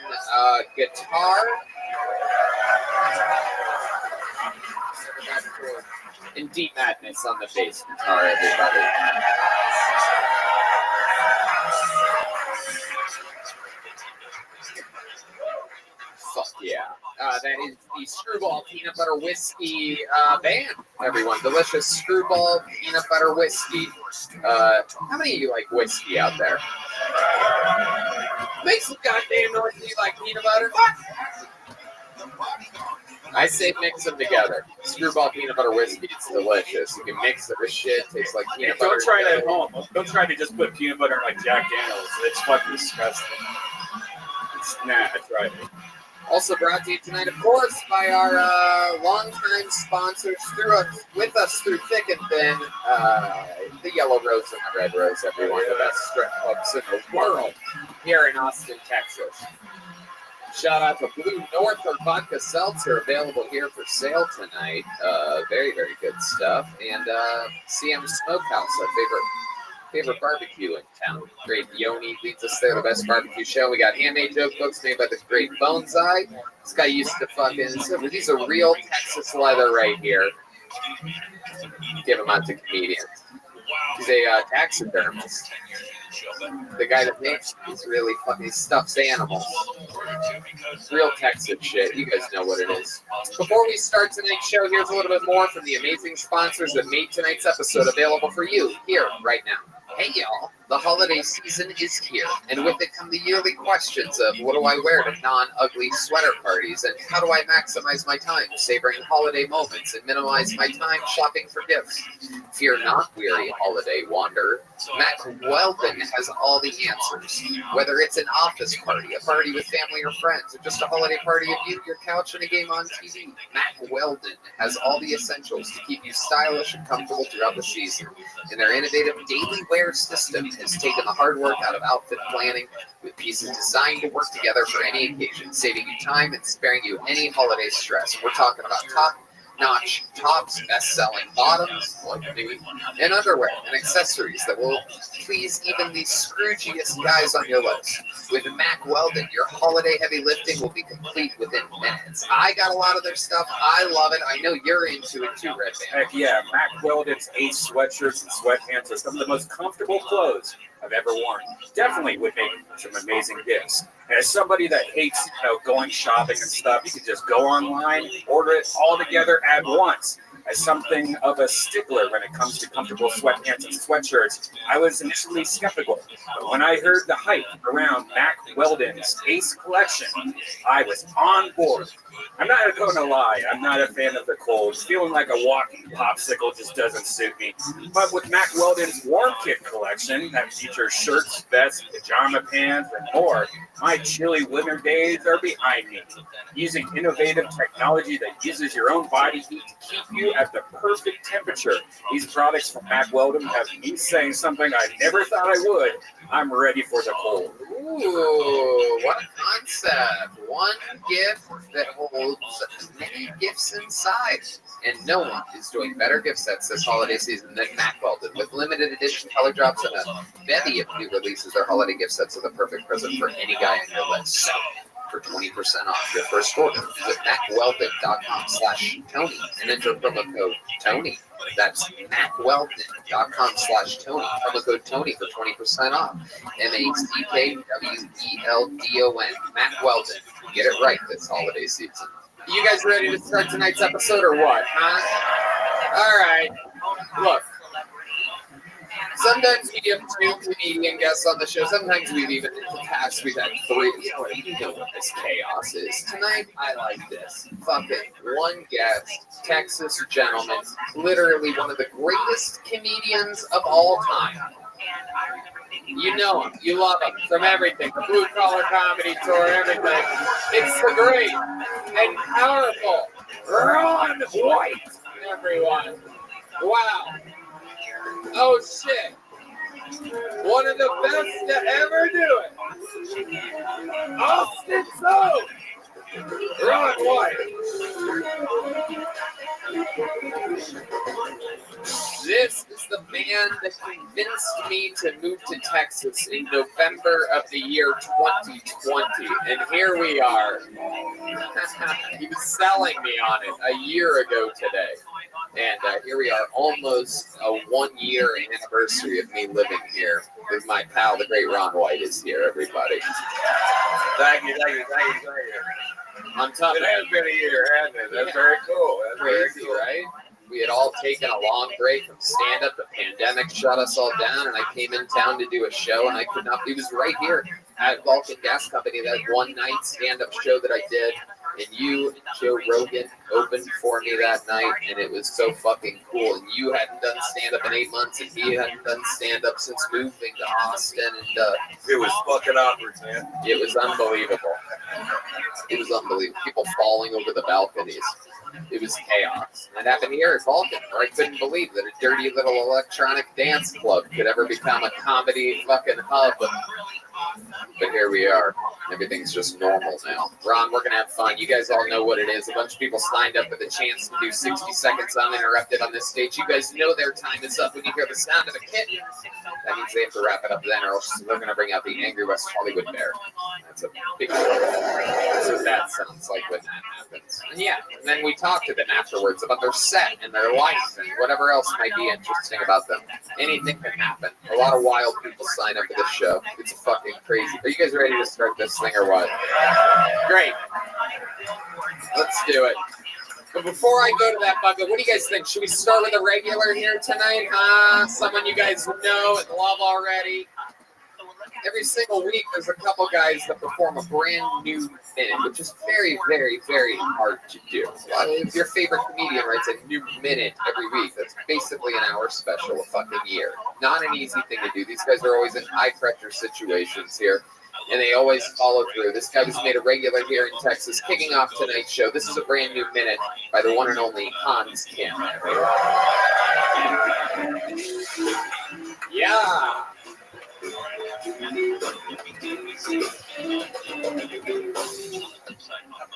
guitar. And Deep Madness on the bass guitar, everybody. Fuck yeah. That is the Screwball Peanut Butter Whiskey band, everyone. Delicious Screwball Peanut Butter Whiskey. How many of you like whiskey out there? Make some goddamn noise if you like peanut butter. I say mix them together. Screwball Peanut Butter Whiskey, it's delicious. You can mix it with shit, tastes like peanut butter. Don't try it at home. Don't try to just put peanut butter in like Jack Daniels. It's fucking disgusting. I tried it. Also brought to you tonight, of course, by our longtime sponsors with us through thick and thin, the Yellow Rose and the Red Rose, everyone, the best strip clubs in the world here in Austin, Texas. Shout out to Blue North or Vodka Seltzer, available here for sale tonight. Very, very good stuff. And CM Smokehouse, our favorite barbecue in town. Great Yoni leads us there, the best barbecue show. We got handmade joke books made by the great Bones Eye. This guy used to fucking, these are real Texas leather right here. Give them out to comedians. He's a taxidermist. The guy that makes these really fucking stuffed animals. Real Texas shit. You guys know what it is. Before we start tonight's show, here's a little bit more from the amazing sponsors that made tonight's episode available for you here right now. Hey y'all, the holiday season is here, and with it come the yearly questions of what do I wear to non-ugly sweater parties, and how do I maximize my time savoring holiday moments and minimize my time shopping for gifts? Fear not, weary holiday wanderer. Matt Weldon has all the answers. Whether it's an office party, a party with family or friends, or just a holiday party of you, your couch, and a game on TV, Matt Weldon has all the essentials to keep you stylish and comfortable throughout the season. And their innovative daily wear system has taken the hard work out of outfit planning with pieces designed to work together for any occasion, saving you time and sparing you any holiday stress. We're talking about top top-notch tops, best-selling bottoms, like me, and underwear and accessories that will please even the scroogiest guys on your list. With Mack Weldon, your holiday heavy lifting will be complete within minutes. I got a lot of their stuff. I love it. I know you're into it too, Red Band. Heck yeah, Mack Weldon's Ace sweatshirts and sweatpants are some of the most comfortable clothes I've ever worn. Definitely would make some amazing gifts. And as somebody that hates, going shopping and stuff, you can just go online, order it all together at once. As something of a stickler when it comes to comfortable sweatpants and sweatshirts, I was initially skeptical. But when I heard the hype around Mack Weldon's Ace collection, I was on board. I'm not going to lie, I'm not a fan of the cold. Feeling like a walking popsicle just doesn't suit me. But with Mack Weldon's Warm Kit collection that features shirts, vests, pajama pants, and more, my chilly winter days are behind me. Using innovative technology that uses your own body heat to keep you at the perfect temperature, these products from Mack Weldon have me saying something I never thought I would. I'm ready for the cold. Ooh, what a concept. One gift that holds many gifts inside. And no one is doing better gift sets this holiday season than Mack Weldon. With limited edition color drops and a bevy of new releases, their holiday gift sets are the perfect present for any guy on your list. So, for 20% off your first order, visit MackWeldon.com/Tony and enter promo code Tony. That's MackWeldon.com/Tony. Promo code Tony for 20% off. MackWeldon. Mack Weldon. Get it right this holiday season. You guys ready to start tonight's episode or what, huh? All right. Look. Sometimes we have 2 comedian guests on the show. Sometimes we've even in the past we've had 3. You know what this chaos is. Tonight I like this. Fucking one guest, Texas gentleman, literally one of the greatest comedians of all time. You know him, you love him from everything, the Blue Collar Comedy Tour, everything. It's the great and powerful Ron White, everyone. Wow. Oh shit. One of the best to ever do it. Austin So. Ron White. This is the man that convinced me to move to Texas in November of the year 2020. And here we are. He was selling me on it a year ago today. And here we are, almost a 1-year anniversary of me living here with my pal, the great Ron White, is here, everybody. Thank you. On top it has been a year, hasn't it? That's very cool. That's crazy, very cool. right? We had all taken a long break from stand-up. The pandemic shut us all down, and I came in town to do a show, and I could not. It was right here at Vulcan Gas Company, that one night stand-up show that I did. And you, Joe Rogan, opened for me that night, and it was so fucking cool. And you hadn't done stand-up in 8 months, and he hadn't done stand-up since moving to Austin. And it was fucking awkward, man. It was unbelievable. It was unbelievable. People falling over the balconies. It was chaos. And it happened here at Vulcan, where I couldn't believe that a dirty little electronic dance club could ever become a comedy fucking hub. But here we are. Everything's just normal now. Ron, we're going to have fun. You guys all know what it is. A bunch of people signed up with a chance to do 60 seconds uninterrupted on this stage. You guys know their time is up when you hear the sound of a kitten. That means they have to wrap it up then, or else they're going to bring out the Angry West Hollywood Bear. That's a big deal. That's what that sounds like when that happens. And yeah, and then we talk to them afterwards about their set and their life and whatever else might be interesting about them. Anything can happen. A lot of wild people sign up for this show. It's fucking crazy. Are you guys ready to start this thing or what? Great. Let's do it. But before I go to that bucket, what do you guys think? Should we start with a regular here tonight? Someone you guys know and love already. Every single week, there's a couple guys that perform a brand new minute, which is very, very, very hard to do. If your favorite comedian writes a new minute every week, that's basically an hour special a fucking year. Not an easy thing to do. These guys are always in high-pressure situations here, and they always follow through. This guy was made a regular here in Texas, kicking off tonight's show. This is a brand new minute by the one and only Hans Kim. Yeah.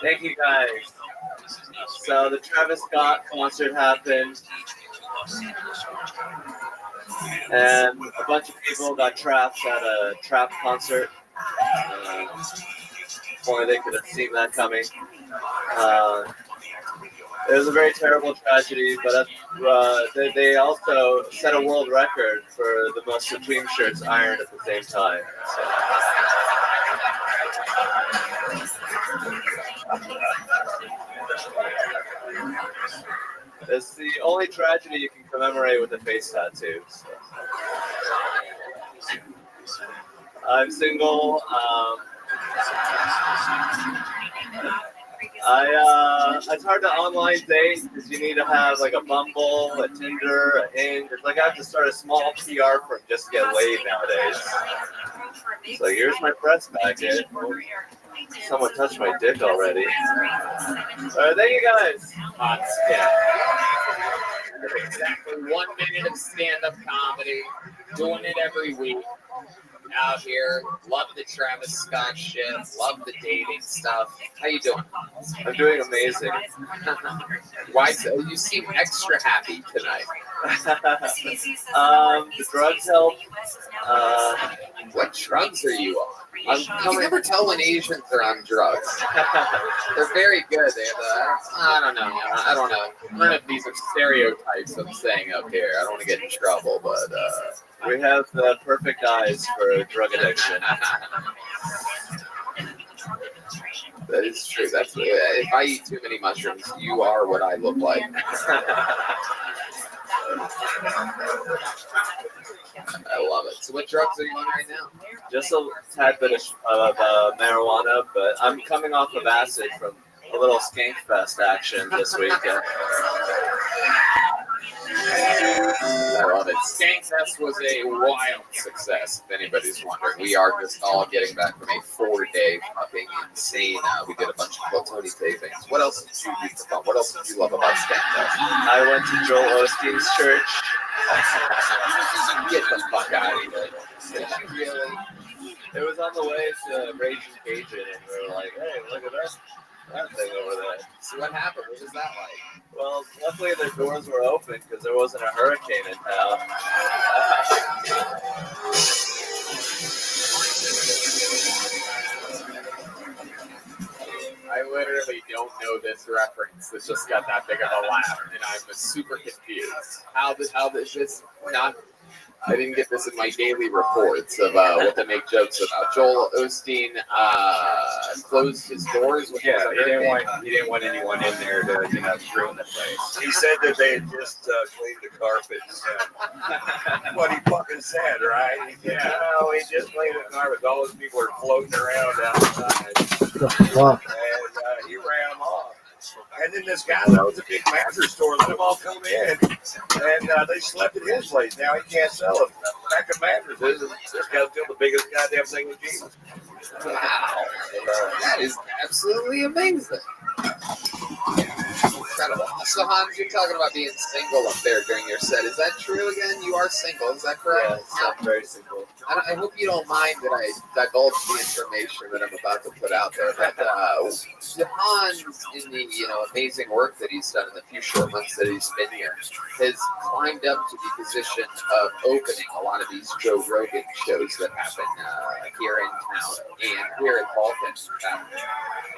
Thank you guys. So the Travis Scott concert happened, and a bunch of people got trapped at a trap concert. If only they could have seen that coming. It was a very terrible tragedy, but they also set a world record for the most Supreme shirts ironed at the same time. It's the only tragedy you can commemorate with a face tattoo. So. I'm single. It's hard to online date because you need to have like a Bumble, a Tinder, a Hinge. It's like I have to start a small PR firm just to get laid nowadays. So here's my press packet. Someone touched my dick already. Alright, thank you guys. Yeah. Exactly 1 minute of stand-up comedy. Doing it every week. Out here, love the Travis Scott shit, love the dating stuff. How you doing? I'm doing amazing. Why so? You seem extra happy tonight. The drugs help. What drugs are you on? You never tell when Asians are on drugs. They're very good. I don't know. I don't know if these are stereotypes I'm saying up here. I don't want to get in trouble, but we have the perfect eyes for drug addiction. That is true. That's if I eat too many mushrooms, you are what I look like. I love it. So what drugs are you on right now? Just a tad bit of marijuana, but I'm coming off of acid from a little skank fest action this weekend. I love it. Skank Fest was a wild success, if anybody's wondering. We are just all getting back from a 4-day fucking insane. We did a bunch of Platoni tapings. What else did you do for fun? What else did you love about Skank Fest? I went to Joel Osteen's church. Get the fuck out of here. Did you really? It was on the way to Raging Cajun, and we were like, hey, look at that thing over there. So what happened? What was that like? Well, luckily the doors were open because there wasn't a hurricane in town. I literally don't know this reference. It just got that big of a laugh, and I'm super confused. How this not? I didn't get this in my daily reports of what to make jokes about. Joel Osteen closed his doors. He didn't want anyone in there to ruin the place. He said that they had just cleaned the carpets. What he fucking said, right? He said, he just cleaned the carpets. All those people are floating around outside. And he ran them off. And then this guy that owns a big mattress store let them all come in, and they slept at his place. Now he can't sell a pack of mattresses, and this guy's still the biggest goddamn thing with Jesus. Wow, that is absolutely amazing. Incredible. So Hans, you're talking about being single up there during your set. Is that true again? You are single, is that correct? Yeah, I'm very single. I hope you don't mind that I divulge the information that I'm about to put out there. But Hans, in the amazing work that he's done in the few short months that he's been here, has climbed up to the position of opening a lot of these Joe Rogan shows that happen here in town and here in Balkan.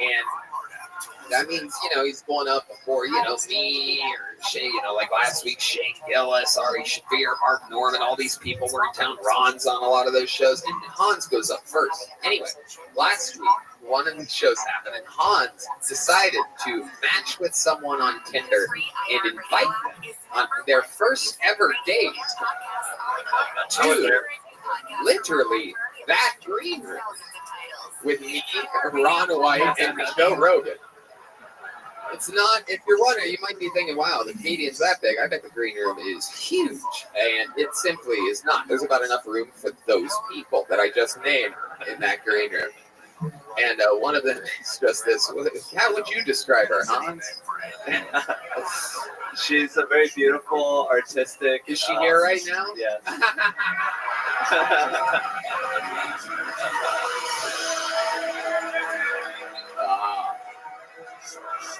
And that means, he's going up before, me or Shay, like last week, Shane Gillis, Ari Shafir, Mark Norman, all these people were in town. Ron's on a lot of those shows, and Hans goes up first. Anyway, last week, one of the shows happened, and Hans decided to match with someone on Tinder and invite them on their first ever date to literally that green room with me, Ron White, and Joe Rogan. It's not, if you're wondering, you might be thinking, wow, the comedian's that big. I bet the green room is huge. And it simply is not. There's about enough room for those people that I just named in that green room. And one of them is just this. How would you describe her, Hans? She's a very beautiful, artistic. Is she here right now? Yes.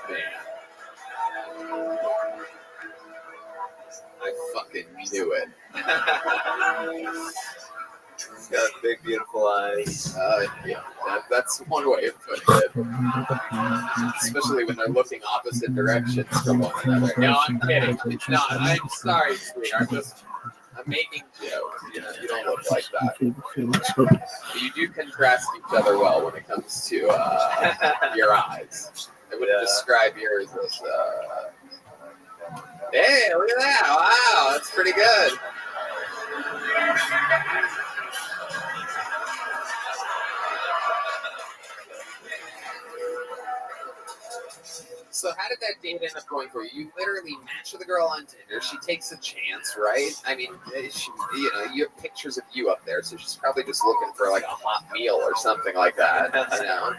Man. fucking knew it. He's got big, beautiful eyes. Yeah, that's one way of putting it. Especially when they're looking opposite directions from one another. No, I'm kidding. It's not. I'm sorry, sweetheart. I'm making jokes. You don't look like that. You do contrast each other well when it comes to your eyes. I wouldn't describe yours as. Hey, look at that! Wow, that's pretty good. So how did that date end up going for you? You literally match with a girl on Tinder. She takes a chance, right? I mean, you have pictures of you up there, so she's probably just looking for like a hot meal or something like that, you know?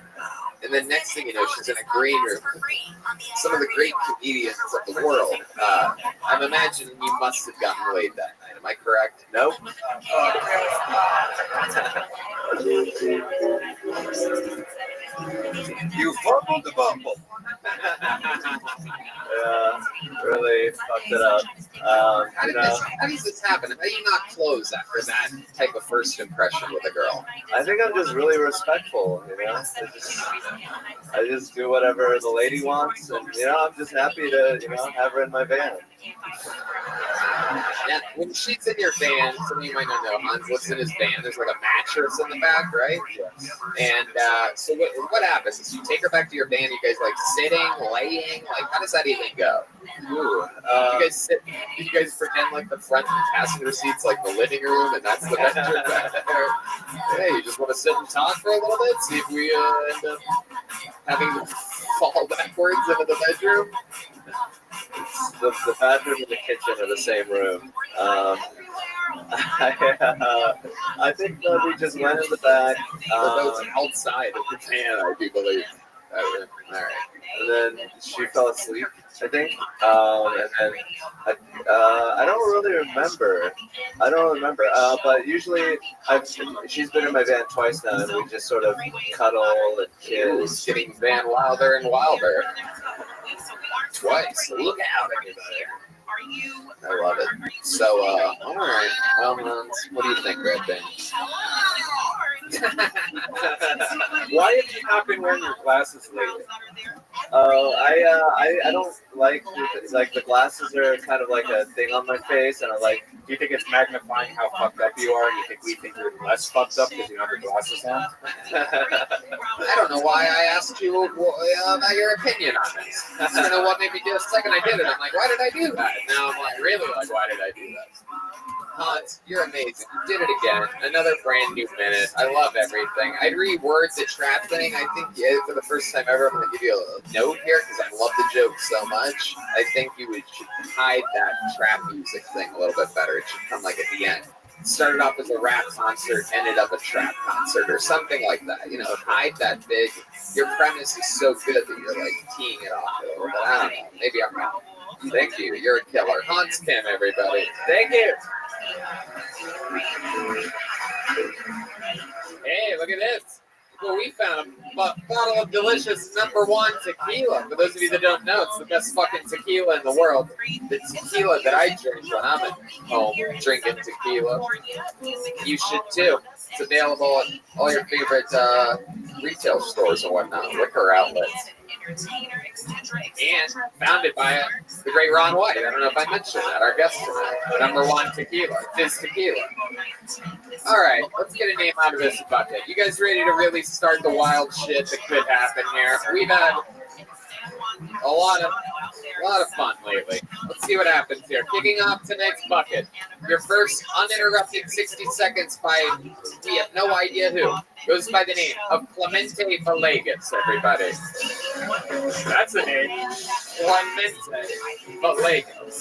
And then next thing you know, she's in a green room. Some of the great comedians of the world. I'm imagining you must have gotten laid that night. Am I correct? Nope. You fumbled the bumble. Yeah, really fucked it up. How does this happen? How do you not close after that type of first impression with a girl? I think I'm just really respectful, you know? I just do whatever the lady wants, and, you know, I'm just happy to, you know, have her in my van. Yeah, when she's in your van, some of you might not know, Hans, what's in his van? There's like a mattress in the back, right? And so what happens? Is you take her back to your van, you guys like sitting, laying, like how does that even go? You guys sit, you guys pretend like the front and passenger seat's like the living room, and that's the bedroom back there. Hey, you just want to sit and talk for a little bit, see if we end up having to fall backwards into the bedroom. The bathroom and the kitchen are the same room. I think that we just went in the back. Those outside of the van, I do believe. All right. And then she fell asleep, I think. And then I don't really remember. But usually she's been in my van twice now, and we just sort of cuddle and kiss. Getting van wilder and wilder. Twice. Look out, everybody. I love it. So, all right. Well, what do you think, Red Bang? Why have you not been wearing your glasses lately? Oh, I don't like the glasses are kind of like a thing on my face, and I like. Do you think it's magnifying how fucked up you are, and you think we think you're less fucked up because you have your glasses on? I don't know why I asked you about your opinion on this. I don't know what made me do it. The second I did it, I'm like, why did I do that? Now I'm like, really, like, why did I do that? Hans, you're amazing. You did it again. Another brand new minute. I love everything. I reword the trap thing. I think for the first time ever, I'm going to give you a note here because I love the joke so much. I think you should hide that trap music thing a little bit better. It should come like at the end. It started off as a rap concert, ended up a trap concert or something like that. You know, hide that big. Your premise is so good that you're like teeing it off a little bit. I don't know. Maybe I'm wrong. Thank you. You're a killer. Hans Kim, everybody. Thank you. Hey, look at this. Well, we found a bottle of delicious #1 tequila. For those of you that don't know, it's the best fucking tequila in the world. The tequila that I drink when I'm at home drinking tequila. You should too. It's available at all your favorite retail stores and whatnot, liquor outlets. And founded by the great Ron White. I don't know if I mentioned that. Our guest tonight. #1 tequila. Fizz tequila. All right, let's get a name out of this bucket. You guys ready to really start the wild shit that could happen here? We've had a lot of fun lately. Let's see what happens here. Kicking off tonight's bucket. Your first uninterrupted 60 seconds by we have no idea who. Goes by the name of Clemente Villegas, everybody. That's a name. Clemente Villegas.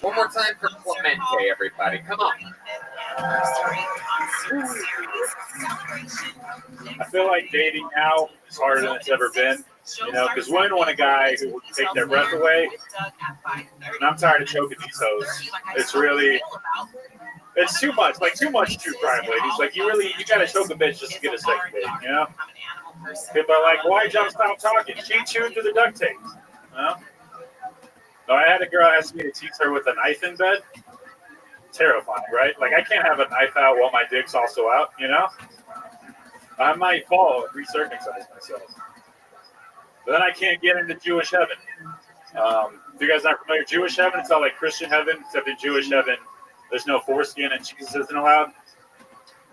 One more time for Clemente, everybody. Come on. I feel like dating now is harder than it's ever been. You know, because women want a guy who will take their breath away. And I'm tired of choking these hoes. It's It's too much, like too much true crime, ladies. Like you gotta choke a bitch just to get a second date, you know? People are like, why jump stop talking? She chewed through the duct tape. You know? No, I had a girl ask me to tease her with a knife in bed. Terrifying, right? Like I can't have a knife out while my dick's also out, you know? I might fall and re-circumcise myself. But then I can't get into Jewish heaven. If you guys aren't familiar, Jewish heaven, it's not like Christian heaven, except in Jewish heaven, there's no foreskin and Jesus isn't allowed.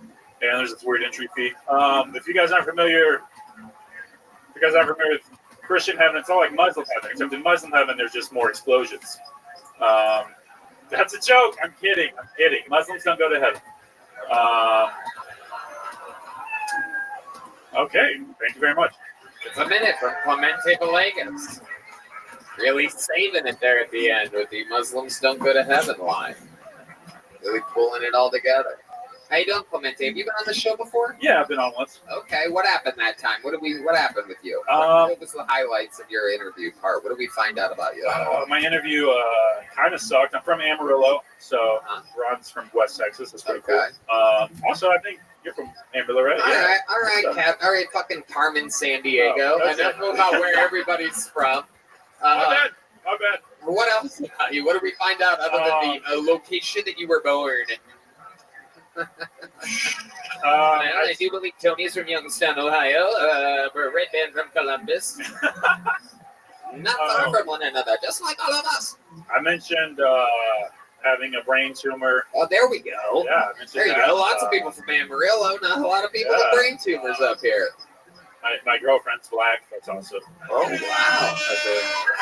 And there's this weird entry fee. If you guys aren't familiar with Christian heaven, it's all like Muslim heaven, except in Muslim heaven, there's just more explosions. That's a joke. I'm kidding. Muslims don't go to heaven. Okay, thank you very much. It's a minute from Clemente Villegas. Really saving it there at the end with the Muslims don't go to heaven line. Really pulling it all together. How you doing, Clemente? Have you been on the show before? Yeah, I've been on once. Okay, what happened that time? What happened with you? What was the highlights of your interview part? What did we find out about you? My interview kind of sucked. I'm from Amarillo, so Ron's from West Texas. That's pretty cool. Also, I think you're from Amarillo, right? All right, fucking Carmen, San Diego. I don't know about where everybody's from. My bad. What else about you? What did we find out other than the location that you were born in? I do believe Tony's from Youngstown, Ohio. We're right there from Columbus. Not far from one another, just like all of us. I mentioned having a brain tumor. Oh, there we go. Yeah, there you go. Lots of people from Amarillo. Not a lot of people with brain tumors up here. My girlfriend's black. That's awesome. Oh, wow.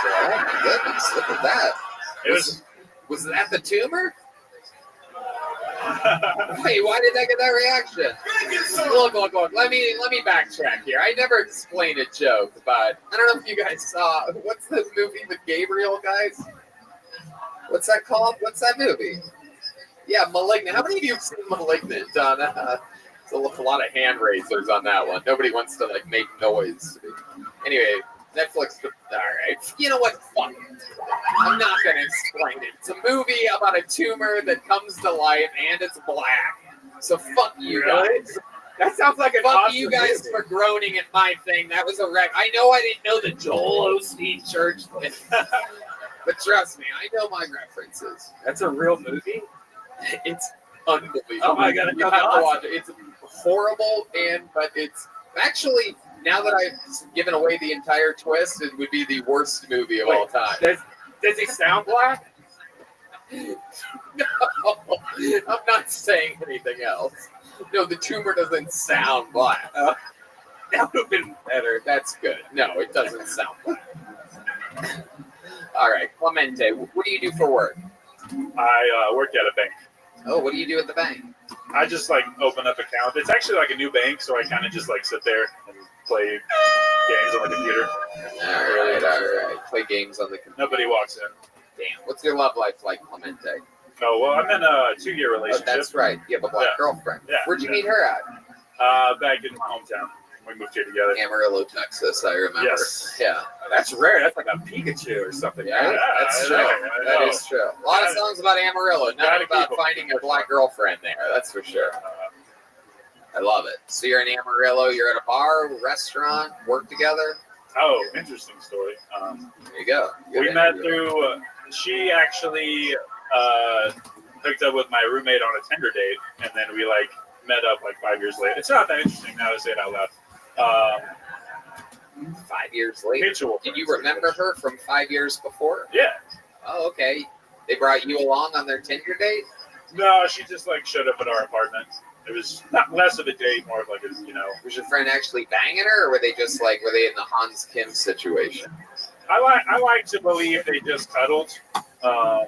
Oh, my goodness. Look at that. Was that the tumor? Wait, why did I get that reaction? Look. Let me backtrack here. I never explained a joke, but I don't know if you guys saw. What's the movie with Gabriel, guys? What's that called? What's that movie? Yeah, Malignant. How many of you have seen Malignant? A lot of hand raisers on that one. Nobody wants to make noise. Anyway, Netflix. All right. You know what? Fuck it. I'm not gonna explain it. It's a movie about a tumor that comes to life and it's black. So fuck you guys. That sounds like a fuck you guys for groaning at my thing. That was a wreck. I know I didn't know the Joel Osteen church thing. But trust me, I know my references. That's a real movie? It's unbelievable. Oh my god, you have to watch it. It's horrible, but it's actually, now that I've given away the entire twist, it would be the worst movie of all time. Does he sound black? No, I'm not saying anything else. No, the tumor doesn't sound black. That would have been better. That's good. No, it doesn't sound black. All right, Clemente, what do you do for work? I work at a bank. Oh, what do you do at the bank? I just open up accounts. It's actually a new bank, so I kind of just sit there and play games on the computer. All right. Play games on the computer. Nobody walks in. Damn. What's your love life like, Clemente? No, well, I'm in a 2-year relationship. Oh, that's right. You have a black girlfriend. Yeah. Where'd you meet her at? Back in my hometown. We moved here together. Amarillo, Texas, I remember. Yes. Yeah. That's rare. That's like a Pikachu or something. Yeah, that's true. That is true. A lot of songs about Amarillo, not about finding a black girlfriend there. That's for sure. I love it. So you're in Amarillo. You're at a bar, restaurant, work together. Oh, interesting story. There you go. We met through. She actually hooked up with my roommate on a Tinder date, and then we met up 5 years later. It's not that interesting now to say it out loud. 5 years later. Mutual. Did you remember her from 5 years before? Yeah. Oh, okay. They brought you along on their Tinder date? No, she just showed up at our apartment. It was not less of a date, more of Was your friend actually banging her, or were they just were they in the Hans Kim situation? I like to believe they just cuddled. Oh,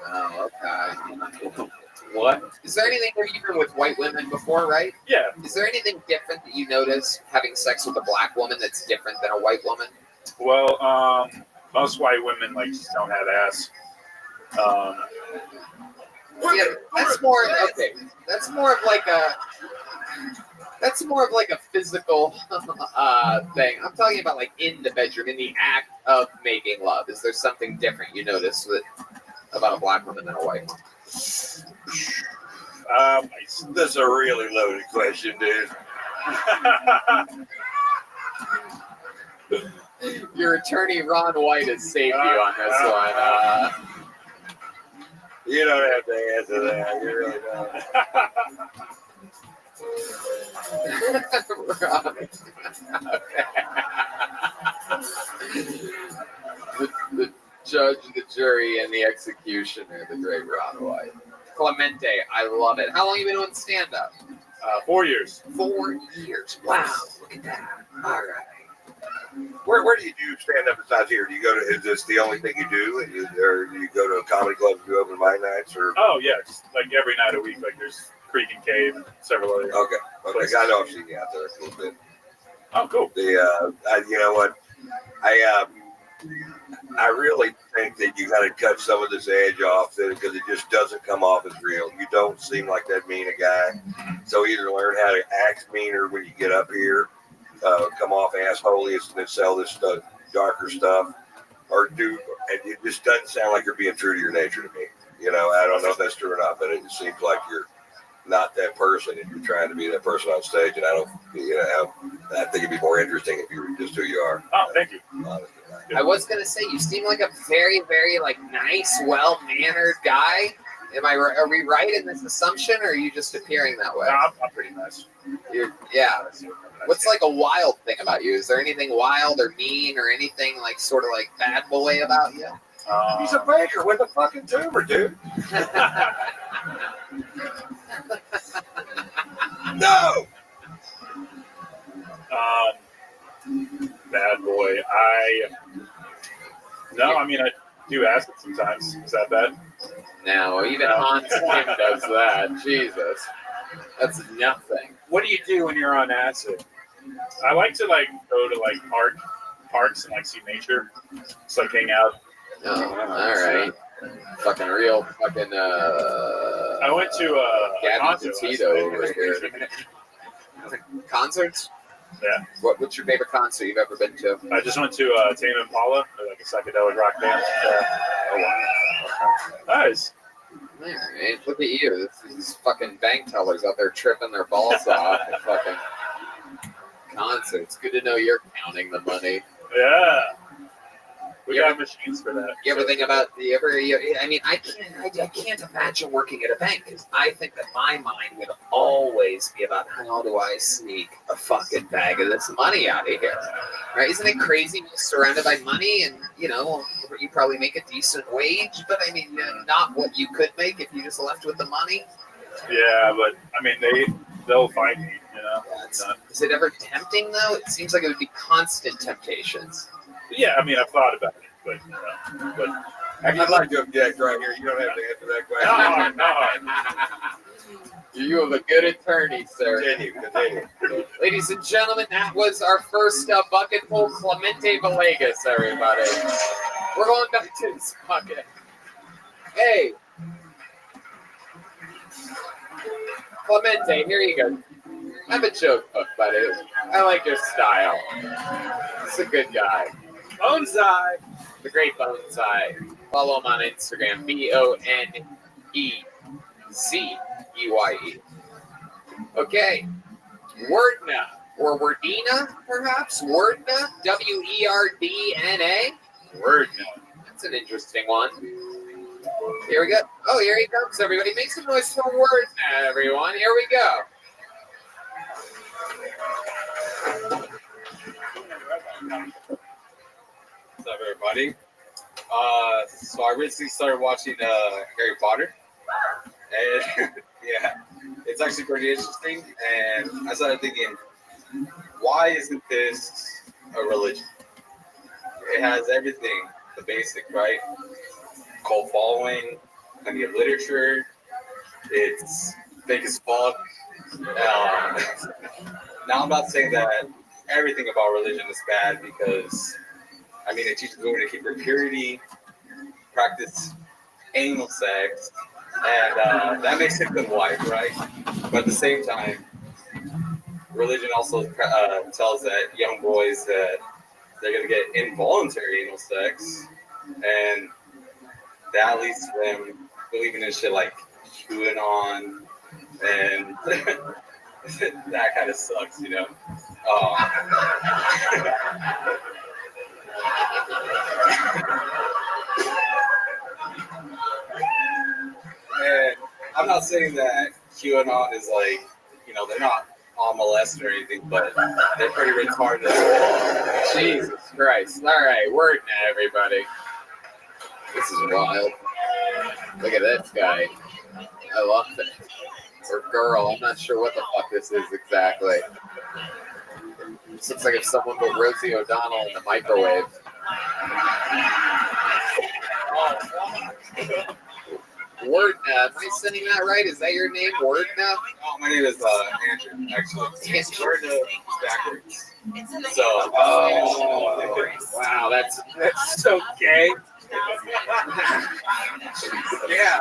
okay. What? Is there anything you've been with white women before, right? Yeah. Is there anything different that you notice having sex with a black woman that's different than a white woman? Well, most white women just don't have ass. Yeah, that's more okay. That's more of a physical thing. I'm talking about in the bedroom, in the act of making love. Is there something different you notice about a black woman than a white one? That's a really loaded question, dude. Your attorney Ron White has saved you on this one. You don't have to answer that. You really the judge, the jury, and the executioner, the great Ron White. Clemente, I love it. How long have you been doing stand-up? 4 years. 4 years. Wow, look at that. All right. Where do you do stand up besides here? Do you go to? Is this the only thing you do, or do you go to a comedy club and do open mic nights? Or Oh yeah, just like every night a week. Like there's Creek and Cave and several other. Okay. places. I know I've seen you out there a little bit. Oh, cool. You know what? I really think that you got to cut some of this edge off because it just doesn't come off as real. You don't seem like that mean a guy. So either learn how to act meaner when you get up here, come off assholey and sell this darker stuff, or do. And it just doesn't sound like you're being true to your nature to me. You know, I don't know if that's true or not, but it just seems like you're not that person and you're trying to be that person on stage. And I think it'd be more interesting if you were just who you are. Oh, thank you. I was gonna say you seem like a very, very like nice, well-mannered guy. Are we right in this assumption, or are you just appearing that way? No, I'm pretty nice. Yeah. What's like a wild thing about you? Is there anything wild or mean or anything like sort of like bad boy about you? He's a baker with a fucking tumor, dude. No. Bad boy. I mean I do acid sometimes. Is that bad? No, even Hans Kim does that. Jesus, that's nothing. What do you do when you're on acid? I like to like go to like parks and like see nature. Just like hang out. Oh, all right. Fucking real fucking. I went to Gabby Petito over here. Concerts? Yeah. What's your favorite concert you've ever been to? I just went to Tame Impala, like a psychedelic rock band. Oh wow. Okay. Nice. All right. Look at you. These fucking bank tellers out there tripping their balls off at fucking concerts. Good to know you're counting the money. Yeah. We got machines for that. You ever think about I can't imagine working at a bank because I think that my mind would always be about how do I sneak a fucking bag of this money out of here, right? Isn't it crazy being surrounded by money and you probably make a decent wage, but I mean not what you could make if you just left with the money. Yeah, but I mean they'll find you, you know. Is it ever tempting though? It seems like it would be constant temptations. Yeah, I mean, I've thought about it, but I'd like to object right here. You don't have to answer that question. No. You have a good attorney, sir. Continue. Ladies and gentlemen, that was our first bucketful Clemente Villegas, everybody. We're going back to this bucket. Hey. Clemente, here you go. Have a joke book, buddy. I like your style. He's a good guy. Bonsai. The great Bonsai. Follow him on Instagram. BONEZEYE. Okay. Wordna. Or Wordina, perhaps? Wordna. WERDNA. Wordna. That's an interesting one. Here we go. Oh, here he comes, everybody. Make some noise for Wordna, everyone. Here we go. What's up, everybody? So I recently started watching Harry Potter, and yeah, it's actually pretty interesting. And I started thinking, why isn't this a religion? It has everything, the basic, right? Cult following, plenty of literature. It's fake as fuck. Now I'm not saying that everything about religion is bad because, I mean, it teaches women to keep their purity, practice anal sex, and that makes it a good wife, right? But at the same time, religion also tells that young boys that they're going to get involuntary anal sex, and that leads to them believing in shit like QAnon, and that kind of sucks, you know. And I'm not saying that QAnon is like, you know, they're not all molested or anything, but they're pretty retarded as well. Jesus Christ. All right, word now, everybody. This is wild. Look at this guy. I love it. Or girl. I'm not sure what the fuck this is exactly. This looks like if someone put Rosie O'Donnell in the microwave. Wordna, am I saying that right? Is that your name, Wordna? Oh, my name is Andrew, actually. Wordna is backwards. So, wow, that's so gay. Yeah.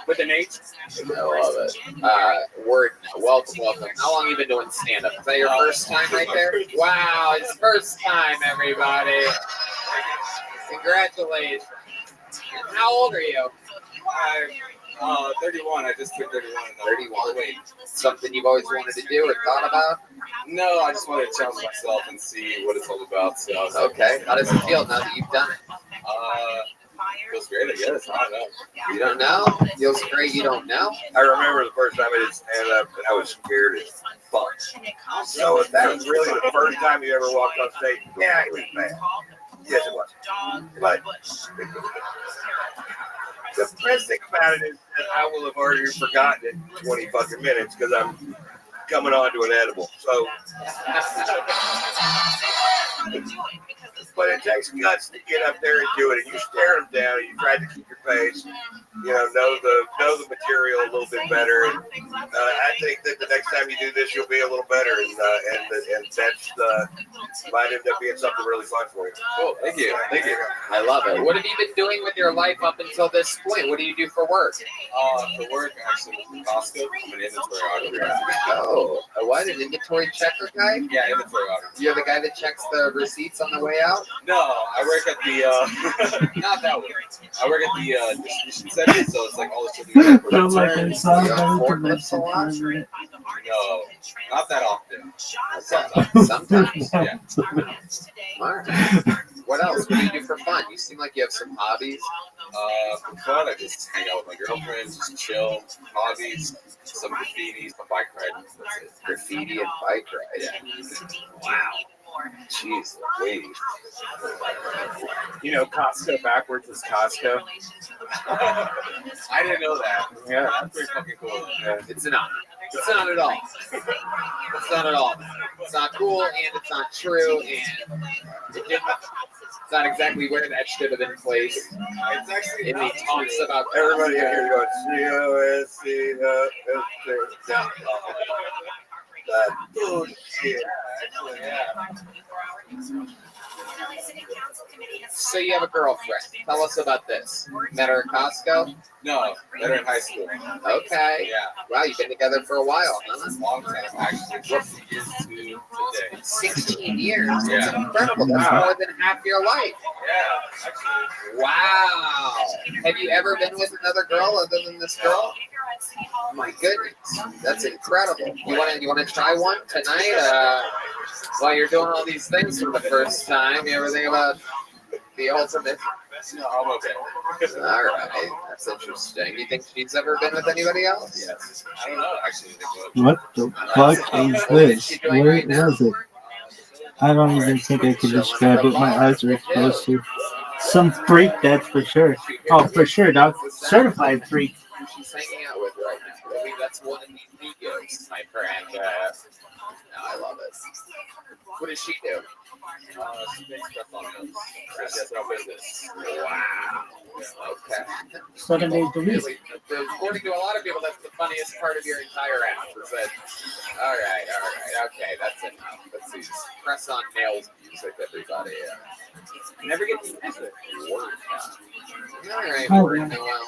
With an H. I love it. Wordna, welcome. How long have you been doing stand-up? Is that your first time right there? Wow, it's first time, everybody. Congratulations. How old are you? I'm 31. I just turned 31. 31. Wait, something you've always wanted to do or thought about? No, I just wanted to challenge myself and see what it's all about. So okay. How does it feel now that you've done it? Feels great, I guess. I don't know. You don't know? Feels great. You don't know? I remember the first time I did stand up, and I was scared as fuck. So if that was really the first time you ever walked on stage, yeah, it was bad. Yes, it was. But the best thing about it is that I will have already forgotten it in 20 fucking minutes because I'm coming on to an edible. So, but it takes guts to get up there and do it. And you stare them down, and you try to keep your face, you know the material a little bit better. And I think that the next time you do this, you'll be a little better, and that's might end up being something really fun for you. Cool, thank you. I love it. What have you been doing with your life up until this point? What do you do for work? For work, actually, with Costco, I'm an inventory auditor. Oh, what? An inventory checker guy? Yeah, inventory auditor. You're the guy that checks the receipts on the way out? No, I work at the not that one. I work at the distribution center, so it's like all the shipping. No, not that often. Sometimes. Yeah. All right. What else? What do you do for fun? You seem like you have some hobbies. For fun, I just hang out with my girlfriend, just chill. Hobbies, some graffiti, some bike riding. Graffiti and bike riding. Yeah. Wow. Jeez, wait. You know, Costco backwards is Costco. I didn't know that. Yeah. That's pretty fucking cool. Yeah. It's not. It's not at all. It's not at all. It's not cool, and it's not true, and it didn't. It's not exactly where that should have been placed. It's actually in the talks about everybody here going COSC. Oh shit. So you have a girlfriend. Tell us about this. Met her at Costco? No, met her in high school. Okay. Yeah. Wow, you've been together for a while, huh? Long time, actually. 16 years to today. 16 years? Yeah. That's incredible. That's more than half your life. Yeah, actually. Wow. Have you ever been with another girl other than this girl? Oh my goodness, that's incredible. You want to try one tonight? While you're doing all these things for the first time, you ever think about the ultimate? No, I'm okay. All right, that's interesting. You think she's ever been with anybody else? Yes. I don't know, actually. What the fuck is this? Where is it? I don't even think I can describe it. My eyes are closed to some freak, that's for sure. Oh, for sure, dog. Certified freak. She's hanging out with right now. I mean, that's one of these egos, my friend. No, I love it. What does she do? She makes stuff on those. She has no business. Wow. Okay. 7 days a week. Really, according to a lot of people, that's the funniest part of your entire app. Is that? All right. Okay, that's enough. Let's see. Press on nails music, everybody. Never get to use it. All right, Noel.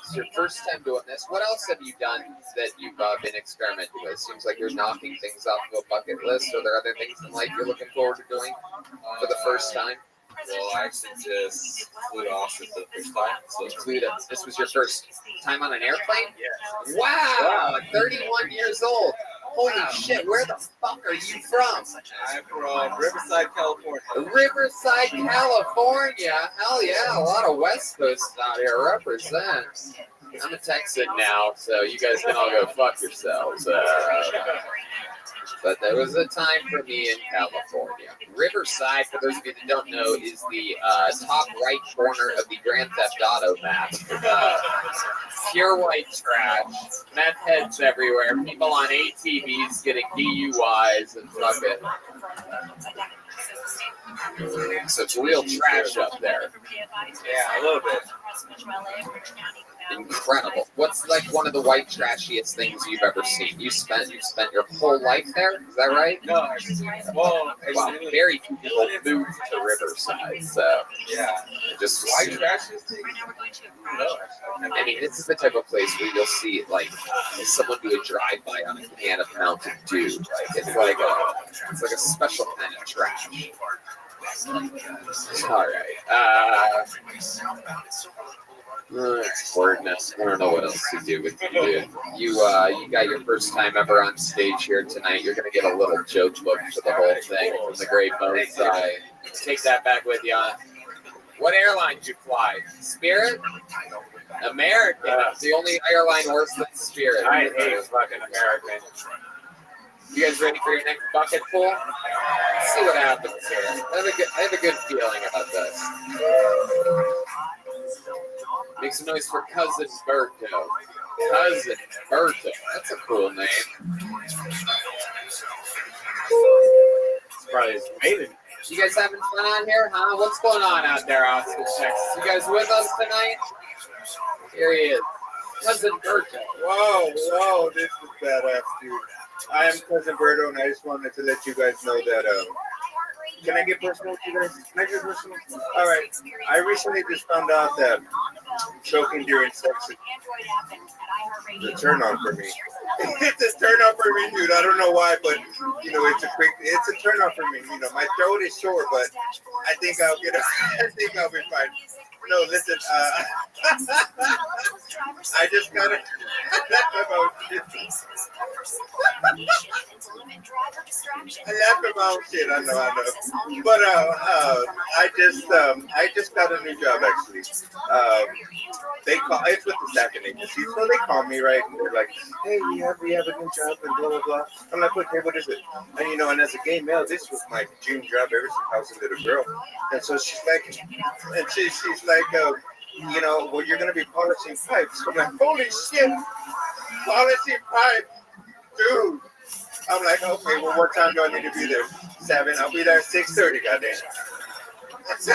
It's your first time doing this. What else have you done that you've been experimenting with? Seems like you're knocking things off of a bucket list. Are there other things in life you're looking forward to doing for the first time? Well, I actually just flew to Austin for the first time. So This was your first time on an airplane? Yeah. Wow, 31 years old. Holy shit, where the fuck are you from? I'm from Riverside, California. Riverside, California. Hell yeah, a lot of West Coast out here. Represent. I'm a Texan now, so you guys can all go fuck yourselves. But there was a time for me in California. Riverside, for those of you that don't know, is the top right corner of the Grand Theft Auto map. Pure white trash, meth heads everywhere, people on ATVs getting DUIs and fucking. So it's real trash up there. Yeah, a little bit. Incredible. What's like one of the white trashiest things you've ever seen? You spent your whole life there, is that right? No, well, very few people move to Riverside, so yeah. Just white trashiest thing. I mean, this is the type of place where you'll see like someone do a drive-by on a can of Mountain Dew. Like it's like a special kind of trash. All right. It's wordness. I don't know what else to do with you, dude. You got your first time ever on stage here tonight. You're gonna get a little joke book for the whole thing from the great Bonesai. Take that back with you. What airline did you fly? Spirit? American. It's the only airline worse than Spirit. I hate fucking American. You guys ready for your next bucket full? Let's see what happens here. I have a good feeling about this. Make some noise for Cousin Berto. Cousin Berto. That's a cool name. It's probably his maiden. You guys having fun on here, huh? What's going on out there, Austin, Texas? You guys with us tonight? Here he is. Cousin Berto. Whoa, this is badass, dude. I am Cousin Berto, and I just wanted to let you guys know that, can I get personal with you guys? Can I get personal? All right. I recently just found out that choking during sex is a turn on for me. It's a turn on for me, dude. I don't know why, but, you know, it's a turn on for me. You know, my throat is short, but I think I'll be fine. No, listen, I just got to I laugh about shit, I know. But I just got a new job actually. It's with the staffing agency, so they call me, right? And they're like, hey, we have a new job and blah blah blah. I'm like, okay, what is it? And you know, and as a gay male, this was my dream job ever since I was a little girl. And so she's like, you know, well, you're gonna be polishing pipes. I'm like, holy shit, polishing pipe, dude. I'm like, okay, well, what time do I need to be there? 7. I'll be there at 6:30. Goddamn. It's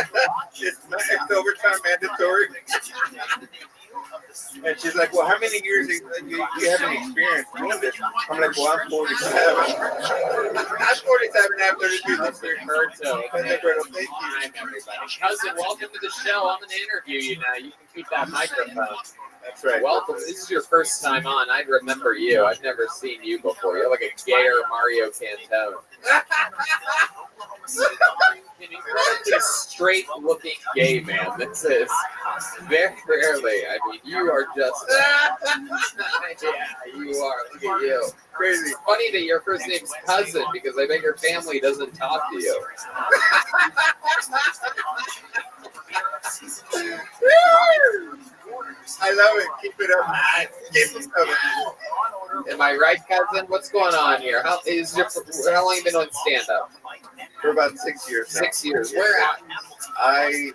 overtime mandatory. And she's like, well, how many years do you have any experience doing this? I'm like, well, I'm 47. I'm 47 after this year. Thank you. Cousin, welcome to the show. I'm going to interview you now. You can keep that microphone. That's right. Welcome. This is your first time on. I remember you. I've never seen you before. You're like a gayer Mario Cantone. An incredibly straight-looking gay man. This is very rarely. I mean, you are just. Yeah, you are. Look at you. Crazy. It's funny that your first name's Cousin because I bet your family doesn't talk to you. I love it. Keep it up. Keep it up. Am I right, Cousin? What's going on here? How long have you been on stand-up? For about 6 years now. 6 years. Where at? I'm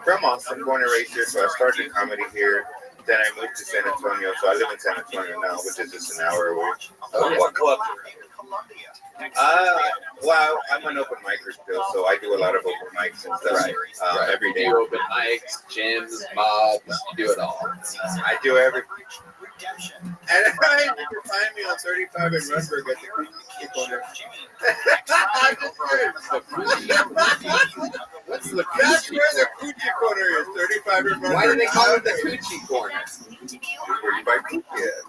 from Austin, born and raised here, so I started comedy here. Then I moved to San Antonio, so I live in San Antonio now, which is just an hour away. What club? Well, I'm an open micer still, so I do a lot of open mics and stuff every day. You do open mics, gyms, mobs, you do it all. I do everything. And you can find me on 35 in Runberg at the Coochie Corner. What's the That's where the Coochie Corner is, 35 in Runberg. Why do they call it the Coochie Corner? Where you buy coochie at.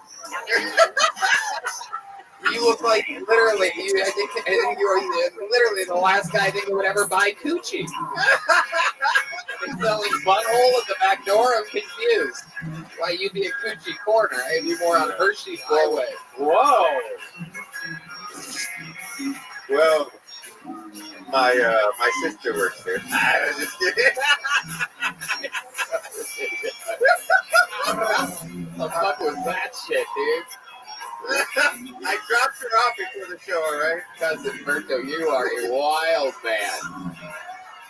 You look like literally. I think you are literally the last guy I think who would ever buy coochie. He's selling butthole at the back door. I'm confused. Why you'd be a coochie corner? I'd be more on Hershey's Highway. Whoa. Well, my sister works there. I'm just kidding. The fuck was that shit, dude? I dropped her off before the show, all right? Cousin Berto, you are a wild man.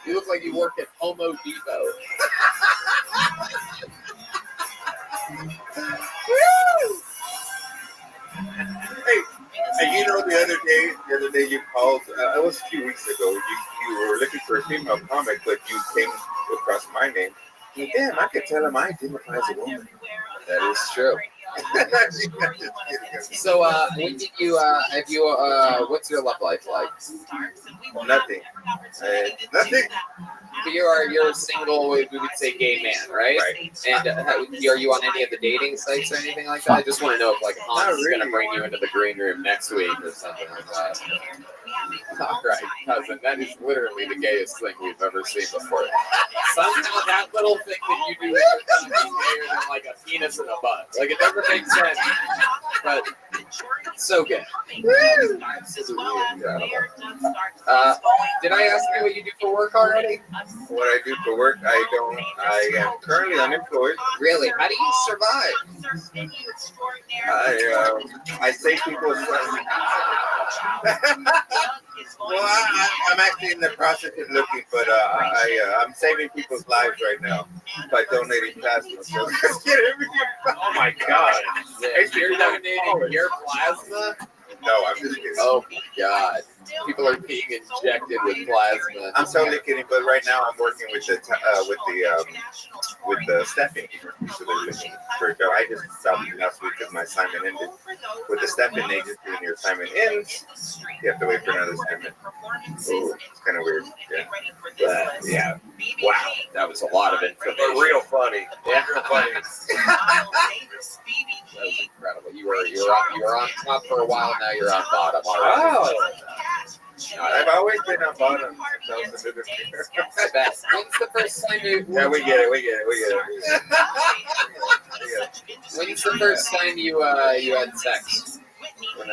You look like you work at Homo Depot. Hey, you know, the other day you called. It was a few weeks ago. You were looking for a female comic, but you came across my name. And damn, I could tell him I identify as a woman. That is true. So, when did you, what's your love life like? Nothing. Nothing. But you're a single, we would say gay man, right? Right. And are you on any of the dating sites or anything like that? I just want to know if like Hans is going to bring you into the green room next week or something like that. All right, cousin, that is literally the gayest thing we've ever seen before. Somehow that little thing that you do is gayer than like a penis and a butt. Like it doesn't make sense, but so good. Absolutely incredible. Did I ask you what you do for work already? What I do for work, I am currently unemployed. Really? How do you survive? I save people's lives. Well, I'm actually in the process of looking, but I'm saving people's lives right now by donating plasma. So oh my God! You're donating your plasma? No, I'm just kidding. Oh my God! People are being injected with plasma. I'm totally kidding, but right now I'm working with the staffing agency. So they're looking for a job. I just stopped last week because my assignment ended. With the staffing agency, when your assignment ends, you have to wait for another assignment. So it's kind of weird. Yeah. Yeah. Wow, that was a lot of information. But real funny. Yeah, real funny. That was incredible. You were on top for a while. Now you're on bottom. Wow. I've always been on bottom since I was a little kid. When's the first time you? Yeah, we get it. When's the first time you had sex? When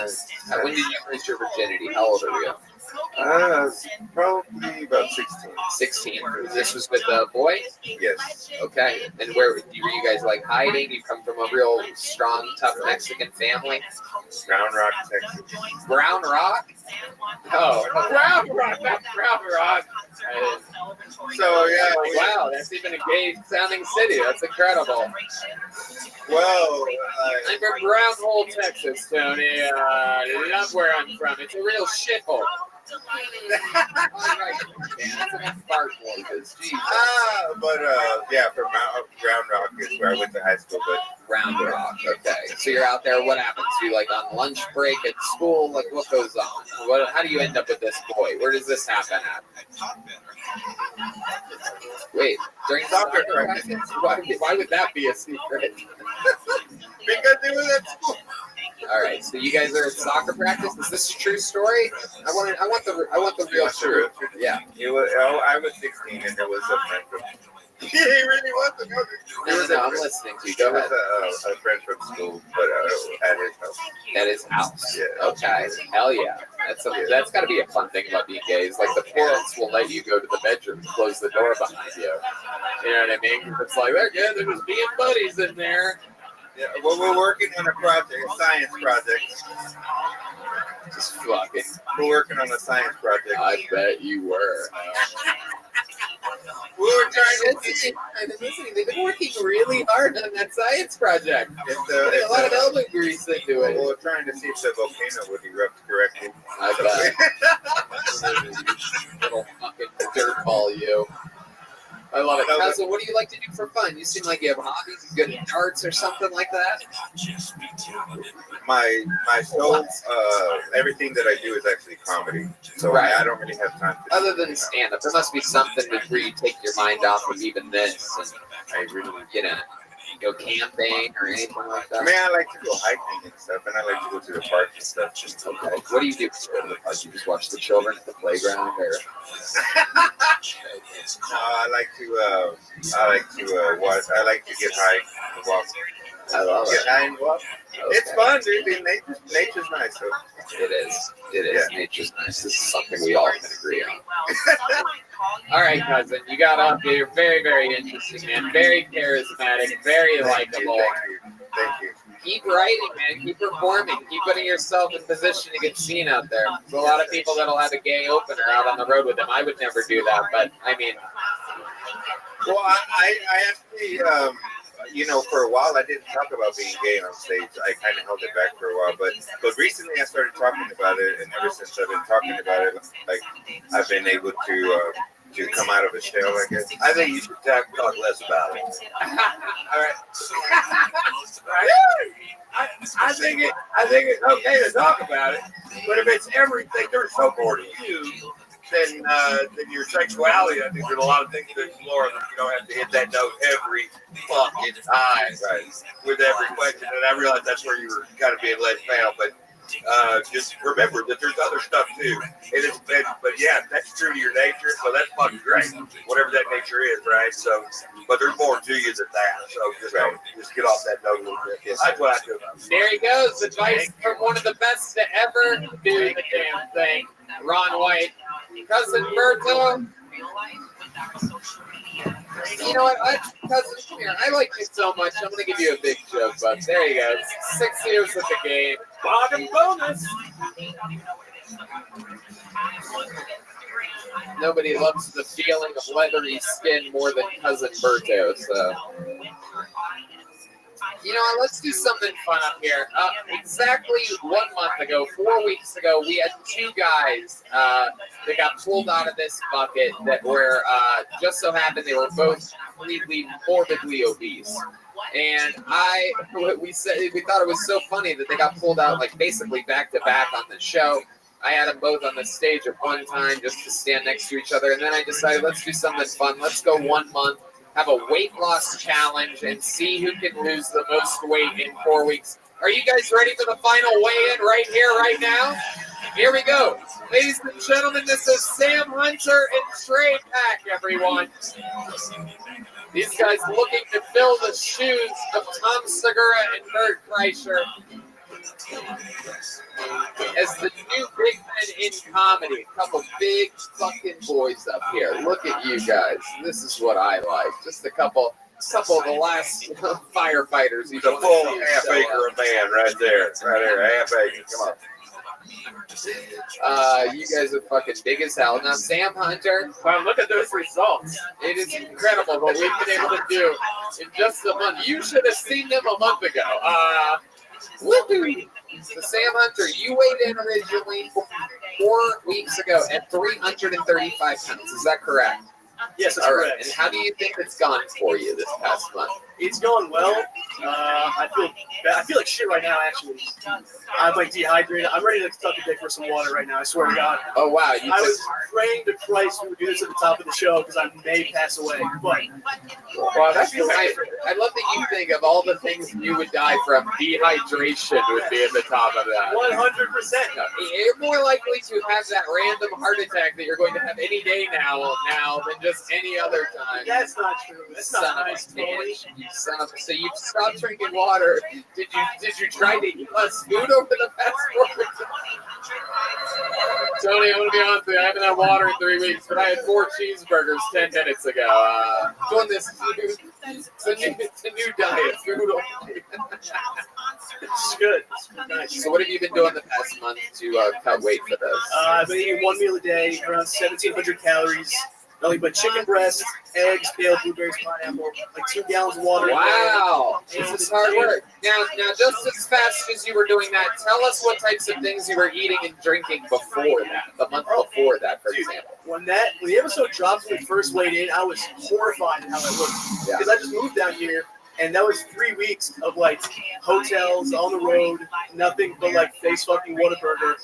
did you lose your virginity? How old are you? Probably about 16. 16. This was with a boy? Yes. Okay. And where were you guys like hiding? You come from a real strong, tough Mexican family? Round Rock, Texas. Brown Rock? Oh, Round Rock. That's Round Rock. So yeah. Wow, that's even a gay sounding city. That's incredible. Well, I'm from Brown Hole, Texas, Tony. That's where I'm from. It's a real shithole. Yeah, from Round Rock is where I went to high school. But Round Rock, okay. So you're out there. What happens? You like on lunch break at school? Like what goes on? How do you end up with this boy? Where does this happen at? Wait, during soccer practice? Why would that be a secret? Because it was at school. All right, so you guys are at soccer practice. Is this a true story? I want the real truth. Yeah. I was 16 and there was a friend from. He really was. No, I'm listening to you. Go ahead. A friend from school, but at his house. At his house. Yeah. Okay. Hell yeah. That's got to be a fun thing about being gay. Is like the parents will let you go to the bedroom, and close the door behind you. You know what I mean? It's like, they're just being buddies in there. Yeah, well, we're working on a project, a science project. Just fucking. We're working on a science project. I bet you were. We were trying to see. They've been working really hard on that science project. Putting a lot of elbow grease into it. We're trying to see if the volcano would erupt correctly. I bet. Little fucking dirtball, you. I love it. Cousin, what do you like to do for fun? You seem like you have hobbies. You good at darts or something like that? My soul, everything that I do is actually comedy. So right. I don't really have time to. Other than stand-up, there must be something where you take your mind off of even this. And I really, go camping or anything like that? I mean, I like to go hiking and stuff, and I like to go to the park and stuff. Okay. What do you do to go to the park? You just watch the children at the playground, or? No, I like to watch. I like to get high and walk. I love Get it. high and walk. Okay. It's fun, dude. Nature's nice. So. It is. It is. Yeah. Nature's nice. This is something we all can agree on. All right, cousin. You got up here. You're very, very interesting, man. Very charismatic. Very likable. Thank you. Keep writing, man. Keep performing. Keep putting yourself in position to get seen out there. There's a lot of people that'll have a gay opener out on the road with them. I would never do that, but I mean. Well, I actually, for a while I didn't talk about being gay on stage. I kind of held it back for a while, but recently I started talking about it, and ever since I've been talking about it, like I've been able to come out of a shell, I guess. I think you should talk less about it. All right. I think it's okay to talk about it, but if it's everything, they're so bored of you. Then your sexuality, I think there's a lot of things to explore. You don't have to hit that note every fucking time, right? With every question. And I realize that's where you were kind of being led down, but just remember that there's other stuff too. But yeah, that's true to your nature, so that's fucking great. Whatever that nature is, right? So, but there's more to you than that. So just get off that note a little bit. Yes, that's what I do. There he goes. Advice from one of the best to ever do the damn thing. Ron White, cousin Berto. You know what, cousin, come here. I like you so much. I'm gonna give you a big joke, but there you go. 6 years with the game. Bottom bonus. Nobody loves the feeling of leathery skin more than cousin Berto. So. You know what, let's do something fun up here. Exactly 1 month ago, 4 weeks ago, we had two guys that got pulled out of this bucket that were, just so happened they were both completely morbidly obese. And we thought it was so funny that they got pulled out like basically back to back on the show. I had them both on the stage at one time just to stand next to each other. And then I decided, let's do something fun. Let's go 1 month. Have a weight loss challenge and see who can lose the most weight in 4 weeks. Are you guys ready for the final weigh-in right here, right now? Here we go. Ladies and gentlemen, this is Sam Hunter and Trey Pack, everyone. These guys looking to fill the shoes of Tom Segura and Bert Kreischer as the new big men in comedy. A couple big fucking boys up here. Look at you guys. This is what I like. Just a couple of the last firefighters. The full half acre of man right there. Right there, half acre. Come on. You guys are fucking big as hell. Now, Sam Hunter. Wow, look at those results. It is incredible what we've been able to do in just a month. You should have seen them a month ago. Whoopee. So Sam Hunter, you weighed in originally 4 weeks ago at 335 pounds. Is that correct? Yes, that's All correct. right. And how do you think it's gone for you this past month? It's going well. I feel like shit right now, actually. I'm like dehydrated. I'm ready to suck a dick for some water right now. I swear to God. Oh, wow. I was praying to Christ we would do this at the top of the show because I may pass away. But wow, that's nice. I love that you think of all the things you would die from. Dehydration would be at the top of that. 100%. You're more likely to have that random heart attack that you're going to have any day now than just any other time. That's not true. That's not nice, Tony. So you've stopped drinking water. Did you try to eat less food over the past 4 weeks? Tony, I'm gonna be honest with you. I haven't had water in 3 weeks, but I had 4 cheeseburgers 10 minutes ago. Doing this it's a new diet. Food only. It's good. Nice. So what have you been doing the past month to cut weight for this? I've been eating 1 meal a day, around 1,700 calories. Nothing but chicken breast, eggs, kale, blueberries, pineapple, like 2 gallons of water. Wow, this is hard work. Now, just as fast as you were doing that, tell us what types of things you were eating and drinking before that, the month before that, for example. When the episode dropped when we first weighed in, I was horrified at how I looked. Because I just moved down here, And that was 3 weeks of like hotels on the road, nothing but like face fucking Whataburger,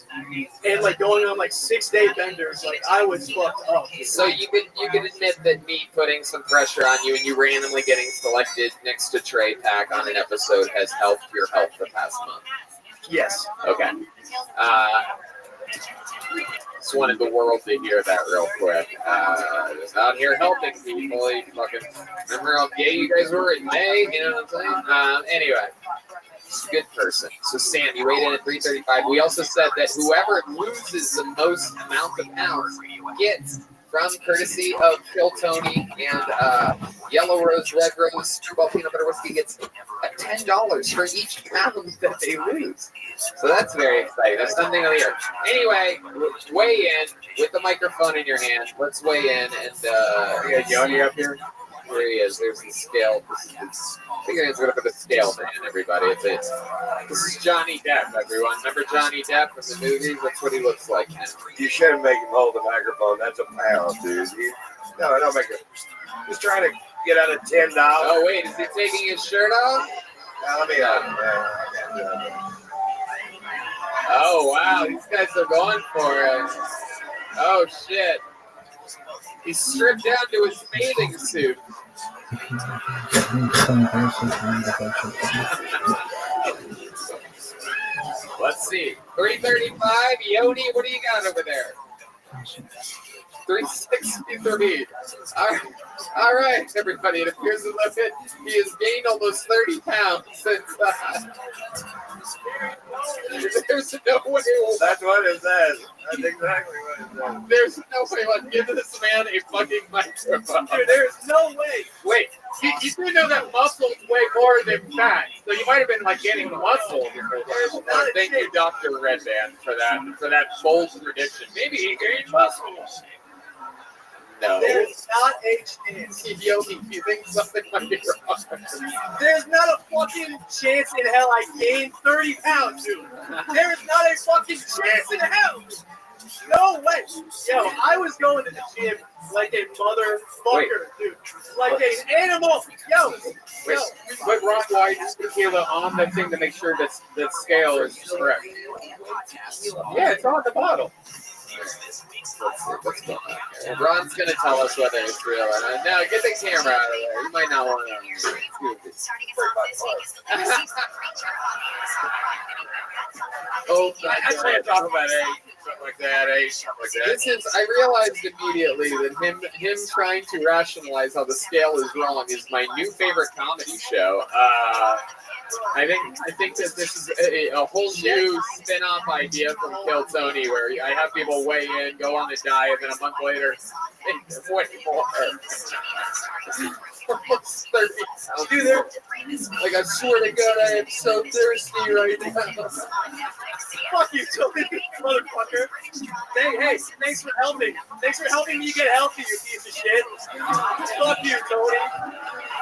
and like going on like 6-day benders. Like I was fucked up. So you can admit that me putting some pressure on you and you randomly getting selected next to Trey Pack on an episode has helped your health the past month. Yes. Okay. Just wanted the world to hear that real quick. Just out here helping people. You fucking remember how gay you guys were in May? You know what I'm saying? Anyway, just a good person. So Sam, you weighed in at 335. We also said that whoever loses the most amount of pounds gets, from courtesy of Kill Tony and Yellow Rose, Red Rose, Screwball Peanut Butter Whiskey, gets $10 for each pound that they lose. So that's very exciting. That's something of the year. Anyway, weigh in with the microphone in your hand. Let's weigh in and We got Johnny up here. There he is. There's the scale. I think it's going to put the scale man, everybody. This is Johnny Depp, everyone. Remember Johnny Depp from the movies? That's what he looks like now. You shouldn't make him hold the microphone. That's a pound, dude. No, don't make it. He's trying to get out of $10. Oh, wait. Is he taking his shirt off? Let me Oh, wow. These guys are going for it. Oh, shit. He's stripped down to his bathing suit. Let's see. 335. Yoni, what do you got over there? 363. All right, everybody. It appears as if he has gained almost 30 pounds since. There's no way. That's what it says. That's exactly what it says. There's no way. Let's give this man a fucking microphone. Dude, there's no way. Wait, you do know that muscle's way more than fat, so you might have been like getting muscle. Thank you, Dr. Redband, for that bold prediction. Maybe he gained muscle. No. There's not a chance. Yogi, you think something might be wrong? There's not a fucking chance in hell I gained 30 pounds, dude. There is not a fucking chance in hell. No way. Yo, I was going to the gym like a motherfucker, dude. Like an animal. Yo. But Rob, why just tequila on the thing to make sure that the scale is correct? Yeah, it's on the bottle. And Ron's going to tell us whether it's real or not. Now, get the camera out of there. You might not want to. Oh, I can't talk about age, something like that, This is, I realized immediately that him trying to rationalize how the scale is wrong is my new favorite comedy show. I think that this is a whole new spin-off idea from Kill Tony, where I have people weigh in, go on a diet, and a month later, way more. Almost 30 pounds. Dude, like, I swear to God, I am so thirsty right now. Fuck you, Tony, motherfucker. Hey, thanks for helping. Thanks for helping me get healthy, you piece of shit. Fuck you, Tony.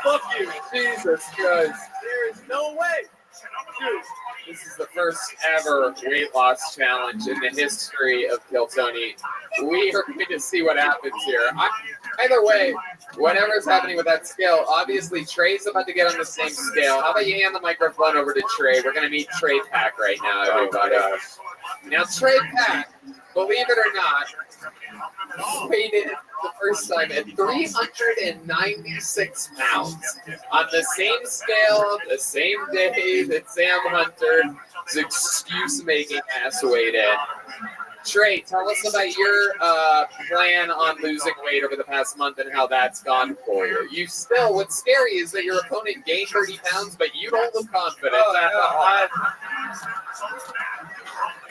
Fuck you. Jesus Christ. There is no way. Dude. This is the first ever weight loss challenge in the history of Kill Tony. We are going to see what happens here. Either way, whatever's happening with that scale, obviously Trey's about to get on the same scale. How about you hand the microphone over to Trey? We're going to meet Trey Pack right now, everybody. Now, Trey Pack, believe it or not, weighed in the first time at 396 pounds on the same scale, the same day that Sam Hunter's excuse-making ass weighed in. Trey, tell us about your plan on losing weight over the past month and how that's gone for you. You still, what's scary is that your opponent gained 30 pounds, but you don't look confident.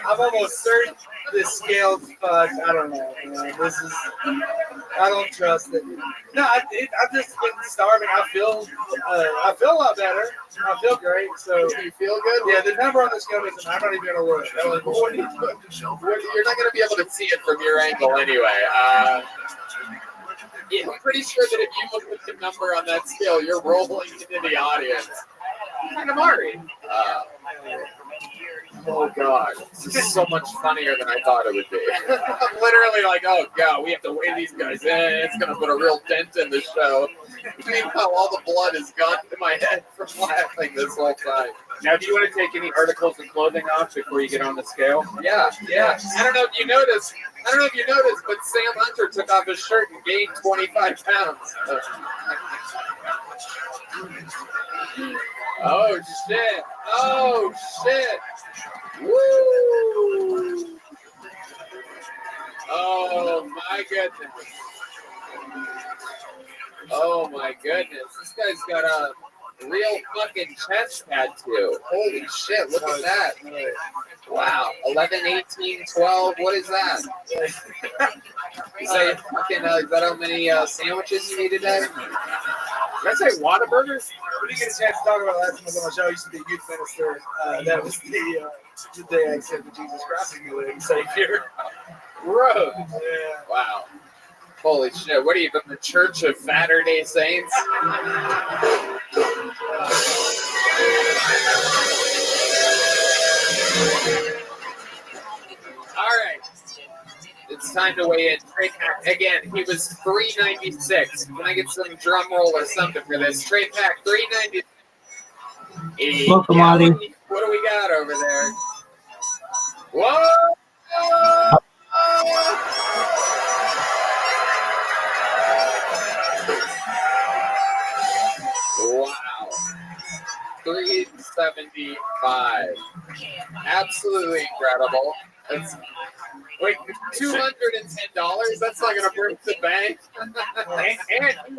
I'm almost certain this scale fucked. I don't know. This is. I don't trust it. No, I've just been starving. I feel a lot better. I feel great. So you feel good? Yeah, the number on the scale doesn't. I'm not even gonna worry. You're not gonna be able to see it from your angle anyway. Yeah, I'm pretty sure that if you look at the number on that scale, you're rolling into the audience. Kind of Mari. Oh god, this is so much funnier than I thought it would be. I'm literally like, oh god, we have to weigh these guys in. It's gonna put a real dent in the show. Meanwhile, all the blood has gone to my head from laughing this whole time. Now, do you want to take any articles of clothing off before you get on the scale? Yeah. I don't know if you noticed, but Sam Hunter took off his shirt and gained 25 pounds. Oh shit! Woo! Oh my goodness! Oh my goodness! This guy's got a real fucking chest tattoo. Holy shit! Look at that! Wow! 11, 18, 12. What is that? Is that how many sandwiches you need today? Did I say Whataburgers? We didn't get a chance to talk about last time I was on the show. I used to be a youth minister. That was the day I accepted Jesus Christ as my Lord and Savior. Bro. Yeah. Wow. Holy shit. What are you, from the Church of Latter-day Saints? All right. It's time to weigh in. Trey Pack, again, he was 396. Can I get some drum roll or something for this? Trey Pack, 390. Welcome, Marty. What do we got over there? Whoa! Wow. 375. Absolutely incredible. Wait, $210? That's not going to break the bank. And he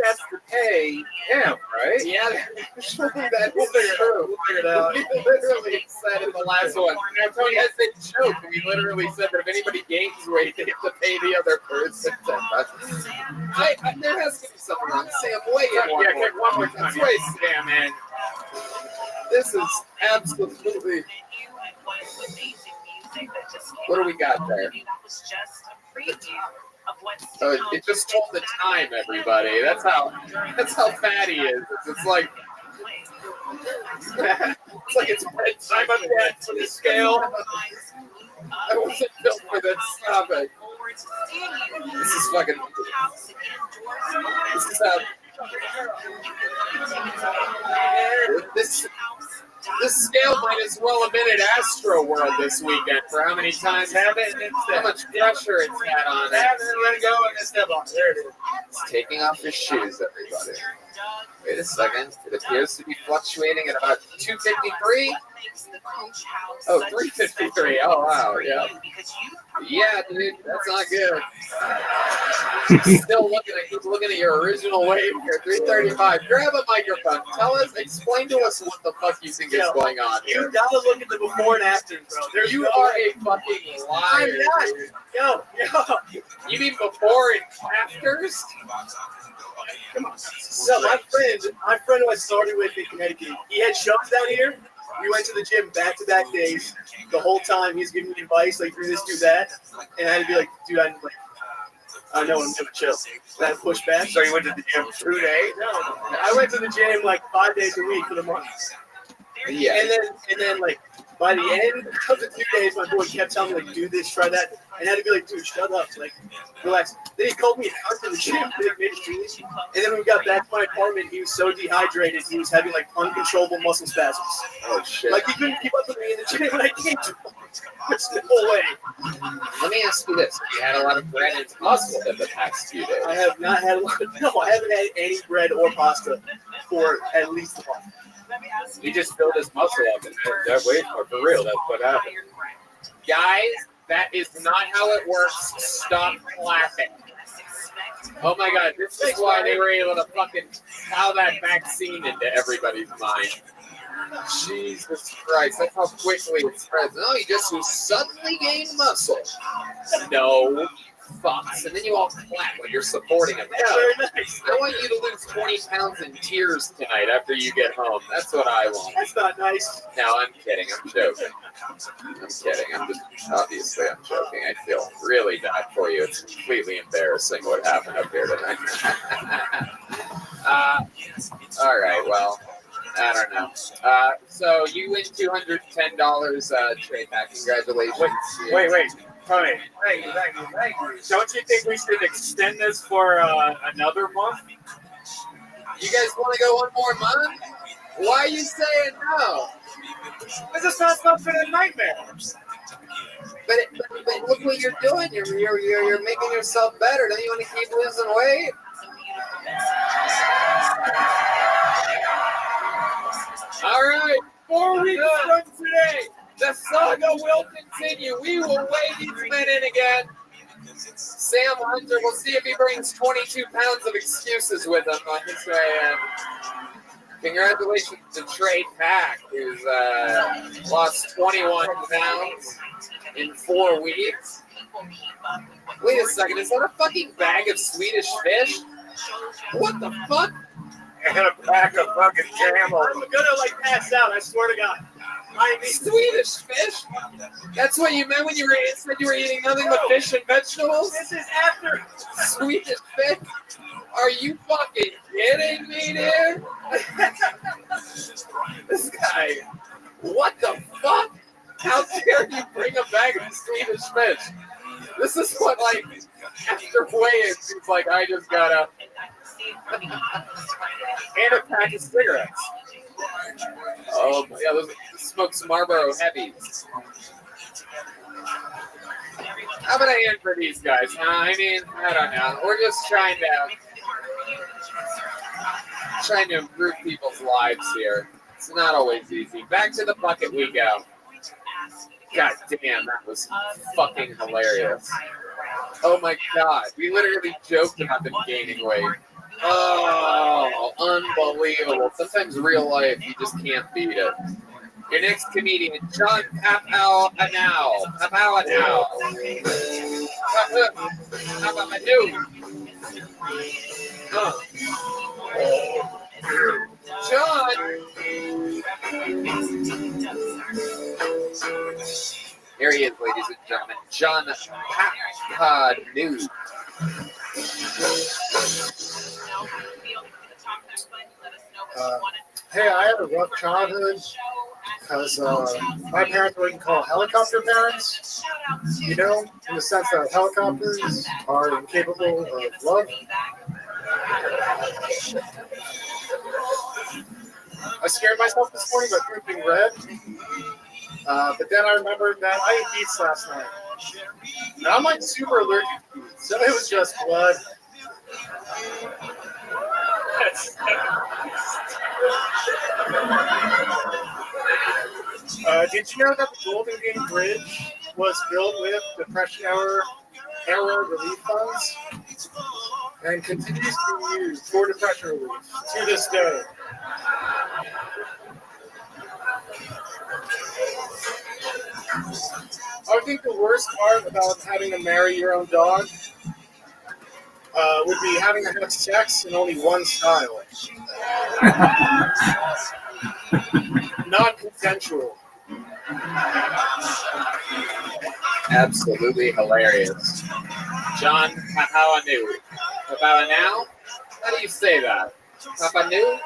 has to pay him, right? Yeah, that is true. We'll figure it out. He literally said in the last one. Now, Tony has a joke. He literally said that if anybody gains weight, they have to pay the other person. There has to be something wrong. Sam, weigh in one more time. Let's weigh Sam in. This is absolutely... What do we got there? Oh, it just told the time, everybody. That's how fat he is. It's like it's bedtime on that for the scale. I wasn't built for this topic. This is fucking. This is how. This scale might as well have been at Astro World this weekend for how many times how much pressure it's had on it. Let it go and then step on it. There it is. It's taking off his shoes, everybody. Wait a second. It appears to be fluctuating at about 253. Oh, 353. Oh, wow. Yeah. Yeah, dude. That's not good. Still looking at your original weight here. 335. Grab a microphone. Explain to us what the fuck you think is going on here. You gotta look at the before and after, bro. You are a fucking liar. I'm not. Yo. You mean before and afters? Come on. No, my friend who I started with in Connecticut, he had shows down here. We went to the gym back-to-back days. The whole time he's giving me advice, like, do this, do that. And I had to be like, dude, I know what I'm doing, chill. And I pushed back. So you went to the gym 2 days? No, I went to the gym like 5 days a week for the month. Yeah. And then like, by the end of the 2 days, my boy kept telling me, like, do this, try that. And I had to be like, dude, shut up. Like, relax. Then he called me out to the gym. And then when we got back to my apartment, he was so dehydrated, he was having, like, uncontrollable muscle spasms. Oh, shit. Like, he couldn't keep up with me in the gym, and I can't. There's no way. Let me ask you this. Have you had a lot of bread and pasta in the past few days? I have not had a lot of, no, I haven't had any bread or pasta for at least a month. He just built his muscle up and that weight for real. That's what happened. Guys, that is not how it works. Stop clapping. Oh my god, this is why they were able to fucking plow that vaccine into everybody's mind. Jesus Christ, that's how quickly it spreads. No, you just suddenly gain muscle. No fucks. And then you all clap when you're supporting him. No, I want you to lose 20 pounds in tears tonight after you get home. That's what I want. That's not nice. No, I'm kidding. I'm joking. I'm kidding. Obviously, I'm joking. I feel really bad for you. It's completely embarrassing what happened up here tonight. All right, well, I don't know. So you win $210 trade back. Congratulations. Wait. Tony, thank you. Don't you think we should extend this for another month? You guys want to go one more month? Why are you saying no? This is not something a nightmare. But look what you're doing. You're making yourself better. Don't you want to keep losing weight? All right, 4 weeks from today, the saga will continue. We will weigh these men in again. Sam Hunter, we'll see if he brings 22 pounds of excuses with him on his way in. Congratulations to Trey Pack, who's lost 21 pounds in 4 weeks. Wait a second, is that a fucking bag of Swedish fish? What the fuck? And a pack of fucking camels. I'm gonna pass out, I swear to God. I mean, Swedish fish? That's what you meant when you said you were eating nothing but fish and vegetables? This is after Swedish fish? Are you fucking kidding me, dude? This guy, what the fuck? How dare you bring a bag of Swedish fish? This is what, after weigh-ins, he's like, I just gotta... and a pack of cigarettes. Oh, yeah, those smokes Marlboro Heavies. How about I end for these guys, huh? I mean, I don't know. We're just trying to improve people's lives here. It's not always easy. Back to the bucket we go. God damn, that was fucking hilarious. Oh my god, we literally joked about them gaining weight. Oh, unbelievable. Sometimes real life, you just can't beat it. Your next comedian, John Papow Anal. John! Here he is, ladies and gentlemen. John Papow. Hey, I had a rough childhood because my parents were what you call helicopter parents. You know, in the sense that helicopters are incapable of love. I scared myself this morning by drinking red. But then I remembered that I ate beets last night. And I'm super allergic to beets, so it was just blood. Did you know that the Golden Gate Bridge was built with Depression-era relief funds and continues to be used for depression relief to this day? I think the worst part about having to marry your own dog would be having to have sex in only one style. Non-consensual. Absolutely hilarious. John Papawanu. Papawanu? How do you say that? Papanu?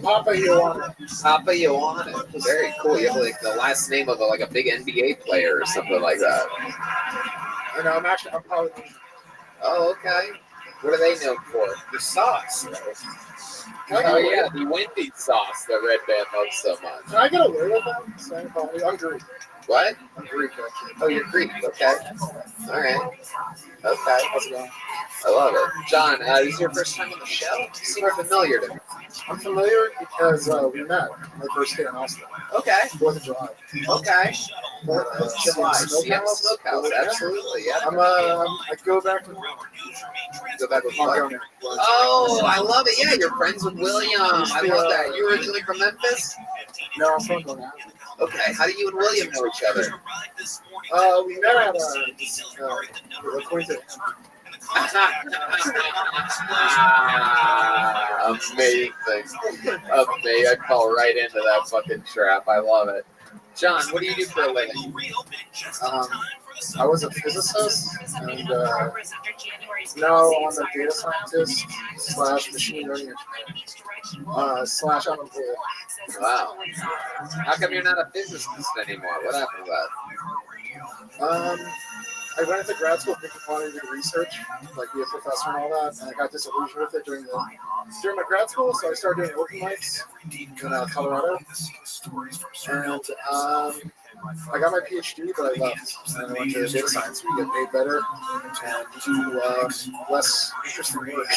Papa Ioana. Papa Ioana. Very cool. You have the last name of a big NBA player or something like that. And I'm Polynesian. Oh, okay. What are they known for? The sauce. Oh, yeah, the Wendy's sauce that Red Band loves so much. Can I get a word of that? I'm Greek. What? I'm Greek, actually. Oh, you're Greek. Okay. All right. Okay. How's it going? I love it. John, this is your first time on the show? You seem familiar to me. I'm familiar because we met my first day in Austin. Okay. 4th of July. Okay. July. Seattle Smokehouse. Absolutely. Yeah. I go back with Montgomery. Oh, I love it. Yeah, you're friends with William. I love that. You originally from Memphis? No, I'm from Long Island. Okay. How do you and William know each other? We met at acquaintance. Amazing. I fall right into that fucking trap. I love it. John, what do you do for a living? I was a physicist, and Now I'm a data scientist / machine learning engineer / unemployed. Wow. How come you're not a physicist anymore? What happened to that? I went into grad school thinking I wanted to do research, like be a professor and all that, and I got disillusioned with it during my grad school, so I started doing open mics in Colorado. And I got my PhD, but I left. And I went to data science. We get paid better and do less interesting work.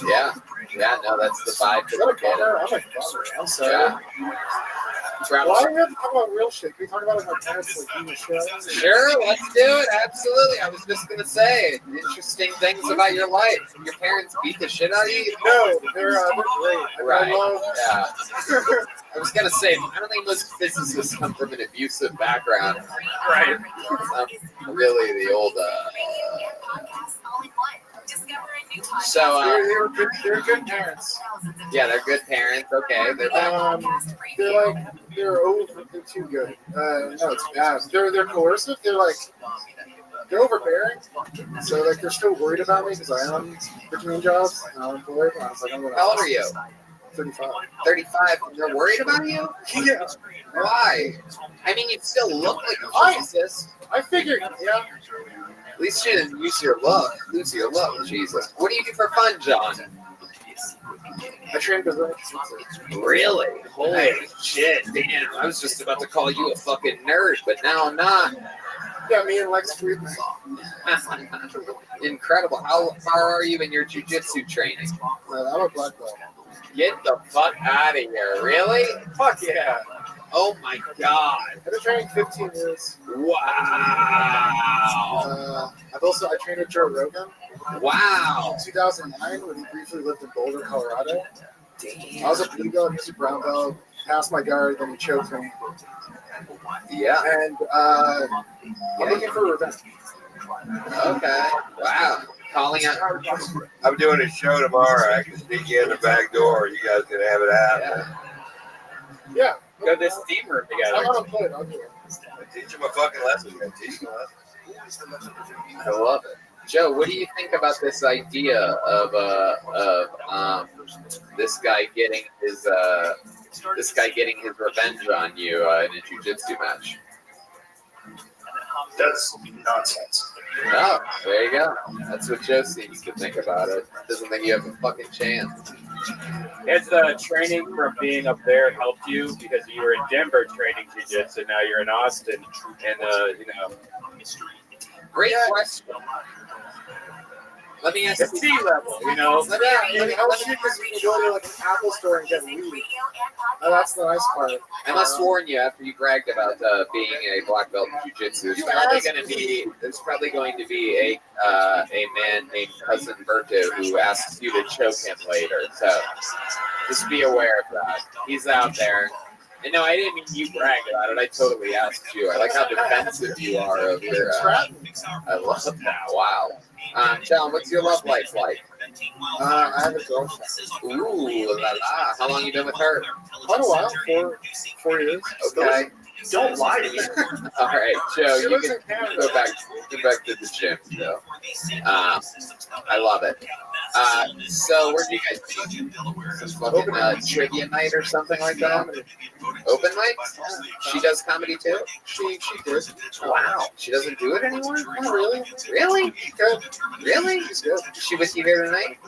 Yeah, no, that's the vibe. Is that a bummer? I'm like, bummer. I'm sorry. Yeah. Why do we have to talk about real shit? Can we talk about like my parents like being a shit? Sure, let's do it. Absolutely. I was just gonna say interesting things about your life. Your parents beat the shit out of you? No, they're great. Right. Yeah. I was gonna say, I don't think most physicists come from an abusive background. Right. Really, the old. So they're good parents. Yeah, they're good parents. Okay, they're they're too good. No, it's bad. They're coercive. They're overbearing. So like they're still worried about me because I am between jobs. And I'm employed. I was like, how old are you? 35. 35. They're worried about you? Yeah. Why? I mean, you still look like a physicist. I figured. Yeah. At least you didn't lose your look. Jesus. What do you do for fun, John? I train Brazilian. Really? Holy shit, damn. I was just about to call you a fucking nerd, but now I'm not. Yeah, me and Lex Friedman. Incredible. How far are you in your jiu-jitsu training? I'm a black belt. Get the fuck out of here. Really? Fuck yeah. Oh my god. I've been training 15 years. Wow. I trained with Joe Rogan. Wow. In 2009, when he briefly lived in Boulder, Colorado. Damn. I was a blue belt, he was a brown belt. Passed my guard, then he choked me. Yeah. And I'm looking for revenge. Okay. Wow. Calling out. I'm doing a show tomorrow. I can sneak you in the back door. You guys can have it out. Yeah. Go to this steam room together. I'm unemployed. I'll do it. Teach him a fucking lesson. Teach him a lesson. I love it. Joe, what do you think about this idea of this guy getting his revenge on you in a jiu-jitsu match? That's nonsense. No, there you go. That's what Joe seems to think about it. Doesn't think you have a fucking chance. Has the training from being up there helped you because you were in Denver training jiu-jitsu, now you're in Austin, and Great question. Let me ask the sea level, Let me because you can go to like an Apple store and get weed. That's the nice part. I must warn you, after you bragged about being a black belt in jiu-jitsu, there's probably going to be a man named Cousin Berto who asks you to choke him later. So just be aware of that. He's out there. And no, I didn't mean you bragged about it. I totally asked you. I like how defensive you are of your. I love that. Wow. John, what's your love life like? I have a girlfriend. Ooh, la la. How long you been with her? Quite a while. 4 years. Okay. Don't lie to me. All right, Joe, She you lives can in Canada. go back to the gym, Joe. I love it. So where do you guys meet? Some fucking trivia night or something like that? Open mic? She does comedy too? She did. Wow. She doesn't do it anymore? Oh, really? Really? Good. Really? She's good. Is she with you here tonight?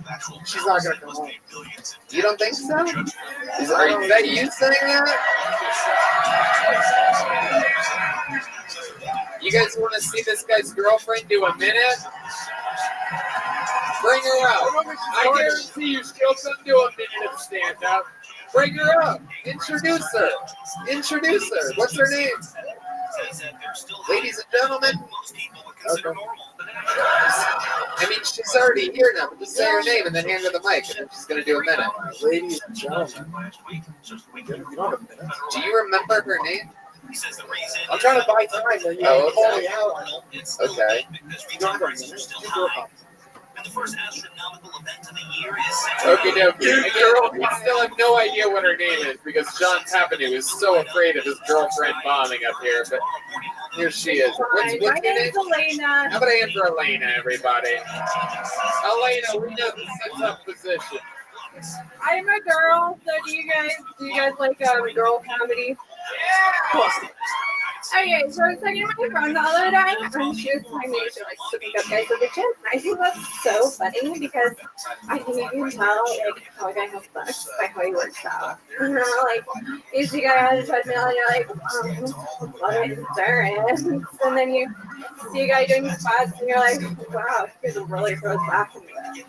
She's not gonna come home. You don't think so? Is that you saying that? You guys want to see this guy's girlfriend do a minute? Bring her up. I guarantee you she'll come do a minute of stand-up. Bring her up. Introduce her. What's her name? Ladies and gentlemen. Okay. I mean, she's already here now, but just say her name and then hand her the mic, and then she's going to do a minute. Ladies and gentlemen. Do you remember her name? I'm trying to buy time, and you call me out. Okay. The first astronomical event of the year is Okay, girl, we still have no idea what her name is because John Tapanu is so afraid of his girlfriend bombing up here. But Here she is. What's My your name? name's Elena. How about I answer Elena, everybody? Elena, we know the sex-up position. I'm a girl. So do you guys like girl comedy? Cool. Okay, so I was talking to my friend the other day, and she was telling me she likes to pick up guys at the gym. I think that's so funny because I think you can tell like how a guy has sex by how he works out. You know, like you see a guy on the treadmill and you're like, what endurance, and then you see a guy doing squats and you're like, wow, he's really throws back into it.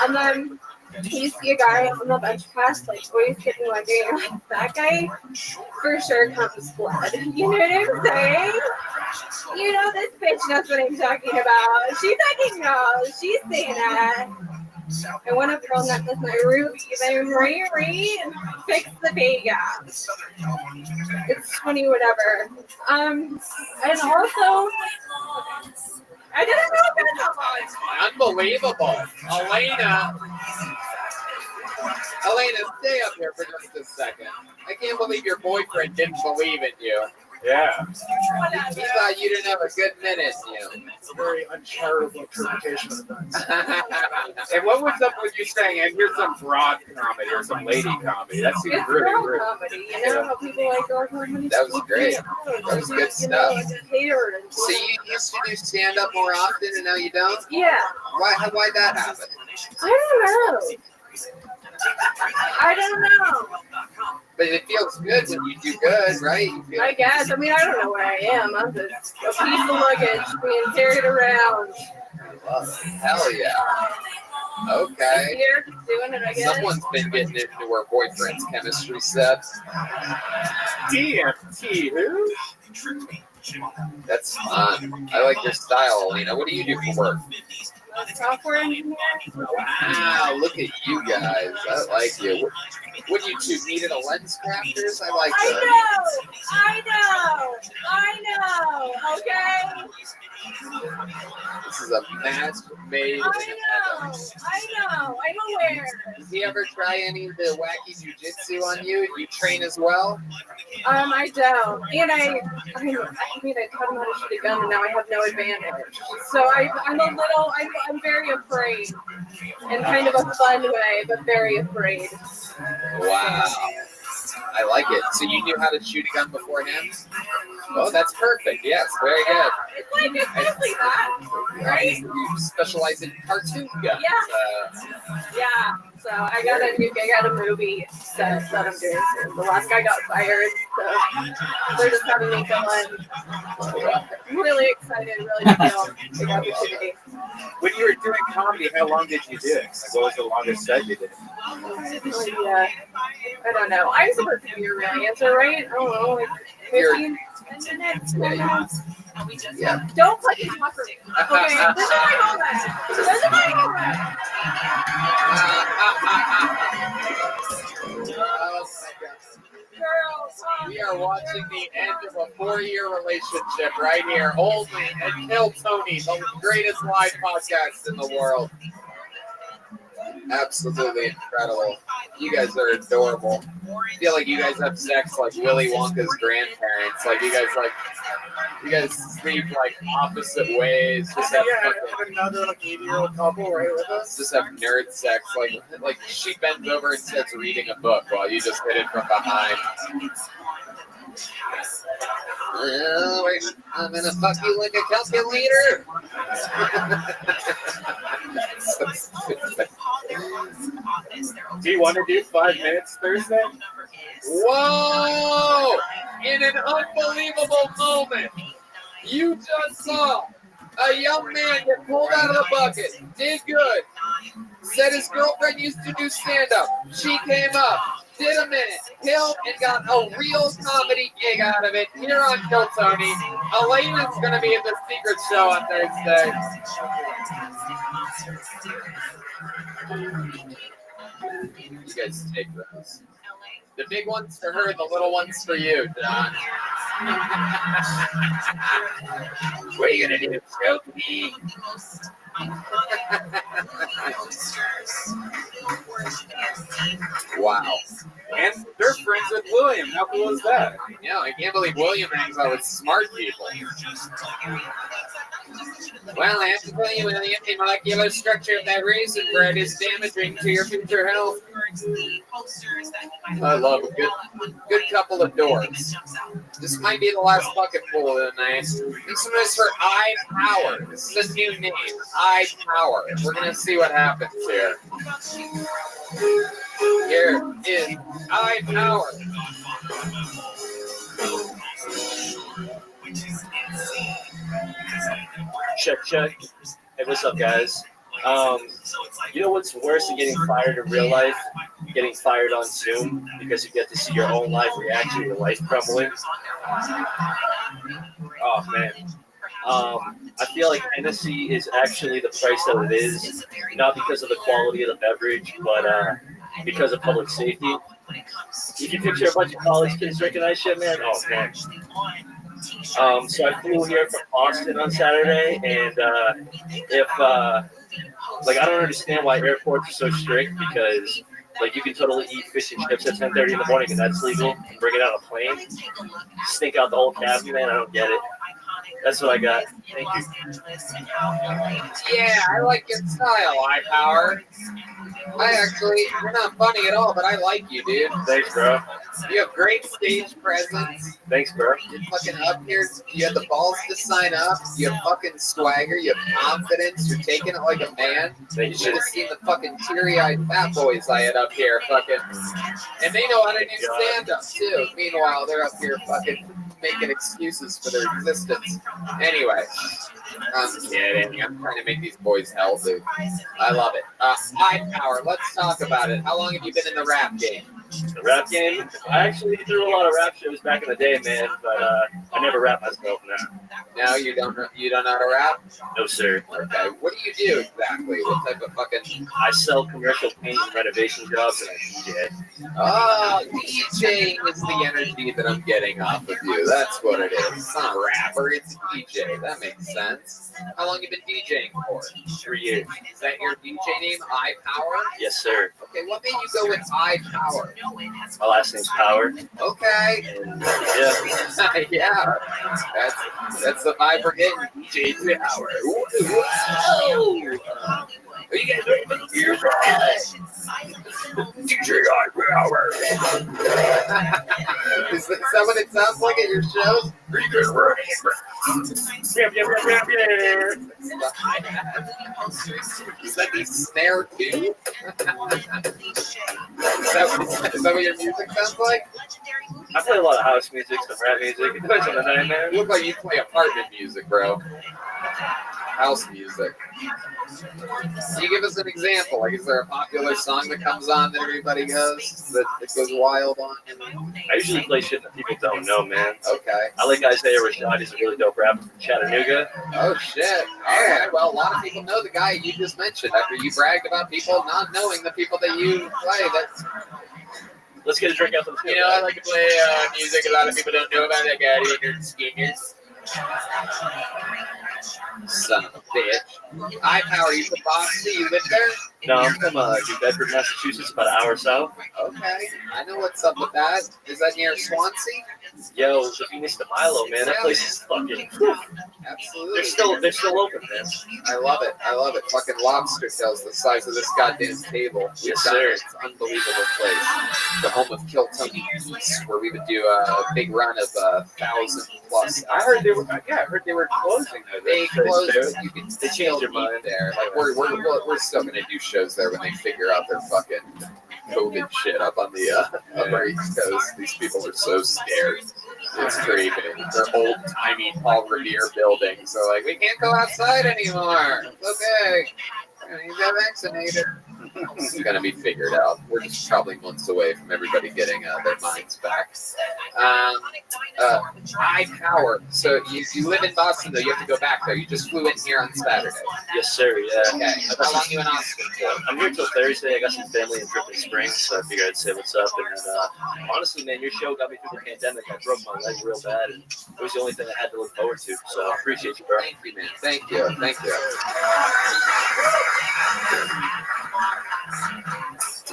And then you see a guy on the bench press, like always getting one day, and you're like, that guy for sure comes blood. You know what I'm saying? You know, this bitch knows what I'm talking about. She fucking knows. She's saying that. I want to throw that with my roots, even and fix the pay gap. It's 20 whatever. And also, I didn't know about that. Unbelievable. Elena, stay up here for just a second. I can't believe your boyfriend didn't believe in you. Yeah. He thought you didn't have a good minute in you. It's a very uncharitable interpretation of things. And what was up with you saying, and here's some broad comedy or some lady comedy? That seems It's really girl rude. comedy. You know how people like girl comedy? That was great. That was good stuff. Hater and So you used to do stand-up more often, and now you don't? Yeah. Why'd that happen? I don't know. But it feels good when you do good, right? You feel I guess. I mean, I don't know where I am. I'm just a piece of luggage being carried around. Hell yeah. Okay. Here, doing it, I guess. Someone's been getting into her boyfriend's chemistry set. DMT, who? That's fun. I like your style, Elena. What do you do for work? Software engineer. Wow, look at you guys. I like you. What do you two needed a lens crafters? I like that. I know. Okay. This is a match made. I know. I'm aware. Does he ever try any of the wacky jujitsu on you? You train as well? I don't. And I taught him how to shoot a gun, and now I have no advantage. So I'm very afraid. In kind of a fun way, but very afraid. Wow. I like it. So you knew how to shoot a gun beforehand? Oh, that's perfect. Yes, very good. It's mostly that, right? You specialize in cartoon guns. Yeah. So I got a movie set that I'm doing soon. The last guy got fired, so they're just having me fill in. I'm really excited, really big opportunity. When you were doing comedy, how long did you do it? Like, what was the longest set you did? Yeah, I don't know. I'm supposed to give you a real answer, right? I don't know, like 15 minutes, 10 minutes. Yeah. Don't fucking talk for me. Okay, this is my moment. We are watching the end of a 4-year relationship right here, only until Tony, the greatest live podcast in the world. Absolutely incredible. You guys are adorable. I feel like you guys have sex like Willy Wonka's grandparents. Like you guys sleep like opposite ways. Just have another like 80-year-old couple right with us. Just have nerd sex. Like she bends over and starts reading a book while you just hit it from behind. Wait, I'm gonna fuck you like a calculator. Do you want to do 5 minutes Thursday? Whoa! In an unbelievable moment, you just saw a young man get pulled out of the bucket, did good, said his girlfriend used to do stand-up. She came up, did a minute, killed, and got a real comedy gig out of it here on Kill Tony. Elena's going to be in the secret show on Thursday. You guys take those. The big ones for her, the little ones for you, John. What are you going to do? Choke me? Wow. And they're friends with William. How cool is that? Yeah, I can't believe William hangs out with smart people. Well, I have to tell you, William, the molecular structure of that raisin bread is damaging to your future health. I love a good couple of doors. This might be the last bucket full of the night. This one is for I Power. This is a new name, I Power. We're gonna see what happens here. Here is I Power. Check. Hey, what's up, guys? You know what's worse than getting fired in real life? Getting fired on Zoom because you get to see your own live reaction to your life crumbling. Oh man. I feel like Hennessy is actually the price that it is, not because of the quality of the beverage, but because of public safety. You can picture a bunch of college kids drinking that shit, man. Oh man. So I flew here from Boston on Saturday, and I don't understand why airports are so strict, because like you can totally eat fish and chips at 10:30 in the morning, and that's legal, and bring it on a plane. Stink out the whole cabin, man. I don't get it. That's what I got. Thank you. Yeah, I like your style, I Power. You're not funny at all, but I like you, dude. Thanks, bro. You have great stage presence. Thanks, bro. You're fucking up here. You have the balls to sign up. You have fucking swagger. You have confidence. You're taking it like a man. You should have seen the fucking teary-eyed fat boys I had up here, fucking. And they know how to do stand-up, too. Meanwhile, they're up here fucking making excuses for their existence. Anyway, I'm kidding. I'm trying to make these boys healthy. I love it. I Power. Let's talk about it. How long have you been in the rap game? The rap game? I actually threw a lot of rap shows back in the day, man, but I never rap myself now. No, you don't know how to rap? No, sir. Okay. What do you do exactly? What type of fucking... I sell commercial paint and renovation jobs, and I DJ. Oh, DJing is the energy that I'm getting off of you. That's what it is. It's not a rapper, it's a DJ. That makes sense. How long have you been DJing for? 3 years. Is that your DJ name, I Power? Yes, sir. Okay, what made you go with I Power? My last name's Power. Okay. And, yeah. That's the vibe we're getting. DJ Power. Whoa. Are you guys ready for the DJ I Power? Is that what it sounds like at your shows? Are you guys ready? Is that the snare too? Is that what your music sounds like? I play a lot of house music, some rap music. It depends on the night, man. You look like you play apartment music, bro. House music. Can you give us an example? Like, is there a popular song that comes on that everybody goes, that goes wild on? I usually play shit that people don't know, man. Okay. I like Isaiah Rashad. He's a really dope rapper from Chattanooga. Oh, shit. All right. Well, a lot of people know the guy you just mentioned after you bragged about people not knowing the people that you play. Let's get a drink out of the You know, I like to play music a lot of people don't know about. That guy, Leonard Skinner. Son of a bitch. I Power, you from Boston? You live there? No, I'm from New Bedford, Massachusetts, about an hour south. Okay. I know what's up with that. Is that near Swansea? Yo, the Phoenix de Milo, man. That place is fucking... Absolutely. They're still open, man. I love it. Fucking lobster tails the size of this goddamn table. Yes, sir. It's an unbelievable place. The home of Kill Tony East, where we would do a big run of 1,000+. I heard they were closing though. They closed. They changed their mind there. Like we're still gonna do shows there when they figure out their fucking COVID shit up on the upper East Coast. These people are so scared. It's creepy. They're old-timey Paul Revere buildings. So like, we can't go outside anymore. It's okay. You got vaccinated. It's gonna be figured out. We're just probably months away from everybody getting their minds back. I Power. So you live in Boston, though. You have to go back there. You just flew in here on Saturday. Yes, sir. Yeah. Okay. How long you in Austin for? I'm here till Thursday. I got some family in Dripping Springs, so I figured I'd say what's up. And then, honestly, man, your show got me through the pandemic. I broke my leg real bad, and it was the only thing I had to look forward to. So I appreciate you, bro. Thank you, man. Thank you. Thank you.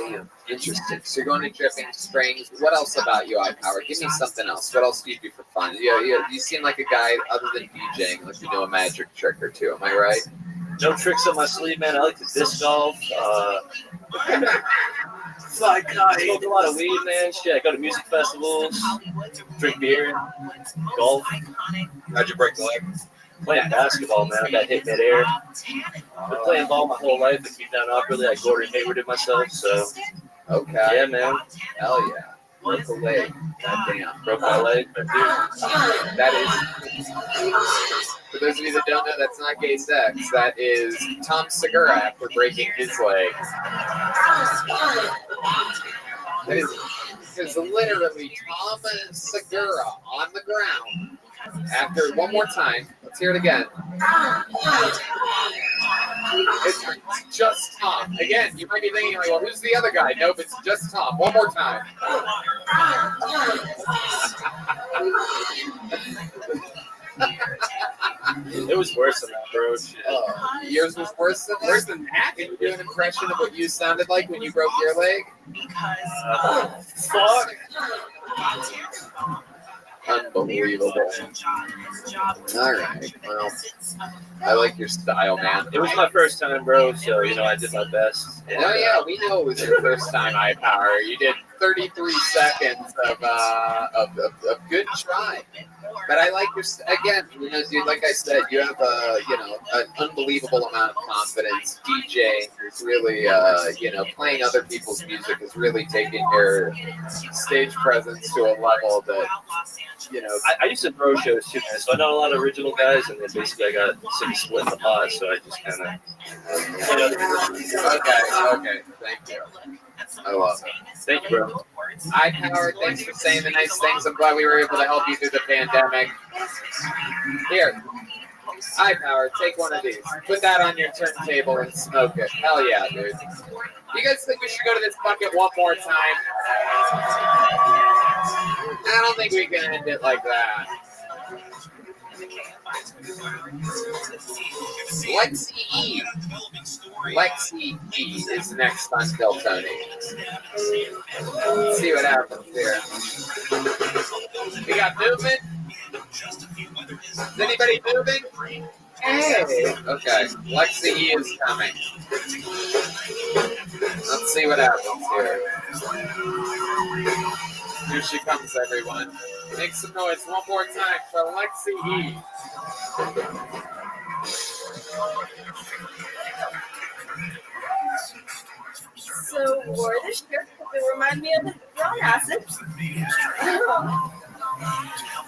Damn, interesting. So you're going to Dripping Springs. What else about you, iPower? Give me something else. What else do you do for fun? You seem like a guy, other than DJing, like you know a magic trick or two. Am I right? No tricks up my sleeve, man. I like to disc golf. Fly kite. Smoke a lot of weed, man. Shit, I go to music festivals, drink beer, golf. How'd you break the leg? Playing basketball, man. I got hit midair. Been playing ball my whole life. I came down awkwardly. I Gordon Haywarded myself, so. Okay. Yeah, man. Hell yeah. Broke the leg. Goddamn. Broke my leg, but dude. That is, for those of you that don't know, that's not gay sex. That is Tom Segura after breaking his leg. That is literally Tom Segura on the ground. After, one more time, let's hear it again. It's just Tom. Again, you might be thinking, like, well, who's the other guy? Nope, it's just Tom. One more time. It was worse than that, bro. Shit. Yours was worse than that? Can you do an impression of what you sounded like when you broke your leg? Fuck. Unbelievable. All right. Well, I like your style, man. It was my first time, bro, so, I did my best. And, oh, yeah, we know it was your first time, iPower. You did 33 seconds of good try. But I like your, again, dude, like I said, you have an unbelievable amount of confidence. DJ is really, playing other people's music is really taking your stage presence to a level that, I used to throw shows too, man. So I know a lot of original guys, and then basically I got sick of splitting the pot, so I just kind of. Okay. Thank you. I love it. Thank you, bro. iPower, thanks for saying the nice things. I'm glad we were able to help you through the pandemic. Here, iPower, take one of these. Put that on your turntable and smoke it. Hell yeah, dude. You guys think we should go to this bucket one more time? I don't think we can end it like that. Lexi E is next on Bill Tony. Let's see what happens here. We got movement. Is anybody moving? Hey. Okay. Lexi E is coming. Let's see what happens here. Here she comes, everyone. Make some noise one more time for Lexi E. So, wore this shirt because it reminded me of the brown acid.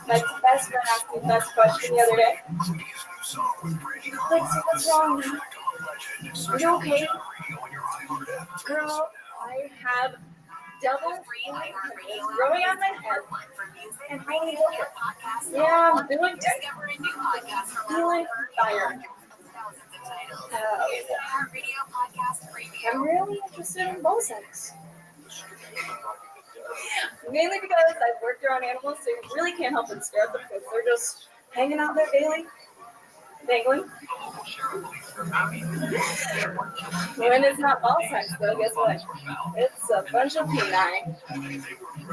My best friend asked me that question the other day. Lexi, what's wrong? Are you okay? Girl, I have double growing on my head, and I need it. Yeah, I'm doing feeling fire. I'm really interested in bull sex. Mainly because I've worked around animals, so you really can't help but stare at them because they're just hanging out there daily, dangling. When it's not ball sex, though, guess what? It's a bunch of peni.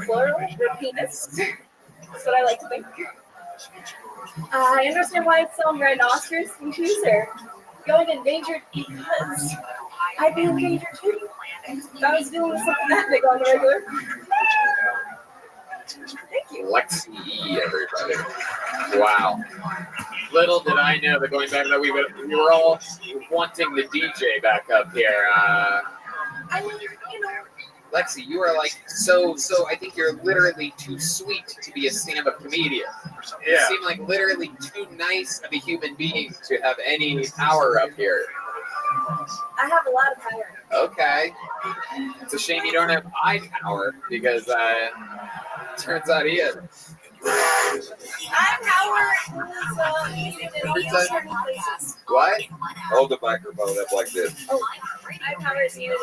Plural for penis. That's what I like to think. I understand why some rhinoceros and cheese are going endangered because I'd be endangered too. If I was dealing with something that big on the regular. Thank you. Lexi E, everybody. Wow. Little did I know that going back that we were all wanting the DJ back up here. I mean, Lexi, you are like so. I think you're literally too sweet to be a stand-up comedian. Yeah. You seem like literally too nice of a human being to have any power up here. I have a lot of power. Okay. It's a shame you don't have eye power because turns out he is. Eye power is needed in all certain places. What? Hold the microphone up like this. Oh, eye power is needed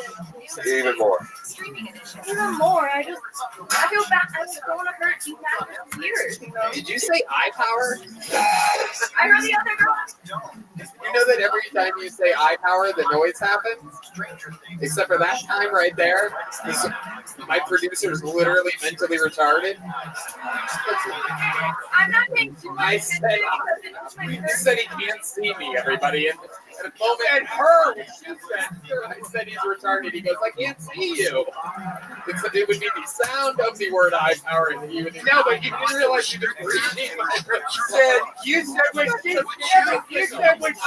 in Even more. even more. I feel bad. I don't want to hurt you guys' ears. You know? Did you say eye power? I heard the other girl. You know that every time you say eye power, the noise happens? Except for that time right there. My producer's literally mentally retarded. I'm not getting too much. I said, he said he can't see me, everybody. And at a moment, and her, when she said, I said he's retarded. He goes, I can't see you. It would be the sound of the word eye power. And he would, no, but you didn't realize you didn't read. You said when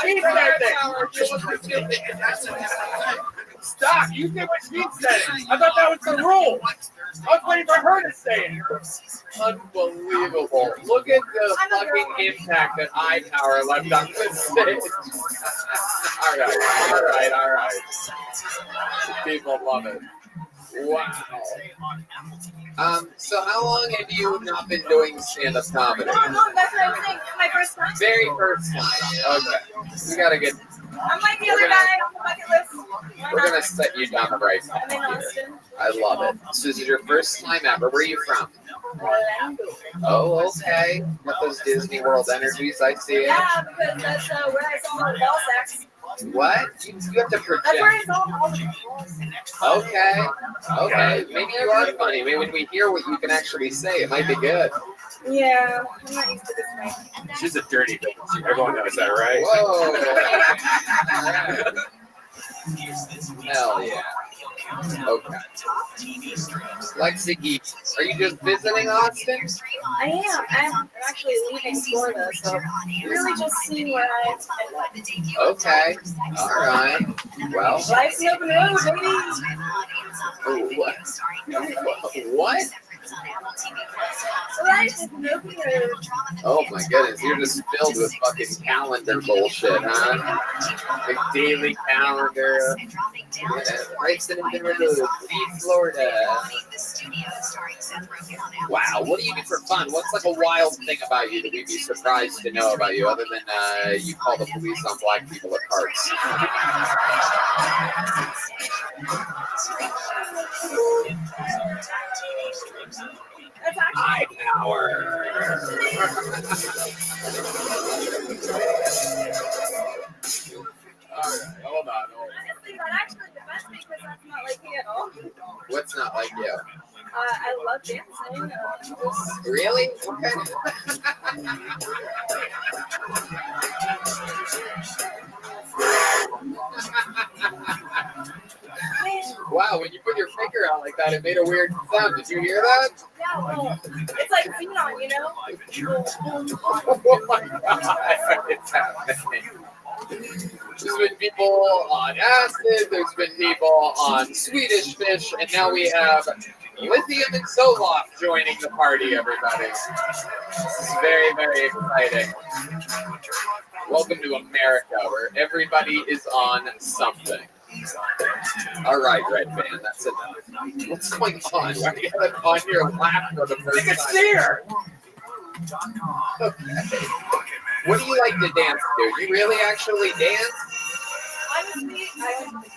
she said that. Stop! You said what she said. I thought that was the rule. I was waiting for her to say it. Unbelievable. Look at the fucking impact that eye power left on this stage. All right. People love it. Wow. So how long have you not been doing stand-up comedy? No, that's what I was saying. My first time. Very first time. Okay. We gotta get. I'm like the other guy on the bucket list. We're gonna set you down the right path. I'm in Austin. I love it. So this is your first time ever. Where are you from? Orlando. Oh, okay. Got those Disney World energies. I see it. Yeah, because that's where I saw the ball sacks. What? You have to project. That's where I saw all the balls. Okay. Maybe you are funny. Maybe when we hear what you can actually say, it might be good. Yeah, I'm not used to this mic. She's a dirty bitch. Everyone knows that, right? Whoa. Hell yeah. Okay. Lexi, are you just visiting Austin? I am. I'm actually leaving Florida, so really just seeing where I end up. Okay. All right. Well. Life's an open road, baby. What? Life is an open road. Oh my goodness, you're just filled with fucking calendar bullshit, huh? Like daily calendar. Race in the road, leave Florida. Wow, what do you do for fun? What's like a wild thing about you that we'd be surprised to know about you, other than you call the police on black people at parks? Eye power. Alright, hold on. Honestly, that actually depends because that's not like me at all. What's not like you? I love dancing. Really? Okay. Wow, when you put your finger out like that, it made a weird sound. Did you hear that? Yeah, well, it's like Xenon, you know? Oh my god, it's happening. There's been people on acid, there's been people on Swedish fish, and now we have lithium and Zoloft joining the party, everybody. This is very, very exciting. Welcome to America, where everybody is on something. All right, Red Band, that's enough. What's going on? Why do you have it on your lap for the first time? It's here! Okay. What do you like to dance to? You really actually dance? Honestly, I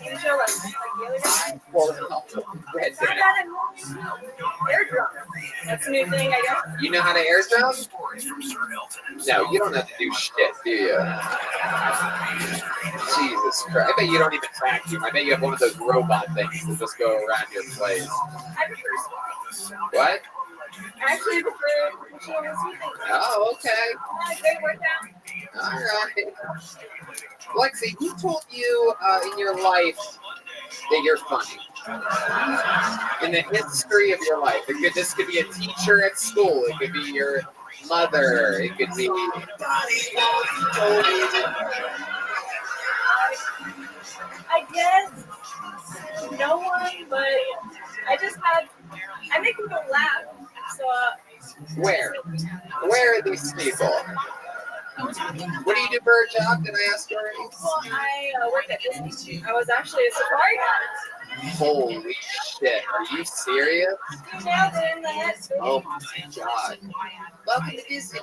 usually like the other guy. Well, Red Turn Band. that in air drum. That's a new thing, I guess. You know how to air drum? No, you don't have to do shit, do you? Jesus Christ. I bet you don't even vacuum. I bet you have one of those robot things that just go around your place. I prefer swimming. What? I actually prefer swimming. Oh, okay. Great workout. All right. Lexi, who told you in your life that you're funny? In the history of your life. This could be a teacher at school. It could be your mother. It could be... I guess no one, but I make people laugh. So, Where? Where are these people? What do you do for a job? Did I ask you already? Well, I worked at Disney. I was actually a safari guide. Holy shit. Are you serious? You nailed it in the head. Oh my god. Welcome to Disney.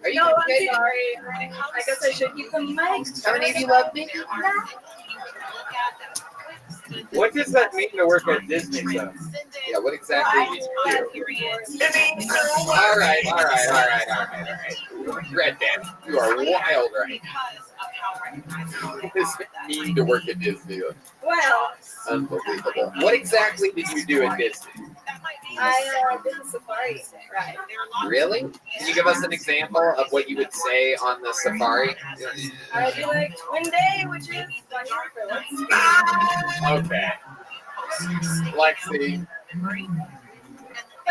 Are you No, I'm okay? sorry. I guess I should keep the mic. How many of you love me? What does that mean to work at Disney, though? Yeah, what exactly did you do? All right. Red Band, you are wild right now. What does it mean to work at Disney? Well, Unbelievable. What exactly did you do at Disney? I did the safari ride. Really? Can you give us an example of what you would say on the safari? I do like Twin Day, which is one year for let's Okay. Lexi.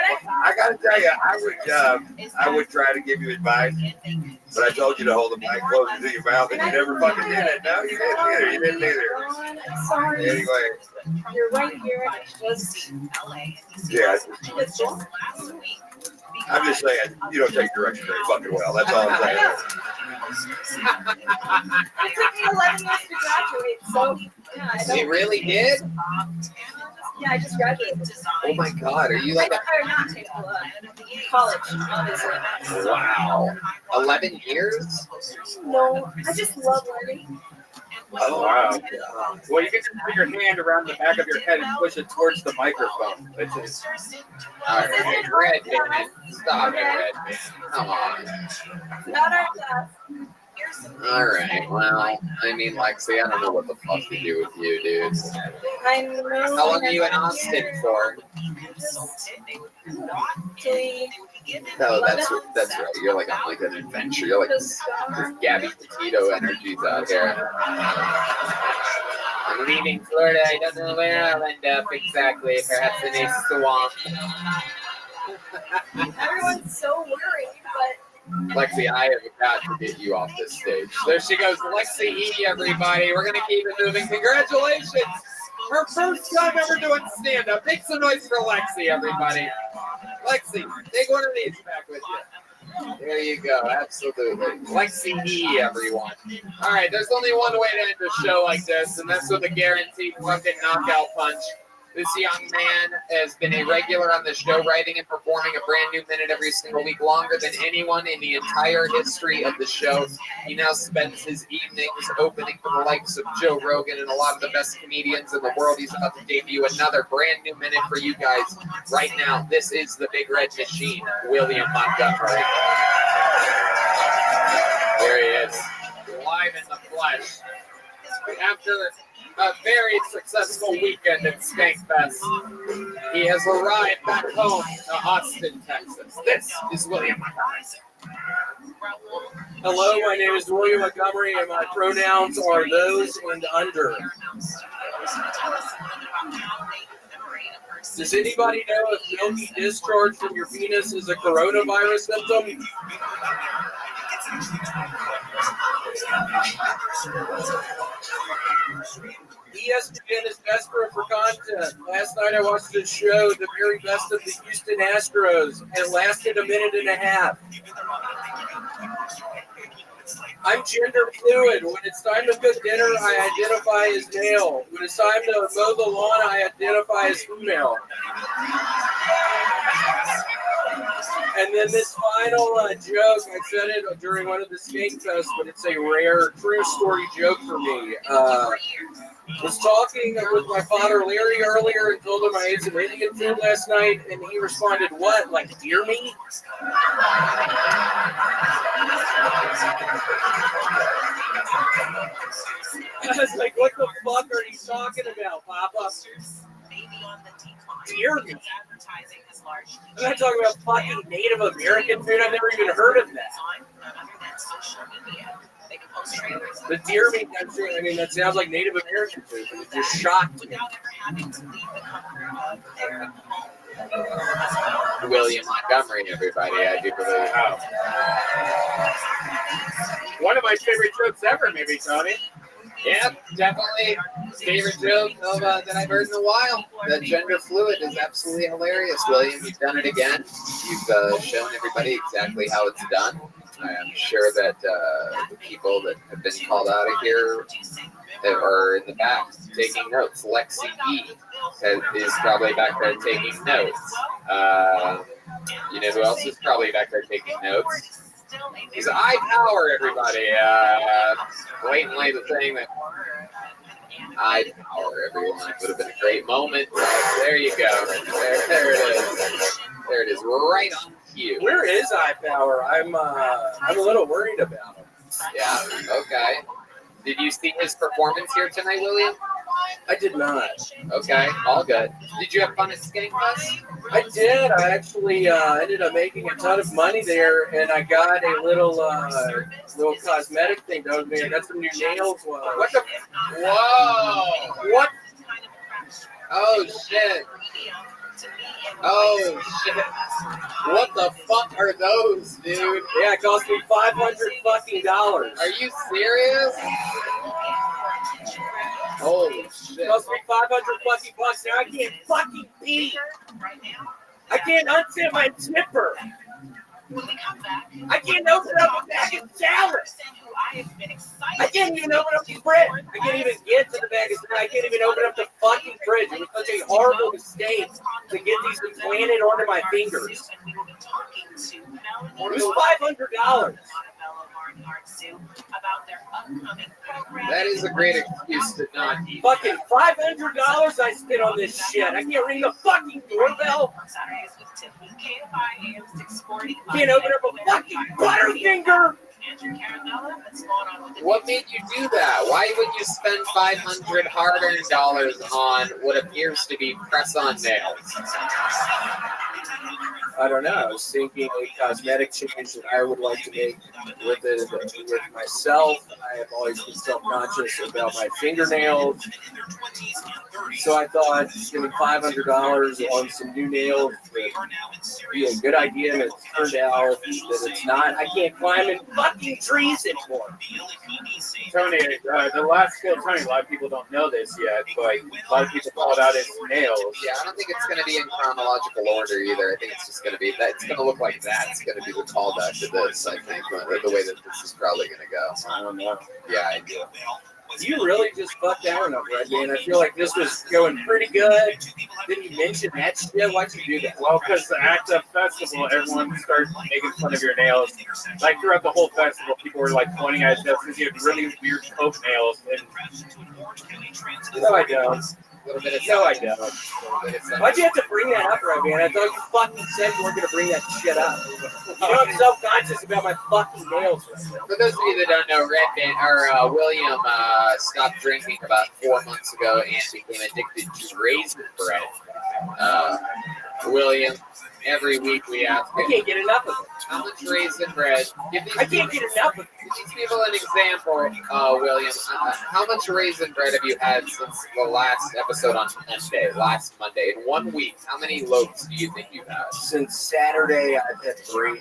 I gotta tell you, I would try to give you advice, but I told you to hold the mic closer to your mouth, and you never fucking did it. No, you didn't either. You didn't either. I'm sorry. Anyway, You're right here. It's just. yeah, It's just. I'm just saying, you don't take direction very fucking well. That's all I'm saying. It took me 11 years to graduate, so yeah, I don't. You really did? Yeah, I just graduated. Oh my god, are you like a... Or not high school, college, obviously. Wow. 11 years? No, I just love learning. Oh, wow. Well, you can just put your hand around the back of your head and push it towards the microphone. Which is... All right, Red Band. Stop it, Red Band. Come on. Not our class. All right, well, I mean, Lexi, I don't know what the fuck to do with you, dude. I know. How long are you in Austin for? No, that's right. You're like on like an adventure. You're like this Gabby Petito energies out here. I'm leaving Florida. I don't know where I'll end up exactly. Perhaps in a swamp. Everyone's so worried, but. Lexi, I have got to get you off this stage. There she goes, Lexi E, everybody. We're going to keep it moving. Congratulations. Her first time ever doing stand-up. Make some noise for Lexi, everybody. Lexi, take one of these back with you. There you go. Absolutely. Lexi E, everyone. All right, there's only one way to end a show like this, and that's with a guaranteed fucking knockout punch. This young man has been a regular on the show, writing and performing a brand new minute every single week, longer than anyone in the entire history of the show. He now spends his evenings opening for the likes of Joe Rogan and a lot of the best comedians in the world. He's about to debut another brand new minute for you guys right now. This is the Big Red Machine, William Montgomery. There he is, live in the flesh. After a very successful weekend at Skankfest, he has arrived back home to Austin, Texas. This is William Montgomery. Hello, my name is William Montgomery, and my pronouns are those and under. Does anybody know if milky discharge from your penis is a coronavirus symptom? ESPN is desperate for content. Last night I watched a show, the very best of the Houston Astros, and it lasted a minute and a half. I'm gender fluid. When it's time to cook dinner, I identify as male. When it's time to mow the lawn, I identify as female. And then this final joke, I said it during one of the skate fests, but it's a rare, true story joke for me. Was talking with my father Larry earlier and told him I ate some Indian food last night, and he responded, "What, like deer meat?" I was like, "What the fuck are you talking about, Papa?" Deer meat. I'm not talking about fucking Native American food. I've never even heard of that. The deer meat, I mean, that sounds like Native American food, but it just shocked me. William Montgomery, everybody, I do believe. One of my favorite jokes ever, maybe, Tony. Yeah, definitely. Favorite joke that I've heard in a while. The gender fluid is absolutely hilarious, William. You've done it again. You've shown everybody exactly how it's done. I'm sure that the people that have been called out of here or in the back taking notes. Lexi E is probably back there taking notes. You know who else is probably back there taking notes? He's eye power, everybody. Blatantly the thing that eye power, everyone. Would have been a great moment. There you go. There it is. There it is. Right on cue. Where is eye power? I'm a little worried about him. Yeah. Okay. Did you see his performance here tonight, William? I did not. Okay, all good. Did you have fun at Skank Fest? I did. I actually ended up making a ton of money there, and I got a little cosmetic thing done there. I got some new nails. What the? Whoa! What? Oh shit! Oh shit! What the fuck are those, dude? Yeah, it cost me $500 fucking. Are you serious? Holy shit! It cost me $500 fucking bucks. Now I can't fucking pee. I can't unzip my zipper. I can't open up a bag of salad. I can't even open up the fridge. I can't even get to the bag of salad. I can't even open up the fucking fridge. It was such a horrible mistake to get these implanted onto my fingers. It was $500. That is a great excuse to not eat. Fucking $500 I spent on this shit. I can't ring the fucking doorbell. Can't open up a fucking Butterfinger. What made you do that? Why would you spend $500 hard-earned dollars on what appears to be press-on nails? I don't know. I was thinking a cosmetic change that I would like to make with myself. I have always been self-conscious about my fingernails. So I thought spending $500 on some new nails would be a good idea, and it turned out that it's not. I can't climb in fucking trees anymore. Tony, the last skill, Tony, a lot of people don't know this yet, but a lot of people call it out as nails. Yeah, I don't think it's going to be in chronological order either. I think it's just going to be that. It's going to look like that. It's going to be the callback to this, I think, the way that this is probably going to go. I don't know. Yeah, I do. You really just fucked down on Red Man. I feel like this was going pretty good. Didn't you mention that shit? Why'd you do that? Well, because the ACTA festival, everyone started making fun of your nails. Like throughout the whole festival, people were like pointing at nails because you have really weird poke nails. And no, I don't. No, I don't. Why'd you have to bring that up, Rabbi? I thought you fucking said you weren't going to bring that shit up. You know, I'm self-conscious about my fucking nails right now. For those of you that don't know, William stopped drinking about 4 months ago and became addicted to raisin bread. William, every week we ask him, I can't get enough of it. How much raisin bread? I can't get enough of it. Give these people an example, William. How much raisin bread have you had since the last episode on Monday, last Monday? In 1 week, how many loaves do you think you've had? Since Saturday, I've had 3.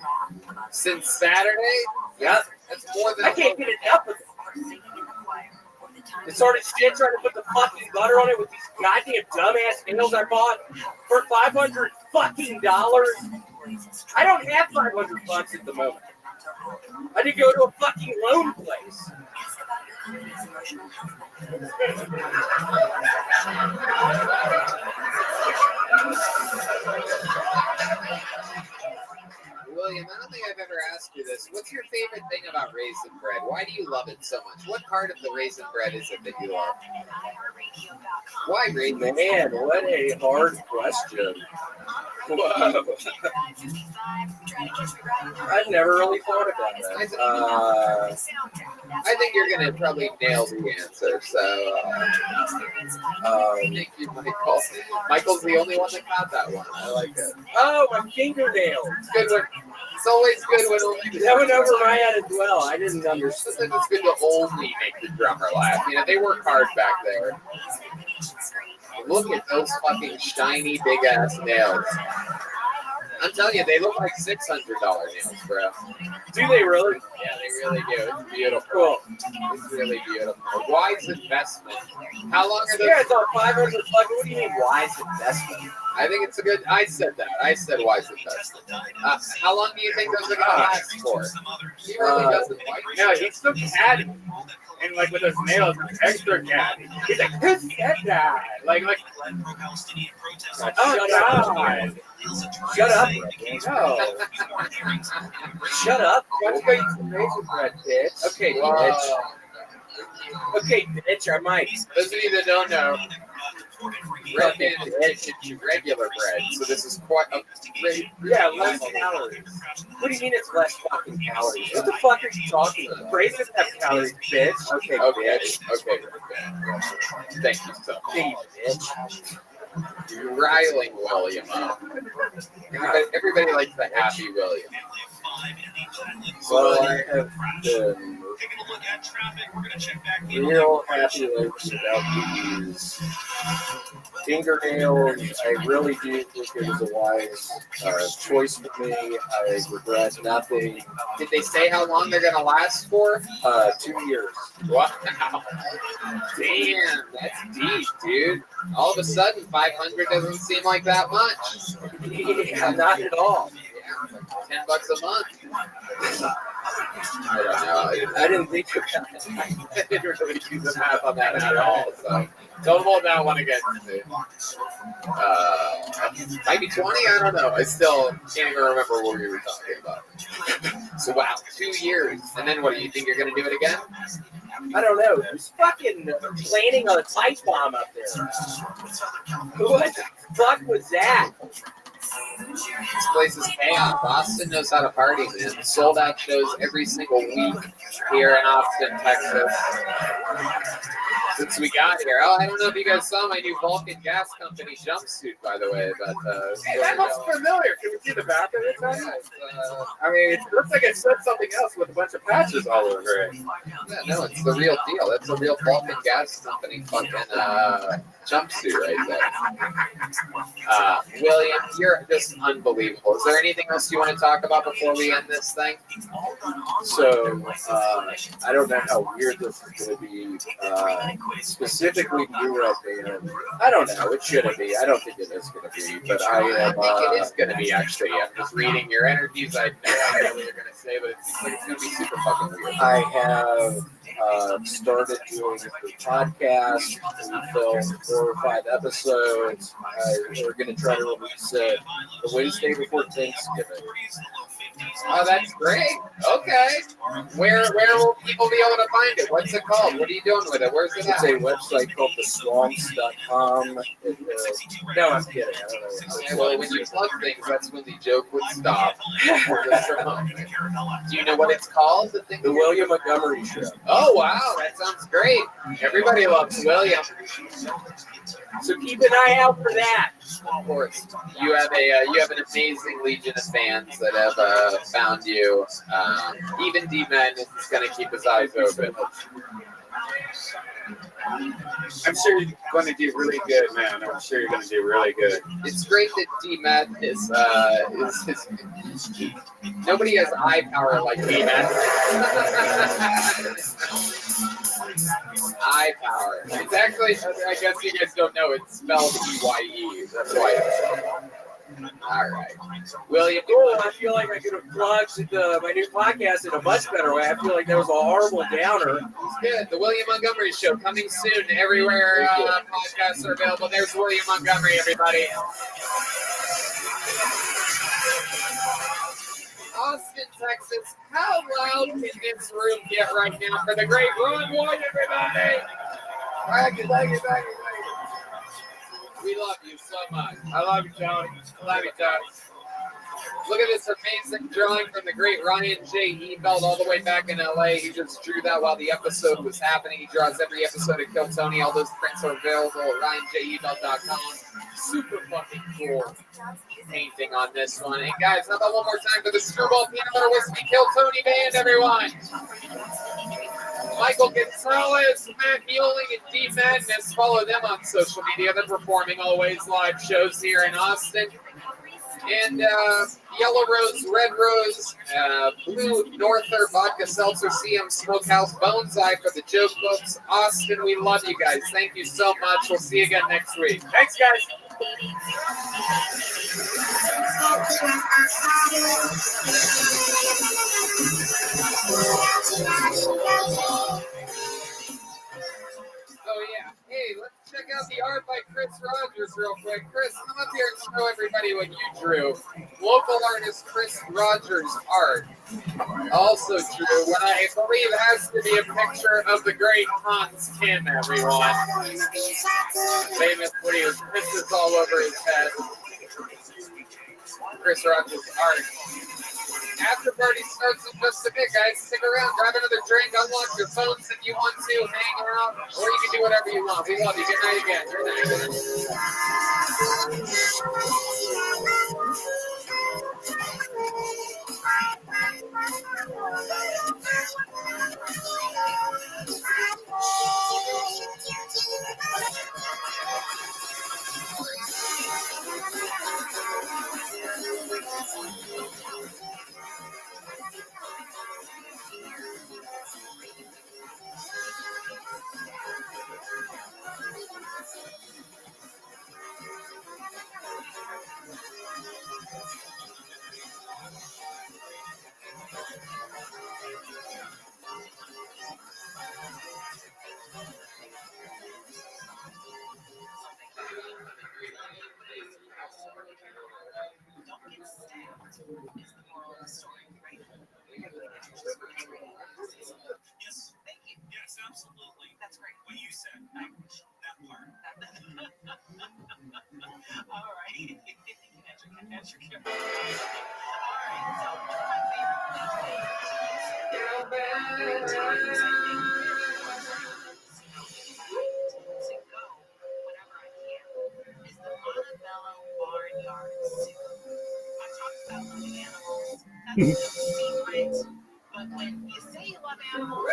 Since Saturday? Yeah. That's more than I can't get enough of it. The sort of shit trying to put the fucking butter on it with these goddamn dumbass nails I bought for $500 fucking dollars. I don't have $500 at the moment. I did go to a fucking loan place. William, I don't think I've ever asked you this. What's your favorite thing about raisin bread? Why do you love it so much? What part of the raisin bread is it that you love? Why raisin? Man, what a hard question. Whoa. I've never really thought about that. I think you're going to probably nail the answer. So, thank you, Michael. Michael's the only one that got that one. I like it. Oh, my fingernails. It's good when, it's always good when only that went over my head as well. I didn't understand. Sometimes it's good to only make the drummer laugh. You know, they work hard back there. Look at those fucking shiny, big ass nails. I'm telling you, they look like $600 nails, bro. Do they really? Yeah, they really do. It's beautiful. Cool. It's really beautiful. Wise investment. How long are those? Yeah, it's on $500. What do you mean wise investment? I think it's a good. I said that. I said wise investment. How long do you think those are gonna last for? He really doesn't like. No, he's still caddy. and like with his nails, it's extra cat. He's like, who's that guy? Like, oh God. Shut up. No. Shut up. Let's go eat some raisin bread, bitch. Okay, bitch. Okay, bitch, I might. Those of you that don't know, red band is regular bread, so this is quite a less calories. What do you mean it's less fucking calories? What the fuck are you talking about? Raisins have calories, bitch. Okay, bitch. Okay. Thank you so much. Hey, bitch. You're riling William up. Everybody likes the happy William. Well, I have been real happy lately about these fingernails. I really do think it was a wise choice for me. I regret nothing. Did they say how long they're going to last for? 2 years. Wow. Damn, that's deep, dude. All of a sudden, 500 doesn't seem like that much. Yeah, not at all. $10 a month. I don't know. I didn't think about it. I didn't really do the math on that at all. So don't hold that one against me. Maybe 20? I don't know. I still can't even remember what we were talking about. So wow, 2 years. And then what, do you think you're going to do it again? I don't know. Who's fucking planning a pipe bomb up there? What the fuck was that? This place is chaos. Austin knows how to party, man. Sold out shows every single week here in Austin, Texas. Since we got here. Oh, I don't know if you guys saw my new Vulcan Gas Company jumpsuit, by the way, but hey, that looks familiar. Can we see the back of it? I mean, it looks like it said something else with a bunch of patches all over it. Yeah, no, it's the real deal. That's a real Vulcan Gas Company fucking jumpsuit right there. William, you're just unbelievable. Is there anything else you want to talk about before we end this thing? So, I don't know how weird this is going to be. Specifically Europe, and I don't know. It shouldn't be. I don't think it is going to be, but I am. I think it is going to be, actually. I'm just reading your interviews. I know what you're going to say, but it seems like it's going to be super fucking weird. I have started doing the podcast. We filmed 4 or 5 episodes. We're going to try to release it the Wednesday before Thanksgiving. Oh, that's great. Okay. Where will people be able to find it? What's it called? What are you doing with it? Where's it at? It's a website called theswamps.com. No, I'm kidding. I don't know. Okay, well, when you plug things, that's when the joke would stop. Do you know what it's called? The William Montgomery Show. Oh, wow. That sounds great. Everybody loves William. So keep an eye out for that. Of course. You have an amazing legion of fans that have found you. Even D-Man is going to keep his eyes open. I'm sure you're going to do really good, man. I'm sure you're going to do really good. It's great that D-Man is nobody has eye power like D-Man. Eye power. It's actually, I guess you guys don't know, it's spelled E-Y-E. That's why it's all right. William, I feel like I could have plugged my new podcast in a much better way. I feel like that was a horrible downer. It's good. The William Montgomery Show coming soon everywhere podcasts are available. There's William Montgomery, everybody. Austin, Texas. How loud can this room get right now for the great Ron White, everybody? Thank you. We love you so much. I love you, Tony. Look at this amazing drawing from the great Ryan J. Ebelt all the way back in LA. He just drew that while the episode was happening. He draws every episode of Kill Tony. All those prints are available at RyanJEbelt.com. Super fucking cool painting on this one. And guys, how about one more time for the Screwball Peanut Butter Whiskey Kill Tony band, everyone? Michael Gonzalez, Matt Mueling, and D Madness. Follow them on social media. They're performing always live shows here in Austin. And Yellow Rose, Red Rose, Blue Norther, Vodka Seltzer, CM Smokehouse, Bonsai for the joke books. Austin, we love you guys. Thank you so much. We'll see you again next week. Thanks, guys. Yeah. Hey, let's check out the art by Chris Rogers real quick. Chris, come up here and show everybody what you drew. Local artist Chris Rogers' art. Also drew what I believe has to be a picture of the great Hans Kim, everyone. Famous when he was pisses all over his head. Chris Rogers' art. After party starts in just a bit, guys. Stick around, grab another drink, unlock your phones if you want to, hang out, or you can do whatever you want. We love you. Good night again. Good night. Yes, absolutely. That's great. What you said. That part. All right. Answer carefully. All right. So, but when you say you love animals,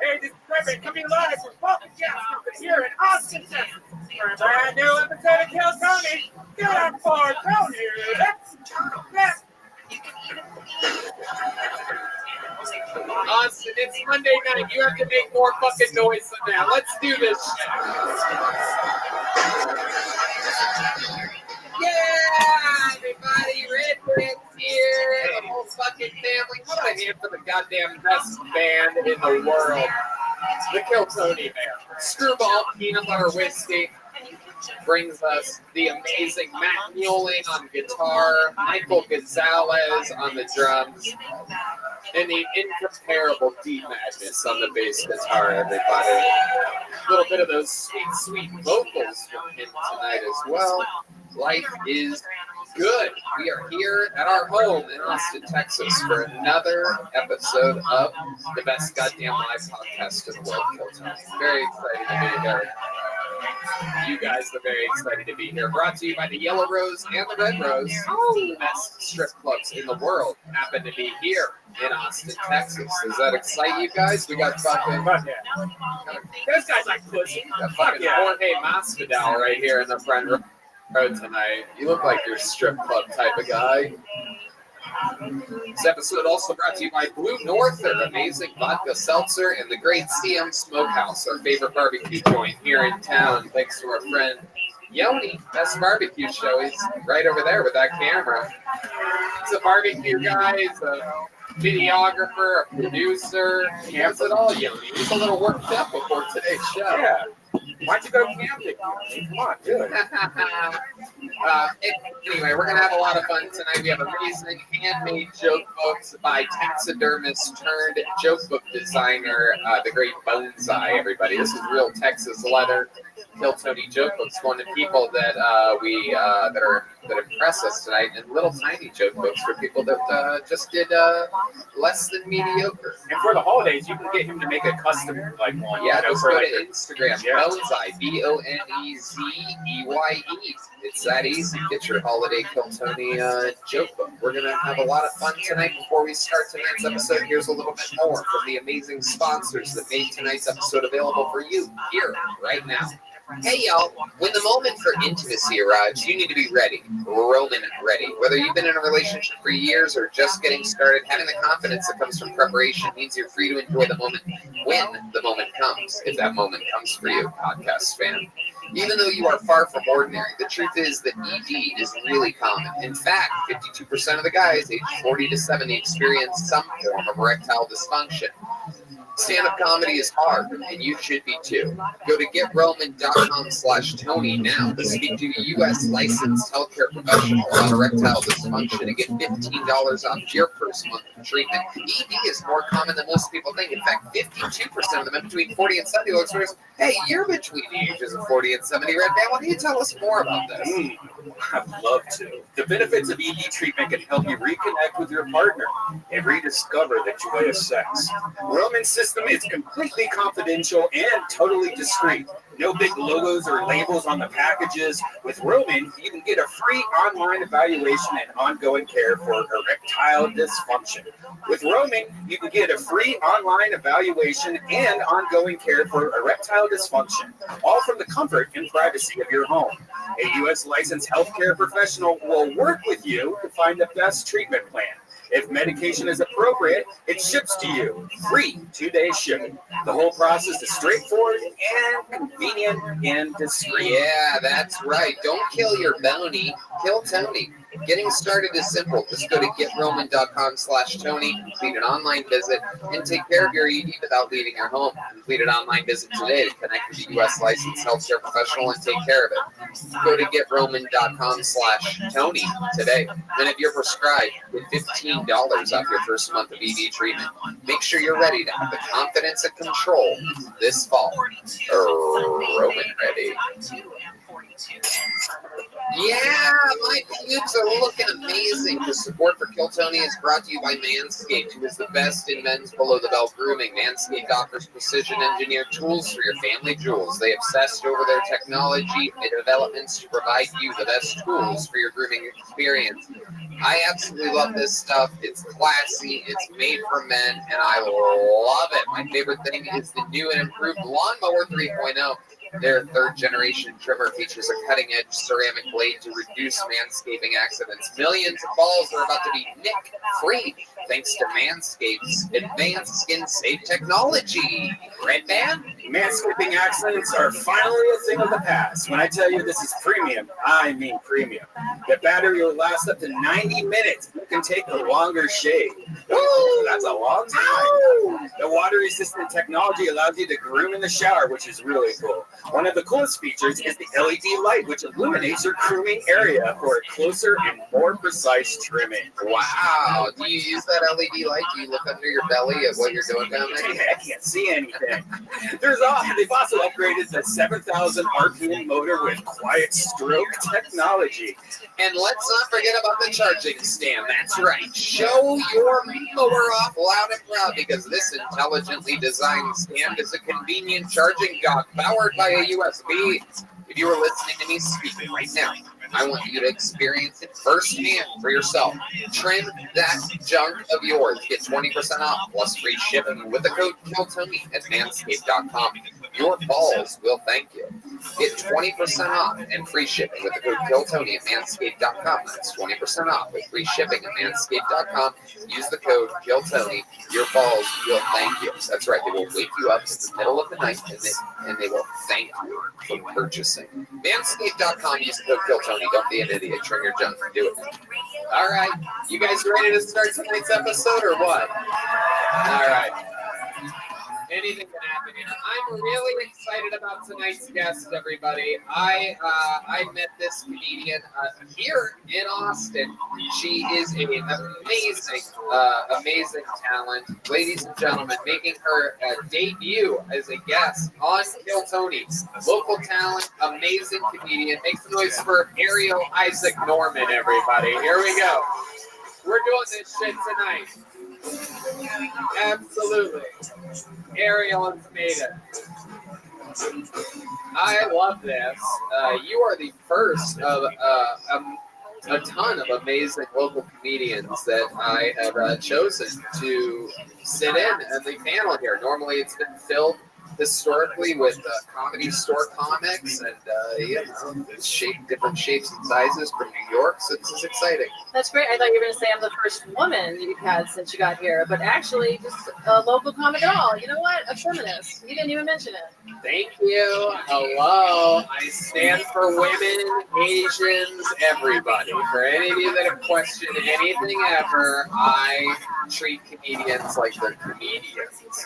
Hey, this is Rabbi coming live from Papa Jack's here in Austin, Texas. For a brand new episode of Kill Tony. Get up for Tony. Let's turn back. Austin, it's Monday night. You have to make more fucking noise than that. Let's do this shit. Yeah, everybody, Redbread's here. The whole fucking family. What a hand for the goddamn best band in the world. The Kill Tony Band. Screwball Peanut Butter Whiskey brings us the amazing Matt Mueling on guitar, Michael Gonzalez on the drums, and the incomparable Deep Madness on the bass guitar, everybody. A little bit of those sweet, sweet vocals from him tonight as well. Life is good. We are here at our home in Austin, Texas for another episode of the best goddamn live podcast in the world, Kill Tony. Very excited to be here. You guys are very excited to be here. Brought to you by the Yellow Rose and the Red Rose. The best strip clubs in the world happen to be here in Austin, Texas. Does that excite you guys? We got fucking... Those guys like pussy. Got fucking Jorge Masvidal right here in the front row tonight. You look like you're a strip club type of guy. This episode also brought to you by Blue Norther, amazing vodka seltzer, and the great CM Smokehouse, our favorite barbecue joint here in town. Thanks to our friend Yoni, best barbecue show. He's right over there with that camera. He's a barbecue guy, he's a videographer, a producer. He has it all, Yoni. He's a little worked up before today's show. Yeah. Why'd you go camping? Come on, do it. Anyway, we're going to have a lot of fun tonight. We have amazing handmade joke books by taxidermist turned joke book designer, the great Bonsai, everybody. This is real Texas leather. Kill Tony joke books, one of the people that that impress us tonight, and little tiny joke books for people that just did less than mediocre. And for the holidays, you can get him to make a custom one. Yeah, just go like to Instagram, yeah. Bonsai, Bonezeye. It's that easy. Get your holiday Kill Tony joke book. We're gonna have a lot of fun tonight. Before we start tonight's episode, here's a little bit more from the amazing sponsors that made tonight's episode available for you here right now. Hey y'all, when the moment for intimacy arrives, you need to be ready. Roman ready. Whether you've been in a relationship for years or just getting started, having the confidence that comes from preparation means you're free to enjoy the moment when the moment comes, if that moment comes for you, podcast fan. Even though you are far from ordinary, the truth is that ED is really common. In fact, 52% of the guys aged 40 to 70 experience some form of erectile dysfunction. Stand-up comedy is hard, and you should be too. Go to GetRoman.com/Tony now to speak to a U.S. licensed healthcare professional about erectile dysfunction and get $15 off your first month of treatment. ED is more common than most people think. In fact, 52% of the men between 40 and 70 will experience, hey, you're between the ages of 40 and 70, Red Man. Why don't you tell us more about this? I'd love to. The benefits of ED treatment can help you reconnect with your partner and rediscover the joy of sex. Roman's system is completely confidential and totally discreet. No big logos or labels on the packages. With Roman, you can get a free online evaluation and ongoing care for erectile dysfunction. With Roman, you can get a free online evaluation and ongoing care for erectile dysfunction, all from the comfort and privacy of your home. A U.S. licensed healthcare professional will work with you to find the best treatment plan. If medication is appropriate, it ships to you. Free 2-day shipping. The whole process is straightforward and convenient and discreet. Yeah, that's right. Don't kill your bounty. Kill Tony. Getting started is simple. Just go to GetRoman.com/Tony, complete an online visit, and take care of your ED without leaving your home. Complete an online visit today to connect with a U.S. licensed healthcare professional and take care of it. Go to GetRoman.com/Tony today. And if you're prescribed, get $15 off your first month of ED treatment. Make sure you're ready to have the confidence and control this fall. Roman ready. Yeah, my pubes are looking amazing. The support for Kill Tony is brought to you by Manscaped, who is the best in men's below-the-belt grooming. Manscaped offers precision-engineered tools for your family jewels. They obsessed over their technology and developments to provide you the best tools for your grooming experience. I absolutely love this stuff. It's classy, it's made for men, and I love it. My favorite thing is the new and improved Lawnmower 3.0. Their third-generation trimmer features a cutting-edge ceramic blade to reduce manscaping accidents. Millions of balls are about to be nick-free thanks to Manscaped's advanced skin-safe technology. Red Man? Manscaping accidents are finally a thing of the past. When I tell you this is premium, I mean premium. The battery will last up to 90 minutes. You can take a longer shave. Ooh, that's a long time. The water-resistant technology allows you to groom in the shower, which is really cool. One of the coolest features is the LED light, which illuminates your grooming area for a closer and more precise trimming. Wow. Do you use that LED light? Do you look under your belly at what you're doing down there? I can't see anything. They've also upgraded the 7,000 RPM motor with quiet stroke technology. And let's not forget about the charging stand. That's right. Show your mower off loud and proud because this intelligently designed stand is a convenient charging dock powered by a USB. If you are listening to me speaking right now, I want you to experience it firsthand for yourself. Trim that junk of yours. Get 20% off plus free shipping with the code KILLTONY at manscaped.com. Your balls will thank you. Get 20% off and free shipping with the code KILLTONY at manscaped.com. That's 20% off with free shipping at manscaped.com. Use the code KILLTONY. Your balls will thank you. That's right. They will wake you up in the middle of the night and they will thank you for purchasing. Manscaped.com. Use the code KILLTONY. Don't be an idiot. Trim your junk. Do it. All right. You guys ready to start tonight's episode or what? All right. Anything can happen here. I'm really excited about tonight's guest, everybody. I met this comedian here in Austin. She is an amazing talent. Ladies and gentlemen, making her debut as a guest on Kill Tony. Local talent, amazing comedian. Make some noise for Ariel Isaac Norman, everybody. Here we go. We're doing this shit tonight. Absolutely. Ariel has made it. I love this. You are the first of a ton of amazing local comedians that I have chosen to sit in the panel here. Normally it's been filled historically with comedy store comics and different shapes and sizes from New York. So this is exciting. That's great. I thought you were going to say I'm the first woman you've had since you got here, but actually just a local comic at all. You know what? A feminist. You didn't even mention it. Thank you. Hello. I stand for women, Asians, everybody. For any of you that have questioned anything ever, I treat comedians like they're comedians.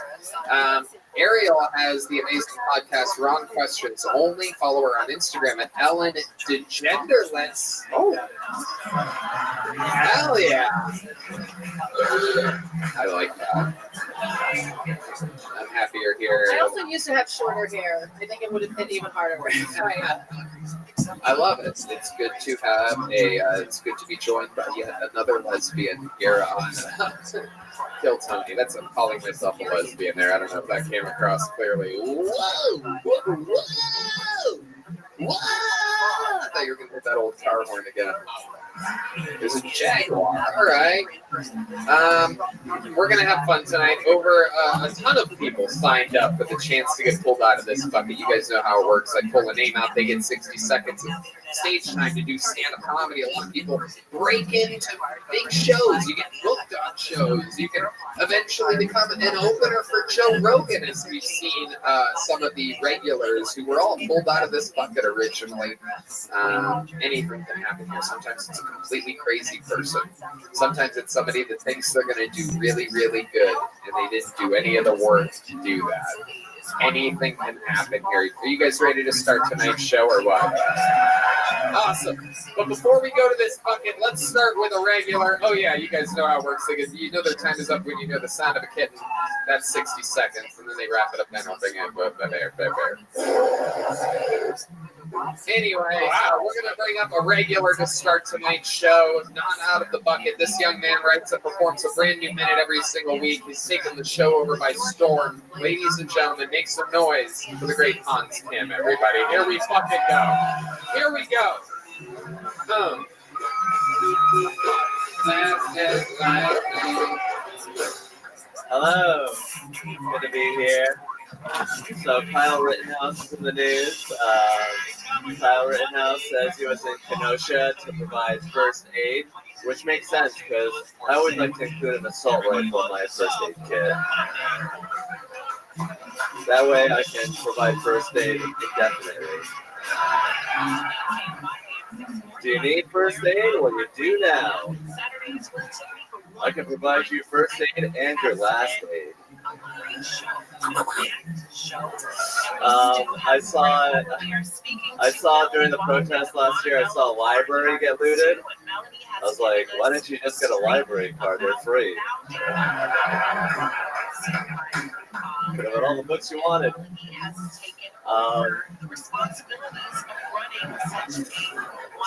Ariel has the amazing podcast Wrong Questions Only. Follow her on Instagram at Ellen DeGenderless. Oh, hell yeah. I like that. I'm happy you're here. I also used to have shorter hair. I think it would have been even harder. I love it. It's good to have it's good to be joined by yet another lesbian here on Kill Tony. I'm calling myself a lesbian there. I don't know if that came across clearly. Whoa! Whoa! Whoa! I thought you were going to hit that old car horn again. There's a Jaguar. All right. We're going to have fun tonight. Over a ton of people signed up with a chance to get pulled out of this bucket. You guys know how it works. I pull a name out. They get 60 seconds of stage time to do stand-up comedy. A lot of people break into big shows. You get booked on shows. You can eventually become an opener for Joe Rogan, as we've seen some of the regulars who were all pulled out of this bucket originally. Anything can happen here. Sometimes it's a completely crazy person. Sometimes it's somebody that thinks they're going to do really, really good, and they didn't do any of the work to do that. Anything can happen here. Are you guys ready to start tonight's show or what? Awesome. But before we go to this bucket, let's start with a regular. Oh yeah, you guys know how it works. You know their time is up when you know the sound of a kitten. That's 60 seconds, and then they wrap it up. Then I'll bring in bear. Anyway, we're going to bring up a regular to start tonight's show. Not out of the bucket. This young man writes and performs a brand new minute every single week. He's taken the show over by storm. Ladies and gentlemen, make some noise for the great Hans Kim, everybody. Here we fucking go. Here we go. Hello. Good to be here. So Kyle Rittenhouse is in the news. Kyle Rittenhouse says he was in Kenosha to provide first aid, which makes sense because I always like to include an assault rifle in my first aid kit. That way I can provide first aid indefinitely. Do you need first aid? Well, you do now. I can provide you first aid and your last aid. I saw during the protest last year, I saw a library get looted. I was like, why didn't you just get a library card? They're free. Could have had all the books you wanted.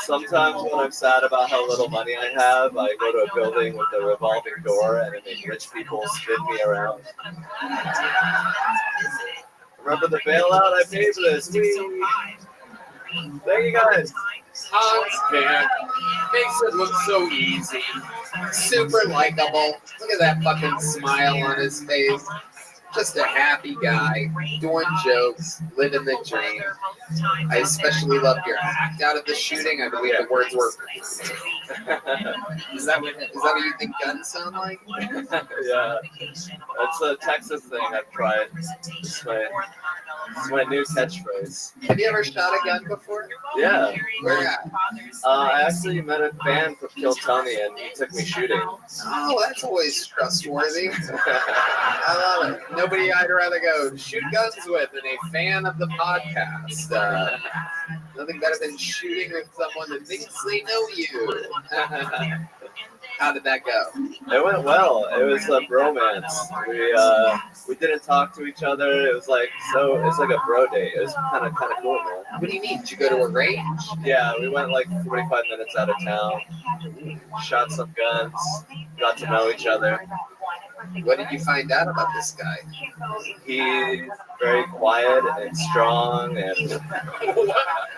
Sometimes when I'm sad about how little money I have, I go to a building with a revolving door and it makes rich people spin me around. Remember the bailout? I paid for this. Thank you guys. Hans man, makes it look so easy. Super likable. Look at that fucking smile on his face. Just a happy guy, doing jokes, living the dream. I especially loved your act out of the shooting. I believe the words were. Is that what you think guns sound like? Yeah, that's a Texas thing I've tried. It's my new catchphrase. Have you ever shot a gun before? Yeah. Where at? I actually met a fan from Kill Tony and he took me shooting. Oh, that's always trustworthy. I love it. Nobody I'd rather go shoot guns with than a fan of the podcast. Nothing better than shooting with someone that thinks they know you. How did that go? It went well. It was a bromance. We didn't talk to each other. It was like a bro date. It was kind of cool, man. What do you mean? Did you go to a range? Yeah, we went like 45 minutes out of town. Shot some guns. Got to know each other. What did you find out about this guy? He's very quiet and strong and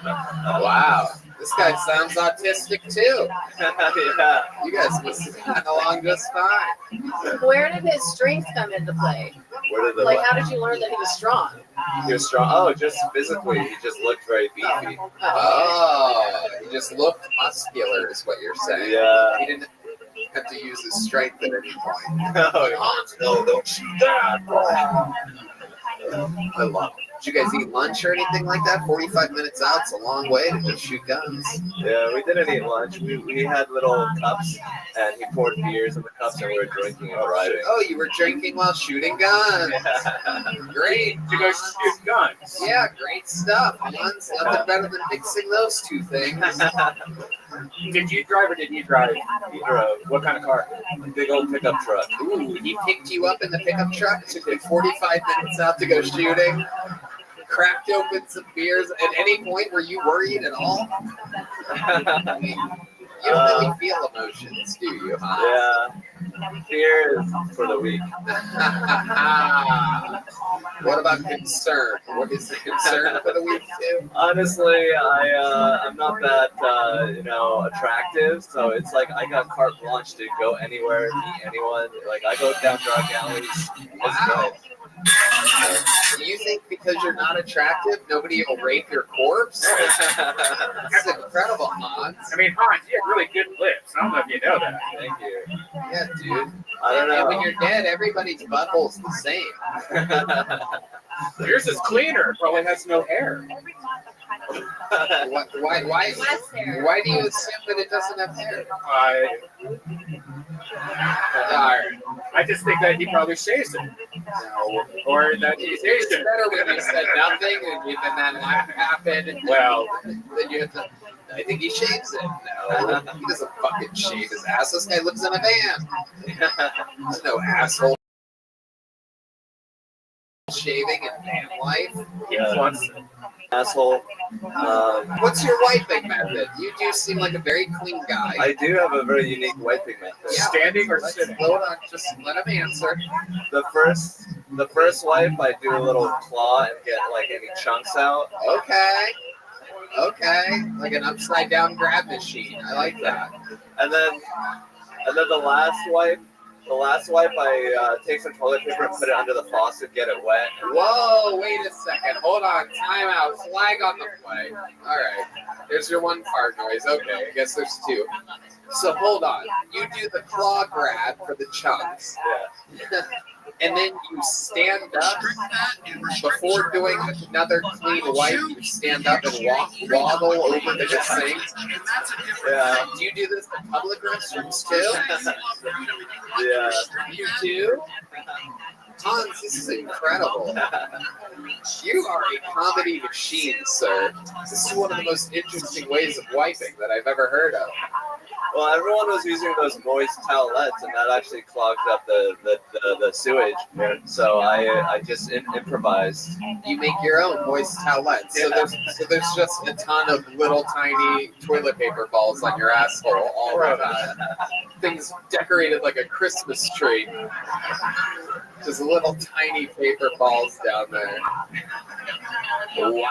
wow. This guy sounds autistic too. Yeah. You guys must have gotten along just fine. Where did his strength come into play? How did you learn that he was strong? He was strong. Oh, just physically, he just looked very beefy. Oh, he just looked muscular, is what you're saying. Yeah. He didn't have to use his strength at any point. No, don't shoot that. I love it. Did you guys eat lunch or anything like that? 45 minutes out, it's a long way to just shoot guns. Yeah, we didn't eat lunch. We had little cups, and he poured beers in the cups, and we were drinking and driving. Oh, you were drinking while shooting guns. Great. To go shoot guns. Yeah, great stuff. Guns, nothing better than mixing those two things. Did you drive or did he drive? He drove. What kind of car? Big old pickup truck. Ooh, he picked you up in the pickup truck, took you 45 minutes out to go shooting, cracked open some beers. At any point, were you worried at all? You don't really feel emotions, do you? Yeah. Fear is for the weak. What about concern? What is the concern for the week too? Honestly, I'm not that attractive, so it's like I got carte blanche to go anywhere, meet anyone. Like I go down dark alleys. It's Wow. Do you think because you're not attractive, nobody will rape your corpse? That's incredible, Hans. I mean, Hans, you have really good lips. I don't know if you know that. Thank you. Yeah, dude. I don't know. And when you're dead, everybody's butthole's the same. Yours is cleaner. Probably has no hair. Why do you assume that it doesn't have hair? I just think that he probably shaves it. No. Or that he's It's Asian. better when you said nothing and then that laugh happened. Well, then you have to. I think he shaves it. No, he doesn't fucking shave his ass. This guy lives in a van. There's no asshole shaving in van life. Yeah. Asshole. What's your wiping method? You do seem like a very clean guy. I do have a very unique wiping method. Yeah. Standing or Let's sitting? hold on, just let him answer. The first wipe, I do a little claw and get like any chunks out. Okay, like an upside down grab machine. I like that. And then the last wipe, I take some toilet paper and put it under the faucet, get it wet. Whoa, wait a second. Hold on. Time out. Flag on the play. All right. There's your one fart noise. Okay, I guess there's two. So hold on. You do the claw grab for the chunks. Yeah. And then you stand up before doing another clean wipe. You stand up and waddle over to the sink. Yeah. Do you do this in public restrooms too? Yeah. You do? Hans, this is incredible. You are a comedy machine, sir. This is one of the most interesting ways of wiping that I've ever heard of. Well, everyone was using those moist towelettes, and that actually clogged up the sewage. So I just improvised. You make your own moist towelettes. So there's just a ton of little tiny toilet paper balls on your asshole all the time. Things decorated like a Christmas tree. Just little tiny paper balls down there. Wow.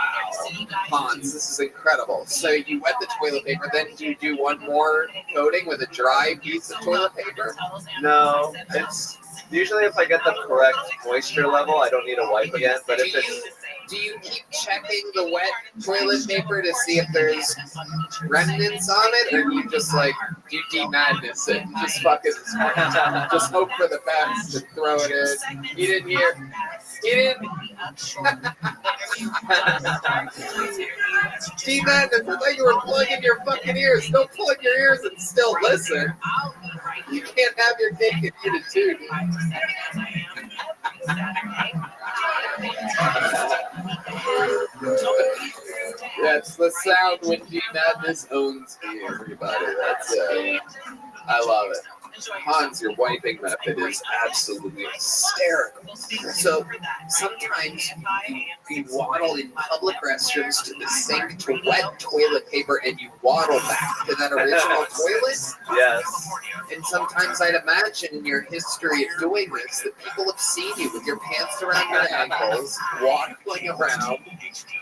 Hans, this is incredible. So you wet the toilet paper, then do you do one more coating with a dry piece of toilet paper? No, it's usually if I get the correct moisture level, I don't need a wipe again. But if it's do you keep checking the wet toilet paper to see if there's remnants on it, or do you just like do madness it? Just fucking just hope for the best and throw it in. You didn't hear. You didn't. D-Madness, I thought you were plugging your fucking ears. Don't plug your ears and still listen. You can't have your cake and eat it too, dude. That's the sound when D-Madness owns me, everybody. That's I love it. Hans, your wiping method is absolutely hysterical. So sometimes you waddle in public restrooms to the sink to wet toilet paper and you waddle back to that original toilet? Yes. And sometimes I'd imagine in your history of doing this that people have seen you with your pants around your ankles, waddling around.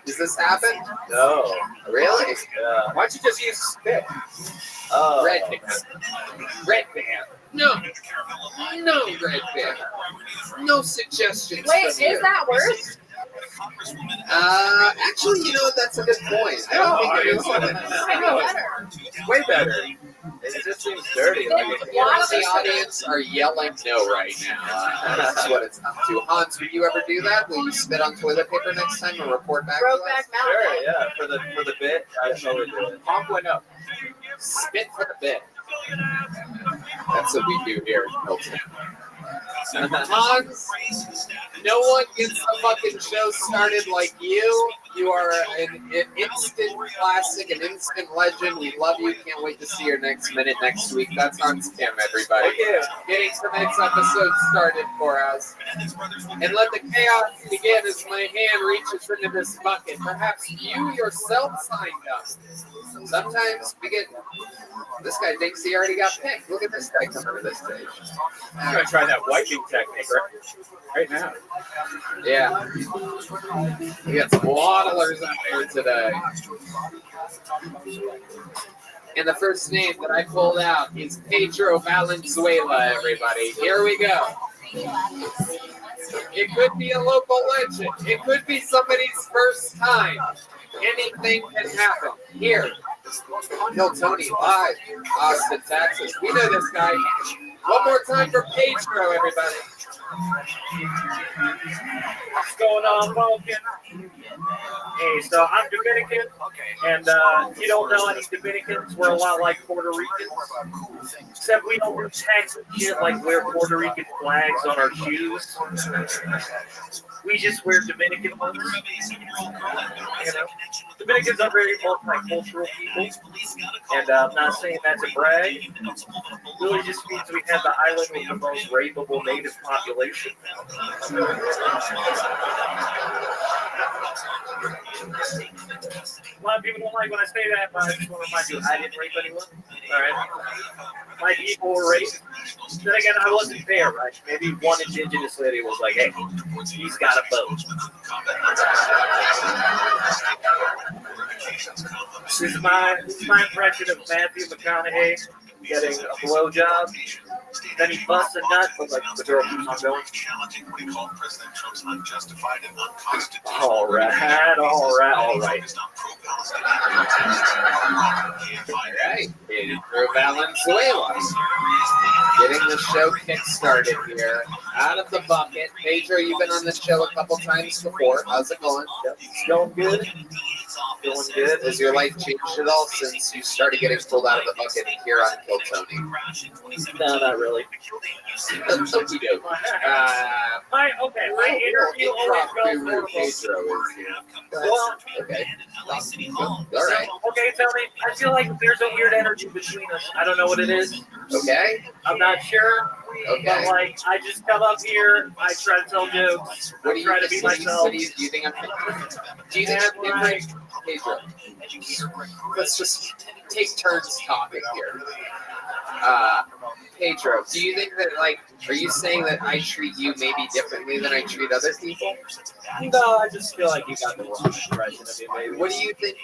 Does this happen? No. Really? Yeah. Why don't you just use spit? Oh. Red band. No, red band. No suggestions. Wait, from you. is that worse? Actually, you know what? That's a good point. I don't think it is. I know better. Way better. It just seems dirty. A lot of the audience are yelling no right now. That's what it's come to. Hans, will you ever do that? Will you spit on toilet paper next time and report back to us? Sure, yeah. For the bit, I totally do it. Palm went up. Spit for the bit. That's what we do here in Milton. Hans, no one gets the fucking show started like you. You are an instant classic, an instant legend. We love you. Can't wait to see your next minute next week. That's Hans Kim, everybody. Getting tonight's episode started for us. And let the chaos begin as my hand reaches into this bucket. Perhaps you yourself signed up. Sometimes we get... This guy thinks he already got picked. Look at this guy coming to this stage. I'm going to try that wiping technique right now. Yeah. We got some waddlers out there today. And the first name that I pulled out is Pedro Valenzuela, everybody. Here we go. It could be a local legend. It could be somebody's first time. Anything can happen. Here. Kill Tony live, Austin, Texas. We know this guy. One more time for Pedro, everybody. What's going on, Vulcan? Hey, so I'm Dominican, and you don't know any Dominicans. We're a lot like Puerto Ricans, except we don't do tags and shit like wear Puerto Rican flags on our shoes. We just wear Dominican ones. You know, Dominicans are very multicultural people, and I'm not saying that to brag. It really just means we have the island with the most rapeable native population. A lot of people don't like when I say that, but I just want to remind you, I didn't rape anyone. All right, my people were raped. Then again, I wasn't there, right? Maybe one indigenous lady was like, "Hey, he's got a boat." This is my impression of Matthew McConaughey getting a blowjob. Then he busts a nut, but like the girl keeps on going. All right. Pedro Valenzuela. Getting the show kick-started here. Out of the bucket. Pedro, you've been on this show a couple times before. How's it going? It's going good. Doing good. Has your life changed at all since you started getting pulled out of the bucket here on Kill Tony? No, not really. Okie doke. My interview always goes Pedro is here. well, Okay. All right. Okay, tell me. I feel like there's a weird energy between us. I don't know what it is. Okay. I'm not sure. Okay. But like, I just come up here. I try to tell jokes. I try to be myself. Do you think I'm different? Pedro. Let's just take turns talking here. Pedro, do you think that, like, are you saying that I treat you maybe differently than I treat other people? No, I just feel like you got the wrong impression of me, maybe. What do you think?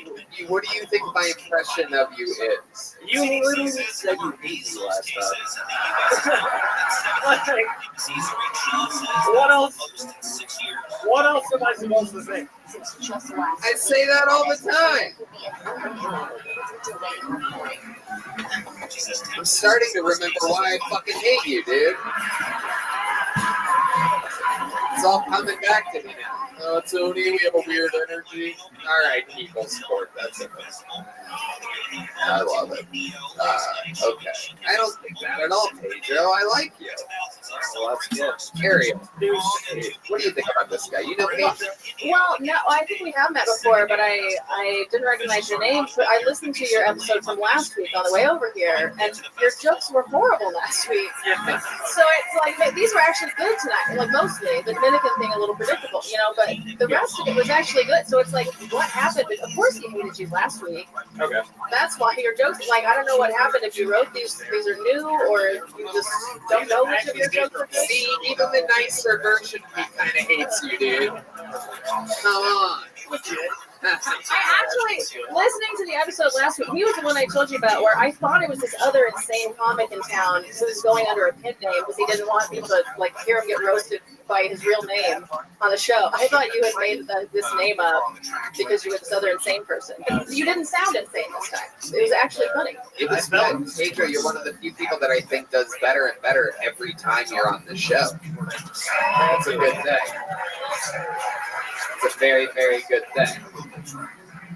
What do you think my impression of you is? You literally said you beat me last time. Like, what else? What else am I supposed to say? I say that all the time. I'm starting to remember why I fucking hate you, dude. It's all coming back to me now. Oh, Tony, we have a weird energy. All right, people sport. That's it. I love it. Okay. I don't think that at all, Pedro. I like you. Well, that's good. Ariel, what do you think about this guy? You know Pedro? Well, no, I think we have met before, but I didn't recognize your name. But I listened to your episode from last week on the way over here, and your jokes were horrible last week. So it's like, these were actually good tonight. Like, mostly. The Dominican thing a little predictable, you know, but the rest of it was actually good. So it's like, what happened? Of course he hated you last week. Okay. That's why your jokes, like, I don't know what happened, if you wrote these are new, or if you just don't know which of your jokes are good. See, even the nicer version of me kind of hates you, dude. Come on. actually, listening to the episode last week, he was the one I told you about where I thought it was this other insane comic in town who was going under a pen name because he didn't want people to like hear him get roasted by his real name on the show. I thought you had made this name up because you were this other insane person. But you didn't sound insane this time. It was actually funny. It was good. Pedro, you're one of the few people that I think does better and better every time you're on the show. That's a good thing. It's a very, very good thing.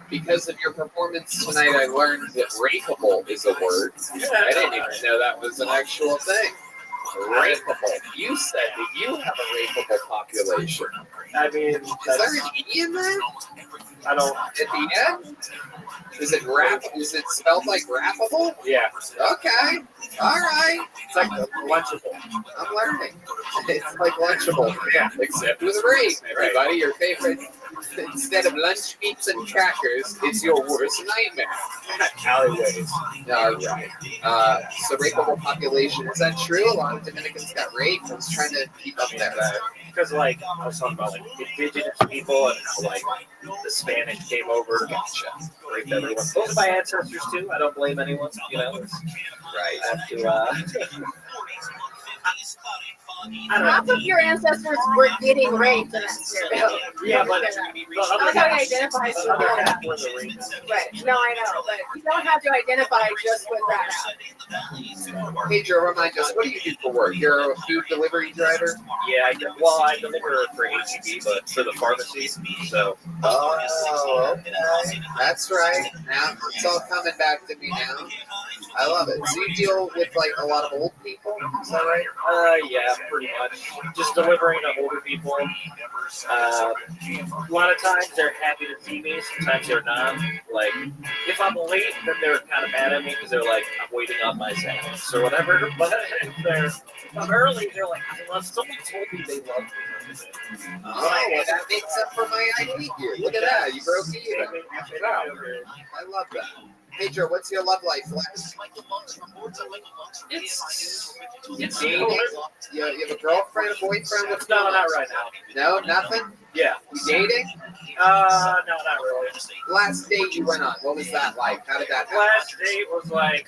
Because of your performance tonight, I learned that rapeable is a word. I didn't even know that was an actual thing. Rapeable. You said that you have a rapeable population. I mean, is there an E in there? I don't. At the end? Is it rap? Is it spelled like rappable? Yeah. Okay. All right. It's like lunchable. I'm learning. It's like lunchable. Yeah. Except with rape, everybody. Your favorite. Instead of lunch meats and crackers, it's your worst nightmare. Alleyways. All right. So rapeable population, is that true? A lot of Dominicans got raped. I was trying to keep up that. Because like I was talking about like indigenous people and how like the Spanish came over, raped everyone. Those are my ancestors too. I don't blame anyone. You know. Right. I have to. Half of your ancestors were getting raped in that scenario. Yeah, but I like how you identify as right. No, I know, but you don't have to identify just with that. Pedro, remind us, what do you do for work? You're a food delivery driver? Yeah, I deliver for HEB, but for the pharmacy. So. Oh, okay. That's right. Now it's all coming back to me now. I love it. So you deal with like a lot of old people? Is that right? Yeah, pretty much. Just delivering to older people. A lot of times they're happy to see me. Sometimes they're not. Like, if I'm late, then they're kind of mad at me because they're like, I'm waiting on my sandwich or whatever. But if I'm early, they're like, someone told me they love me. Oh, well, that makes up for my ID here. Look at that. You broke even. I love that. Pedro, what's your love life like? It's dating. You have a girlfriend, a boyfriend? What's no, not right now. No, nothing? Yeah. You dating? No, not really. Last date you went on, what was that like? How did that happen? Last date was like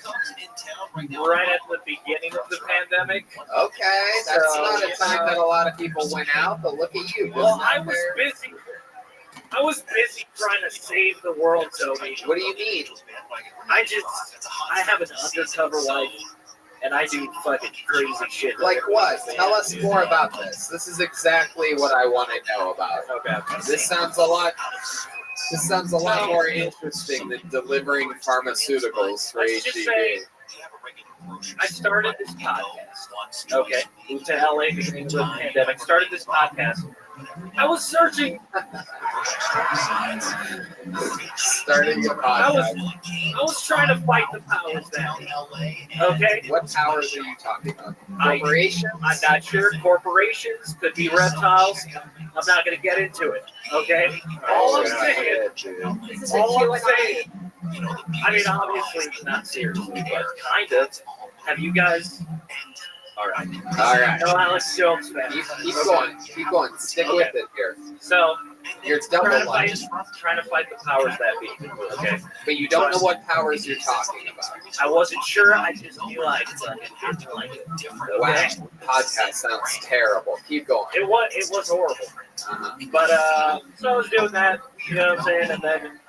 right at the beginning of the pandemic. Okay, that's not a time that a lot of people went out, but look at you. Well, I was busy. I was busy trying to save the world, Toby. What do you mean? I have an undercover life, and I do fucking crazy shit. Like what? Tell us more about this. This is exactly what I want to know about. Okay. This sounds a lot more interesting than delivering pharmaceuticals for HEB. I started this podcast. Okay. Moved to LA beginning of the pandemic. Started this podcast. I was searching. Starting your podcast. I was trying to fight the powers that be. Okay. What powers are you talking about? Corporations? I'm not sure. Corporations could be reptiles. I'm not going to get into it. Okay. All I'm saying. I mean, obviously not seriously, but kind of. Have you guys? All right. No Alex Jones fan. Keep going. Stick with it here. So you're double trying to fight the powers that be. Okay. But you don't know what powers you're talking about. I wasn't sure. I just knew like wow. Podcast sounds terrible. Keep going. It was horrible. But so I was doing that. You know what I'm saying? And then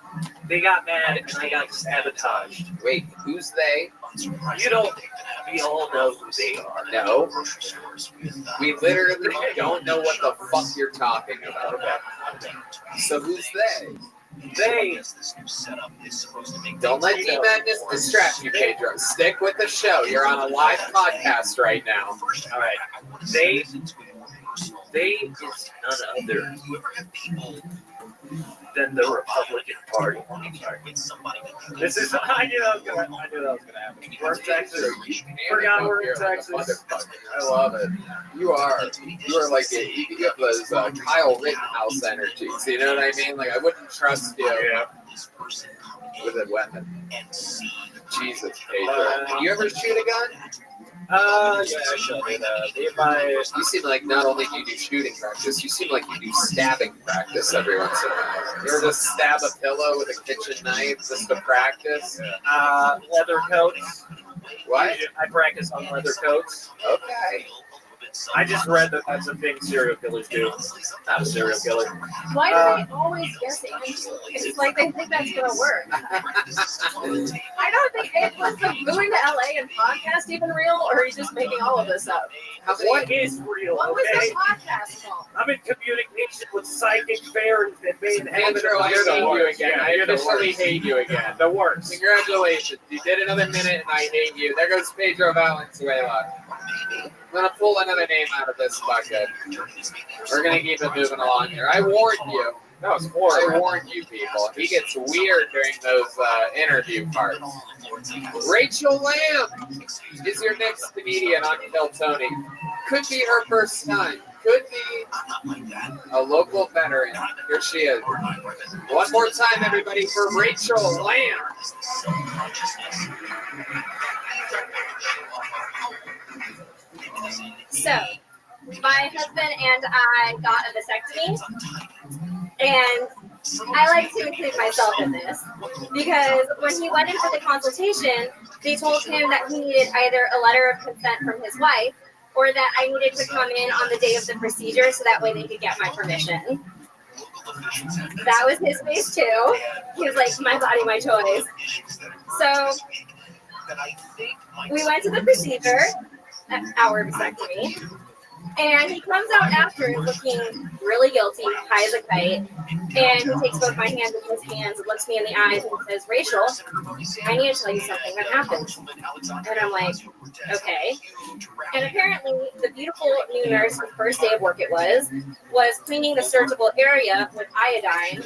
they got mad and I got sabotaged. Wait, who's they? You don't. We all know who they are. No. We literally don't know what the fuck you're talking about. So who's they? They. Don't let D-Madness distract you, Pedro. Stick with the show. You're on a live podcast right now. All right. They is none other than the Republican Party. This is. I knew that was gonna happen. We're in Texas. Forgot we're in Texas. I love it. You are like you have those Kyle Rittenhouse energies. You know what I mean? Like I wouldn't trust you with a weapon. Jesus, Pedro. You ever shoot a gun? Yeah, I should do that. Me and my You seem like not only do you do shooting practice, you seem like you do stabbing practice every once in a while. You ever just stab a pillow with a kitchen knife just to practice? leather coats. What? I practice on leather coats. Okay. I just read that that's a thing serial killers do. Not a serial killer. Why do they always guess Andrew? It's like they think that's gonna work. I don't think it was the moving to LA and podcast even real, or are you just making all of this up? What is real? What was Okay? the podcast called? I'm in communication with psychic fairies that made Andrew, I hate you again. I officially hate you again. The worst. Congratulations. You did another minute and I hate you. There goes Pedro Valenzuela. I'm going to pull another name out of this bucket. We're going to keep it moving along here. I warned you. That was horrible. I warned you people. He gets weird during those interview parts. Rachel Lamb is your next comedian on Tell Tony. Could be her first time. Could be a local veteran. Here she is. One more time, everybody, for Rachel Lamb. So, my husband and I got a vasectomy, and I like to include myself in this because when he went in for the consultation, they told him that he needed either a letter of consent from his wife or that I needed to come in on the day of the procedure so that way they could get my permission. That was his face too. He was like, my body, my choice. So we went to the procedure, our vasectomy, and he comes out after looking really guilty, high as a kite, and he takes both my hands in his hands and looks me in the eyes and says, Rachel, I need to tell you something that happened. And I'm like, okay. And apparently the beautiful new nurse, the first day of work it was cleaning the surgical area with iodine,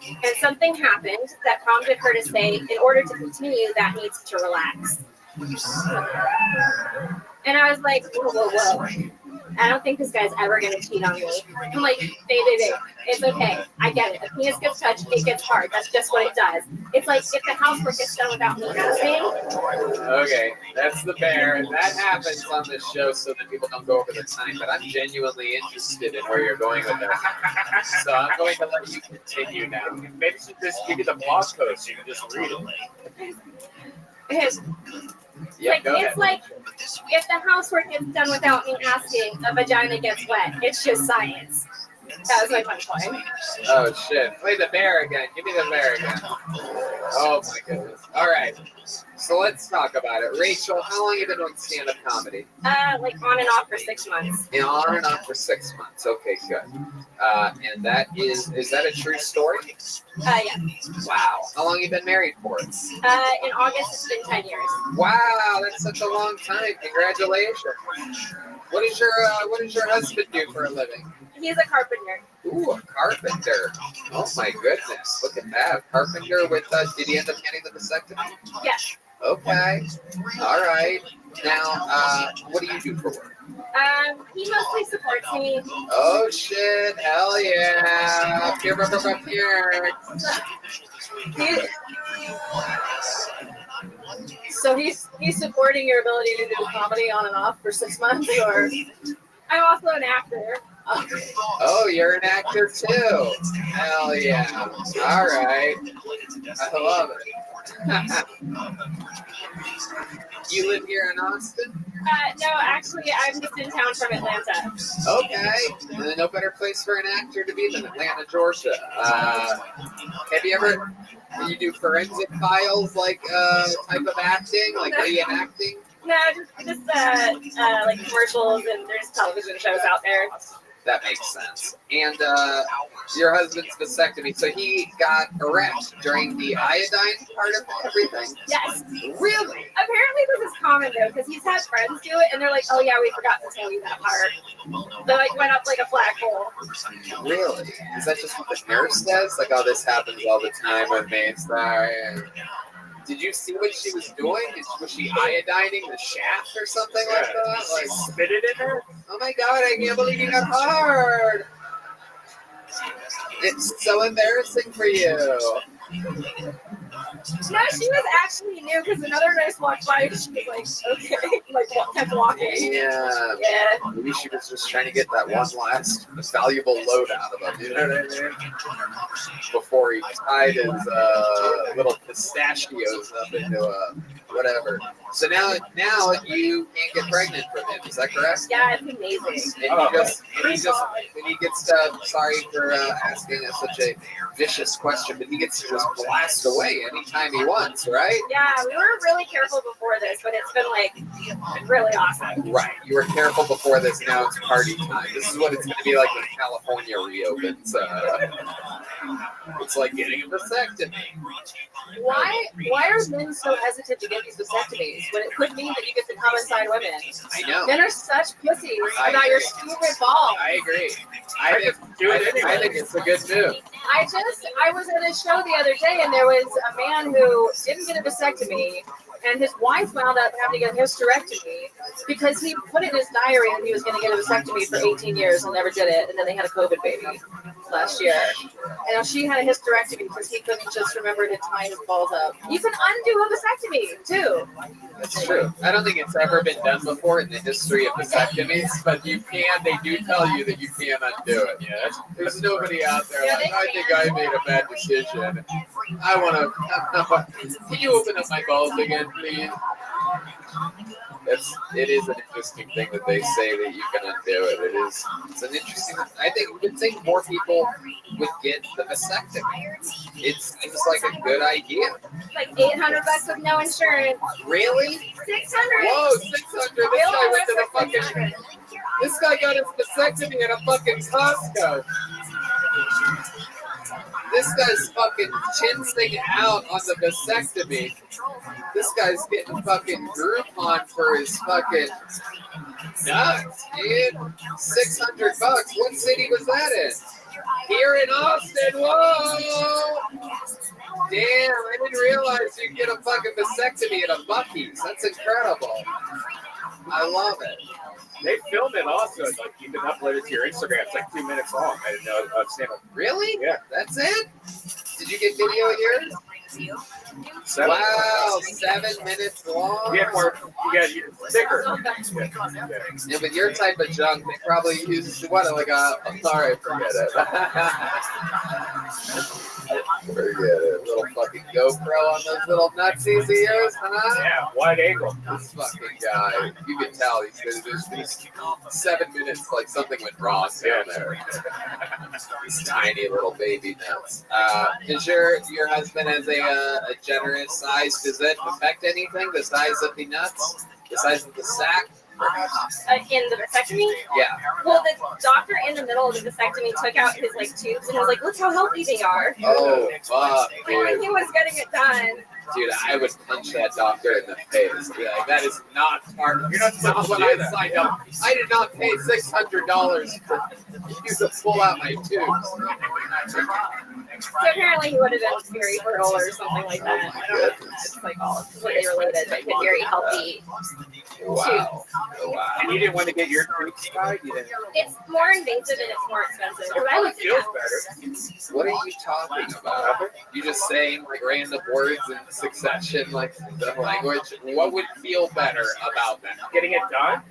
and something happened that prompted her to say, in order to continue, that needs to relax. And I was like, whoa, whoa, whoa. I don't think this guy's ever going to cheat on me. I'm like, babe, it's okay. I get it. A penis gets touched, it gets hard. That's just what it does. It's like if the housework gets done without me asking. Okay, that's the bear. That happens on this show so that people don't go over the time, but I'm genuinely interested in where you're going with that. So I'm going to let you continue now. Maybe she just give you the blog post so you can just read it. It's like if the housework gets done without me asking, a vagina gets wet. It's just science. That was my punchline. Oh shit! Play the bear again. Give me the bear again. Oh my goodness! All right. So let's talk about it. Rachel, how long have you been doing stand-up comedy? Like on and off for 6 months. And on and off for 6 months. Okay, good. And that is that a true story? Yeah. Wow. How long have you been married for? In August, it's been 10 years. Wow, that's such a long time. Congratulations. What does your husband do for a living? He's a carpenter. Ooh, a carpenter. Oh my goodness. Look at that. Carpenter with did he end up getting the vasectomy? Yes. Okay. All right. Now, what do you do for work? He mostly supports me. Oh shit! Hell yeah! Here. So he's supporting your ability to do comedy on and off for 6 months, or I'm also an actor. Oh, you're an actor too. Hell yeah! All right. I love it. You live here in Austin? No, actually, I'm just in town from Atlanta. Okay. No better place for an actor to be than Atlanta, Georgia. Have you ever, you do forensic files like type of acting, like reenacting? No, just like commercials, and there's television shows out there. That makes sense. And your husband's vasectomy, so he got erect during the iodine part of everything? Yes. Really? Apparently this is common though, because he's had friends do it, and they're like, oh yeah, we forgot to tell you that part. They like went up like a flagpole. Really? Is that just what the nurse says? Like, oh, this happens all the time with me. Did you see what she was doing? Was she iodining the shaft or something like that? Like, spit it in her? Oh my god, I can't believe you got hard. It's so embarrassing for you. No, she was actually new because another nurse walked by and she was like, okay, like kept walking. Yeah. Yeah. Maybe she was just trying to get that one last valuable load out of him. You know what I mean? Before he tied his little pistachios up into a whatever. So now you can't get pregnant from him. Is that correct? Yeah, it's amazing. And he gets to, sorry for asking such a vicious question, but he gets to just blast away anytime he wants, right? Yeah, we were really careful before this, but it's been like really awesome. Right. You were careful before this. Now it's party time. This is what it's going to be like when California reopens. It's like getting a vasectomy. Why are men so hesitant to get these vasectomies when it could mean that you get to come inside women? I know. Men are such pussies about your stupid balls. I agree. I think it's a good move. I was at a show the other day and there was a man who didn't get a vasectomy and his wife wound up having to get a hysterectomy because he put in his diary that he was going to get a vasectomy for 18 years and never did it, and then they had a COVID baby last year. And she had a hysterectomy because he couldn't just remember to tie his balls up. You can undo a vasectomy too. That's true. I don't think it's ever been done before in the history of vasectomies, but you can. They do tell you that you can undo it. Yeah, there's nobody out there like, I think I made a bad decision. I want to. Can you open up my balls again, please? It is an interesting thing that they say that you can undo it. It's an interesting. I would think more people would get the vasectomy. It seems like a good idea. Like $800 with no insurance. Really? 600. Whoa, 600. This guy went to the fucking. This guy got his vasectomy at a fucking Costco. This guy's fucking chinsing out on the vasectomy. This guy's getting fucking Groupon for his fucking nuts, dude. $600. What city was that in? Here in Austin. Whoa! Damn, I didn't realize you could get a fucking vasectomy at a Buc-ee's. That's incredible. I love it. They filmed it also. Like you can upload it to your Instagram. It's like 2 minutes long. I didn't know. Really? Yeah. That's it? Did you get video of yours? Wow, 7 minutes long. You get thicker. Yeah, with your type of junk, they probably use I'm sorry, forget it. Forget it. Little fucking GoPro on those little nutsies of yours, huh? Yeah, wide angle. This fucking guy, you can tell he's these 7 minutes like something went wrong down there. These tiny little baby nuts. Is your husband has a generous size? Does that affect anything? The size of the nuts? The size of the sack? In the vasectomy? Yeah. Well, the doctor in the middle of the vasectomy took out his tubes and was like, "Look how healthy they are." Oh, fuck, Like when he was getting it done. Dude, I would punch that doctor in the face. Like, that is not part. You're not supposed to do that. Signed up. I did not pay $600 for you to pull out my tubes. So apparently he would have been very fertile or something like that. I don't know. It's like all completely related, but very healthy. Wow. And you didn't want to get your tubes tied? It's more invasive and it's more expensive. But I would feels better. What are you talking about? You just saying like random words in succession, like the language. What would feel better about that? Getting it done?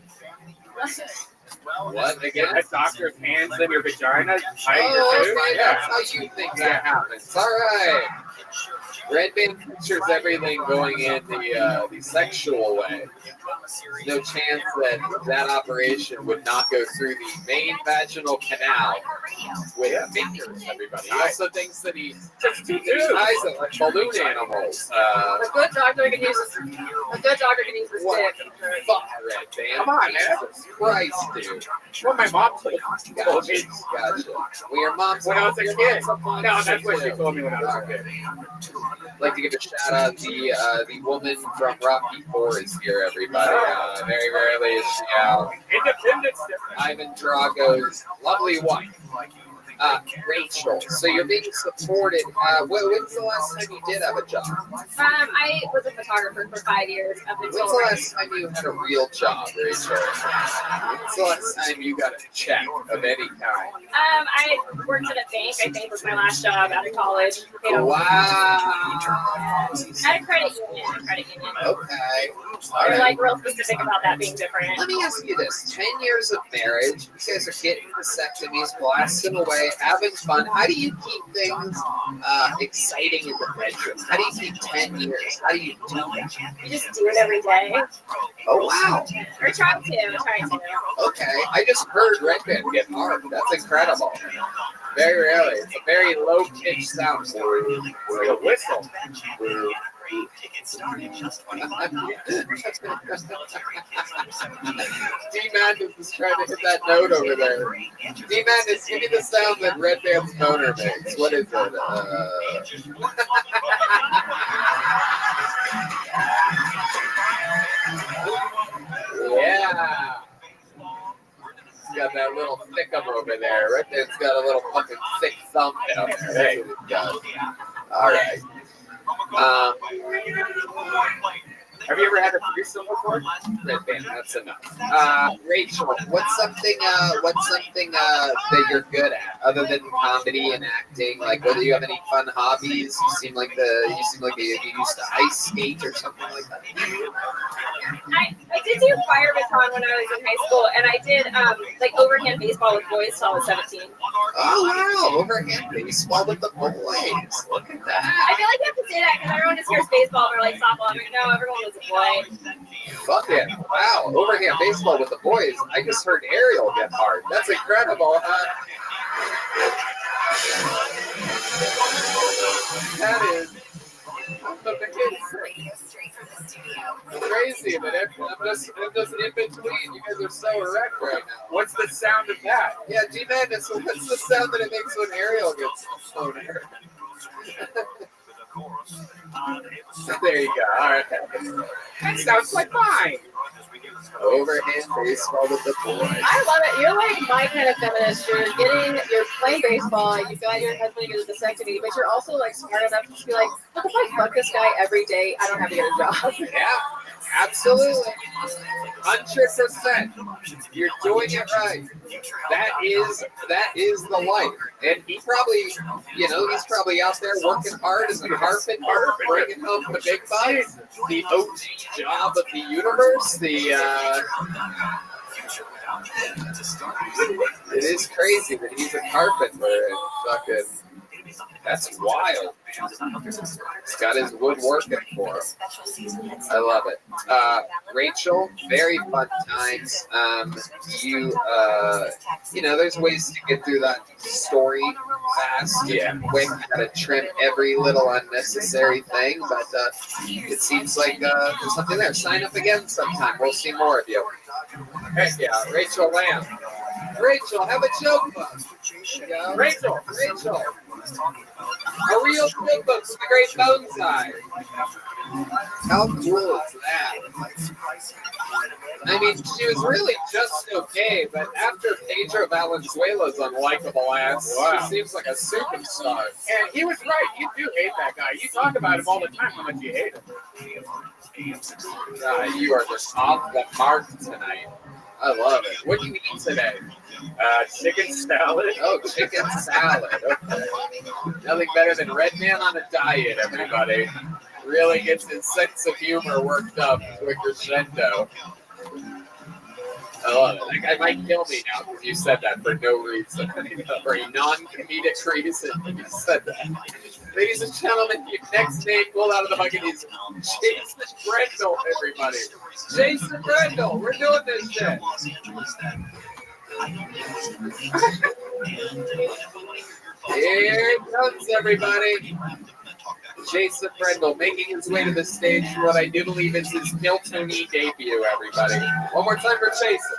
What again? A doctor's hands in your vagina? Okay, that's how you think that happens. All right. Red Band pictures everything going in the sexual way. There's no chance that operation would not go through the main vaginal canal with fingers, everybody. He also thinks that he ties it like balloon animals. A good doctor can use his dick. Fuck Red Band. Come on, man. Jesus Christ, dude. What my mom told me. Gotcha. Well, your mom's when I was a kid. No, that's what she told me when I was a kid. I'd like to give a shout out to the woman from Rocky 4 is here, everybody. Very rarely is she out. Independence. Ivan Drago's lovely wife. Rachel, so you're being supported. When's the last time you did have a job? I was a photographer for 5 years. When's the last time you had a real job, Rachel? When's the last time you got a check of any kind? I worked at a bank. I think was my last job out of college. Wow. At a credit union. Okay. They're like real specific about that being different. Let me ask you this: 10 years of marriage, you guys are getting vasectomies, blasting away, having fun. How do you keep things exciting in the bedroom? How do you keep 10 years? How do you do that? You just do it every day. Oh wow! Or try to. Okay, I just heard Red Band get hard. That's incredible. Very rarely. It's a very low pitched sound. It's like a whistle. D-Madness is trying to hit that note over there. D-Madness, give me the sound that Red Band's motor makes. What is it? Yeah. He's got that little thickum over there. Red Band's got a little fucking thick thumb down there. Hey. All right. Have you ever had a threesome before? Red Band, that's enough. Rachel, what's something that you're good at other than comedy and acting? Like, whether you have any fun hobbies? You seem like you used to ice skate or something like that. I did do fire baton when I was in high school, and I did like overhand baseball with boys till I was 17. Oh wow, overhand baseball with the boys. Look at that. I feel like you have to say that because everyone just hears baseball or like softball. I'm like, no, everyone was a boy. Fuck it. Wow, overhand baseball with the boys. I just heard Ariel get hard. That's incredible, huh? That is crazy, but I'm just in between. You guys are so erect right now. What's the sound of that? Yeah, G-Madness, what's the sound that it makes when Ariel gets boner? There you go. All right. That sounds like mine. Overhand baseball with the boys. I love it. You're like my kind of feminist. You're playing baseball. You got your husband to get a vasectomy, but you're also like smart enough to be like, look, if I fuck this guy every day, I don't have to get a job. Yeah, absolutely. 100%. You're doing it right. That is the life. And he probably, he's probably out there working hard as a carpenter, bringing home the big bucks, the OG job of the universe, it is crazy that he's a carpenter and fucking, that's wild. He's got his wood working for him. I love it. Rachel, very fun times. There's ways to get through that story fast. Yeah. Quick, gotta trim every little unnecessary thing, but it seems like there's something there. Sign up again sometime. We'll see more of you. Heck yeah, Rachel Lamb. Rachel, have a joke book. Rachel. A real joke book with the great Bonsai. How cool is that? I mean, she was really just okay, but after Pedro Valenzuela's unlikable ass, she seems like a superstar. And he was right. You do hate that guy. You talk about him all the time how much you hate him. You are just off the mark tonight. I love it. What do you eat today? Chicken salad. Oh, chicken salad. Okay. Nothing better than Red Man on a diet, everybody. Really gets his sense of humor worked up to a crescendo. I love it. That guy might kill me now because you said that for no reason. For a non-comedic reason, you said that. Ladies and gentlemen, your next name pulled out of the bucket is Jason Brendel, everybody. Jason Brendel, we're doing this shit. Here it comes, everybody. Jason Brendel making his way to the stage for what I do believe is his Milton-y debut, everybody. One more time for Jason.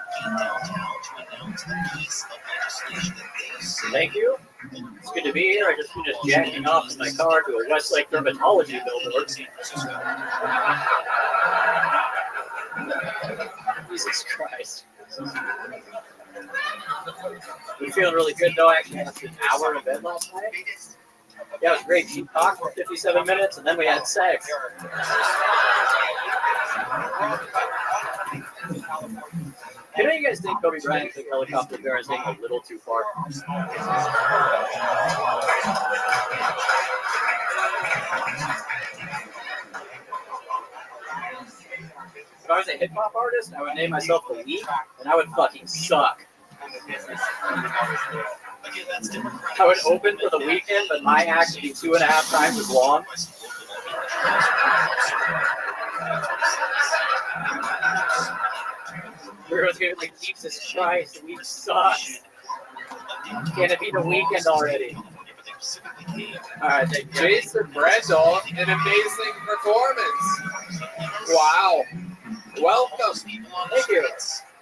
Thank you. It's good to be here. I just finished jacking off in my car to a Westlake dermatology billboard. Jesus Christ. Been feeling really good though. I actually had an hour in bed last night. Yeah, it was great. She talked for 57 minutes and then we had sex. You know, you guys think Kobe Bryant took helicopter parenting a little too far? If I was a hip hop artist, I would name myself The Week, and I would fucking suck. I would open for The Weeknd, but my act would be 2.5 times as long. Everyone's gonna be like, Jesus Christ, we suck. Can it be The Weeknd already? Alright, Jason Brendel, an amazing performance. Wow. Welcome. Thank you.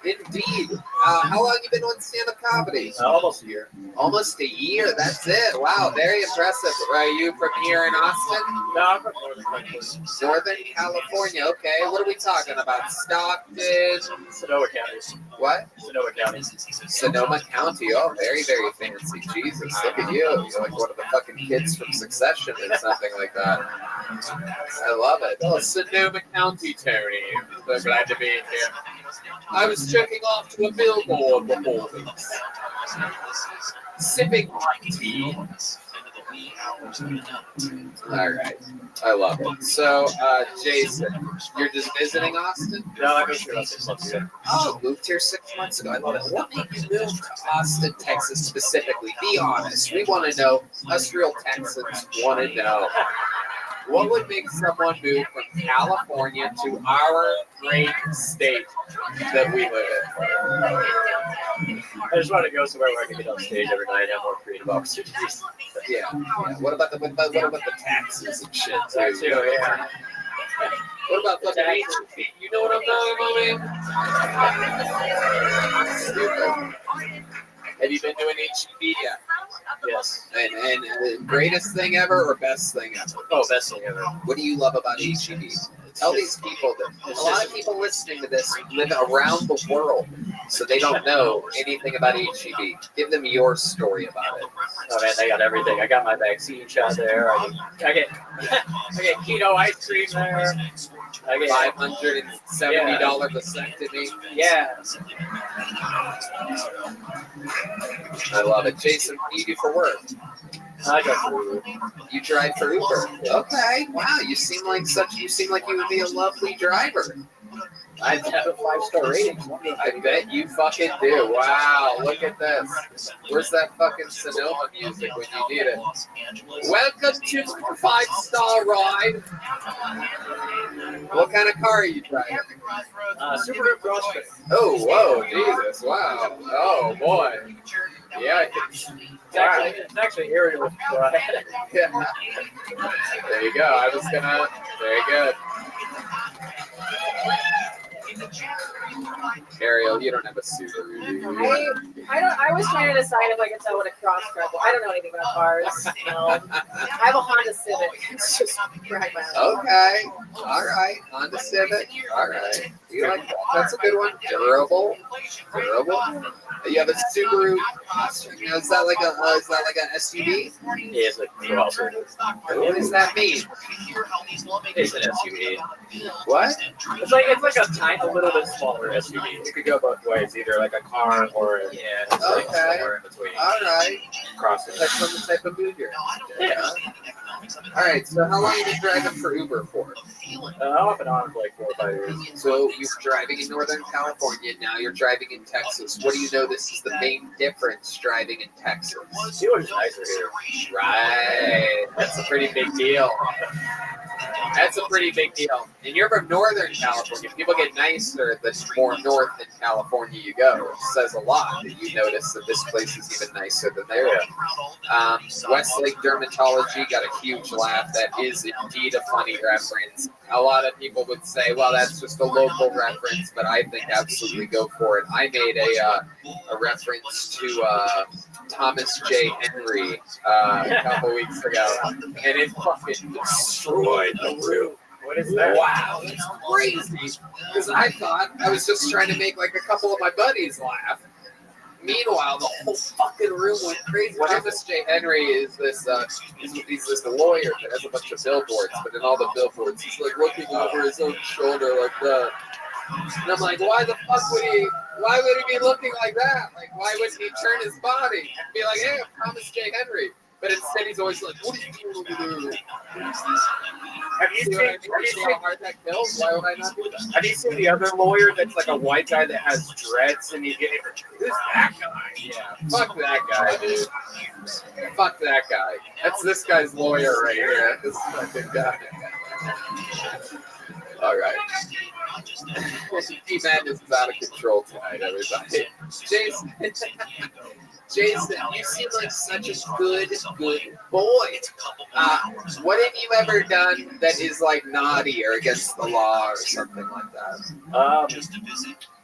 Indeed. How long you been on stand-up comedy? Almost a year. Almost a year. That's it. Wow, very impressive. Are you from here in Austin? No, I'm from Northern California. Northern California. Okay. What are we talking about? Stockton? Sonoma County. What? Sonoma County. Sonoma County. Oh, very, very fancy. Jesus, look at you. You're like one of the fucking kids from Succession or something like that. I love it. Oh, Sonoma County, Tony. So glad to be here. I was checking off to a billboard before this. Sipping hot tea. All right. I love it. So, Jason, you're just visiting Austin? No, I moved here about 6 months ago. Oh, moved here 6 months ago. I love it. What made you move to Austin, Texas specifically? Be honest. We want to know. Us real Texans want to know. What would make someone move from California to our great state that we live in? I just want to go somewhere where I can get on stage every night and have more creative opportunities. Yeah. What about the taxes and shit too? Yeah. What about the HEB? You know what I'm talking about, man? Stupid. Have you been to an HEB yet? Yes. And the greatest thing ever or best thing ever? Oh, best thing ever. What do you love about HEB? Tell these people that a lot of people listening to this live around the world, so they don't know anything about HEB. Give them your story about it. Oh man, they got everything. I got my vaccine shot there. I get keto ice cream there. I get $570 vasectomy. Yeah. I love it. Jason, what do you do for work? I drive for Uber. You drive for Uber. Okay. Wow. You seem like you would be a lovely driver. I have a 5-star rating. I bet you fucking do. Wow, look at this. Where's that fucking Sonoma music when you need it? Welcome to the 5-star ride. What kind of car are you driving? Subaru Crosstrek. Oh, whoa, Jesus, wow. Oh, boy. Yeah, it's actually aerial. Yeah. There you go. I was gonna. Very good. Ariel, you don't have a Subaru, do you? I was trying to decide if I could tell what a Crosstrek was. I don't know anything about cars. No. I have a Honda Civic. It's just right by now. Okay. All right. Honda Civic. All right. You like that? That's a good one. Durable. You have a Subaru. Now, is that like an SUV? Yeah, it's like crossover. What does that mean? It's an SUV. What? It's like a little bit smaller SUV. It could go both ways, either like a car or a somewhere in between. All right. Crossing. That's from the type of mood you're in. Yeah. All right. So how long have you been driving for Uber for? Off and on for like 4 or 5 years. So you're driving in Northern California. Now you're driving in Texas. What do you know? This is the main difference driving in Texas. Steelers nicer here. Right. That's a pretty big deal. That's a pretty big deal. And you're from Northern California. People get nicer the more north in California you go. It says a lot that you notice that this place is even nicer than there. Westlake Dermatology got a huge laugh. That is indeed a funny reference. A lot of people would say, well, that's just a local reference, but I think absolutely go for it. I made a reference to Thomas J. Henry a couple weeks ago, and it fucking destroyed the room. What is that? Wow, it's crazy. Because I thought I was just trying to make like a couple of my buddies laugh. Meanwhile, the whole fucking room went crazy. Thomas J. Henry is this he's this lawyer that has a bunch of billboards, but in all the billboards, he's like looking over his own shoulder like that. And I'm like, why the fuck would he? Why would he be looking like that? Like, why wouldn't he turn his body and be like, hey, I'm Thomas J. Henry? But instead, he's always like, what are you doing over there? Have you seen how hard that kills? Why would I not do that? Have you seen the other lawyer that's like a white guy that has dreads and he get who's that guy? Yeah, fuck that guy, dude. Fuck that guy. That's this guy's lawyer right here. This fucking guy. All right. T-Madness is out of control tonight, everybody. Jason, you seem like such a good boy. What have you ever done that is like naughty or against the law or something like that?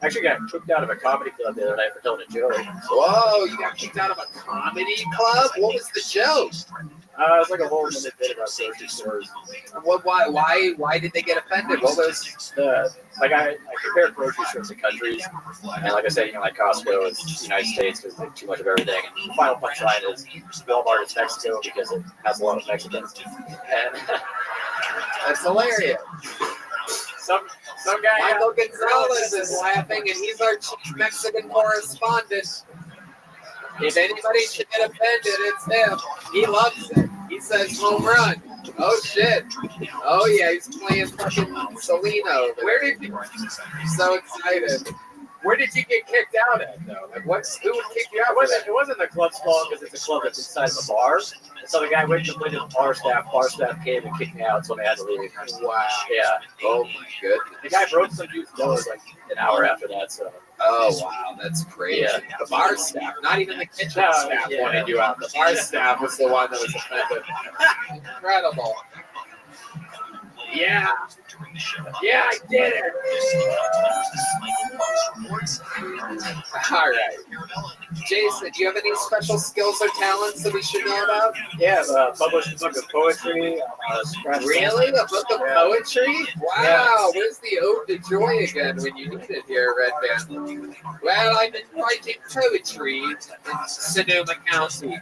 Actually got kicked out of a comedy club the other night for telling a joke. Whoa, you got kicked out of a comedy club? What was the joke? It was like a whole minute bit about grocery stores. Why did they get offended? What was I compared grocery stores to countries, and like I said, like Costco is the United States because there's too much of everything. And the final punchline is Walmart is Mexico because it has a lot of Mexicans. And that's hilarious. Some guy. Michael Gonzalez is laughing, and he's our chief Mexican correspondent. If anybody should get offended, it's him. He loves it. He says home run. Oh shit. Oh yeah, he's playing fucking Selena over there. Where did you? So excited. Where did you get kicked out at though? Like who would kick you out? It wasn't the club's fault because it's a club that's inside of a bar. And so the guy went to play to the bar staff. Bar staff came and kicked me out, so they had to leave. Wow. Yeah. Oh my goodness. The guy broke some dude's nose like an hour after that. So. Oh wow, that's crazy. Yeah. The bar staff, not even the kitchen staff wanted you out. The bar staff was the one that was offended. Incredible. Yeah. Yeah, I did it. All right. Jason, do you have any special skills or talents that we should know about? Yeah, published a book of poetry. Really? A book of poetry? Wow. Yeah. Where's the ode to joy again when you need it here, Red Band? Well, I've been writing poetry in Sonoma County.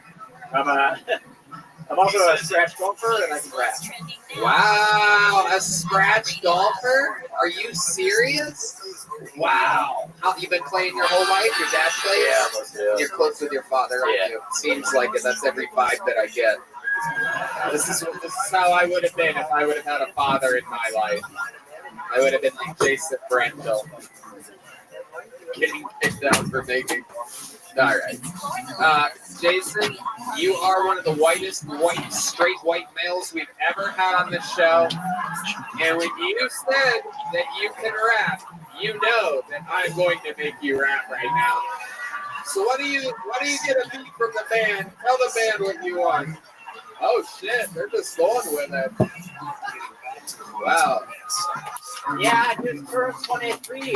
I'm also a scratch golfer and I can rap. Wow, a scratch golfer? Are you serious? Wow. How you've been playing your whole life? Your dad plays? Yeah. You're close with your father, aren't you? Seems like it. That's every vibe that I get. This is how I would have been if I would have had a father in my life. I would have been like Jason Brentville. Getting kicked out for making. All right. Jason, you are one of the straight white males we've ever had on this show. And when you said that you can rap, you know that I'm going to make you rap right now. So what do you get a beat from the band? Tell the band what you want. Oh shit, they're just going with it. Wow. Yeah, I just turned 23.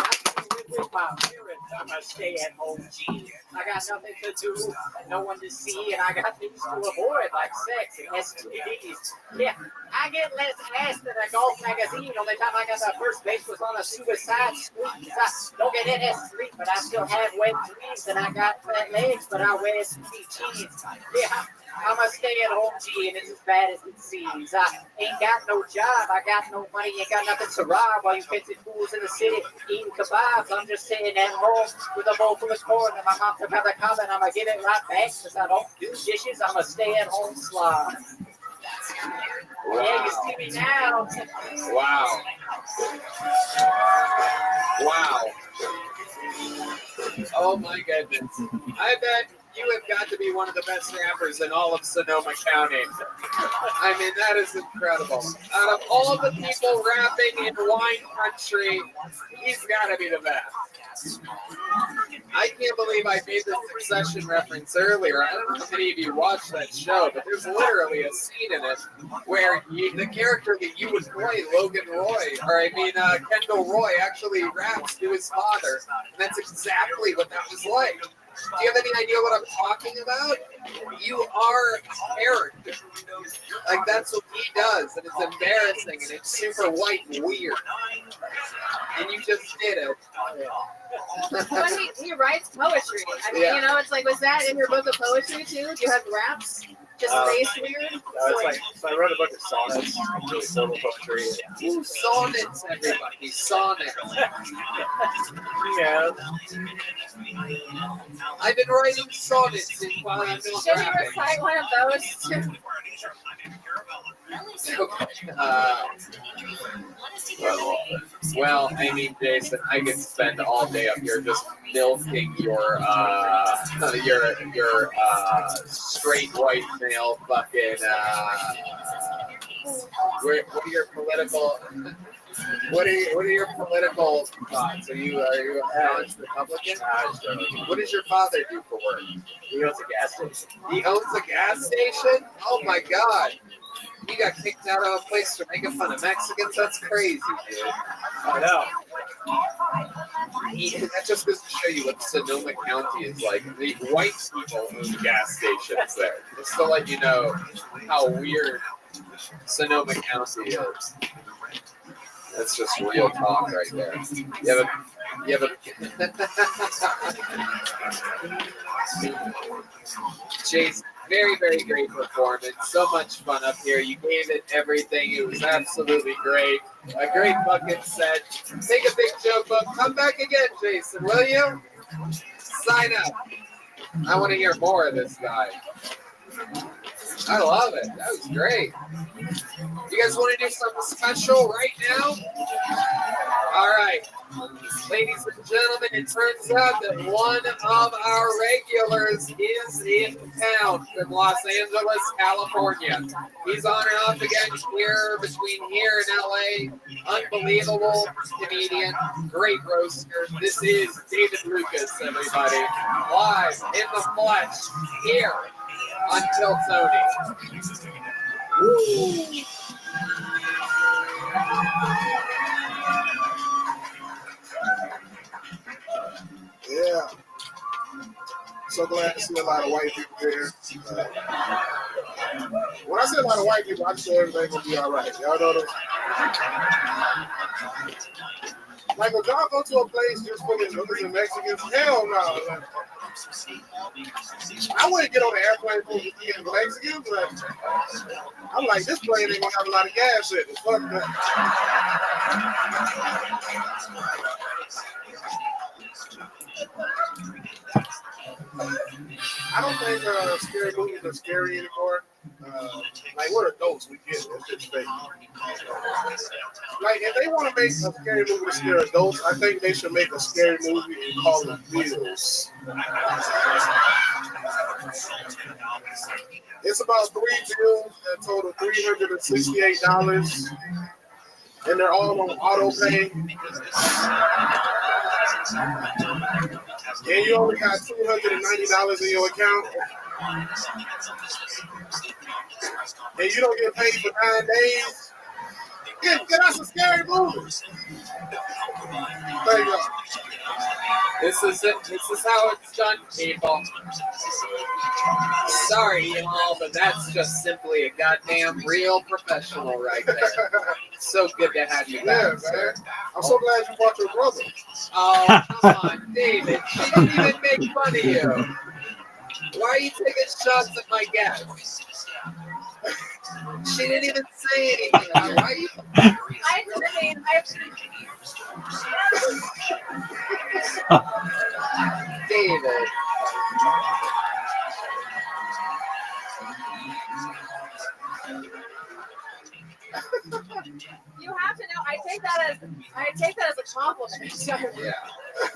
With my parents, I'm a stay-at-home G. I got nothing to do, no one to see, and I got things to avoid like sex and STDs. Yeah, I get less ass than a golf magazine. Only time I got that first base was on a suicide street. I don't get in that street, but I still have wet dreams, and I got fat legs, but I wear skinny jeans. Yeah. I'm a stay-at-home G, and it's as bad as it seems. I ain't got no job, I got no money, ain't got nothing to rob while you fancy fools in the city eating kebabs. I'm just sitting at home with a bowl full of corn, and my mom took out the comment, I'm gonna give it right back because I don't do dishes. I'm a stay-at-home slob. Wow. Yeah, you see me now. Wow. Wow. Oh my goodness. I bet you have got to be one of the best rappers in all of Sonoma County. I mean, that is incredible. Out of all the people rapping in wine country, he's got to be the best. I can't believe I made the Succession reference earlier. I don't know how many of you watched that show, but there's literally a scene in it where the character that you would play, Kendall Roy, actually raps to his father. And that's exactly what that was like. Do you have any idea what I'm talking about? You are a character. Like, that's what he does, and it's embarrassing, and it's super white and weird. And you just did it. But he writes poetry. I mean, Yeah. you know, it's like, was that in your book of poetry too? Do you have raps? Just based weird? So I wrote a book of sonnets, just solo poetry. Ooh, sonnets, everybody. Sonnets. Yeah. I've been writing sonnets while I'm not Should we rapping. recite one of those too? Well, I mean, Jason, I could spend all day up here just milking your straight white male fucking what are your political what are your political thoughts? Are you a staunch Republican? What does your father do for work? He owns a gas station. He owns a gas station? Oh my god. You got kicked out of a place for making fun of Mexicans? That's crazy, dude. I know. That just goes to show you what Sonoma County is like. The white people own gas stations there. Just to let you know how weird Sonoma County is. That's just real talk right there. You have a Chase, very, very great performance. So much fun up here. You gave it everything. It was absolutely great. A great fucking set. Take a big joke book. Come back again, Jason, will you? Sign up. I want to hear more of this guy. I love it. That was great. You guys want to do something special right now? All right. Ladies and gentlemen, it turns out that one of our regulars is in town from Los Angeles, California. He's on and off again here between here and LA. Unbelievable comedian, great roaster. This is David Lucas, everybody. Live in the flesh here on Till Tony. Woo! Yeah. So glad to see a lot of white people here. When I say a lot of white people, I just say everything's gonna be all right. Y'all know them? Like, if y'all go to a place just full of Indians and Mexicans, hell no. Like, I wouldn't get on the airplane for the Mexicans, but I'm like, this plane ain't gonna have a lot of gas in it. Fuck that. I don't think scary movies are scary anymore. Like, we're adults, we get it. It's just fake. Like, if they want to make a scary movie to scare adults, I think they should make a scary movie and call it Bills. It's about 3 bills that total $368, and they're all on auto pay. And you only got $290 in your account. And you don't get paid for 9 days. Get us a scary movie. There you go. This is it. This is how it's done, people. Sorry, y'all, but that's just simply a goddamn real professional right there. So good to have you back. Yeah, man. I'm so glad you brought your brother. Oh, come on, David. She didn't even make fun of you. Why are you taking shots at my guest? She didn't even say anything. Why are you? David. You have to know. I take that as a compliment. Yeah.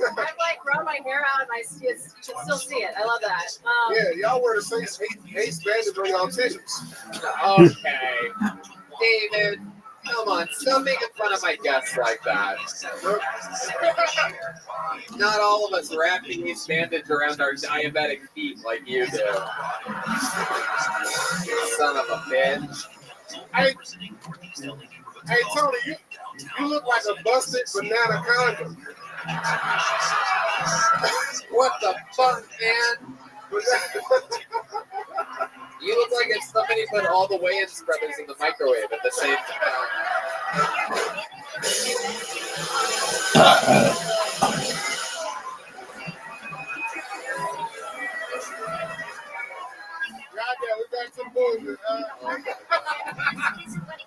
I've like grown my hair out and you can still see it. I love that. Yeah, y'all wear the same ace bandage on y'all titties. Okay. David, come on. Stop making fun of my guests like that. Not all of us wrap these bandage around our diabetic feet like you do. Son of a bitch. Hey, Tony, you look like a busted banana condom. What the fuck, man? You look like if somebody put all the Wayans brothers in the microwave at the same time. Goddamn, we're back to the bullshit.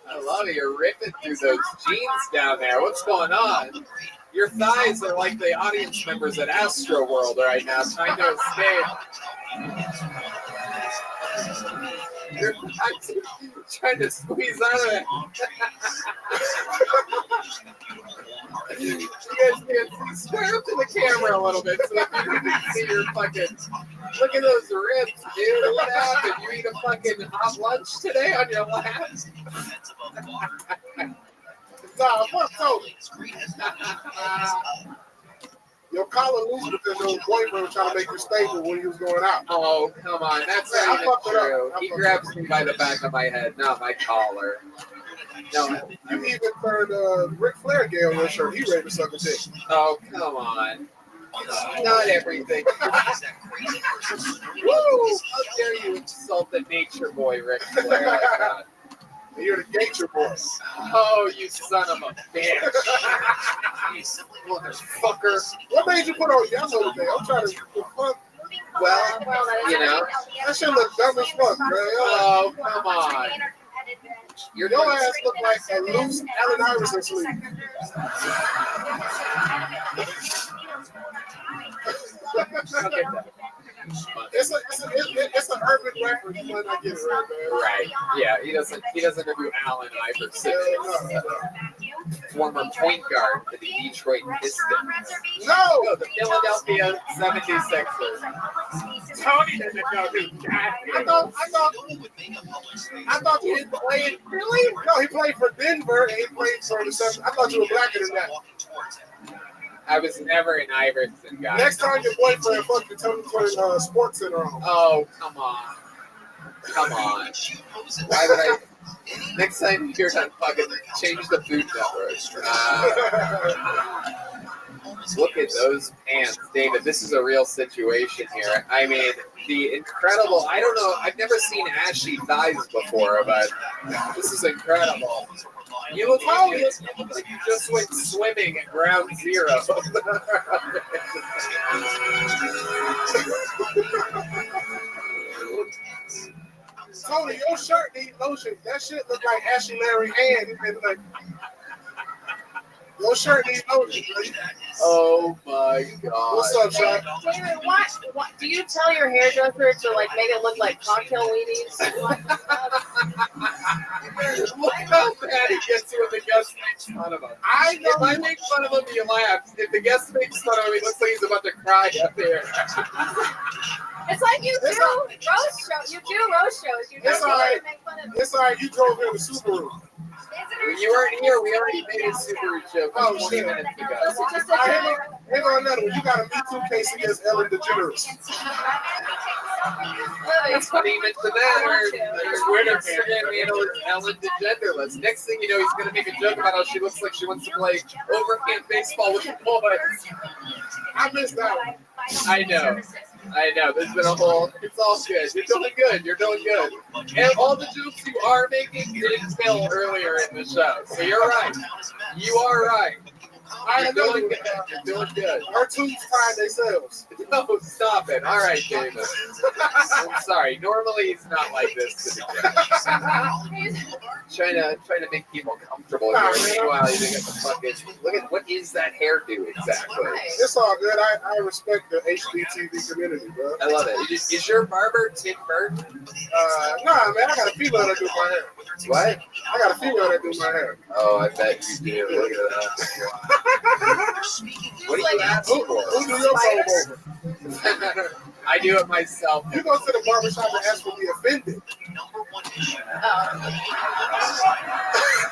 I love it. You're ripping through those jeans down there. What's going on? Your thighs are like the audience members at Astro World right now, trying to escape. You're trying to squeeze out of it. You guys can square up to the camera a little bit so that you can see your fucking. Look at those ribs, dude. What happened? You eat a fucking hot lunch today on your lap? Nah, fuck Tony. Your collar loose because your boyfriend was trying to make you stable when he was going out. Oh, come on. That's not even true. He grabs me by the back of my head, not my collar. No. You even turned Ric Flair gay on your shirt. He ready to suck a dick. Oh, come on. Not everything. Woo! How dare you insult the nature boy, Ric Flair, like that? You're the nature boy. Oh, you son of a bitch. Motherfucker. What made you put on yellow today? I'm trying to fuck. Well, you know. That shit look dumb as fuck, man. Oh, come on. Your ass look like a loose Allen Iverson sleeve. It's an urban reference. You might not get it right, man. Right. Yeah, he doesn't know who Allen Iverson is. Former point guard for the Detroit Pistons. No! The Philadelphia 76ers. Tony doesn't know who that is. I thought he didn't play in Philly? No, he played for Denver and he played for the Seven. I thought you were blacker than that. I was never an Iverson guy. Next time your boyfriend fucking tell me to turn Sports Center on. Oh, come on. Come on. Why would I? Next time you're done fucking change the Food Network. Look at those pants, David. This is a real situation here. I mean, the incredible. I don't know. I've never seen ashy thighs before, but this is incredible. You look like you just went swimming at ground zero. Tony, your shirt needs lotion. That shit look like Ashley Larry hand. Like, your shirt needs lotion. Oh my god. What's up, Sean? David, what? Do you tell your hairdresser to like make it look like cocktail weenies? Look how bad he gets when the guest makes fun of him. If I make fun of him, he laughs. If the guest makes fun of him, he looks like he's about to cry up there. It's like you do roast shows. You do roast shows. You It's don't alright. make fun of. It's alright. You drove here to Subaru. You weren't here. We already made a Subaru joke 20 minutes ago. Hang on another one. You got a Me Too case against Ellen DeGeneres. It's funny you mentioned that. Her Twitter Instagram handle is Ellen DeGenderless. Next thing you know, he's going to make a joke about how she looks like she wants to play overhand baseball with the boys. I missed that one. I know. There's been a whole. It's all good. You're doing good. You're doing good. And all the jokes you are making didn't kill earlier in the show. So you're right. You are right. You're doing good. You're doing good. Our tubes tied themselves. No, stop it. All right, David. I'm sorry. Normally he's not like this. Trying to make people comfortable here. Meanwhile, you get the fucking. Look at what is that hairdo exactly? It's all good. I respect the HBTV community, bro. I love it. Is your barber Tim Burton? Nah, man. I got a female that do my hair. What? I got a female that do my hair. Oh, I bet you do. Look at that. What do you ask for? Who do your comb over? I do it myself. You go to the barbershop and ask for the offended.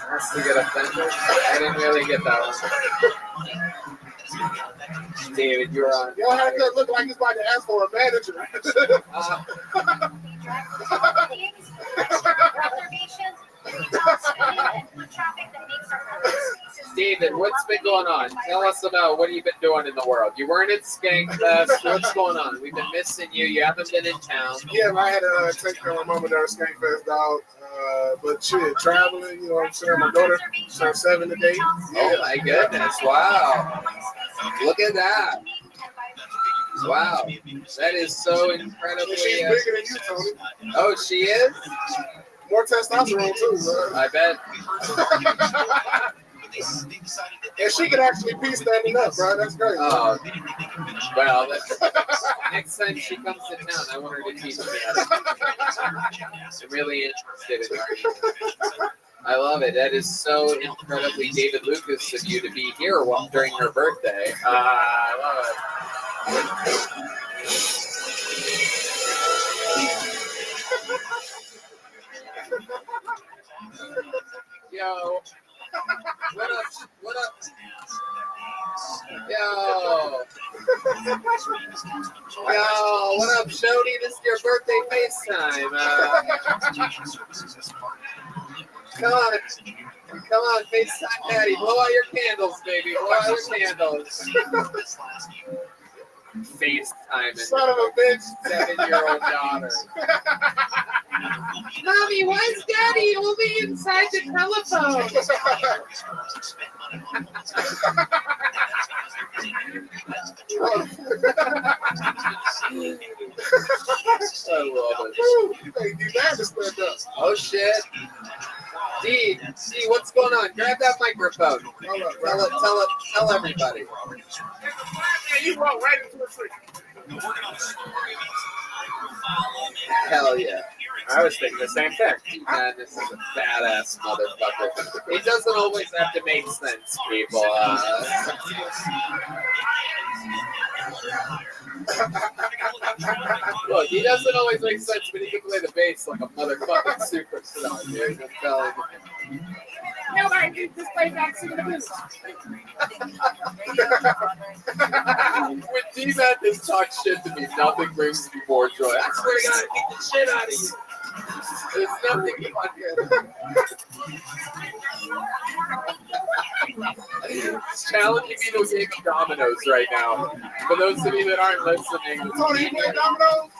Ask to get offended? I didn't really get that one. David, you're on. Your haircut look like it's about to ask for a manager. David, what's been going on? Tell us about what you've been doing in the world. You weren't at Skankfest. What's going on? We've been missing you. You haven't been in town. Yeah, I had to take care of my mama during Skankfest, dog. But shit, traveling, you know what I'm saying? My daughter turned 7 today. Oh my goodness! Wow, look at that! Wow, that is so incredibly. She's bigger than you, Tony. Oh, she is. More testosterone too, bro. I bet. And she could actually be standing up, bro. That's great. Oh, well, next time she comes to town, I want her to teach me how to. I'm really interested in her. I love it. That is so incredibly David Lucas of you to be here during her birthday. I love it. Yo, what up? What up? Yo, what up, Shody? This is your birthday FaceTime. Come on, FaceTime Daddy. Blow out your candles, baby. Blow out your candles. FaceTime. Son of a bitch. 7-year-old daughter. Mommy, why is Daddy only inside the telephone? I love it. Hey, you got to stand up. Oh shit. D, what's going on? Grab that microphone. Tell everybody. Hey, you walk right into the street. Hell yeah. I was thinking the same thing. Man, this is a badass motherfucker. It doesn't always have to make sense, people. Look, he doesn't always make sense, but he can play the bass like a motherfucking superstar, dude. I'm telling you. Nobody can just play back to the booth. When D-Man talk shit to me, nothing brings me more joy. I swear to God, I beat the shit out of you. There's nothing He's challenging me to a game of dominoes right now. For those of you that aren't listening, Tony, you play dominoes?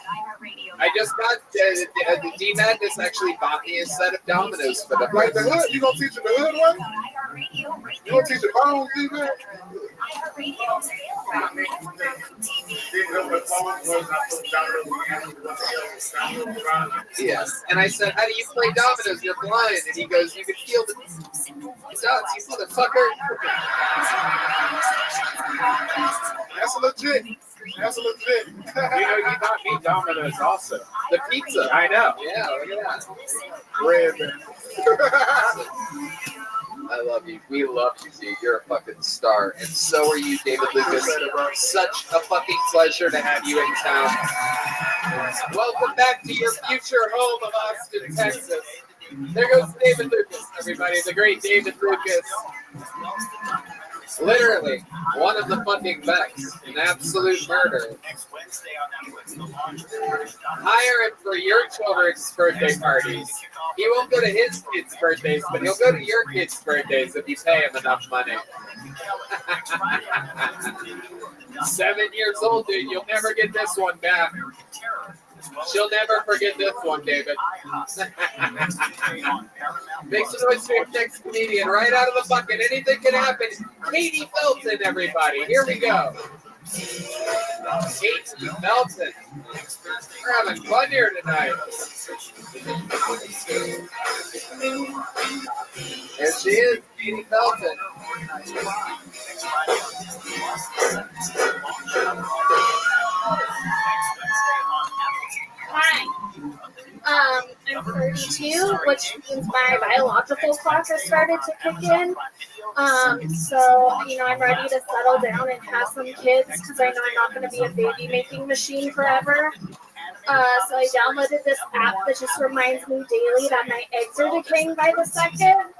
I just got the D-Madness actually bought me a set of dominoes for the Like the hood? You gonna teach him the hood way? You gonna teach him bones, D-Man? Yes. And I said, how do you play dominoes? You're blind. And he goes, you can feel the dots, you motherfucker. That's legit. That's legit. You know, you got me dominoes also. The pizza. I know. Yeah, look at that. Red, man. I love you. We love you, dude. You're a fucking star. And so are you, David Lucas. Such a fucking pleasure to have you in town. Welcome back to your future home of Austin, Texas. There goes David Lucas, everybody. The great David Lucas. Literally, one of the fucking best. An absolute murder. Hire him for your children's birthday parties. He won't go to his kids' birthdays, but he'll go to your kids' birthdays if you pay him enough money. 7 years old, dude. You'll never get this one back. She'll never forget this one, David. Make some noise for your next comedian right out of the bucket. Anything can happen. Katie Felton, everybody. Here we go. Katie Felton. We're having fun here tonight. There she is, Katie Felton. Hi. I'm 32, which means my biological clock has started to kick in. So, I'm ready to settle down and have some kids because I know I'm not going to be a baby making machine forever. So I downloaded this app that just reminds me daily that my eggs are decaying by the second.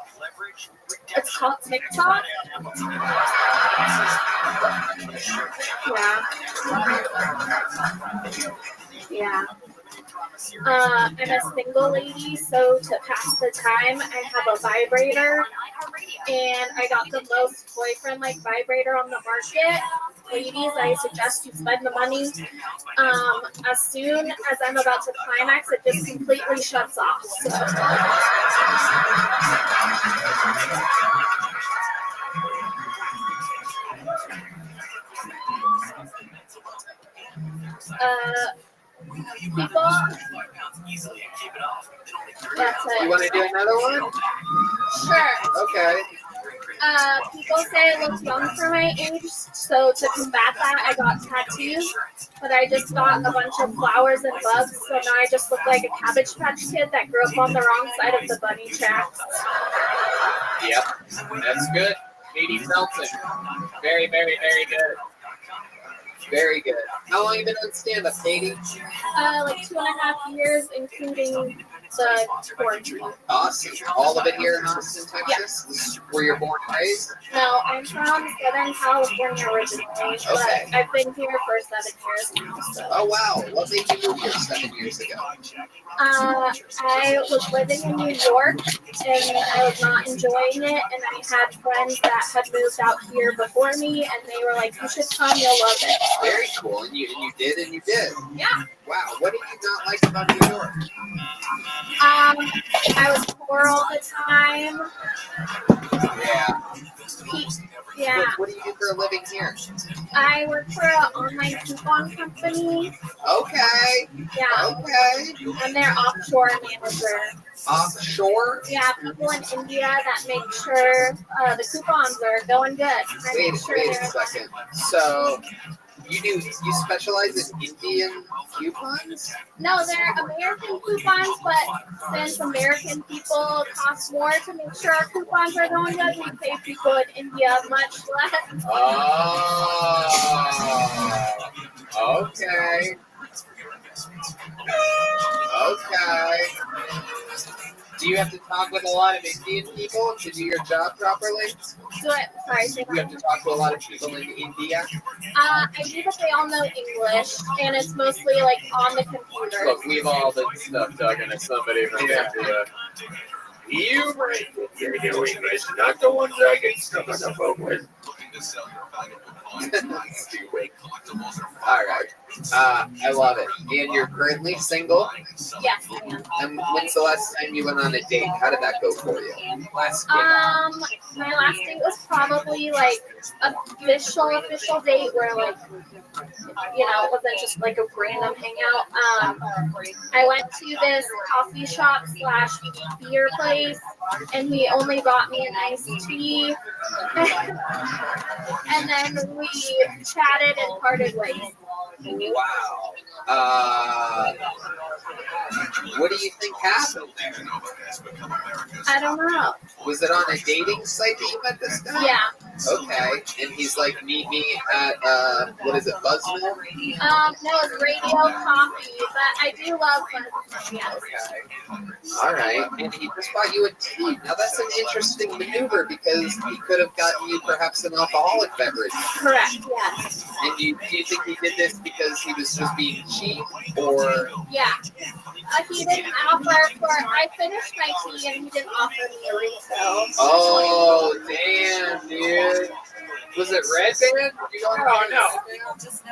It's called TikTok. Yeah. I'm a single lady, so to pass the time, I have a vibrator, and I got the most boyfriend-like vibrator on the market. Ladies, I suggest you spend the money. As soon as I'm about to climax, it just completely shuts off. So. People. That's it. You want to do another one? Sure. Okay. People say I look young for my age, so to combat that, I got tattoos. But I just got a bunch of flowers and bugs, so now I just look like a Cabbage Patch Kid that grew up on the wrong side of the bunny tracks. Yep, that's good. Katie Felton. Very, very, very good. Very good. How long have you been on stand-up, Katie? Like 2.5 years, including the quarantine. Awesome. All of it here in Austin, Texas? Yeah. Where you're born and raised? No, I'm from Southern California originally, but I've been here for 7 years now. So. Oh, wow. What made you move here 7 years ago? I was living in New York, and I was not enjoying it, and I had friends that had moved out here before me, and they were like, you should come, you'll love it. Very cool. And you did, and you did. Yeah. Wow. What did you not like about New York? I was poor all the time. Yeah. Yeah. What do you do for a living here? I work for an online coupon company. Okay. Yeah. Okay. I'm their offshore manager. Offshore? Yeah, people in India that make sure the coupons are going good. Wait a second. So you specialize in Indian coupons? No, they're American coupons, but since American people cost more to make sure our coupons are going good, we pay people in India much less. Oh, okay. Okay. Do you have to talk with a lot of Indian people to do your job properly? Do it. Sorry. You have to talk to a lot of people in India? I do, but they all know English, and it's mostly like on the computer. Look, we've all been stuff talking to somebody from India. You break your new English, not the ones I get stuck on the phone with. Stupid. All right. I love it. And you're currently single? Yes, I am. And when's the last time you went on a date? How did that go for you? Last date? My last date was probably like official date where like, you know, it wasn't just like a random hangout. I went to this coffee shop / beer place, and he only brought me an iced tea. And then we chatted and parted ways. Wow. What do you think happened there? I don't know. Was it on a dating site that you met this guy? Yeah. Okay. And he's like, meet me at, what is it, Buzzmill? No, it's Radio Coffee, but I do love Buzzmill, yes. Okay. All right. And he just bought you a tea. Now that's an interesting maneuver because he could have gotten you perhaps an alcoholic beverage. Correct, yes. And do you think he did this because he was just being cheap, or? Yeah. He didn't offer I finished my tea and he didn't offer me a refill. Oh, damn, dude. Was it Red Band? Oh, no.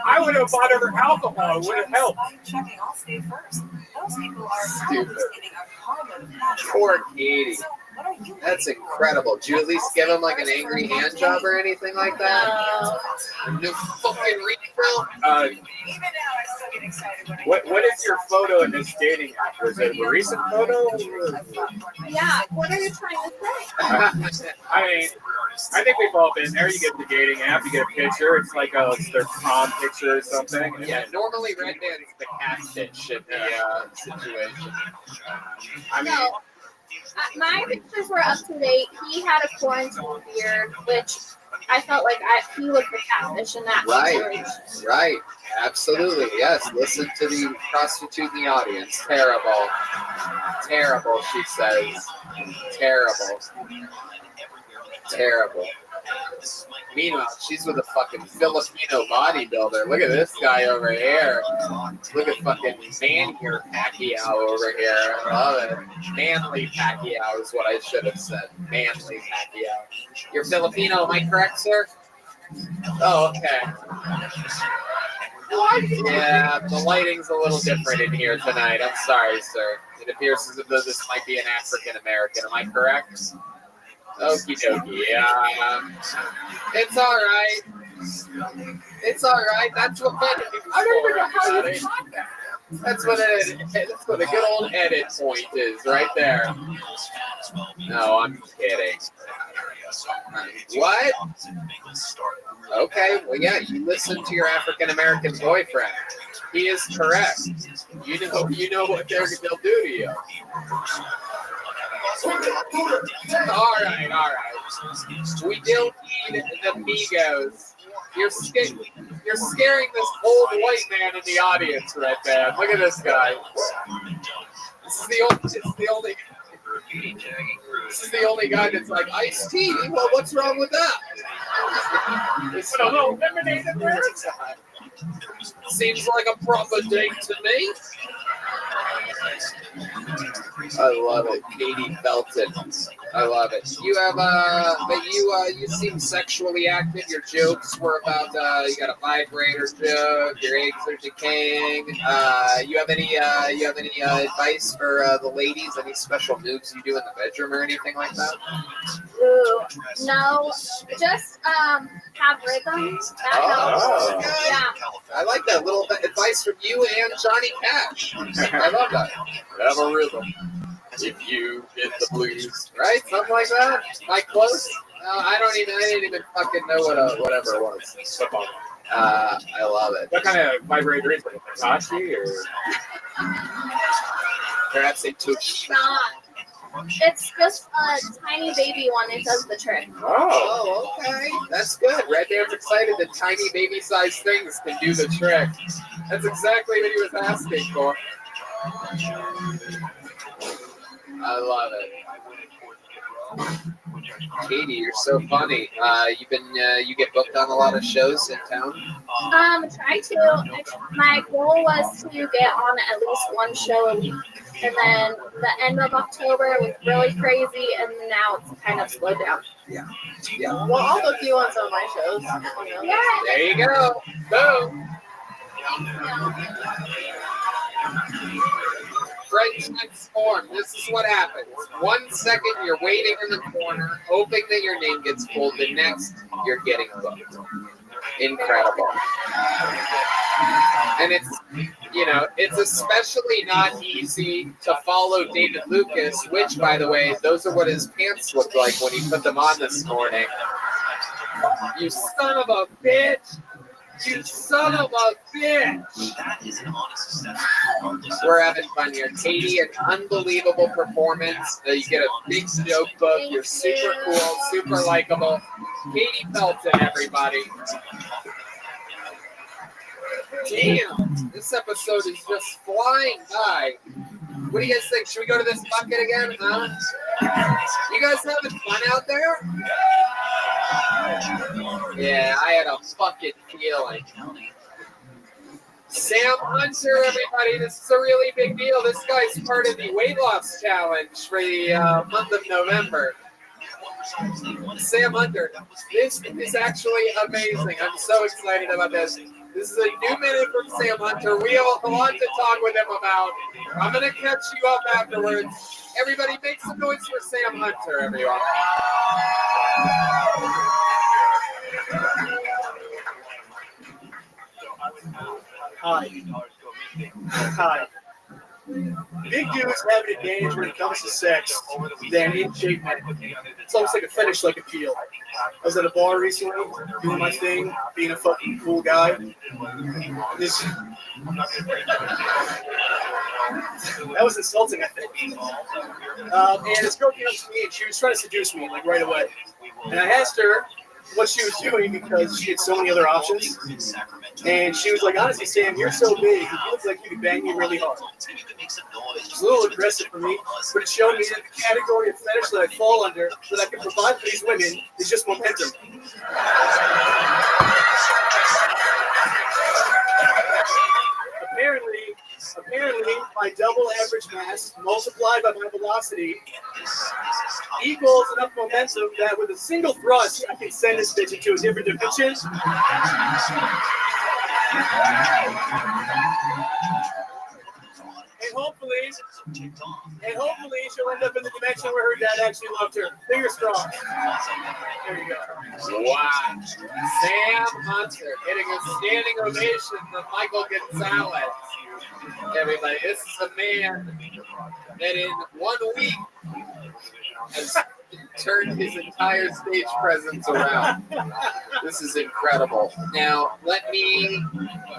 I would have bought her alcohol. It would have helped. Stupid. Poor Katie. That's incredible. Did you at least give him like an angry hand job or anything like that? No fucking refill? What is your photo in this dating app? Was it a recent photo? Yeah, what are you trying to say? I mean, I think we've all been there. You get the dating app, you get a picture. It's like it's their prom picture or something. Yeah, normally Red Band is the catfish in the situation. I mean, no, my pictures were up to date. He had a quarantine beard, which I felt like he was the catfish in that situation. Right. Absolutely. Yes. Listen to the prostitute in the audience. Terrible. Terrible, she says. Terrible. Terrible. Meanwhile, she's with a fucking Filipino bodybuilder. Look at this guy over here. Look at fucking Manny or Pacquiao over here. I love it. Manly Pacquiao is what I should have said. Manly Pacquiao. You're Filipino, am I correct, sir? Oh, okay. Yeah, the lighting's a little different in here tonight. I'm sorry, sir. It appears as though this might be an African American. Am I correct? Okie dokie. Yeah. It's all right. It's all right. That's what editing is I don't even know for, how you everybody. shot that. That's what a good old edit point is, right there. No, I'm kidding. What? Okay, well, yeah, you listen to your African American boyfriend. He is correct. You know what they'll do to you. All right. We don't need the Migos. You're scaring this old white man in the audience right there. Look at this guy. This is the only guy that's like, iced tea? Well, what's wrong with that? Seems like a proper date to me. I love it. Katie Felton. I love it. You have you seem sexually active. Your jokes were about you got a vibrator joke. Your eggs are decaying. You have any advice for the ladies? Any special moves you do in the bedroom or anything like that? Ooh, no, just have rhythm. That helps. Okay. Yeah. I like that little advice from you and Johnny Cash. I love that. Have a rhythm. If you get the blues, right? Something like that. Am I close? I didn't even fucking know what whatever it was. I love it. What kind of vibrator is it? Hitachi or? Perhaps a touch. Not. It's just a tiny baby one. It does the trick. Oh, okay. That's good. Red Man's excited that tiny baby-sized things can do the trick. That's exactly what he was asking for. I love it. Katie, you're so funny. You get booked on a lot of shows in town? Try to. My goal was to get on at least one show a week. And then the end of October was really crazy, and now it's kind of slowed down. Yeah. Well, I'll book you on some of my shows. Yeah. There you go. Boom. Friends transform. This is what happens. 1 second, you're waiting in the corner, hoping that your name gets pulled. The next, you're getting booked. Incredible. And it's especially not easy to follow David Lucas, which, by the way, those are what his pants looked like when he put them on this morning. You son of a bitch! You son of a bitch! We're having fun here. Katie, an unbelievable performance. You get a big joke book. You're super cool, super likable. Katie Felton, everybody. Damn, this episode is just flying by. What do you guys think? Should we go to this bucket again, huh? You guys having fun out there? Yeah, I had a fucking feeling. Sam Hunter, everybody, this is a really big deal. This guy's part of the weight loss challenge for the month of November. Sam Hunter, this is actually amazing. I'm so excited about this. This is a new minute from Sam Hunter. We have a lot to talk with him about. I'm going to catch you up afterwards. Everybody make some noise for Sam Hunter, everyone. Hi. Big dudes have an advantage when it comes to sex than in shape men. It's almost like a fetish, like a peel. I was at a bar recently, doing my thing, being a fucking cool guy. That was insulting, I think. And this girl came up to me and she was trying to seduce me, like right away. And I asked her, what she was doing because she had so many other options. And she was like, honestly, Sam, you're so big, you look like you could bang me really hard. It's a little aggressive for me, but it showed me that the category of fetish that I fall under, that I can provide for these women, is just momentum. Apparently, my double average mass multiplied by my velocity equals enough momentum that with a single thrust, I can send this bitch into a different dimension. And hopefully she'll end up in the dimension where her dad actually loved her. Fingers crossed. There you go. Wow. Sam Hunter getting a standing ovation from Michael Gonzalez. Everybody, this is a man that in 1 week has turned his entire stage presence around. This is incredible. Now, let me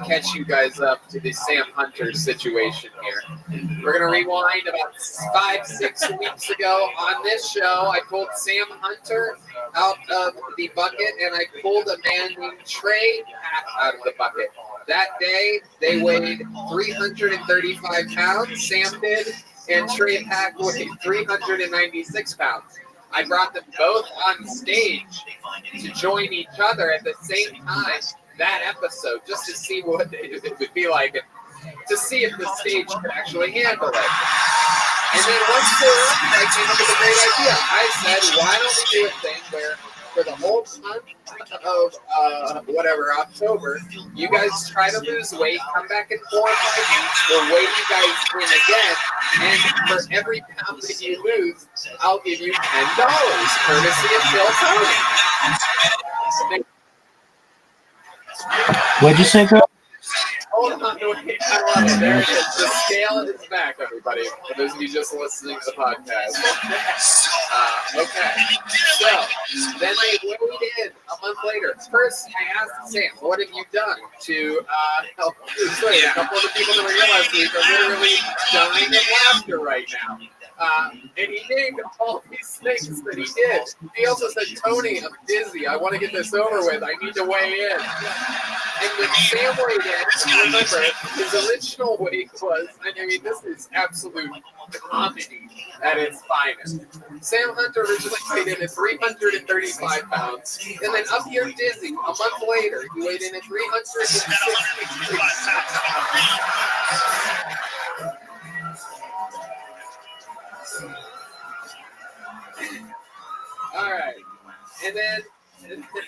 catch you guys up to the Sam Hunter situation here. We're going to rewind about 5-6 weeks ago on this show. I pulled Sam Hunter out of the bucket, and I pulled a man named Trey Pack out of the bucket. That day, they weighed 335 pounds, Sam did, and Trey Pack weighed 396 pounds. I brought them both on stage to join each other at the same time that episode, just to see what it would be like, and to see if the stage could actually handle it. And then once they were up, I came up with a great idea. I said, why don't we do a thing where for the whole month of October, you guys try to lose weight, come back in 4 or 5 weeks, we'll weigh you guys in again, and for every pound that you lose, I'll give you $10, courtesy of Bill Tony. What'd you say, girl? Hold on, wait, I love it. There it is. The scale is back, everybody. For those of you just listening to the podcast. Okay. So, then they weighed in a month later. First, I asked Sam, what have you done to help lose weight? A couple of the people that were here last week are literally dying of laughter right now. And he named all these things that he did. He also said, Tony, I'm dizzy. I want to get this over with. I need to weigh in. And when Sam weighed in, remember, his original weight was, I mean, this is absolute comedy at its finest. Sam Hunter originally weighed in at 335 pounds. And then up here, dizzy, a month later, he weighed in at 363 All right. And then,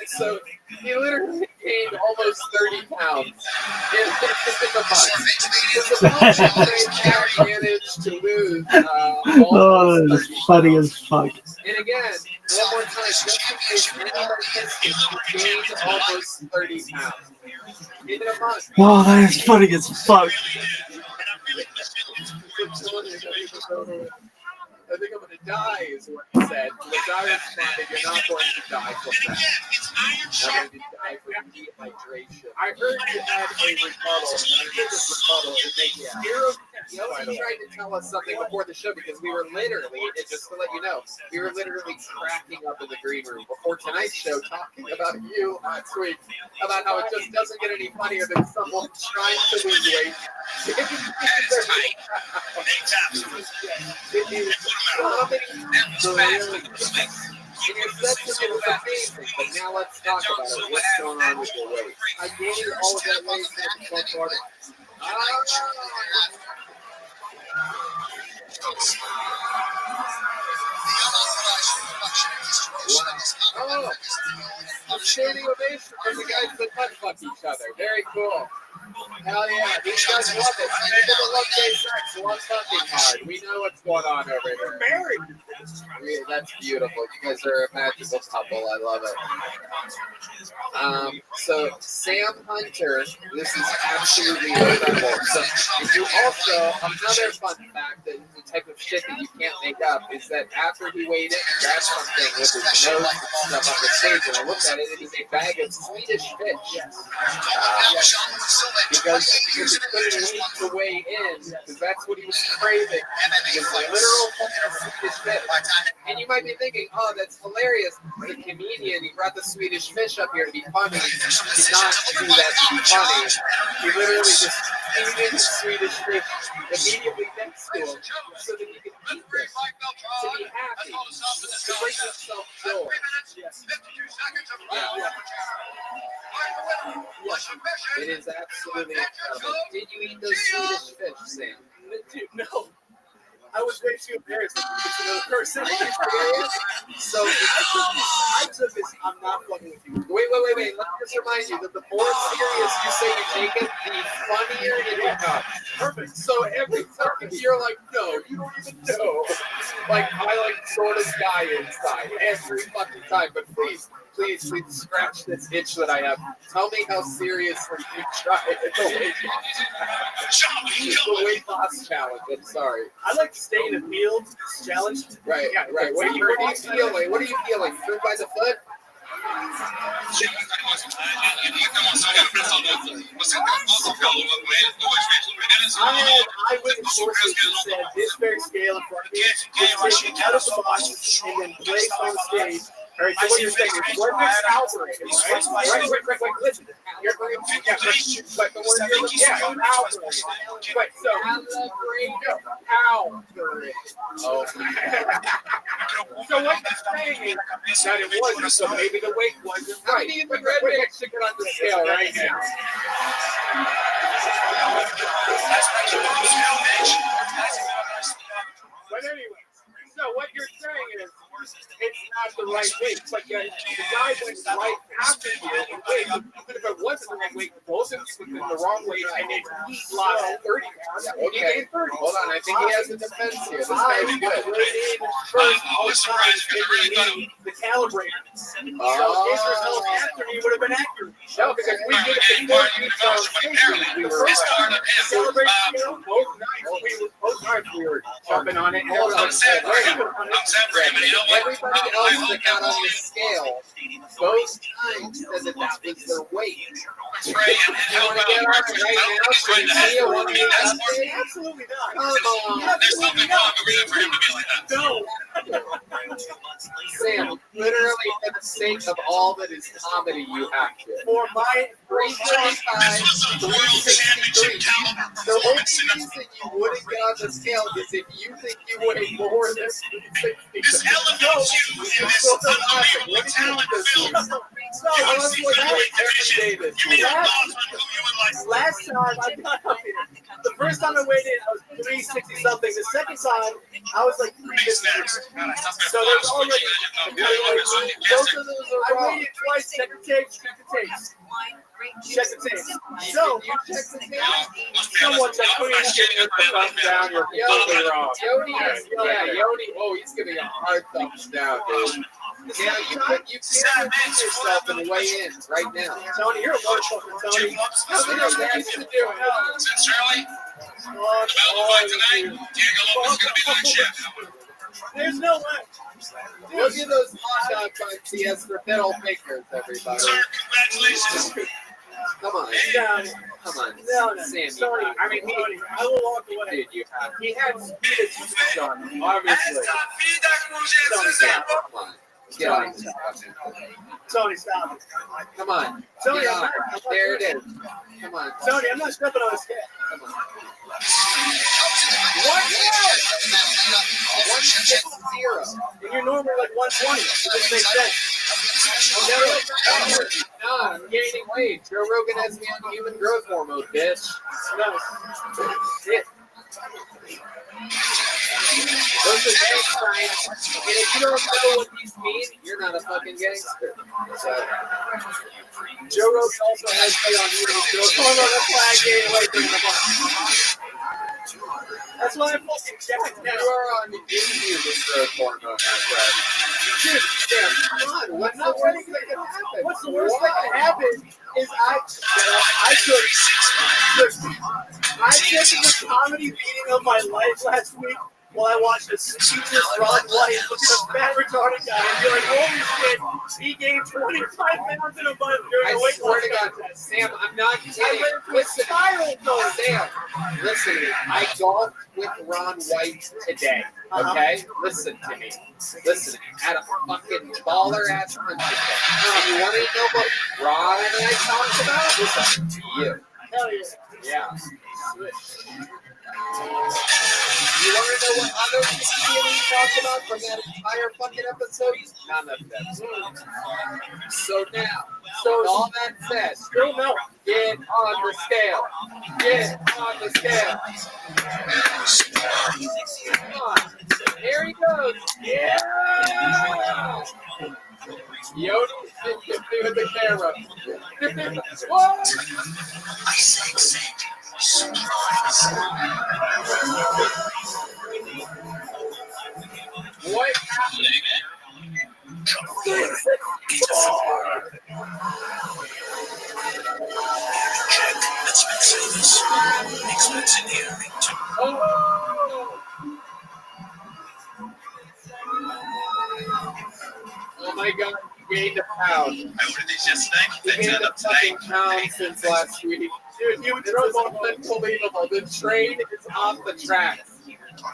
so he literally gained almost 30 pounds in a month. Because the month managed to lose Oh, that's funny as fuck. And again, one more time, just in case anyone missed it, he gained almost 30 pounds in a month. Oh, that's funny as fuck. I think I'm going to die, is what he said. Which I responded, you're not going to die from that. I'm going to die from dehydration. I heard you had a rebuttal. I think this rebuttal is making zero. He also tried to tell us something before the show because we were literally, just to let you know, we were literally cracking up in the green room before tonight's show talking about you last week, about how it just doesn't get any funnier than someone trying to lose weight. But now let's talk about it. What's going on with your weight? I gained all of that weight from the front part. Oh, a standing ovation for the guys that butt fuck each other. Very cool. Hell yeah, these guys love it. People that love gay sex love fucking hard. We know what's going on over here. We're married. Yeah, that's beautiful. You guys are a magical couple. I love it. So Sam Hunter, this is absolutely incredible. So if you also, another fun fact that type of shit that you can't make up is that after he weighed in, he grabbed something with his nose and stuff on the stage, and I looked at it, and it was a bag of Swedish fish. Because he couldn't wait to weigh in, because that's what he was craving. His literal fucking Swedish fish. And you might be thinking, oh, that's hilarious. The comedian, he brought the Swedish fish up here to be funny. He did not do that to be funny. He literally just eated the Swedish fish immediately next to him so that he could eat it, to be happy, to bring himself joy. It is absolutely incredible. Did you eat those Swedish fish, Sam? No. I was way too embarrassed to get another person. So I took this. I'm not fucking with you. Wait. Let me just remind you that the more serious you say you take it, the funnier it becomes. Perfect. So every time you're like, no, you don't even know. Like I sort of die inside every fucking time. But please scratch this itch that I have. Tell me how seriously you try it. The weight loss challenge. I'm sorry. I like to stay in the field challenge. Right. What are you feeling? What are you feeling? Through by the foot? I had eyewitness sources that said this very scale in front of me is taken out of the box and then placed on stage. All right, so what you're saying is what makes algorithm, right? Listen. You're but the word you're looking at, algorithm. Right, so algorithm. Oh. So what you're saying is that it wasn't, so maybe the weight wasn't right. How many of the rednecks should get on the scale right now? But anyway, so what you're saying is it's not the right weight, but the guy went right after you. Even if it wasn't the right weight, both of us went the wrong weight, and then he lost 30 pounds. Okay, hold on. I think he has a defense here. This guy's good. First, all the time, taking the calibrator. So his results after me would have been accurate. No, because we did it before we were celebrating both times we were jumping on it. Hold on. Everybody else that got on the scale, both times said that was their weight. You want to get on it right now so you see it when you update? Absolutely not. Come on. Absolutely not. No. Sam, literally for the sake of all that is comedy, you have to. For my 345, 363. The only reason you wouldn't get on the scale is if you think you weigh more than 360. This elevates you in this unbelievable talent field. Last time I got up here, the first time I weighed in, I was 360 something. The second time, I was like 350. So there's already both of those are wrong. I weighed it twice. Check the tapes. Check the tapes. Check the tapes. So you check the tapes. Someone check the thumbs down. You're completely wrong. Yodi. Oh, he's giving a hard thumbs down, dude. Yeah, you can't put yourself in the way in right now. Tony, you're a motherfucker, Tony. How many of that to do? Sincerely, about the fight tonight, Diego Lopez is going to be on chip. There's no way. Look at those hot dog bites he has for middle fingers, everybody. Sir, congratulations. Come on. Come on. No, Sam, Tony, Tony, I will walk away. Dude, you have He had speed done, obviously. Come on. Get on. Tony, stop it. Come on. Tony, Get on. There it is. Come on. Tony, I'm not stepping on the scale. Come on. 160. And you're normally like 120. So this makes sense. No, I'm gaining weight. Joe Rogan has me on human growth hormone, bitch. No. Shit. Those are gang signs, and if you don't know what these mean, you're not a fucking gangster. So, Joe Rogan also has me on human growth hormone. That's why I gained weight during the month. That's why I'm fucking jacked now. You are on the human growth hormone, that's right. Dude, Sam, come on. What's the worst that can happen? What's the worst that can happen is I took the comedy beating of my life last week, while I watch this speechless Ron White look at a fat retarded guy and be like, holy shit, he gained 25 pounds in a month during I a weight swear loss to God, contest. Sam, I'm not kidding. I went into a Listen, spiral though. Sam, listen to me. I golfed with Ron White today. Okay? Listen to me. Listen to me. At a fucking baller ass country club. And you want to know what Ron and I talked about? Listen to you. Hell yeah. Yeah. You want to know what other things we talked about from that entire fucking episode? None of them. So now, with all that said, still no. Get on the scale. Get on the scale. Come on. Here he goes. Yeah. Yoda with the camera. What? What happened? Oh my God, he gained a pound. He gained a fucking pound since last week. Dude, you drove on unbelievable. The train is off the tracks.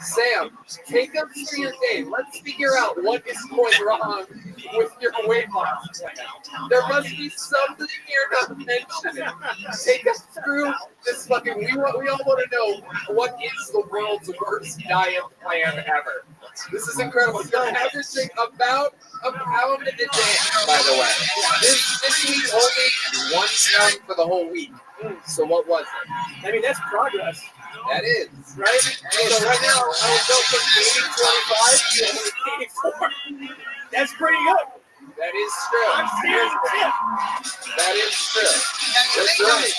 Sam, take us through your day. Let's figure out what is going wrong with your weight loss. There must be something you're not mentioning. Take us through this fucking. We all want to know what is the world's worst diet plan ever. This is incredible. You're averaging about a pound a day, by the way. This week only 1 pound for the whole week. So what was it? I mean, that's progress. That is. Right? So right now, I would go from 80-25 to 84. That's pretty good. That is true. I'm serious. That is true. That's right.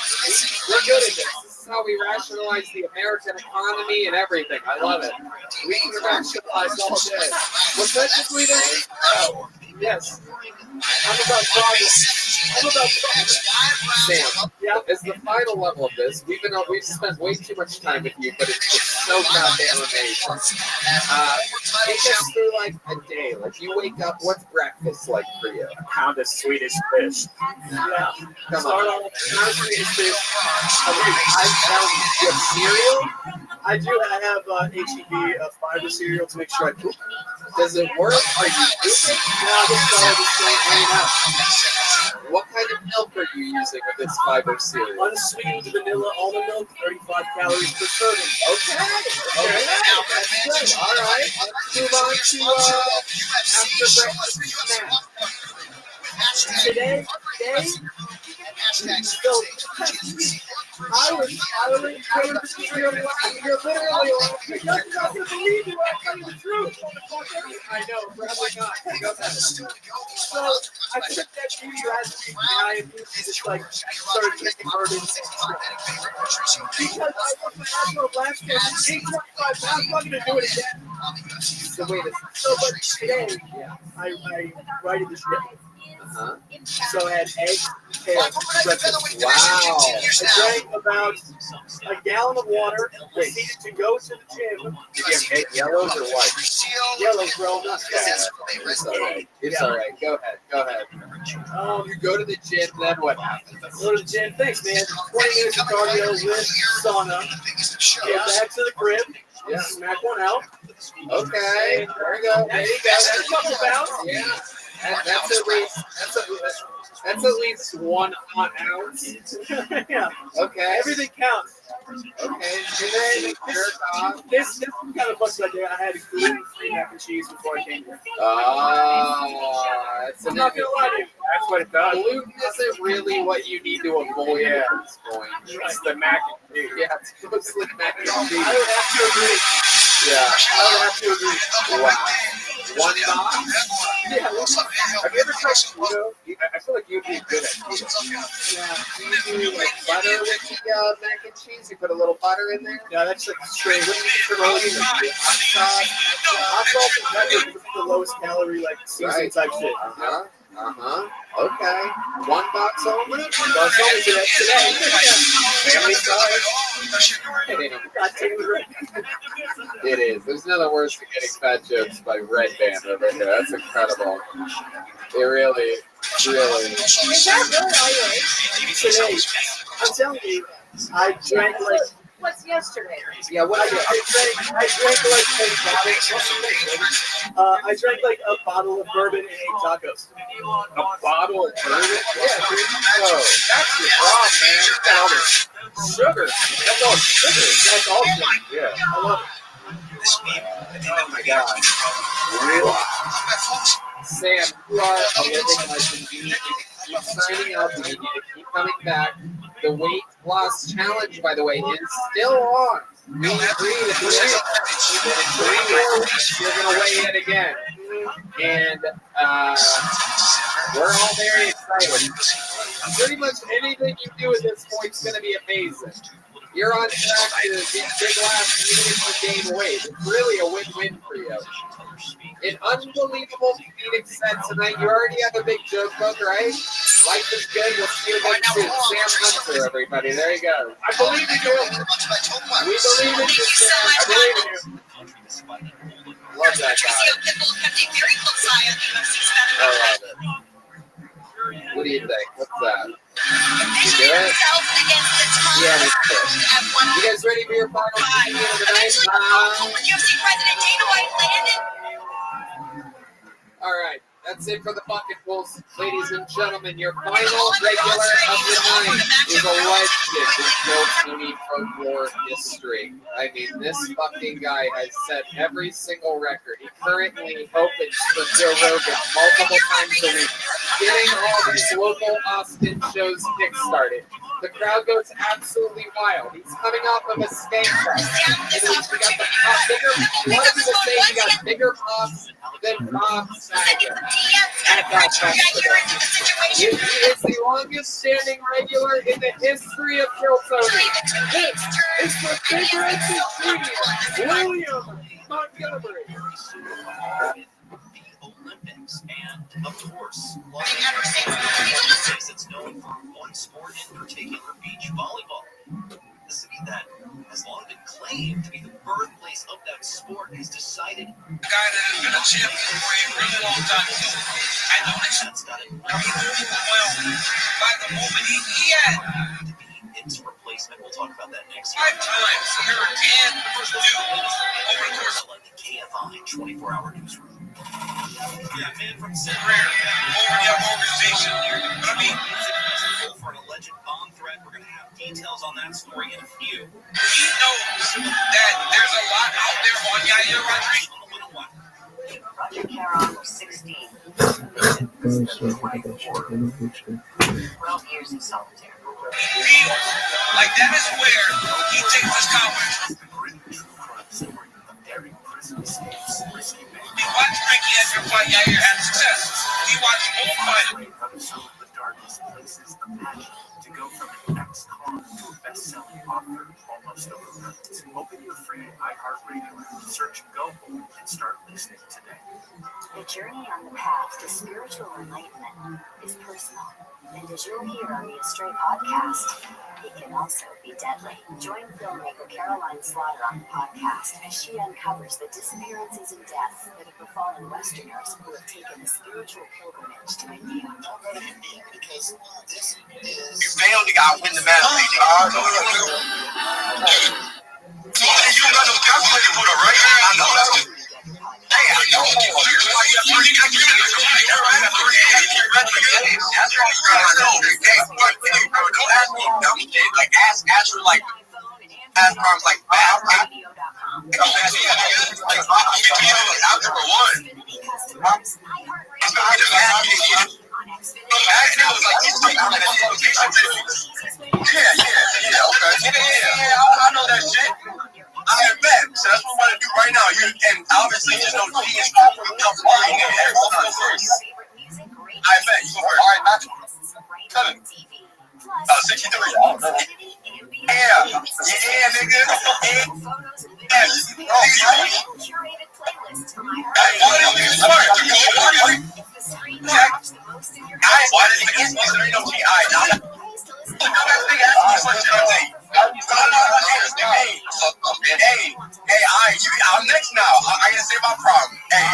We're good at this. This is how we rationalize the American economy and everything. I love it. We can rationalize all day. What's that just we doing? Oh, yes. I'm about progress. Sam, as the final level of this, we've spent way too much time with you, but it's so goddamn amazing. Take us through like a day. Like you wake up, what's breakfast like for you? A pound of Swedish fish. Yeah. Come on. A pound of Swedish fish. I found you have cereal. I do. I have HEB fiber cereal to make sure I poop. Does it work? Are you pooping? No, I just follow this thing right now. What kind of milk are you using with this fiber cereal? Unsweetened vanilla almond milk, 35 calories per serving. Okay. That's good. All right. Let's move on to after breakfast snack. Today, so I was following the cereal. You're literally laughing. You're not going to believe me when I tell you the truth. I know, probably not. Go ahead. So I took that beauty raspberry pie and just like started drinking bourbon. Because I was my asshole last year, 825 pounds, I'm not going to do it again. So wait a second. So, but today, I righted the ship. So I had eggs, tails, breakfast. Wow. I drank about a gallon of water, proceeded to go to the gym. Did you have egg yellows or white? Yellows, bro, not It's all right. It's all right. Go ahead. You go to the gym, then what happens? Go to the gym. Thanks, man. 20 minutes of cardio with sauna. Get back to the crib. Yeah. Smack one out. Okay. There you go. There you go. That's a couple pounds. Yeah. That's at least 1 ounce. Yeah. Okay. Everything counts. Okay. And then this kind of fucked up day. I had gluten-free mac and cheese before I came here. That's I'm not gonna lie to you. That's what it does. Gluten isn't really what you need to avoid at this point. It's the mac and cheese. Yeah, it's mostly mac and cheese. I would have to agree. Yeah. I would have to agree. Wow. 1 box? Yeah. Have you ever tried keto? I feel like you'd be good at keto. Yeah. Do you do like butter with the mac and cheese? You put a little butter in there? Yeah, that's like straight. What do you for rolling? Hot sauce and pepper is the lowest calorie, like season type shit. Okay. 1 box only? Box only today. Family It is. There's nothing worse than getting fat jokes by Red Band over here. That's incredible. It really. Is that really all you ate? Today, I'm telling you, I drank like. What's yesterday? Yeah, what I drank I drank like a bottle of bourbon and 8 tacos. A bottle of bourbon? Yeah, dude. Oh, that's your problem, man. You got all this sugar. That's all sugar. That's all sugar. Yeah. I love it. Oh my God. Really? Sam, you are a living legend. You need to keep signing up. You need to keep coming back. The weight loss challenge, by the way, is still on. We agree with you. In 3 more weeks, you're going to weigh in again. And we're all very excited. Pretty much anything you do at this point is going to be amazing. You're on track to get big last even if you gain weight. It's really a win-win for you. An unbelievable comedic set tonight. You already have a big joke book, right? Life is good. We'll see you again soon. Sam Hunter, everybody. There you go. I believe in you. We believe in you, Sam. I believe in you. Love that guy. I love it. What do you think? What's that? You do it? Yeah, we do. You guys ready for your final game of the night? All right. That's it for the Bucket Bulls. Ladies and gentlemen, your final regular of the night is a legend in Bill Cooney folklore history. I mean, this fucking guy has set every single record. He currently opens for Joe Rogan multiple times a week, getting all these local Austin shows kickstarted. The crowd goes absolutely wild. He's coming off of a skank fest. And we got the bigger, a lot of people say he got bigger pops than Bob Saget at that festival. He is the longest standing regular in the history of Kill Tony. This is the figurative William Montgomery. Olympics, and of course, it's known for one sport in particular, beach volleyball. The city that has long been claimed to be the birthplace of that sport has decided. The guy that has been a champion for a really long time. I know that's got it. Overwhelmed by the moment he had. Its replacement. We'll talk about that next year. 5 times. Here and over the course of the KFI 24-hour newsroom. Yeah, man from Sid Rare, over the organization. But I mean, for an alleged bomb threat, we're going to have details on that story in a few. He knows that there's a lot out there on Yair Rodriguez. Roger Caron was 16. 12 years in solitary. Like that is where he takes his confidence. He watched Frankie Edgar fight Yair had success. He watched both fight. Some of the darkest places imagined to go from an ex-con to a best-selling author almost overnight. Open your free iHeartRadio app, search Go Home, and start listening today. The journey on the path to spiritual enlightenment is personal. And as you'll hear on the Astray podcast, it can also be deadly. Join filmmaker Caroline Slaughter on the podcast as she uncovers the disappearances and deaths that have befallen Westerners who have taken a spiritual pilgrimage to India. Because this is... You failed to win the medal. You got no calculator for the right? I know that. Hey, I know. Ask her like bad farms like bad. I know that shit. I bet. So that's what we're gonna do right now. You and obviously just don't see it. I bet. You go first. All right, not 7. 63. Oh, no. Yeah, nigga. Why did you get me? There ain't no GI. I'm next now. I gotta say my problem. Hey,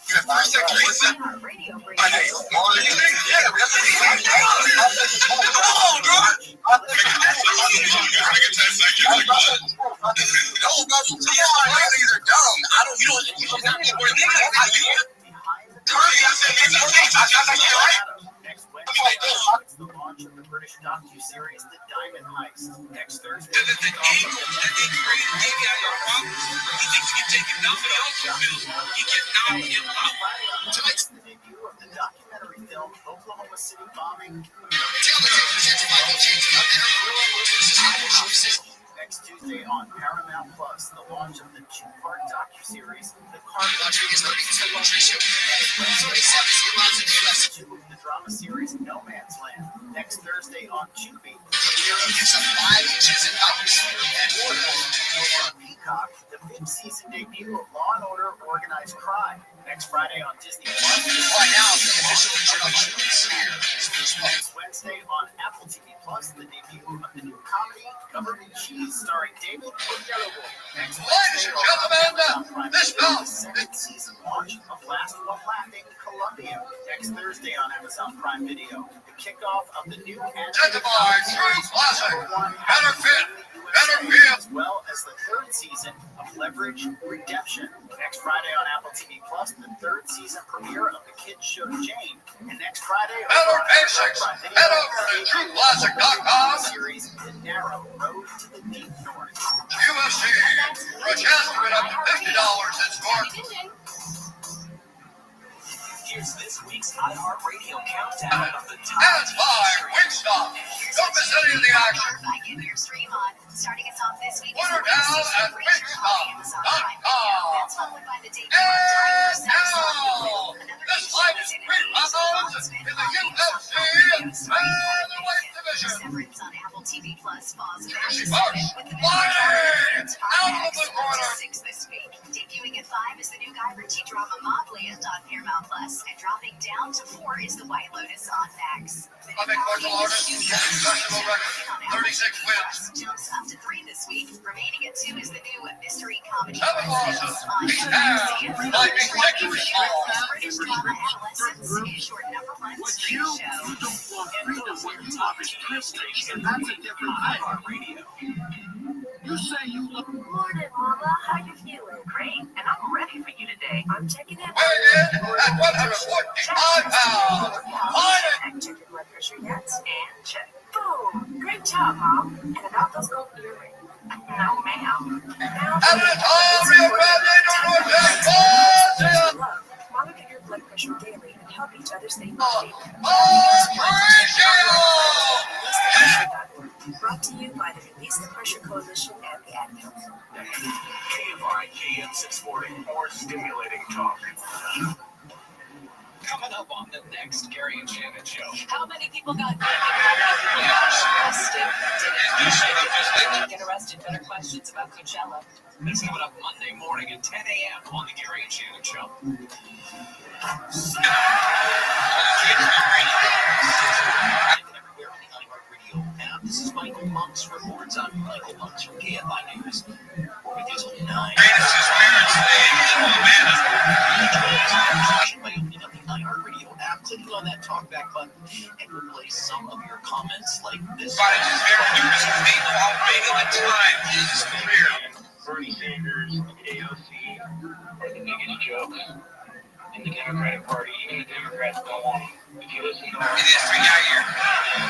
give it 5 seconds. Listen. My name is Marley. Yeah, that's what niggas are dumb. You don't have to worry. It's the launch of the British docu-series The Diamond Heist next Thursday. Tonight's the debut of the documentary film Oklahoma City Bombing. Next Tuesday on Paramount Plus, the launch of the 2-part docu-series The the drama series No Man's Land. Next Thursday on Tubi, on Peacock, the 5th season debut of Law and Order: Organized Crime. Next Friday on Disney Plus. Next Wednesday on Apple TV Plus, the debut of the new comedy Government Cheese, starring David Oyelowo. Next Wednesday on Prime Video, the 2nd season launch of Last One Laughing, Columbia. Next Thursday on Amazon Prime Video, the kickoff of the new as well as the 3rd season of Leverage Redemption. Next Friday on Apple TV Plus, the 3rd season premiere of the kids show Jane. And next Friday on series The Narrow Road to the Deep North. USC, which has to win up to $50 in score. Here's this week's iHeartRadio countdown of the top. That's by Wingstop. Don't miss any of the action. Give your stream on. Starting us off this week. Order now at Wingstop.com. That's followed by the debut And now, this fight is Creed Ramos in the UFC Featherweight Division. Severance on Apple TV Plus falls She marks flying out of the corner. 6 this week. Debuting at 5 is the new Guy Ritchie drama Mobland on Paramount Plus, and dropping down to 4 is The White Lotus on Max. A big martial artist, professional record, 36 wins. Jumps up to 3 this week. Remaining at 2 is the new mystery comedy. 7 losses. He's down, climbing victory falls. British drama Adolescence is your #1 stream show. And those are top history, and that's a different iHeartRadio. You say you look. Morning, Mama. How you feeling? Great. And I'm ready for you today. I'm checking in. Weighed in at 145 pounds. Check your blood pressure yet? And check. Boom. Great job, Mom. And about those gold earrings. No, ma'am. And it's all real family. Monitor your blood pressure daily and help each other stay motivated. Brought to you by the Release the Pressure Coalition and the Ad Council. KFI KM 640, more stimulating talk. Coming up on the next Gary and Shannon show. How many people got arrested? Better questions about Coachella. That's coming up Monday morning at 10 a.m. on the Gary and Shannon show. This is Michael Monks reports. I'm Michael Monks from KFI News. We're with you till 9. Greatest experience By opening up the iHeartRadio app, clicking on that talkback button, and we'll play some of your comments like this. Bernie Sanders, AOC, are the biggest jokes in the Democratic Party. Even the Democrats don't want them. If you listen to It is 3 out here.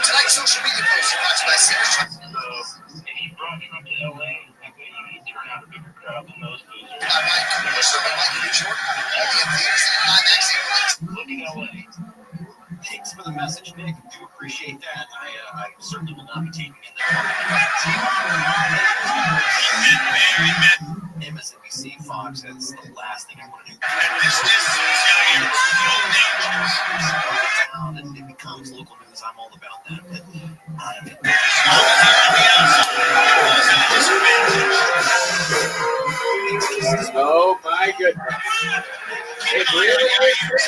Tonight's social media post watched by Sanders. So, if you brought Trump to LA, I bet you'd turn out a bigger crowd than those losers. Look at LA. Thanks for the message, Nick. Do appreciate that. I certainly will not be taking in that. MSNBC, Fox, that's the last thing I want to do. And it becomes local news. I'm all about that. Oh my goodness. It really is.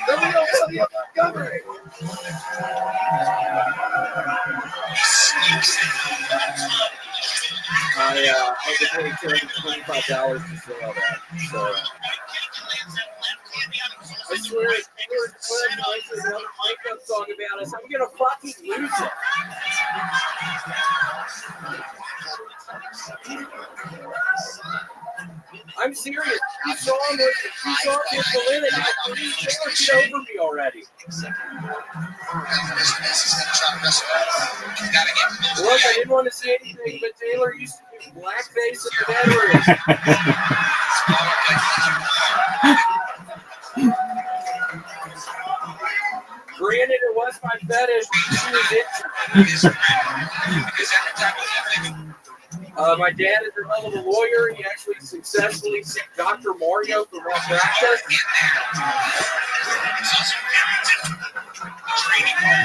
The real William Montgomery. I had to pay $225 to sell that. So I swear, if you were to put another breakup song about us, I'm gonna fucking lose it. I'm serious. You saw him with Belinda. Get over me already. Look, I didn't want to say anything, but Taylor used to do blackface in the bedroom. Granted, it was my fetish. She was into my dad is a hell of a lawyer. He actually successfully sued Dr. Mario for malpractice.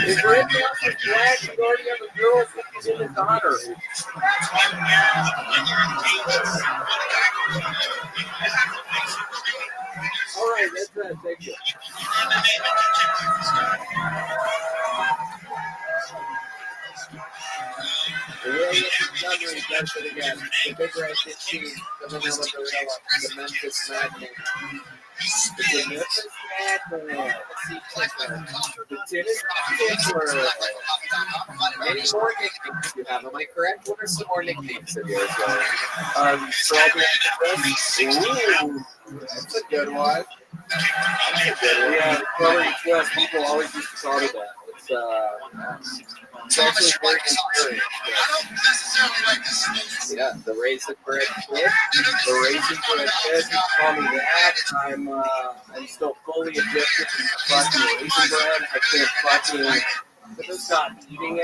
His red house is black. He already has a girl who's in his honor. All right, that's it. Thank you. The Williams Montgomery does it again. The big red 15, the Manila Gorilla, the Memphis Madman. The Memphis Madman. The Tennis Tickler. Any more nicknames you have? Am I correct? What are some more nicknames of yours? Strawberry Twist. Ooh, that's a good one. Yeah, Strawberry Twist. People always used to call it that. It's actually very encouraging. I don't necessarily like this. Yeah, the raisin bread kid. The raisin bread kid. You call me that. I'm still fully addicted to fucking raisin bread. I can't fucking stop eating it. You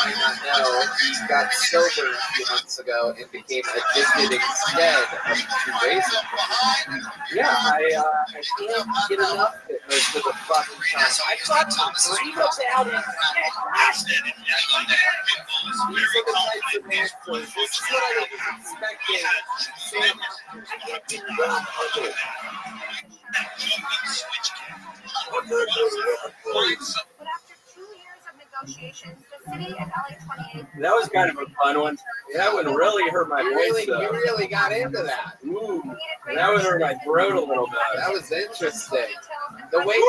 might not know. He got sober a few months ago and became addicted instead of raisin bread. Yeah, I can't get enough of it most of the fucking time. I fucking dream about it. These are the types of answers. This is what I was expecting. Sam, I can't get enough of it. But after 2 years of negotiations, the city and LA28. That was kind of a fun one. That one really hurt my voice. You really got into that. Ooh, that would hurt my throat a little bit. That was interesting. The way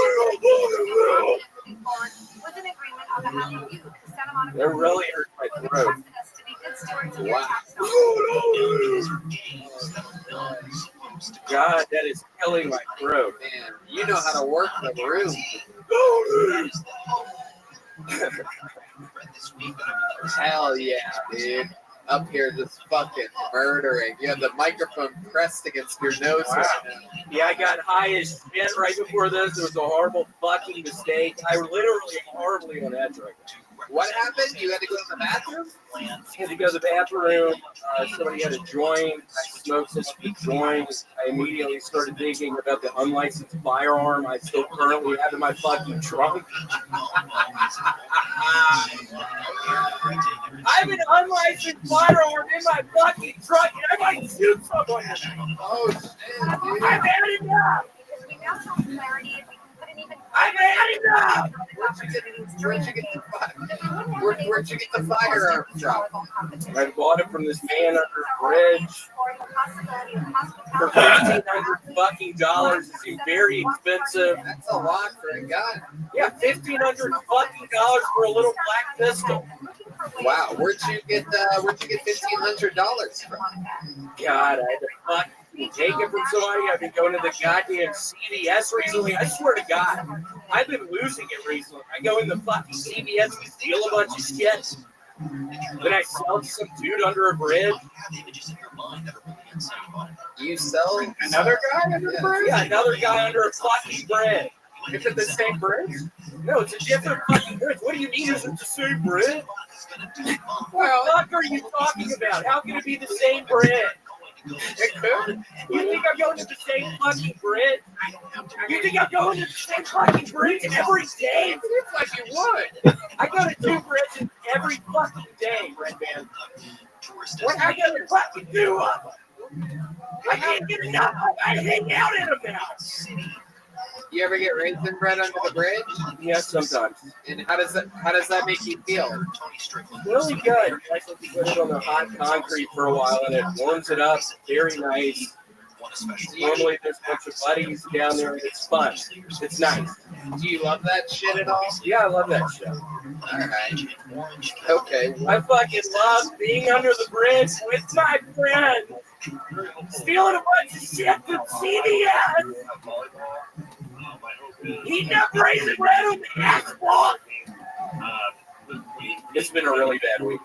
that really hurt my throat. Wow. God, that is killing my throat. Man, you know how to work the room. Hell yeah, dude. Up here just fucking murdering. You have the microphone pressed against your nose. Wow. Yeah, I got high as shit right before this. It was a horrible fucking mistake. I literally horribly on edge right now. What happened? You had to go to the bathroom? I had to go to the bathroom. Somebody had a joint. I smoked some of the joints. I immediately started thinking about the unlicensed firearm I still currently have in my fucking trunk. I have an unlicensed firearm in my fucking trunk and I might shoot someone. Oh shit, dude. I've had enough. I've had enough. Where'd you get the firearm from? I bought it from this man under a bridge for $1,500 fucking dollars. It's very expensive. That's a lot for a gun. Yeah, $1,500 fucking dollars for a little black pistol. Wow, where'd you get $1,500 from? God, I had to fucking take it from somebody. I've been going to the goddamn CVS recently. I swear to God, I've been losing it recently. I go in the fucking CVS and steal a bunch of shit. Then I sell to some dude under a bridge. You sell another guy under the bridge? Yeah, another guy under a fucking bridge. Is it the same bridge? No, it's a different fucking bridge. What do you mean? Is it the same bridge? What the fuck are you talking about? How can it be the same bridge? It could. You think I'm going to the same fucking bridge? You think I'm going to the same fucking bridge every day? It looks like you would. I go to 2 bridges every fucking day, Red Band. What I gotta fucking do of them? I can't get enough. I hang out in them now. You ever get raisin bread under the bridge? Yes, sometimes. And how does that make you feel? Really good. Like if you put it on the hot concrete for a while and it warms it up. Very nice. Normally there's a bunch of buddies down there. It's fun. It's nice. Do you love that shit at all? Yeah, I love that shit. Alright. Okay. I fucking love being under the bridge with my friends. Stealing a bunch of shit from CVS. Eating up raisin bread on the asphalt. It's been a really bad week.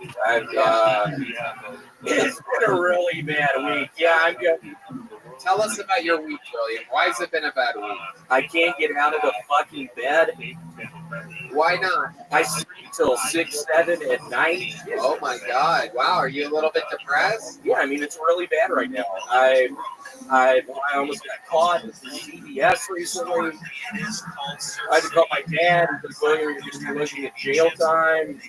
It's been a really bad week. Yeah, I'm good. Tell us about your week, William. Why has it been a bad week? I can't get out of the fucking bed. Why not? I sleep till 6, 7 at night. Oh my God! Wow, are you a little bit depressed? Yeah, I mean it's really bad right now. I almost got caught at the CVS recently. I had to call my dad because William was going to be looking at jail time.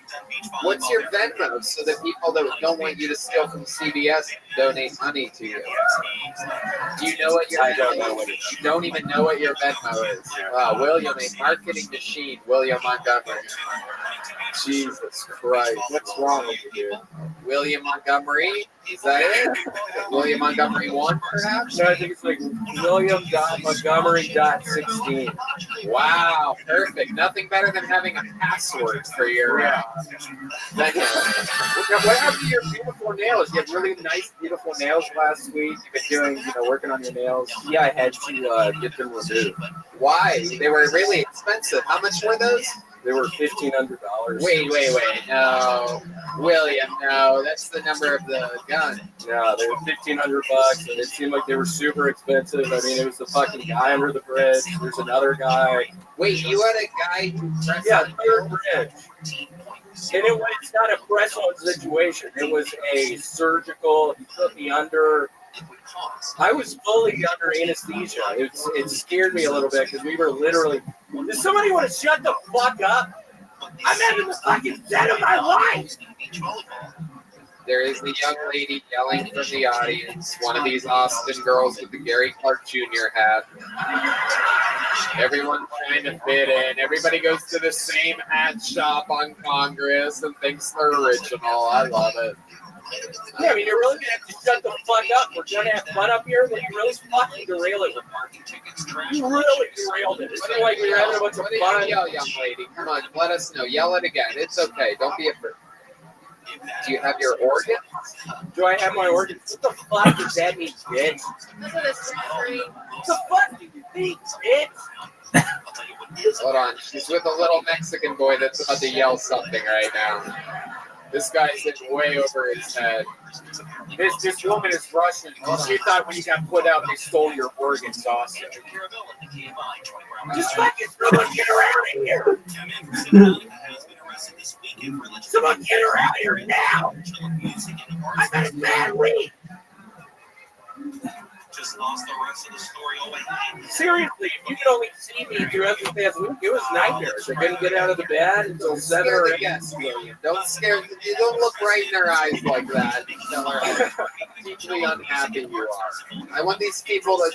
What's your Venmo so that people that don't want you to steal from CVS donate money to you? Do you know what your I don't know what it is. You don't even know what your Venmo is. Wow, William, a marketing machine, William Montgomery. Jesus Christ. What's wrong with you? William Montgomery? Is that it? William Montgomery 1, perhaps? No, I think it's like William.Montgomery.16. Wow, perfect. Nothing better than having a password for your Venmo. What happened to your beautiful nails? You had really nice, beautiful nails last week. You've been doing, working on your nails. Yeah, I had to get them removed. Why? They were really expensive. How much were those? They were $1,500. Wait. No. William, no. That's the number of the gun. No, they were $1,500, and it seemed like they were super expensive. I mean, it was the fucking guy under the bridge. There's another guy. Wait, you had a guy who pressed Yeah, on third bridge. And it's not a press-on situation. It was a surgical. He put me under. I was fully under anesthesia. It scared me a little bit because we were literally. Does somebody want to shut the fuck up? I'm having the fucking set of my life. There is the young lady yelling from the audience. One of these Austin girls with the Gary Clark Jr. hat. Everyone's trying to fit in. Everybody goes to the same hat shop on Congress and thinks they're original. I love it. Yeah, I mean, you're really going to have to shut the fuck up. We're going to have fun up here, but you really fucking derail it. You really derailed it. It's not like we were having a bunch of What did fun. you yell, young lady? Come on, let us know. Yell it again. It's okay. Don't be afraid. Do you have your organs? Do I have my organs? What the fuck does that mean, bitch? That's what it's free. What the fuck do you think, bitch? Hold on. She's with a little Mexican boy that's about to yell something right now. This guy's in way over his head. This woman is Russian. She thought when you got put out, they stole your organs, Austin. Just fucking someone get her out of here! Someone get her out of here now! I've had a bad week! Just lost the rest of the story away. Seriously, if you could only see me throughout the past week, it was nightmares. I couldn't get out of the bed until 7 or 8. Yes, William. Don't scare. You don't look right in their eyes like that. Tell her how deeply unhappy you are. I want these people to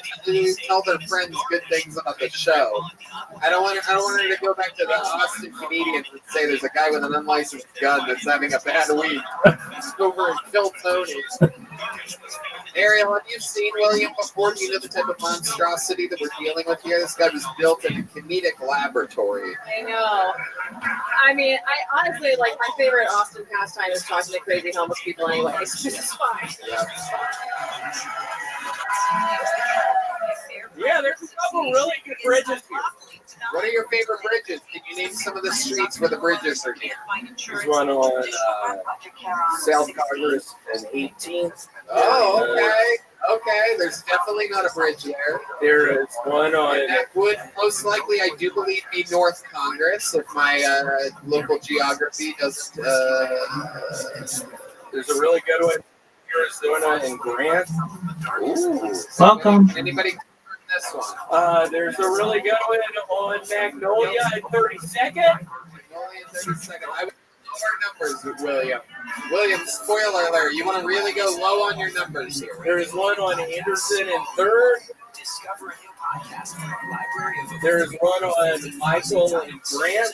tell their friends good things about the show. I don't want her to go back to the Austin comedians and say there's a guy with an unlicensed gun that's having a bad week over and kill Tony. Ariel, have you seen William before? Do you know the type of monstrosity that we're dealing with here? This guy was built in a comedic laboratory. I know. I mean, I honestly, like, my favorite Austin pastime is talking to crazy homeless people anyway. It's just fine. Yeah, there's a couple really good bridges here. What are your favorite bridges? Can you name some of the streets where the bridges are near? There's one on South Congress and 18th. Oh, okay. Okay, there's definitely not a bridge there. There is one on. And that would most likely, I do believe, be North Congress if my local geography doesn't. There's a really good one, Arizona and Grant. Ooh. Welcome. Anybody this one? There's a really good one on Magnolia at 32nd. Magnolia 32nd. I would lower numbers with William. William, spoiler alert, you want to really go low on your numbers here. There's one on Anderson and 3rd. There's one on Michael and Grant.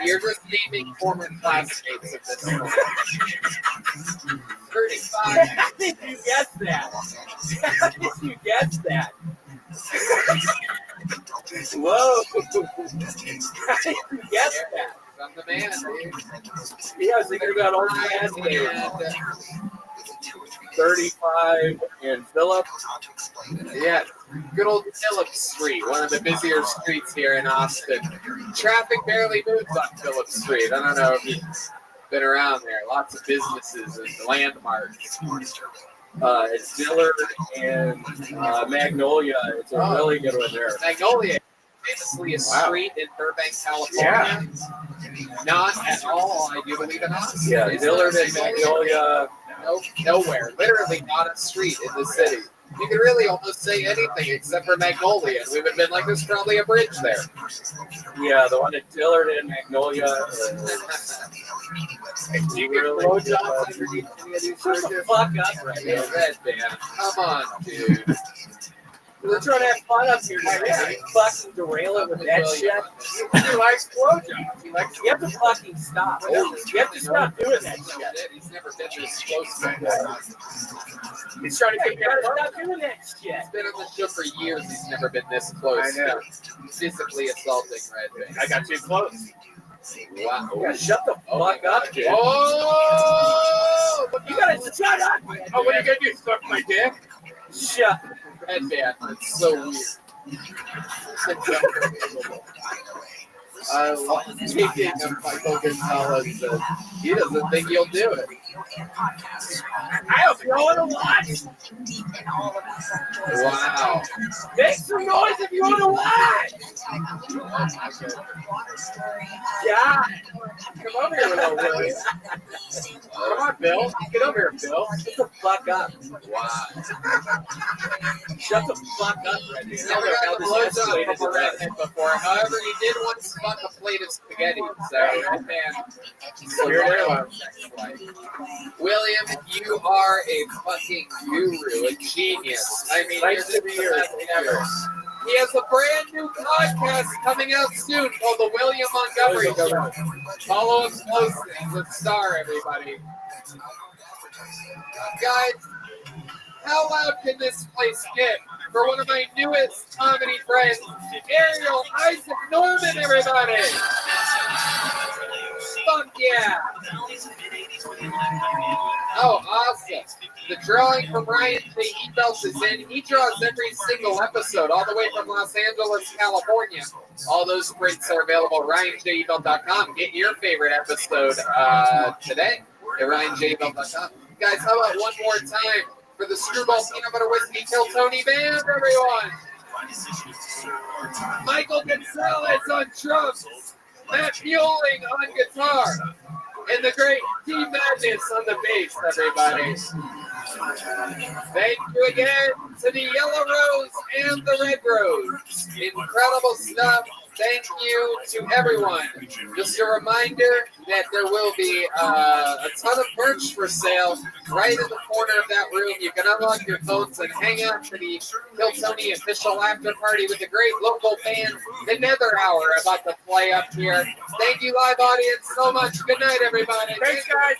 You're just naming former classmates at this point. 35. How did you guess that? How did you guess that? Whoa. How did you guess that? I'm the man, dude. Yeah, I was thinking about old classmates. 35 and Philip. Yeah, good old Phillips Street, one of the busier streets here in Austin. Traffic barely moves on Phillips Street. I don't know if you've been around there. Lots of businesses and landmarks. It's Dillard and Magnolia. It's a really good one there. Magnolia, famously a street in Burbank, California. Not at all, I do believe in Austin. Yeah, It's Dillard not and Magnolia. nowhere. Literally not a street in the city. You could really almost say anything except for Magnolia. We would have been like, there's probably a bridge there. Yeah, the one at Dillard and Magnolia. Do you get blowjobs underneath any of these Shut the bridges? fuck up right now. Red band. Come on, dude. We're trying to have fun up here today. You fucking derail it with that shit. He likes blowjobs. You have to fucking stop. You have to stop doing that shit. He's never been this close before. He's trying to get you to stop doing that shit. He's been on the show for years. He's never been this close. I know. Physically assaulting Red band. I got too close. Wow. Yeah, shut the fuck up, dude. Oh! You gotta shut up. Oh, what are you gonna do? Suck my dick? Shut. Red band. It's so weird. I love speaking of Michael Gonzalez. He doesn't think you'll do it. I hope you want to watch. Wow. Make some noise if you want to watch. Yeah. Come over here, little Willie. Come on, Bill. Get over here, Bill. Shut the fuck up. Wow. Shut the fuck up, Red. He's never got the blowjob from a redhead before. However, he did once fuck a plate of spaghetti. So, Red man. William, you are a fucking guru, a genius. I mean, you're the best ever. He has a brand new podcast coming out soon called The William Montgomery Show. Follow him closely. He's a star, everybody. Guys, how loud can this place get for one of my newest comedy friends, Ariel Isaac Norman, everybody? Fuck yeah. Oh, awesome. The drawing from Ryan J. Ebelt is in. He draws every single episode, all the way from Los Angeles, California. All those prints are available at RyanJEbelt.com. Get your favorite episode today at RyanJEbelt.com. Guys, how about one more time for the Screwball Peanut Butter Whiskey Kill Tony Band, everyone? Michael Gonzalez on drums, Matt Muelling on guitar, and the great T Madness on the bass, everybody. Thank you again to the Yellow Rose and the Red Rose. Incredible stuff. Thank you to everyone. Just a reminder that there will be a ton of merch for sale right in the corner of that room. You can unlock your phones and hang out for the Kill Tony official after party with the great local band, The Nether Hour, about to play up here. Thank you, live audience, so much. Good night, everybody. Thanks, guys.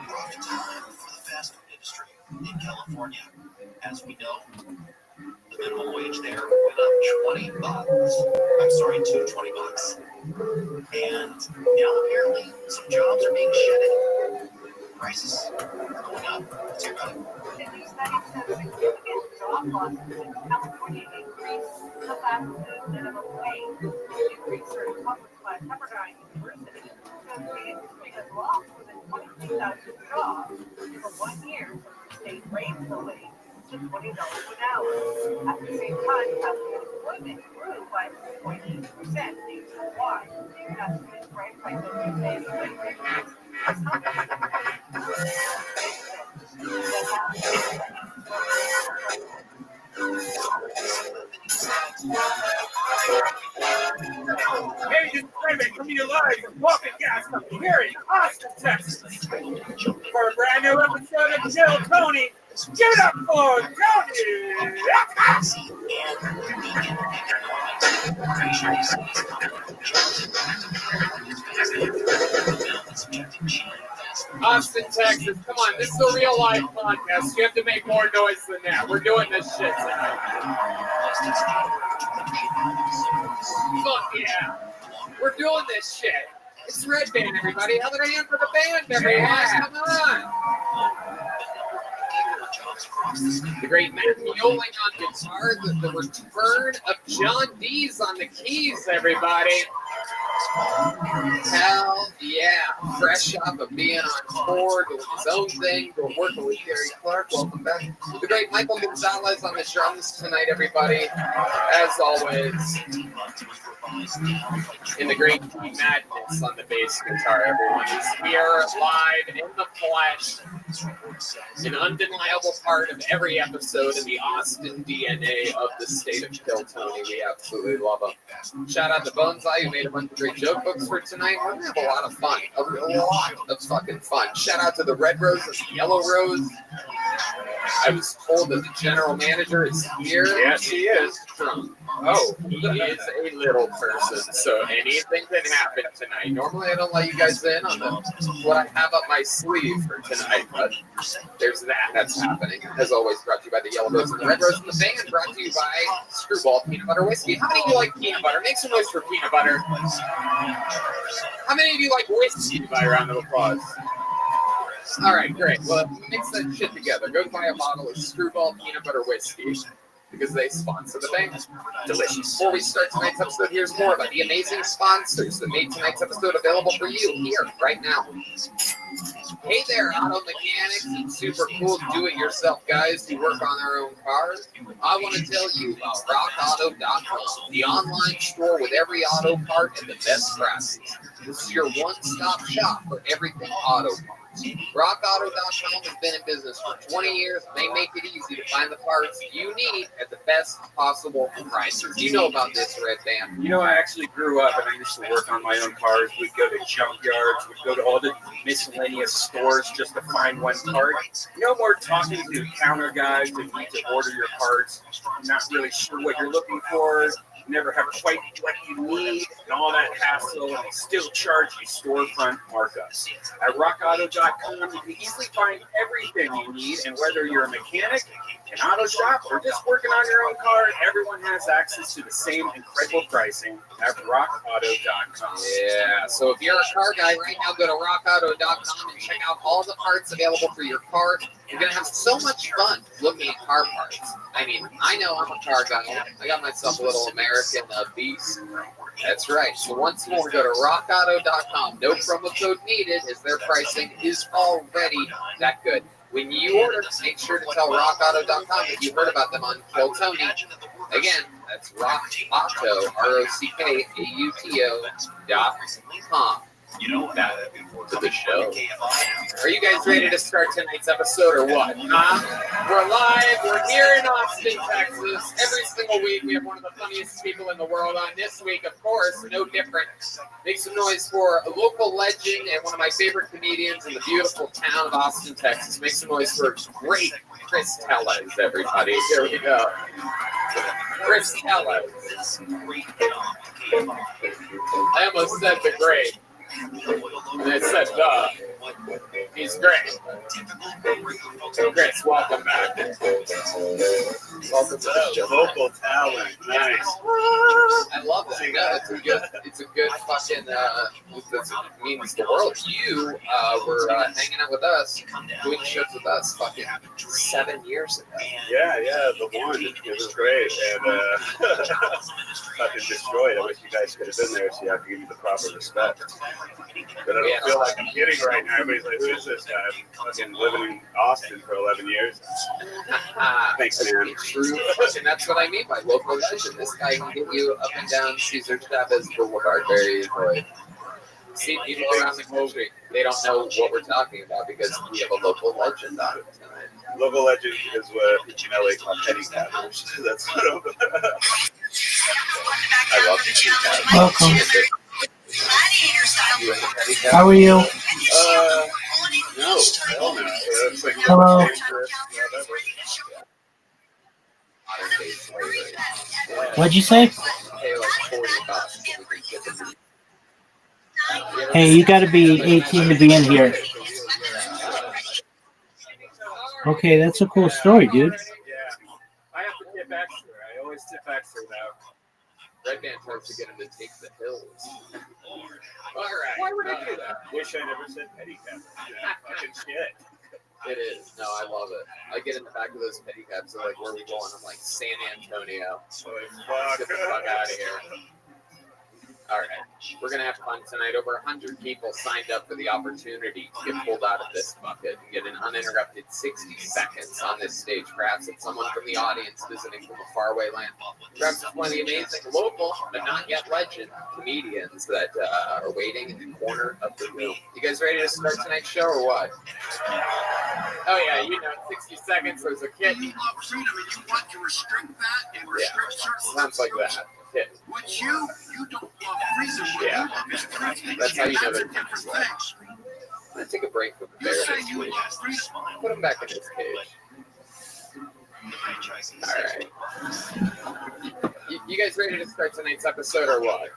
Rough time for the fast food industry in California. As we know, the minimum wage there went up $20. I'm sorry, to $20. And now apparently some jobs are being shedded. Prices are going up. Let's hear about it. The new study shows significant job losses in California increased the fast food minimum wage. New research published by Pepperdine University shows the industry has lost more than 22,000 jobs for 1 year since the state raised the wage to $20 an hour. At the same time, unemployment grew by 2.8% nationwide. Estimates ranked by WPA Hey, this is Rabbi coming to you live from Walking Gas Company here in Austin, Texas. For a brand new episode of Jill Tony. Give it up for Tony! Austin, Texas. Come on, this is a real life podcast. You have to make more noise than that. We're doing this shit tonight. Fuck yeah. We're doing this shit. It's Red Band, everybody. Another hand for the band, everyone. Come on. The great Matt Mioling on guitar. The return of John Dees on the keys, everybody. Hell yeah. Fresh off of being on tour, doing his own thing, doing working with Gary Clark. Welcome back. The great Michael Gonzalez on the drums tonight, everybody. As always. And the great T Madness on the bass guitar, everyone. He's here live in the flesh. An undeniable part of every episode in the Austin DNA of the state of Kill Tony. We absolutely love him. Shout out to Bonsai, who made a bunch of great joke books for tonight. We're going to have a lot of fun. A lot of fucking fun. Shout out to the Red Rose and the Yellow Rose. I was told that the general manager is here. Yes, he is. Oh, he is a little person, so anything can happen tonight. Normally, I don't let you guys in on what I have up my sleeve for tonight, but there's that. That's happening. As always, brought to you by the Yellow Rose and the Red Rose and the Band. Brought to you by Screwball Peanut Butter Whiskey. How many of you like peanut butter? Make some noise for peanut butter. How many of you like whiskey? By a round of applause. All right, great. Well, mix that shit together. Go buy a bottle of Screwball Peanut Butter Whiskey because they sponsor the band. Delicious. Before we start tonight's episode, here's more about the amazing sponsors that made tonight's episode available for you here, right now. Hey there, auto mechanics and super cool do-it-yourself guys who work on their own cars. I want to tell you about RockAuto.com, the online store with every auto part and the best prices. This is your one-stop shop for everything auto parts. RockAuto.com has been in business for 20 years. They make it easy to find the parts you need at the best possible prices. You know about this, Red Band. You know, I actually grew up and I used to work on my own cars. We'd go to junkyards. We'd go to all the miscellaneous stores just to find one part. No more talking to counter guys that need to order your parts. Not really sure what you're looking for. Never have quite what you need and all that hassle, and they still charge you storefront markups. At RockAuto.com, you can easily find everything you need, and whether you're a mechanic, an auto shop, or just working on your own car, everyone has access to the same incredible pricing at RockAuto.com. Yeah, so if you're a car guy right now, go to RockAuto.com and check out all the parts available for your car. You're going to have so much fun looking at car parts. I mean, I know I'm a car guy. I got myself a little American Beast. That's right. So once more, go to RockAuto.com. No promo code needed, as their pricing is already that good. When you order, make sure to tell RockAuto.com that you heard about them on Kill Tony. Again, that's RockAuto, RockAuto.com. You know that to the show. Are you guys ready to start tonight's episode or what? We're live. We're here in Austin, Texas. Every single week we have one of the funniest people in the world on. This week, of course, no different. Make some noise for a local legend and one of my favorite comedians in the beautiful town of Austin, Texas. Make some noise for great Chris Tellez, everybody. Here we go. Chris Tellez. I almost said the great. And I said, he's great. Chris, welcome back. Welcome to the show. Vocal talent. Nice. I love it. Yeah, it's a good fucking, it means the world. You were hanging out with us, doing shows with us fucking 7 years ago. Yeah, the one. It was great. And fucking destroyed. I wish you guys could have been there so you have to give you the proper respect. But I don't feel like I'm getting right now. Everybody's like, who is this guy? I've fucking living in Austin for 11 years. Thanks, man. True. And that's what I mean by local legend. This guy can get you up and down Cesar Chavez Boulevard very easily. See, people around the country, they don't know what we're talking about because we have a local legend on it tonight. Local legend is what in LA called petty cabbage. That's what I love petty cabbage. Welcome. How are you? No, hell no. It's like Hello. What'd you say? Hey, you gotta be 18 to be in here. Okay, that's a cool story, dude. Yeah. I have to tip extra. I always tip extra now. Red Man tries to get him to take the hills. All right. Why would I do that? Wish I never said petty cabbage. Fucking shit. It is. No, I love it. I get in the back of those pedicabs. They're like, where are we going? I'm like, San Antonio. Get the fuck out of here. All right. We're going to have fun tonight. Over 100 people signed up for the opportunity to get pulled out of this bucket and get an uninterrupted 60 seconds on this stage. Perhaps it's someone from the audience visiting from a faraway land. Perhaps it's one of the amazing local, but not yet legend comedians that are waiting in the corner of the room. You guys ready to start tonight's show or what? Oh, yeah, you know, 60 seconds. There's a kid. You love freedom and you want to restrict that and restrict certain Sounds like that. Yeah. Which you don't love freedom. Yeah. That's how you know they're different things. I'm going to take a break from the bear this week. Put him back in his cage. All right. You guys ready to start tonight's episode or what?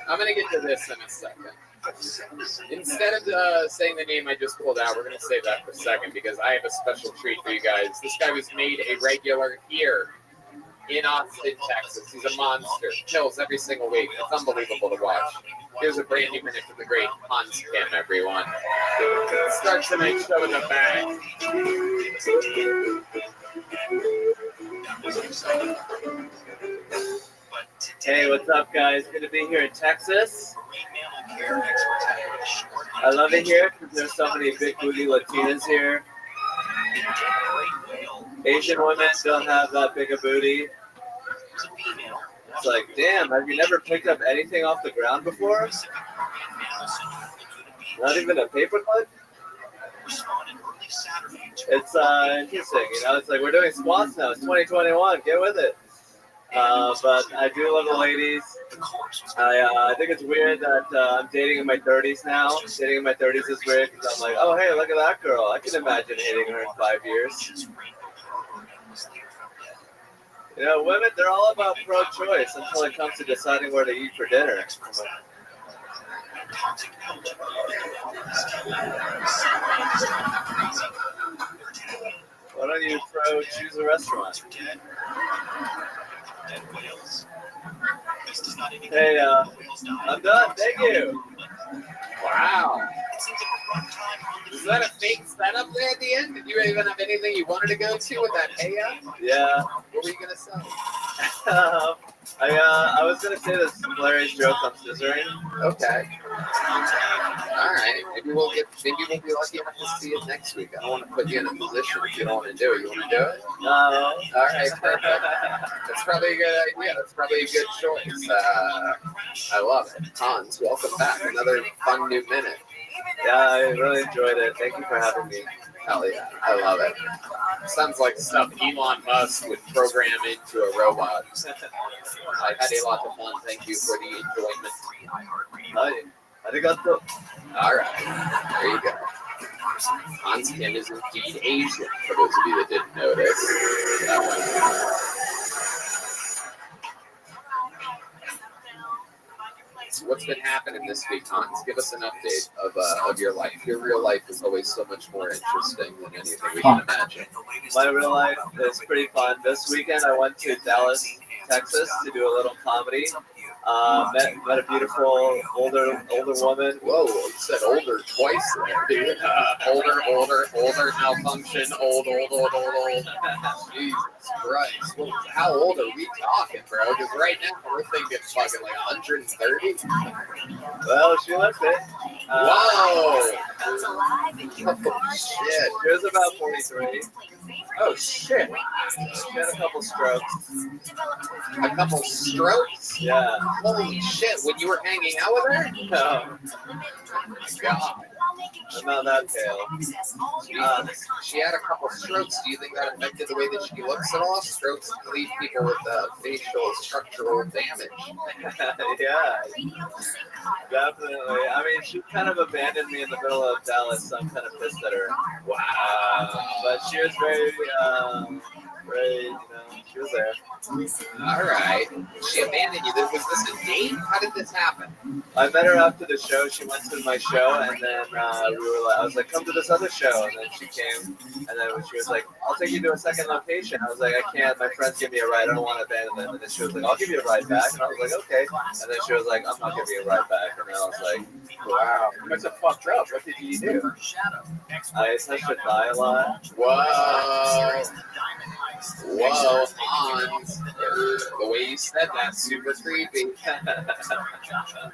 I'm going to get to this in a second. Instead of saying the name I just pulled out, we're going to save that for a second because I have a special treat for you guys. This guy was made a regular here in Austin, Texas. He's a monster. Kills every single week. It's unbelievable to watch. Here's a brand new minute from the great Hans Kim, everyone. Start tonight's show in the bag. Hey, what's up, guys? Good to be here in Texas. I love it here because there's so many big booty Latinas here. Asian women don't have that big a booty. It's like, damn, have you never picked up anything off the ground before? Not even a paperclip? It's interesting, you know, it's like we're doing squats now. It's 2021, get with it. But I do love the ladies. I think it's weird that I'm dating in my 30s now. Dating in my 30s is weird because I'm like, oh, hey, look at that girl. I can imagine hitting her in 5 years. You know, women, they're all about pro-choice until it comes to deciding where to eat for dinner. Why don't you choose a restaurant? Hey, I'm done. Thank you. Wow. Is that a fake setup there at the end? Did you even have anything you wanted to go to with that hey up? Yeah. What were you going to say? I was going to say this hilarious joke on scissoring. Okay. All right. Maybe we'll be lucky enough to see it next week. I don't want to put you in a position if you don't want to do it. You want to do it? No. All right. Perfect. That's probably a good idea. That's probably a good choice. I love it. Hans, welcome back. Another fun new minute. Yeah, I really enjoyed it. Thank you for having me. Hell yeah. I love it. Sounds like stuff Elon Musk would program into a robot. I had a lot of fun. Thank you for the enjoyment. Arigato. All right. There you go. Hans Kim is indeed Asian, for those of you that didn't notice. What's been happening this week, Hans? Give us an update of your life. Your real life is always so much more interesting than anything we can imagine. My real life is pretty fun. This weekend I went to Dallas, Texas to do a little comedy. Met a beautiful older woman. Whoa, you said older twice there, dude. Older, malfunction, old. Jesus Christ. How old are we talking, bro? Because right now we're thinking fucking like 130. Well, she left it. Whoa! Oh, shit. She was about 43. Oh, shit. She had a couple strokes. A couple strokes? Yeah. Holy shit, when you were hanging out with her? No. Oh my God. I'm not that pale. She had a couple strokes. Do you think that affected the way that she looks at all? Strokes leave people with facial structural damage. Yeah, definitely. I mean, she kind of abandoned me in the middle of Dallas, so I'm kind of pissed at her. Wow. But she was very, she was there. All right. She abandoned you. Was this a date? How did this happen? I met her after the show. She went to my show, and then I was like, come to this other show. And then she came, and then she was like, I'll take you to a second location. I was like, I can't. My friends give me a ride. I don't want to abandon them. And then she was like, I'll give you a ride back. And I was like, okay. And then she was like, I'm not giving you a ride back. And then I was like, wow. You must have fucked up. What did you do? I touched her thigh a lot. Whoa. Whoa, Hans. The way you said that, super creepy.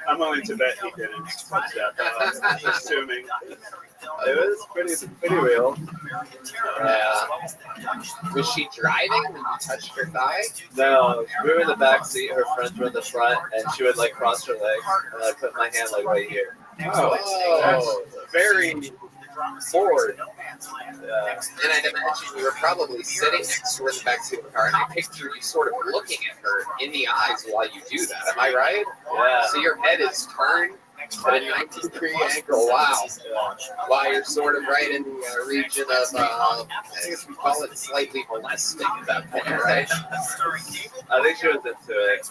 I'm willing to bet he didn't touch that. I'm assuming. It was pretty real. Was she driving when you touched her thigh? No, we were in the back seat. Her friends were in the front, and she would like cross her legs, and I put my hand like right here. Oh, that's very forward. Yeah. And I'd imagine you were probably sitting next to her in the backseat of the car, and I picture you sort of looking at her in the eyes while you do that. Am I right? Yeah. So your head is turned at a 90-degree angle. Wow. While you're sort of right in the region of, I guess we call it slightly molesting at that point, right? I think she was into it.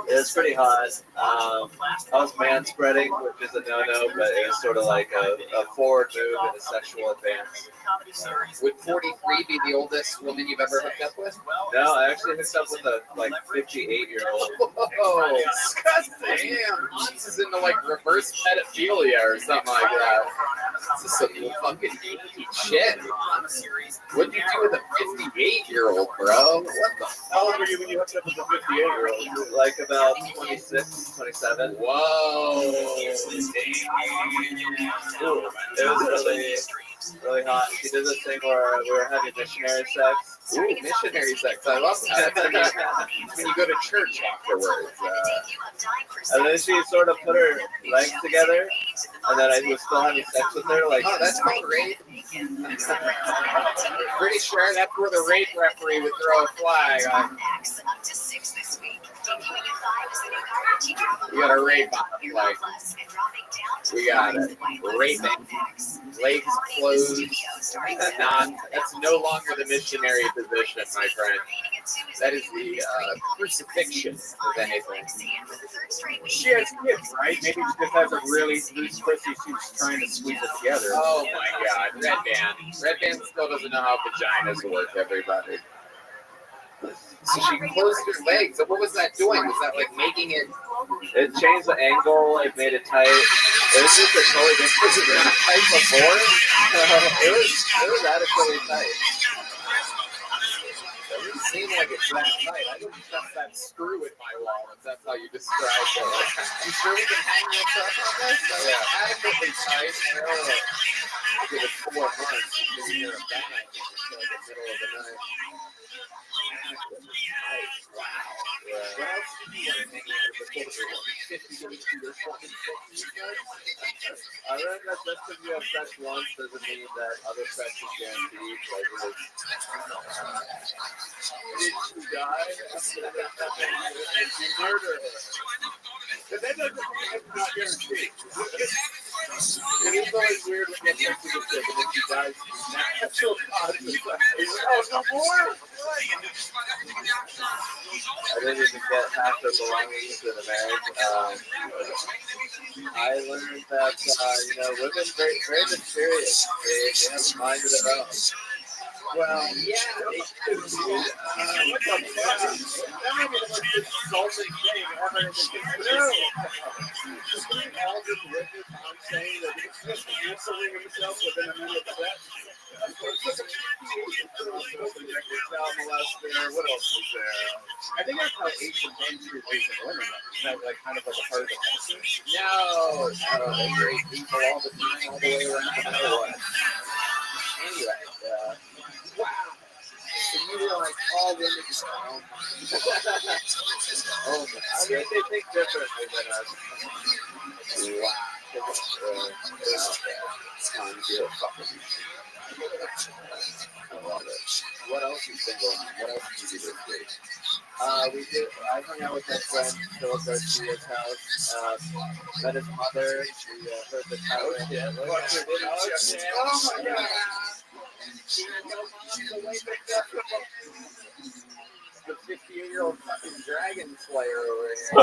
It was pretty hot. I was man-spreading, which is a no-no, but it was sort of like a forward move in a sexual advance. Would 43 be the oldest woman you've ever hooked up with? No, I actually hooked up with a 58-year-old. Oh, disgusting. Damn, Hans is into like reverse pedophilia or something like that. This is some fucking shit. What'd you do with a 58-year-old, bro? What the How old were you when you hooked up with a 58-year-old? Like about 26, 27. Whoa. Ooh, it was really hot. She did this thing where we were having missionary sex. Ooh, missionary sex. I love that. When you go to church afterwards. And then she sort of put her legs together, and then I was still having sex with her. Like, oh, that's called rape. Pretty sure that's where the rape referee would throw a flag on. We got a rape flag. We got it. Raping. Legs closed. That's no longer the missionary position, my friend. That is the crucifixion, if anything. She has kids, right? Maybe she just has a really loose pussy. She's trying to squeeze it together. Oh my God, Red Band. Red Band still doesn't know how vaginas work, everybody. So she closed her legs. What was that doing? Was that like making it? It changed the angle. It made it tight. It was just a totally different. Was it really tight before? It was adequately tight. It didn't seem like it's that tight. I didn't trust that screw with my wall, if that's how you described it. You sure we can hang this up on this? So yeah, adequately tight. I did it 4 months. Just hear a bang until like the middle of the night. Wow. Yeah. What else did you want to hang out with before the 50 days to your fucking 50 guys? I read that just because you have sex once doesn't mean that other sex is guaranteed. Like, did she die? Did you murder her? But that doesn't mean it's not guaranteed. It is always weird when you get sex with a chick and then she dies. Natural causes. Oh, no more? I didn't even get half their belongings in a marriage. I learned that women very very mysterious. They have a mind of their own. Well, yeah, they do. What the fuck? That might be the most insulting thing ever in the history. No. Just being Aldrin with it, I'm saying that he's just insulting himself within a minute of that. What else is there? I think that's how Asian men treat Asian women. Is that like kind of like a part of the culture? No, they great people all the time, all the way around. No matter what. Anyway, wow. So you were like all women just oh my. I mean, they think differently than us. Wow. I love it. What else has been going on? What else did you do this week? I hung out with my friend Philip Garcia's house. Met his mother. She heard the title. Oh my god. The 50-year-old fucking dragon slayer over here.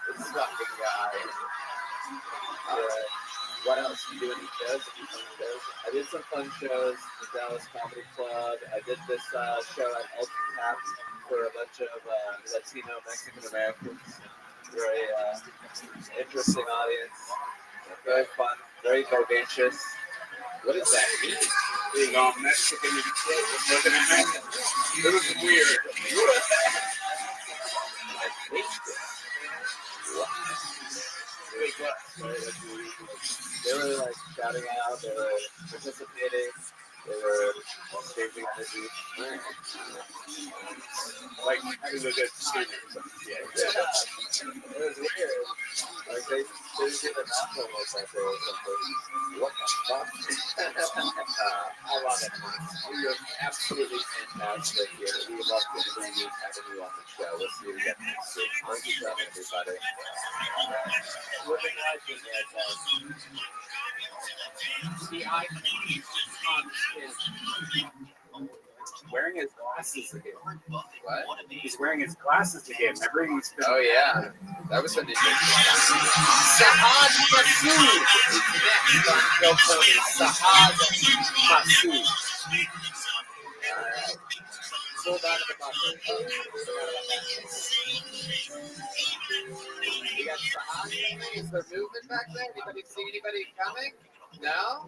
This fucking guy. What else? You do any shows? Any fun shows? I did some fun shows at the Dallas Comedy Club. I did this show at Elton Tap for a bunch of Latino Mexican Americans. Very interesting audience. Very fun. Very vivacious. What does that mean? Being all Mexican and shit, looking at me. It was weird. They were like shouting out, they were participating, they were exchanging energy. Like having a good student. Yeah. It was weird. Like they didn't get an apple or something. What the fuck? I love it. You're absolutely fantastic here. We would love to bring you having you on the show. We'll see you again next week. Thank you, everybody. Living life in that time. See, I Wearing his glasses again. What? He's wearing his glasses again. Remember, he's been. Oh yeah, that was something. Sahad Masood is next on Joe Tony. Sahad Masood. All right. Hold on to the button. We got Sahad. Is there movement back there? Anybody see anybody coming? No?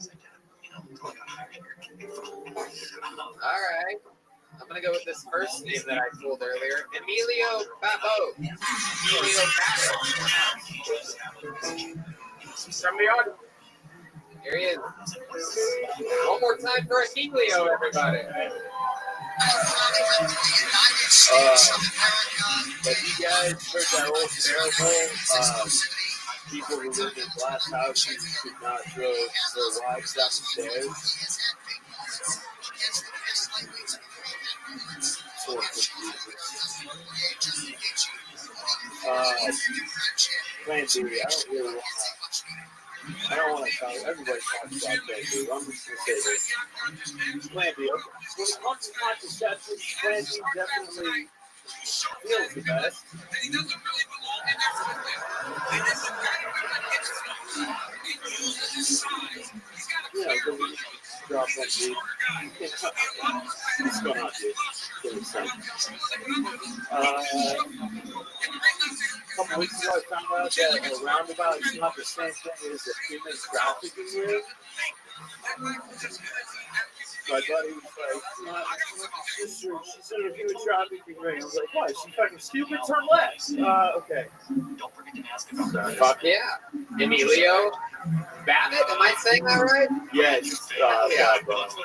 All right. I'm going to go with this first name that I told earlier. Emilio Babo. Emilio Babo. From the audience. Here he is. One more time for Emilio, everybody. But you guys heard that old parable? People who lived in glass houses could not throw their wives down the stairs. Plan B, I don't want to talk. Everybody talks about Plan B. I'm just going to say this. Plan B. Okay. When it comes to contraception, Plan B definitely feels the best. Yeah, drop that beat. What's going on, dude? Give me some. A couple weeks ago, I found out that a roundabout is not the same thing as a human trafficking ring. My buddy was like, my sister, she's in a human trafficking ring. I was like, what? Is she fucking stupid? Turn left. Okay. Fuck yeah. Emilio Babbitt, am I saying that right? Yes. Yeah.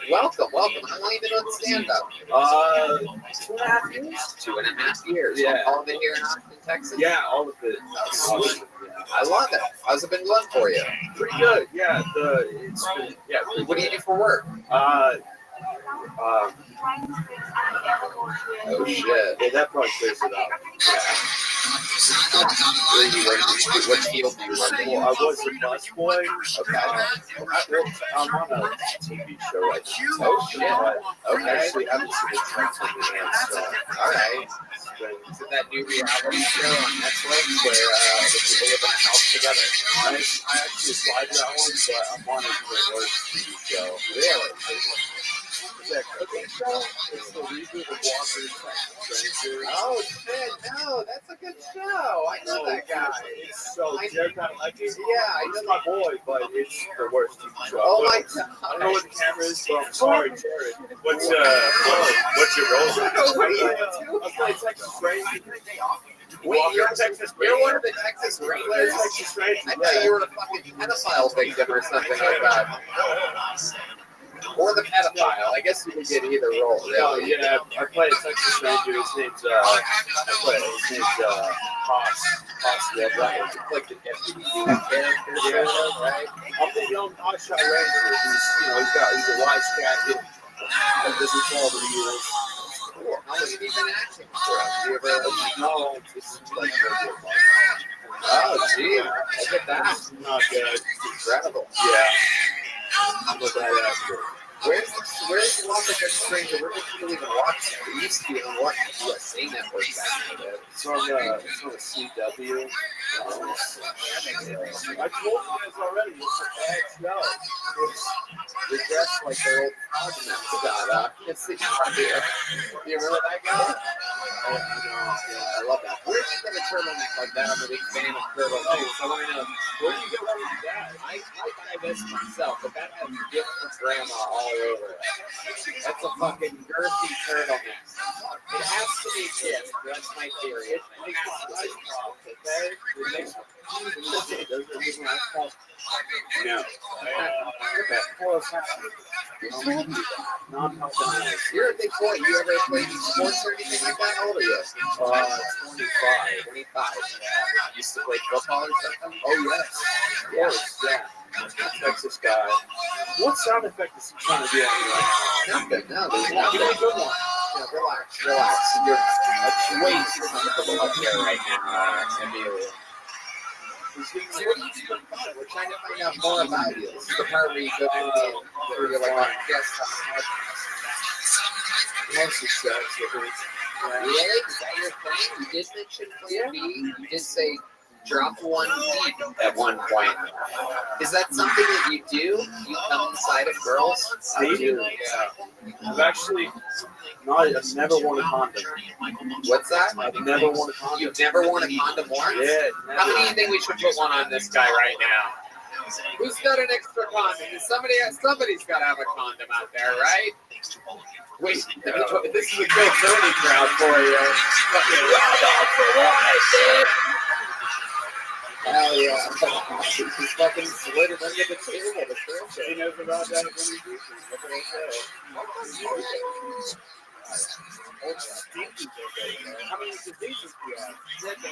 Welcome. How long have you been on stand-up? 2.5 years. 2.5 years. Yeah. All of it here in Austin, Texas? Yeah, all of it. Sweet. I love it. How's it been going for you? Pretty good. Yeah. It's been, yeah. What do you do for work? Oh shit. Yeah, that probably clears it up. Where do you work? What field do you work in? Well, I was a busboy. Okay. I'm on a TV show right now. Oh shit. Okay. I actually haven't seen it. All right. husband. Is it that new reality show on Netflix where the people live in a house together? I actually applied to that one, but I'm wanting for a work TV show. Really? Is that cooking show? It's the reboot of Walker's Stranger. Oh shit! No, that's a good show. I know that guy. It's so Jared kind of like it. Yeah, I He's know my boy, but it's the worst TV show. Oh my I don't know god. what the camera is, but I'm sorry, Jared. What's your role? What are you doing? I play Texas Ranger. Wait, you're Texas You're one of the Texas Rangers? Texas Ranger. I thought you were a fucking pedophile victim or something like that. Or the pedophile. I guess you could get either role. No, Really. yeah, I play a Texas Ranger. His name's Haas. Yeah, right. Like the deputy character, right? I'm the young hotshot Ranger. He's a wise cat. He doesn't fall over the years. Cool. How long have you been acting for? You ever? No, it's like Oh, gee, look at that. not good. It's incredible. Yeah. I'm a bad actor. Where's Walker Texas Stranger? Where did people even watch it? It used to be on what? USA Network back in the day. It's on the CW. I told you guys already. It's a bad show. You're dressed like their old Scott. It's the idea. Do you remember that guy? I love that. Where did you get a turtleneck like that? I'm a big fan of turtlenecks. So where do you get one of that? I buy this myself, but that has gifts from grandma all over it. That's a fucking girthy turtleneck. It has to be a gift. That's my theory. No. You're a big boy. You ever play sports or anything like that? How old are you? 25. 25. Yeah. Used to play football or something? Oh, yes. Yes, yeah. Texas guy. What sound effect is he trying to do on me right now? Nothing. No, there's nothing. Give me a good one. Yeah, relax. You're way too comfortable up there right now, Amelia. So what do you do for fun? We're trying to find out more about you. This is the part where you go into where you're like on guest Mostly sex. Really? Is that your thing? You did mention player B. You did say drop one deep at one point. Is that something that you do? You come inside of girls? I do, yeah. I've never worn a condom. What's that? I've never worn a condom. You've never worn a condom once? Yeah. How many do you think we should put one on this guy right now? Who's got an extra condom? Somebody's got to have a condom out there, right? Wait, this is a Bill Tony crowd for you. Hell yeah. He's fucking slid it under the table. He knows about that. What can I say? How many diseases do you have?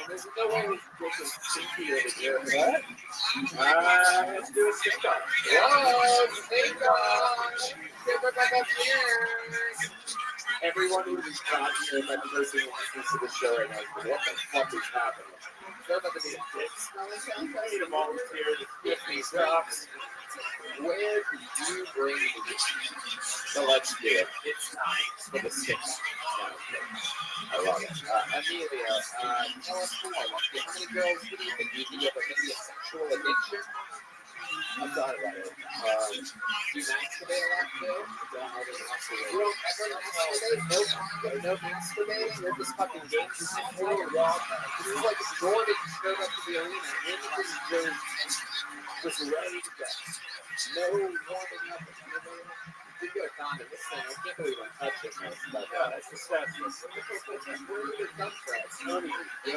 There's no way we can get this stinky over here. What? Let's do a stink off. Whoa, stink off. Everyone who is not here, that person who listens to the show right now, what the fuck is happening? They're about to be a dick smelling. I need a volunteer to get these rocks. Where do you bring the So let's do it. It's time for the stick. I love it. Amelia, tell us more. How many girls do you think you have maybe a sexual addiction? I thought about it. Do you masturbate a lot too? You don't ever masturbate? No masturbating? You're just fucking games. This is like a Jordan showed up to the arena in his jersey, just ready to go. No warming up. You get a condom. This thing, I can't believe I'm touching this. But, that's disgusting. Where did it come from? Money. The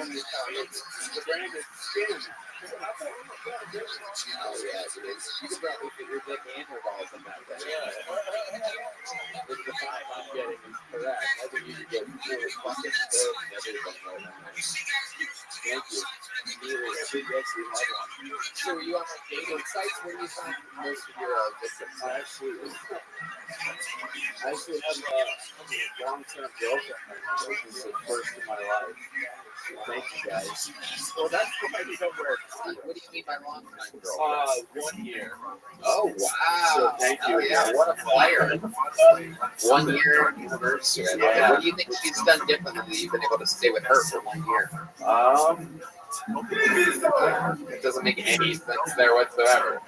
brand is skin. Oh, yeah, it is. You can probably fit your dick and your balls in that thing. Yeah. If the vibe I'm getting is correct, I think you could get full fucking dope and everything right now. Thank you. So are you on like dating sites? Where do you find most of your victims? I actually have a long-term girlfriend right now, which is the first in my life. Thank you guys. Well, that's why we don't wear. What do you mean by long time girl? 1 year. Oh wow! So thank you. Oh, yeah, what a flyer! 1 year anniversary. Yeah. What do you think she's done differently that you've been able to stay with her for 1 year? It doesn't make any sense there whatsoever.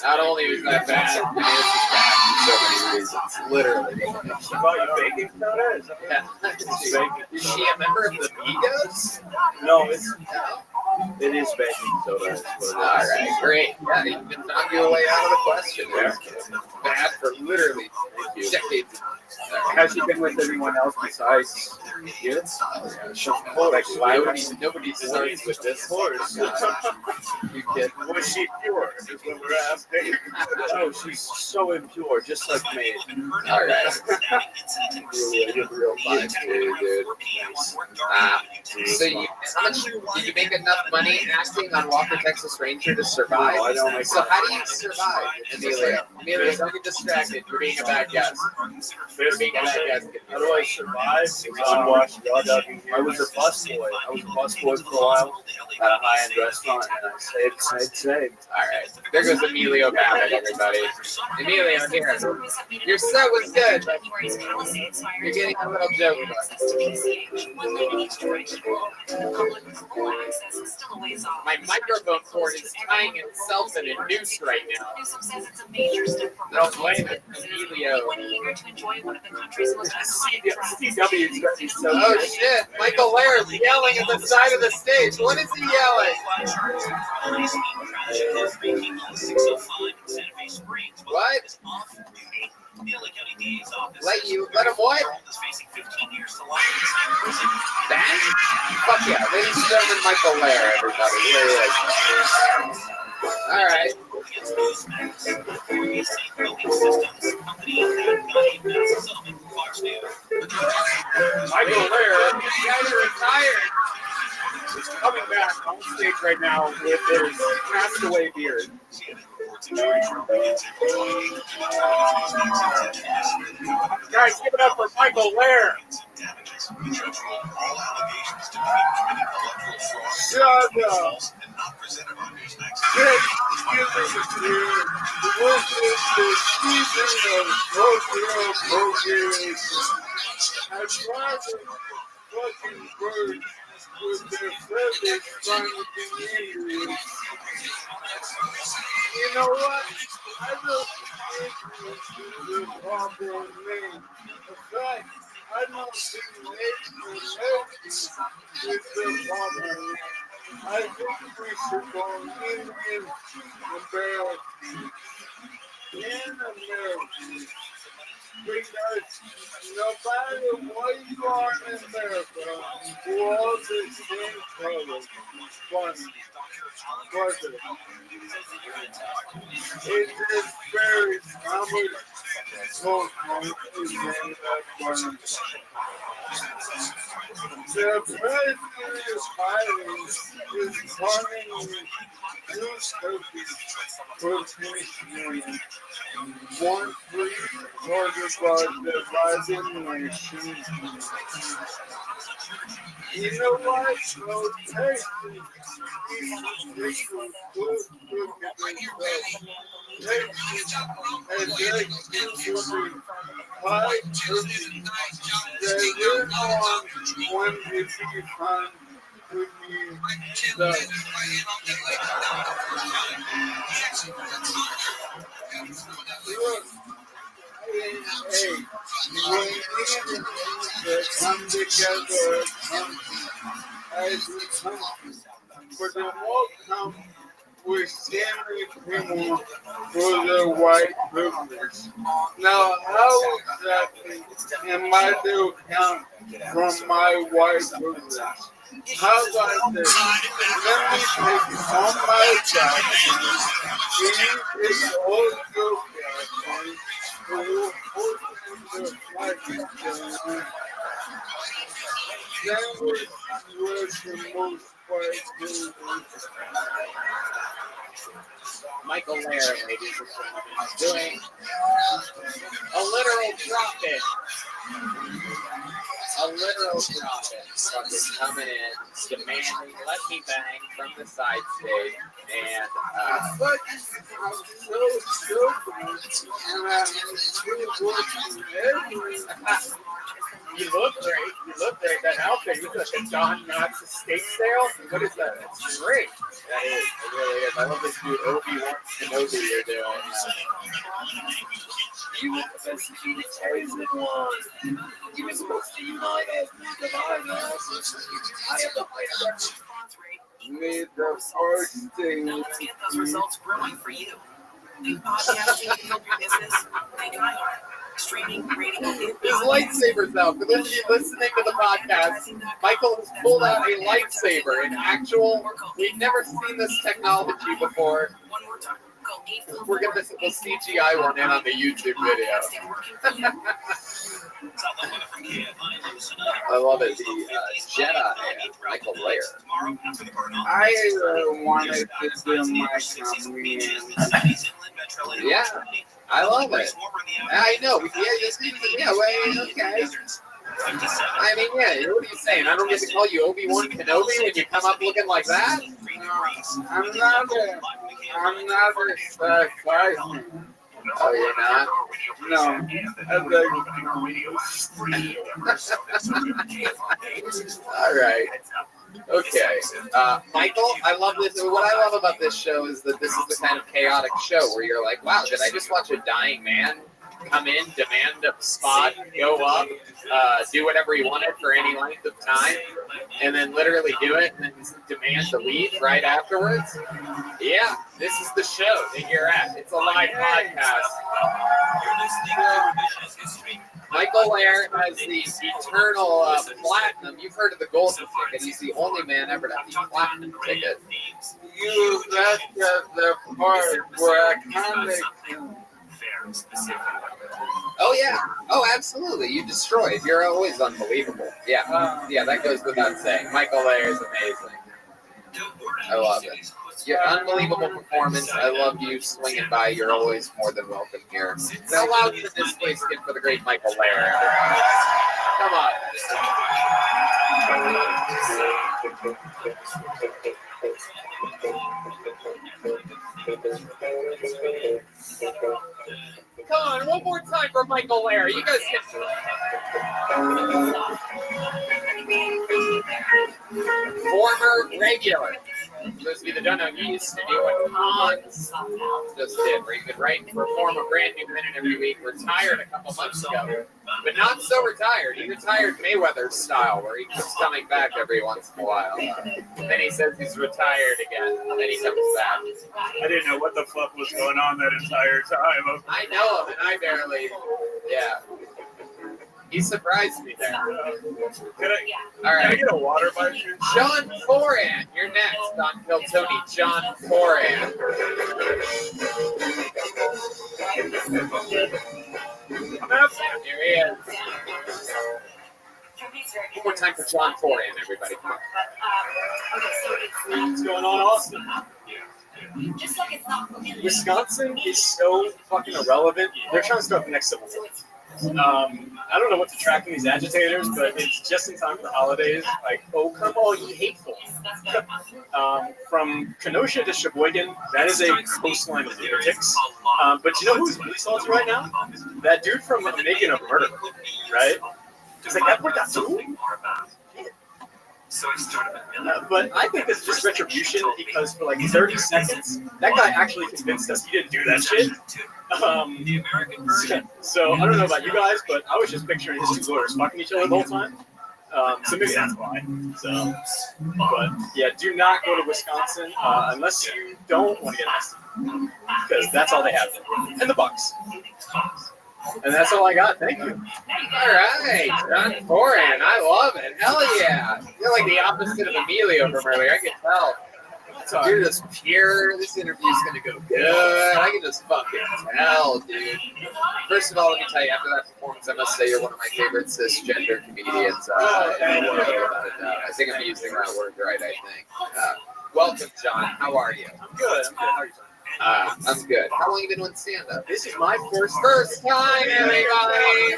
Not only is that bad, it is bad for so many reasons. Literally. She bought you baking soda? Is that Yeah. Is she a member of the Migos? No, it is baking soda. All right, great. Yeah, you can knock your way out of the question there. Bad for literally decades. Has she been with anyone else besides you? Nobody starts with this horse. You kid. Was she pure? Is what we're asking. Oh, she's so impure, just like me. All right. Real life, dude. So how much did you make enough money acting on Walker Texas Ranger to survive? No, I don't make So how do you survive, Amelia? Amelia, don't get distracted. You're being a bad guest. You're being a bad guest. How do I survive? I was a busboy. I was a busboy for a while at a high-end restaurant, and I saved. All right. There goes Emilio Babbitt, everybody. Emilio, here. Your set was good, but you're getting a little joke. My microphone cord is tying itself in a noose right now. Don't blame it, Emilio. CW's got these so Oh shit! Michael Laird's yelling at the side of the stage. What is he yelling? What? Let him what? That? Fuck yeah, ladies and gentlemen, Michael Laird, everybody. Here he is. All right. Michael Laird, You guys are retired. is coming back on stage right now with his castaway beard. Guys, give it up for Michael Laird. Shut up. Fucking birds with their feathers trying to be English. You know what? I don't think this is a proper name. In fact, I don't think Nathan is the proper name. I think we should go Indian American. In American. Because no matter what you are in America, we're all the same color. Funny. Brother. It is very common culture is in that one. The president is hiding is running newspapers for commissioning. One free order by the Biden nation. You know what? So Texas is look at themselves. Texas has actually high turkey that live on one to be found to be stuck. Look. Hey, we need to come together as a country. For the whole come with standing people for their white privilege. Now, how exactly am I to account from my white privilege? How about this? Let me take all my taxes, and you take all your taxes. Michael Laird, ladies and gentlemen, doing a literal drop in. A literal drop-in fucking coming in, demanding let me bang from the side stage, and But I'm so you look great. You look great. That outfit, you look like a Don Knotts estate sale. What is that? It's great. That is. It really is. I love this new Obi-Wan Kenobi you're doing. You were supposed to be the chosen one. You were supposed to unite us. Divide us. I am the fighter. Made the first thing. Let's get those results growing for you. Think podcasting can help your business? Think iHeart. Streaming, radio, His lightsaber's out. For those of you listening to the podcast, Michael has pulled out a lightsaber. In actual, we've never seen this technology before. One more time. Call We're going to CGI one in on the YouTube video. I love it. The Jedi, Michael Lair. I wanted to do my communion. Yeah, I love it. I know. Yeah, wait, okay. I mean, yeah, what are you saying? I don't get to call you Obi-Wan Kenobi when you come up looking like that? I'm not a spicy. Oh, you're not? No. All right. Okay. Michael, I love this. What I love about this show is that this is the kind of chaotic show where you're like, wow, did I just watch a dying man come in, demand a spot, go up, do whatever he wanted for any length of time, and then literally do it and then demand to leave right afterwards? Yeah, this is the show that you're at. It's a live podcast. Michael Lair has the eternal platinum. You've heard of the golden ticket. He's the only man ever to have the platinum ticket. That's the part where I kind of. Oh yeah. Oh, absolutely. You destroyed. You're always unbelievable. Yeah. Yeah, that goes without saying. Michael Lair is amazing. I love it. Your unbelievable performance. I love you swinging by. You're always more than welcome here. How loud can this place get for the great Michael Lair? Come on. Come on, one more time for Michael Lair. You guys can. Former regular. Those of you that don't know, he used to do what Hans just did, where he could write and perform a brand new minute every week. Retired a couple months ago, but not so retired. He retired Mayweather style, where he keeps coming back every once in a while. Then he says he's retired again, and then he comes back. I didn't know what the fuck was going on that entire time. I know him, and I barely, yeah. He surprised me there. All right. Can I get a water by you? John Foran, you're next on Phil Tony. John Foran. Here he is. One more time for John Foran, everybody. Come on. What's going on, Austin? Wisconsin is so fucking irrelevant. They're trying to start the next civil war. I don't know what's attracting these agitators, but it's just in time for the holidays. Like, oh, come on, you hateful. From Kenosha to Sheboygan, that is a coastline of lunatics. But you know who's really salty right now? That dude from Making a Murder, right? It's like, that worked out too. But I think it's just retribution because for like 30 seconds, that guy actually convinced us he didn't do that shit. So I don't know about you guys, but I was just picturing his two lawyers fucking each other the whole time. So maybe that's why. So, but yeah, do not go to Wisconsin unless you don't want to get arrested, because that's all they have there. And the Bucks. And that's all I got. Thank you. All right, John Foran. I love it. Hell yeah. You're like the opposite of Emilio from earlier. I can tell. You're just pure. This interview's going to go good. I can just fucking tell, dude. First of all, let me tell you, after that performance, I must say you're one of my favorite cisgender comedians in the world, without a doubt. I think I'm using that word right, I think. Welcome, John. How are you? I'm good. How are you? I'm good. How long have you been doing stand-up? This is my first time, everybody.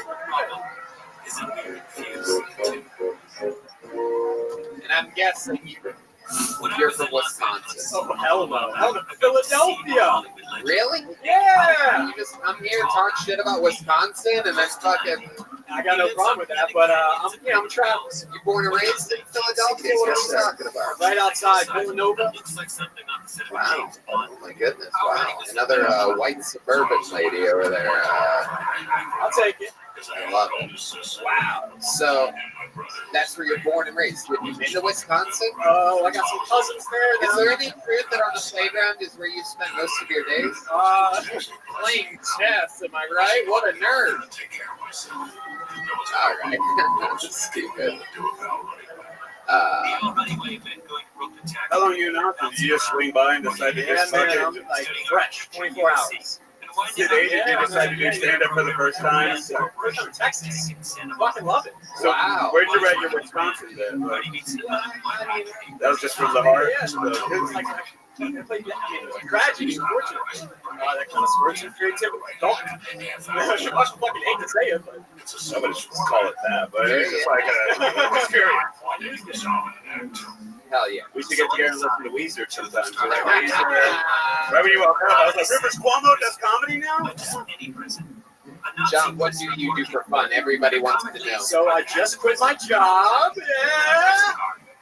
And I'm guessing you're from Wisconsin. Oh, hell no. I'm from Philadelphia. Really? Yeah. You just come here, talk shit about Wisconsin, and then fucking. I got no problem with that, but I'm Travis. You born and raised in Philadelphia? What are you talking about? Right outside Villanova. Wow. Oh my goodness. Wow. Another white suburban lady over there. I'll take it. I love it. Wow. So that's where you're born and raised. Have you been to Wisconsin? Oh, I got some cousins there. Is there any truth that on the playground is where you spend most of your days? Playing chess, am I right? What a nerd. All right. Stupid. How long you not? Did you just swing by and decide to just man, I'm like fresh, 24 hours. Did you decide to do stand up for the first time? First time in Texas. I fucking love it. So wow. Where'd you write your Wisconsin then? Like, that was just from the heart? Yeah, it's like, it was a tragedy, unfortunately. That kind of spurs your creativity. Don't. I fucking hate to say it, but. Somebody should call it that, but it's just like an experience. Hell yeah. We should get together and listen to Weezer sometimes. Wherever you are. I was like, Rivers Cuomo does comedy now? John, what do you do for fun? Everybody wants to know. So I just quit my job. Yeah.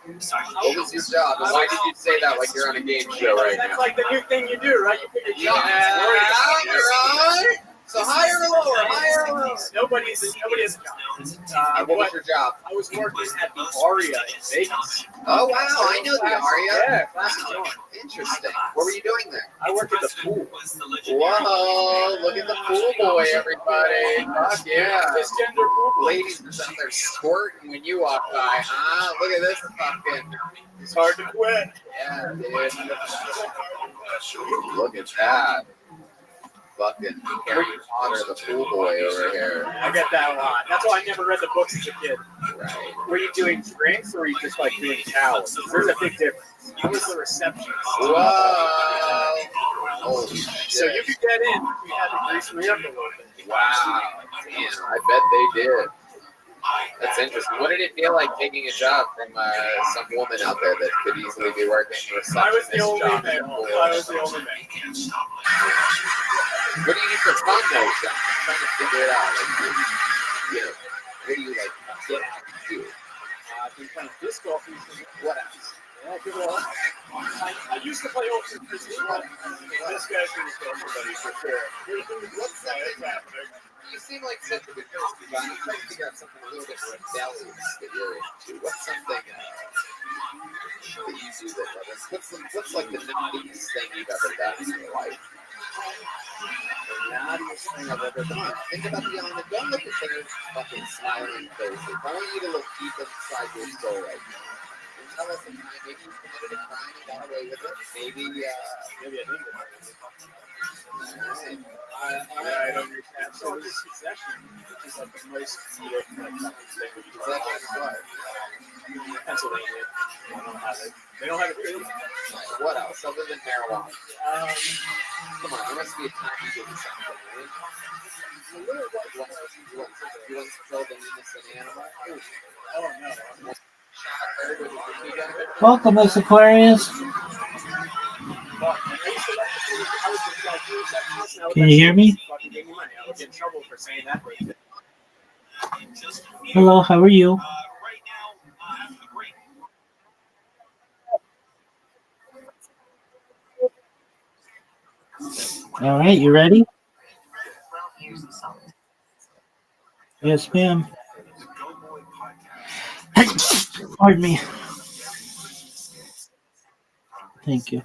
What was your job? And why did you say that like you're on a game show right now? That's like the new thing you do, right? You pick a job. Yeah, right. So higher or lower? Higher or lower? Nobody has a job. What was your job? I was working at the Aria in Vegas. Oh wow, I know the Aria. Yeah, classic joint. Interesting. What were you doing there? I worked at the pool. Whoa, look at the pool boy, everybody. Fuck yeah. Cisgender pool boy. Ladies are out there squirting when you walk by, huh? Look at this fucking. It's hard to quit. Yeah, dude. Look at that. Fucking Harry Potter, the pool boy over here. I get that a lot. That's why I never read the books as a kid. Right. Were you doing drinks or were you just like doing towels? There's a big difference. I was the receptionist. Whoa. Holy shit. So you could get in if you had to grease me up a little bit. Wow. Damn, I bet they did. That's interesting. What did it feel like taking a job from some woman out there that could easily be working a receptionist I was the only job? man. I was the only man. What do you need for fun though, John? I'm trying to figure it out. Like, you know, what do you like get out and do? I've been playing disc golf recently. What else? Yeah, good luck. I used to play ultimate frisbee. This guy's going to go somebody for sure. What's that? You seem like such a good person, John. I'm trying to figure out something a little bit rebellious that you're into. What's something that you do that others? What's like the naughtiest thing you've ever done in your life? The naughtiest thing I've ever done. Think about the honest. Don't look at their fucking smiling faces. I want you to look deep inside your soul right now. And tell us a time maybe you committed a crime and got away with it. Maybe I didn't. I don't understand. So this possession, which is like the most needed thing. Possession what? Pennsylvania. They don't have it. They don't have it here. What else other than marijuana? Come on, there must be a time you did something, right? You once killed an innocent animal? Oh no. Welcome, Miss Aquarius. Can you hear me? Hello, how are you? All right, you ready? Yes, ma'am. Pardon me. Thank you.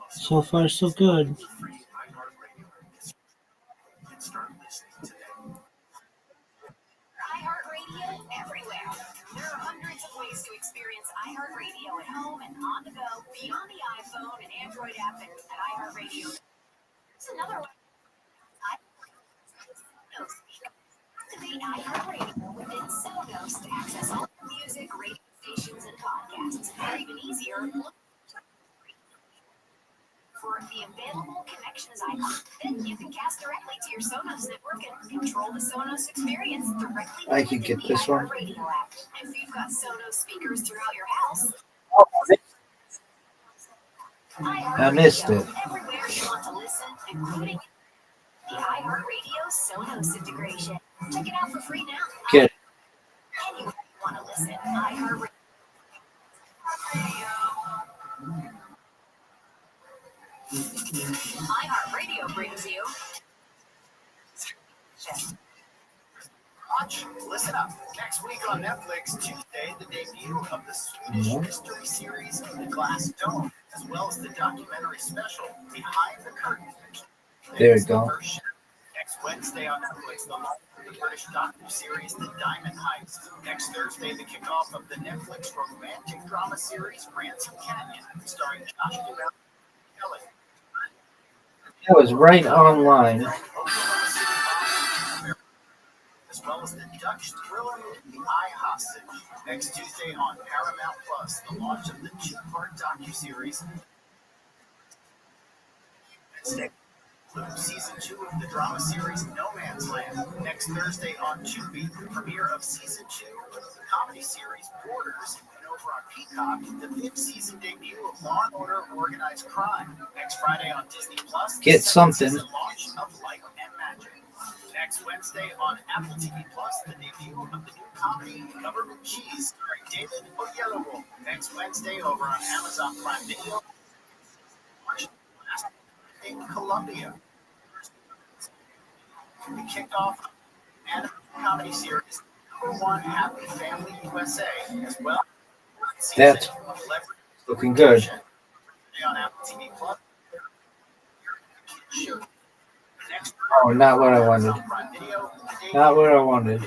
So far, so good. iHeartRadio everywhere. There are hundreds of ways to experience iHeartRadio at home and on the go beyond the iPhone and Android app at iHeartRadio. It's another way. Activate iHeartRadio within Sonos to access all music, radio stations, and podcasts. Or even easier, Sonos icon. Then you can cast directly to your Sonos network and control the Sonos experience directly I can get this one. radio app. If you've got Sonos speakers throughout your house, I missed it. everywhere you want to listen, including the iHeartRadio Sonos integration. Check it out for free now. Get it. Anywhere you want to listen, iHeartRadio. iHeartRadio brings you. Watch, listen up. Next week on Netflix, Tuesday, the debut of the Swedish mystery series The Glass Dome, as well as the documentary special Behind the Curtain. There you go. Next Wednesday on Netflix, the launch of the British docu-series The Diamond Heist. Next Thursday, the kickoff of the Netflix romantic drama series Ransom Canyon, starring Josh Duhamel. That was right online. As well as the Dutch thriller movie The Eye Hostage. Next Tuesday on Paramount Plus, the launch of the two-part docu-series. Season 2 of the drama series No Man's Land. Next Thursday on Tubi, the premiere of Season 2 of the comedy series Borders. And over on Peacock, the 5th season debut of Law & Order Organized Crime. Next Friday on Disney Plus, the Get 7th something. season launch of Light and Magic. Next Wednesday on Apple TV Plus, the debut of the new comedy Government Cheese, starring David Oyelowo. Next Wednesday over on Amazon Prime Video, in Colombia. We kicked off an comedy series, #1 Happy Family USA, as well. That's looking good. On Apple TV Plus. Oh, not what I wanted. Not what I wanted.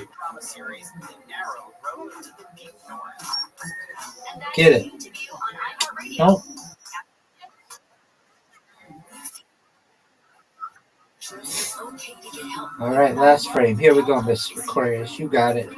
Get it. Nope. All right, last frame. Here we go, Miss Aquarius. You got it.